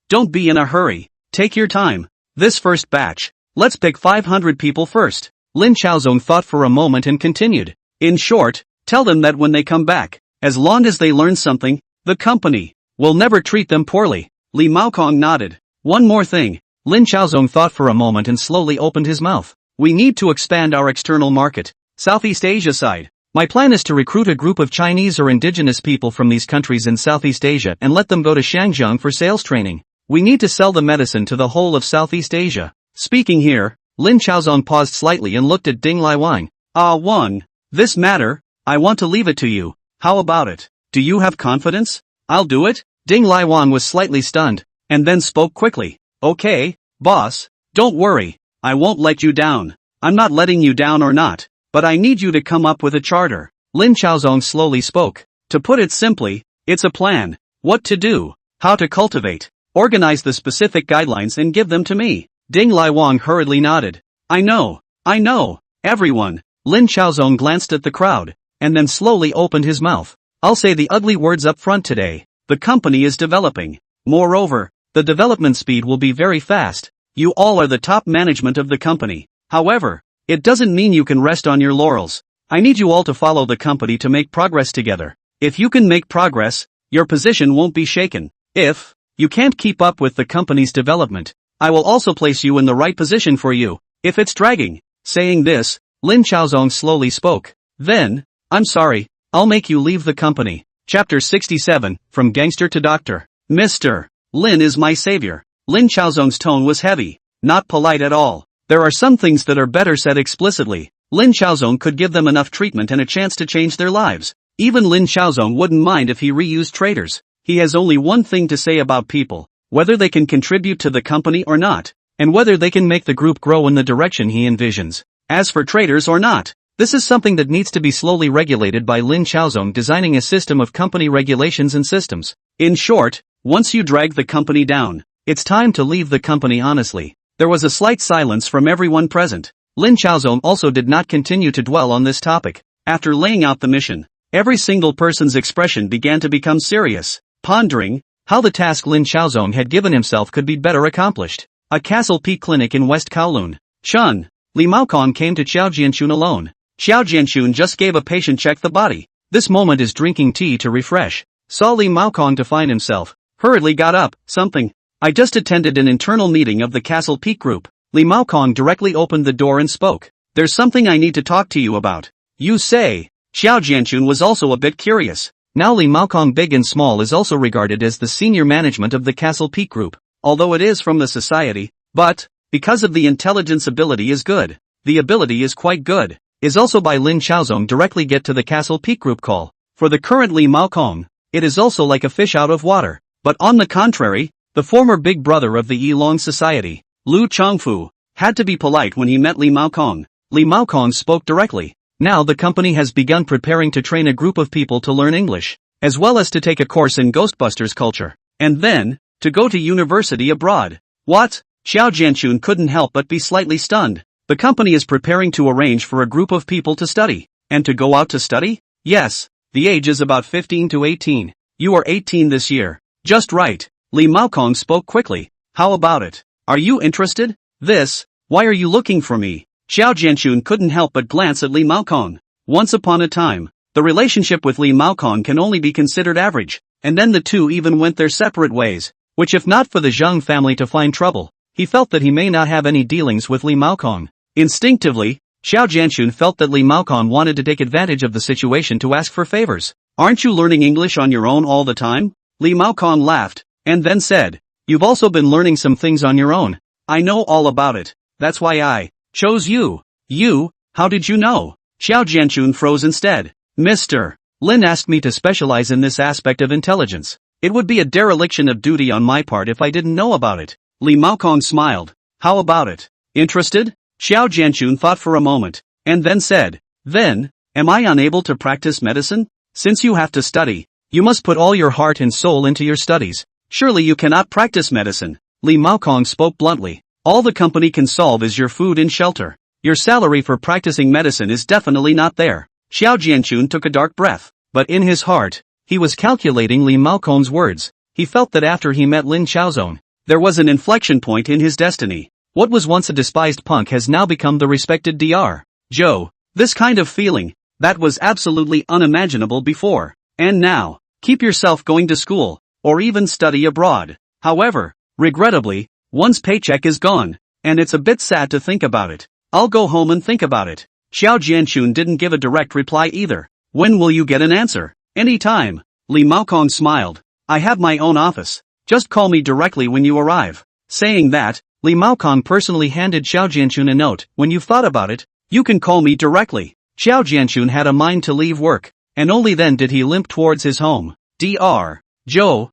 Don't be in a hurry. Take your time. This first batch. Let's pick 500 people first. Lin Chaozong thought for a moment and continued. In short, tell them that when they come back, as long as they learn something, the company will never treat them poorly. Li Maokong nodded. One more thing. Lin Chaozong thought for a moment and slowly opened his mouth. We need to expand our external market. Southeast Asia side. My plan is to recruit a group of Chinese or indigenous people from these countries in Southeast Asia and let them go to Shangjiang for sales training. We need to sell the medicine to the whole of Southeast Asia. Speaking here, Lin Chaozong paused slightly and looked at Ding Laiwang. Wang, this matter, I want to leave it to you. How about it? Do you have confidence? I'll do it? Ding Laiwang was slightly stunned, and then spoke quickly. Okay, boss, don't worry, I won't let you down. I'm not letting you down or not. but I need you to come up with a charter. Lin Chaozong slowly spoke. To put it simply, it's a plan. What to do, how to cultivate, organize the specific guidelines and give them to me. Ding Lai Wang hurriedly nodded. I know, everyone. Lin Chaozong glanced at the crowd, and then slowly opened his mouth. I'll say the ugly words up front today. The company is developing. Moreover, the development speed will be very fast. You all are the top management of the company. However, it doesn't mean you can rest on your laurels. I need you all to follow the company to make progress together. If you can make progress, your position won't be shaken. If you can't keep up with the company's development, I will also place you in the right position for you. If it's dragging. Saying this, Lin Chaozong slowly spoke. Then, I'm sorry, I'll make you leave the company. Chapter 67, From Gangster to Doctor. Mr. Lin is my savior. Lin Chaozong's tone was heavy, not polite at all. There are some things that are better said explicitly. Lin Chaozong could give them enough treatment and a chance to change their lives. Even Lin Chaozong wouldn't mind if he reused traitors. He has only one thing to say about people, whether they can contribute to the company or not, and whether they can make the group grow in the direction he envisions. As for traitors or not, this is something that needs to be slowly regulated by Lin Chaozong, designing a system of company regulations and systems. In short, once you drag the company down, it's time to leave the company honestly. There was a slight silence from everyone present. Lin Chaozong also did not continue to dwell on this topic. After laying out the mission, every single person's expression began to become serious, pondering how the task Lin Chaozong had given himself could be better accomplished. A Castle Peak clinic in West Kowloon. Chun. Li Maokong came to Xiao Jianxun alone. Xiao Jianxun just gave a patient check the body. This moment is drinking tea to refresh. Saw Li Maokong to find himself. Hurriedly got up. Something. I just attended an internal meeting of the Castle Peak group. Li Maokong directly opened the door and spoke. There's something I need to talk to you about. You say. Xiao Jianxun was also a bit curious. Now Li Maokong Big and Small is also regarded as the senior management of the Castle Peak group, although it is from the society, but, because of the intelligence ability is good, the ability is quite good, is also by Lin Chaozong directly get to the Castle Peak group call. For the current Li Maokong, it is also like a fish out of water, but on the contrary, the former big brother of the Yilong society, Lu Chongfu, had to be polite when he met Li Maokong. Li Maokong spoke directly. Now the company has begun preparing to train a group of people to learn English, as well as to take a course in Ghostbusters culture, and then, to go to university abroad. What? Xiao Jianxun couldn't help but be slightly stunned. The company is preparing to arrange for a group of people to study, and to go out to study? Yes, the age is about 15 to 18. You are 18 this year. Just right. Li Maokong spoke quickly. How about it? Are you interested? Why are you looking for me? Xiao Jianxun couldn't help but glance at Li Maokong. Once upon a time, the relationship with Li Maokong can only be considered average, and then the two even went their separate ways, which if not for the Zhang family to find trouble, he felt that he may not have any dealings with Li Maokong. Instinctively, Xiao Jianxun felt that Li Maokong wanted to take advantage of the situation to ask for favors. Aren't you learning English on your own all the time? Li Maokong laughed, and then said, you've also been learning some things on your own. I know all about it. That's why I chose you. You? How did you know? Xiao Jianxun froze instead. Mr. Lin asked me to specialize in this aspect of intelligence. It would be a dereliction of duty on my part if I didn't know about it. Li Maokong smiled. How about it? Interested? Xiao Jianxun thought for a moment, and then said, then, am I unable to practice medicine? Since you have to study, you must put all your heart and soul into your studies. Surely you cannot practice medicine. Li Maokong spoke bluntly. All the company can solve is your food and shelter. Your salary for practicing medicine is definitely not there. Xiao Jianxun took a dark breath, but in his heart, he was calculating Li Maokong's words. He felt that after he met Lin Chaozong, there was an inflection point in his destiny. What was once a despised punk has now become the respected Dr. Joe. This kind of feeling, that was absolutely unimaginable before. And now, keep yourself going to school, or even study abroad. However, regrettably, one's paycheck is gone, and it's a bit sad to think about it. I'll go home and think about it. Xiao Jianxun didn't give a direct reply either. When will you get an answer? Anytime. Li Maokong smiled. I have my own office. Just call me directly when you arrive. Saying that, Li Maokong personally handed Xiao Jianxun a note. When you've thought about it, you can call me directly. Xiao Jianxun had a mind to leave work, and only then did he limp towards his home. Dr. Joe,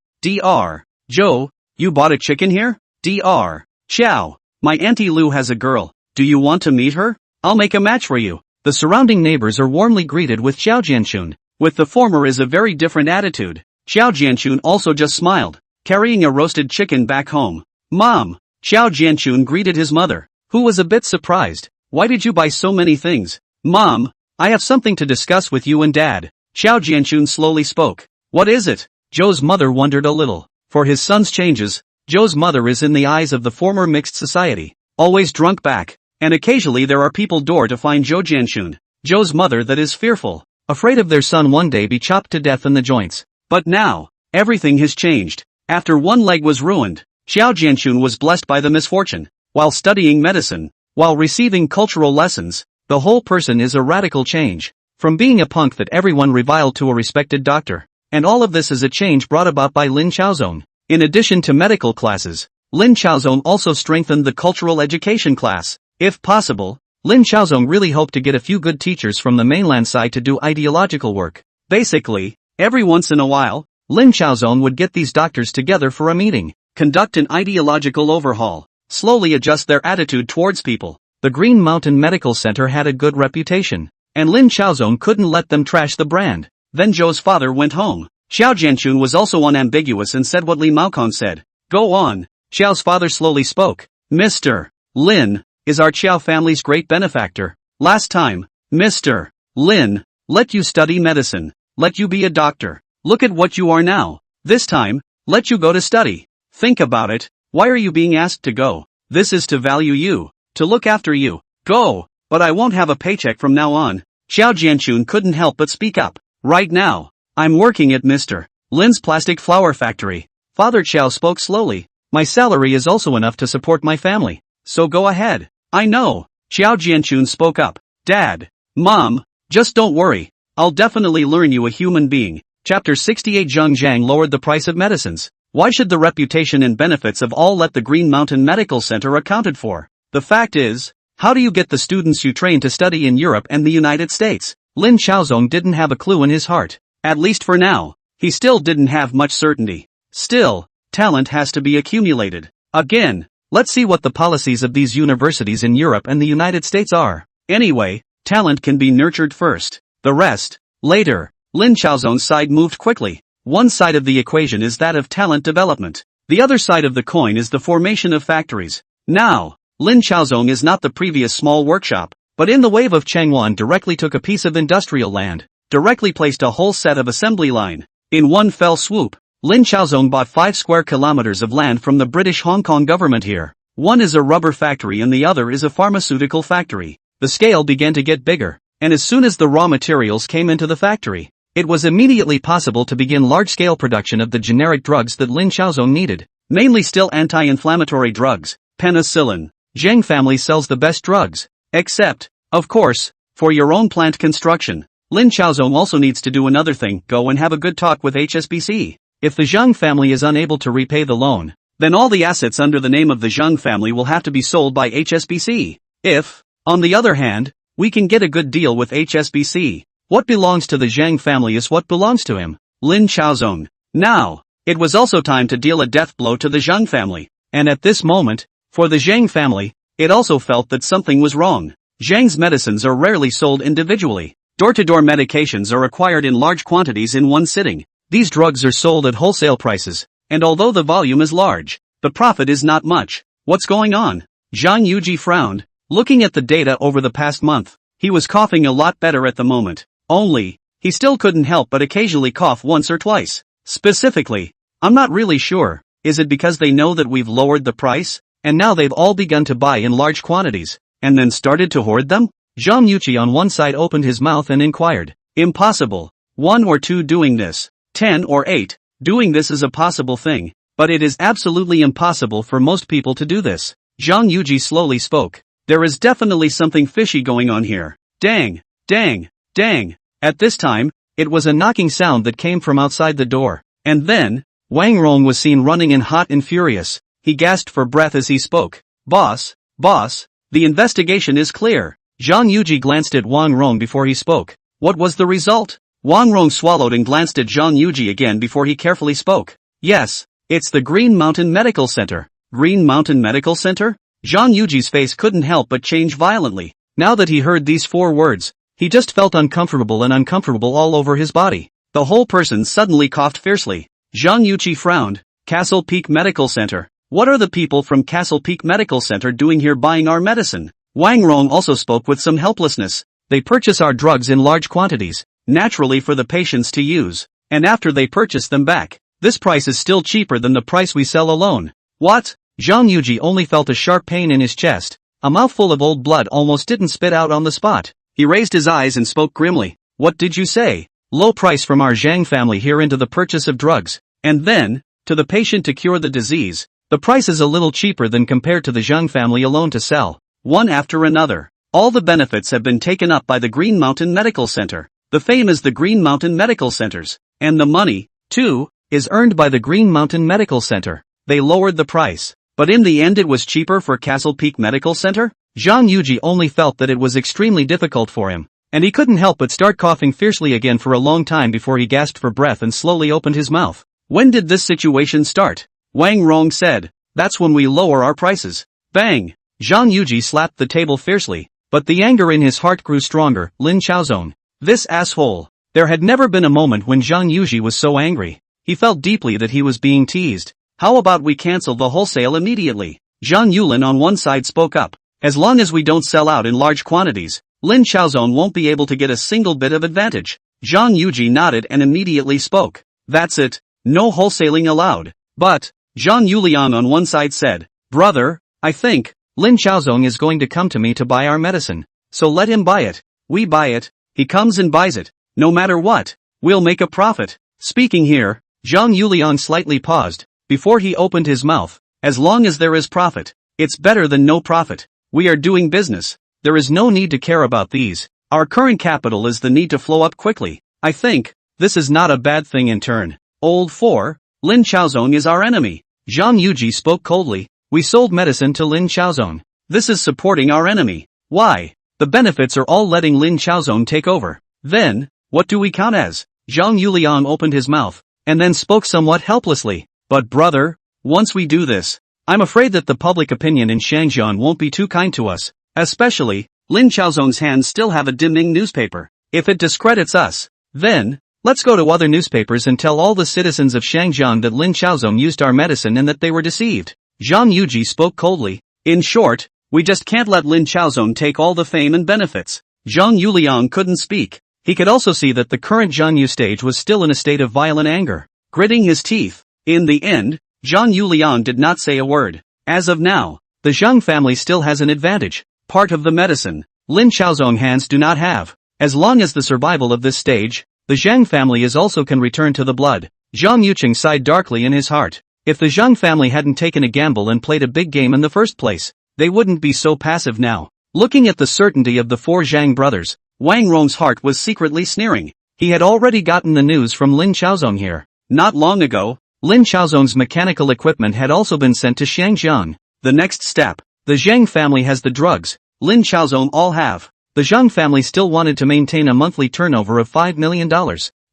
you bought a chicken here? Dr. Xiao, my Auntie Lu has a girl. Do you want to meet her? I'll make a match for you. The surrounding neighbors are warmly greeted with Xiao Jianxun. With the former is a very different attitude. Xiao Jianxun also just smiled, carrying a roasted chicken back home. Mom! Xiao Jianxun greeted his mother, who was a bit surprised. Why did you buy so many things? Mom, I have something to discuss with you and Dad. Xiao Jianxun slowly spoke. What is it? Zhou's mother wondered a little. For his son's changes, Zhou's mother is in the eyes of the former mixed society, always drunk back, and occasionally there are people door to find Zhou Jianxun. Zhou's mother that is fearful, afraid of their son one day be chopped to death in the joints. But now, everything has changed. After one leg was ruined, Xiao Jianxun was blessed by the misfortune. While studying medicine, while receiving cultural lessons, the whole person is a radical change. From being a punk that everyone reviled to a respected doctor. And all of this is a change brought about by Lin Chaozong. In addition to medical classes, Lin Chaozong also strengthened the cultural education class. If possible, Lin Chaozong really hoped to get a few good teachers from the mainland side to do ideological work. Basically, every once in a while, Lin Chaozong would get these doctors together for a meeting, conduct an ideological overhaul, slowly adjust their attitude towards people. The Green Mountain Medical Center had a good reputation, and Lin Chaozong couldn't let them trash the brand. Then Zhou's father went home. Xiao Jianxun was also unambiguous and said what Li Maokong said. Go on. Xiao's father slowly spoke. Mr. Lin is our Xiao family's great benefactor. Last time, Mr. Lin let you study medicine, let you be a doctor. Look at what you are now. This time, let you go to study. Think about it. Why are you being asked to go? This is to value you, to look after you. Go. But I won't have a paycheck from now on. Xiao Jianxun couldn't help but speak up. Right now, I'm working at Mr. Lin's plastic flower factory. Father Xiao spoke slowly. My salary is also enough to support my family. So go ahead. I know. Xiao Jianxun spoke up. Dad. Mom. Just don't worry. I'll definitely learn you a human being. Chapter 68 Zheng Zhang lowered the price of medicines. Why should the reputation and benefits of all let the Green Mountain Medical Center accounted for? The fact is, how do you get the students you train to study in Europe and the United States? Lin Chaozong didn't have a clue in his heart. At least for now, he still didn't have much certainty. Still, talent has to be accumulated. Again, let's see what the policies of these universities in Europe and the United States are. Anyway, talent can be nurtured first. The rest, later. Lin Chaozong's side moved quickly. One side of the equation is that of talent development. The other side of the coin is the formation of factories. Now, Lin Chaozong is not the previous small workshop, but in the wave of Changwon directly took a piece of industrial land, directly placed a whole set of assembly line. In one fell swoop, Lin Chaozong bought 5 square kilometers of land from the British Hong Kong government here. One is a rubber factory and the other is a pharmaceutical factory. The scale began to get bigger, and as soon as the raw materials came into the factory, it was immediately possible to begin large-scale production of the generic drugs that Lin Chaozong needed, mainly still anti-inflammatory drugs, penicillin. Zheng family sells the best drugs. Except, of course, for your own plant construction. Lin Chaozong also needs to do another thing, go and have a good talk with HSBC. If the Zheng family is unable to repay the loan, then all the assets under the name of the Zheng family will have to be sold by HSBC. If, on the other hand, we can get a good deal with HSBC, what belongs to the Zheng family is what belongs to him, Lin Chaozong. Now, it was also time to deal a death blow to the Zheng family. And at this moment, for the Zheng family, it also felt that something was wrong. Zheng's medicines are rarely sold individually. Door-to-door medications are acquired in large quantities in one sitting. These drugs are sold at wholesale prices, and although the volume is large, the profit is not much. What's going on? Zhang Yuji frowned, looking at the data over the past month. He was coughing a lot better at the moment. Only, he still couldn't help but occasionally cough once or twice. Specifically, I'm not really sure. Is it because they know that we've lowered the price? And now they've all begun to buy in large quantities, and then started to hoard them? Zhang Yuqi on one side opened his mouth and inquired. Impossible. 1 or 2 doing this. 10 or 8. Doing this is a possible thing, but it is absolutely impossible for most people to do this. Zhang Yuji slowly spoke. There is definitely something fishy going on here. Dang, dang, dang. At this time, it was a knocking sound that came from outside the door. And then, Wang Rong was seen running in hot and furious. He gasped for breath as he spoke. Boss, the investigation is clear. Zhang Yuji glanced at Wang Rong before he spoke. What was the result? Wang Rong swallowed and glanced at Zhang Yuji again before he carefully spoke. Yes, it's the Green Mountain Medical Center. Green Mountain Medical Center? Zhang Yuji's face couldn't help but change violently. Now that he heard these 4 words, he just felt uncomfortable and uncomfortable all over his body. The whole person suddenly coughed fiercely. Zhang Yuqi frowned. Castle Peak Medical Center. What are the people from Castle Peak Medical Center doing here buying our medicine? Wang Rong also spoke with some helplessness. They purchase our drugs in large quantities, naturally for the patients to use, and after they purchase them back, this price is still cheaper than the price we sell alone. What? Zhang Yuji only felt a sharp pain in his chest. A mouthful of old blood almost didn't spit out on the spot. He raised his eyes and spoke grimly. What did you say? Low price from our Zhang family here into the purchase of drugs, and then, to the patient to cure the disease. The price is a little cheaper than compared to the Zhang family alone to sell. One after another. All the benefits have been taken up by the Green Mountain Medical Center. The fame is the Green Mountain Medical Centers. And the money, too, is earned by the Green Mountain Medical Center. They lowered the price. But in the end it was cheaper for Castle Peak Medical Center? Zhang Yuji only felt that it was extremely difficult for him. And he couldn't help but start coughing fiercely again for a long time before he gasped for breath and slowly opened his mouth. When did this situation start? Wang Rong said. That's when we lower our prices. Bang! Zhang Yuji slapped the table fiercely, but the anger in his heart grew stronger. Lin Chaozong. This asshole. There had never been a moment when Zhang Yuji was so angry. He felt deeply that he was being teased. How about we cancel the wholesale immediately? Zhang Yulin on one side spoke up. As long as we don't sell out in large quantities, Lin Chaozong won't be able to get a single bit of advantage. Zhang Yuji nodded and immediately spoke. That's it. No wholesaling allowed. But, Zhang Yuliang on one side said, brother, I think, Lin Chaozong is going to come to me to buy our medicine. So let him buy it. We buy it. He comes and buys it. No matter what, we'll make a profit. Speaking here, Zhang Yuliang slightly paused, before he opened his mouth. As long as there is profit, it's better than no profit. We are doing business. There is no need to care about these. Our current capital is the need to flow up quickly. I think, this is not a bad thing in turn. Old 4, Lin Chaozong is our enemy. Zhang Yuji spoke coldly. We sold medicine to Lin Chaozong. This is supporting our enemy. Why? The benefits are all letting Lin Chaozong take over. Then, what do we count as? Zhang Yuliang opened his mouth, and then spoke somewhat helplessly. But brother, once we do this, I'm afraid that the public opinion in Shangjian won't be too kind to us. Especially, Lin Chaozong's hands still have a dimming newspaper. If it discredits us, then, let's go to other newspapers and tell all the citizens of Shangjian that Lin Chaozong used our medicine and that they were deceived. Zhang Yuji spoke coldly. In short, we just can't let Lin Chaozong take all the fame and benefits. Zhang Yuliang couldn't speak. He could also see that the current Zhang Yu stage was still in a state of violent anger. Gritting his teeth. In the end, Zhang Yuliang did not say a word. As of now, the Zhang family still has an advantage. Part of the medicine, Lin Chaozong hands do not have. As long as the survival of this stage, the Zhang family is also can return to the blood. Zhang Yuqing sighed darkly in his heart. If the Zhang family hadn't taken a gamble and played a big game in the first place, they wouldn't be so passive now. Looking at the certainty of the 4 Zhang brothers, Wang Rong's heart was secretly sneering. He had already gotten the news from Lin Chaozong here. Not long ago, Lin Chaozong's mechanical equipment had also been sent to Shangjiang. The next step, the Zhang family has the drugs, Lin Chaozong all have. The Zhang family still wanted to maintain a monthly turnover of $5 million,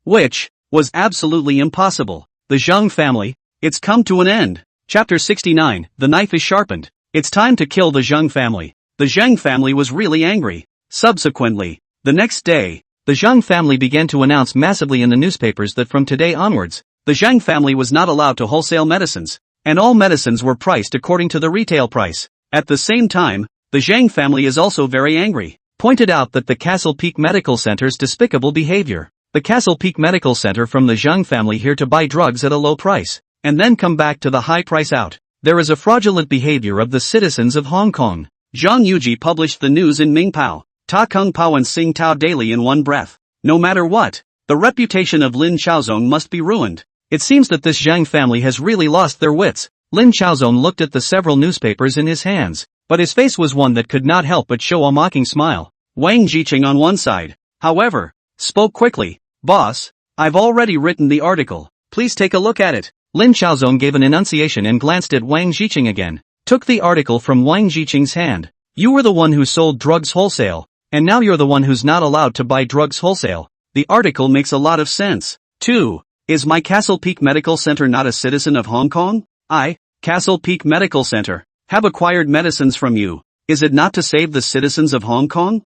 which was absolutely impossible. The Zhang family, it's come to an end. Chapter 69, The Knife is Sharpened. It's time to kill the Zhang family. The Zhang family was really angry. Subsequently, the next day, the Zhang family began to announce massively in the newspapers that from today onwards, the Zhang family was not allowed to wholesale medicines, and all medicines were priced according to the retail price. At the same time, the Zhang family is also very angry. Pointed out that the Castle Peak Medical Center's despicable behavior. The Castle Peak Medical Center from the Zhang family here to buy drugs at a low price, and then come back to the high price out. There is a fraudulent behavior of the citizens of Hong Kong. Zhang Yuji published the news in Mingpao, Ta Kung Pao and Sing Tao daily in one breath. No matter what, the reputation of Lin Chaozong must be ruined. It seems that this Zhang family has really lost their wits. Lin Chaozong looked at the several newspapers in his hands, but his face was one that could not help but show a mocking smile. Wang Jiqing on one side, however, spoke quickly. Boss, I've already written the article. Please take a look at it. Lin Chaozong gave an enunciation and glanced at Wang Jiqing again. Took the article from Wang Jiqing's hand. You were the one who sold drugs wholesale, and now you're the one who's not allowed to buy drugs wholesale. The article makes a lot of sense. 2. Is my Castle Peak Medical Center not a citizen of Hong Kong? I, Castle Peak Medical Center, have acquired medicines from you. is it not to save the citizens of Hong Kong?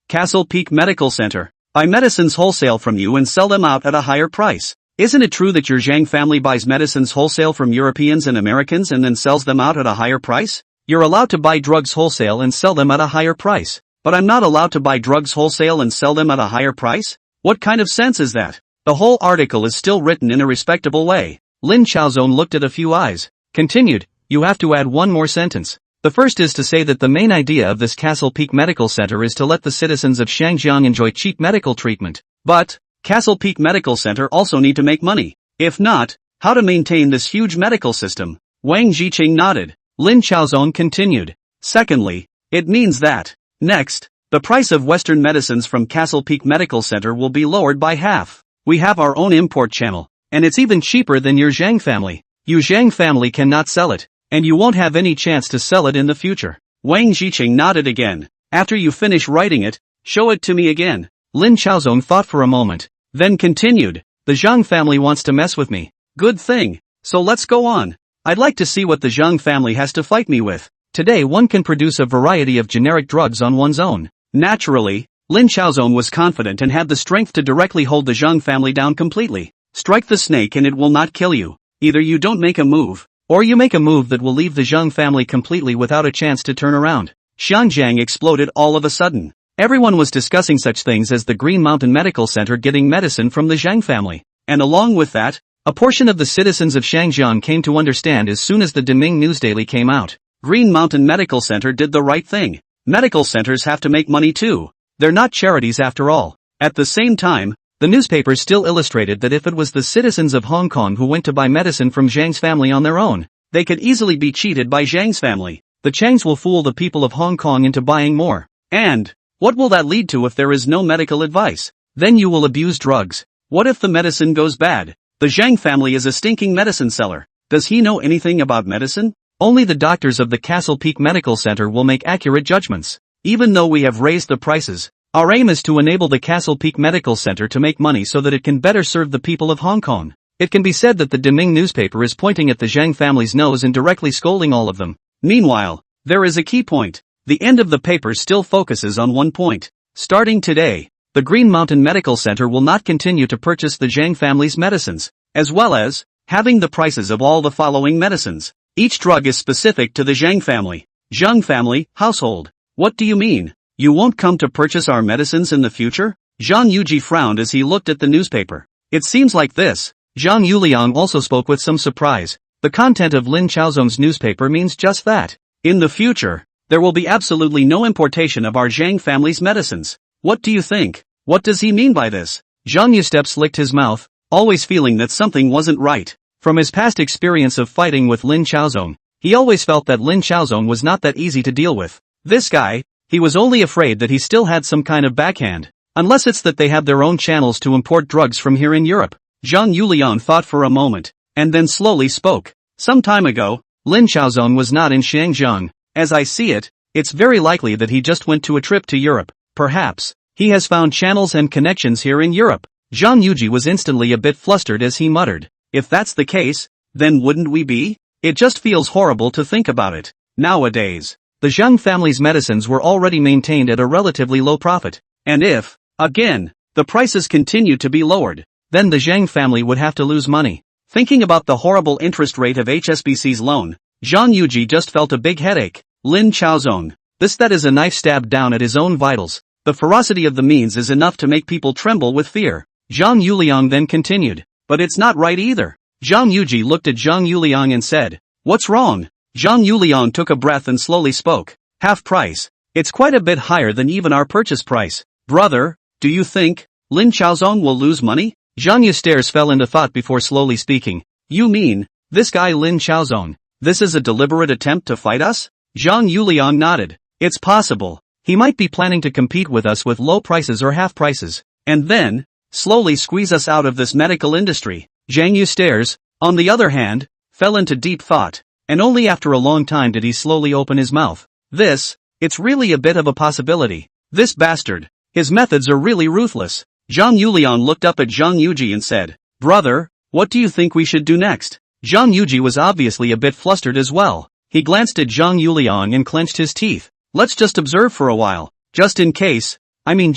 Castle Peak Medical Center. Buy medicines wholesale from you and sell them out at a higher price. Isn't it true that your Zhang family buys medicines wholesale from Europeans and Americans and then sells them out at a higher price? You're allowed to buy drugs wholesale and sell them at a higher price. But I'm not allowed to buy drugs wholesale and sell them at a higher price? What kind of sense is that? The whole article is still written in a respectable way. Lin Chaozong looked at a few eyes. Continued, you have to add one more sentence. The first is to say that the main idea of this Castle Peak Medical Center is to let the citizens of Shangjiang enjoy cheap medical treatment. But, Castle Peak Medical Center also need to make money. If not, how to maintain this huge medical system? Wang Jiqing nodded. Lin Chaozong continued. Secondly, it means that, next, the price of Western medicines from Castle Peak Medical Center will be lowered by half. We have our own import channel, and it's even cheaper than your Zhang family. Your Zhang family cannot sell it, and you won't have any chance to sell it in the future. Wang Jiqing nodded again. After you finish writing it, show it to me again. Lin Chaozong thought for a moment, then continued, the Zhang family wants to mess with me. Good thing. So let's go on. I'd like to see what the Zhang family has to fight me with. Today one can produce a variety of generic drugs on one's own. Naturally, Lin Chaozong was confident and had the strength to directly hold the Zhang family down completely. Strike the snake and it will not kill you. Either you don't make a move, or you make a move that will leave the Zhang family completely without a chance to turn around. Xianjiang exploded all of a sudden. Everyone was discussing such things as the Green Mountain Medical Center getting medicine from the Zhang family. And along with that, a portion of the citizens of Shangjiang came to understand as soon as the Deming Newsdaily came out. Green Mountain Medical Center did the right thing. Medical centers have to make money too. They're not charities after all. At the same time, the newspaper still illustrated that if it was the citizens of Hong Kong who went to buy medicine from Zhang's family on their own, they could easily be cheated by Zhang's family. The Changs will fool the people of Hong Kong into buying more. And, what will that lead to if there is no medical advice? Then you will abuse drugs. What if the medicine goes bad? The Zhang family is a stinking medicine seller. Does he know anything about medicine? Only the doctors of the Castle Peak Medical Center will make accurate judgments. Even though we have raised the prices, our aim is to enable the Castle Peak Medical Center to make money so that it can better serve the people of Hong Kong. It can be said that the Deming newspaper is pointing at the Zhang family's nose and directly scolding all of them. Meanwhile, there is a key point. The end of the paper still focuses on one point. Starting today, the Green Mountain Medical Center will not continue to purchase the Zhang family's medicines, as well as having the prices of all the following medicines. Each drug is specific to the Zhang family. Zhang family, household. What do you mean? You won't come to purchase our medicines in the future? Zhang Yuji frowned as he looked at the newspaper. It seems like this. Zhang Yuliang also spoke with some surprise. The content of Lin Chaozong's newspaper means just that. In the future, there will be absolutely no importation of our Zhang family's medicines. What do you think? What does he mean by this? Zhang Yustep licked his mouth, always feeling that something wasn't right. From his past experience of fighting with Lin Chaozong, he always felt that Lin Chaozong was not that easy to deal with. This guy, he was only afraid that he still had some kind of backhand. Unless it's that they have their own channels to import drugs from here in Europe. Zhang Yuliang thought for a moment, and then slowly spoke. Some time ago, Lin Chaozong was not in Shangjiang. As I see it, it's very likely that he just went to a trip to Europe. Perhaps, he has found channels and connections here in Europe. Zhang Yuji was instantly a bit flustered as he muttered. If that's the case, then wouldn't we be? It just feels horrible to think about it. Nowadays, the Zhang family's medicines were already maintained at a relatively low profit. And if, again, the prices continue to be lowered, then the Zhang family would have to lose money. Thinking about the horrible interest rate of HSBC's loan, Zhang Yuji just felt a big headache. Lin Chaozong. That is a knife stabbed down at his own vitals. The ferocity of the means is enough to make people tremble with fear. Zhang Yuliang then continued. But it's not right either. Zhang Yuji looked at Zhang Yuliang and said, what's wrong? Zhang Yuliang took a breath and slowly spoke. Half price. It's quite a bit higher than even our purchase price. Brother, do you think Lin Chaozong will lose money? Zhang Yustares fell into thought before slowly speaking. You mean, this guy Lin Chaozong, this is a deliberate attempt to fight us? Zhang Yuliang nodded. It's possible. He might be planning to compete with us with low prices or half prices, and then, slowly squeeze us out of this medical industry. Zhang Yustares, on the other hand, fell into deep thought, and only after a long time did he slowly open his mouth. It's really a bit of a possibility. This bastard, his methods are really ruthless. Zhang Yuliang looked up at Zhang Yuji and said, brother, what do you think we should do next? Zhang Yuji was obviously a bit flustered as well. He glanced at Zhang Yuliang and clenched his teeth. Let's just observe for a while. Just in case Lin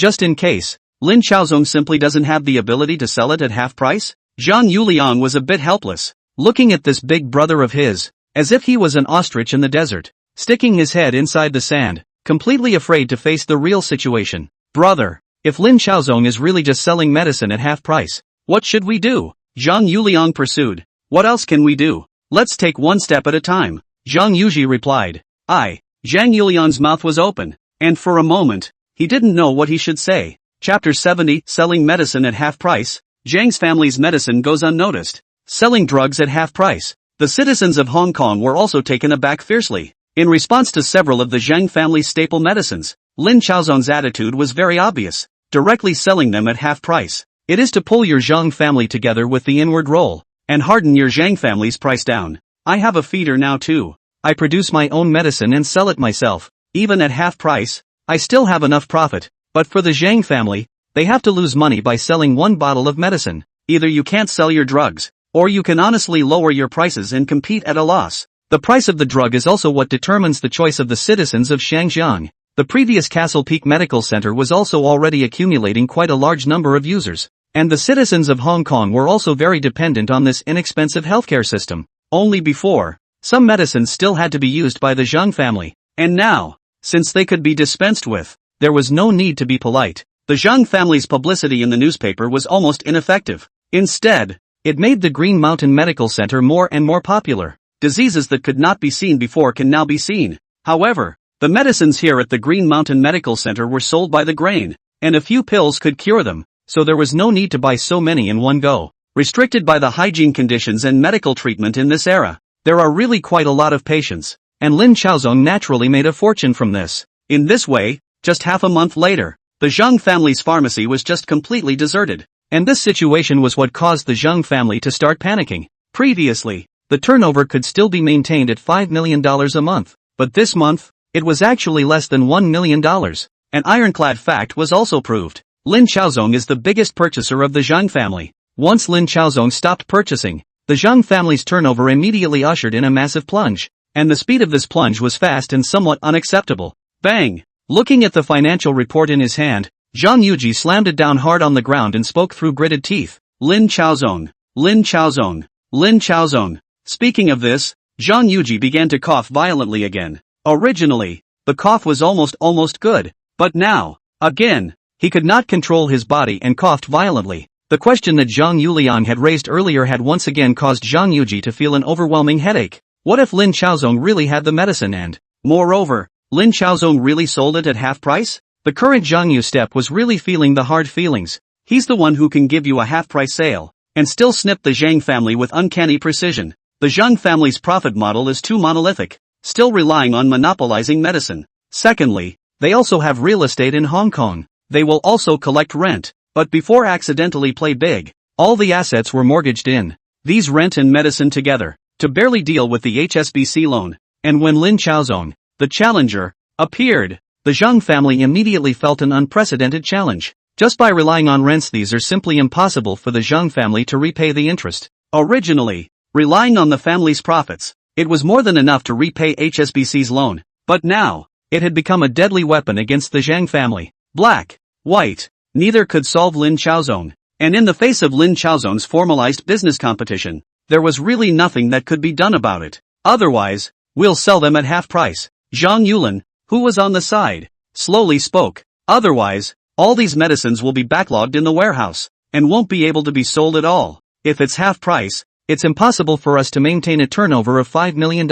Chaozong simply doesn't have the ability to sell it at half price? Zhang Yuliang was a bit helpless, looking at this big brother of his, as if he was an ostrich in the desert, sticking his head inside the sand, completely afraid to face the real situation. Brother, if Lin Chaozong is really just selling medicine at half price, what should we do? Zhang Yuliang pursued. What else can we do? Let's take one step at a time. Zhang Yuji replied. Zhang Yuliang's mouth was open, and for a moment, he didn't know what he should say. Chapter 70, Selling Medicine at Half Price. Zhang's family's medicine goes unnoticed. Selling drugs at half price. The citizens of Hong Kong were also taken aback fiercely. In response to several of the Zhang family's staple medicines, Lin Chaozong's attitude was very obvious. Directly selling them at half price. It is to pull your Zhang family together with the inward roll, and harden your Zhang family's price down. I have a feeder now too. I produce my own medicine and sell it myself. Even at half price, I still have enough profit. But for the Zhang family, they have to lose money by selling one bottle of medicine. Either you can't sell your drugs, or you can honestly lower your prices and compete at a loss. The price of the drug is also what determines the choice of the citizens of Shangjiang. The previous Castle Peak Medical Center was also already accumulating quite a large number of users, and the citizens of Hong Kong were also very dependent on this inexpensive healthcare system. Only before, some medicines still had to be used by the Zhang family, and now, since they could be dispensed with, there was no need to be polite. The Zhang family's publicity in the newspaper was almost ineffective. Instead, it made the Green Mountain Medical Center more and more popular. Diseases that could not be seen before can now be seen. However, the medicines here at the Green Mountain Medical Center were sold by the grain, and a few pills could cure them, so there was no need to buy so many in one go. Restricted by the hygiene conditions and medical treatment in this era, there are really quite a lot of patients, and Lin Chaozong naturally made a fortune from this. In this way, just half a month later, the Zhang family's pharmacy was just completely deserted, and this situation was what caused the Zhang family to start panicking. Previously, the turnover could still be maintained at $5 million a month, but this month, it was actually less than $1 million. An ironclad fact was also proved. Lin Chaozong is the biggest purchaser of the Zhang family. Once Lin Chaozong stopped purchasing, the Zhang family's turnover immediately ushered in a massive plunge, and the speed of this plunge was fast and somewhat unacceptable. Bang! Looking at the financial report in his hand, Zhang Yuji slammed it down hard on the ground and spoke through gritted teeth. Lin Chaozong. Lin Chaozong. Lin Chaozong. Speaking of this, Zhang Yuji began to cough violently again. Originally, the cough was almost good, but now, again, he could not control his body and coughed violently. The question that Zhang Yuliang had raised earlier had once again caused Zhang Yuji to feel an overwhelming headache. What if Lin Chaozong really had the medicine and, moreover, Lin Chaozong really sold it at half price? The current Zhang Yu step was really feeling the hard feelings. He's the one who can give you a half-price sale, and still snip the Zhang family with uncanny precision. The Zhang family's profit model is too monolithic, still relying on monopolizing medicine. Secondly, they also have real estate in Hong Kong. They will also collect rent, but before accidentally play big, all the assets were mortgaged in. These rent and medicine together, to barely deal with the HSBC loan. And when Lin Chaozong, the challenger, appeared, the Zhang family immediately felt an unprecedented challenge. Just by relying on rents, these are simply impossible for the Zhang family to repay the interest. Originally, relying on the family's profits, it was more than enough to repay HSBC's loan, but now, it had become a deadly weapon against the Zhang family. Black, white, neither could solve Lin Chaozong, and in the face of Lin Chaozong's formalized business competition, there was really nothing that could be done about it. Otherwise, we'll sell them at half price. Zhang Yulin, who was on the side, slowly spoke. Otherwise, all these medicines will be backlogged in the warehouse, and won't be able to be sold at all. If it's half price, it's impossible for us to maintain a turnover of $5 million.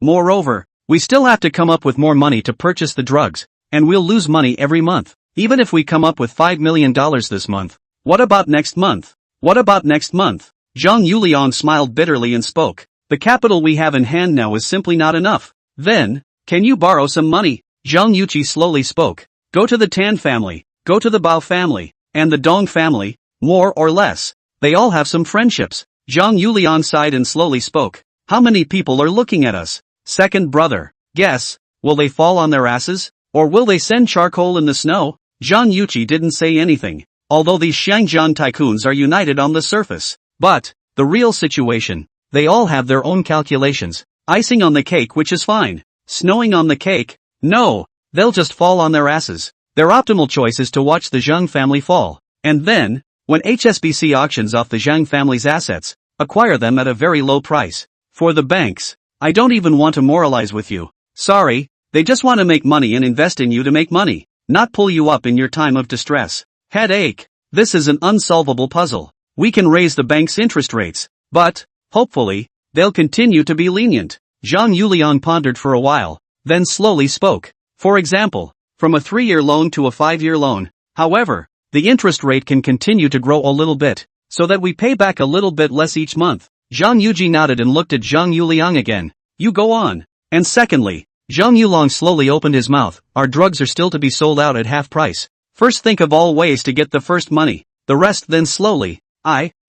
Moreover, we still have to come up with more money to purchase the drugs, and we'll lose money every month. Even if we come up with $5 million this month, what about next month? What about next month? Zhang Yuliang smiled bitterly and spoke. The capital we have in hand now is simply not enough. Then, can you borrow some money? Zhang Yuqi slowly spoke. Go to the Tan family, go to the Bao family, and the Dong family, more or less. They all have some friendships. Zhang Yuliang sighed and slowly spoke. How many people are looking at us? Second brother. Guess, will they fall on their asses? Or will they send charcoal in the snow? Zhang Yuqi didn't say anything, although these Shangjiang tycoons are united on the surface. But, the real situation, they all have their own calculations. Icing on the cake, which is fine. Snowing on the cake? No, they'll just fall on their asses. Their optimal choice is to watch the Zhang family fall. And then, when HSBC auctions off the Zhang family's assets, acquire them at a very low price. For the banks, I don't even want to moralize with you. Sorry, they just want to make money and invest in you to make money, not pull you up in your time of distress. Headache. This is an unsolvable puzzle. We can raise the bank's interest rates, but, hopefully, they'll continue to be lenient. Zhang Yuliang pondered for a while, then slowly spoke. For example, from a 3-year loan to a 5-year loan. However, the interest rate can continue to grow a little bit, so that we pay back a little bit less each month. Zhang Yuji nodded and looked at Zhang Yuliang again. You go on. And secondly, Zhang Yulong slowly opened his mouth. Our drugs are still to be sold out at half price. First think of all ways to get the first money, the rest then slowly.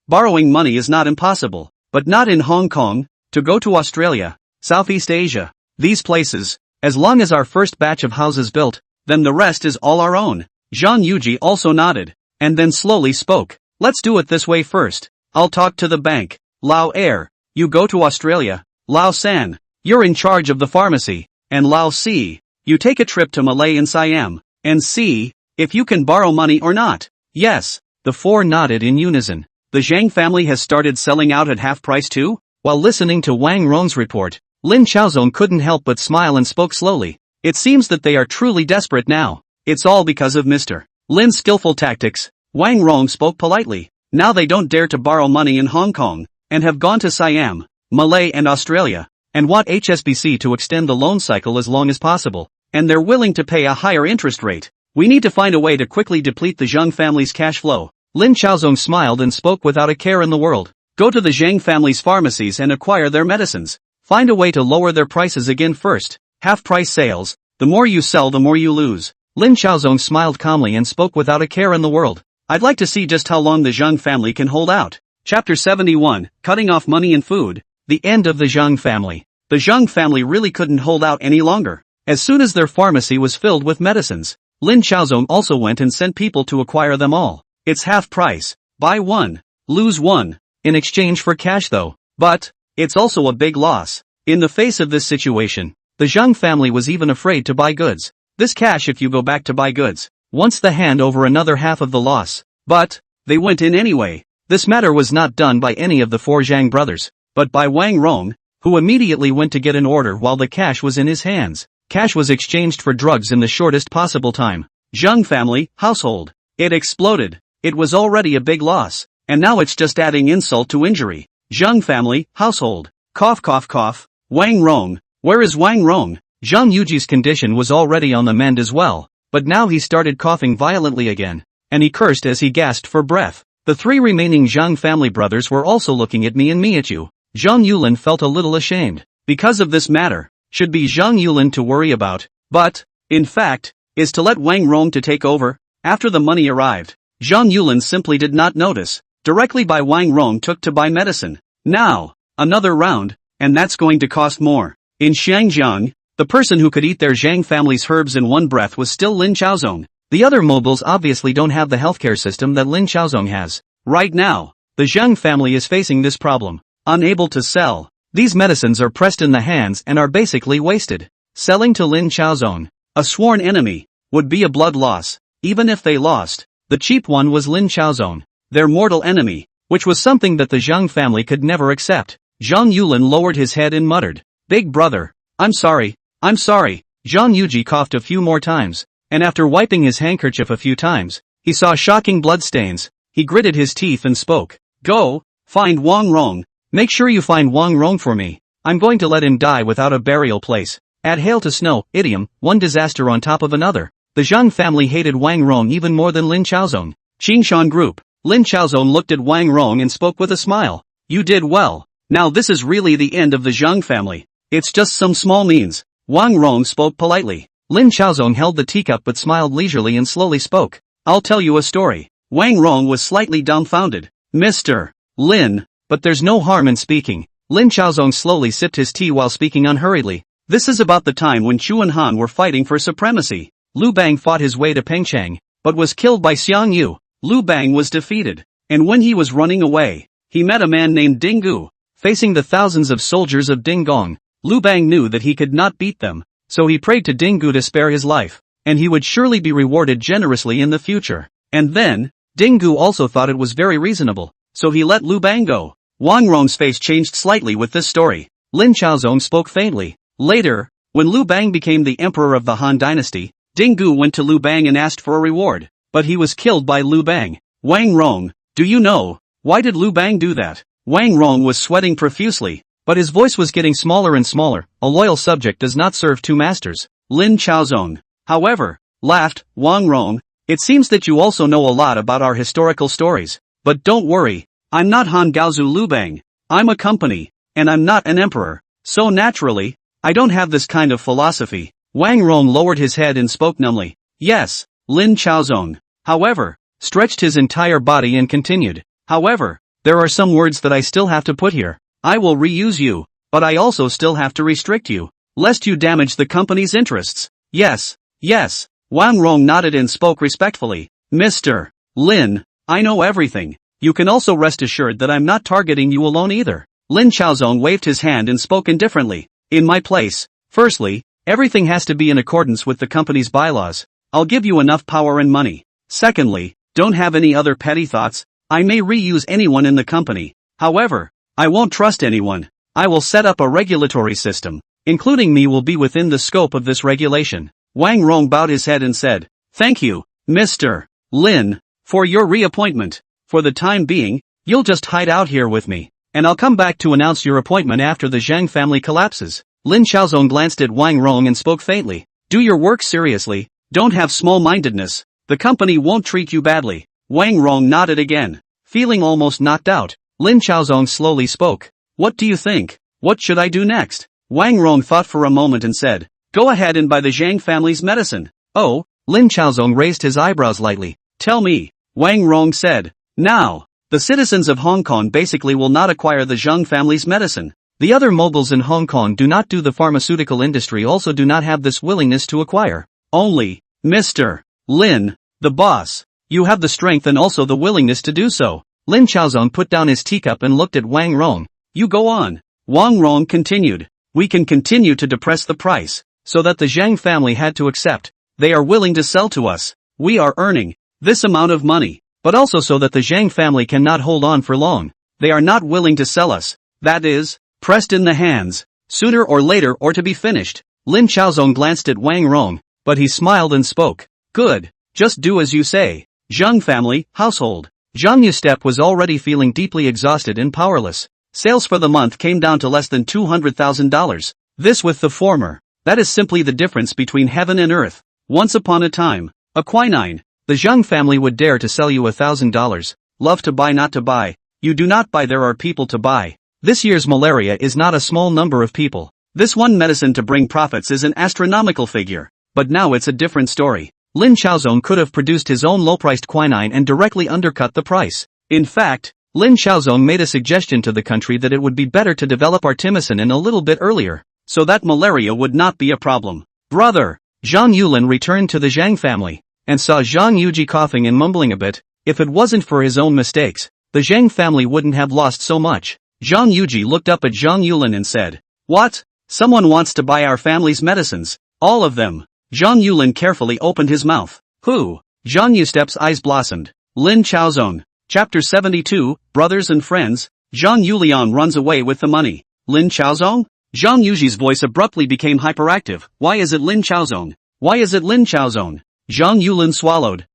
Borrowing money is not impossible, but not in Hong Kong, to go to Australia, Southeast Asia, these places, as long as our first batch of houses built, then the rest is all our own. Zhang Yuji also nodded, and then slowly spoke. Let's do it this way first. I'll talk to the bank. Lao Air, you go to Australia. Lao San, you're in charge of the pharmacy. And Lao Si, you take a trip to Malay and Siam, and see if you can borrow money or not. Yes, the four nodded in unison. The Zhang family has started selling out at half price too? While listening to Wang Rong's report, Lin Chaozong couldn't help but smile and spoke slowly. It seems that they are truly desperate now. It's all because of Mr. Lin's skillful tactics. Wang Rong spoke politely. Now they don't dare to borrow money in Hong Kong, and have gone to Siam, Malay and Australia, and want HSBC to extend the loan cycle as long as possible, and they're willing to pay a higher interest rate. We need to find a way to quickly deplete the Zhang family's cash flow. Lin Chaozong smiled and spoke without a care in the world. Go to the Zhang family's pharmacies and acquire their medicines. Find a way to lower their prices again first. Half-price sales. The more you sell, the more you lose. Lin Chaozong smiled calmly and spoke without a care in the world. I'd like to see just how long the Zhang family can hold out. Chapter 71, Cutting Off Money and Food. The end of the Zhang family. The Zhang family really couldn't hold out any longer. As soon as their pharmacy was filled with medicines, Lin Chaozong also went and sent people to acquire them all. It's half price. Buy one, lose one. In exchange for cash though. But, it's also a big loss. In the face of this situation, the Zhang family was even afraid to buy goods. This cash if you go back to buy goods, wants the hand over another half of the loss. But, they went in anyway. This matter was not done by any of the four Zhang brothers, but by Wang Rong, who immediately went to get an order while the cash was in his hands. Cash was exchanged for drugs in the shortest possible time. Zhang family, household. It exploded. It was already a big loss, and now it's just adding insult to injury. Zhang family, household. Cough cough cough. Wang Rong. Where is Wang Rong? Zhang Yuji's condition was already on the mend as well, but now he started coughing violently again, and he cursed as he gasped for breath. The three remaining Zhang family brothers were also looking at me and me at you. Zhang Yulin felt a little ashamed. Because of this matter, should be Zhang Yulin to worry about, but, in fact, is to let Wang Rong to take over. After the money arrived, Zhang Yulin simply did not notice. Directly by Wang Rong took to buy medicine. Now, another round, and that's going to cost more. In Xiangjiang, the person who could eat their Zhang family's herbs in one breath was still Lin Chaozong. The other mobiles obviously don't have the healthcare system that Lin Chaozong has. Right now, the Zhang family is facing this problem. Unable to sell, these medicines are pressed in the hands and are basically wasted. Selling to Lin Chaozong, a sworn enemy, would be a blood loss. Even if they lost, the cheap one was Lin Chaozong, their mortal enemy, which was something that the Zhang family could never accept. Zhang Yulin lowered his head and muttered, "Big brother, I'm sorry. Zhang Yuji coughed a few more times, and after wiping his handkerchief a few times, he saw shocking bloodstains. He gritted his teeth and spoke, "Go, find Wang Rong. Make sure you find Wang Rong for me. I'm going to let him die without a burial place." Add hail to snow, idiom, one disaster on top of another. The Zhang family hated Wang Rong even more than Lin Chaozong. Qingshan Group. Lin Chaozong looked at Wang Rong and spoke with a smile. You did well. Now this is really the end of the Zhang family. It's just some small means. Wang Rong spoke politely. Lin Chaozong held the teacup but smiled leisurely and slowly spoke. I'll tell you a story. Wang Rong was slightly dumbfounded. Mr. Lin, but there's no harm in speaking. Lin Chaozong slowly sipped his tea while speaking unhurriedly. This is about the time when Chu and Han were fighting for supremacy. Lu Bang fought his way to Pengcheng, but was killed by Xiang Yu. Lu Bang was defeated, and when he was running away, he met a man named Ding Gu. Facing the thousands of soldiers of Ding Gong, Lu Bang knew that he could not beat them, so he prayed to Dingu to spare his life, and he would surely be rewarded generously in the future. And then, Dingu also thought it was very reasonable, so he let Lu Bang go. Wang Rong's face changed slightly with this story. Lin Chaozong spoke faintly. Later, when Lu Bang became the emperor of the Han dynasty, Dingu went to Lu Bang and asked for a reward, but he was killed by Lu Bang. Wang Rong, do you know, why did Lu Bang do that? Wang Rong was sweating profusely, but his voice was getting smaller and smaller. A loyal subject does not serve two masters. Lin Chaozong, however, laughed. Wang Rong, it seems that you also know a lot about our historical stories. But don't worry, I'm not Han Gaozu Lu Bang. I'm a company, and I'm not an emperor. So naturally, I don't have this kind of philosophy. Wang Rong lowered his head and spoke numbly. Yes, Lin Chaozong, however, stretched his entire body and continued. However, there are some words that I still have to put here. I will reuse you, but I also still have to restrict you, lest you damage the company's interests. Yes, yes. Wang Rong nodded and spoke respectfully. Mr. Lin, I know everything. You can also rest assured that I'm not targeting you alone either. Lin Chaozong waved his hand and spoke indifferently. In my place, firstly, everything has to be in accordance with the company's bylaws. I'll give you enough power and money. Secondly, don't have any other petty thoughts. I may reuse anyone in the company. However, I won't trust anyone. I will set up a regulatory system. Including me will be within the scope of this regulation. Wang Rong bowed his head and said, Thank you, Mr. Lin, for your reappointment. For the time being, you'll just hide out here with me, and I'll come back to announce your appointment after the Zhang family collapses. Lin Chaozong glanced at Wang Rong and spoke faintly. Do your work seriously, don't have small-mindedness. The company won't treat you badly. Wang Rong nodded again. Feeling almost knocked out, Lin Chaozong slowly spoke. What do you think? What should I do next? Wang Rong thought for a moment and said, Go ahead and buy the Zhang family's medicine. Oh, Lin Chaozong raised his eyebrows lightly. Tell me, Wang Rong said. Now, the citizens of Hong Kong basically will not acquire the Zhang family's medicine. The other moguls in Hong Kong do not do the pharmaceutical industry also do not have this willingness to acquire. Only, Mr. Lin, the boss, you have the strength and also the willingness to do so. Lin Chaozong put down his teacup and looked at Wang Rong. You go on. Wang Rong continued. We can continue to depress the price, so that the Zhang family had to accept. They are willing to sell to us. We are earning this amount of money, but also so that the Zhang family cannot hold on for long. They are not willing to sell us. That is, pressed in the hands, sooner or later or to be finished. Lin Chaozong glanced at Wang Rong, but he smiled and spoke. Good, just do as you say. Zhang family, household. Zhang Yustep was already feeling deeply exhausted and powerless. Sales for the month came down to less than $200,000. This with the former. That is simply the difference between heaven and earth. Once upon a time, a quinine. The Zhang family would dare to sell you $1,000. Love to buy not to buy. You do not buy there are people to buy. This year's malaria is not a small number of people. This one medicine to bring profits is an astronomical figure. But now it's a different story. Lin Chaozong could have produced his own low-priced quinine and directly undercut the price. In fact, Lin Chaozong made a suggestion to the country that it would be better to develop artemisinin a little bit earlier, so that malaria would not be a problem. Brother, Zhang Yulin returned to the Zhang family, and saw Zhang Yuji coughing and mumbling a bit. If it wasn't for his own mistakes, the Zhang family wouldn't have lost so much. Zhang Yuji looked up at Zhang Yulin and said, What? Someone wants to buy our family's medicines. All of them. Zhang Yulin carefully opened his mouth. Who? Zhang Yustep's eyes blossomed. Lin Chaozong. Chapter 72, Brothers and Friends. Zhang Yulian runs away with the money. Lin Chaozong? Zhang Yuji's voice abruptly became hyperactive. Why is it Lin Chaozong? Why is it Lin Chaozong? Zhang Yulin swallowed.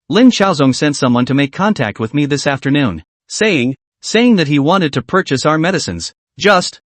Lin Chaozong sent someone to make contact with me this afternoon. Saying that he wanted to purchase our medicines. Zhang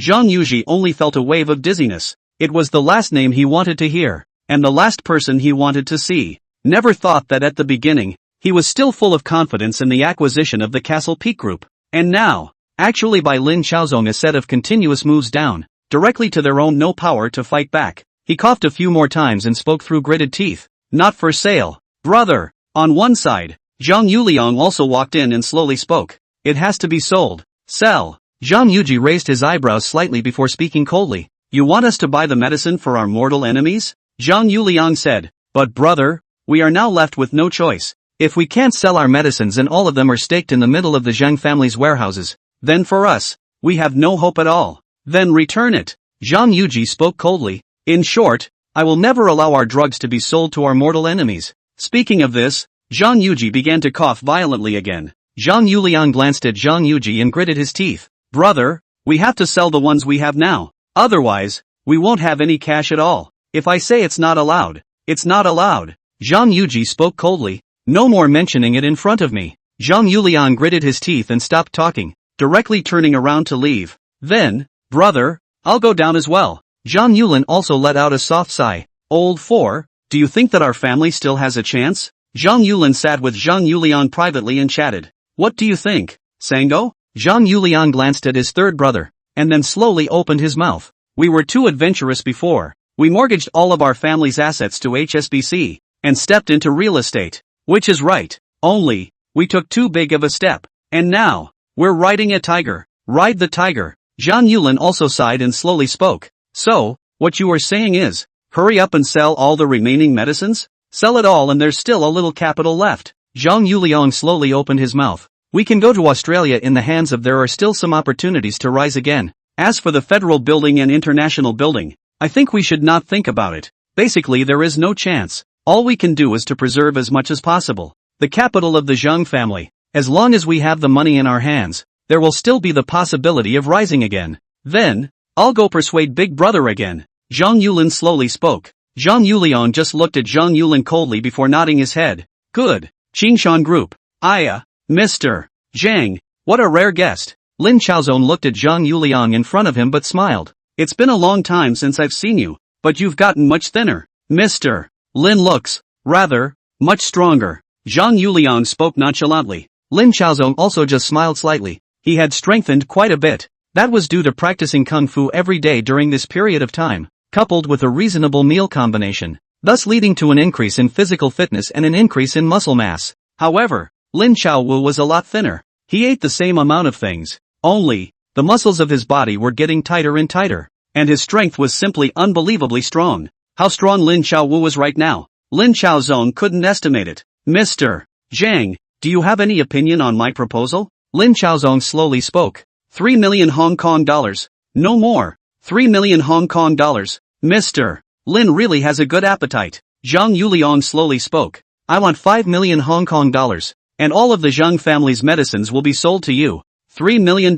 Yuji only felt a wave of dizziness. It was the last name he wanted to hear, and the last person he wanted to see. Never thought that at the beginning, he was still full of confidence in the acquisition of the Castle Peak Group. And now, actually by Lin Chaozong a set of continuous moves down, directly to their own no power to fight back. He coughed a few more times and spoke through gritted teeth. Not for sale. Brother. On one side, Zhang Yuliang also walked in and slowly spoke. It has to be sold. Sell. Zhang Yuji raised his eyebrows slightly before speaking coldly. You want us to buy the medicine for our mortal enemies? Zhang Yuliang said. But brother, we are now left with no choice. If we can't sell our medicines and all of them are staked in the middle of the Zhang family's warehouses, then for us, we have no hope at all. Then return it. Zhang Yuji spoke coldly. In short, I will never allow our drugs to be sold to our mortal enemies. Speaking of this, Zhang Yuji began to cough violently again. Zhang Yuliang glanced at Zhang Yuji and gritted his teeth. Brother, we have to sell the ones we have now. Otherwise, we won't have any cash at all. If I say it's not allowed, it's not allowed. Zhang Yuji spoke coldly. No more mentioning it in front of me. Zhang Yuliang gritted his teeth and stopped talking, directly turning around to leave. Then, brother, I'll go down as well. Zhang Yulin also let out a soft sigh. Old 4, do you think that our family still has a chance? Zhang Yulin sat with Zhang Yuliang privately and chatted. What do you think, Sango? Zhang Yuliang glanced at his third brother, and then slowly opened his mouth. We were too adventurous before. We mortgaged all of our family's assets to HSBC, and stepped into real estate. Which is right. Only, we took too big of a step. And now, we're riding a tiger. Ride the tiger. Zhang Yulin also sighed and slowly spoke. So, what you are saying is, hurry up and sell all the remaining medicines? Sell it all and there's still a little capital left. Zhang Yuliang slowly opened his mouth. We can go to Australia in the hands of there are still some opportunities to rise again. As for the federal building and international building, I think we should not think about it. Basically there is no chance. All we can do is to preserve as much as possible. The capital of the Zhang family. As long as we have the money in our hands, there will still be the possibility of rising again. Then, I'll go persuade Big Brother again. Zhang Yulin slowly spoke. Zhang Yuliang just looked at Zhang Yulin coldly before nodding his head. Good. Qingshan Group. Mr. Zhang. What a rare guest. Lin Chaozong looked at Zhang Yuliang in front of him but smiled. It's been a long time since I've seen you, but you've gotten much thinner. Mr. Lin looks, rather, much stronger. Zhang Yuliang spoke nonchalantly. Lin Chaozong also just smiled slightly. He had strengthened quite a bit. That was due to practicing kung fu every day during this period of time, coupled with a reasonable meal combination, thus leading to an increase in physical fitness and an increase in muscle mass. However, Lin Chaowu was a lot thinner. He ate the same amount of things, only, the muscles of his body were getting tighter and tighter, and his strength was simply unbelievably strong. How strong Lin Chaowu was right now, Lin Chaozong couldn't estimate it. Mr. Zhang, do you have any opinion on my proposal? Lin Chaozong slowly spoke. 3 million Hong Kong dollars. No more. 3 million Hong Kong dollars. Mr. Lin really has a good appetite. Zhang Yuliang slowly spoke. I want 5 million Hong Kong dollars. And all of the Zhang family's medicines will be sold to you. $3 million.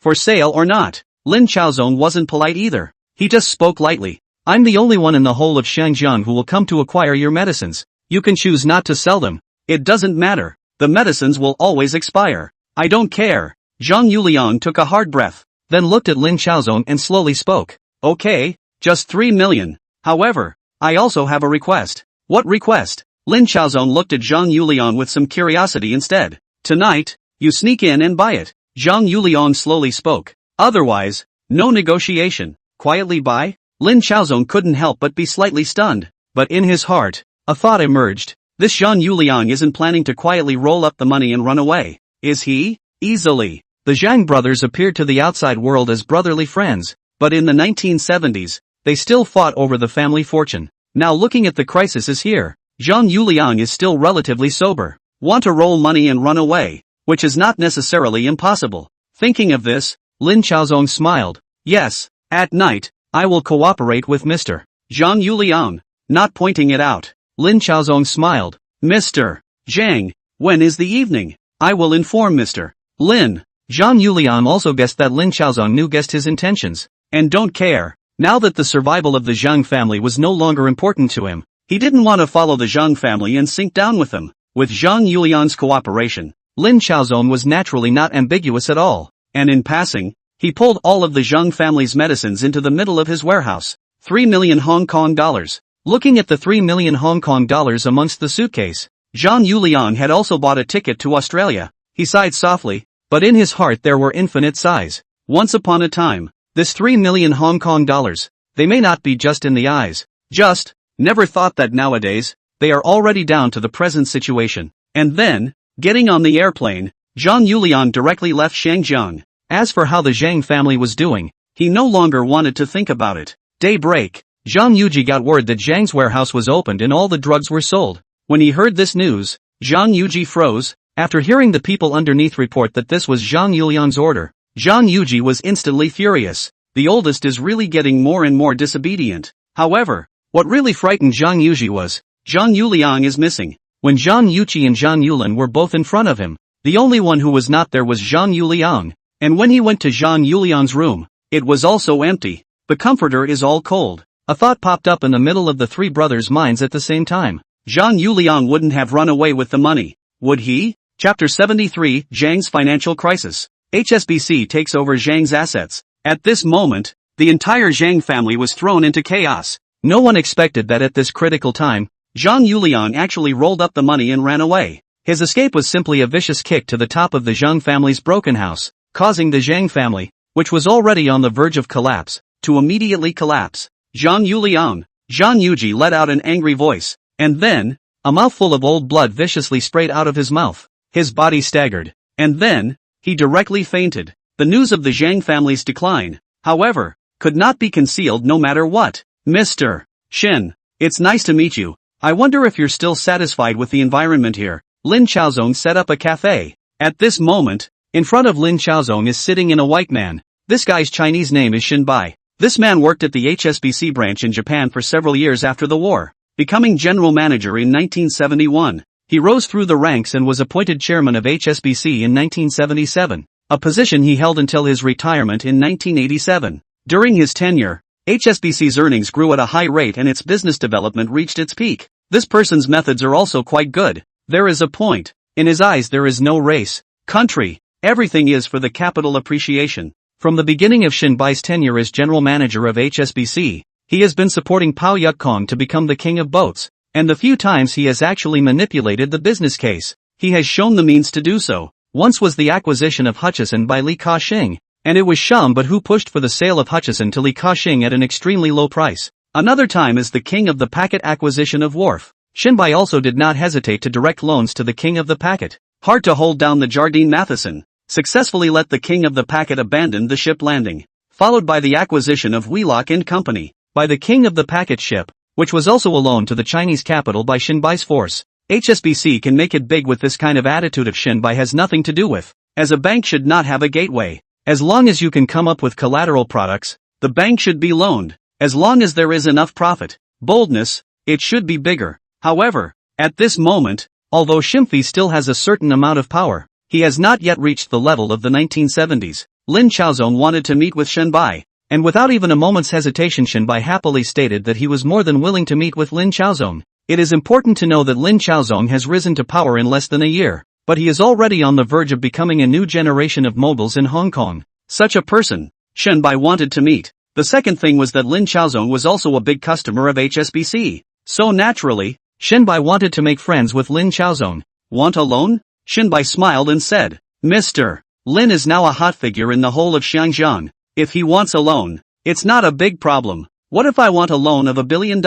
For sale or not. Lin Chaozong wasn't polite either. He just spoke lightly. I'm the only one in the whole of Shangjiang who will come to acquire your medicines. You can choose not to sell them. It doesn't matter. The medicines will always expire. I don't care. Zhang Yuliang took a hard breath, then looked at Lin Chaozong and slowly spoke. Okay, just 3 million. However, I also have a request. What request? Lin Chaozong looked at Zhang Yuliang with some curiosity instead. Tonight, you sneak in and buy it. Zhang Yuliang slowly spoke. Otherwise, no negotiation. Quietly buy? Lin Chaozong couldn't help but be slightly stunned. But in his heart, a thought emerged. This Zhang Yuliang isn't planning to quietly roll up the money and run away, is he? Easily. The Zhang brothers appeared to the outside world as brotherly friends, but in the 1970s, they still fought over the family fortune. Now looking at the crisis is here. Zhang Yuliang is still relatively sober. Want to roll money and run away, which is not necessarily impossible. Thinking of this, Lin Chaozong smiled. Yes, at night, I will cooperate with Mr. Zhang Yuliang. Not pointing it out, Lin Chaozong smiled. Mr. Zhang, when is the evening? I will inform Mr. Lin. Zhang Yuliang also guessed that Lin Chaozong knew guessed his intentions, and don't care. Now that the survival of the Zhang family was no longer important to him, he didn't want to follow the Zhang family and sink down with them. With Zhang Yuliang's cooperation, Lin Chaozong was naturally not ambiguous at all, and in passing, he pulled all of the Zhang family's medicines into the middle of his warehouse. 3 million Hong Kong dollars. Looking at the 3 million Hong Kong dollars amongst the suitcase, Zhang Yuliang had also bought a ticket to Australia. He sighed softly, but in his heart there were infinite sighs. Once upon a time, this 3 million Hong Kong dollars, they may not be just in the eyes. Just, never thought that nowadays, they are already down to the present situation. And then, getting on the airplane, Zhang Yuliang directly left Shangjiang. As for how the Zhang family was doing, he no longer wanted to think about it. Daybreak, Zhang Yuji got word that Zhang's warehouse was opened and all the drugs were sold. When he heard this news, Zhang Yuji froze. After hearing the people underneath report that this was Zhang Yuliang's order, Zhang Yuji was instantly furious. the oldest is really getting more and more disobedient. However, what really frightened Zhang Yuji was, Zhang Yuliang is missing. When Zhang Yuqi and Zhang Yulin were both in front of him, the only one who was not there was Zhang Yuliang. And when he went to Zhang Yuliang's room, it was also empty. The comforter is all cold. A thought popped up in the middle of the three brothers' minds at the same time. Zhang Yuliang wouldn't have run away with the money, would he? Chapter 73, Zhang's Financial Crisis. HSBC takes over Zhang's assets. At this moment, the entire Zhang family was thrown into chaos. No one expected that at this critical time, Zhang Yuliang actually rolled up the money and ran away. His escape was simply a vicious kick to the top of the Zhang family's broken house, causing the Zhang family, which was already on the verge of collapse, to immediately collapse. Zhang Yuliang, Zhang Yuji let out an angry voice, and then, a mouthful of old blood viciously sprayed out of his mouth. His body staggered, and then, he directly fainted. The news of the Zhang family's decline, however, could not be concealed no matter what. Mr. Shin, it's nice to meet you. I wonder if you're still satisfied with the environment here. Lin Chaozong set up a cafe. At this moment, in front of Lin Chaozong is sitting in a white man. This guy's Chinese name is Shin Bai. This man worked at the HSBC branch in Japan for several years after the war, becoming general manager in 1971. He rose through the ranks and was appointed chairman of HSBC in 1977, a position he held until his retirement in 1987. During his tenure, HSBC's earnings grew at a high rate and its business development reached its peak. This person's methods are also quite good. There is a point. In his eyes there is no race, country, everything is for the capital appreciation. From the beginning of Shin Bai's tenure as general manager of HSBC, he has been supporting Pao Yutkong to become the king of boats, and the few times he has actually manipulated the business case, he has shown the means to do so. Once was the acquisition of Hutchison by Li Ka-shing, and it was Shum but who pushed for the sale of Hutchison to Li Ka-shing at an extremely low price. Another time is the king of the packet acquisition of Wharf. Shin Bai also did not hesitate to direct loans to the king of the packet. Hard to hold down the Jardine Matheson. Successfully let the king of the packet abandon the ship landing. Followed by the acquisition of Wheelock and Company by the king of the packet ship, which was also a loan to the Chinese capital by Shin Bai's force. HSBC can make it big with this kind of attitude of Shin Bai has nothing to do with, as a bank should not have a gateway. As long as you can come up with collateral products, the bank should be loaned. As long as there is enough profit, boldness, it should be bigger. However, at this moment, although Shimfi still has a certain amount of power, he has not yet reached the level of the 1970s. Lin Chaozong wanted to meet with Shin Bai, and without even a moment's hesitation Shin Bai happily stated that he was more than willing to meet with Lin Chaozong. It is important to know that Lin Chaozong has risen to power in less than a year, but he is already on the verge of becoming a new generation of moguls in Hong Kong. Such a person, Shin Bai wanted to meet. The second thing was that Lin Chaozong was also a big customer of HSBC. So naturally, Shin Bai wanted to make friends with Lin Chaozong. Want a loan? Shin Bai smiled and said, Mr. Lin is now a hot figure in the whole of Xiangjiang. If he wants a loan, it's not a big problem. What if I want a loan of $1 billion?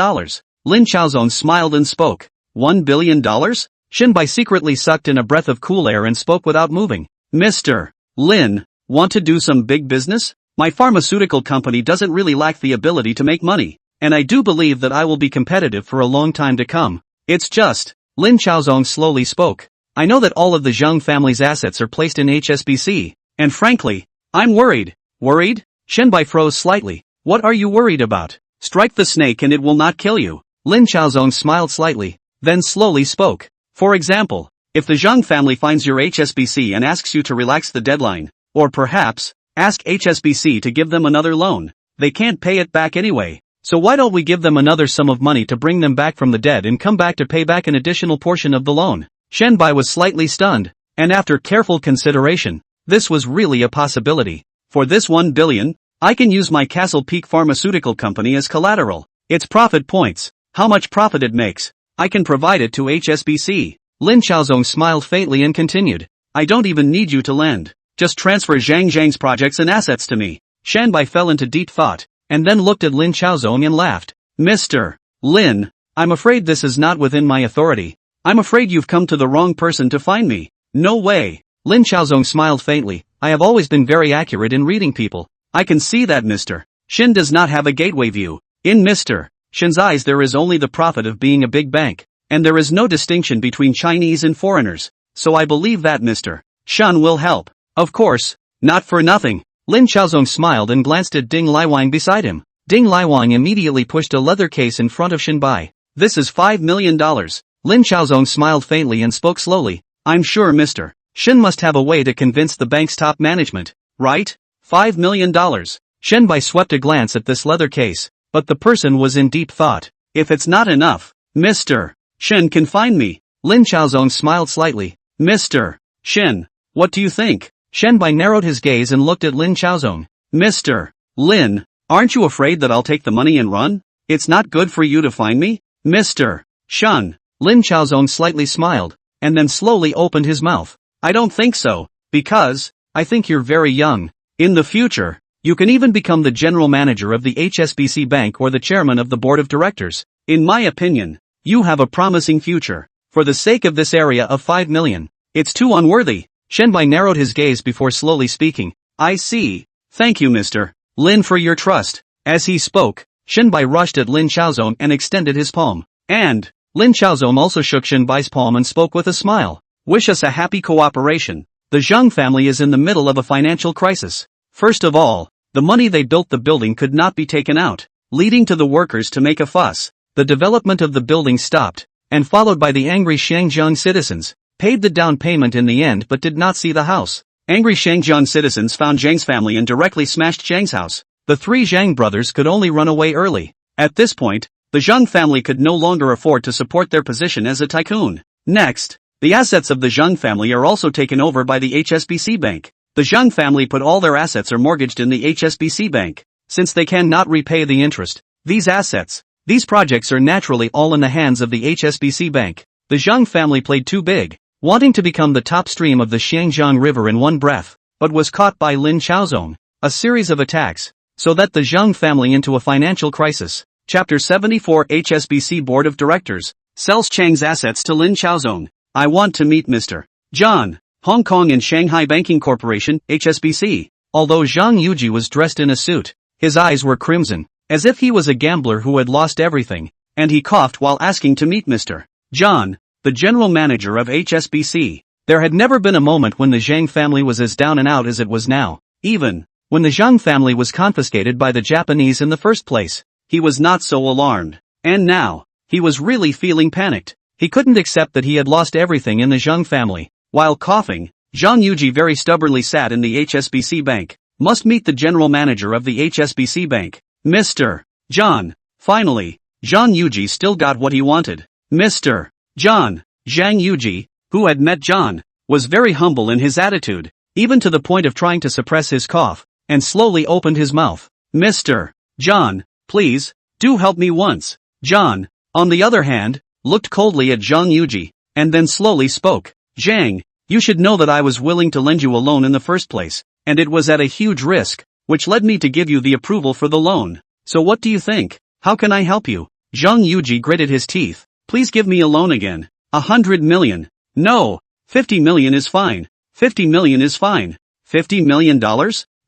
Lin Chaozong smiled and spoke. $1 billion? Shin Bai secretly sucked in a breath of cool air and spoke without moving. Mr. Lin, want to do some big business? My pharmaceutical company doesn't really lack the ability to make money, and I do believe that I will be competitive for a long time to come. It's just, Lin Chaozong slowly spoke. I know that all of the Zhang family's assets are placed in HSBC, and frankly, I'm worried. Worried? Shin Bai froze slightly. What are you worried about? Strike the snake and it will not kill you. Lin Chaozong smiled slightly, then slowly spoke. For example, if the Zhang family finds your HSBC and asks you to relax the deadline, or perhaps, ask HSBC to give them another loan, they can't pay it back anyway. So why don't we give them another sum of money to bring them back from the dead and come back to pay back an additional portion of the loan? Shin Bai was slightly stunned, and after careful consideration, this was really a possibility. For this $1 billion, I can use my Castle Peak Pharmaceutical Company as collateral. Its profit points, how much profit it makes, I can provide it to HSBC. Lin Chaozong smiled faintly and continued. I don't even need you to lend. Just transfer Zhang's projects and assets to me. Shin Bai fell into deep thought, and then looked at Lin Chaozong and laughed. Mr. Lin, I'm afraid this is not within my authority. I'm afraid you've come to the wrong person to find me. No way. Lin Chaozong smiled faintly. I have always been very accurate in reading people. I can see that Mr. Shin does not have a gateway view. In Mr. Shin's eyes there is only the profit of being a big bank, and there is no distinction between Chinese and foreigners. So I believe that Mr. Shin will help. Of course, not for nothing. Lin Chaozong smiled and glanced at Ding Liwang beside him. Ding Liwang immediately pushed a leather case in front of Shenbai. This is $5 million. Lin Chaozong smiled faintly and spoke slowly. I'm sure Mr. Shen must have a way to convince the bank's top management, right? $5 million. Shenbai swept a glance at this leather case, but the person was in deep thought. If it's not enough, Mr. Shen can find me. Lin Chaozong smiled slightly. Mr. Shen, what do you think? Shenbai narrowed his gaze and looked at Lin Chaozong. Mr. Lin, aren't you afraid that I'll take the money and run? It's not good for you to find me? Mr. Shen. Lin Chaozong slightly smiled, and then slowly opened his mouth. I don't think so, because, I think you're very young. In the future, you can even become the general manager of the HSBC Bank or the chairman of the board of directors. In my opinion, you have a promising future. For the sake of this area of 5 million, it's too unworthy. Shenbai narrowed his gaze before slowly speaking. I see. Thank you Mr. Lin for your trust. As he spoke, Shenbai rushed at Lin Chaozong and extended his palm. And, Lin Chaozong also shook Shenbai's palm and spoke with a smile. Wish us a happy cooperation. The Zhang family is in the middle of a financial crisis. First of all, the money they built the building could not be taken out, leading to the workers to make a fuss. The development of the building stopped, and followed by the angry Shangjiang citizens, paid the down payment in the end but did not see the house. Angry Shangjiang citizens found Zhang's family and directly smashed Zhang's house. The three Zhang brothers could only run away early. At this point, the Zhang family could no longer afford to support their position as a tycoon. Next, the assets of the Zhang family are also taken over by the HSBC Bank. The Zhang family put all their assets are mortgaged in the HSBC Bank. Since they cannot repay the interest, these projects are naturally all in the hands of the HSBC Bank. The Zhang family played too big, wanting to become the top stream of the Xiangjiang River in one breath, but was caught by Lin Chaozong, a series of attacks, so that the Zhang family into a financial crisis. Chapter 74 HSBC Board of Directors sells Chang's assets to Lin Chaozong. I want to meet Mr. John. Hong Kong and Shanghai Banking Corporation, HSBC. Although Zhang Yuji was dressed in a suit, his eyes were crimson, as if he was a gambler who had lost everything, and he coughed while asking to meet Mr. John, the general manager of HSBC. There had never been a moment when the Zhang family was as down and out as it was now. Even when the Zhang family was confiscated by the Japanese in the first place, he was not so alarmed. And now, he was really feeling panicked. He couldn't accept that he had lost everything in the Zhang family. While coughing, Zhang Yuji very stubbornly sat in the HSBC Bank. Must meet the general manager of the HSBC Bank. Mr. John. Finally, Zhang Yuji still got what he wanted. Mr. John. Zhang Yuji, who had met John, was very humble in his attitude, even to the point of trying to suppress his cough, and slowly opened his mouth. Mr. John, please, do help me once. John, on the other hand, looked coldly at Zhang Yuji, and then slowly spoke. Zhang, you should know that I was willing to lend you a loan in the first place, and it was at a huge risk, which led me to give you the approval for the loan. So what do you think? How can I help you? Zhang Yuji gritted his teeth. Please give me a loan again. 100 million. No. 50 million is fine. 50 million is fine. $50 million?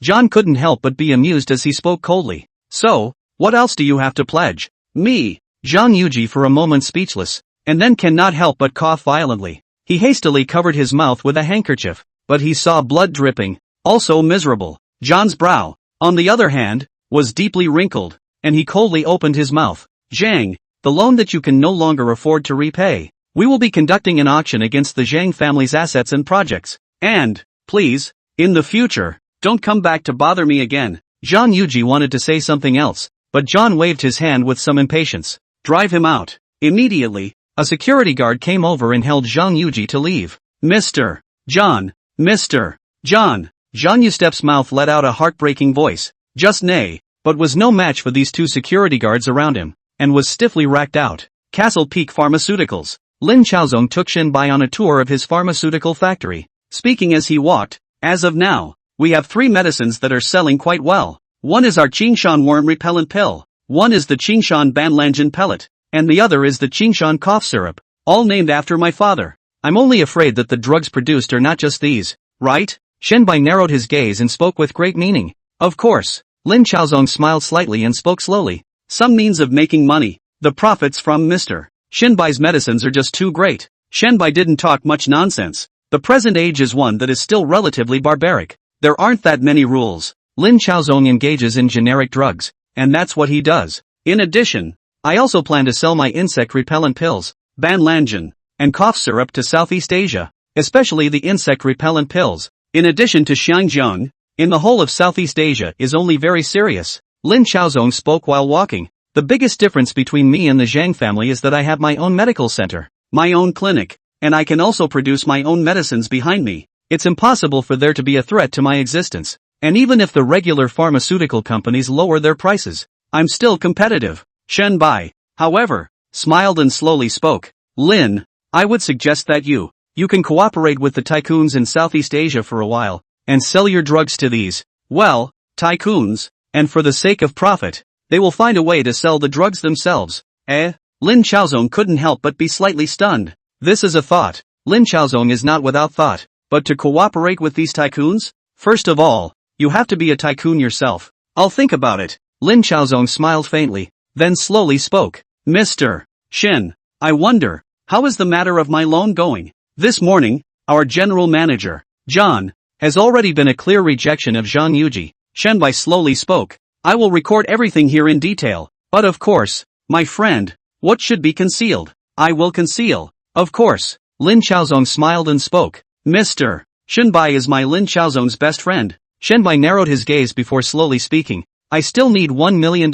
John couldn't help but be amused as he spoke coldly. So, what else do you have to pledge? Me. Zhang Yuji for a moment speechless, and then cannot help but cough violently. He hastily covered his mouth with a handkerchief, but he saw blood dripping, also miserable. John's brow, on the other hand, was deeply wrinkled, and he coldly opened his mouth. Zhang, the loan that you can no longer afford to repay. We will be conducting an auction against the Zhang family's assets and projects. And, please, in the future, don't come back to bother me again. Zhang Yuji wanted to say something else, but John waved his hand with some impatience. Drive him out. Immediately, a security guard came over and held Zhang Yuji to leave. Mr. John. Mr. John. Zhang Yustep's mouth let out a heartbreaking voice. Just nay, but was no match for these two security guards around him, and was stiffly racked out. Castle Peak Pharmaceuticals. Lin Chaozong took Shenbai on a tour of his pharmaceutical factory, speaking as he walked. As of now, we have 3 medicines that are selling quite well. One is our Qingshan worm repellent pill, one is the Qingshan Banlangen pellet, and the other is the Qingshan cough syrup, all named after my father. I'm only afraid that the drugs produced are not just these, right? Shenbai narrowed his gaze and spoke with great meaning. Of course. Lin Chaozong smiled slightly and spoke slowly. Some means of making money. The profits from Mr. Shenbai's medicines are just too great. Shenbai didn't talk much nonsense. The present age is one that is still relatively barbaric. There aren't that many rules. Lin Chaozong engages in generic drugs, and that's what he does. In addition, I also plan to sell my insect repellent pills, Banlanjan, and cough syrup to Southeast Asia, especially the insect repellent pills. In addition to Xiangjiang, in the whole of Southeast Asia is only very serious. Lin Chaozong spoke while walking. The biggest difference between me and the Zhang family is that I have my own medical center, my own clinic, and I can also produce my own medicines behind me. It's impossible for there to be a threat to my existence. And even if the regular pharmaceutical companies lower their prices, I'm still competitive. Shen Bai, however, smiled and slowly spoke. Lin, I would suggest that you can cooperate with the tycoons in Southeast Asia for a while, and sell your drugs to these, well, tycoons, and for the sake of profit, they will find a way to sell the drugs themselves. Lin Chaozong couldn't help but be slightly stunned. This is a thought. Lin Chaozong is not without thought, but to cooperate with these tycoons? First of all, you have to be a tycoon yourself. I'll think about it. Lin Chaozong smiled faintly, then slowly spoke. Mr. Shin, I wonder, how is the matter of my loan going? This morning, our general manager, John, has already been a clear rejection of Zhang Yuji. Shen Bai slowly spoke. I will record everything here in detail, but of course, my friend, what should be concealed, I will conceal. Of course, Lin Chaozong smiled and spoke. Mr. Shen Bai is my Lin Chaozong's best friend. Shen Bai narrowed his gaze before slowly speaking. I still need $1 million.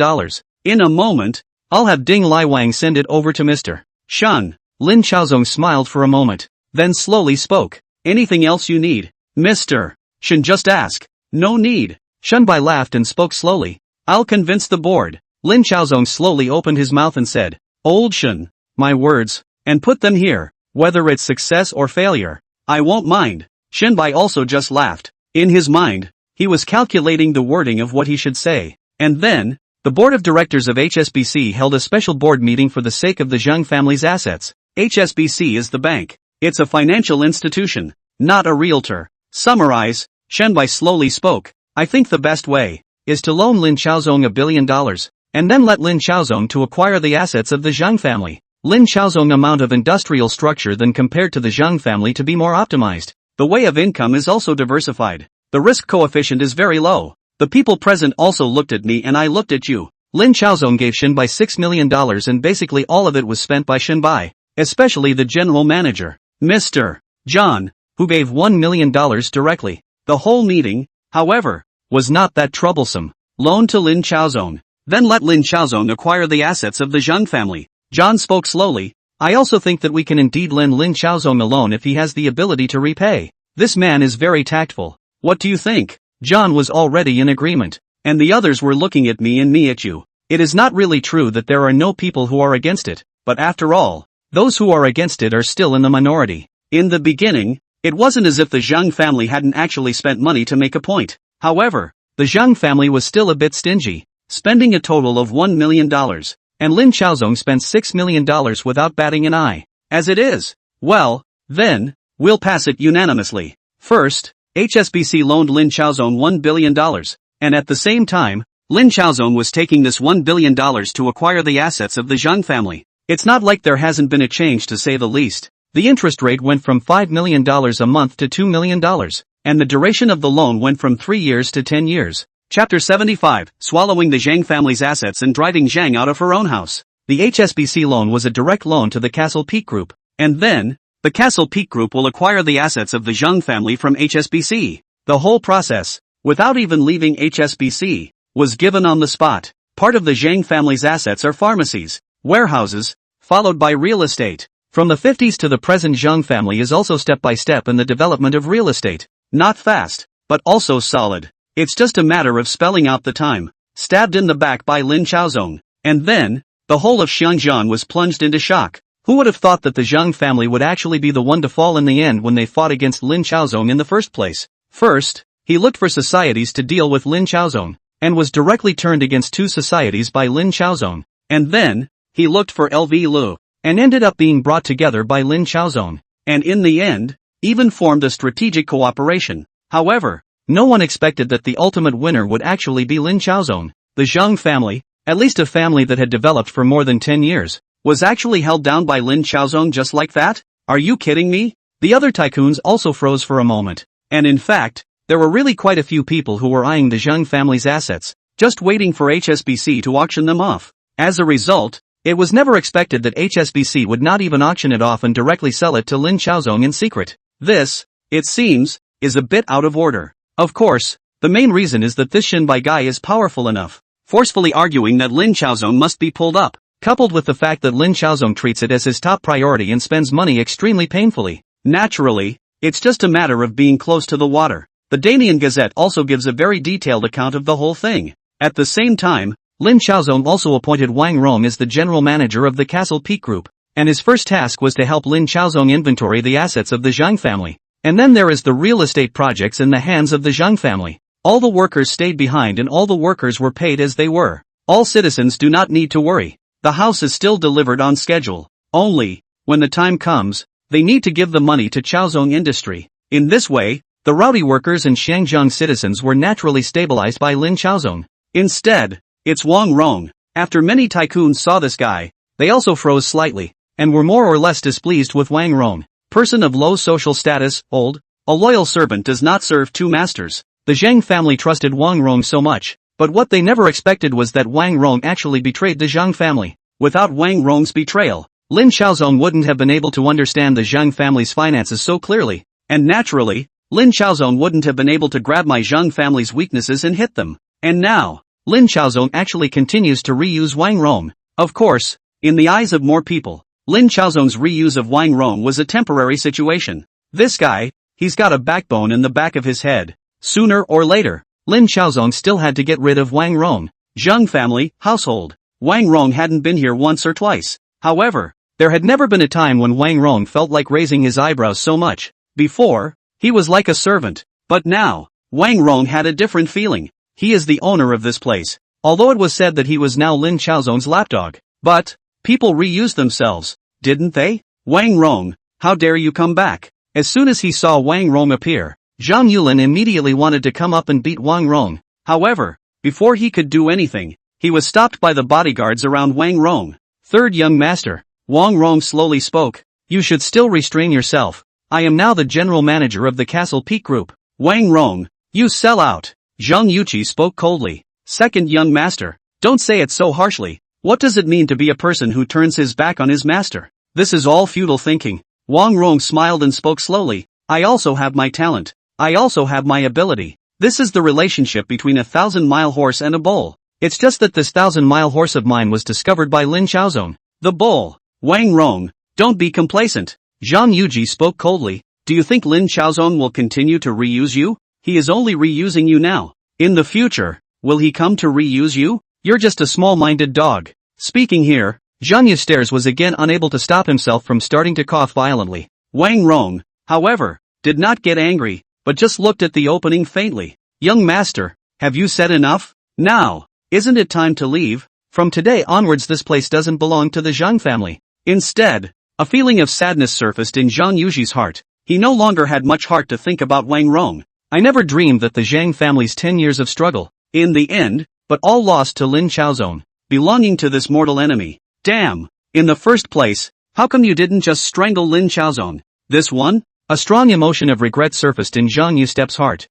In a moment, I'll have Ding Liwang send it over to Mr. Shen. Lin Chaozong smiled for a moment, then slowly spoke. Anything else you need? Mr. Shen, just ask. No need. Shen Bai laughed and spoke slowly. I'll convince the board. Lin Chaozong slowly opened his mouth and said, Old Shen, my words, and put them here, whether it's success or failure. I won't mind. Shen Bai also just laughed. In his mind, he was calculating the wording of what he should say. And then, the board of directors of HSBC held a special board meeting for the sake of the Zhang family's assets. HSBC is the bank. It's a financial institution, not a realtor. Summarize, Shen Bai slowly spoke. I think the best way is to loan Lin Chaozong $1 billion, and then let Lin Chaozong to acquire the assets of the Zhang family. Lin Chaozong amount of industrial structure then compared to the Zhang family to be more optimized. The way of income is also diversified. The risk coefficient is very low. The people present also looked at me and I looked at you. Lin Chaozong gave Shen Bai $6 million and basically all of it was spent by Shen Bai, especially the general manager, Mr. John, who gave $1 million directly. The whole meeting, however, was not that troublesome. Loan to Lin Chaozong. Then let Lin Chaozong acquire the assets of the Zhang family. John spoke slowly. I also think that we can indeed lend Lin Chaozong a loan if he has the ability to repay. This man is very tactful. What do you think? John was already in agreement. And the others were looking at me and me at you. It is not really true that there are no people who are against it, but after all, those who are against it are still in the minority. In the beginning, it wasn't as if the Zhang family hadn't actually spent money to make a point. However, the Zhang family was still a bit stingy, spending a total of $1 million, and Lin Chaozong spent $6 million without batting an eye. As it is, well, then, we'll pass it unanimously. First, HSBC loaned Lin Chaozong $1 billion, and at the same time, Lin Chaozong was taking this $1 billion to acquire the assets of the Zhang family. It's not like there hasn't been a change to say the least. The interest rate went from $5 million a month to $2 million, and the duration of the loan went from 3 years to 10 years. Chapter 75, Swallowing the Zhang family's assets and driving Zhang out of her own house. The HSBC loan was a direct loan to the Castle Peak Group, and then, the Castle Peak Group will acquire the assets of the Zhang family from HSBC. The whole process, without even leaving HSBC, was given on the spot. Part of the Zhang family's assets are pharmacies, warehouses, followed by real estate. From the 50s to the present, Zhang family is also step by step in the development of real estate. Not fast, but also solid. It's just a matter of spelling out the time. Stabbed in the back by Lin Chaozong. And then, the whole of Xiangjiang was plunged into shock. Who would have thought that the Zhang family would actually be the one to fall in the end when they fought against Lin Chaozong in the first place? First, he looked for societies to deal with Lin Chaozong, and was directly turned against 2 societies by Lin Chaozong. And then, he looked for LV Lu, and ended up being brought together by Lin Chaozong. And in the end, even formed a strategic cooperation. However, no one expected that the ultimate winner would actually be Lin Chaozong. The Zhang family, at least a family that had developed for more than 10 years, was actually held down by Lin Chaozong just like that? Are you kidding me? The other tycoons also froze for a moment. And in fact, there were really quite a few people who were eyeing the Zhang family's assets, just waiting for HSBC to auction them off. As a result, it was never expected that HSBC would not even auction it off and directly sell it to Lin Xiaozong in secret. This, it seems, is a bit out of order. Of course, the main reason is that this Shinbai guy is powerful enough, forcefully arguing that Lin Xiaozong must be pulled up, coupled with the fact that Lin Xiaozong treats it as his top priority and spends money extremely painfully. Naturally, it's just a matter of being close to the water. The Damian Gazette also gives a very detailed account of the whole thing. At the same time, Lin Xiaozong also appointed Wang Rong as the general manager of the Castle Peak Group, and his first task was to help Lin Xiaozong inventory the assets of the Zhang family. And then there is the real estate projects in the hands of the Zhang family. All the workers stayed behind and all the workers were paid as they were. All citizens do not need to worry. The house is still delivered on schedule. Only, when the time comes, they need to give the money to Chaozong Industry. In this way, the rowdy workers and Shangjiang citizens were naturally stabilized by Lin Xiaozong. Instead, it's Wang Rong. After many tycoons saw this guy, they also froze slightly, and were more or less displeased with Wang Rong. Person of low social status, old, a loyal servant does not serve two masters. The Zhang family trusted Wang Rong so much, but what they never expected was that Wang Rong actually betrayed the Zhang family. Without Wang Rong's betrayal, Lin Xiaozong wouldn't have been able to understand the Zhang family's finances so clearly, and naturally, Lin Xiaozong wouldn't have been able to grab my Zhang family's weaknesses and hit them. And now, Lin Xiaozong actually continues to reuse Wang Rong. Of course, in the eyes of more people, Lin Xiaozong's reuse of Wang Rong was a temporary situation. This guy, he's got a backbone in the back of his head. Sooner or later, Lin Xiaozong still had to get rid of Wang Rong. Zhang family, household. Wang Rong hadn't been here once or twice. However, there had never been a time when Wang Rong felt like raising his eyebrows so much. Before, he was like a servant. But now, Wang Rong had a different feeling. He is the owner of this place. Although it was said that he was now Lin Xiaozong's lapdog. But, people reused themselves, didn't they? Wang Rong, how dare you come back? As soon as he saw Wang Rong appear, Zhang Yulin immediately wanted to come up and beat Wang Rong. However, before he could do anything, he was stopped by the bodyguards around Wang Rong. Third young master, Wang Rong slowly spoke. You should still restrain yourself. I am now the general manager of the Castle Peak Group. Wang Rong, you sell out. Zhang Yuqi spoke coldly. Second young master, don't say it so harshly. What does it mean to be a person who turns his back on his master? This is all futile thinking. Wang Rong smiled and spoke slowly. I also have my talent. I also have my ability. This is the relationship between a 1,000-mile horse and a bull. It's just that this 1,000-mile horse of mine was discovered by Lin Xiaozong. The bull. Wang Rong, don't be complacent. Zhang Yuji spoke coldly. Do you think Lin Xiaozong will continue to reuse you? He is only reusing you now. In the future, will he come to reuse you? You're just a small-minded dog. Speaking here, Zhang Eustace was again unable to stop himself from starting to cough violently. Wang Rong, however, did not get angry, but just looked at the opening faintly. Young master, have you said enough? Now, isn't it time to leave? From today onwards this place doesn't belong to the Zhang family. Instead, a feeling of sadness surfaced in Zhang Yuji's heart. He no longer had much heart to think about Wang Rong. I never dreamed that the Zhang family's 10 years of struggle, in the end, but all lost to Lin Xiaozong, belonging to this mortal enemy. Damn! In the first place, how come you didn't just strangle Lin Xiaozong? This one? A strong emotion of regret surfaced in Zhang Yuste's heart.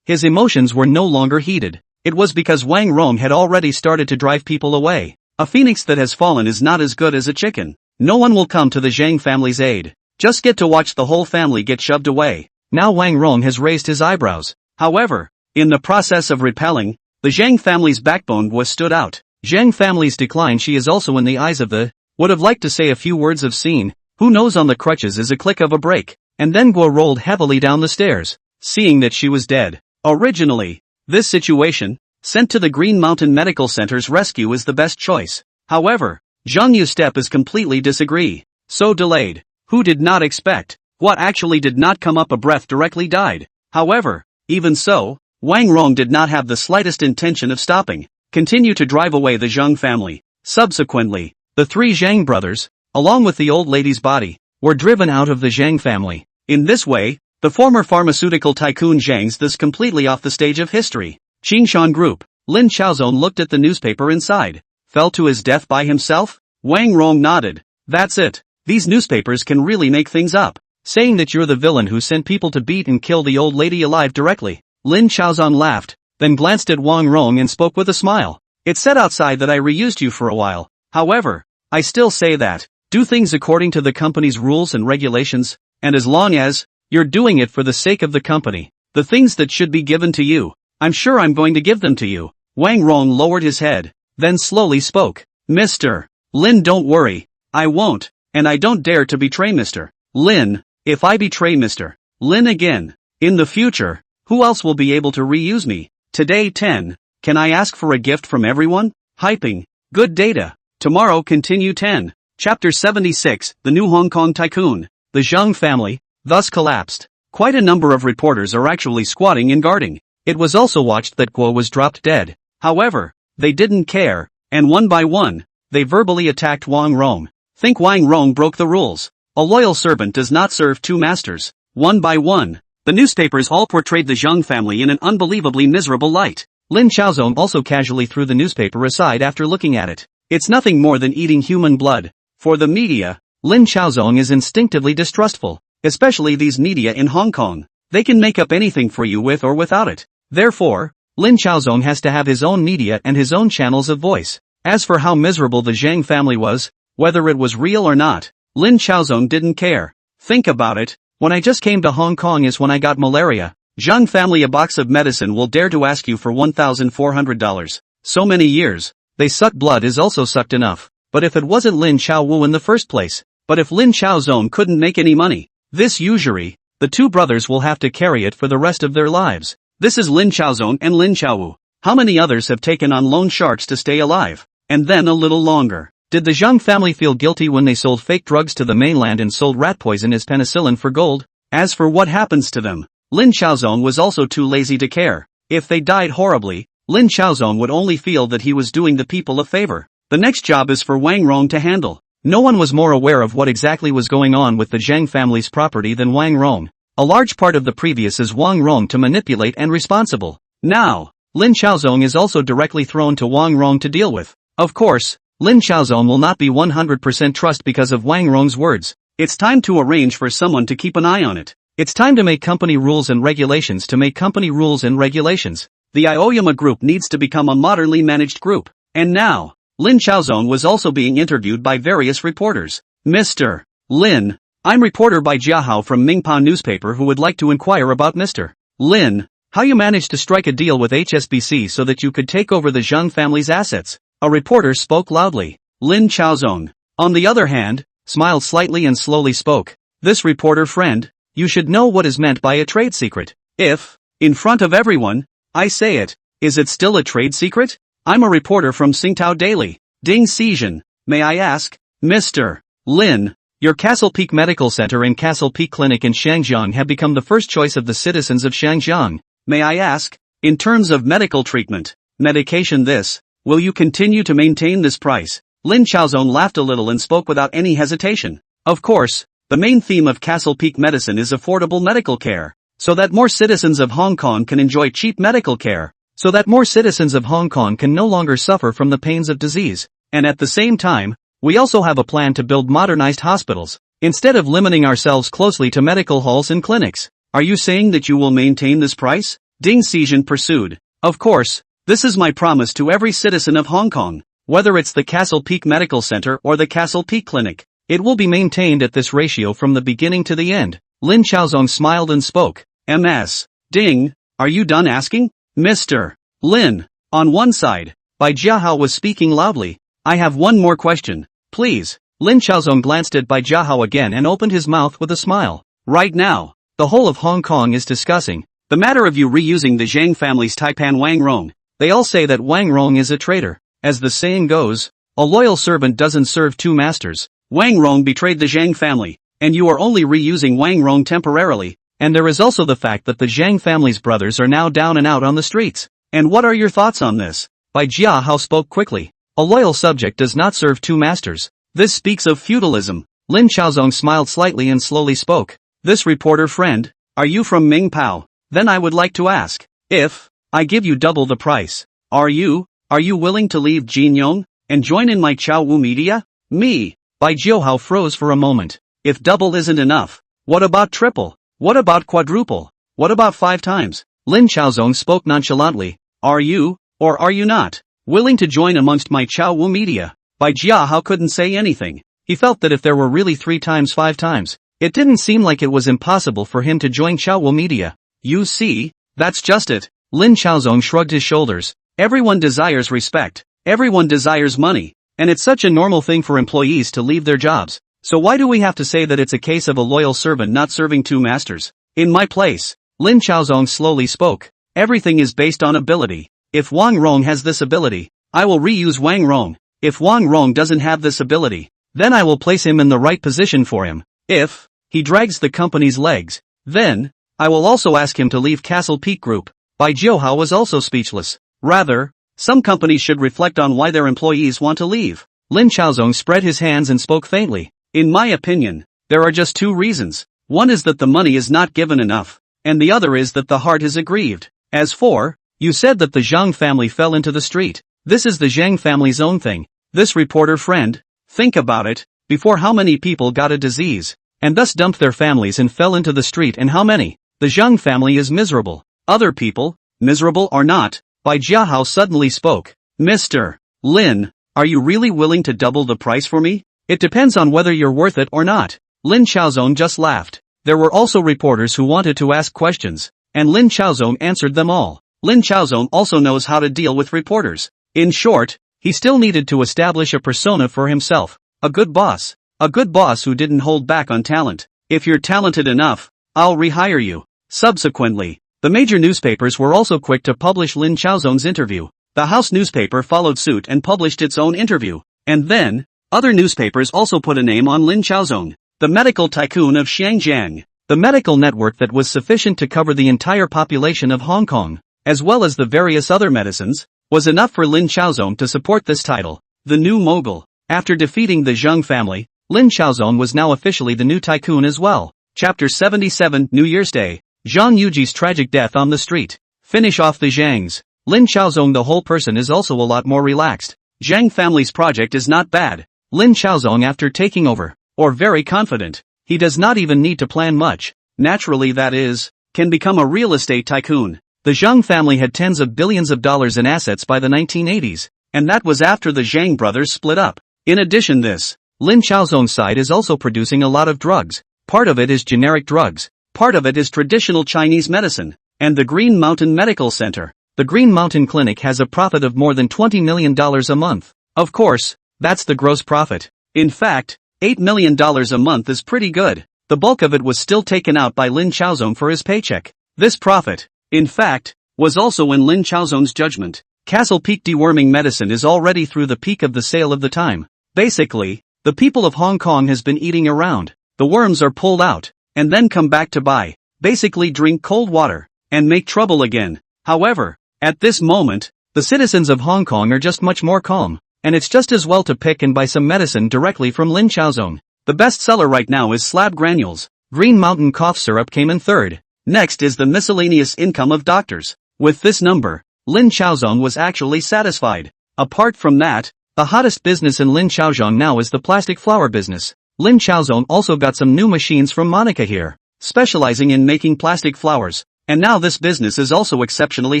His emotions were no longer heated. It was because Wang Rong had already started to drive people away. A phoenix that has fallen is not as good as a chicken. No one will come to the Zhang family's aid. Just get to watch the whole family get shoved away. Now Wang Rong has raised his eyebrows. However, in the process of repelling, the Zhang family's backbone was stood out. Zhang family's decline she is also in the eyes of the, would have liked to say a few words of scene, who knows on the crutches is a click of a brake, and then Guo rolled heavily down the stairs, seeing that she was dead. Originally, this situation, sent to the Green Mountain Medical Center's rescue is the best choice. However, Zhang Yustep is completely disagree. So delayed. Who did not expect? What actually did not come up a breath directly died. However, even so, Wang Rong did not have the slightest intention of stopping. Continue to drive away the Zhang family. Subsequently, the three Zhang brothers, along with the old lady's body, were driven out of the Zhang family. In this way, the former pharmaceutical tycoon Zhang's thus completely off the stage of history. Qingshan Group. Lin Xiaozong looked at the newspaper inside. Fell to his death by himself? Wang Rong nodded. That's it. These newspapers can really make things up. saying that you're the villain who sent people to beat and kill the old lady alive directly. Lin Chaozong laughed, then glanced at Wang Rong and spoke with a smile. It said outside that I reused you for a while. However, I still say that, do things according to the company's rules and regulations, and as long as you're doing it for the sake of the company, the things that should be given to you, I'm sure I'm going to give them to you. Wang Rong lowered his head, then slowly spoke. Mr. Lin, don't worry, I won't, and I don't dare to betray Mr. Lin. If I betray Mr. Lin again, in the future, who else will be able to reuse me? Today 10, can I ask for a gift from everyone? Hyping, good data. Tomorrow continue 10. Chapter 76, The New Hong Kong Tycoon. The Zhang family, thus collapsed. Quite a number of reporters are actually squatting and guarding. It was also watched that Guo was dropped dead. However, they didn't care, and one by one, they verbally attacked Wang Rong. Think Wang Rong broke the rules. A loyal servant does not serve two masters. One by one, the newspapers all portrayed the Zhang family in an unbelievably miserable light. Lin Chaozong also casually threw the newspaper aside after looking at it. It's nothing more than eating human blood. For the media, Lin Chaozong is instinctively distrustful, especially these media in Hong Kong. They can make up anything for you with or without it. Therefore, Lin Chaozong has to have his own media and his own channels of voice. As for how miserable the Zhang family was, whether it was real or not, Lin Chaozong didn't care. Think about it, when I just came to Hong Kong is when I got malaria. Zhang family, a box of medicine will dare to ask you for $1,400. So many years, they suck blood is also sucked enough. But if it wasn't Lin Chaowu in the first place, but if Lin Chaozong couldn't make any money, this usury, the two brothers will have to carry it for the rest of their lives. This is Lin Chaozong and Lin Chaowu. How many others have taken on loan sharks to stay alive? And then a little longer. Did the Zhang family feel guilty when they sold fake drugs to the mainland and sold rat poison as penicillin for gold? As for what happens to them, Lin Chaozong was also too lazy to care. If they died horribly, Lin Chaozong would only feel that he was doing the people a favor. The next job is for Wang Rong to handle. No one was more aware of what exactly was going on with the Zhang family's property than Wang Rong. A large part of the previous is Wang Rong to manipulate and responsible. Now, Lin Chaozong is also directly thrown to Wang Rong to deal with. Of course, Lin Chaozong will not be 100% trust because of Wang Rong's words. It's time to arrange for someone to keep an eye on it. It's time to make company rules and regulations to make company rules and regulations. The Aoyama group needs to become a modernly managed group. And now, Lin Chaozong was also being interviewed by various reporters. Mr. Lin, I'm reporter by Jiahao from Mingpao newspaper who would like to inquire about Mr. Lin, how you managed to strike a deal with HSBC so that you could take over the Zhang family's assets. A reporter spoke loudly. Lin Chaozong, on the other hand, smiled slightly and slowly spoke. This reporter friend, you should know what is meant by a trade secret. If, in front of everyone, I say it, is it still a trade secret? I'm a reporter from Singtao Daily. Ding Xijin, may I ask, Mr. Lin, your Castle Peak Medical Center and Castle Peak Clinic in Shangjiang have become the first choice of the citizens of Shangjiang. May I ask, in terms of medical treatment, medication this, will you continue to maintain this price? Lin Chaozong laughed a little and spoke without any hesitation. Of course, the main theme of Castle Peak Medicine is affordable medical care, so that more citizens of Hong Kong can enjoy cheap medical care. So that more citizens of Hong Kong can no longer suffer from the pains of disease. And at the same time, we also have a plan to build modernized hospitals, instead of limiting ourselves closely to medical halls and clinics. Are you saying that you will maintain this price? Ding Xijin pursued. Of course, this is my promise to every citizen of Hong Kong, whether it's the Castle Peak Medical Center or the Castle Peak Clinic. It will be maintained at this ratio from the beginning to the end. Lin Chaozong smiled and spoke. MS. Ding, are you done asking? Mr. Lin, on one side, Bai Jiahao was speaking loudly. I have one more question, please. Lin Chaozong glanced at Bai Jiahao again and opened his mouth with a smile. Right now, the whole of Hong Kong is discussing the matter of you reusing the Zhang family's taipan Wang Rong. They all say that Wang Rong is a traitor. As the saying goes, a loyal servant doesn't serve two masters. Wang Rong betrayed the Zhang family, and you are only reusing Wang Rong temporarily. And there is also the fact that the Zhang family's brothers are now down and out on the streets. And what are your thoughts on this? Bai Jiahao spoke quickly. A loyal subject does not serve two masters. This speaks of feudalism. Lin Chaozong smiled slightly and slowly spoke. This reporter friend, are you from Mingpao? Then I would like to ask, if I give you double the price, are you willing to leave Jinyong and join in my Chao Wu media? Me. Bai Jiahao froze for a moment. If double isn't enough, What about triple? What about quadruple? What about 5 times? Lin Chaozong spoke nonchalantly. Are you, or are you not, willing to join amongst my Chao Wu media? Bai Jiahao couldn't say anything. He felt that if there were really 3 times 5 times, it didn't seem like it was impossible for him to join Chao Wu media. You see, that's just it. Lin Chaozong shrugged his shoulders. Everyone desires respect. Everyone desires money. And it's such a normal thing for employees to leave their jobs. So why do we have to say that it's a case of a loyal servant not serving 2 masters? In my place, Lin Chaozong slowly spoke. Everything is based on ability. If Wang Rong has this ability, I will reuse Wang Rong. If Wang Rong doesn't have this ability, then I will place him in the right position for him. If he drags the company's legs, then I will also ask him to leave Castle Peak Group. Bai Jiahao was also speechless. Rather, some companies should reflect on why their employees want to leave. Lin Chaozong spread his hands and spoke faintly. In my opinion, there are just 2 reasons. One is that the money is not given enough, and the other is that the heart is aggrieved. As for, you said that the Zhang family fell into the street. This is the Zhang family's own thing. This reporter friend, think about it, before how many people got a disease, and thus dumped their families and fell into the street, and how many? The Zhang family is miserable. Other people, miserable or not, Bai Jiahao suddenly spoke. Mr. Lin, are you really willing to double the price for me? It depends on whether you're worth it or not. Lin Chaozong just laughed. There were also reporters who wanted to ask questions, and Lin Chaozong answered them all. Lin Chaozong also knows how to deal with reporters. In short, he still needed to establish a persona for himself. A good boss. A good boss who didn't hold back on talent. If you're talented enough, I'll rehire you. Subsequently, the major newspapers were also quick to publish Lin Chaozong's interview. The House newspaper followed suit and published its own interview. And then, other newspapers also put a name on Lin Chaozong, the medical tycoon of Xiangjiang, the medical network that was sufficient to cover the entire population of Hong Kong, as well as the various other medicines, was enough for Lin Chaozong to support this title, the new mogul. After defeating the Zhang family, Lin Chaozong was now officially the new tycoon as well. Chapter 77, New Year's Day. Zhang Yuji's tragic death on the street. Finish off the Zhangs. Lin Chaozong, the whole person, is also a lot more relaxed. Zhang family's project is not bad. Lin Chaozong, after taking over, or very confident, he does not even need to plan much. Naturally, that is, can become a real estate tycoon. The Zhang family had tens of billions of dollars in assets by the 1980s, and that was after the Zhang brothers split up. In addition this, Lin Chaozong's side is also producing a lot of drugs. Part of it is generic drugs, part of it is traditional Chinese medicine, and the Green Mountain Medical Center. The Green Mountain Clinic has a profit of more than $20 million a month. Of course, that's the gross profit. In fact, $8 million a month is pretty good. The bulk of it was still taken out by Lin Chaozong for his paycheck. This profit, in fact, was also in Lin Chaozong's judgment. Castle Peak deworming medicine is already through the peak of the sale of the time. Basically, the people of Hong Kong has been eating around. The worms are pulled out, and then come back to buy. Basically drink cold water, and make trouble again. However, at this moment, the citizens of Hong Kong are just much more calm, and it's just as well to pick and buy some medicine directly from Lin Chaozong. The best seller right now is slab granules. Green Mountain cough syrup came in third. Next is the miscellaneous income of doctors. With this number, Lin Chaozong was actually satisfied. Apart from that, the hottest business in Lin Chaozong now is the plastic flower business. Lin Chaozong also got some new machines from Monica here, specializing in making plastic flowers, and now this business is also exceptionally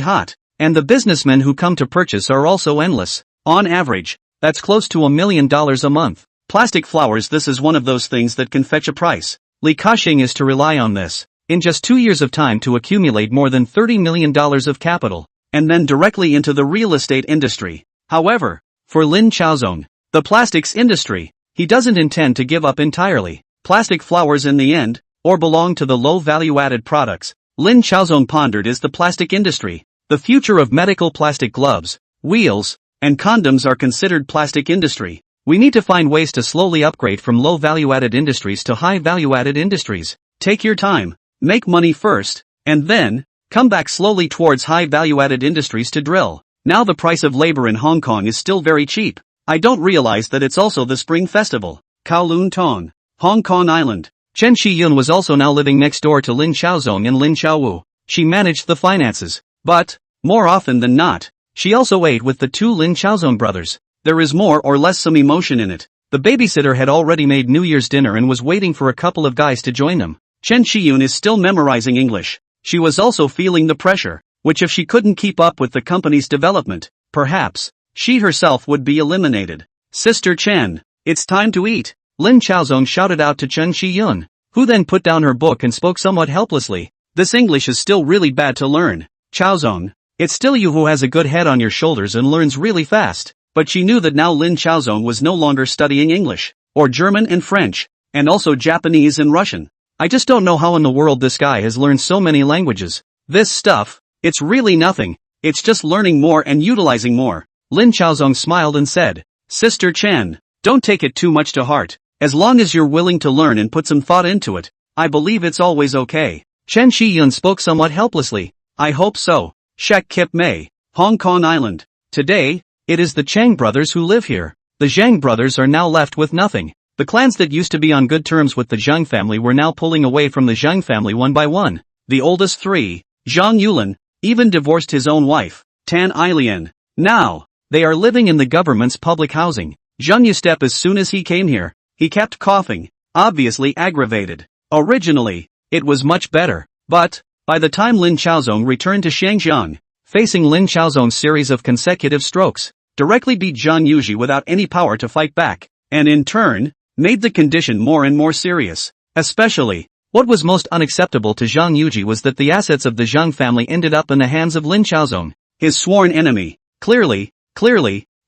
hot. And the businessmen who come to purchase are also endless. On average, that's close to $1 million a month. Plastic flowers, this is one of those things that can fetch a price. Li Ka-shing is to rely on this, in just 2 years of time, to accumulate more than $30 million of capital, and then directly into the real estate industry. However, for Lin Chaozong, the plastics industry, he doesn't intend to give up entirely. Plastic flowers in the end, or belong to the low value-added products, Lin Chaozong pondered, is the plastic industry. The future of medical plastic gloves, wheels, and condoms are considered plastic industry. We need to find ways to slowly upgrade from low value-added industries to high value-added industries. Take your time, make money first, and then, come back slowly towards high value-added industries to drill. Now the price of labor in Hong Kong is still very cheap. I don't realize that it's also the Spring Festival. Kowloon Tong, Hong Kong Island. Chen Shiyun was also now living next door to Lin Chaozong and Lin Xiaowu. She managed the finances. But, more often than not, she also ate with the 2 Lin Chaozong brothers. There is more or less some emotion in it. The babysitter had already made New Year's dinner and was waiting for a couple of guys to join them. Chen Shiyun is still memorizing English. She was also feeling the pressure, which if she couldn't keep up with the company's development, perhaps, she herself would be eliminated. Sister Chen, it's time to eat, Lin Chaozong shouted out to Chen Shiyun, who then put down her book and spoke somewhat helplessly. This English is still really bad to learn. Chaozong, it's still you who has a good head on your shoulders and learns really fast. But she knew that now Lin Chaozong was no longer studying English, or German and French, and also Japanese and Russian. I just don't know how in the world this guy has learned so many languages. This stuff, it's really nothing, it's just learning more and utilizing more. Lin Chaozong smiled and said, Sister Chen, don't take it too much to heart. As long as you're willing to learn and put some thought into it, I believe it's always okay. Chen Shiyun spoke somewhat helplessly. I hope so. Shek Kip Mei, Hong Kong Island. Today, it is the Chang brothers who live here. The Zhang brothers are now left with nothing. The clans that used to be on good terms with the Zhang family were now pulling away from the Zhang family one by one. The oldest three, Zhang Yulin, even divorced his own wife, Tan Ailian. Now, they are living in the government's public housing. Zhang Yustep as soon as he came here, he kept coughing, obviously aggravated. Originally, it was much better, but, by the time Lin Chaozong returned to Shangjiang, facing Lin Chaozong's series of consecutive strokes, directly beat Zhang Yuji without any power to fight back, and in turn, made the condition more and more serious. Especially, what was most unacceptable to Zhang Yuji was that the assets of the Zhang family ended up in the hands of Lin Chaozong, his sworn enemy. Clearly,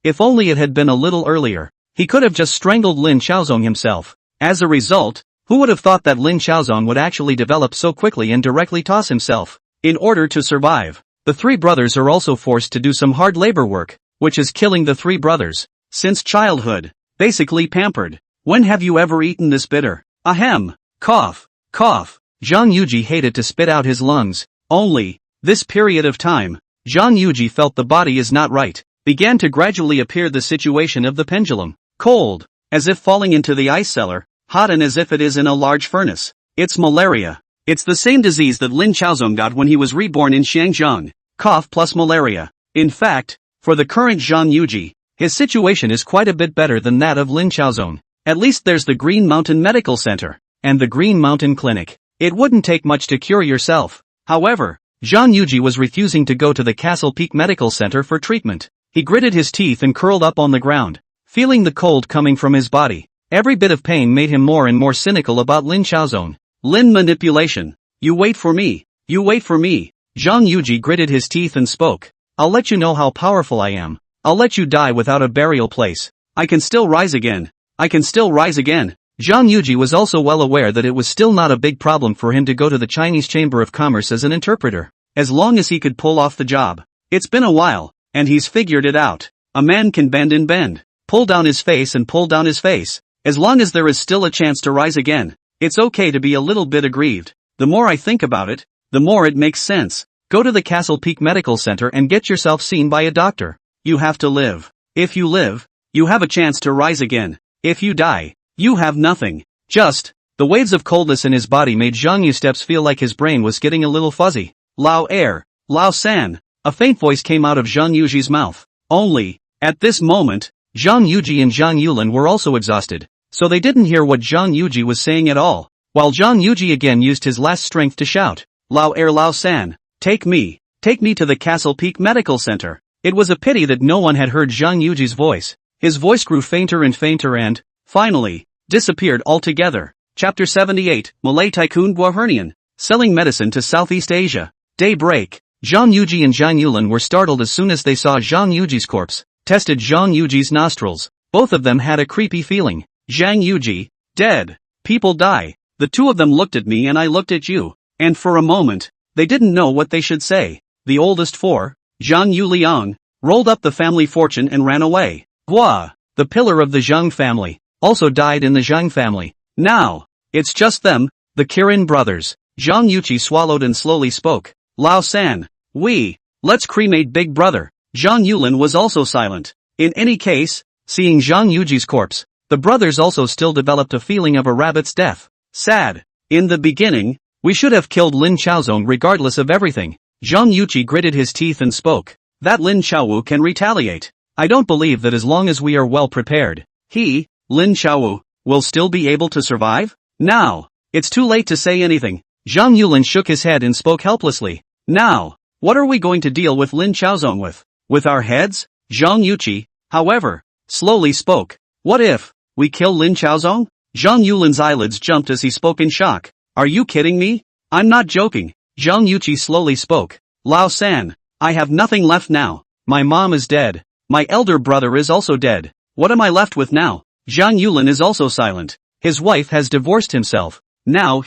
if only it had been a little earlier, he could have just strangled Lin Chaozong himself. As a result, who would have thought that Lin Chaozong would actually develop so quickly and directly toss himself? In order to survive, the three brothers are also forced to do some hard labor work, which is killing the three brothers. Since childhood, basically pampered. When have you ever eaten this bitter? Ahem. Cough. Cough. Zhang Yuji hated to spit out his lungs. Only, this period of time, Zhang Yuji felt the body is not right. Began to gradually appear the situation of the pendulum. Cold, as if falling into the ice cellar, hot and as if it is in a large furnace. It's malaria. It's the same disease that Lin Chaozong got when he was reborn in Shangjiang. Cough plus malaria. In fact, for the current Zhang Yuji, his situation is quite a bit better than that of Lin Chaozong. At least there's the Green Mountain Medical Center, and the Green Mountain Clinic. It wouldn't take much to cure yourself. However, Zhang Yuji was refusing to go to the Castle Peak Medical Center for treatment. He gritted his teeth and curled up on the ground, feeling the cold coming from his body. Every bit of pain made him more and more cynical about Lin Chaozong. Lin manipulation. You wait for me. You wait for me. Zhang Yuji gritted his teeth and spoke. I'll let you know how powerful I am. I'll let you die without a burial place. I can still rise again. I can still rise again. Zhang Yuji was also well aware that it was still not a big problem for him to go to the Chinese Chamber of Commerce as an interpreter, as long as he could pull off the job. It's been a while, and he's figured it out. A man can bend and bend, pull down his face and pull down his face. As long as there is still a chance to rise again, it's okay to be a little bit aggrieved. The more I think about it, the more it makes sense. Go to the Castle Peak Medical Center and get yourself seen by a doctor. You have to live. If you live, you have a chance to rise again. If you die, you have nothing. Just, the waves of coldness in his body made Zhang Yustep's feel like his brain was getting a little fuzzy. Lao air, Lao san. A faint voice came out of Zhang Yuji's mouth. Only, at this moment, Zhang Yuji and Zhang Yulin were also exhausted, so they didn't hear what Zhang Yuji was saying at all, while Zhang Yuji again used his last strength to shout, Lao air Lao san, take me to the Castle Peak Medical Center. It was a pity that no one had heard Zhang Yuji's voice. His voice grew fainter and fainter and, finally, disappeared altogether. Chapter 78, Malay Tycoon Guahernian, selling medicine to Southeast Asia. Daybreak. Zhang Yuji and Zhang Yulin were startled as soon as they saw Zhang Yuji's corpse, tested Zhang Yuji's nostrils. Both of them had a creepy feeling. Zhang Yuji, dead. People die. The two of them looked at me and I looked at you, and for a moment, they didn't know what they should say. The oldest four, Zhang Yuliang, rolled up the family fortune and ran away. Gua, the pillar of the Zhang family, also died in the Zhang family. Now, it's just them, the Kirin brothers. Zhang Yuji swallowed and slowly spoke. Lao san, let's cremate big brother. Zhang Yulin was also silent. In any case, seeing Zhang Yuji's corpse, the brothers also still developed a feeling of a rabbit's death. Sad. In the beginning, we should have killed Lin Chaozong regardless of everything. Zhang Yuji gritted his teeth and spoke. That Lin Chaowu can retaliate. I don't believe that as long as we are well prepared, Lin Chaowu, will still be able to survive? Now, It's too late to say anything. Zhang Yulin shook his head and spoke helplessly. Now, what are we going to deal with Lin Chaozong with? With our heads? Zhang Yuqi, however, slowly spoke. What if we kill Lin Chaozong? Zhang Yulin's eyelids jumped as he spoke in shock. Are you kidding me? I'm not joking. Zhang Yuqi slowly spoke. Lao San, I have nothing left now. My mom is dead. My elder brother is also dead. What am I left with now? Zhang Yulin is also silent. His wife has divorced himself. Now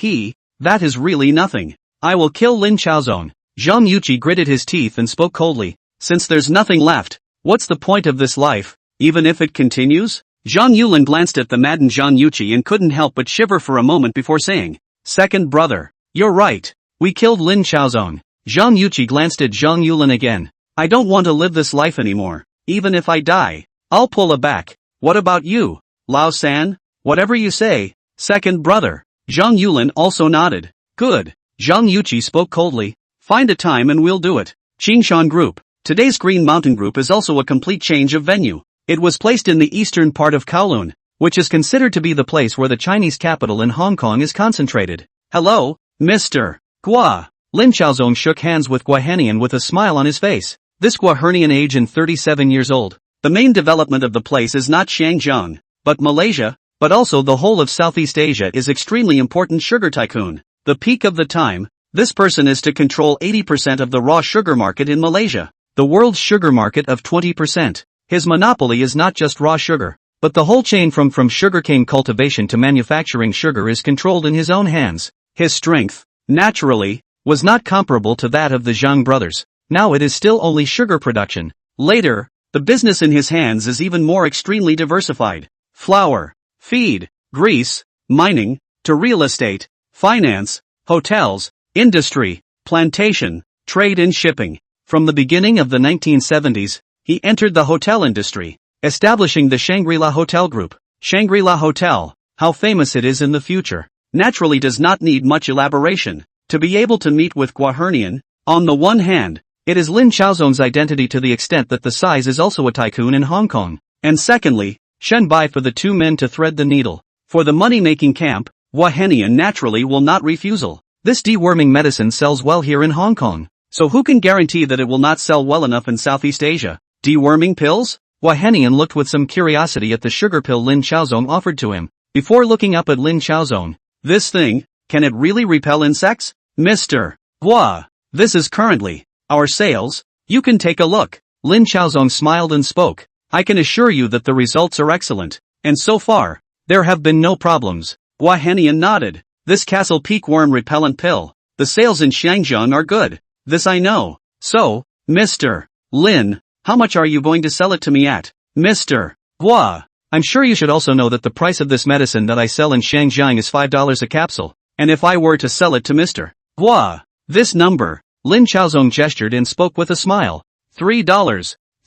that is really nothing. I will kill Lin Chaozong. Zhang Yuqi gritted his teeth and spoke coldly. Since there's nothing left, what's the point of this life, even if it continues? Zhang Yulin glanced at the maddened Zhang Yuqi and couldn't help but shiver for a moment before saying, Second brother, you're right. We killed Lin Chaozong. Zhang Yuqi glanced at Zhang Yulin again. I don't want to live this life anymore. Even if I die, I'll pull it back. What about you, Lao San? Whatever you say, second brother. Zhang Yulin also nodded. Good. Zhang Yuqi spoke coldly. Find a time and we'll do it. Qingshan Group. Today's Green Mountain Group is also a complete change of venue. It was placed in the eastern part of Kowloon, which is considered to be the place where the Chinese capital in Hong Kong is concentrated. Hello, Mr. Gua. Lin Chaozong shook hands with Gua Henian with a smile on his face. This Gua Henian age and 37 years old. The main development of the place is not Shangjiang, but Malaysia, but also the whole of Southeast Asia is extremely important sugar tycoon. The peak of the time, this person is to control 80% of the raw sugar market in Malaysia, the world's sugar market of 20%. His monopoly is not just raw sugar, but the whole chain from sugarcane cultivation to manufacturing sugar is controlled in his own hands. His strength, naturally, was not comparable to that of the Zhang brothers. Now it is still only sugar production. Later, the business in his hands is even more extremely diversified. Flour, feed, grease, mining, to real estate, finance, hotels, industry, plantation, trade and shipping. From the beginning of the 1970s, he entered the hotel industry, establishing the Shangri-La Hotel Group. Shangri-La Hotel, how famous it is in the future, naturally does not need much elaboration. To be able to meet with Gua Henian, on the one hand, it is Lin Chaozong's identity to the extent that the size is also a tycoon in Hong Kong, and secondly, Shen Bai for the two men to thread the needle. For the money-making camp, Gua Henian naturally will not refusal. This deworming medicine sells well here in Hong Kong, so who can guarantee that it will not sell well enough in Southeast Asia? Deworming pills? Gua Henian looked with some curiosity at the sugar pill Lin Chaozong offered to him, before looking up at Lin Chaozong. This thing, can it really repel insects? Mr. Gua, this is currently our sales. You can take a look. Lin Chaozong smiled and spoke. I can assure you that the results are excellent, and so far, there have been no problems. Gua Henian nodded. This Castle Peak worm repellent pill, the sales in Shangjiang are good. This I know. So, Mr. Lin, how much are you going to sell it to me at? Mr. Gua, I'm sure you should also know that the price of this medicine that I sell in Shangjiang is $5 a capsule, and if I were to sell it to Mr. Gua, this number, Lin Chaozong gestured and spoke with a smile. $3.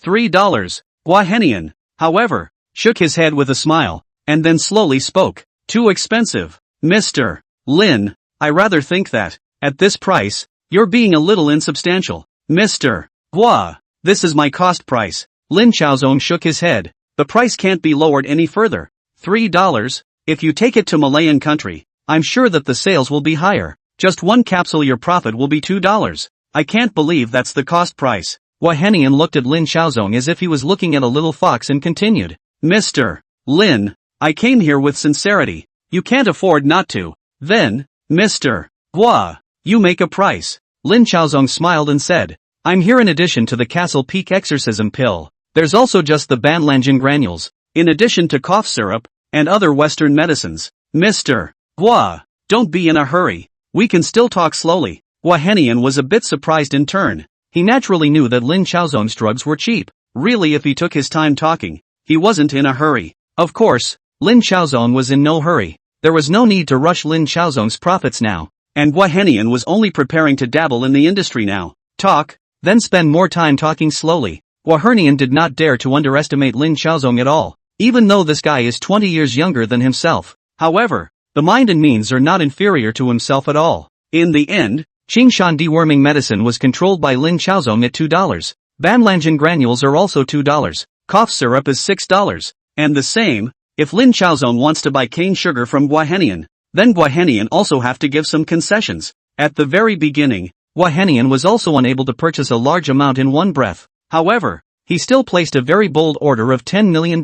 $3. Gua Henian, however, shook his head with a smile, and then slowly spoke. Too expensive. Mr. Lin, I rather think that, at this price, you're being a little insubstantial. Mr. Gua, this is my cost price. Lin Chaozong shook his head. The price can't be lowered any further. $3. If you take it to Malayan country, I'm sure that the sales will be higher. Just one capsule your profit will be $2. I can't believe that's the cost price. Gua Henian looked at Lin Chaozong as if he was looking at a little fox and continued. Mr. Lin, I came here with sincerity. You can't afford not to. Then, Mr. Gua, you make a price. Lin Chaozong smiled and said, I'm here in addition to the Castle Peak exorcism pill. There's also just the Banlangen granules, in addition to cough syrup, and other Western medicines. Mr. Gua, don't be in a hurry. We can still talk slowly. Gua Henian was a bit surprised in turn. He naturally knew that Lin Chaozong's drugs were cheap. Really, if he took his time talking, he wasn't in a hurry. Of course, Lin Chaozong was in no hurry. There was no need to rush Lin Chaozong's profits now. And Gua Henian was only preparing to dabble in the industry now. Talk, then spend more time talking slowly. Gua Henian did not dare to underestimate Lin Chaozong at all, even though this guy is 20 years younger than himself. However, the mind and means are not inferior to himself at all. In the end, Qingshan deworming medicine was controlled by Lin Chaozong at $2. Banlangen granules are also $2. Cough syrup is $6. And the same, if Lin Chaozong wants to buy cane sugar from Gua Henian, then Guahenian also have to give some concessions. At the very beginning, Guahenian was also unable to purchase a large amount in one breath. However, he still placed a very bold order of $10 million,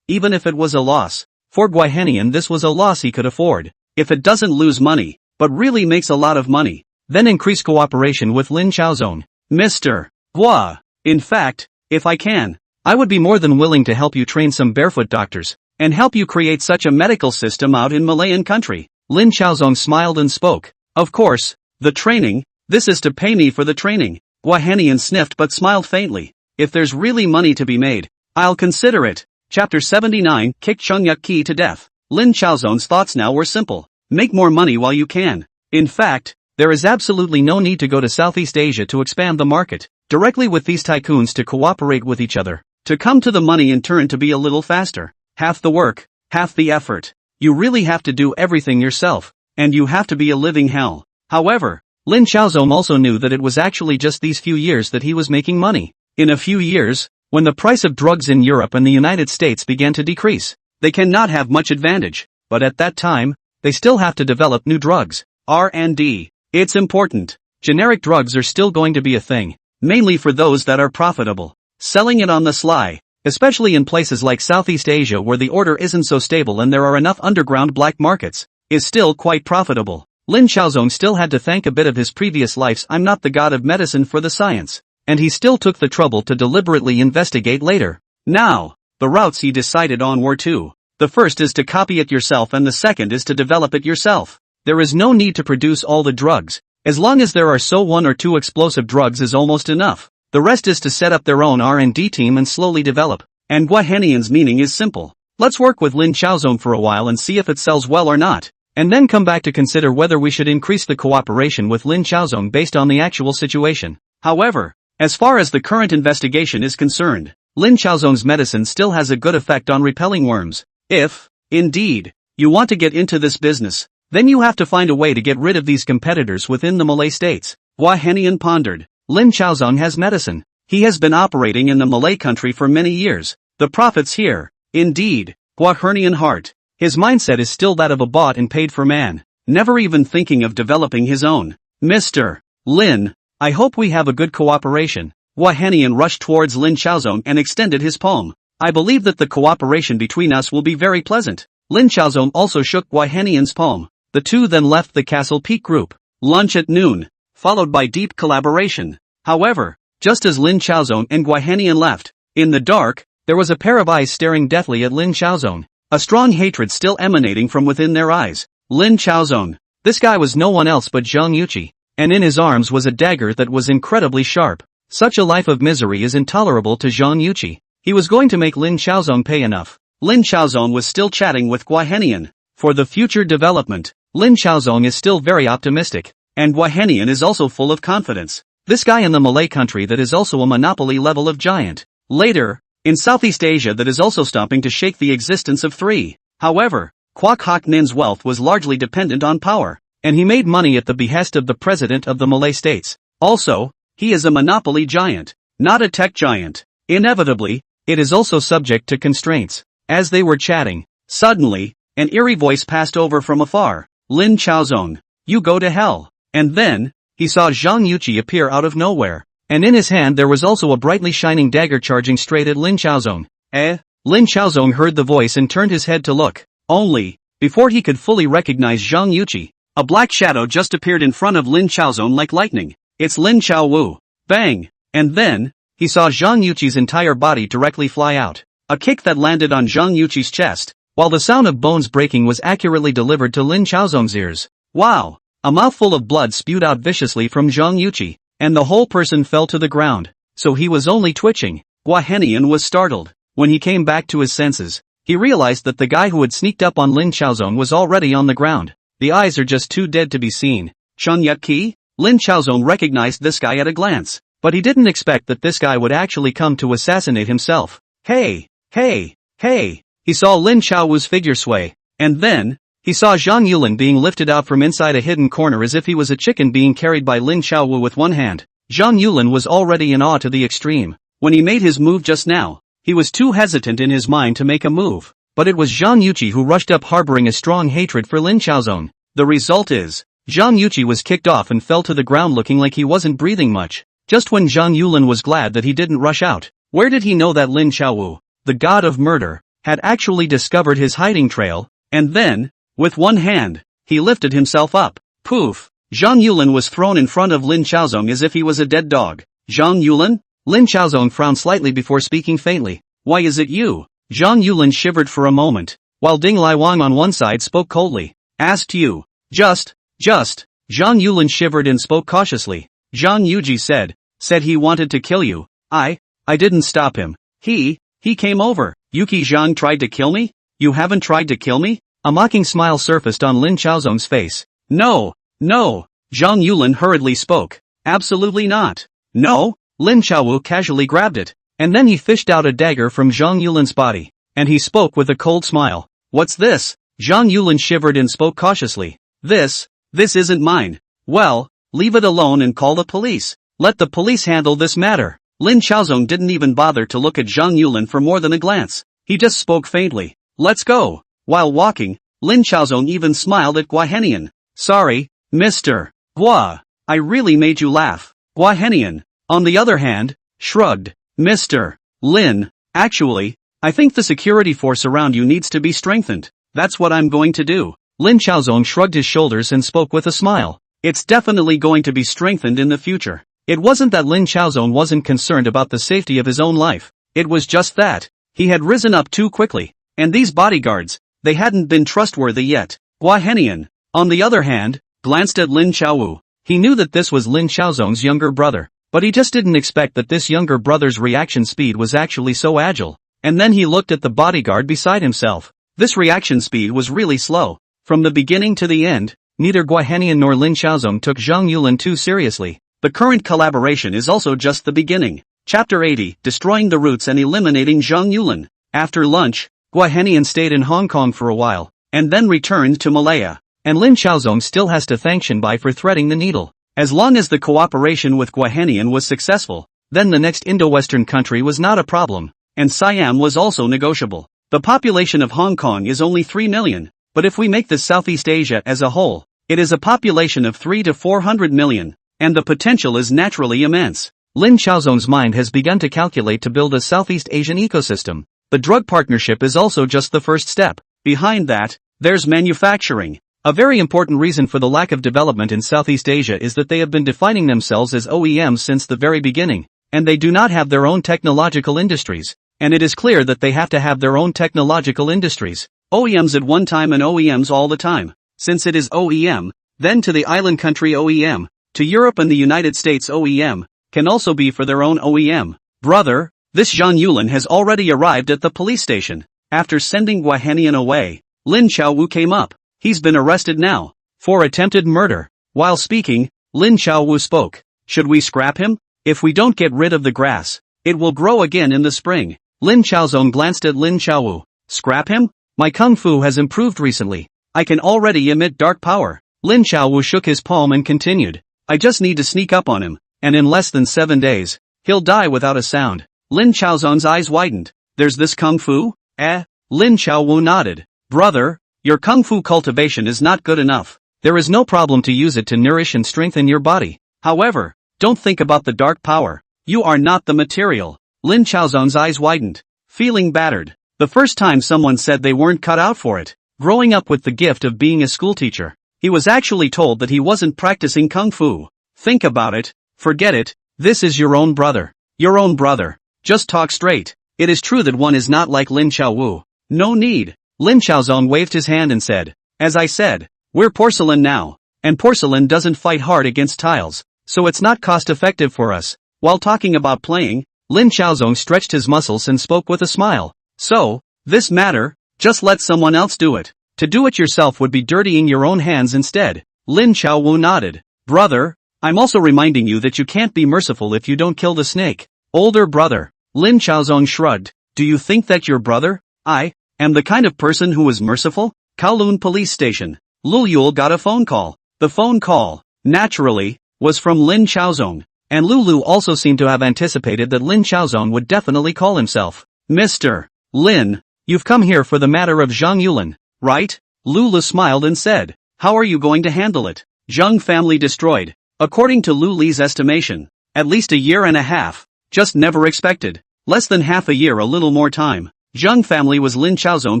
even if it was a loss. For Guahenian this was a loss he could afford. If it doesn't lose money, but really makes a lot of money, then increase cooperation with Lin Chaozong. Mr. Gua. In fact, if I can, I would be more than willing to help you train some barefoot doctors, and help you create such a medical system out in Malayan country. Lin Chaozong smiled and spoke. Of course, the training, this is to pay me for the training. Guahenian sniffed but smiled faintly. If there's really money to be made, I'll consider it. Chapter 79, Kick Chungyuk Ki to death. Lin Chaozong's thoughts now were simple. Make more money while you can. In fact, there is absolutely no need to go to Southeast Asia to expand the market. Directly with these tycoons to cooperate with each other. To come to the money in turn to be a little faster. Half the work, half the effort. You really have to do everything yourself. And you have to be a living hell. However, Lin Chaozong also knew that it was actually just these few years that he was making money. In a few years, when the price of drugs in Europe and the United States began to decrease, they cannot have much advantage. But at that time, they still have to develop new drugs. R&D. It's important. Generic drugs are still going to be a thing. Mainly for those that are profitable. Selling it on the sly, especially in places like Southeast Asia where the order isn't so stable and there are enough underground black markets, is still quite profitable. Lin Chaozong still had to thank a bit of his previous life's I'm not the god of medicine for the science, and he still took the trouble to deliberately investigate later. Now, the routes he decided on were two. The first is to copy it yourself and the second is to develop it yourself. There is no need to produce all the drugs. As long as there are so one or two explosive drugs is almost enough. The rest is to set up their own R&D team and slowly develop. And Guahenian's meaning is simple. Let's work with Lin Chaozong for a while and see if it sells well or not. And then come back to consider whether we should increase the cooperation with Lin Chaozong based on the actual situation. However, as far as the current investigation is concerned, Lin Chaozong's medicine still has a good effect on repelling worms. If, indeed, you want to get into this business, then you have to find a way to get rid of these competitors within the Malay states. Guahenian pondered. Lin Chaozong has medicine. He has been operating in the Malay country for many years. The profits here. Indeed. Guahenian heart. His mindset is still that of a bought and paid for man. Never even thinking of developing his own. Mr. Lin, I hope we have a good cooperation. Guahenian rushed towards Lin Chaozong and extended his palm. I believe that the cooperation between us will be very pleasant. Lin Chaozong also shook Guahenian's palm. The two then left the Castle Peak group. Lunch at noon, followed by deep collaboration. However, just as Lin Chaozong and Guahenian left, in the dark, there was a pair of eyes staring deathly at Lin Chaozong. A strong hatred still emanating from within their eyes. Lin Chaozong. This guy was no one else but Zhang Yuqi, and in his arms was a dagger that was incredibly sharp. Such a life of misery is intolerable to Zhang Yuqi. He was going to make Lin Chaozong pay enough. Lin Chaozong was still chatting with Guahenian. For the future development, Lin Chaozong is still very optimistic, and Guahenian is also full of confidence. This guy in the Malay country that is also a monopoly level of giant. Later, in Southeast Asia that is also stopping to shake the existence of three. However, Kwok Hok Nin's wealth was largely dependent on power, and he made money at the behest of the president of the Malay states. Also, he is a monopoly giant, not a tech giant. Inevitably, it is also subject to constraints. As they were chatting, suddenly, an eerie voice passed over from afar. Lin Chaozong, you go to hell. And then, he saw Zhang Yuqi appear out of nowhere, and in his hand there was also a brightly shining dagger charging straight at Lin Chaozong. Lin Chaozong heard the voice and turned his head to look. Only, before he could fully recognize Zhang Yuqi, a black shadow just appeared in front of Lin Chaozong like lightning. It's Lin Chaowu. Bang! And then, he saw Zhang Yuqi's entire body directly fly out. A kick that landed on Zhang Yuqi's chest, while the sound of bones breaking was accurately delivered to Lin Chaozong's ears. Wow! A mouthful of blood spewed out viciously from Zhang Yuqi, and the whole person fell to the ground, so he was only twitching. Guahenian was startled. When he came back to his senses, he realized that the guy who had sneaked up on Lin Chaozong was already on the ground. The eyes are just too dead to be seen. Chungyuk Ki? Lin Chaozong recognized this guy at a glance, but he didn't expect that this guy would actually come to assassinate himself. Hey! Hey! Hey! He saw Lin Chaowu's figure sway, and then, he saw Zhang Yulin being lifted out from inside a hidden corner as if he was a chicken being carried by Lin Chaowu with one hand. Zhang Yulin was already in awe to the extreme. When he made his move just now, he was too hesitant in his mind to make a move. but it was Zhang Yuqi who rushed up harboring a strong hatred for Lin Xiaozong. The result is, Zhang Yuqi was kicked off and fell to the ground looking like he wasn't breathing much. Just when Zhang Yulin was glad that he didn't rush out. Where did he know that Lin Xiaowu, the god of murder, had actually discovered his hiding trail, and then, with one hand, he lifted himself up. Poof! Zhang Yulin was thrown in front of Lin Xiaozong as if he was a dead dog. Zhang Yulin? Lin Xiaozong frowned slightly before speaking faintly. Why is it you? Zhang Yulin shivered for a moment, while Ding Laiwang on one side spoke coldly. Asked you. Just. Zhang Yulin shivered and spoke cautiously. Zhang Yuji said he wanted to kill you. I didn't stop him. He came over. Yuki Zhang tried to kill me? You haven't tried to kill me? A mocking smile surfaced on Lin Xiaozong's face. No. Zhang Yulin hurriedly spoke. Absolutely not. No? Lin Xiaowu casually grabbed it, and then he fished out a dagger from Zhang Yulin's body, and he spoke with a cold smile. What's this? Zhang Yulin shivered and spoke cautiously. This isn't mine. Well, leave it alone and call the police. Let the police handle this matter. Lin Xiaozong didn't even bother to look at Zhang Yulin for more than a glance. He just spoke faintly. Let's go. While walking, Lin Xiaozong even smiled at Gua Henian. Sorry, Mr. Gua. I really made you laugh. Gua Henian, on the other hand, shrugged. Mr. Lin, actually, I think the security force around you needs to be strengthened. That's what I'm going to do. Lin Xiaozong shrugged his shoulders and spoke with a smile. It's definitely going to be strengthened in the future. It wasn't that Lin Xiaozong wasn't concerned about the safety of his own life. It was just that he had risen up too quickly, and these bodyguards, they hadn't been trustworthy yet. Gua Henian, on the other hand, glanced at Lin Xiaowu. He knew that this was Lin Xiaozong's younger brother, but he just didn't expect that this younger brother's reaction speed was actually so agile. And then he looked at the bodyguard beside himself. This reaction speed was really slow. From the beginning to the end, neither Gua Henian nor Lin Xiaozong took Zhang Yulin too seriously. The current collaboration is also just the beginning. Chapter 80, Destroying the Roots and Eliminating Zhang Yulin. After lunch, Gua Henian stayed in Hong Kong for a while, and then returned to Malaya. And Lin Xiaozong still has to thank Shenbai for threading the needle. As long as the cooperation with Gua Henian was successful, then the next Indo-Western country was not a problem, and Siam was also negotiable. The population of Hong Kong is only 3 million, but if we make this Southeast Asia as a whole, it is a population of 3 to 400 million, and the potential is naturally immense. Lin Xiaozong's mind has begun to calculate to build a Southeast Asian ecosystem. The drug partnership is also just the first step. Behind that, there's manufacturing. A very important reason for the lack of development in Southeast Asia is that they have been defining themselves as OEMs since the very beginning, and they do not have their own technological industries, and it is clear that they have to have their own technological industries. OEMs at one time and OEMs all the time. Since it is OEM, then to the island country OEM, to Europe and the United States OEM, can also be for their own OEM. Brother, this Zhang Yulin has already arrived at the police station. After sending Gua Henian away, Lin Xiaowu came up. He's been arrested now, for attempted murder. While speaking, Lin Xiaowu spoke. Should we scrap him? If we don't get rid of the grass, it will grow again in the spring. Lin Xiaozong glanced at Lin Xiaowu. Scrap him? My kung fu has improved recently. I can already emit dark power. Lin Xiaowu shook his palm and continued. I just need to sneak up on him, and in less than 7 days, he'll die without a sound. Lin Xiaozong's eyes widened. There's this kung fu? Lin Xiaowu nodded. Brother, your kung fu cultivation is not good enough. There is no problem to use it to nourish and strengthen your body. However, don't think about the dark power. You are not the material. Lin Xiaozong's eyes widened, feeling battered. The first time someone said they weren't cut out for it. Growing up with the gift of being a schoolteacher, he was actually told that he wasn't practicing kung fu. Think about it. Forget it. This is your own brother. Your own brother. Just talk straight. It is true that one is not like Lin Xiaowu. No need. Lin Xiaozong waved his hand and said, as I said, we're porcelain now, and porcelain doesn't fight hard against tiles, so it's not cost-effective for us. While talking about playing, Lin Xiaozong stretched his muscles and spoke with a smile. So, this matter, just let someone else do it. To do it yourself would be dirtying your own hands instead. Lin Xiaowu nodded. Brother, I'm also reminding you that you can't be merciful if you don't kill the snake. Older brother. Lin Xiaozong shrugged. Do you think that your brother? I am the kind of person who is merciful? Kowloon Police Station. Lulu got a phone call. The phone call, naturally, was from Lin Xiaozong, and Lulu also seemed to have anticipated that Lin Xiaozong would definitely call himself Mr. Lin. You've come here for the matter of Zhang Yulin, right? Lulu smiled and said, how are you going to handle it? Zhang family destroyed. According to Lu Li's estimation, at least a year and a half. Just never expected. Less than half a year, a little more time. Zhang family was Lin Chaozong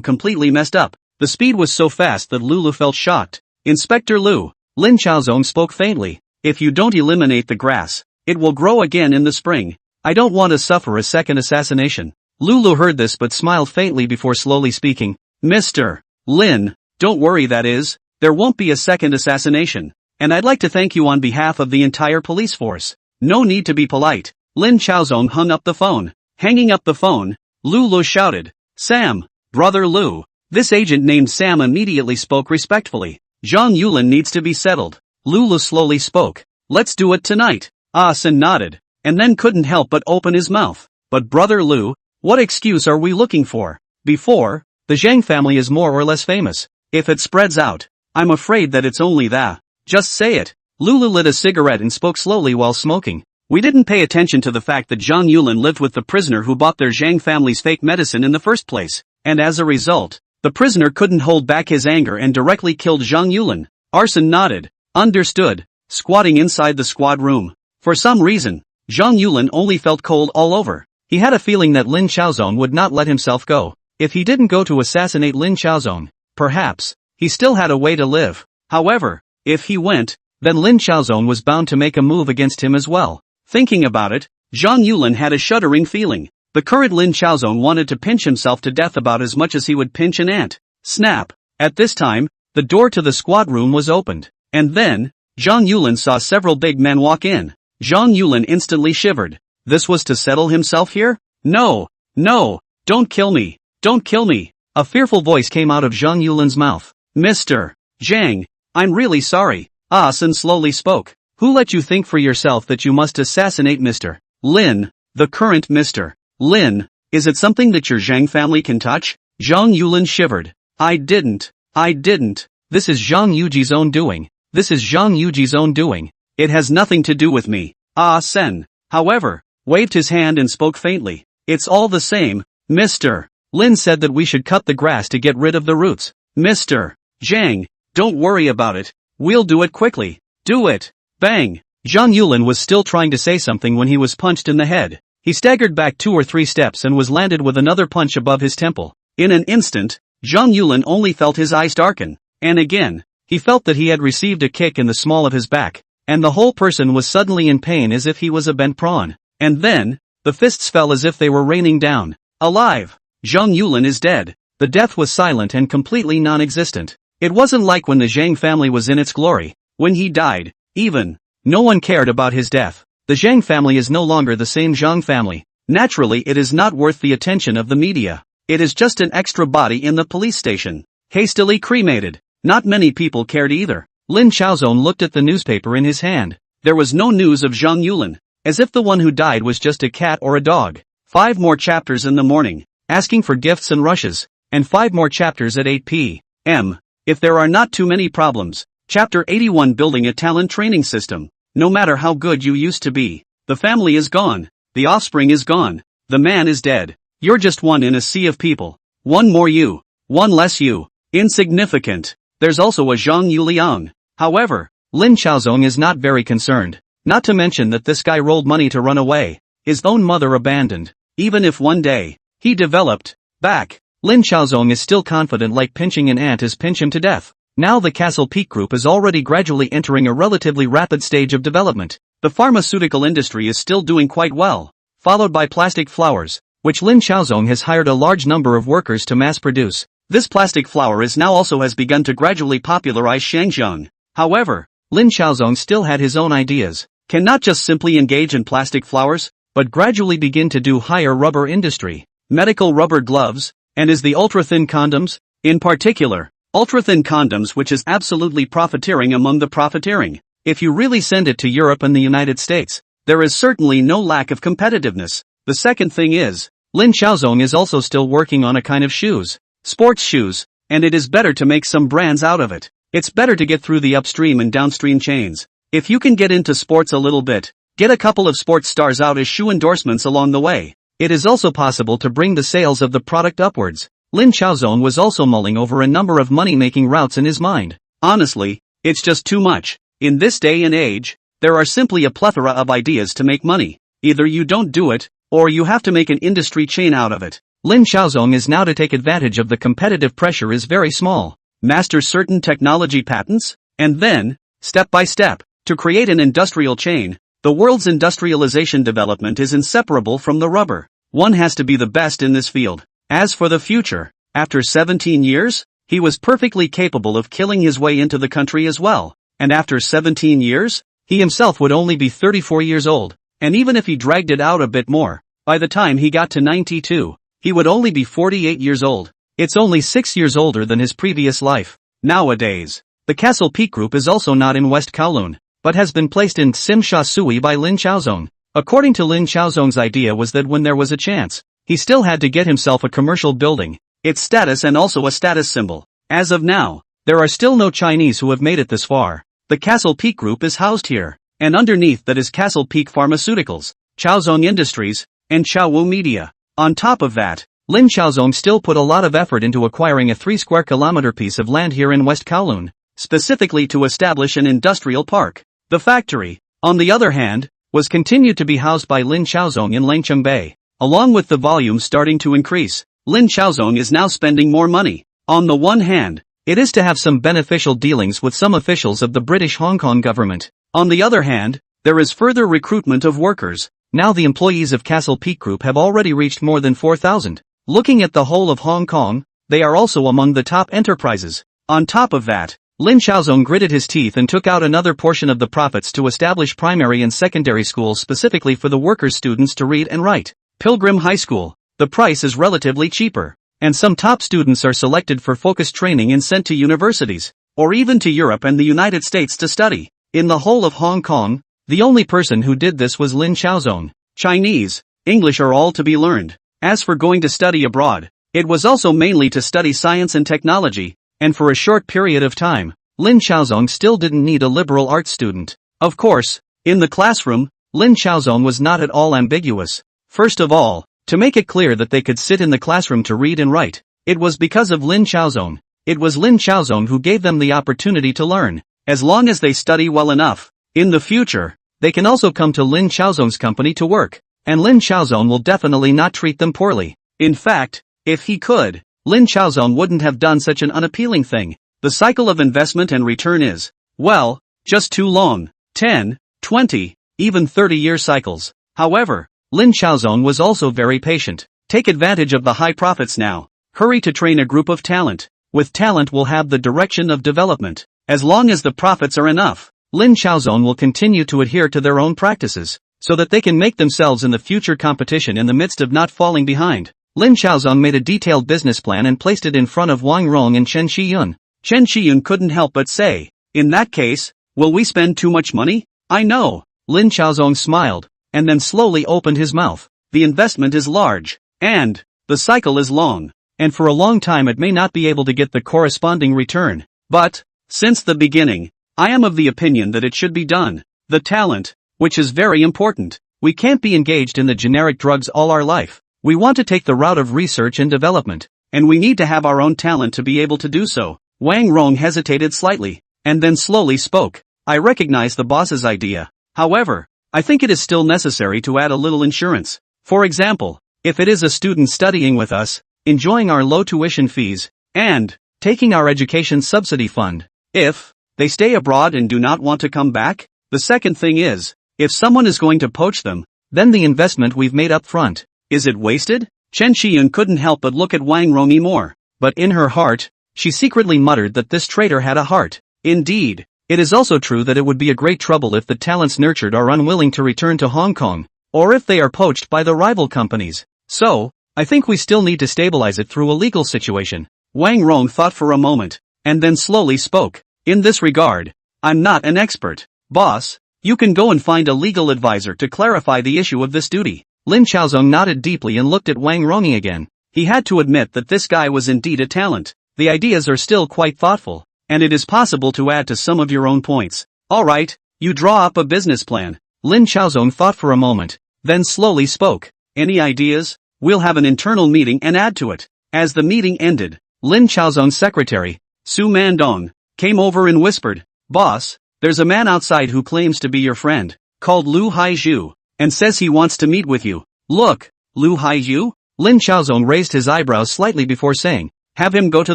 completely messed up. The speed was so fast that Lulu felt shocked. Inspector Lu, Lin Chaozong spoke faintly. If you don't eliminate the grass, it will grow again in the spring. I don't want to suffer a second assassination. Lulu heard this but smiled faintly before slowly speaking. Mr. Lin, don't worry, that is, there won't be a second assassination. And I'd like to thank you on behalf of the entire police force. No need to be polite. Lin Chaozong hung up the phone. Hanging up the phone, Lulu shouted, Sam, brother Lu. This agent named Sam immediately spoke respectfully. Zhang Yulin needs to be settled. Lulu slowly spoke. Let's do it tonight. Sen nodded, and then couldn't help but open his mouth. But brother Lu, what excuse are we looking for? Before, the Zhang family is more or less famous. If it spreads out, I'm afraid that it's only that. Just say it. Lulu lit a cigarette and spoke slowly while smoking. We didn't pay attention to the fact that Zhang Yulin lived with the prisoner who bought their Zhang family's fake medicine in the first place, and as a result, the prisoner couldn't hold back his anger and directly killed Zhang Yulin. Arson nodded. Understood. Squatting inside the squad room. For some reason, Zhang Yulin only felt cold all over. He had a feeling that Lin Chaozong would not let himself go. If he didn't go to assassinate Lin Chaozong, perhaps, he still had a way to live. However, if he went, then Lin Chaozong was bound to make a move against him as well. Thinking about it, Zhang Yulin had a shuddering feeling. The current Lin Chaozong wanted to pinch himself to death about as much as he would pinch an ant. Snap! At this time, the door to the squad room was opened. And then, Zhang Yulin saw several big men walk in. Zhang Yulin instantly shivered. This was to settle himself here? No! No! Don't kill me! Don't kill me! A fearful voice came out of Zhang Yulin's mouth. Mr. Zhang, I'm really sorry. Sen slowly spoke. Who let you think for yourself that you must assassinate Mr. Lin, the current Mr. Lin? Is it something that your Zhang family can touch? Zhang Yulin shivered. I didn't. This is Zhang Yuji's own doing. This is Zhang Yuji's own doing. It has nothing to do with me. Sen, however, waved his hand and spoke faintly. It's all the same, Mr. Lin said that we should cut the grass to get rid of the roots. Mr. Zhang, don't worry about it. We'll do it quickly. Do it. Bang! Zhang Yulin was still trying to say something when he was punched in the head. He staggered back 2 or 3 steps and was landed with another punch above his temple. In an instant, Zhang Yulin only felt his eyes darken. And again, he felt that he had received a kick in the small of his back, and the whole person was suddenly in pain as if he was a bent prawn. And then, the fists fell as if they were raining down. Alive! Zhang Yulin is dead. The death was silent and completely non-existent. It wasn't like when the Zhang family was in its glory. When he died, no one cared about his death. The Zhang family is no longer the same Zhang family. Naturally, it is not worth the attention of the media. It is just an extra body in the police station. Hastily cremated. Not many people cared either. Lin Chaozong looked at the newspaper in his hand. There was no news of Zhang Yulin. As if the one who died was just a cat or a dog. 5 more chapters in the morning, asking for gifts and rushes. And 5 more chapters at 8 p.m. If there are not too many problems. Chapter 81, building a talent training system. No matter how good you used to be, the family is gone. The offspring is gone. The man is dead. You're just one in a sea of people. One more you. One less you. Insignificant. There's also a Zhang Yuliang. However, Lin Chaozong is not very concerned. Not to mention that this guy rolled money to run away. His own mother abandoned. Even if one day, he developed back. Lin Chaozong is still confident, like pinching an ant is pinch him to death. Now the Castle Peak Group is already gradually entering a relatively rapid stage of development. The pharmaceutical industry is still doing quite well, followed by plastic flowers, which Lin Chaozong has hired a large number of workers to mass produce. This plastic flower is now also has begun to gradually popularize Shangjiang. However, Lin Chaozong still had his own ideas. Can not just simply engage in plastic flowers, but gradually begin to do higher rubber industry, medical rubber gloves, and is the ultra-thin condoms, in particular. Ultra-thin condoms, which is absolutely profiteering among the profiteering. If you really send it to Europe and the United States, there is certainly no lack of competitiveness. The second thing is, Lin Chaozong is also still working on a kind of shoes, sports shoes, and it is better to make some brands out of it. It's better to get through the upstream and downstream chains. If you can get into sports a little bit, get a couple of sports stars out as shoe endorsements along the way. It is also possible to bring the sales of the product upwards. Lin Xiaozong was also mulling over a number of money-making routes in his mind. Honestly, it's just too much. In this day and age, there are simply a plethora of ideas to make money. Either you don't do it, or you have to make an industry chain out of it. Lin Xiaozong is now to take advantage of the competitive pressure is very small. Master certain technology patents, and then, step by step, to create an industrial chain. The world's industrialization development is inseparable from the rubber. One has to be the best in this field. As for the future, after 17 years, he was perfectly capable of killing his way into the country as well. And after 17 years, he himself would only be 34 years old. And even if he dragged it out a bit more, by the time he got to 92, he would only be 48 years old. It's only 6 years older than his previous life. Nowadays, the Castle Peak Group is also not in West Kowloon, but has been placed in Sim Sha Sui by Lin Xiaozong. According to Lin Xiaozong's idea was that when there was a chance, he still had to get himself a commercial building, its status and also a status symbol. As of now, there are still no Chinese who have made it this far. The Castle Peak Group is housed here, and underneath that is Castle Peak Pharmaceuticals, Chaozong Industries, and Chaowu Media. On top of that, Lin Xiaozong still put a lot of effort into acquiring a 3-square-kilometer piece of land here in West Kowloon, specifically to establish an industrial park. The factory, on the other hand, was continued to be housed by Lin Xiaozong in Langcheng Bay. Along with the volume starting to increase, Lin Xiaozong is now spending more money. On the one hand, it is to have some beneficial dealings with some officials of the British Hong Kong government. On the other hand, there is further recruitment of workers. Now the employees of Castle Peak Group have already reached more than 4,000. Looking at the whole of Hong Kong, they are also among the top enterprises. On top of that, Lin Xiaozong gritted his teeth and took out another portion of the profits to establish primary and secondary schools specifically for the workers' students to read and write. Pilgrim High School. The price is relatively cheaper, and some top students are selected for focused training and sent to universities, or even to Europe and the United States to study. In the whole of Hong Kong, the only person who did this was Lin Xiaozong. Chinese, English are all to be learned. As for going to study abroad, it was also mainly to study science and technology, and for a short period of time, Lin Xiaozong still didn't need a liberal arts student. Of course, in the classroom, Lin Xiaozong was not at all ambiguous. First of all, to make it clear that they could sit in the classroom to read and write, it was because of Lin Xiaozong. It was Lin Xiaozong who gave them the opportunity to learn. As long as they study well enough, in the future, they can also come to Lin Xiaozong's company to work, and Lin Xiaozong will definitely not treat them poorly. In fact, if he could, Lin Xiaozong wouldn't have done such an unappealing thing. The cycle of investment and return is, well, just too long. 10, 20, even 30-year cycles. However, Lin Xiaozong was also very patient. Take advantage of the high profits now. Hurry to train a group of talent. With talent we'll have the direction of development. As long as the profits are enough, Lin Xiaozong will continue to adhere to their own practices, so that they can make themselves in the future competition in the midst of not falling behind. Lin Xiaozong made a detailed business plan and placed it in front of Wang Rong and Chen Shiyun. Chen Shiyun couldn't help but say, "In that case, will we spend too much money?" "I know." Lin Xiaozong smiled, and then slowly opened his mouth. "The investment is large, and the cycle is long, and for a long time it may not be able to get the corresponding return. But, since the beginning, I am of the opinion that it should be done. The talent, which is very important. We can't be engaged in the generic drugs all our life. We want to take the route of research and development, and we need to have our own talent to be able to do so." Wang Rong hesitated slightly, and then slowly spoke. "I recognize the boss's idea. However, I think it is still necessary to add a little insurance. For example, if it is a student studying with us, enjoying our low tuition fees, and taking our education subsidy fund, if they stay abroad and do not want to come back. The second thing is, if someone is going to poach them, then the investment we've made up front, is it wasted?" Chen Shiyun couldn't help but look at Wang Rong more, but in her heart, she secretly muttered that this traitor had a heart. Indeed, it is also true that it would be a great trouble if the talents nurtured are unwilling to return to Hong Kong, or if they are poached by the rival companies. So, I think we still need to stabilize it through a legal situation. Wang Rong thought for a moment, and then slowly spoke. "In this regard, I'm not an expert. Boss, you can go and find a legal advisor to clarify the issue of this duty." Lin Xiaozong nodded deeply and looked at Wang Rong again. He had to admit that this guy was indeed a talent. The ideas are still quite thoughtful, and it is possible to add to some of your own points. "Alright, you draw up a business plan." Lin Xiaozong thought for a moment, then slowly spoke. "Any ideas? We'll have an internal meeting and add to it." As the meeting ended, Lin Chaozong's secretary, Su Mandong, came over and whispered, "Boss, there's a man outside who claims to be your friend, called Lu Haizhu, and says he wants to meet with you." "Look, Lu Haizhu?" Lin Chaozong raised his eyebrows slightly before saying, "Have him go to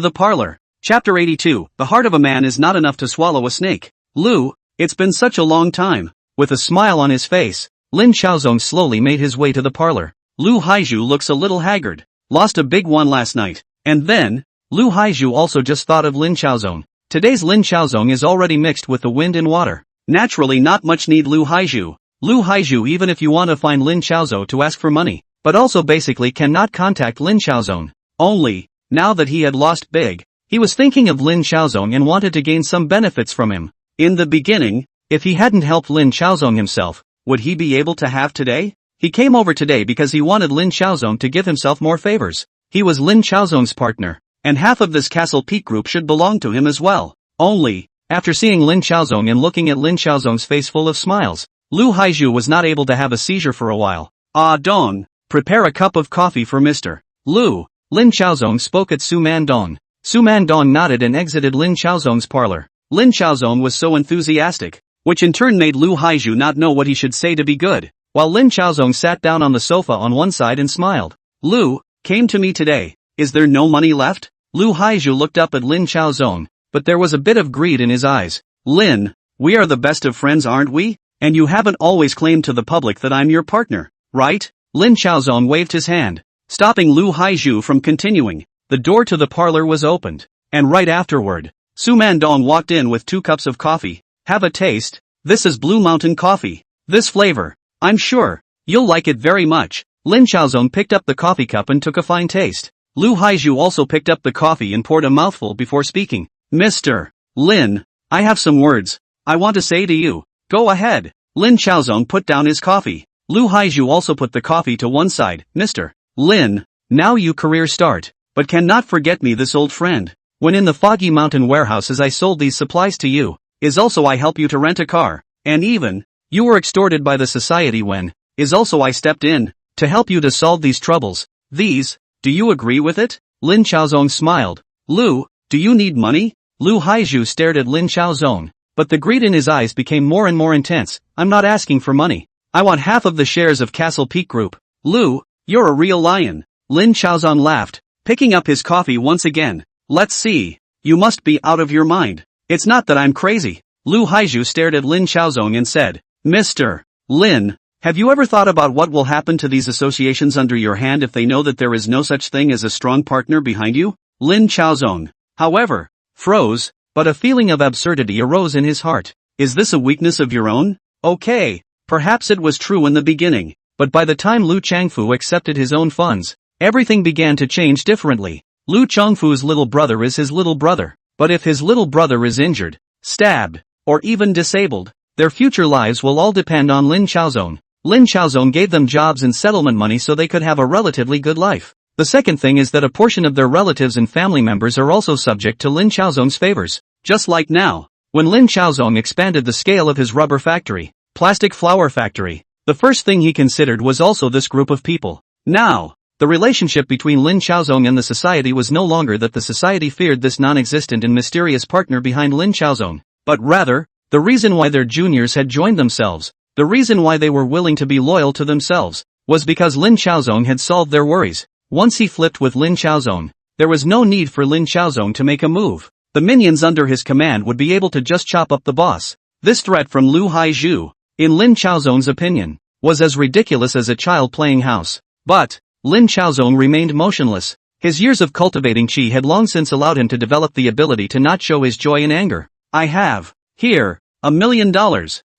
the parlor." Chapter 82, The heart of a man is not enough to swallow a snake. "Lu, it's been such a long time." With a smile on his face, Lin Chaozong slowly made his way to the parlor. Lu Haizhu looks a little haggard. Lost a big one last night. And then, Lu Haizhu also just thought of Lin Chaozong. Today's Lin Chaozong is already mixed with the wind and water. Naturally not much need Lu Haizhu. Lu Haizhu even if you want to find Lin Chaozong to ask for money, but also basically cannot contact Lin Chaozong. Only, now that he had lost big, he was thinking of Lin Chaozong and wanted to gain some benefits from him. In the beginning, if he hadn't helped Lin Chaozong himself, would he be able to have today? He came over today because he wanted Lin Chaozong to give himself more favors. He was Lin Chaozong's partner, and half of this Castle Peak group should belong to him as well. Only, after seeing Lin Chaozong and looking at Lin Chaozong's face full of smiles, Lu Haizhu was not able to have a seizure for a while. "Ah Dong, prepare a cup of coffee for Mr. Lu." Lin Chaozong spoke at Su Mandong. Su Mandong nodded and exited Lin Chaozong's parlor. Lin Chaozong was so enthusiastic, which in turn made Lu Haizhu not know what he should say to be good, while Lin Chaozong sat down on the sofa on one side and smiled. "Lu, came to me today. Is there no money left?" Lu Haizhu looked up at Lin Chaozong, but there was a bit of greed in his eyes. "Lin, we are the best of friends aren't we? And you haven't always claimed to the public that I'm your partner, right?" Lin Chaozong waved his hand, stopping Lu Haizhu from continuing. The door to the parlor was opened, and right afterward, Su Mandong walked in with 2 cups of coffee. "Have a taste. This is Blue Mountain coffee. This flavor, I'm sure, you'll like it very much." Lin Chaozong picked up the coffee cup and took a fine taste. Lu Haizhu also picked up the coffee and poured a mouthful before speaking. "Mr. Lin, I have some words I want to say to you." "Go ahead." Lin Chaozong put down his coffee. Lu Haizhu also put the coffee to one side. "Mr. Lin, now you career start, but cannot forget me this old friend. When in the Foggy Mountain warehouses I sold these supplies to you, is also I help you to rent a car, and even, you were extorted by the society when, is also I stepped in, to help you to solve these troubles. These, do you agree with it?" Lin Chaozong smiled. "Lu, do you need money?" Lu Haizhu stared at Lin Chaozong, but the greed in his eyes became more and more intense. "I'm not asking for money. I want half of the shares of Castle Peak Group." "Lu, you're a real lion." Lin Chaozong laughed, picking up his coffee once again. "Let's see. You must be out of your mind." "It's not that I'm crazy." Lu Haizhu stared at Lin Chaozong and said, "Mr. Lin, have you ever thought about what will happen to these associations under your hand if they know that there is no such thing as a strong partner behind you?" Lin Chaozong, however, froze, but a feeling of absurdity arose in his heart. "Is this a weakness of your own? Okay, perhaps it was true in the beginning, but by the time Lu Changfu accepted his own funds, everything began to change differently. Lu Changfu's little brother is his little brother, but if his little brother is injured, stabbed, or even disabled, their future lives will all depend on Lin Chaozong. Lin Chaozong gave them jobs and settlement money so they could have a relatively good life. The second thing is that a portion of their relatives and family members are also subject to Lin Chaozong's favors. Just like now, when Lin Chaozong expanded the scale of his rubber factory, plastic flower factory, the first thing he considered was also this group of people. Now, the relationship between Lin Chaozong and the society was no longer that the society feared this non-existent and mysterious partner behind Lin Chaozong, but rather, the reason why their juniors had joined themselves, the reason why they were willing to be loyal to themselves, was because Lin Chaozong had solved their worries. Once he flipped with Lin Chaozong, there was no need for Lin Chaozong to make a move. The minions under his command would be able to just chop up the boss. This threat from Lu Haizhu, in Lin Chaozong's opinion, was as ridiculous as a child playing house. But, Lin Chaozong remained motionless. His years of cultivating qi had long since allowed him to develop the ability to not show his joy and anger. "I have, here, $1 million.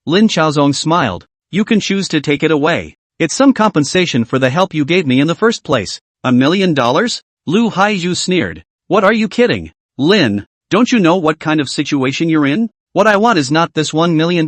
Lin Chaozong smiled. "You can choose to take it away. It's some compensation for the help you gave me in the first place." $1 million? Lu Haizhu sneered. "What are you kidding? Lin, don't you know what kind of situation you're in? What I want is not this $1 million.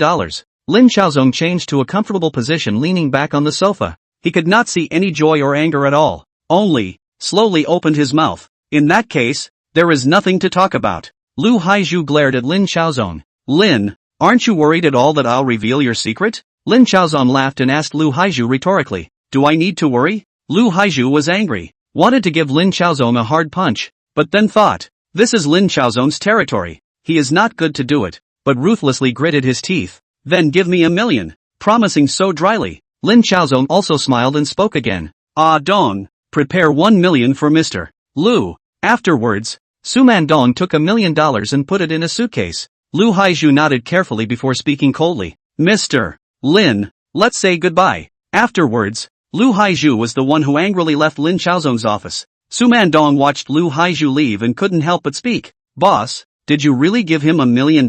Lin Chaozong changed to a comfortable position leaning back on the sofa. He could not see any joy or anger at all. Only, slowly opened his mouth. "In that case, there is nothing to talk about." Lu Haizhu glared at Lin Chaozong. "Lin, aren't you worried at all that I'll reveal your secret?" Lin Chaozong laughed and asked Lu Haizhu rhetorically, "Do I need to worry?" Lu Haizhu was angry. wanted to give Lin Chaozong a hard punch, but then thought, this is Lin Chaozong's territory, he is not good to do it, but ruthlessly gritted his teeth. Then give me $1 million, promising so dryly. Lin Chaozong also smiled and spoke again. Ah Dong, prepare $1 million for Mr. Lu. Afterwards, Su Man Dong took $1 million and put it in a suitcase. Lu Haizhu nodded carefully before speaking coldly. Mr. Lin, let's say goodbye. Afterwards, Lu Haizhu was the one who angrily left Lin Chaozong's office. Su Man Dong watched Lu Haizhu leave and couldn't help but speak. Boss, did you really give him $1 million?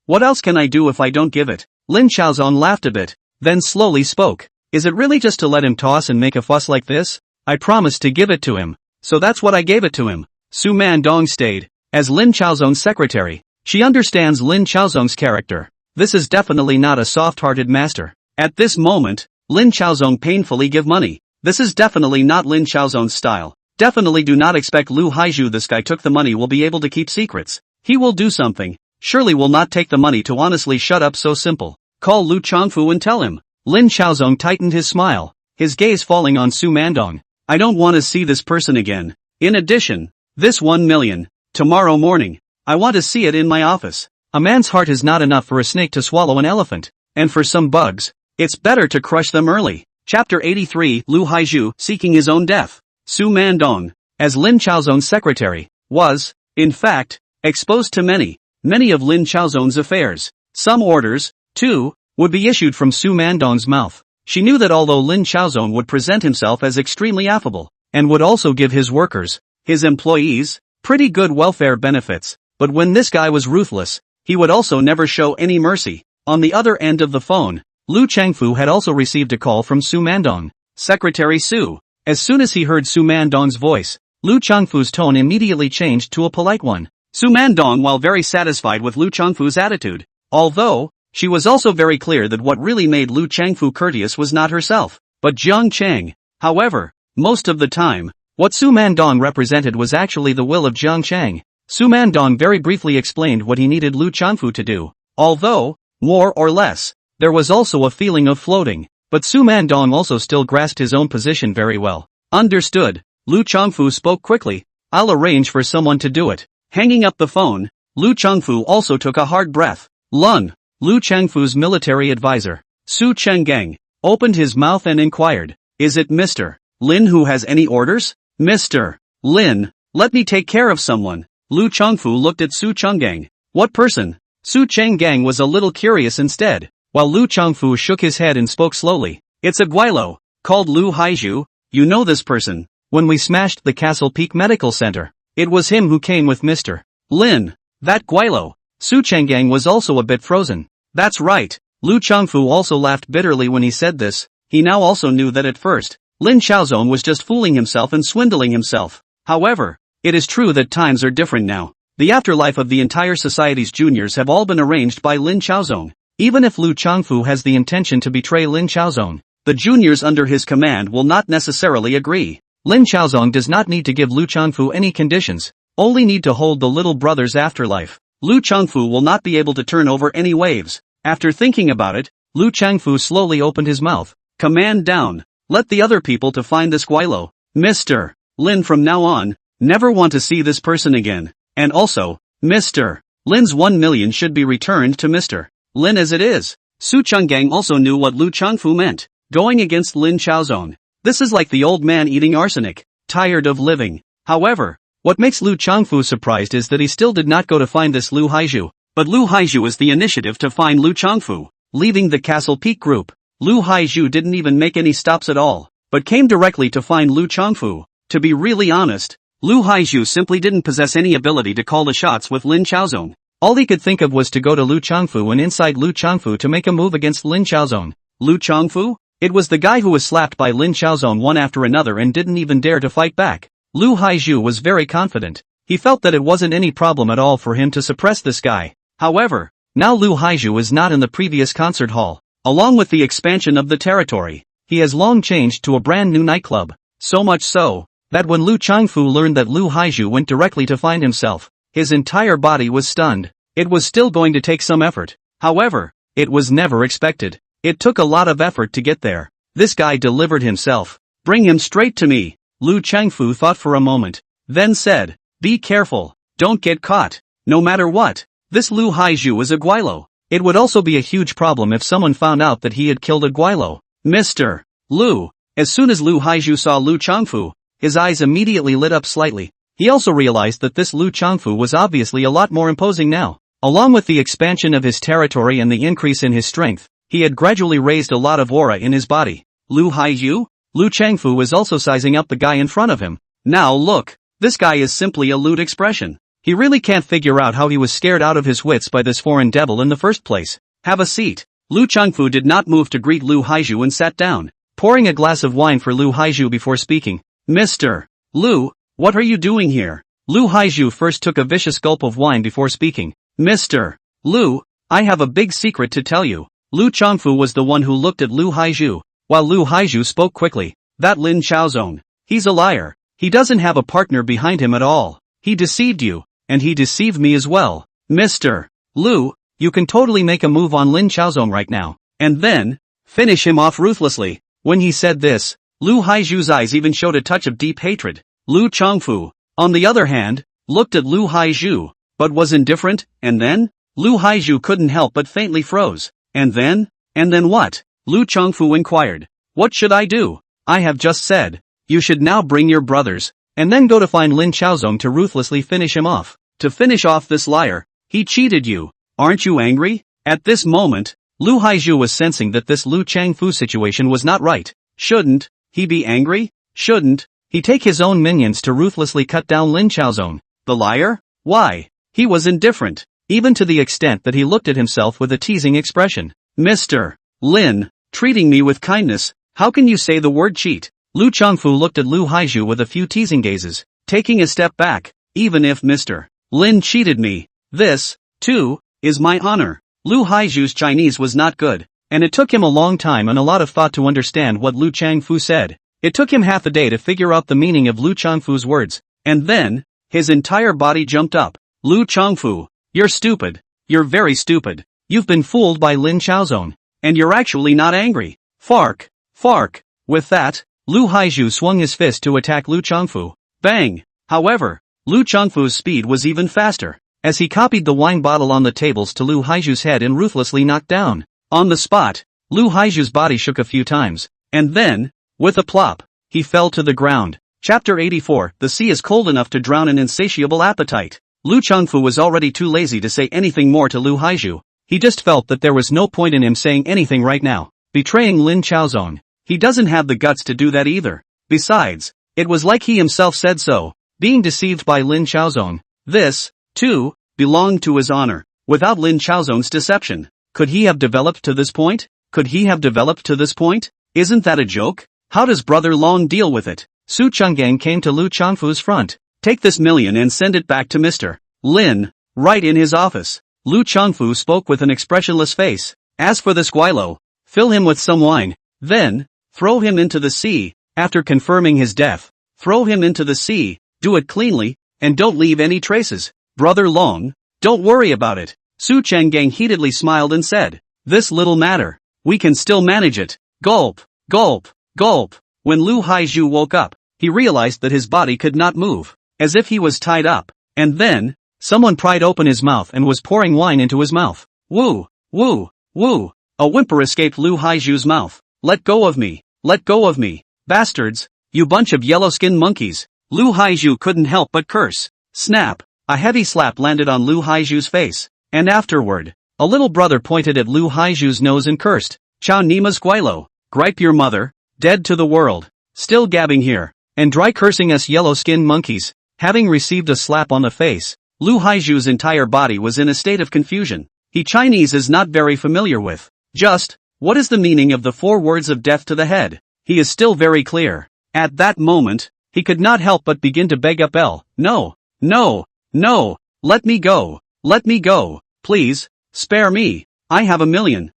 What else can I do if I don't give it? Lin Chaozong laughed a bit, then slowly spoke. Is it really just to let him toss and make a fuss like this? I promised to give it to him, so that's what I gave it to him. Su Man Dong stayed as Lin Chaozong's secretary. She understands Lin Chaozong's character. This is definitely not a soft-hearted master. At this moment, Lin Chaozong painfully give money. This is definitely not Lin Chaozong's style. Definitely do not expect Lu Haizhu this guy took the money will be able to keep secrets. He will do something. Surely will not take the money to honestly shut up so simple. Call Lu Changfu and tell him. Lin Chaozong tightened his smile, his gaze falling on Su Mandong. I don't want to see this person again. In addition, this $1 million, tomorrow morning, I want to see it in my office. A man's heart is not enough for a snake to swallow an elephant, and for some bugs, it's better to crush them early. Chapter 83 Lu Haizhu seeking his own death. Su Mandong, as Lin Chaozong's secretary, was, in fact, exposed to many of Lin Chaozong's affairs. Some orders, too, would be issued from Su Mandong's mouth. She knew that although Lin Chaozong would present himself as extremely affable, and would also give his workers, his employees, pretty good welfare benefits, but when this guy was ruthless, he would also never show any mercy. On the other end of the phone, Lu Changfu had also received a call from Su Mandong. Secretary Su. As soon as he heard Su Mandong's voice, Lu Changfu's tone immediately changed to a polite one. Su Mandong while very satisfied with Lu Changfu's attitude, although, she was also very clear that what really made Lu Changfu courteous was not herself, but Jiang Cheng. However, most of the time, what Su Mandong represented was actually the will of Jiang Cheng. Su Mandong very briefly explained what he needed Lu Changfu to do, although, more or less, there was also a feeling of floating, but Su Mandong also still grasped his own position very well. Understood, Lu Changfu spoke quickly, I'll arrange for someone to do it. Hanging up the phone, Lu Changfu also took a hard breath. Lun, Lu Changfu's military advisor, Su Chenggang, opened his mouth and inquired, is it Mr. Lin who has any orders? Mr. Lin, let me take care of someone. Lu Changfu looked at Su Chenggang. What person? Su Chenggang was a little curious instead, while Lu Changfu shook his head and spoke slowly. It's a Guilo, called Lu Haizhu. You know this person. When we smashed the Castle Peak Medical Center, it was him who came with Mr. Lin. That Guilo. Su Chenggang was also a bit frozen. That's right. Lu Changfu also laughed bitterly when he said this. He now also knew that at first, Lin Chaozong was just fooling himself and swindling himself. However, it is true that times are different now. The afterlife of the entire society's juniors have all been arranged by Lin Chaozong. Even if Lu Changfu has the intention to betray Lin Chaozong, the juniors under his command will not necessarily agree. Lin Chaozong does not need to give Lu Changfu any conditions, only need to hold the little brother's afterlife. Lu Changfu will not be able to turn over any waves. After thinking about it, Lu Changfu slowly opened his mouth. Command down. Let the other people to find this Guilo. Mr. Lin from now on, never want to see this person again. And also, Mr. Lin's 1 million should be returned to Mr. Lin as it is. Su Chenggang also knew what Lu Changfu meant. Going against Lin Chaozong. This is like the old man eating arsenic, tired of living. However, what makes Lu Changfu surprised is that he still did not go to find this Lu Haizhu. But Lu Haizhu is the initiative to find Lu Changfu. Leaving the Castle Peak group, Lu Haizhu didn't even make any stops at all, but came directly to find Lu Changfu. To be really honest, Lu Haizhu simply didn't possess any ability to call the shots with Lin Chaozong. All he could think of was to go to Lu Changfu and inside Lu Changfu to make a move against Lin Chaozong. Lu Changfu? It was the guy who was slapped by Lin Chaozong one after another and didn't even dare to fight back. Lu Haizhu was very confident. He felt that it wasn't any problem at all for him to suppress this guy. However, now Lu Haizhu is not in the previous concert hall. Along with the expansion of the territory, he has long changed to a brand new nightclub. So much so, that when Lu Changfu learned that Lu Haizhu went directly to find himself, his entire body was stunned. It was still going to take some effort. However, it was never expected. It took a lot of effort to get there. This guy delivered himself. Bring him straight to me. Lu Changfu thought for a moment, then said, "Be careful, don't get caught, no matter what. This Lu Haizhu is a Guilo. It would also be a huge problem if someone found out that he had killed a Guilo." Mr. Lu. As soon as Lu Haizhu saw Lu Changfu, his eyes immediately lit up slightly. He also realized that this Lu Changfu was obviously a lot more imposing now. Along with the expansion of his territory and the increase in his strength, he had gradually raised a lot of aura in his body. Lu Haizhu? Lu Changfu was also sizing up the guy in front of him. Now look, this guy is simply a lewd expression. He really can't figure out how he was scared out of his wits by this foreign devil in the first place. Have a seat. Lu Changfu did not move to greet Lu Haizhu and sat down, pouring a glass of wine for Lu Haizhu before speaking. "Mr. Lu, what are you doing here?" Lu Haizhu first took a vicious gulp of wine before speaking. "Mr. Lu, I have a big secret to tell you." Lu Changfu was the one who looked at Lu Haizhu, while Lu Haizhu spoke quickly. "That Lin Chaozong. He's a liar. He doesn't have a partner behind him at all. He deceived you, and he deceived me as well. Mr. Lu, you can totally make a move on Lin Chaozong right now, and then finish him off ruthlessly." When he said this, Lu Haizhu's eyes even showed a touch of deep hatred. Lu Changfu, on the other hand, looked at Lu Haizhu, but was indifferent, and then? Lu Haizhu couldn't help but faintly froze. And then? And then what? Lu Changfu inquired. "What should I do?" "I have just said, you should now bring your brothers, and then go to find Lin Chaozong to ruthlessly finish him off. To finish off this liar. He cheated you. Aren't you angry?" At this moment, Lu Haizhu was sensing that this Lu Changfu situation was not right. Shouldn't he be angry? Shouldn't he take his own minions to ruthlessly cut down Lin Chaozong, the liar? Why? He was indifferent, even to the extent that he looked at himself with a teasing expression. "Mr. Lin, treating me with kindness, how can you say the word cheat?" Lu Changfu looked at Lu Haizhu with a few teasing gazes, taking a step back. "Even if Mr. Lin cheated me, this, too, is my honor." Lu Haizhu's Chinese was not good, and it took him a long time and a lot of thought to understand what Lu Changfu said. It took him half a day to figure out the meaning of Lu Changfu's words, and then, his entire body jumped up. "Lu Changfu, you're stupid. You're very stupid. You've been fooled by Lin Chaozong, and you're actually not angry. Fark, fark." With that, Lu Haizhu swung his fist to attack Lu Changfu. Bang! However, Lu Changfu's speed was even faster, as he copied the wine bottle on the tables to Lu Haizhu's head and ruthlessly knocked down. On the spot, Lu Haizhu's body shook a few times, and then, with a plop, he fell to the ground. Chapter 84, The sea is cold enough to drown an insatiable appetite. Lu Changfu was already too lazy to say anything more to Lu Haizhu. He just felt that there was no point in him saying anything right now. Betraying Lin Chaozong. He doesn't have the guts to do that either. Besides, it was like he himself said so. Being deceived by Lin Chaozong. This, too, belonged to his honor. Without Lin Chaozong's deception, could he have developed to this point? Could he have developed to this point? Isn't that a joke? How does Brother Long deal with it? Su Changgang came to Lu Changfu's front. "Take this million and send it back to Mr. Lin, right in his office." Lu Changfu spoke with an expressionless face. "As for this Guilo, fill him with some wine, then, throw him into the sea. After confirming his death, throw him into the sea, do it cleanly, and don't leave any traces. Brother Long, don't worry about it." Su Changgang heatedly smiled and said, "This little matter, we can still manage it." Gulp, gulp, gulp. When Lu Haizhu woke up, he realized that his body could not move, as if he was tied up, and then, someone pried open his mouth and was pouring wine into his mouth. Woo, woo, woo. A whimper escaped Lu Haizhu's mouth. "Let go of me, let go of me, bastards, you bunch of yellow-skinned monkeys." Lu Haizhu couldn't help but curse. Snap, a heavy slap landed on Lu Haizhu's face, and afterward, a little brother pointed at Lu Haizhu's nose and cursed. "Chow Nima's Guilo, gripe your mother, dead to the world, still gabbing here, and dry cursing us yellow-skinned monkeys." Having received a slap on the face, Lu Haizhu's entire body was in a state of confusion. He Chinese is not very familiar with. Just, what is the meaning of the 4 words of death to the head? He is still very clear. At that moment, he could not help but begin to beg up no, no, no, let me go, please, spare me. I have a million.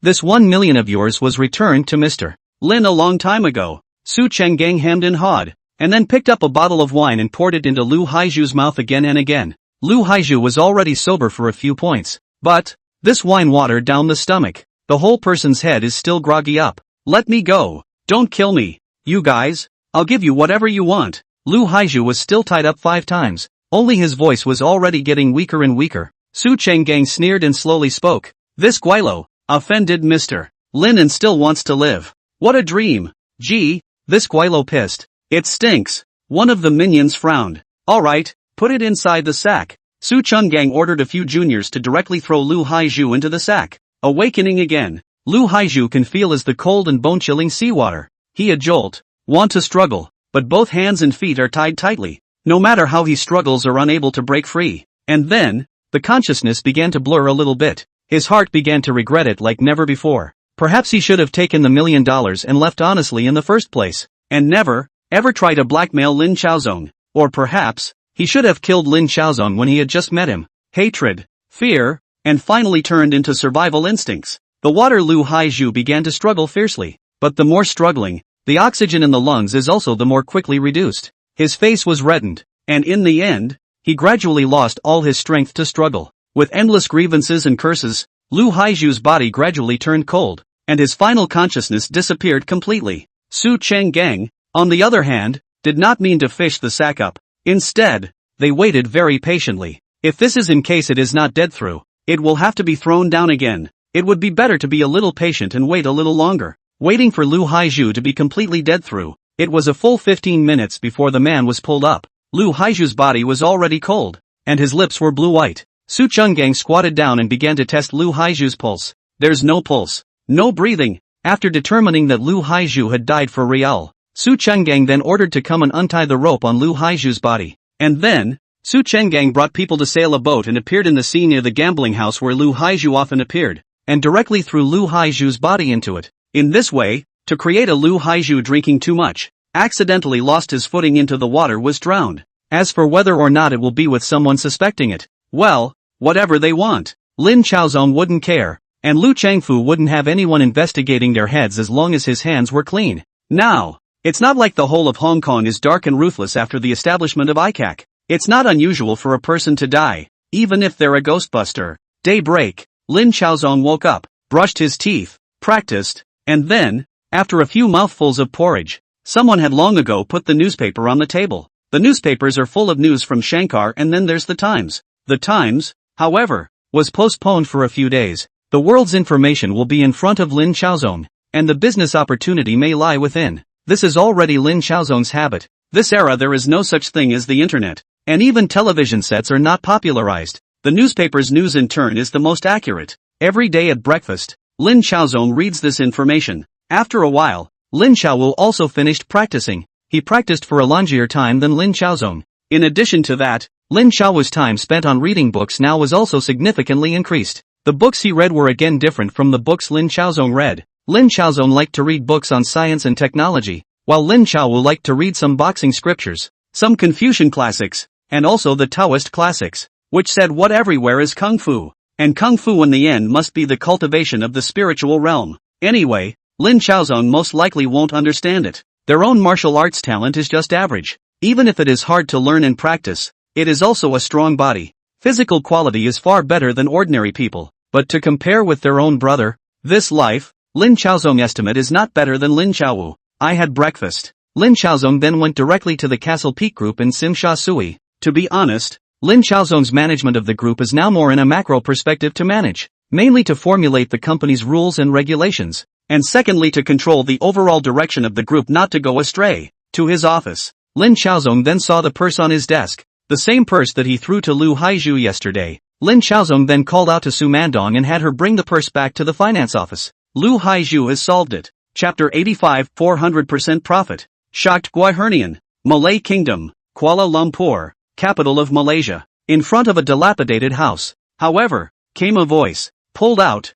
This 1 million of yours was returned to Mr. Lin a long time ago. Su Changgang hemmed and hawed, and then picked up a bottle of wine and poured it into Lu Haizhu's mouth again and again. Lu Haizhu was already sober for a few points, but this wine watered down the stomach. The whole person's head is still groggy up. "Let me go. Don't kill me. You guys, I'll give you whatever you want. Lu Haizhu was still tied up 5 times. Only his voice was already getting weaker and weaker. Su Changgang sneered and slowly spoke. This Guilo, offended Mr. Lin and still wants to live. What a dream. Gee, this Guilo pissed. It stinks. One of the minions frowned. Alright, put it inside the sack. Su Changgang ordered a few juniors to directly throw Lu Haizhu into the sack. Awakening again. Lu Haizhu can feel as the cold and bone-chilling seawater. He a jolt. Want to struggle, but both hands and feet are tied tightly. No matter how he struggles or unable to break free. And then, the consciousness began to blur a little bit. His heart began to regret it like never before. Perhaps he should have taken the $1 million and left honestly in the first place. And never, ever try to blackmail Lin Xiaozong. Or perhaps, he should have killed Lin Xiaozong when he had just met him. Hatred, fear, and finally turned into survival instincts. The water Lu Haizhu began to struggle fiercely. But the more struggling, the oxygen in the lungs is also the more quickly reduced. His face was reddened, and in the end, he gradually lost all his strength to struggle. With endless grievances and curses, Lu Haizhu's body gradually turned cold, and his final consciousness disappeared completely. Su Changgang, on the other hand, did not mean to fish the sack up. Instead, they waited very patiently. If this is in case it is not dead through, it will have to be thrown down again. It would be better to be a little patient and wait a little longer. Waiting for Lu Haizhu to be completely dead through. It was a full 15 minutes before the man was pulled up. Lu Haizhu's body was already cold, and his lips were blue-white. Su Changgang squatted down and began to test Lu Haizhu's pulse. There's no pulse. No breathing. After determining that Lu Haizhu had died for real, Su Changgang then ordered to come and untie the rope on Lu Haizhu's body. And then, Su Changgang brought people to sail a boat and appeared in the sea near the gambling house where Lu Haizhu often appeared, and directly threw Lu Haizhu's body into it. In this way, to create a Lu Haizhu drinking too much, accidentally lost his footing into the water was drowned. As for whether or not it will be with someone suspecting it, well, whatever they want. Lin Xiaozong wouldn't care, and Lu Changfu wouldn't have anyone investigating their heads as long as his hands were clean. Now, it's not like the whole of Hong Kong is dark and ruthless after the establishment of ICAC. It's not unusual for a person to die, even if they're a ghostbuster. Daybreak, Lin Xiaozong woke up, brushed his teeth, practiced, and then, after a few mouthfuls of porridge, someone had long ago put the newspaper on the table. The newspapers are full of news from Shankar, and then there's the Times. The Times, however, was postponed for a few days. The world's information will be in front of Lin Xiaozong, and the business opportunity may lie within. This is already Lin Xiaozong's habit. This era there is no such thing as the internet, and even television sets are not popularized. The newspaper's news in turn is the most accurate. Every day at breakfast, Lin Xiaozong reads this information. After a while, Lin Xiaowu also finished practicing. He practiced for a longer time than Lin Xiaozong. In addition to that, Lin Xiaowu's time spent on reading books now was also significantly increased. The books he read were again different from the books Lin Xiaozong read. Lin Xiaozong liked to read books on science and technology, while Lin Xiaowu liked to read some boxing scriptures, some Confucian classics, and also the Taoist classics, which said what everywhere is Kung Fu, and Kung Fu in the end must be the cultivation of the spiritual realm. Anyway, Lin Xiaozong most likely won't understand it. Their own martial arts talent is just average. Even if it is hard to learn and practice, it is also a strong body. Physical quality is far better than ordinary people, but to compare with their own brother, this life, Lin Xiaozong estimate is not better than Lin Xiaowu. I had breakfast. Lin Xiaozong then went directly to the Castle Peak Group in Sim Sha Sui. To be honest, Lin Xiaozong's management of the group is now more in a macro perspective to manage, mainly to formulate the company's rules and regulations, and secondly to control the overall direction of the group not to go astray. To his office, Lin Xiaozong then saw the purse on his desk, the same purse that he threw to Lu Haizhu yesterday. Lin Xiaozong then called out to Su Mandong and had her bring the purse back to the finance office. Lu Haizhu has solved it. Chapter 85 400% Profit. Shocked Guihernian. Malay Kingdom, Kuala Lumpur, capital of Malaysia. In front of a dilapidated house, however, came a voice. Pulled out,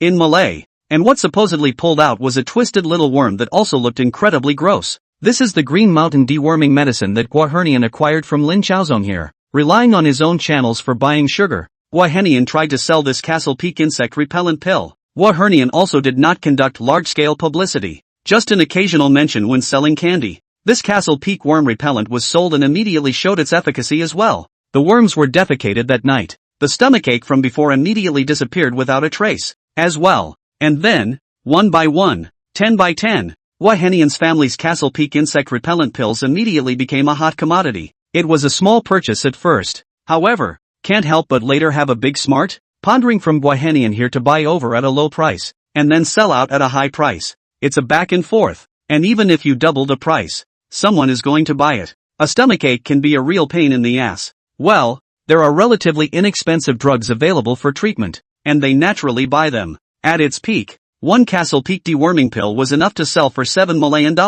in Malay. And what supposedly pulled out was a twisted little worm that also looked incredibly gross. This is the Green Mountain deworming medicine that Guihernian acquired from Lin Xiaozong here. Relying on his own channels for buying sugar, Guihernian tried to sell this Castle Peak insect repellent pill. Guihernian also did not conduct large-scale publicity, just an occasional mention when selling candy. This Castle Peak worm repellent was sold and immediately showed its efficacy as well. The worms were defecated that night. The stomachache from before immediately disappeared without a trace, as well. And then, 1 by 1, 10 by 10, Henian's family's Castle Peak insect repellent pills immediately became a hot commodity. It was a small purchase at first. However, can't help but later have a big smart, pondering from Henian here to buy over at a low price, and then sell out at a high price. It's a back and forth, and even if you double the price, someone is going to buy it. A stomachache can be a real pain in the ass. Well, there are relatively inexpensive drugs available for treatment, and they naturally buy them. At its peak, one Castle Peak deworming pill was enough to sell for $7 million.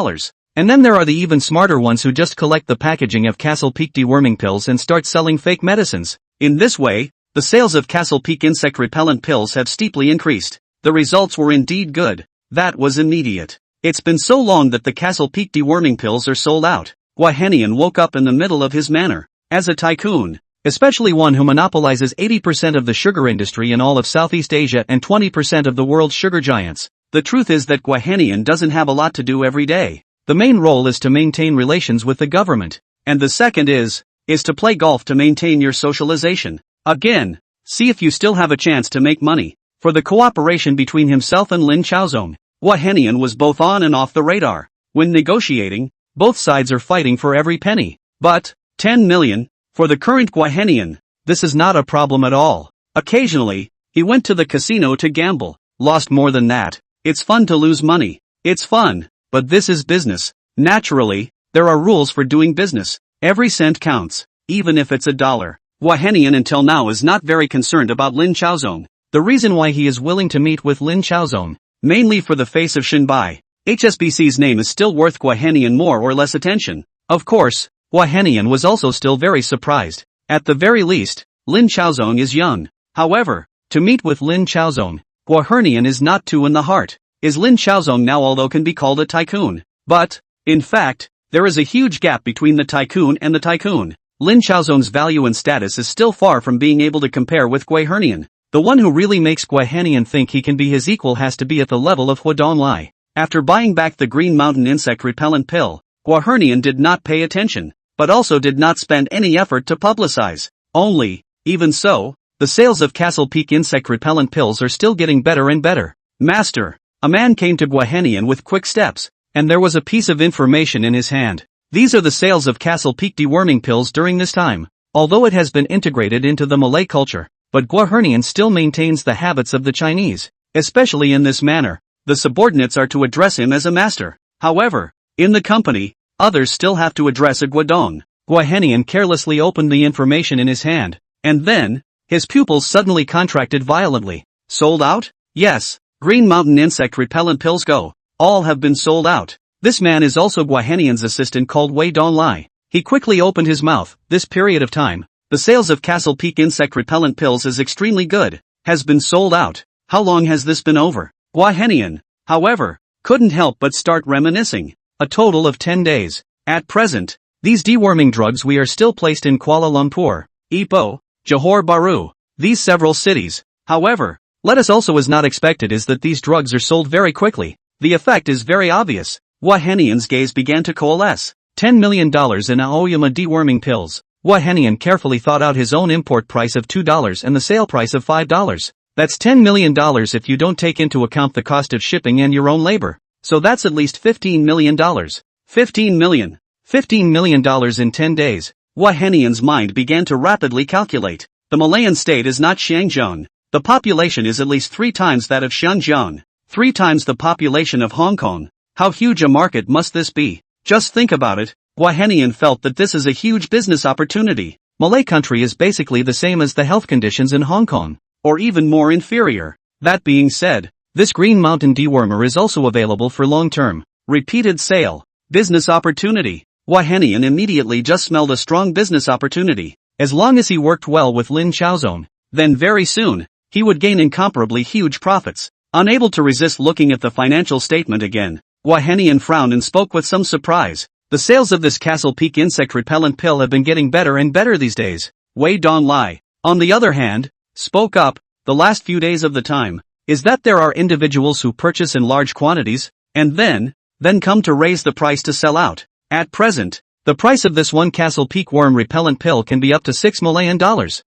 And then there are the even smarter ones who just collect the packaging of Castle Peak deworming pills and start selling fake medicines. In this way, the sales of Castle Peak insect repellent pills have steeply increased. The results were indeed good. That was immediate. It's been so long that the Castle Peak deworming pills are sold out. Henian woke up in the middle of his manor. As a tycoon, especially one who monopolizes 80% of the sugar industry in all of Southeast Asia and 20% of the world's sugar giants, the truth is that Henian doesn't have a lot to do every day. The main role is to maintain relations with the government, and the second is to play golf to maintain your socialization. Again, see if you still have a chance to make money. For the cooperation between himself and Lin Chaozong, Henian was both on and off the radar. When negotiating, both sides are fighting for every penny. But, 10 million, for the current Henian, this is not a problem at all. Occasionally, he went to the casino to gamble, lost more than that. It's fun to lose money. It's fun, but this is business. Naturally, there are rules for doing business. Every cent counts, even if it's $1. Henian until now is not very concerned about Lin Chaozong. The reason why he is willing to meet with Lin Chaozong, mainly for the face of Shinbai. HSBC's name is still worth Henian more or less attention. Of course, Henian was also still very surprised. At the very least, Lin Chaozong is young. However, to meet with Lin Chaozong, Henian is not too in the heart. Is Lin Chaozong now although can be called a tycoon? But, in fact, there is a huge gap between the tycoon and the tycoon. Lin Chaozong's value and status is still far from being able to compare with Henian. The one who really makes Henian think he can be his equal has to be at the level of Donglai. After buying back the Green Mountain insect repellent pill, Henian did not pay attention, but also did not spend any effort to publicize. Even so, the sales of Castle Peak insect repellent pills are still getting better and better. Master, a man came to Henian with quick steps, and there was a piece of information in his hand. These are the sales of Castle Peak deworming pills during this time. Although it has been integrated into the Malay culture, but Henian still maintains the habits of the Chinese, especially in this manner. The subordinates are to address him as a master. However, in the company, others still have to address a Guodong. Henian carelessly opened the information in his hand, and then, his pupils suddenly contracted violently. Sold out? Yes. Green Mountain insect repellent pills go. All have been sold out. This man is also Henian's assistant called Wei Donglai. He quickly opened his mouth. This period of time, the sales of Castle Peak insect repellent pills is extremely good. Has been sold out. How long has this been over? Henian, however, couldn't help but start reminiscing. A total of 10 days. At present, these deworming drugs we are still placed in Kuala Lumpur, Ipoh, Johor Bahru, these several cities. However, let us also as not expected is that these drugs are sold very quickly. The effect is very obvious. Henian's gaze began to coalesce. $10 million in Aoyama deworming pills. Henian carefully thought out his own import price of $2 and the sale price of $5. That's $10 million if you don't take into account the cost of shipping and your own labor. So that's at least $15 million. $15 million in 10 days. Henian's mind began to rapidly calculate. The Malayan state is not Shenzhen. The population is at least 3 times that of Shenzhen. 3 times the population of Hong Kong. How huge a market must this be? Just think about it. Henian felt that this is a huge business opportunity. Malay country is basically the same as the health conditions in Hong Kong, or even more inferior. That being said, this Green Mountain dewormer is also available for long-term, repeated sale. Business opportunity. Henian immediately just smelled a strong business opportunity. As long as he worked well with Lin Chaozong, then very soon, he would gain incomparably huge profits. Unable to resist looking at the financial statement again, Henian frowned and spoke with some surprise. The sales of this Castle Peak insect repellent pill have been getting better and better these days. Wei Donglai, on the other hand, spoke up. The last few days of the time, is that there are individuals who purchase in large quantities, and then come to raise the price to sell out. At present, the price of this one Castle Peak worm repellent pill can be up to $6 Malayan.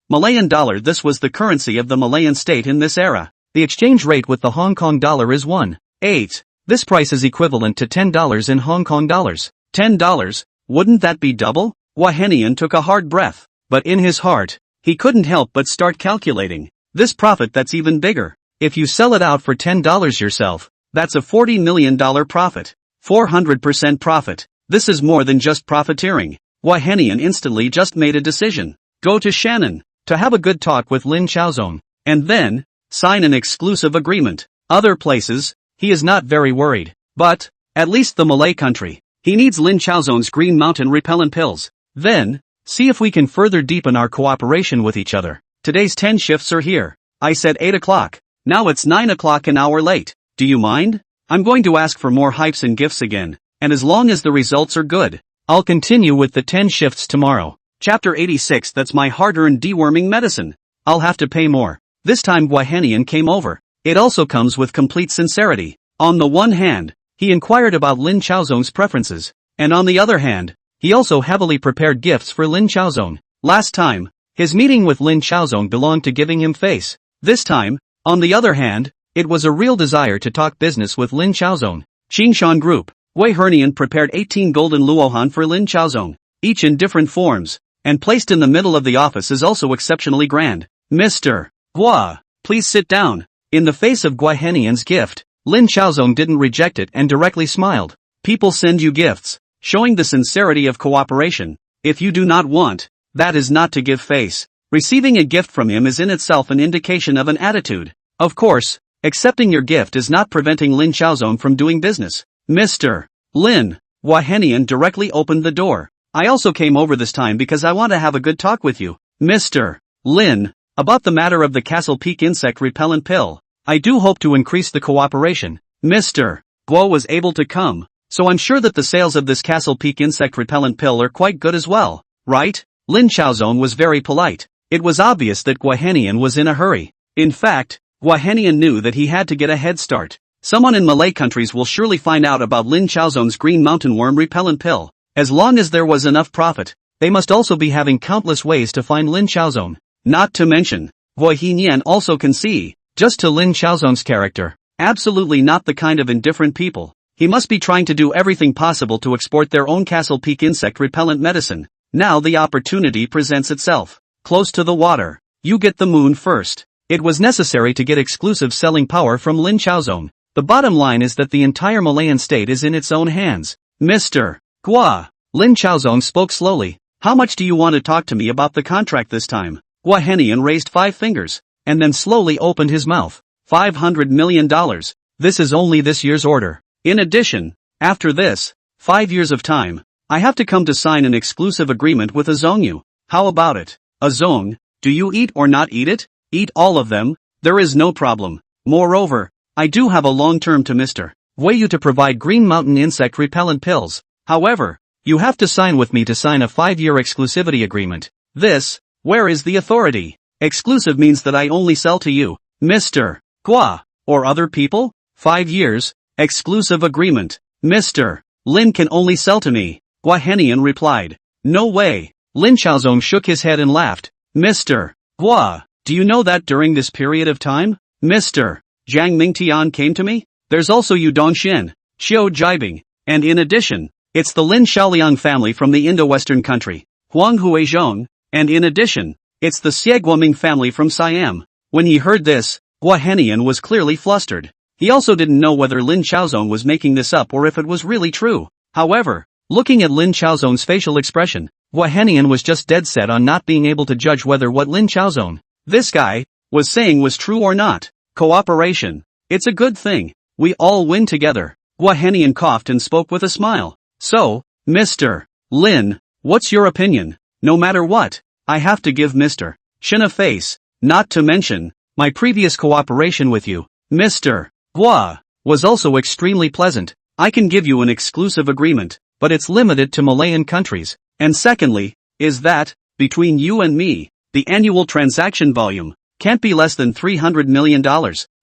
Malayan dollar. This was the currency of the Malayan state in this era. The exchange rate with the Hong Kong dollar is 1.8. This price is equivalent to $10 in Hong Kong dollars. $10? Wouldn't that be double? Gua Henian took a hard breath, but in his heart, he couldn't help but start calculating. This profit that's even bigger. If you sell it out for $10 yourself, that's a $40 million profit. 400% profit. This is more than just profiteering. Gua Henian instantly just made a decision. Go to Shannon, to have a good talk with Lin Chaozong, and then, sign an exclusive agreement. Other places, he is not very worried. But, at least the Malay country, he needs Lin Chaozong's Green Mountain repellent pills. Then, see if we can further deepen our cooperation with each other. Today's 10 shifts are here. I said 8 o'clock. Now it's 9 o'clock, an hour late. Do you mind? I'm going to ask for more hypes and gifts again, and as long as the results are good, I'll continue with the 10 shifts tomorrow. Chapter 86. That's my hard-earned deworming medicine. I'll have to pay more. This time Gua Henian came over. It also comes with complete sincerity. On the one hand, he inquired about Lin Chaozong's preferences, and on the other hand, he also heavily prepared gifts for Lin Chaozong. Last time, his meeting with Lin Chaozong belonged to giving him face. This time, on the other hand, it was a real desire to talk business with Lin Chaozong. Qingshan Group. Gua Henian prepared 18 golden luohan for Lin Chaozong, each in different forms, and placed in the middle of the office is also exceptionally grand. Mr. Gua, please sit down. In the face of Gua Henian's gift, Lin Chaozong didn't reject it and directly smiled. People send you gifts, showing the sincerity of cooperation. If you do not want, that is not to give face. Receiving a gift from him is in itself an indication of an attitude. Of course, accepting your gift is not preventing Lin Chaozong from doing business. Mr. Lin, Gua Henian directly opened the door. I also came over this time because I want to have a good talk with you. Mr. Lin, about the matter of the Castle Peak insect repellent pill. I do hope to increase the cooperation. Mr. Gua was able to come, so I'm sure that the sales of this Castle Peak insect repellent pill are quite good as well, right? Lin Chaozong was very polite. It was obvious that Gua Henian was in a hurry. In fact, Gua Henian knew that he had to get a head start. Someone in Malay countries will surely find out about Lin Chaozong's green mountain worm repellent pill. As long as there was enough profit, they must also be having countless ways to find Lin Chaozong. Not to mention, Gua Henian also can see, just to Lin Chaozong's character, absolutely not the kind of indifferent people. He must be trying to do everything possible to export their own Castle Peak insect repellent medicine. Now the opportunity presents itself. Close to the water, you get the moon first. It was necessary to get exclusive selling power from Lin Chaozong. The bottom line is that the entire Malayan state is in its own hands. Mr. Gua, Lin Chaozong spoke slowly. How much do you want to talk to me about the contract this time? Gua Henian raised 5 fingers, and then slowly opened his mouth. $500 million. This is only this year's order. In addition, after this, 5 years of time, I have to come to sign an exclusive agreement with Azongyu. How about it? Azong, do you eat or not eat it? Eat all of them, there is no problem. Moreover, I do have a long term to Mr. Wayu to provide Green Mountain insect repellent pills. However, you have to sign with me to sign a 5-year exclusivity agreement. This, where is the authority? Exclusive means that I only sell to you, Mr. Gua, or other people? 5 years, exclusive agreement. Mr. Lin can only sell to me. Gua Henian replied. No way. Lin Chaozong shook his head and laughed. Mr. Gua, do you know that during this period of time, Mr. Zhang Mingtian came to me? There's also Yu Dongxian, Xiao Jibing, and in addition, it's the Lin Shaoliang family from the Indo-Western country, Huang Huizhong, and in addition, it's the Xieguoming family from Siam. When he heard this, Gua Henian was clearly flustered. He also didn't know whether Lin Chaozong was making this up or if it was really true. However, looking at Lin Chaozong's facial expression, Gua Henian was just dead set on not being able to judge whether what Lin Chaozong, this guy, was saying was true or not. Cooperation. It's a good thing. We all win together. Gua Henian coughed and spoke with a smile. So, Mr. Lin, what's your opinion? No matter what, I have to give Mr. Shin a face, not to mention, my previous cooperation with you, Mr. Gua, was also extremely pleasant. I can give you an exclusive agreement, but it's limited to Malayan countries. And secondly, is that, between you and me, the annual transaction volume can't be less than $300 million,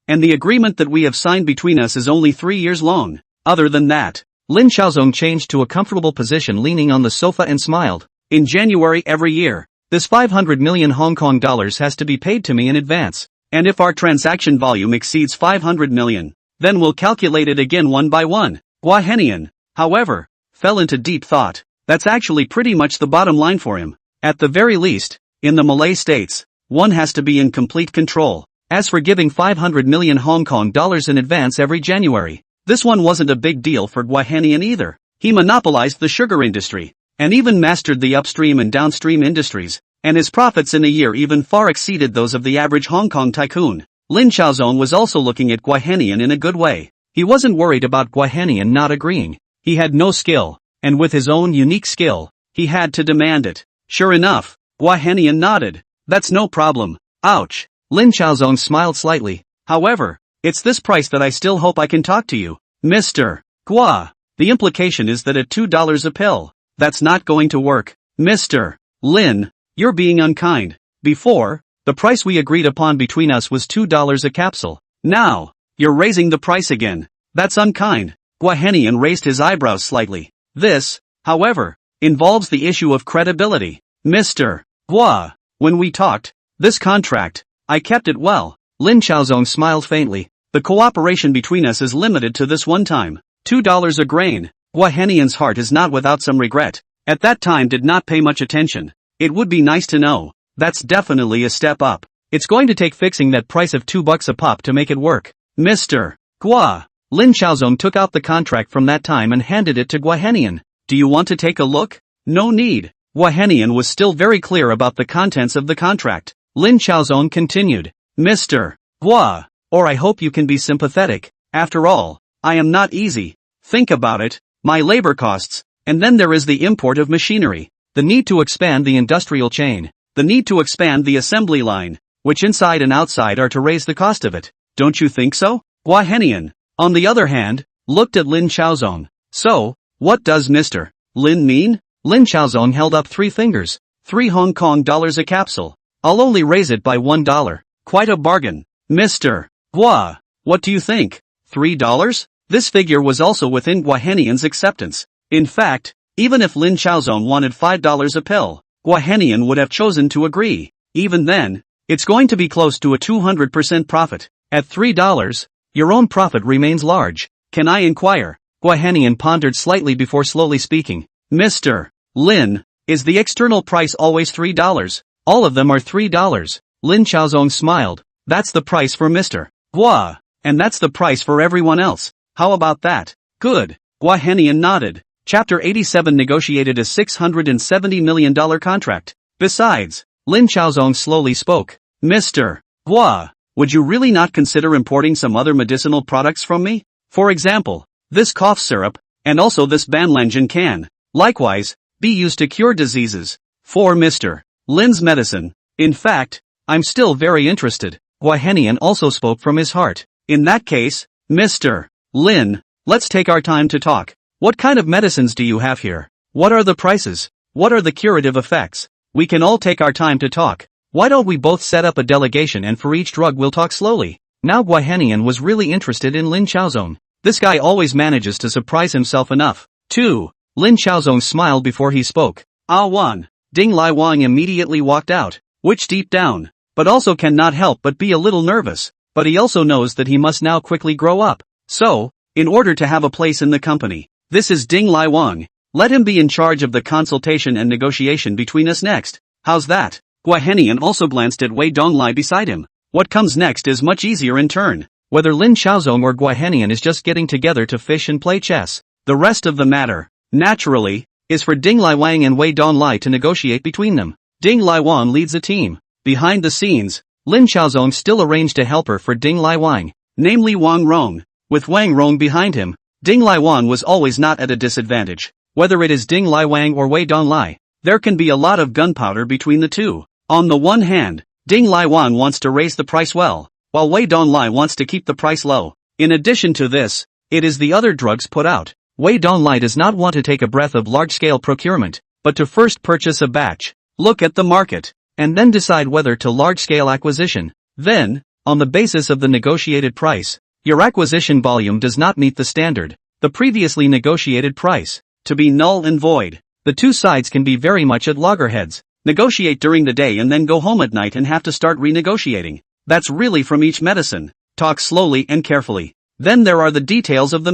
and the agreement that we have signed between us is only 3 years long. Other than that, Lin Chaozong changed to a comfortable position leaning on the sofa and smiled. In January every year, this 500 million Hong Kong dollars has to be paid to me in advance. And if our transaction volume exceeds 500 million, Then we'll calculate it again one by one. Gua Henian, however, fell into deep thought. That's actually pretty much the bottom line for him. At the very least, in the Malay states, one has to be in complete control. As for giving 500 million Hong Kong dollars in advance every January, this one wasn't a big deal for Gua Henian either. He monopolized the sugar industry, and even mastered the upstream and downstream industries, and his profits in a year even far exceeded those of the average Hong Kong tycoon. Lin Chaozong was also looking at Gua Henian in a good way. He wasn't worried about Gua Henian not agreeing. He had no skill, and with his own unique skill, he had to demand it. Sure enough, Gua Henian nodded. That's no problem. Ouch. Lin Chaozong smiled slightly. However, it's this price that I still hope I can talk to you. Mr. Gua. The implication is that at $2 a pill, that's not going to work. Mr. Lin, you're being unkind. Before, the price we agreed upon between us was $2 a capsule. Now, you're raising the price again. That's unkind. Gua Henian raised his eyebrows slightly. This, however, involves the issue of credibility. Mr. Gua, when we talked, this contract, I kept it well. Lin Chaozong smiled faintly. The cooperation between us is limited to this one time. $2 a grain. Gua Henian's heart is not without some regret. At that time did not pay much attention. It would be nice to know. That's definitely a step up. It's going to take fixing that price of $2 a pop to make it work. Mr. Gua. Lin Chaozong took out the contract from that time and handed it to Gua Henian. Do you want to take a look? No need. Gua Henian was still very clear about the contents of the contract. Lin Chaozong continued. Mr. Gua. Or I hope you can be sympathetic. After all, I am not easy. Think about it. My labor costs. And then there is the import of machinery. The need to expand the industrial chain. The need to expand the assembly line, which inside and outside are to raise the cost of it. Don't you think so? Gua Henian, on the other hand, looked at Lin Chaozong. So, what does Mr. Lin mean? Lin Chaozong held up 3 fingers. 3 Hong Kong dollars a capsule. I'll only raise it by $1. Quite a bargain. Mr. Gua, what do you think? $3? This figure was also within Gua Henian's acceptance. In fact, even if Lin Chaozong wanted $5 a pill, Gua Henian would have chosen to agree. Even then, it's going to be close to a 200% profit. At $3, your own profit remains large. Can I inquire? Gua Henian pondered slightly before slowly speaking. Mr. Lin, is the external price always $3? All of them are $3. Lin Chaozong smiled. That's the price for Mr. Gua. And that's the price for everyone else. How about that? Good. Gua Henian nodded. Chapter 87 negotiated a $670 million contract. Besides, Lin Chaozong slowly spoke. Mr. Gua, would you really not consider importing some other medicinal products from me? For example, this cough syrup, and also this banlangen can, likewise, be used to cure diseases. For Mr. Lin's medicine. In fact, I'm still very interested. Gua Henian also spoke from his heart. In that case, Mr. Lin, let's take our time to talk. What kind of medicines do you have here? What are the prices? What are the curative effects? We can all take our time to talk. Why don't we both set up a delegation and for each drug we'll talk slowly? Now Gua Henian was really interested in Lin Chaozong. This guy always manages to surprise himself enough. 2. Lin Chaozong smiled before he spoke. 1. Ding Lai Wang immediately walked out, which deep down, but also cannot help but be a little nervous. But he also knows that he must now quickly grow up. So, in order to have a place in the company, this is Ding Lai Wang. Let him be in charge of the consultation and negotiation between us next. How's that? Gua Henian also glanced at Wei Donglai beside him. What comes next is much easier in turn. Whether Lin Chaozong or Gua Henian is just getting together to fish and play chess. The rest of the matter, naturally, is for Ding Lai Wang and Wei Donglai to negotiate between them. Ding Lai Wang leads a team. Behind the scenes, Lin Chaozong still arranged a helper for Ding Lai Wang, namely Wang Rong. With Wang Rong behind him, Ding Lai Wang was always not at a disadvantage. Whether it is Ding Lai Wang or Wei Donglai, there can be a lot of gunpowder between the two. On the one hand, Ding Lai Wang wants to raise the price well, while Wei Donglai wants to keep the price low. In addition to this, it is the other drugs put out. Wei Donglai does not want to take a breath of large-scale procurement, but to first purchase a batch, look at the market, and then decide whether to large-scale acquisition. Then, on the basis of the negotiated price, your acquisition volume does not meet the standard, the previously negotiated price, to be null and void. The two sides can be very much at loggerheads, negotiate during the day and then go home at night and have to start renegotiating. That's really from each medicine. Talk slowly and carefully. Then there are the details of the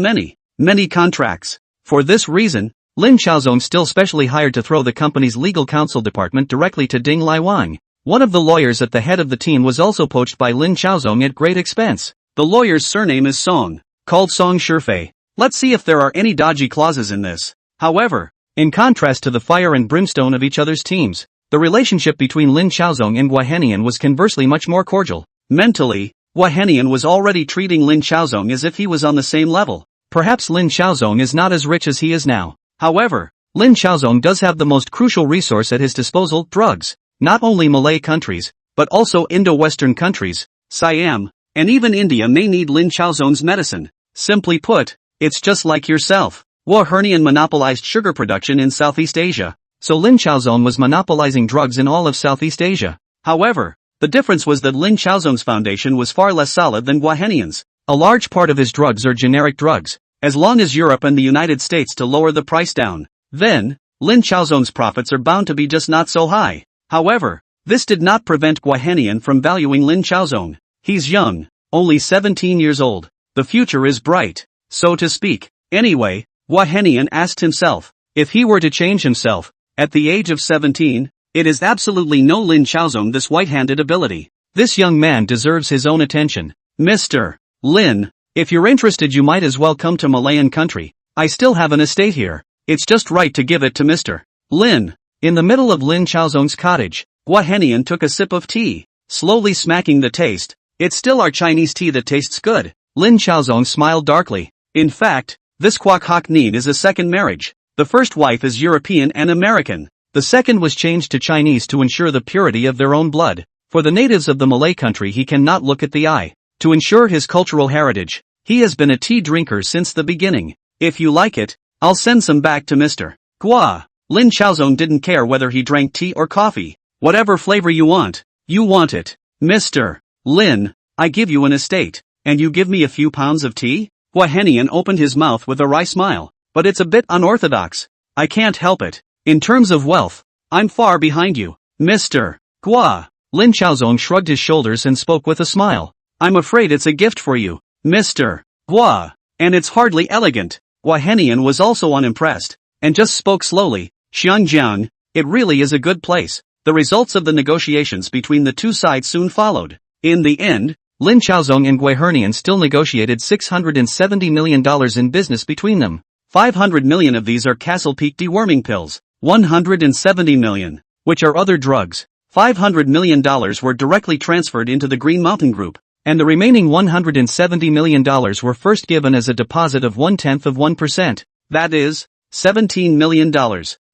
many contracts. For this reason, Lin Xiaozong still specially hired to throw the company's legal counsel department directly to Ding Liwang. One of the lawyers at the head of the team was also poached by Lin Xiaozong at great expense. The lawyer's surname is Song, called Song Shifei. Let's see if there are any dodgy clauses in this. However, in contrast to the fire and brimstone of each other's teams, the relationship between Lin Xiaozong and Gua Henian was conversely much more cordial. Mentally, Gua Henian was already treating Lin Xiaozong as if he was on the same level. Perhaps Lin Xiaozong is not as rich as he is now. However, Lin Xiaozong does have the most crucial resource at his disposal, drugs. Not only Malay countries, but also Indo-Western countries, Siam, and even India may need Lin Xiaozong's medicine. Simply put, it's just like yourself. Gua Henian monopolized sugar production in Southeast Asia, so Lin Xiaozong was monopolizing drugs in all of Southeast Asia. However, the difference was that Lin Xiaozong's foundation was far less solid than Gua Henian's. A large part of his drugs are generic drugs, as long as Europe and the United States to lower the price down. Then, Lin Xiaozong's profits are bound to be just not so high. However, this did not prevent Gua Henian from valuing Lin Xiaozong. He's young, only 17 years old. The future is bright, so to speak. Anyway, Gua Henian asked himself, if he were to change himself, at the age of 17, it is absolutely no Lin Xiaozong this white-handed ability. This young man deserves his own attention. Mr. Lin, if you're interested you might as well come to Malayan country. I still have an estate here. It's just right to give it to Mr. Lin. In the middle of Lin Xiaozong's cottage, Gua Henian took a sip of tea, slowly smacking the taste. It's still our Chinese tea that tastes good. Lin Xiaozong smiled darkly. In fact, this Kwok Hok Neen is a second marriage. The first wife is European and American. The second was changed to Chinese to ensure the purity of their own blood. For the natives of the Malay country he cannot look at the eye. To ensure his cultural heritage, he has been a tea drinker since the beginning. If you like it, I'll send some back to Mr. Gua. Lin Xiaozong didn't care whether he drank tea or coffee. Whatever flavor you want it. Mr. Lin, I give you an estate, and you give me a few pounds of tea? Gua Henian opened his mouth with a wry smile, but it's a bit unorthodox. I can't help it. In terms of wealth, I'm far behind you. Mr. Gua. Lin Xiaozong shrugged his shoulders and spoke with a smile. I'm afraid it's a gift for you, Mr. Gua. And it's hardly elegant. Gua Henian was also unimpressed, and just spoke slowly. Xiangjiang, it really is a good place. The results of the negotiations between the two sides soon followed. In the end, Lin Xiaozong and Gua Henian still negotiated $670 million in business between them. 500 million of these are Castle Peak deworming pills. 170 million, which are other drugs. $500 million were directly transferred into the Green Mountain Group, and the remaining $170 million were first given as a deposit of 0.1%. That is, $17 million.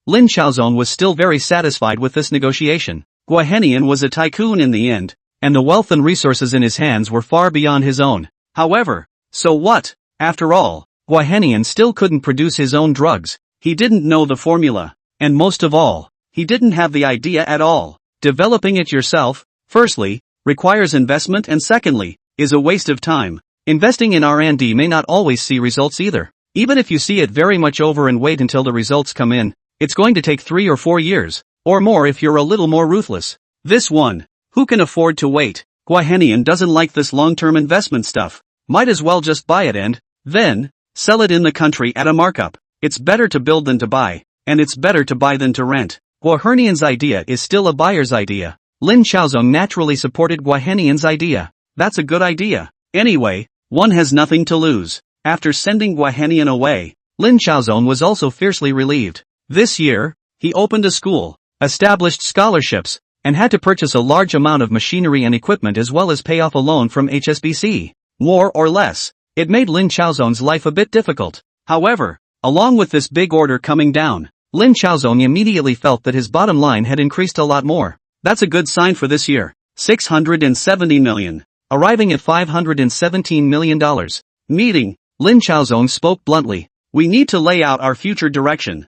Lin Xiaozong was still very satisfied with this negotiation. Gua Henian was a tycoon in the end, and the wealth and resources in his hands were far beyond his own. However, so what? After all, Gua Henian still couldn't produce his own drugs. He didn't know the formula, and most of all, he didn't have the idea at all. Developing it yourself, firstly, requires investment and secondly, is a waste of time. Investing in R&D may not always see results either. Even if you see it very much over and wait until the results come in, it's going to take 3 or 4 years, or more if you're a little more ruthless. This one, who can afford to wait? Gua Henian doesn't like this long-term investment stuff. Might as well just buy it and, then, sell it in the country at a markup. It's better to build than to buy, and it's better to buy than to rent. Gua Henian's idea is still a buyer's idea. Lin Xiaozong naturally supported Gua Henian's idea. That's a good idea. Anyway, one has nothing to lose. After sending Gua Henian away, Lin Xiaozong was also fiercely relieved. This year, he opened a school, established scholarships, and had to purchase a large amount of machinery and equipment as well as pay off a loan from HSBC. More or less, it made Lin Xiaozong's life a bit difficult. However, along with this big order coming down, Lin Xiaozong immediately felt that his bottom line had increased a lot more. That's a good sign for this year. 670 million. Arriving at $517 million. Meeting, Lin Xiaozong spoke bluntly. We need to lay out our future direction.